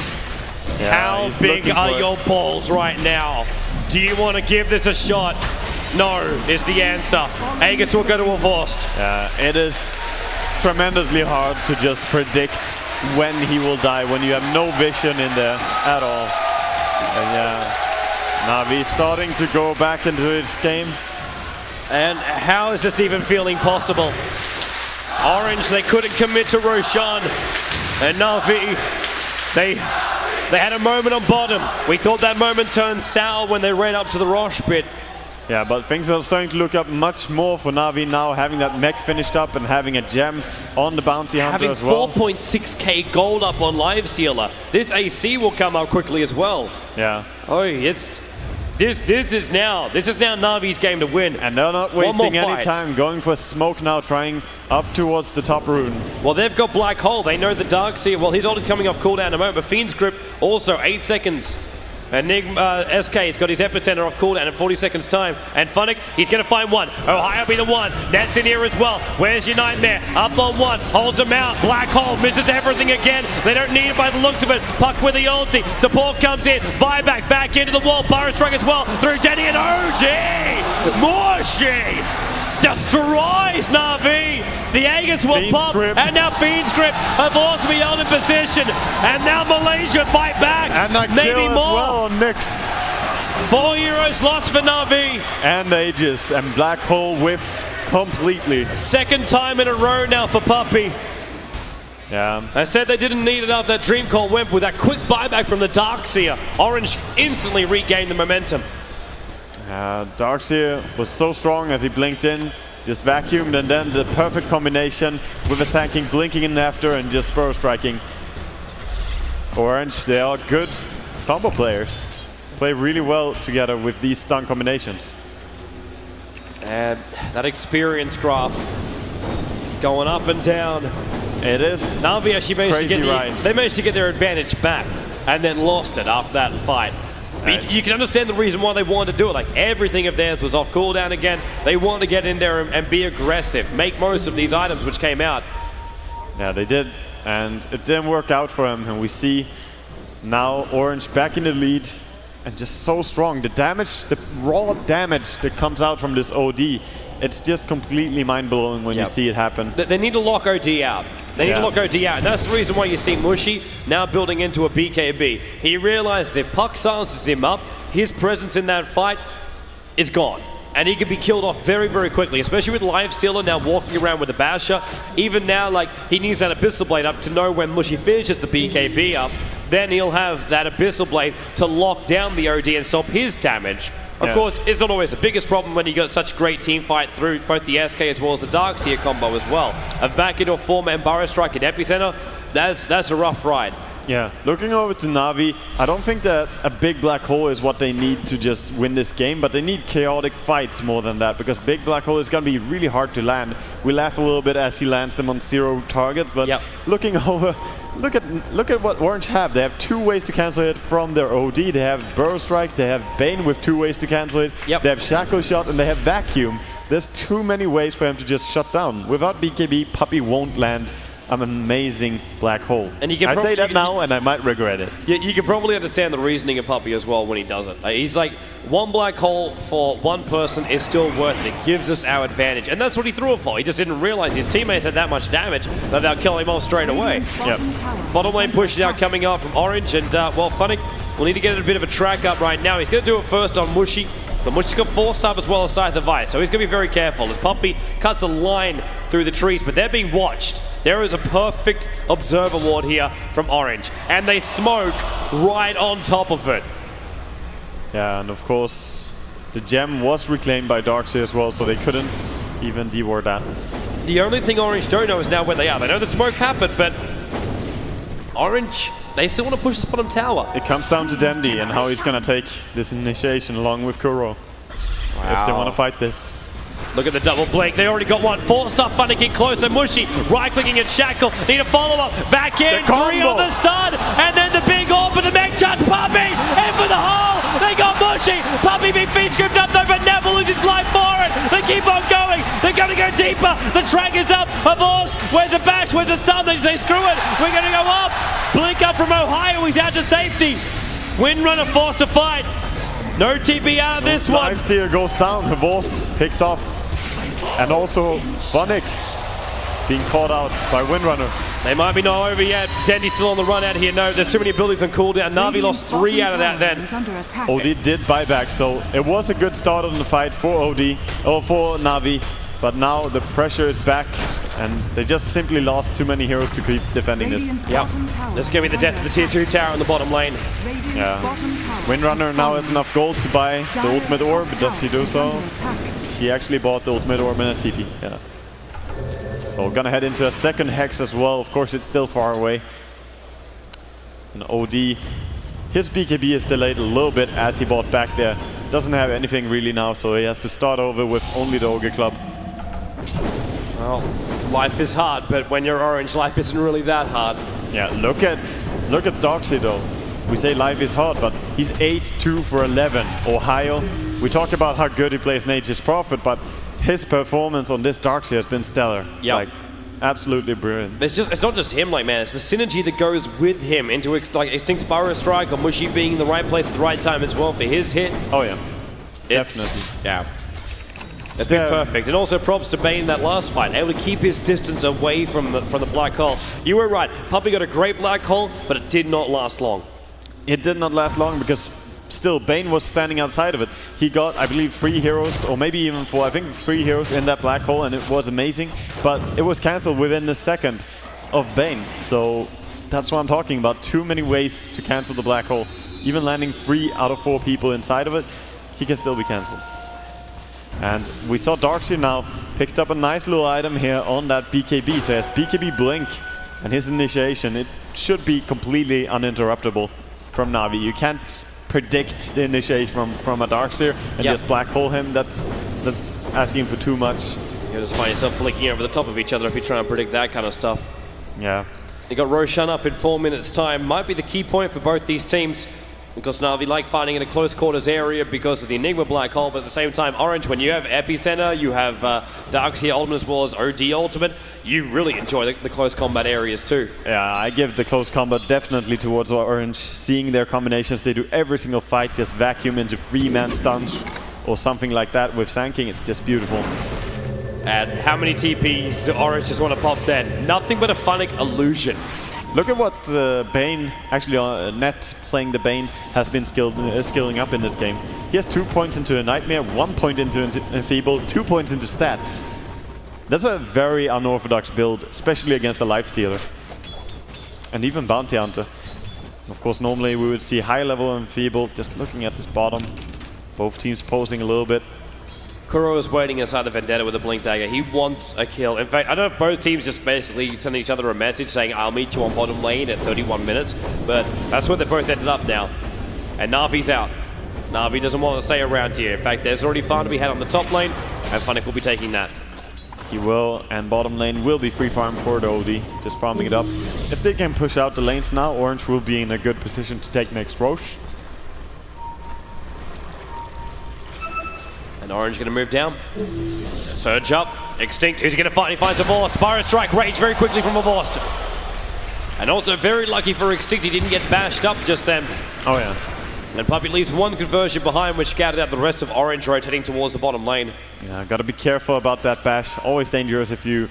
Yeah, how big are your balls right now? Do you want to give this a shot? No, is the answer. Aegis will go to a Vorst. Yeah, it is tremendously hard to just predict when he will die, when you have no vision in there at all. And yeah, Navi starting to go back into this game. And how is this even feeling possible? Orange, they couldn't commit to Roshan. And Navi, they had a moment on bottom. We thought that moment turned sour when they ran up to the Roche pit. Yeah, but things are starting to look up much more for Navi now, having that mech finished up and having a gem on the Bounty Hunter as well. Having 4.6k gold up on Livestealer. This AC will come up quickly as well. Yeah. Oh, this is now Navi's game to win. And they're not wasting any time, going for smoke now, trying up towards the top rune. Well, they've got Black Hole. They know the Darkseer. Well, his ulti's coming off cooldown in a moment, but Fiend's Grip also 8 seconds. Enigma SK has got his epicenter off cooldown in 40 seconds time. And Funnick, he's going to find one. Ohio be the one. Nat's in here as well. Where's your Nightmare? Up on one. Holds him out. Black Hole misses everything again. They don't need it by the looks of it. Puck with the ulti. Support comes in. Buyback back into the wall. Pirate Strike as well. Through Denny and OG. Morshi destroys Navi. The Aegis will pop, and now Fiend's Grip have also been held in position, and now Malaysia fight back. And that maybe kill more. As well on Nyx. 4 heroes lost for Navi. And Aegis, and Black Hole whiffed completely. Second time in a row now for Puppy. Yeah. I said they didn't need it after that Dream Call went with that quick buyback from the Darkseer. Orange instantly regained the momentum. Darkseer was so strong as he blinked in, just vacuumed, and then the perfect combination with the Sand King blinking in after and just burrow striking. Orange, they are good combo players. Play really well together with these stun combinations. And that experience graph, it's going up and down. It is. Navi actually managed to get their advantage back and then lost it after that fight. You can understand the reason why they wanted to do it. Like, everything of theirs was off cooldown again. They wanted to get in there and be aggressive, make most of these items which came out. Yeah, they did, and it didn't work out for them. And we see now Orange back in the lead, and just so strong. The damage, the raw damage that comes out from this OD, it's just completely mind-blowing when you see it happen. They need to lock OD out. They need to lock OD out, and that's the reason why you see Mushi now building into a BKB. He realizes if Puck silences him up, his presence in that fight is gone. And he can be killed off very, very quickly, especially with Livestealer now walking around with the Basher. Even now, like, he needs that Abyssal Blade up to know when Mushi finishes the BKB up, then he'll have that Abyssal Blade to lock down the OD and stop his damage. Of course, it's not always the biggest problem when you got such great team fight through both the SK as well as the Darkseer combo as well. A back into a 4-man Burrow Strike in Epicenter, that's a rough ride. Yeah, looking over to Navi, I don't think that a big black hole is what they need to just win this game, but they need chaotic fights more than that, because big black hole is going to be really hard to land. We laugh a little bit as he lands them on 0 target, but looking over, look at what Orange have. They have 2 ways to cancel it from their OD. They have Burrow Strike, they have Bane with 2 ways to cancel it, they have Shackle Shot, and they have Vacuum. There's too many ways for him to just shut down. Without BKB, Puppy won't land an amazing black hole. And you can I say that now, and I might regret it. Yeah, you can probably understand the reasoning of Puppy as well when he does it. He's like, 1 black hole for 1 person is still worth it. It gives us our advantage. And that's what he threw it for. He just didn't realize his teammates had that much damage that they'll kill him off straight away. Bottom lane push now coming out from Orange, and well, Funnick will need to get a bit of a track up right now. He's going to do it first on Mushi. But Mushi's got 4-star as well as Scythe of Ice, so he's going to be very careful as Puppy cuts a line through the trees, but they're being watched. There is a perfect observer ward here from Orange, and they smoke right on top of it. Yeah, and of course, the gem was reclaimed by Darkseid as well, so they couldn't even deward that. The only thing Orange don't know is now where they are. They know the smoke happened, but Orange, they still want to push this bottom tower. It comes down to Dandy and how he's going to take this initiation along with Kuro. If they want to fight this. Look at the double blink. They already got one. Forced up, fun to get closer. Mushy right-clicking at Shackle. Need a follow-up. Back in. 3 on the stun. And then the big orb for the mech charge. Puppy in for the hole. They got Mushy. Puppy being feet scooped up though, but never loses life for it. They keep on going. They're going to go deeper. The track is up. Avors. Where's the bash? Where's the stun? They say, screw it. We're going to go up. Blink up from Ohio. He's out to safety. Windrunner forced to fight. No TP out of this one. Live steer goes down. Havorst picked off. And also Vonic being caught out by Windrunner. They might be not over yet. Dendy's still on the run out here. No, there's too many abilities on cooldown. Navi lost 3 out of that then. OD did buy back, so it was a good start on the fight for OD, or for Navi. But now the pressure is back, and they just simply lost too many heroes to keep defending this. Yep. This is going to be the death of the tier 2 tower in the bottom lane. Yeah. Windrunner now has enough gold to buy the ultimate orb. Does she do so? She actually bought the ultimate orb in a TP. Yeah. So we're gonna head into a second hex as well. Of course, it's still far away. And OD, his BKB is delayed a little bit as he bought back there. Doesn't have anything really now, so he has to start over with only the Ogre Club. Well, life is hard, but when you're Orange, life isn't really that hard. Yeah, look at Darkseid though. We say life is hard, but he's 8-2 for 11. Ohio, we talk about how good he plays Nature's Prophet, but his performance on this Darkseid has been stellar. Yep. Like, absolutely brilliant. It's not just him, like, man, it's the synergy that goes with him into like Extinct Spyro Strike or Mushy being in the right place at the right time as well for his hit. Oh yeah, definitely. Yeah. It's been perfect. And also props to Bane in that last fight, able to keep his distance away from the black hole. You were right, Puppy got a great black hole, but it did not last long. It did not last long because still Bane was standing outside of it. He got, I believe, 3 heroes, or maybe even 4, I think 3 heroes in that black hole, and it was amazing. But it was cancelled within a second of Bane. So that's what I'm talking about. Too many ways to cancel the black hole. Even landing 3 out of 4 people inside of it, he can still be cancelled. And we saw Darkseid now picked up a nice little item here on that BKB. So he has BKB Blink and his initiation. It should be completely uninterruptible from Navi. You can't predict the initiation from a Darkseid and just black hole him. That's asking for too much. You'll just find yourself blinking over the top of each other if you try and predict that kind of stuff. Yeah. You got Roshan up in 4 minutes time. Might be the key point for both these teams, because Navi like fighting in a close quarters area because of the Enigma black hole, but at the same time, Orange, when you have Epicenter, you have Darkseid Ultimate as well as OD Ultimate, you really enjoy the close combat areas too. Yeah, I give the close combat definitely towards Orange. Seeing their combinations, they do every single fight, just vacuum into 3-man stuns or something like that with Sand King. It's just beautiful. And how many TPs do Orange just want to pop then? Nothing but a Phonic illusion. Look at what Bane, actually Net playing the Bane, has been skilling up in this game. He has 2 points into a Nightmare, 1 point into Enfeeble, 2 points into Stats. That's a very unorthodox build, especially against the Lifestealer. And even Bounty Hunter. Of course, normally we would see high level Enfeeble. Just looking at this bottom, both teams posing a little bit. Kuro is waiting inside the Vendetta with a Blink Dagger. He wants a kill. In fact, I don't know if both teams just basically sending each other a message saying, I'll meet you on bottom lane at 31 minutes. But that's where they both ended up now. And Navi's out. Navi doesn't want to stay around here. In fact, there's already farm to be had on the top lane, and Phonic will be taking that. He will, and bottom lane will be free farm for the OD, just farming it up. If they can push out the lanes now, Orange will be in a good position to take next Roche. And Orange going to move down. Surge up. Extinct. Who's he going to find? He finds a Vorst. Spyro Strike. Rage very quickly from a Vorst. And also very lucky for Extinct, he didn't get bashed up just then. Oh yeah. And Puppy leaves 1 conversion behind, which scattered out the rest of Orange rotating towards the bottom lane. Yeah, gotta be careful about that bash. Always dangerous if you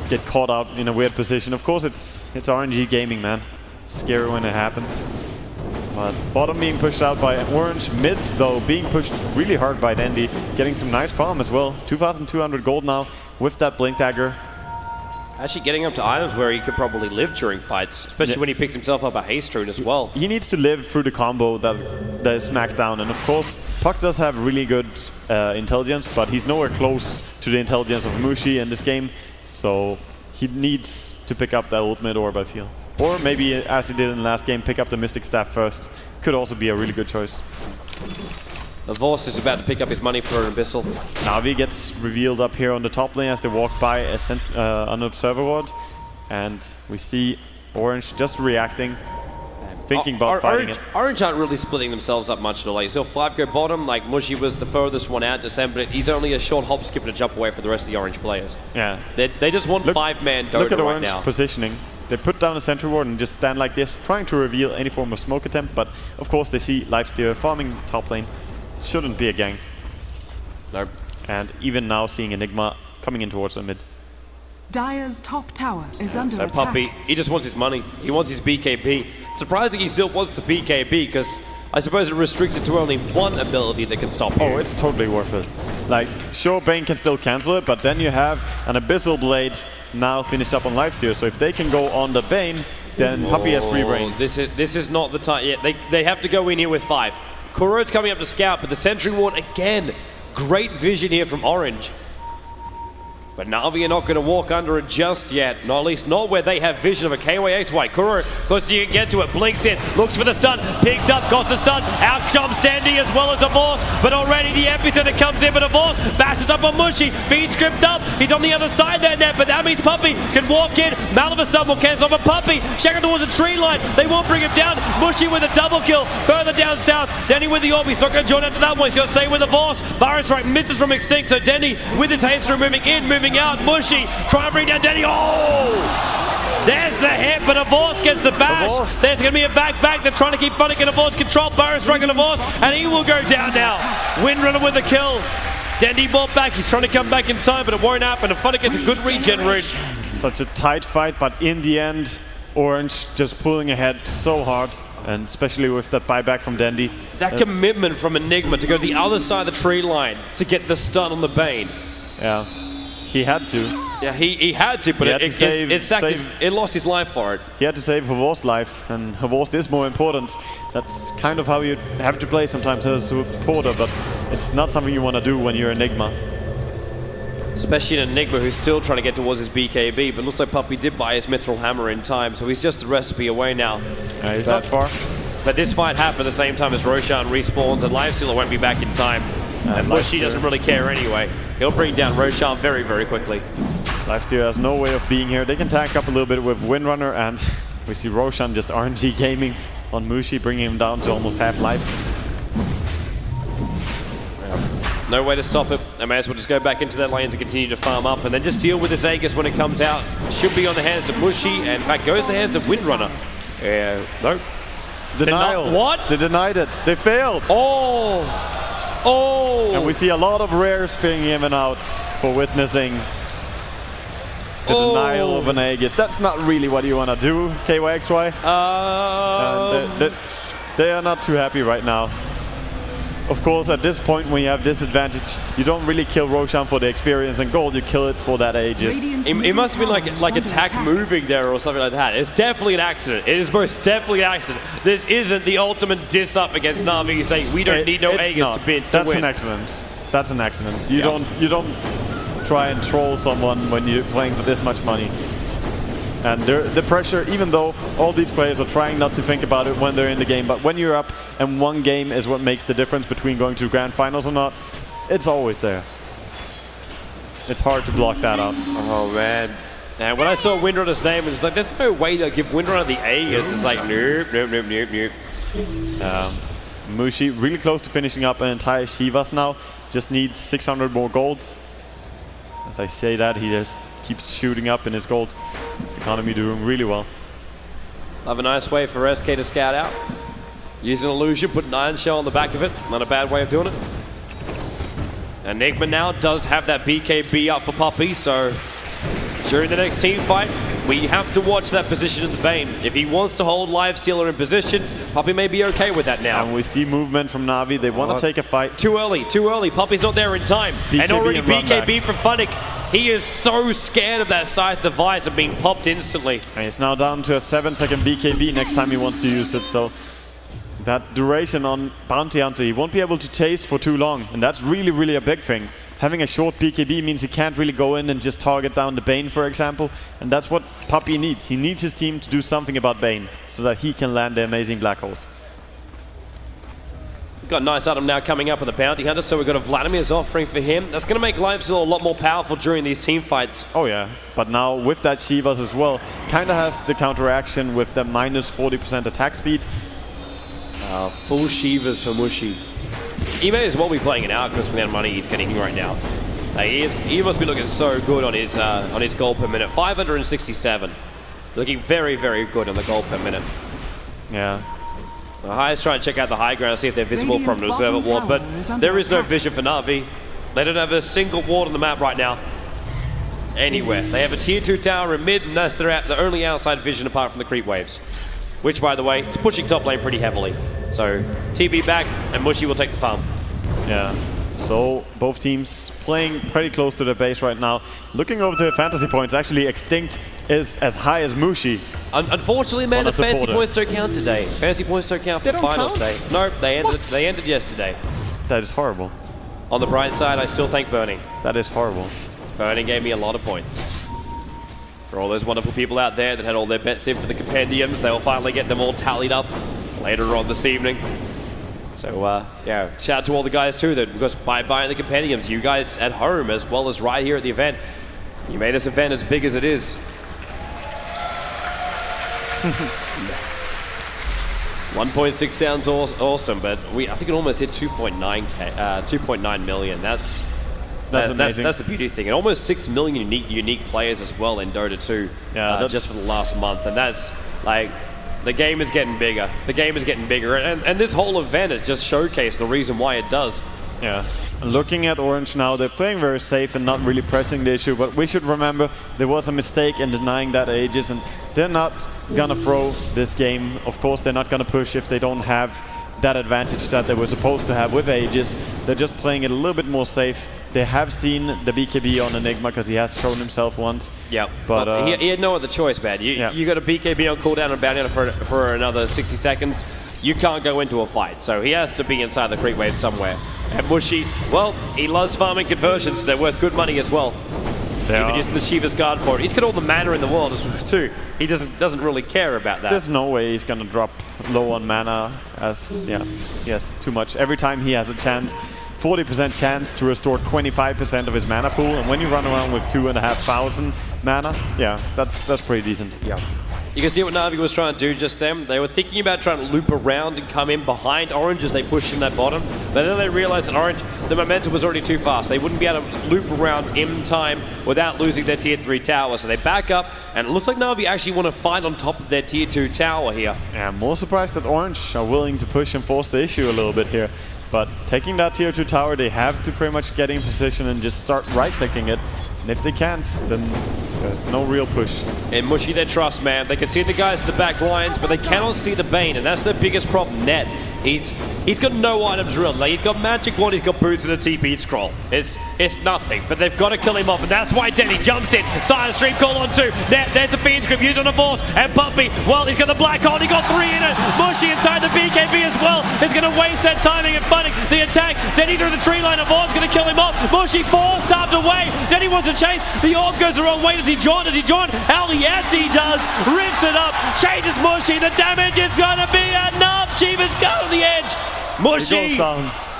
get caught out in a weird position. Of course, it's RNG gaming, man. Scary when it happens. But bottom being pushed out by Orange. Mid, though, being pushed really hard by Dandy. Getting some nice farm as well. 2,200 gold now with that Blink Dagger. Actually getting up to items where he could probably live during fights, especially when he picks himself up a haste rune as well. He needs to live through the combo that is smacked down, and of course, Puck does have really good intelligence, but he's nowhere close to the intelligence of Mushi in this game, so he needs to pick up that ultimate orb, I feel. Or maybe, as he did in the last game, pick up the Mystic Staff first. Could also be a really good choice. Vorst is about to pick up his money for an Abyssal. Navi gets revealed up here on the top lane as they walk by an Observer Ward. And we see Orange just reacting, thinking about fighting it. Orange aren't really splitting themselves up much at all. You saw 5 go bottom, like Mushi was the furthest one out just then, but he's only a short hop, skip, and a jump away from the rest of the Orange players. Yeah. They just want 5-man Dota Look at right Orange now. positioning. They put down a sentry ward and just stand like this, trying to reveal any form of smoke attempt, but of course they see Lifesteal farming top lane. Shouldn't be a gang. Nope. And even now seeing Enigma coming in towards the mid. Dire's top tower is under attack. Puppey, he just wants his money. He wants his BKB. Surprising he still wants the BKB, because I suppose it restricts it to only one ability that can stop you. Oh, it's totally worth it. Like, sure, Bane can still cancel it, but then you have an Abyssal Blade now finished up on Lifesteal, so if they can go on the Bane, then Puppey has free reign. This is not the time yet. They have to go in here with 5. Kuro's coming up to scout, but the Sentry Ward again. Great vision here from Orange. But Navi are not going to walk under it just yet. Not at least not where they have vision of a KY Ace White. Kuro, close you can get to it, blinks in, looks for the stun, picked up, got the stun, out jumps Dandy as well as Avors, but already the epicenter comes in, but Avors bashes up on Mushi, feeds script up, he's on the other side there net, but that means Puppey can walk in, Malva stun will cancel off a Puppey, Shaka towards the tree line, they won't bring him down, Mushi with a double kill, further down south, Dandy with the orb, he's not going to join after that one, he's going to stay with Avors, Barret's right, misses from Extinct, so Dandy with his haste through moving in, moving out, Mushi, trying to bring down Danny. Oh! There's the hit, but Avors gets the bash. There's going to be a back. They're trying to keep Funnick in Avors control. Barret's right on Avors, and he will go down now. Windrunner with the kill. Dandy brought back. He's trying to come back in time, but it won't happen. And Funnick gets a good regen rune. Such a tight fight, but in the end, Orange just pulling ahead so hard. And especially with that buyback from Dandy. That commitment from Enigma to go to the other side of the tree line to get the stun on the Bane. Yeah. He had to. Yeah, he had to, but it lost his life for it. He had to save Havor's life, and Havor's is more important. That's kind of how you have to play sometimes as a supporter, but it's not something you want to do when you're Enigma. Especially an Enigma who's still trying to get towards his BKB, but looks like Puppey did buy his Mithril Hammer in time, so he's just a recipe away now. He's that far. But this fight happened at the same time as Roshan respawns, and Lifestealer won't be back in time. And Mushi doesn't really care anyway. He'll bring down Roshan very, very quickly. Lifestealer has no way of being here. They can tank up a little bit with Windrunner, and we see Roshan just RNG gaming on Mushi, bringing him down to almost half life. No way to stop it. They may as well just go back into that lane to continue to farm up, and then just deal with this Aegis when it comes out. Should be on the hands of Mushi, and in fact goes the hands of Windrunner. Nope. Denial. What? They denied it. They failed. Oh! Oh! And we see a lot of rares being given out for witnessing the denial of an Aegis. That's not really what you want to do, KYXY. They are not too happy right now. Of course, at this point, when you have disadvantage, you don't really kill Roshan for the experience and gold, you kill it for that Aegis. It must have been like attack moving there or something like that. It's definitely an accident. It is most definitely an accident. This isn't the ultimate diss up against Navi. You say we don't need no Aegis to win. That's an accident. That's an accident. You don't try and troll someone when you're playing for this much money. And the pressure, even though all these players are trying not to think about it when they're in the game, but when you're up and one game is what makes the difference between going to grand finals or not, it's always there. It's hard to block that out. Oh man. And when I saw Windrunner's name, it's like, there's no way they'll give Windrunner the Aegis. It's like, nope. Mushi really close to finishing up an entire Shivas now. Just needs 600 more gold. As I say that, he just keeps shooting up in his gold. His economy doing really well. Have a nice way for SK to scout out. Use an illusion, put an iron shell on the back of it. Not a bad way of doing it. Enigma now does have that BKB up for Puppey, so during the next team fight, we have to watch that position in the Bane. If he wants to hold Lifestealer in position, Puppey may be okay with that now. And we see movement from Navi. They want to take a fight. Too early. Puppey's not there in time. BKB and already BKB from Funnick. He is so scared of that scythe device of being popped instantly. And he's now down to a 7-second BKB next time he wants to use it, so that duration on Bounty Hunter, he won't be able to chase for too long, and that's really, really a big thing. Having a short BKB means he can't really go in and just target down the Bane, for example, and that's what Puppey needs. He needs his team to do something about Bane, so that he can land the amazing black holes. We've got a nice item now coming up with the Bounty Hunter, so we've got a Vladimir's offering for him. That's going to make life still a lot more powerful during these team fights. Oh yeah, but now with that Shivas as well, kind of has the counteraction with the minus 40% attack speed. Full Shivas for Mushi. He may as well be playing an Alchemist with the amount of money he's getting right now. He must be looking so good on his gold per minute. 567. Looking very, very good on the gold per minute. Yeah. The Highest trying to check out the high ground, see if they're visible from an observer ward, but there is no vision for Navi. They don't have a single ward on the map right now. Anywhere. They have a tier 2 tower in mid, and that's the only outside vision apart from the creep waves. Which, by the way, is pushing top lane pretty heavily. So, TB back, and Mushi will take the farm. Yeah. So, both teams playing pretty close to their base right now. Looking over to the fantasy points, actually Extinct is as high as Mushi. Unfortunately, man, the fantasy points don't count today. Fantasy points don't count for the finals day. Nope, they ended yesterday. That is horrible. On the bright side, I still thank Burning. That is horrible. Burning gave me a lot of points. For all those wonderful people out there that had all their bets in for the compendiums, they will finally get them all tallied up later on this evening. So, yeah, shout out to all the guys too, that because by buying the compendiums, you guys at home as well as right here at the event, you made this event as big as it is. 1.6 sounds awesome, but I think it almost hit 2.9 million. That's amazing. That's the beauty thing. And almost 6 million unique players as well in Dota 2 just for the last month. And that's like, the game is getting bigger. The game is getting bigger. And this whole event has just showcased the reason why it does. Yeah. Looking at Orange now, they're playing very safe and not really pressing the issue, but we should remember there was a mistake in denying that Aegis, and they're not gonna throw this game. Of course, they're not gonna push if they don't have that advantage that they were supposed to have with Aegis. They're just playing it a little bit more safe. They have seen the BKB on Enigma because he has shown himself once. Yeah, but well, he had no other choice, man. You got a BKB on cooldown and bounty for another 60 seconds. You can't go into a fight, so he has to be inside the creep wave somewhere. And Mushi, well, he loves farming conversions, so they're worth good money as well. Even using the Shiva's Guard for it. He's got all the mana in the world too. He doesn't really care about that. There's no way he's gonna drop low on mana, as yes, too much. Every time he has a chance, 40% chance to restore 25% of his mana pool, and when you run around with 2,500 mana, yeah, that's pretty decent. Yeah. You can see what Navi was trying to do just then. They were thinking about trying to loop around and come in behind Orange as they pushed in that bottom. But then they realized that Orange, the momentum was already too fast. They wouldn't be able to loop around in time without losing their tier 3 tower. So they back up, and it looks like Navi actually want to fight on top of their tier 2 tower here. Yeah, I'm more surprised that Orange are willing to push and force the issue a little bit here. But taking that tier 2 tower, they have to pretty much get in position and just start right-clicking it. And if they can't, then there's no real push. And Mushi, they trust, man. They can see the guys at the back lines, but they cannot see the Bane, and that's their biggest problem. Net. He's got no items really. Like, he's got Magic Wand, he's got Boots and a TP scroll. It's nothing, but they've got to kill him off, and that's why Denny jumps in. Silent Stream call on 2. There's a Fiend's Grip used on a Force, and Puppey, well, he's got the Black Hole, he got 3 in it. Mushi inside the BKB as well. He's going to waste that timing and funding the attack. Denny through the tree line of Orb's going to kill him off. Mushi forced up away. Denny wants to chase. The Orb goes the wrong way. Does he join? Hell yes, he does. Rips it up. Changes Mushi. The damage is going to be enough. Shiva's got on the edge. Mushi.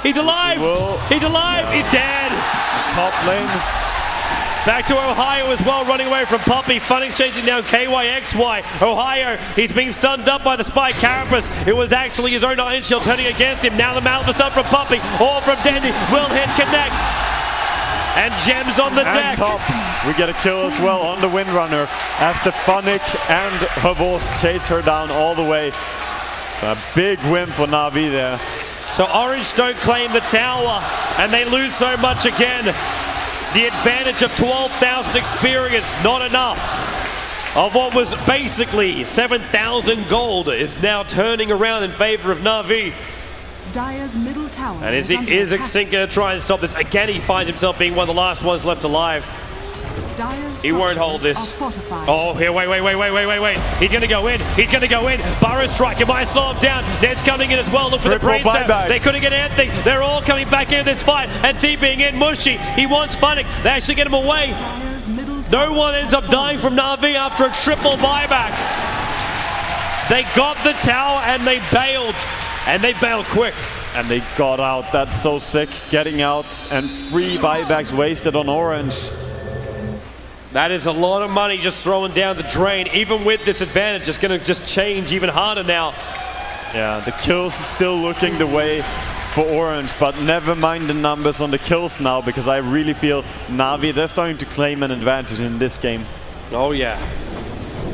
He's alive. He's alive. He's dead. Top lane. Back to Ohio as well, running away from Puppey. Funnings chasing down KYXY. Ohio, he's being stunned up by the Spike Carapace. It was actually his own Iron Shield turning against him. Now the Malphus up from Puppey, or from Dendy. Will hit connects. And Gems on the deck. Top, we get a kill as well on the Windrunner as the Funnick and Hervorst chased her down all the way. So a big win for Navi there. So Orange don't claim the tower, and they lose so much again. The advantage of 12,000 experience, not enough. Of what was basically 7,000 gold is now turning around in favor of Navi. Dire's middle tower and is Extinct going to try and stop this? Again, he finds himself being one of the last ones left alive. He won't hold this. Oh, here, wait. He's going to go in. He's going to go in. Burrow strike. It might slow him down. Ned's coming in as well. Look for the brain sap. They couldn't get anything. They're all coming back into this fight. And TPing in Mushy. He wants Funnick. They actually get him away. No one ends up dying from Navi after a triple buyback. They got the tower and they bailed. And they bailed quick. And they got out. That's so sick. Getting out and 3 buybacks wasted on Orange. That is a lot of money just throwing down the drain. Even with this advantage, it's going to just change even harder now. Yeah, the kills still looking the way for Orange, but never mind the numbers on the kills now, because I really feel Navi, they're starting to claim an advantage in this game. Oh yeah.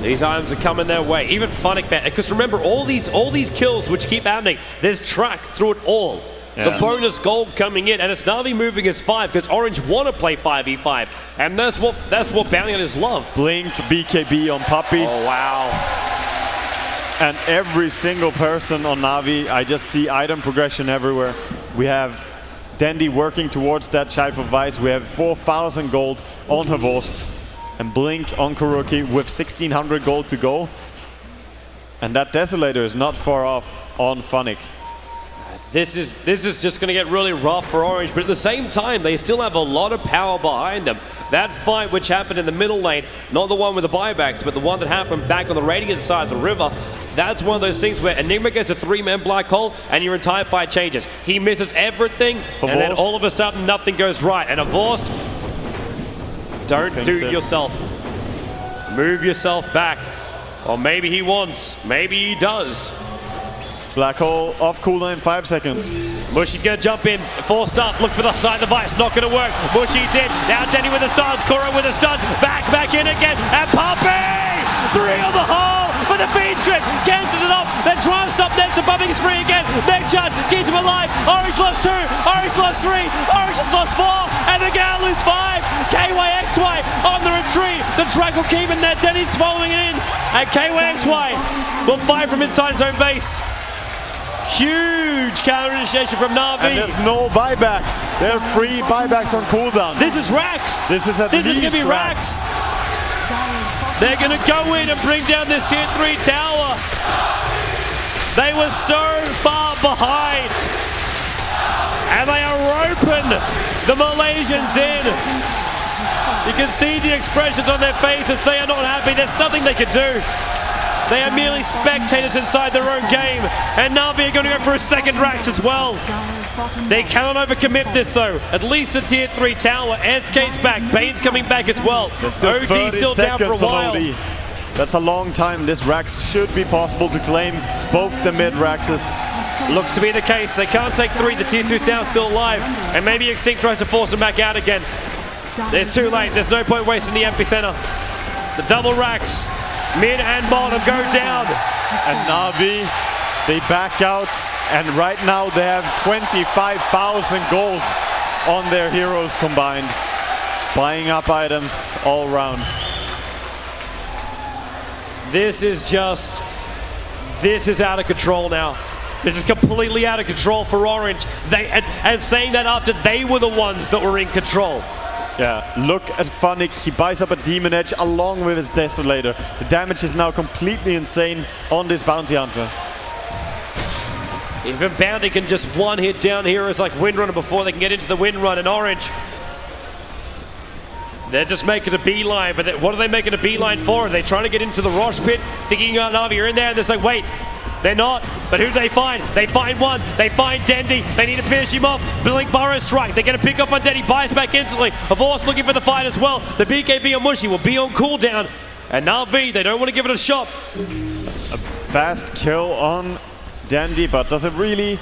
These items are coming their way. Even Funnick back. Because remember, all these kills which keep happening, there's track through it all. Yeah. The bonus gold coming in, and it's Navi moving as 5 because Orange want to play 5v5, and that's what Bounty Hunters love. Blink, BKB on Puppey. Oh wow! And every single person on Navi, I just see item progression everywhere. We have Dandy working towards that Child of Vice. We have 4,000 gold on Havost, and Blink on Kuroki with 1,600 gold to go. And that Desolator is not far off on Funnick. This is just going to get really rough for Orange, but at the same time, they still have a lot of power behind them. That fight which happened in the middle lane, not the one with the buybacks, but the one that happened back on the Radiant side of the river, that's one of those things where Enigma gets a 3-man black hole and your entire fight changes. He misses everything, and then all of a sudden, nothing goes right. And Avost, don't do yourself. Move yourself back. Or maybe he wants, maybe he does. Black hole off cooldown 5 seconds. Mushy's going to jump in, forced up, look for the side of the vice, not going to work. Mushy's in, now Denny with the silence, Kuro with a stun, back in again, and Puppey! 3 on the hole, but the feed script cancels it off, then tries to stop Ned, so Puppey is free again. Megchun keeps him alive, Orange lost 2, Orange lost 3, Orange has lost 4, and they're going to lose 5. KYXY on the retreat, the track will keep it, Ned Denny's following it in, and KYXY will fight from inside his own base. Huge counter initiation from Navi. And there's no buybacks. There are 3 buybacks on cooldown. This is Rax. This is going to be Rax. They're going to go in and bring down this tier 3 tower. They were so far behind. And they are roping the Malaysians in. You can see the expressions on their faces. They are not happy. There's nothing they can do. They are merely spectators inside their own game, and Navi are going to go for a second Rax as well. They cannot overcommit this though. At least the tier 3 tower. SK's back, Bane's coming back as well. OD's still down for a while. That's a long time. This Rax should be possible to claim both the mid Raxes. Looks to be the case. They can't take 3. The tier 2 tower's still alive, and maybe Extinct tries to force them back out again. It's too late. There's no point wasting the epicenter. The double Rax. Mid and bottom go down. And Navi, they back out. And right now they have 25,000 gold on their heroes combined. Buying up items all round. This is out of control now. This is completely out of control for Orange. And saying that after they were the ones that were in control. Yeah, look at Funnick. He buys up a Demon Edge along with his Desolator. The damage is now completely insane on this Bounty Hunter. Even Bounty can just one hit down heroes like Windrunner before they can get into the Windrun. And Orange, they're just making a beeline. But what are they making a beeline for? Are they trying to get into the Rosh pit? Thinking, oh, Navi, you're in there. And they're like, wait. They're not, but who do they find? They find one, they find Dendy, they need to finish him off. Blink Burrow strike, they're going to pick up on Dendy, buys back instantly. Avost looking for the fight as well. The BKB on Mushy will be on cooldown. And Navi, they don't want to give it a shot. A fast kill on Dandy, but does it really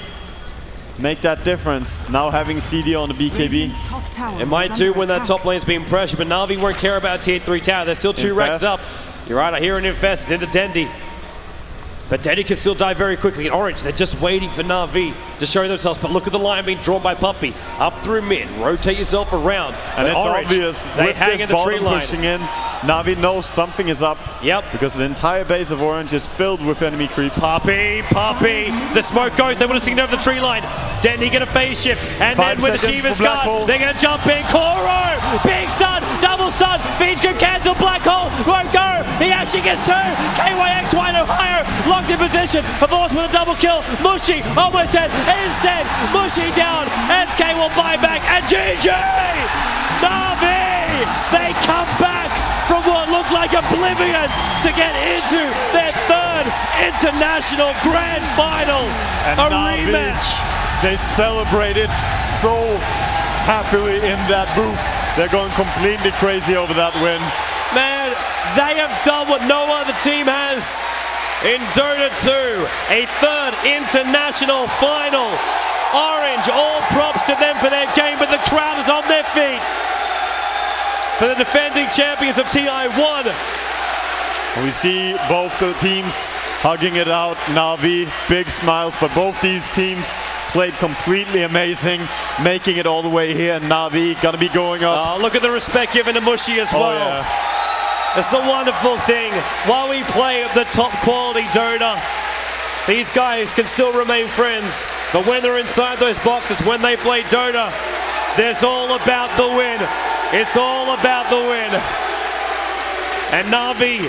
make that difference? Now having CD on the BKB. It might do when that top lane's being pressured, but Navi won't care about tier 3 tower. There's still 2 racks up. You're right, I hear an Infest into Dendy. But Denny can still die very quickly. In Orange, they're just waiting for Navi to show themselves. But look at the line being drawn by Puppey. Up through mid, rotate yourself around. And it's Orange, obvious, they with hang this in the tree bottom line. pushing in, Navi knows something is up. Yep. Because the entire base of Orange is filled with enemy creeps. Puppey. The smoke goes. They would have seen over the tree line. Denny get a phase shift. And then with the Shiva's guard, they're going to jump in. Koro, big stun. double stun, vg cancel, black hole, won't go, he actually gets two, KYXY no higher, locked in position, Force with a double kill, Mushi almost dead, is dead, Mushi down, SK will buy back, and GG! Navi! They come back from what looked like oblivion to get into their third international grand final. And a Navi, rematch. They celebrated so happily in that booth. They're going completely crazy over that win. Man, they have done what no other team has in Dota 2. A third international final. Orange, all props to them for their game, but the crowd is on their feet. For the defending champions of TI1. We see both the teams hugging it out. Navi, big smiles, but both these teams played completely amazing, making it all the way here. And Navi gonna be going up. Oh, look at the respect given to Mushi as well. Yeah. It's the wonderful thing. While we play the top quality Dota, these guys can still remain friends. But when they're inside those boxes, when they play Dota, it's all about the win. It's all about the win. And Navi,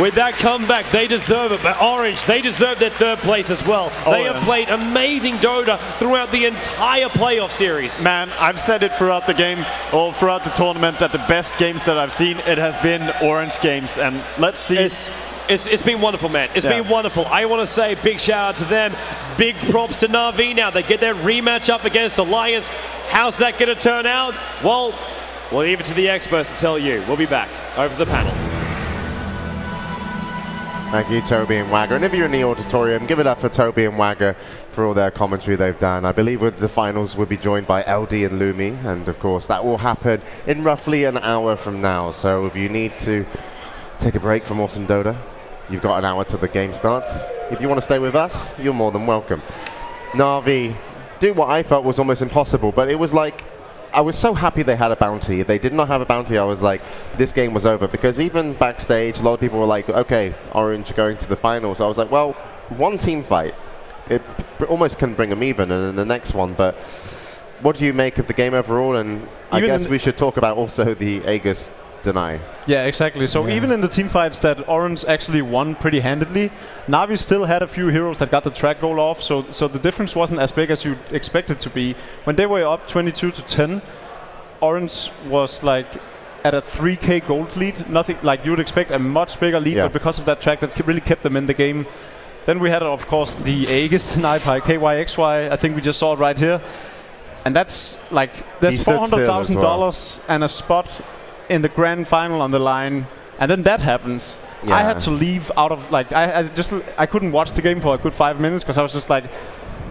with that comeback, they deserve it. But Orange, they deserve their third place as well. They have played amazing Dota throughout the entire playoff series. Man, I've said it throughout the game, or throughout the tournament, that the best games that I've seen, it has been Orange games. And let's see. It's been wonderful, man. It's been wonderful. I want to say big shout out to them. Big props to Navi now. They get their rematch up against Alliance. How's that going to turn out? Well, we'll leave it to the experts to tell you. We'll be back over the panel. Thank you, Toby and Wagger. And if you're in the auditorium, give it up for Toby and Wagger for all their commentary they've done. I believe with the finals we'll be joined by LD and Lumi, and of course that will happen in roughly an hour from now. So if you need to take a break from Awesome Dota, you've got an hour till the game starts. If you want to stay with us, you're more than welcome. Navi do what I felt was almost impossible, but it was like, I was so happy they had a bounty. If they did not have a bounty, I was like, this game was over. Because even backstage, a lot of people were like, okay, Orange are going to the finals. I was like, well, one team fight, it almost can bring them even, and then the next one. But what do you make of the game overall? And I guess we should talk about also the Aegis deny. Yeah, exactly. So even in the team fights that Orange actually won pretty handedly, Navi still had a few heroes that got the track goal off, so the difference wasn't as big as you'd expect it to be. When they were up 22-10, Orange was like at a 3k gold lead, nothing like you would expect, a much bigger lead, but because of that track that really kept them in the game. Then we had, of course, the Aegis deny by KYXY. I think we just saw it right here. And that's like, there's $400,000 and a spot in the grand final on the line, and then that happens. I had to leave out of, like, I couldn't watch the game for a good 5 minutes because I was just like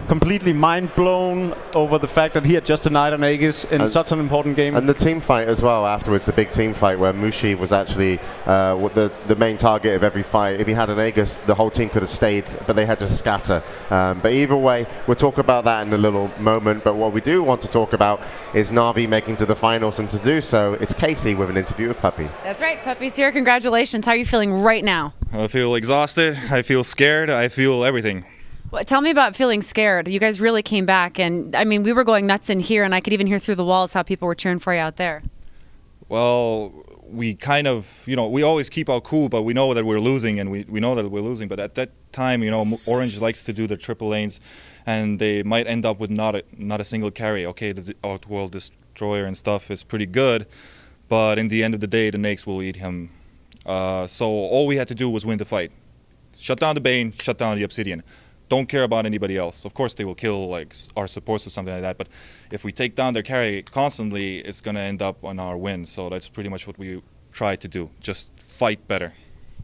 completely mind blown over the fact that he had just denied an Aegis in such an important game. And the team fight as well afterwards, the big team fight where Mushi was actually the main target of every fight. If he had an Aegis, the whole team could have stayed, but they had to scatter. But either way, we'll talk about that in a little moment. But what we do want to talk about is Navi making to the finals, and to do so, it's Casey with an interview with Puppy. That's right, Puppy's here. Congratulations. How are you feeling right now? I feel exhausted. I feel scared. I feel everything. Well, tell me about feeling scared. You guys really came back, and I mean, we were going nuts in here, and I could even hear through the walls how people were cheering for you out there. Well, we kind of, we always keep our cool, but we know that we're losing, and we know that we're losing. But at that time, Orange likes to do the triple lanes, and they might end up with not a single carry. Okay, the Outworld Destroyer and stuff is pretty good, but in the end of the day, the Nakes will eat him. So all we had to do was win the fight. Shut down the Bane, shut down the Obsidian. Don't care about anybody else. Of course, they will kill like our supports or something like that. But if we take down their carry constantly, it's going to end up on our win. So that's pretty much what we try to do. Just fight better.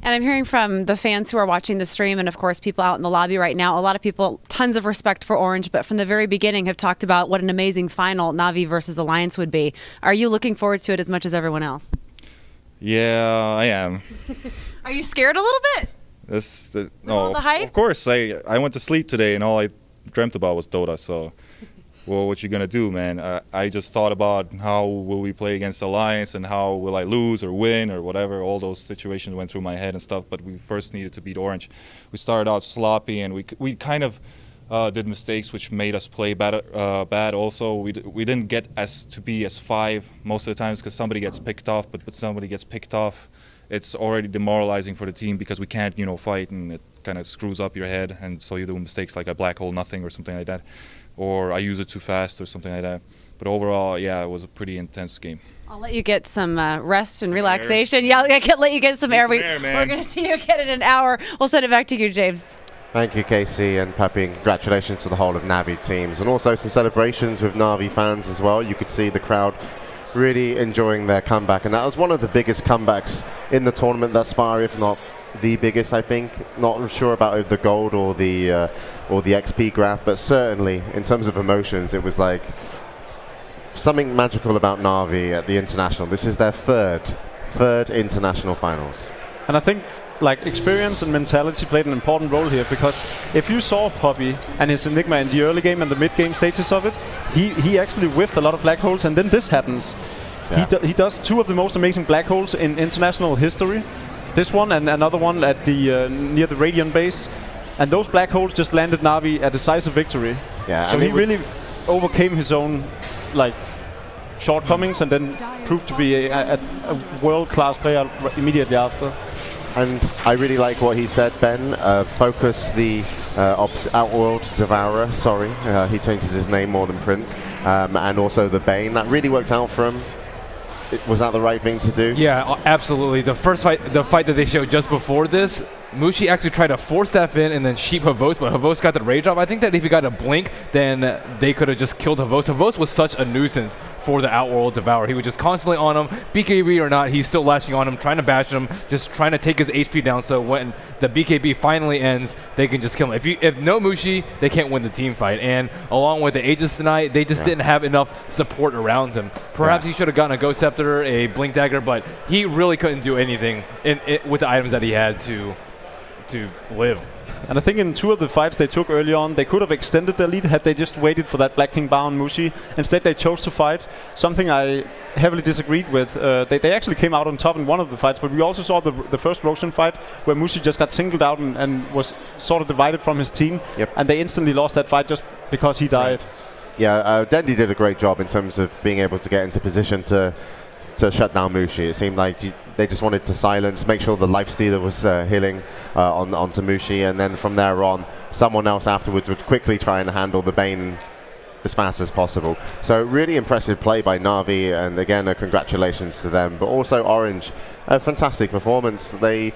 And I'm hearing from the fans who are watching the stream, and of course people out in the lobby right now, a lot of people, tons of respect for Orange, but from the very beginning have talked about what an amazing final Navi versus Alliance would be. Are you looking forward to it as much as everyone else? Yeah, I am. Are you scared a little bit? No, the hype? Of course. I went to sleep today and all I dreamt about was Dota. So, well, what you gonna do, man? I just thought about how will we play against Alliance and how will I lose or win or whatever. All those situations went through my head and stuff. But we first needed to beat Orange. We started out sloppy and we kind of did mistakes which made us play bad also. We didn't get to be as 5 most of the times because somebody gets picked off, but somebody gets picked off, it's already demoralizing for the team because we can't, you know, fight, and it kind of screws up your head, and so you do mistakes like a black hole nothing or something like that, or I use it too fast or something like that. But overall, yeah, it was a pretty intense game. I'll let you get some rest and relaxation. Yeah, I can let you get some air. We're going to see you again in an hour. We'll send it back to you, James. Thank you, Casey and Papi, and congratulations to the whole of Navi teams. And also some celebrations with Navi fans as well. You could see the crowd really enjoying their comeback. And that was one of the biggest comebacks in the tournament thus far, if not the biggest, I think. Not sure about the gold or the XP graph, but certainly in terms of emotions, it was like something magical about Navi at the International. This is their third International Finals. And I think like experience and mentality played an important role here, because if you saw Papi and his Enigma in the early game and the mid-game stages of it, he actually whiffed a lot of black holes, and then this happens. Yeah. He does 2 of the most amazing black holes in international history. This one and another one at the near the Radiant base, and those black holes just landed Navi a decisive victory. Yeah, so he really overcame his own like shortcomings and then proved to be a world-class player immediately after. And I really like what he said, Ben. Focus the Outworld Devourer, sorry. He changes his name more than Prince. And also the Bane. That really worked out for him. Was that the right thing to do? Yeah, absolutely. The fight that they showed just before this, Mushi actually tried to force that in and then sheep Havos, but Havos got the rage up. I think that if he got a blink, then they could have just killed Havos. Havos was such a nuisance for the Outworld Devourer. He was just constantly on him, BKB or not, he's still lashing on him, trying to bash him, just trying to take his HP down, so when the BKB finally ends, they can just kill him. If no Mushi, they can't win the team fight. And along with the Aegis tonight, they just didn't have enough support around him. Perhaps he should have gotten a Ghost Scepter, a Blink Dagger, but he really couldn't do anything with the items that he had to live. And I think in 2 of the fights they took early on, they could have extended their lead had they just waited for that Black King Bar on Mushi. Instead they chose to fight, something I heavily disagreed with. They actually came out on top in one of the fights, but we also saw the first Roshan fight where Mushi just got singled out and was sort of divided from his team. And they instantly lost that fight just because he died. Yeah, Dendi did a great job in terms of being able to get into position to shut down Mushi. It seemed like they just wanted to silence, make sure the Lifestealer was healing onto Mushi, and then from there on, someone else afterwards would quickly try and handle the Bane as fast as possible. So really impressive play by Navi, and again, congratulations to them. But also Orange, a fantastic performance. They're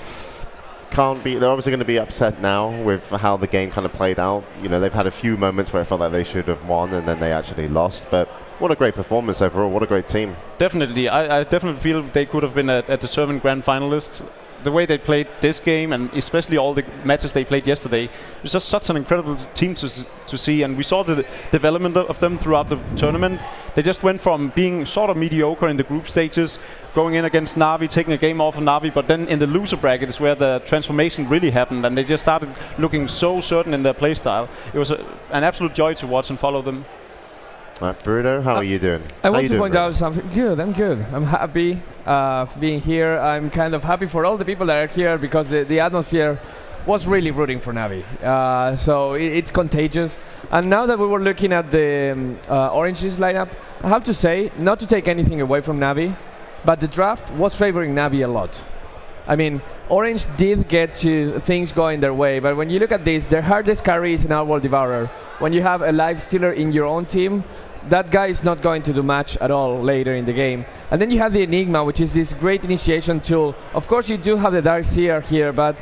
obviously going to be upset now with how the game kind of played out. You know, they've had a few moments where I felt like they should have won, and then they actually lost. But what a great performance overall. What a great team. Definitely. I definitely feel they could have been a deserving grand finalist. The way they played this game, and especially all the matches they played yesterday, it was just such an incredible team to see. And we saw the development of them throughout the tournament. They just went from being sort of mediocre in the group stages, going in against Navi, taking a game off of Navi, but then in the loser bracket is where the transformation really happened, and they just started looking so certain in their play style. It was an absolute joy to watch and follow them. Right, Bruno, how are you doing? I want to point out something. Good, I'm good. I'm happy being here. I'm kind of happy for all the people that are here because the atmosphere was really rooting for Navi. So it's contagious. And now that we were looking at the Orange's lineup, I have to say, not to take anything away from Navi, but the draft was favoring Navi a lot. I mean, Orange did get to things going their way, but when you look at this, their hardest carry is an Outworld Devourer. When you have a Lifestealer in your own team, that guy is not going to do much at all later in the game. And then you have the Enigma, which is this great initiation tool. Of course, you do have the Darkseer here, but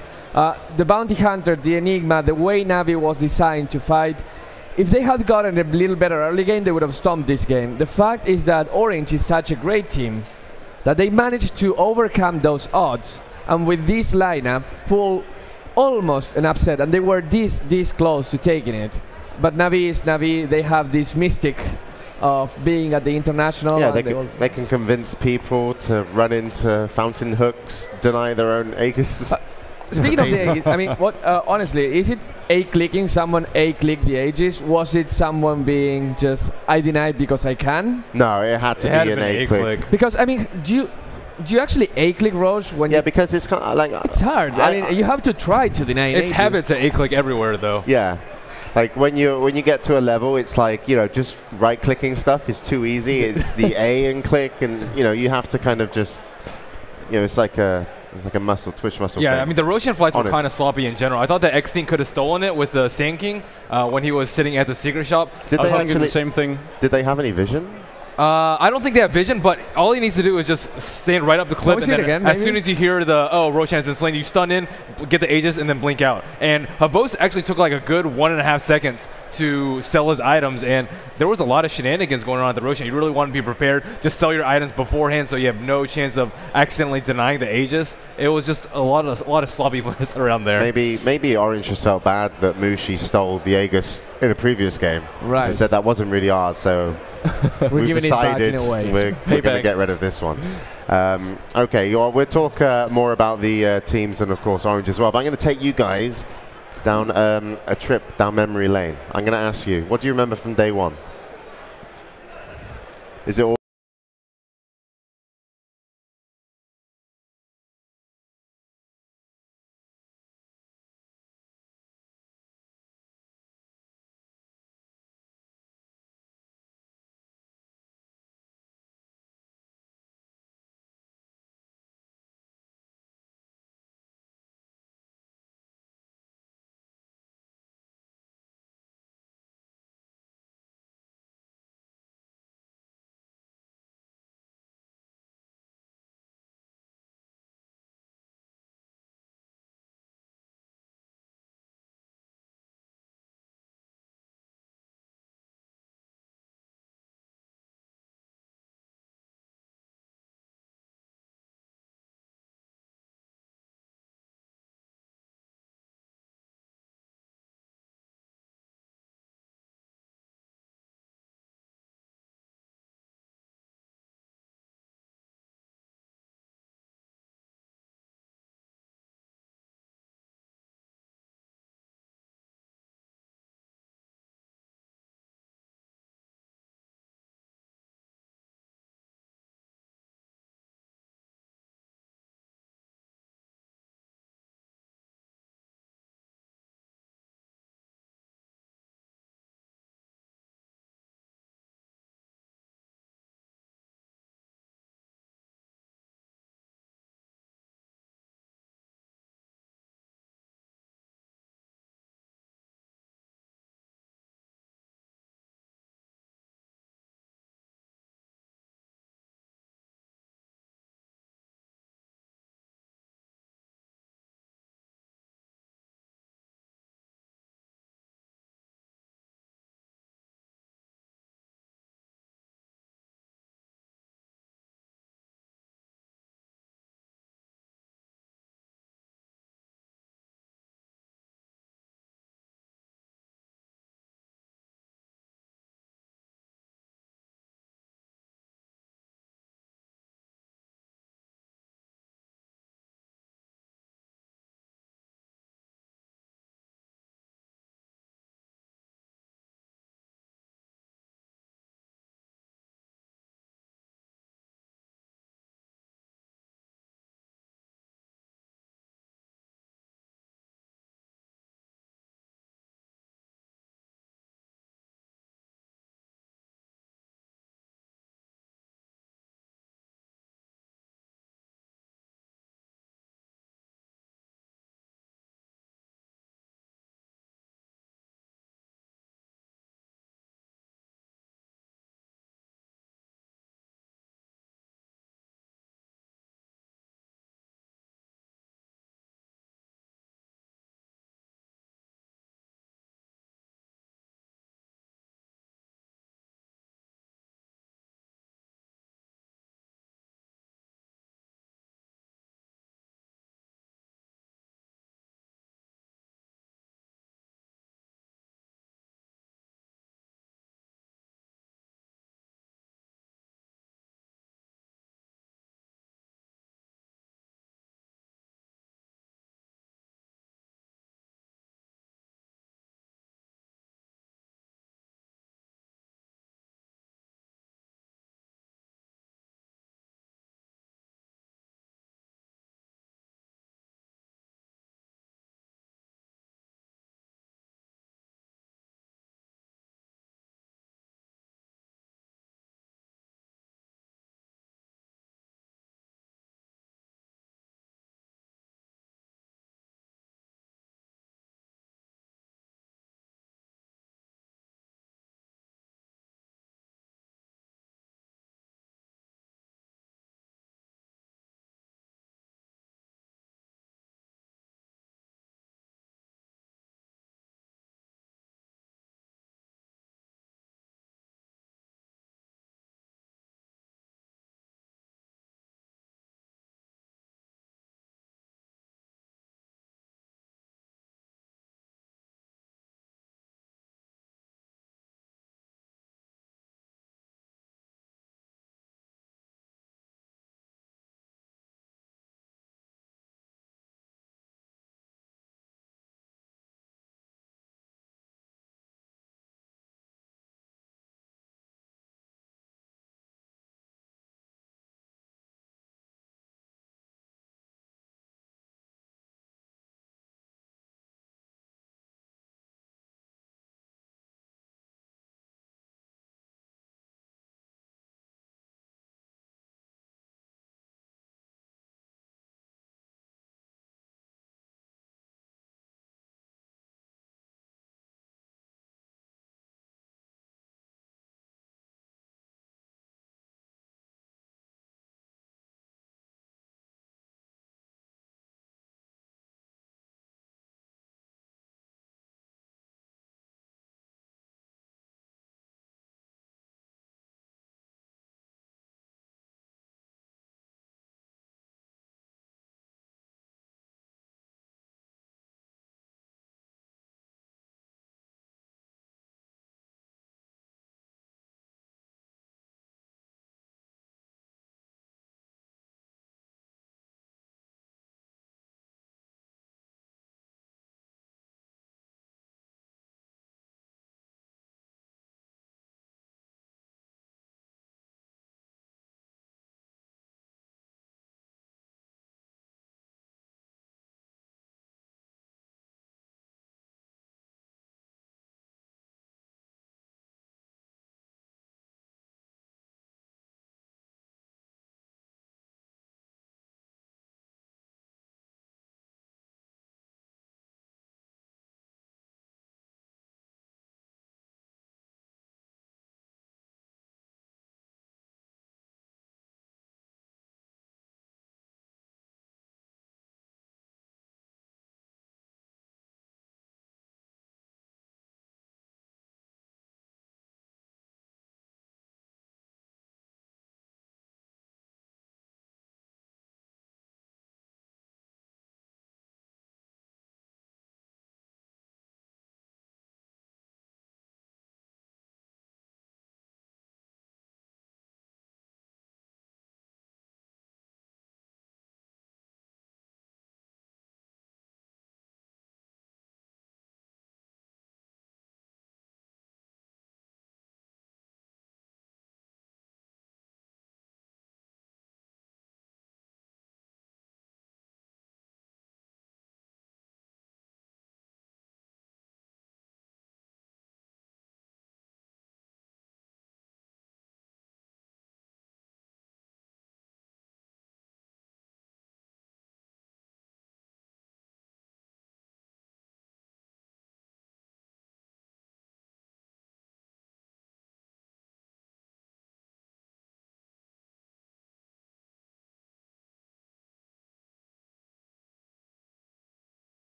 the Bounty Hunter, the Enigma, the way Navi was designed to fight, if they had gotten a little better early game, they would have stomped this game. The fact is that Orange is such a great team that they managed to overcome those odds, and with this lineup, pull almost an upset, and they were this close to taking it. But Navi is Navi. They have this mystic of being at the international. Yeah, they can convince people to run into fountain hooks, deny their own Aegis. Speaking of the Aegis, I mean, what honestly, is it A-clicking someone A-click the Aegis? Was it someone being just, I denied because I can? No, it had to be an A-click. Because, I mean, do you actually A-click Roche when you... Yeah, because it's kind of like... It's hard. I mean, you have to try to deny an It's habit to A-click everywhere, though. Yeah. like when you get to a level, it's like, you know, just right-clicking stuff is too easy. It's the A and click, and you know, you have to kind of just, you know, it's like a twitch muscle. Yeah, thing. I mean, the Roshan flights were Honest. kind of sloppy in general. I thought that X-Team could have stolen it with the Sand King when he was sitting at the secret shop. Did they actually the same thing? Did they have any vision? I don't think they have vision, but all he needs to do is just stand right up the cliff, and then again, as soon as you hear the Roshan has been slain, you stun in, get the Aegis, and then blink out. And Havos actually took like a good 1.5 seconds to sell his items, and there was a lot of shenanigans going on at the Roshan. You really want to be prepared. Just sell your items beforehand, so you have no chance of accidentally denying the Aegis. It was just a lot of sloppiness around there. Maybe Orange just felt bad that Mushi stole the Aegis in a previous game. Right. And said that wasn't really ours, so we've giving it back decided in a way. we're going to get rid of this one. Okay, we'll talk more about the teams and, of course, Orange as well. But I'm going to take you guys down a trip down memory lane. I'm going to ask you, what do you remember from day one? Is it all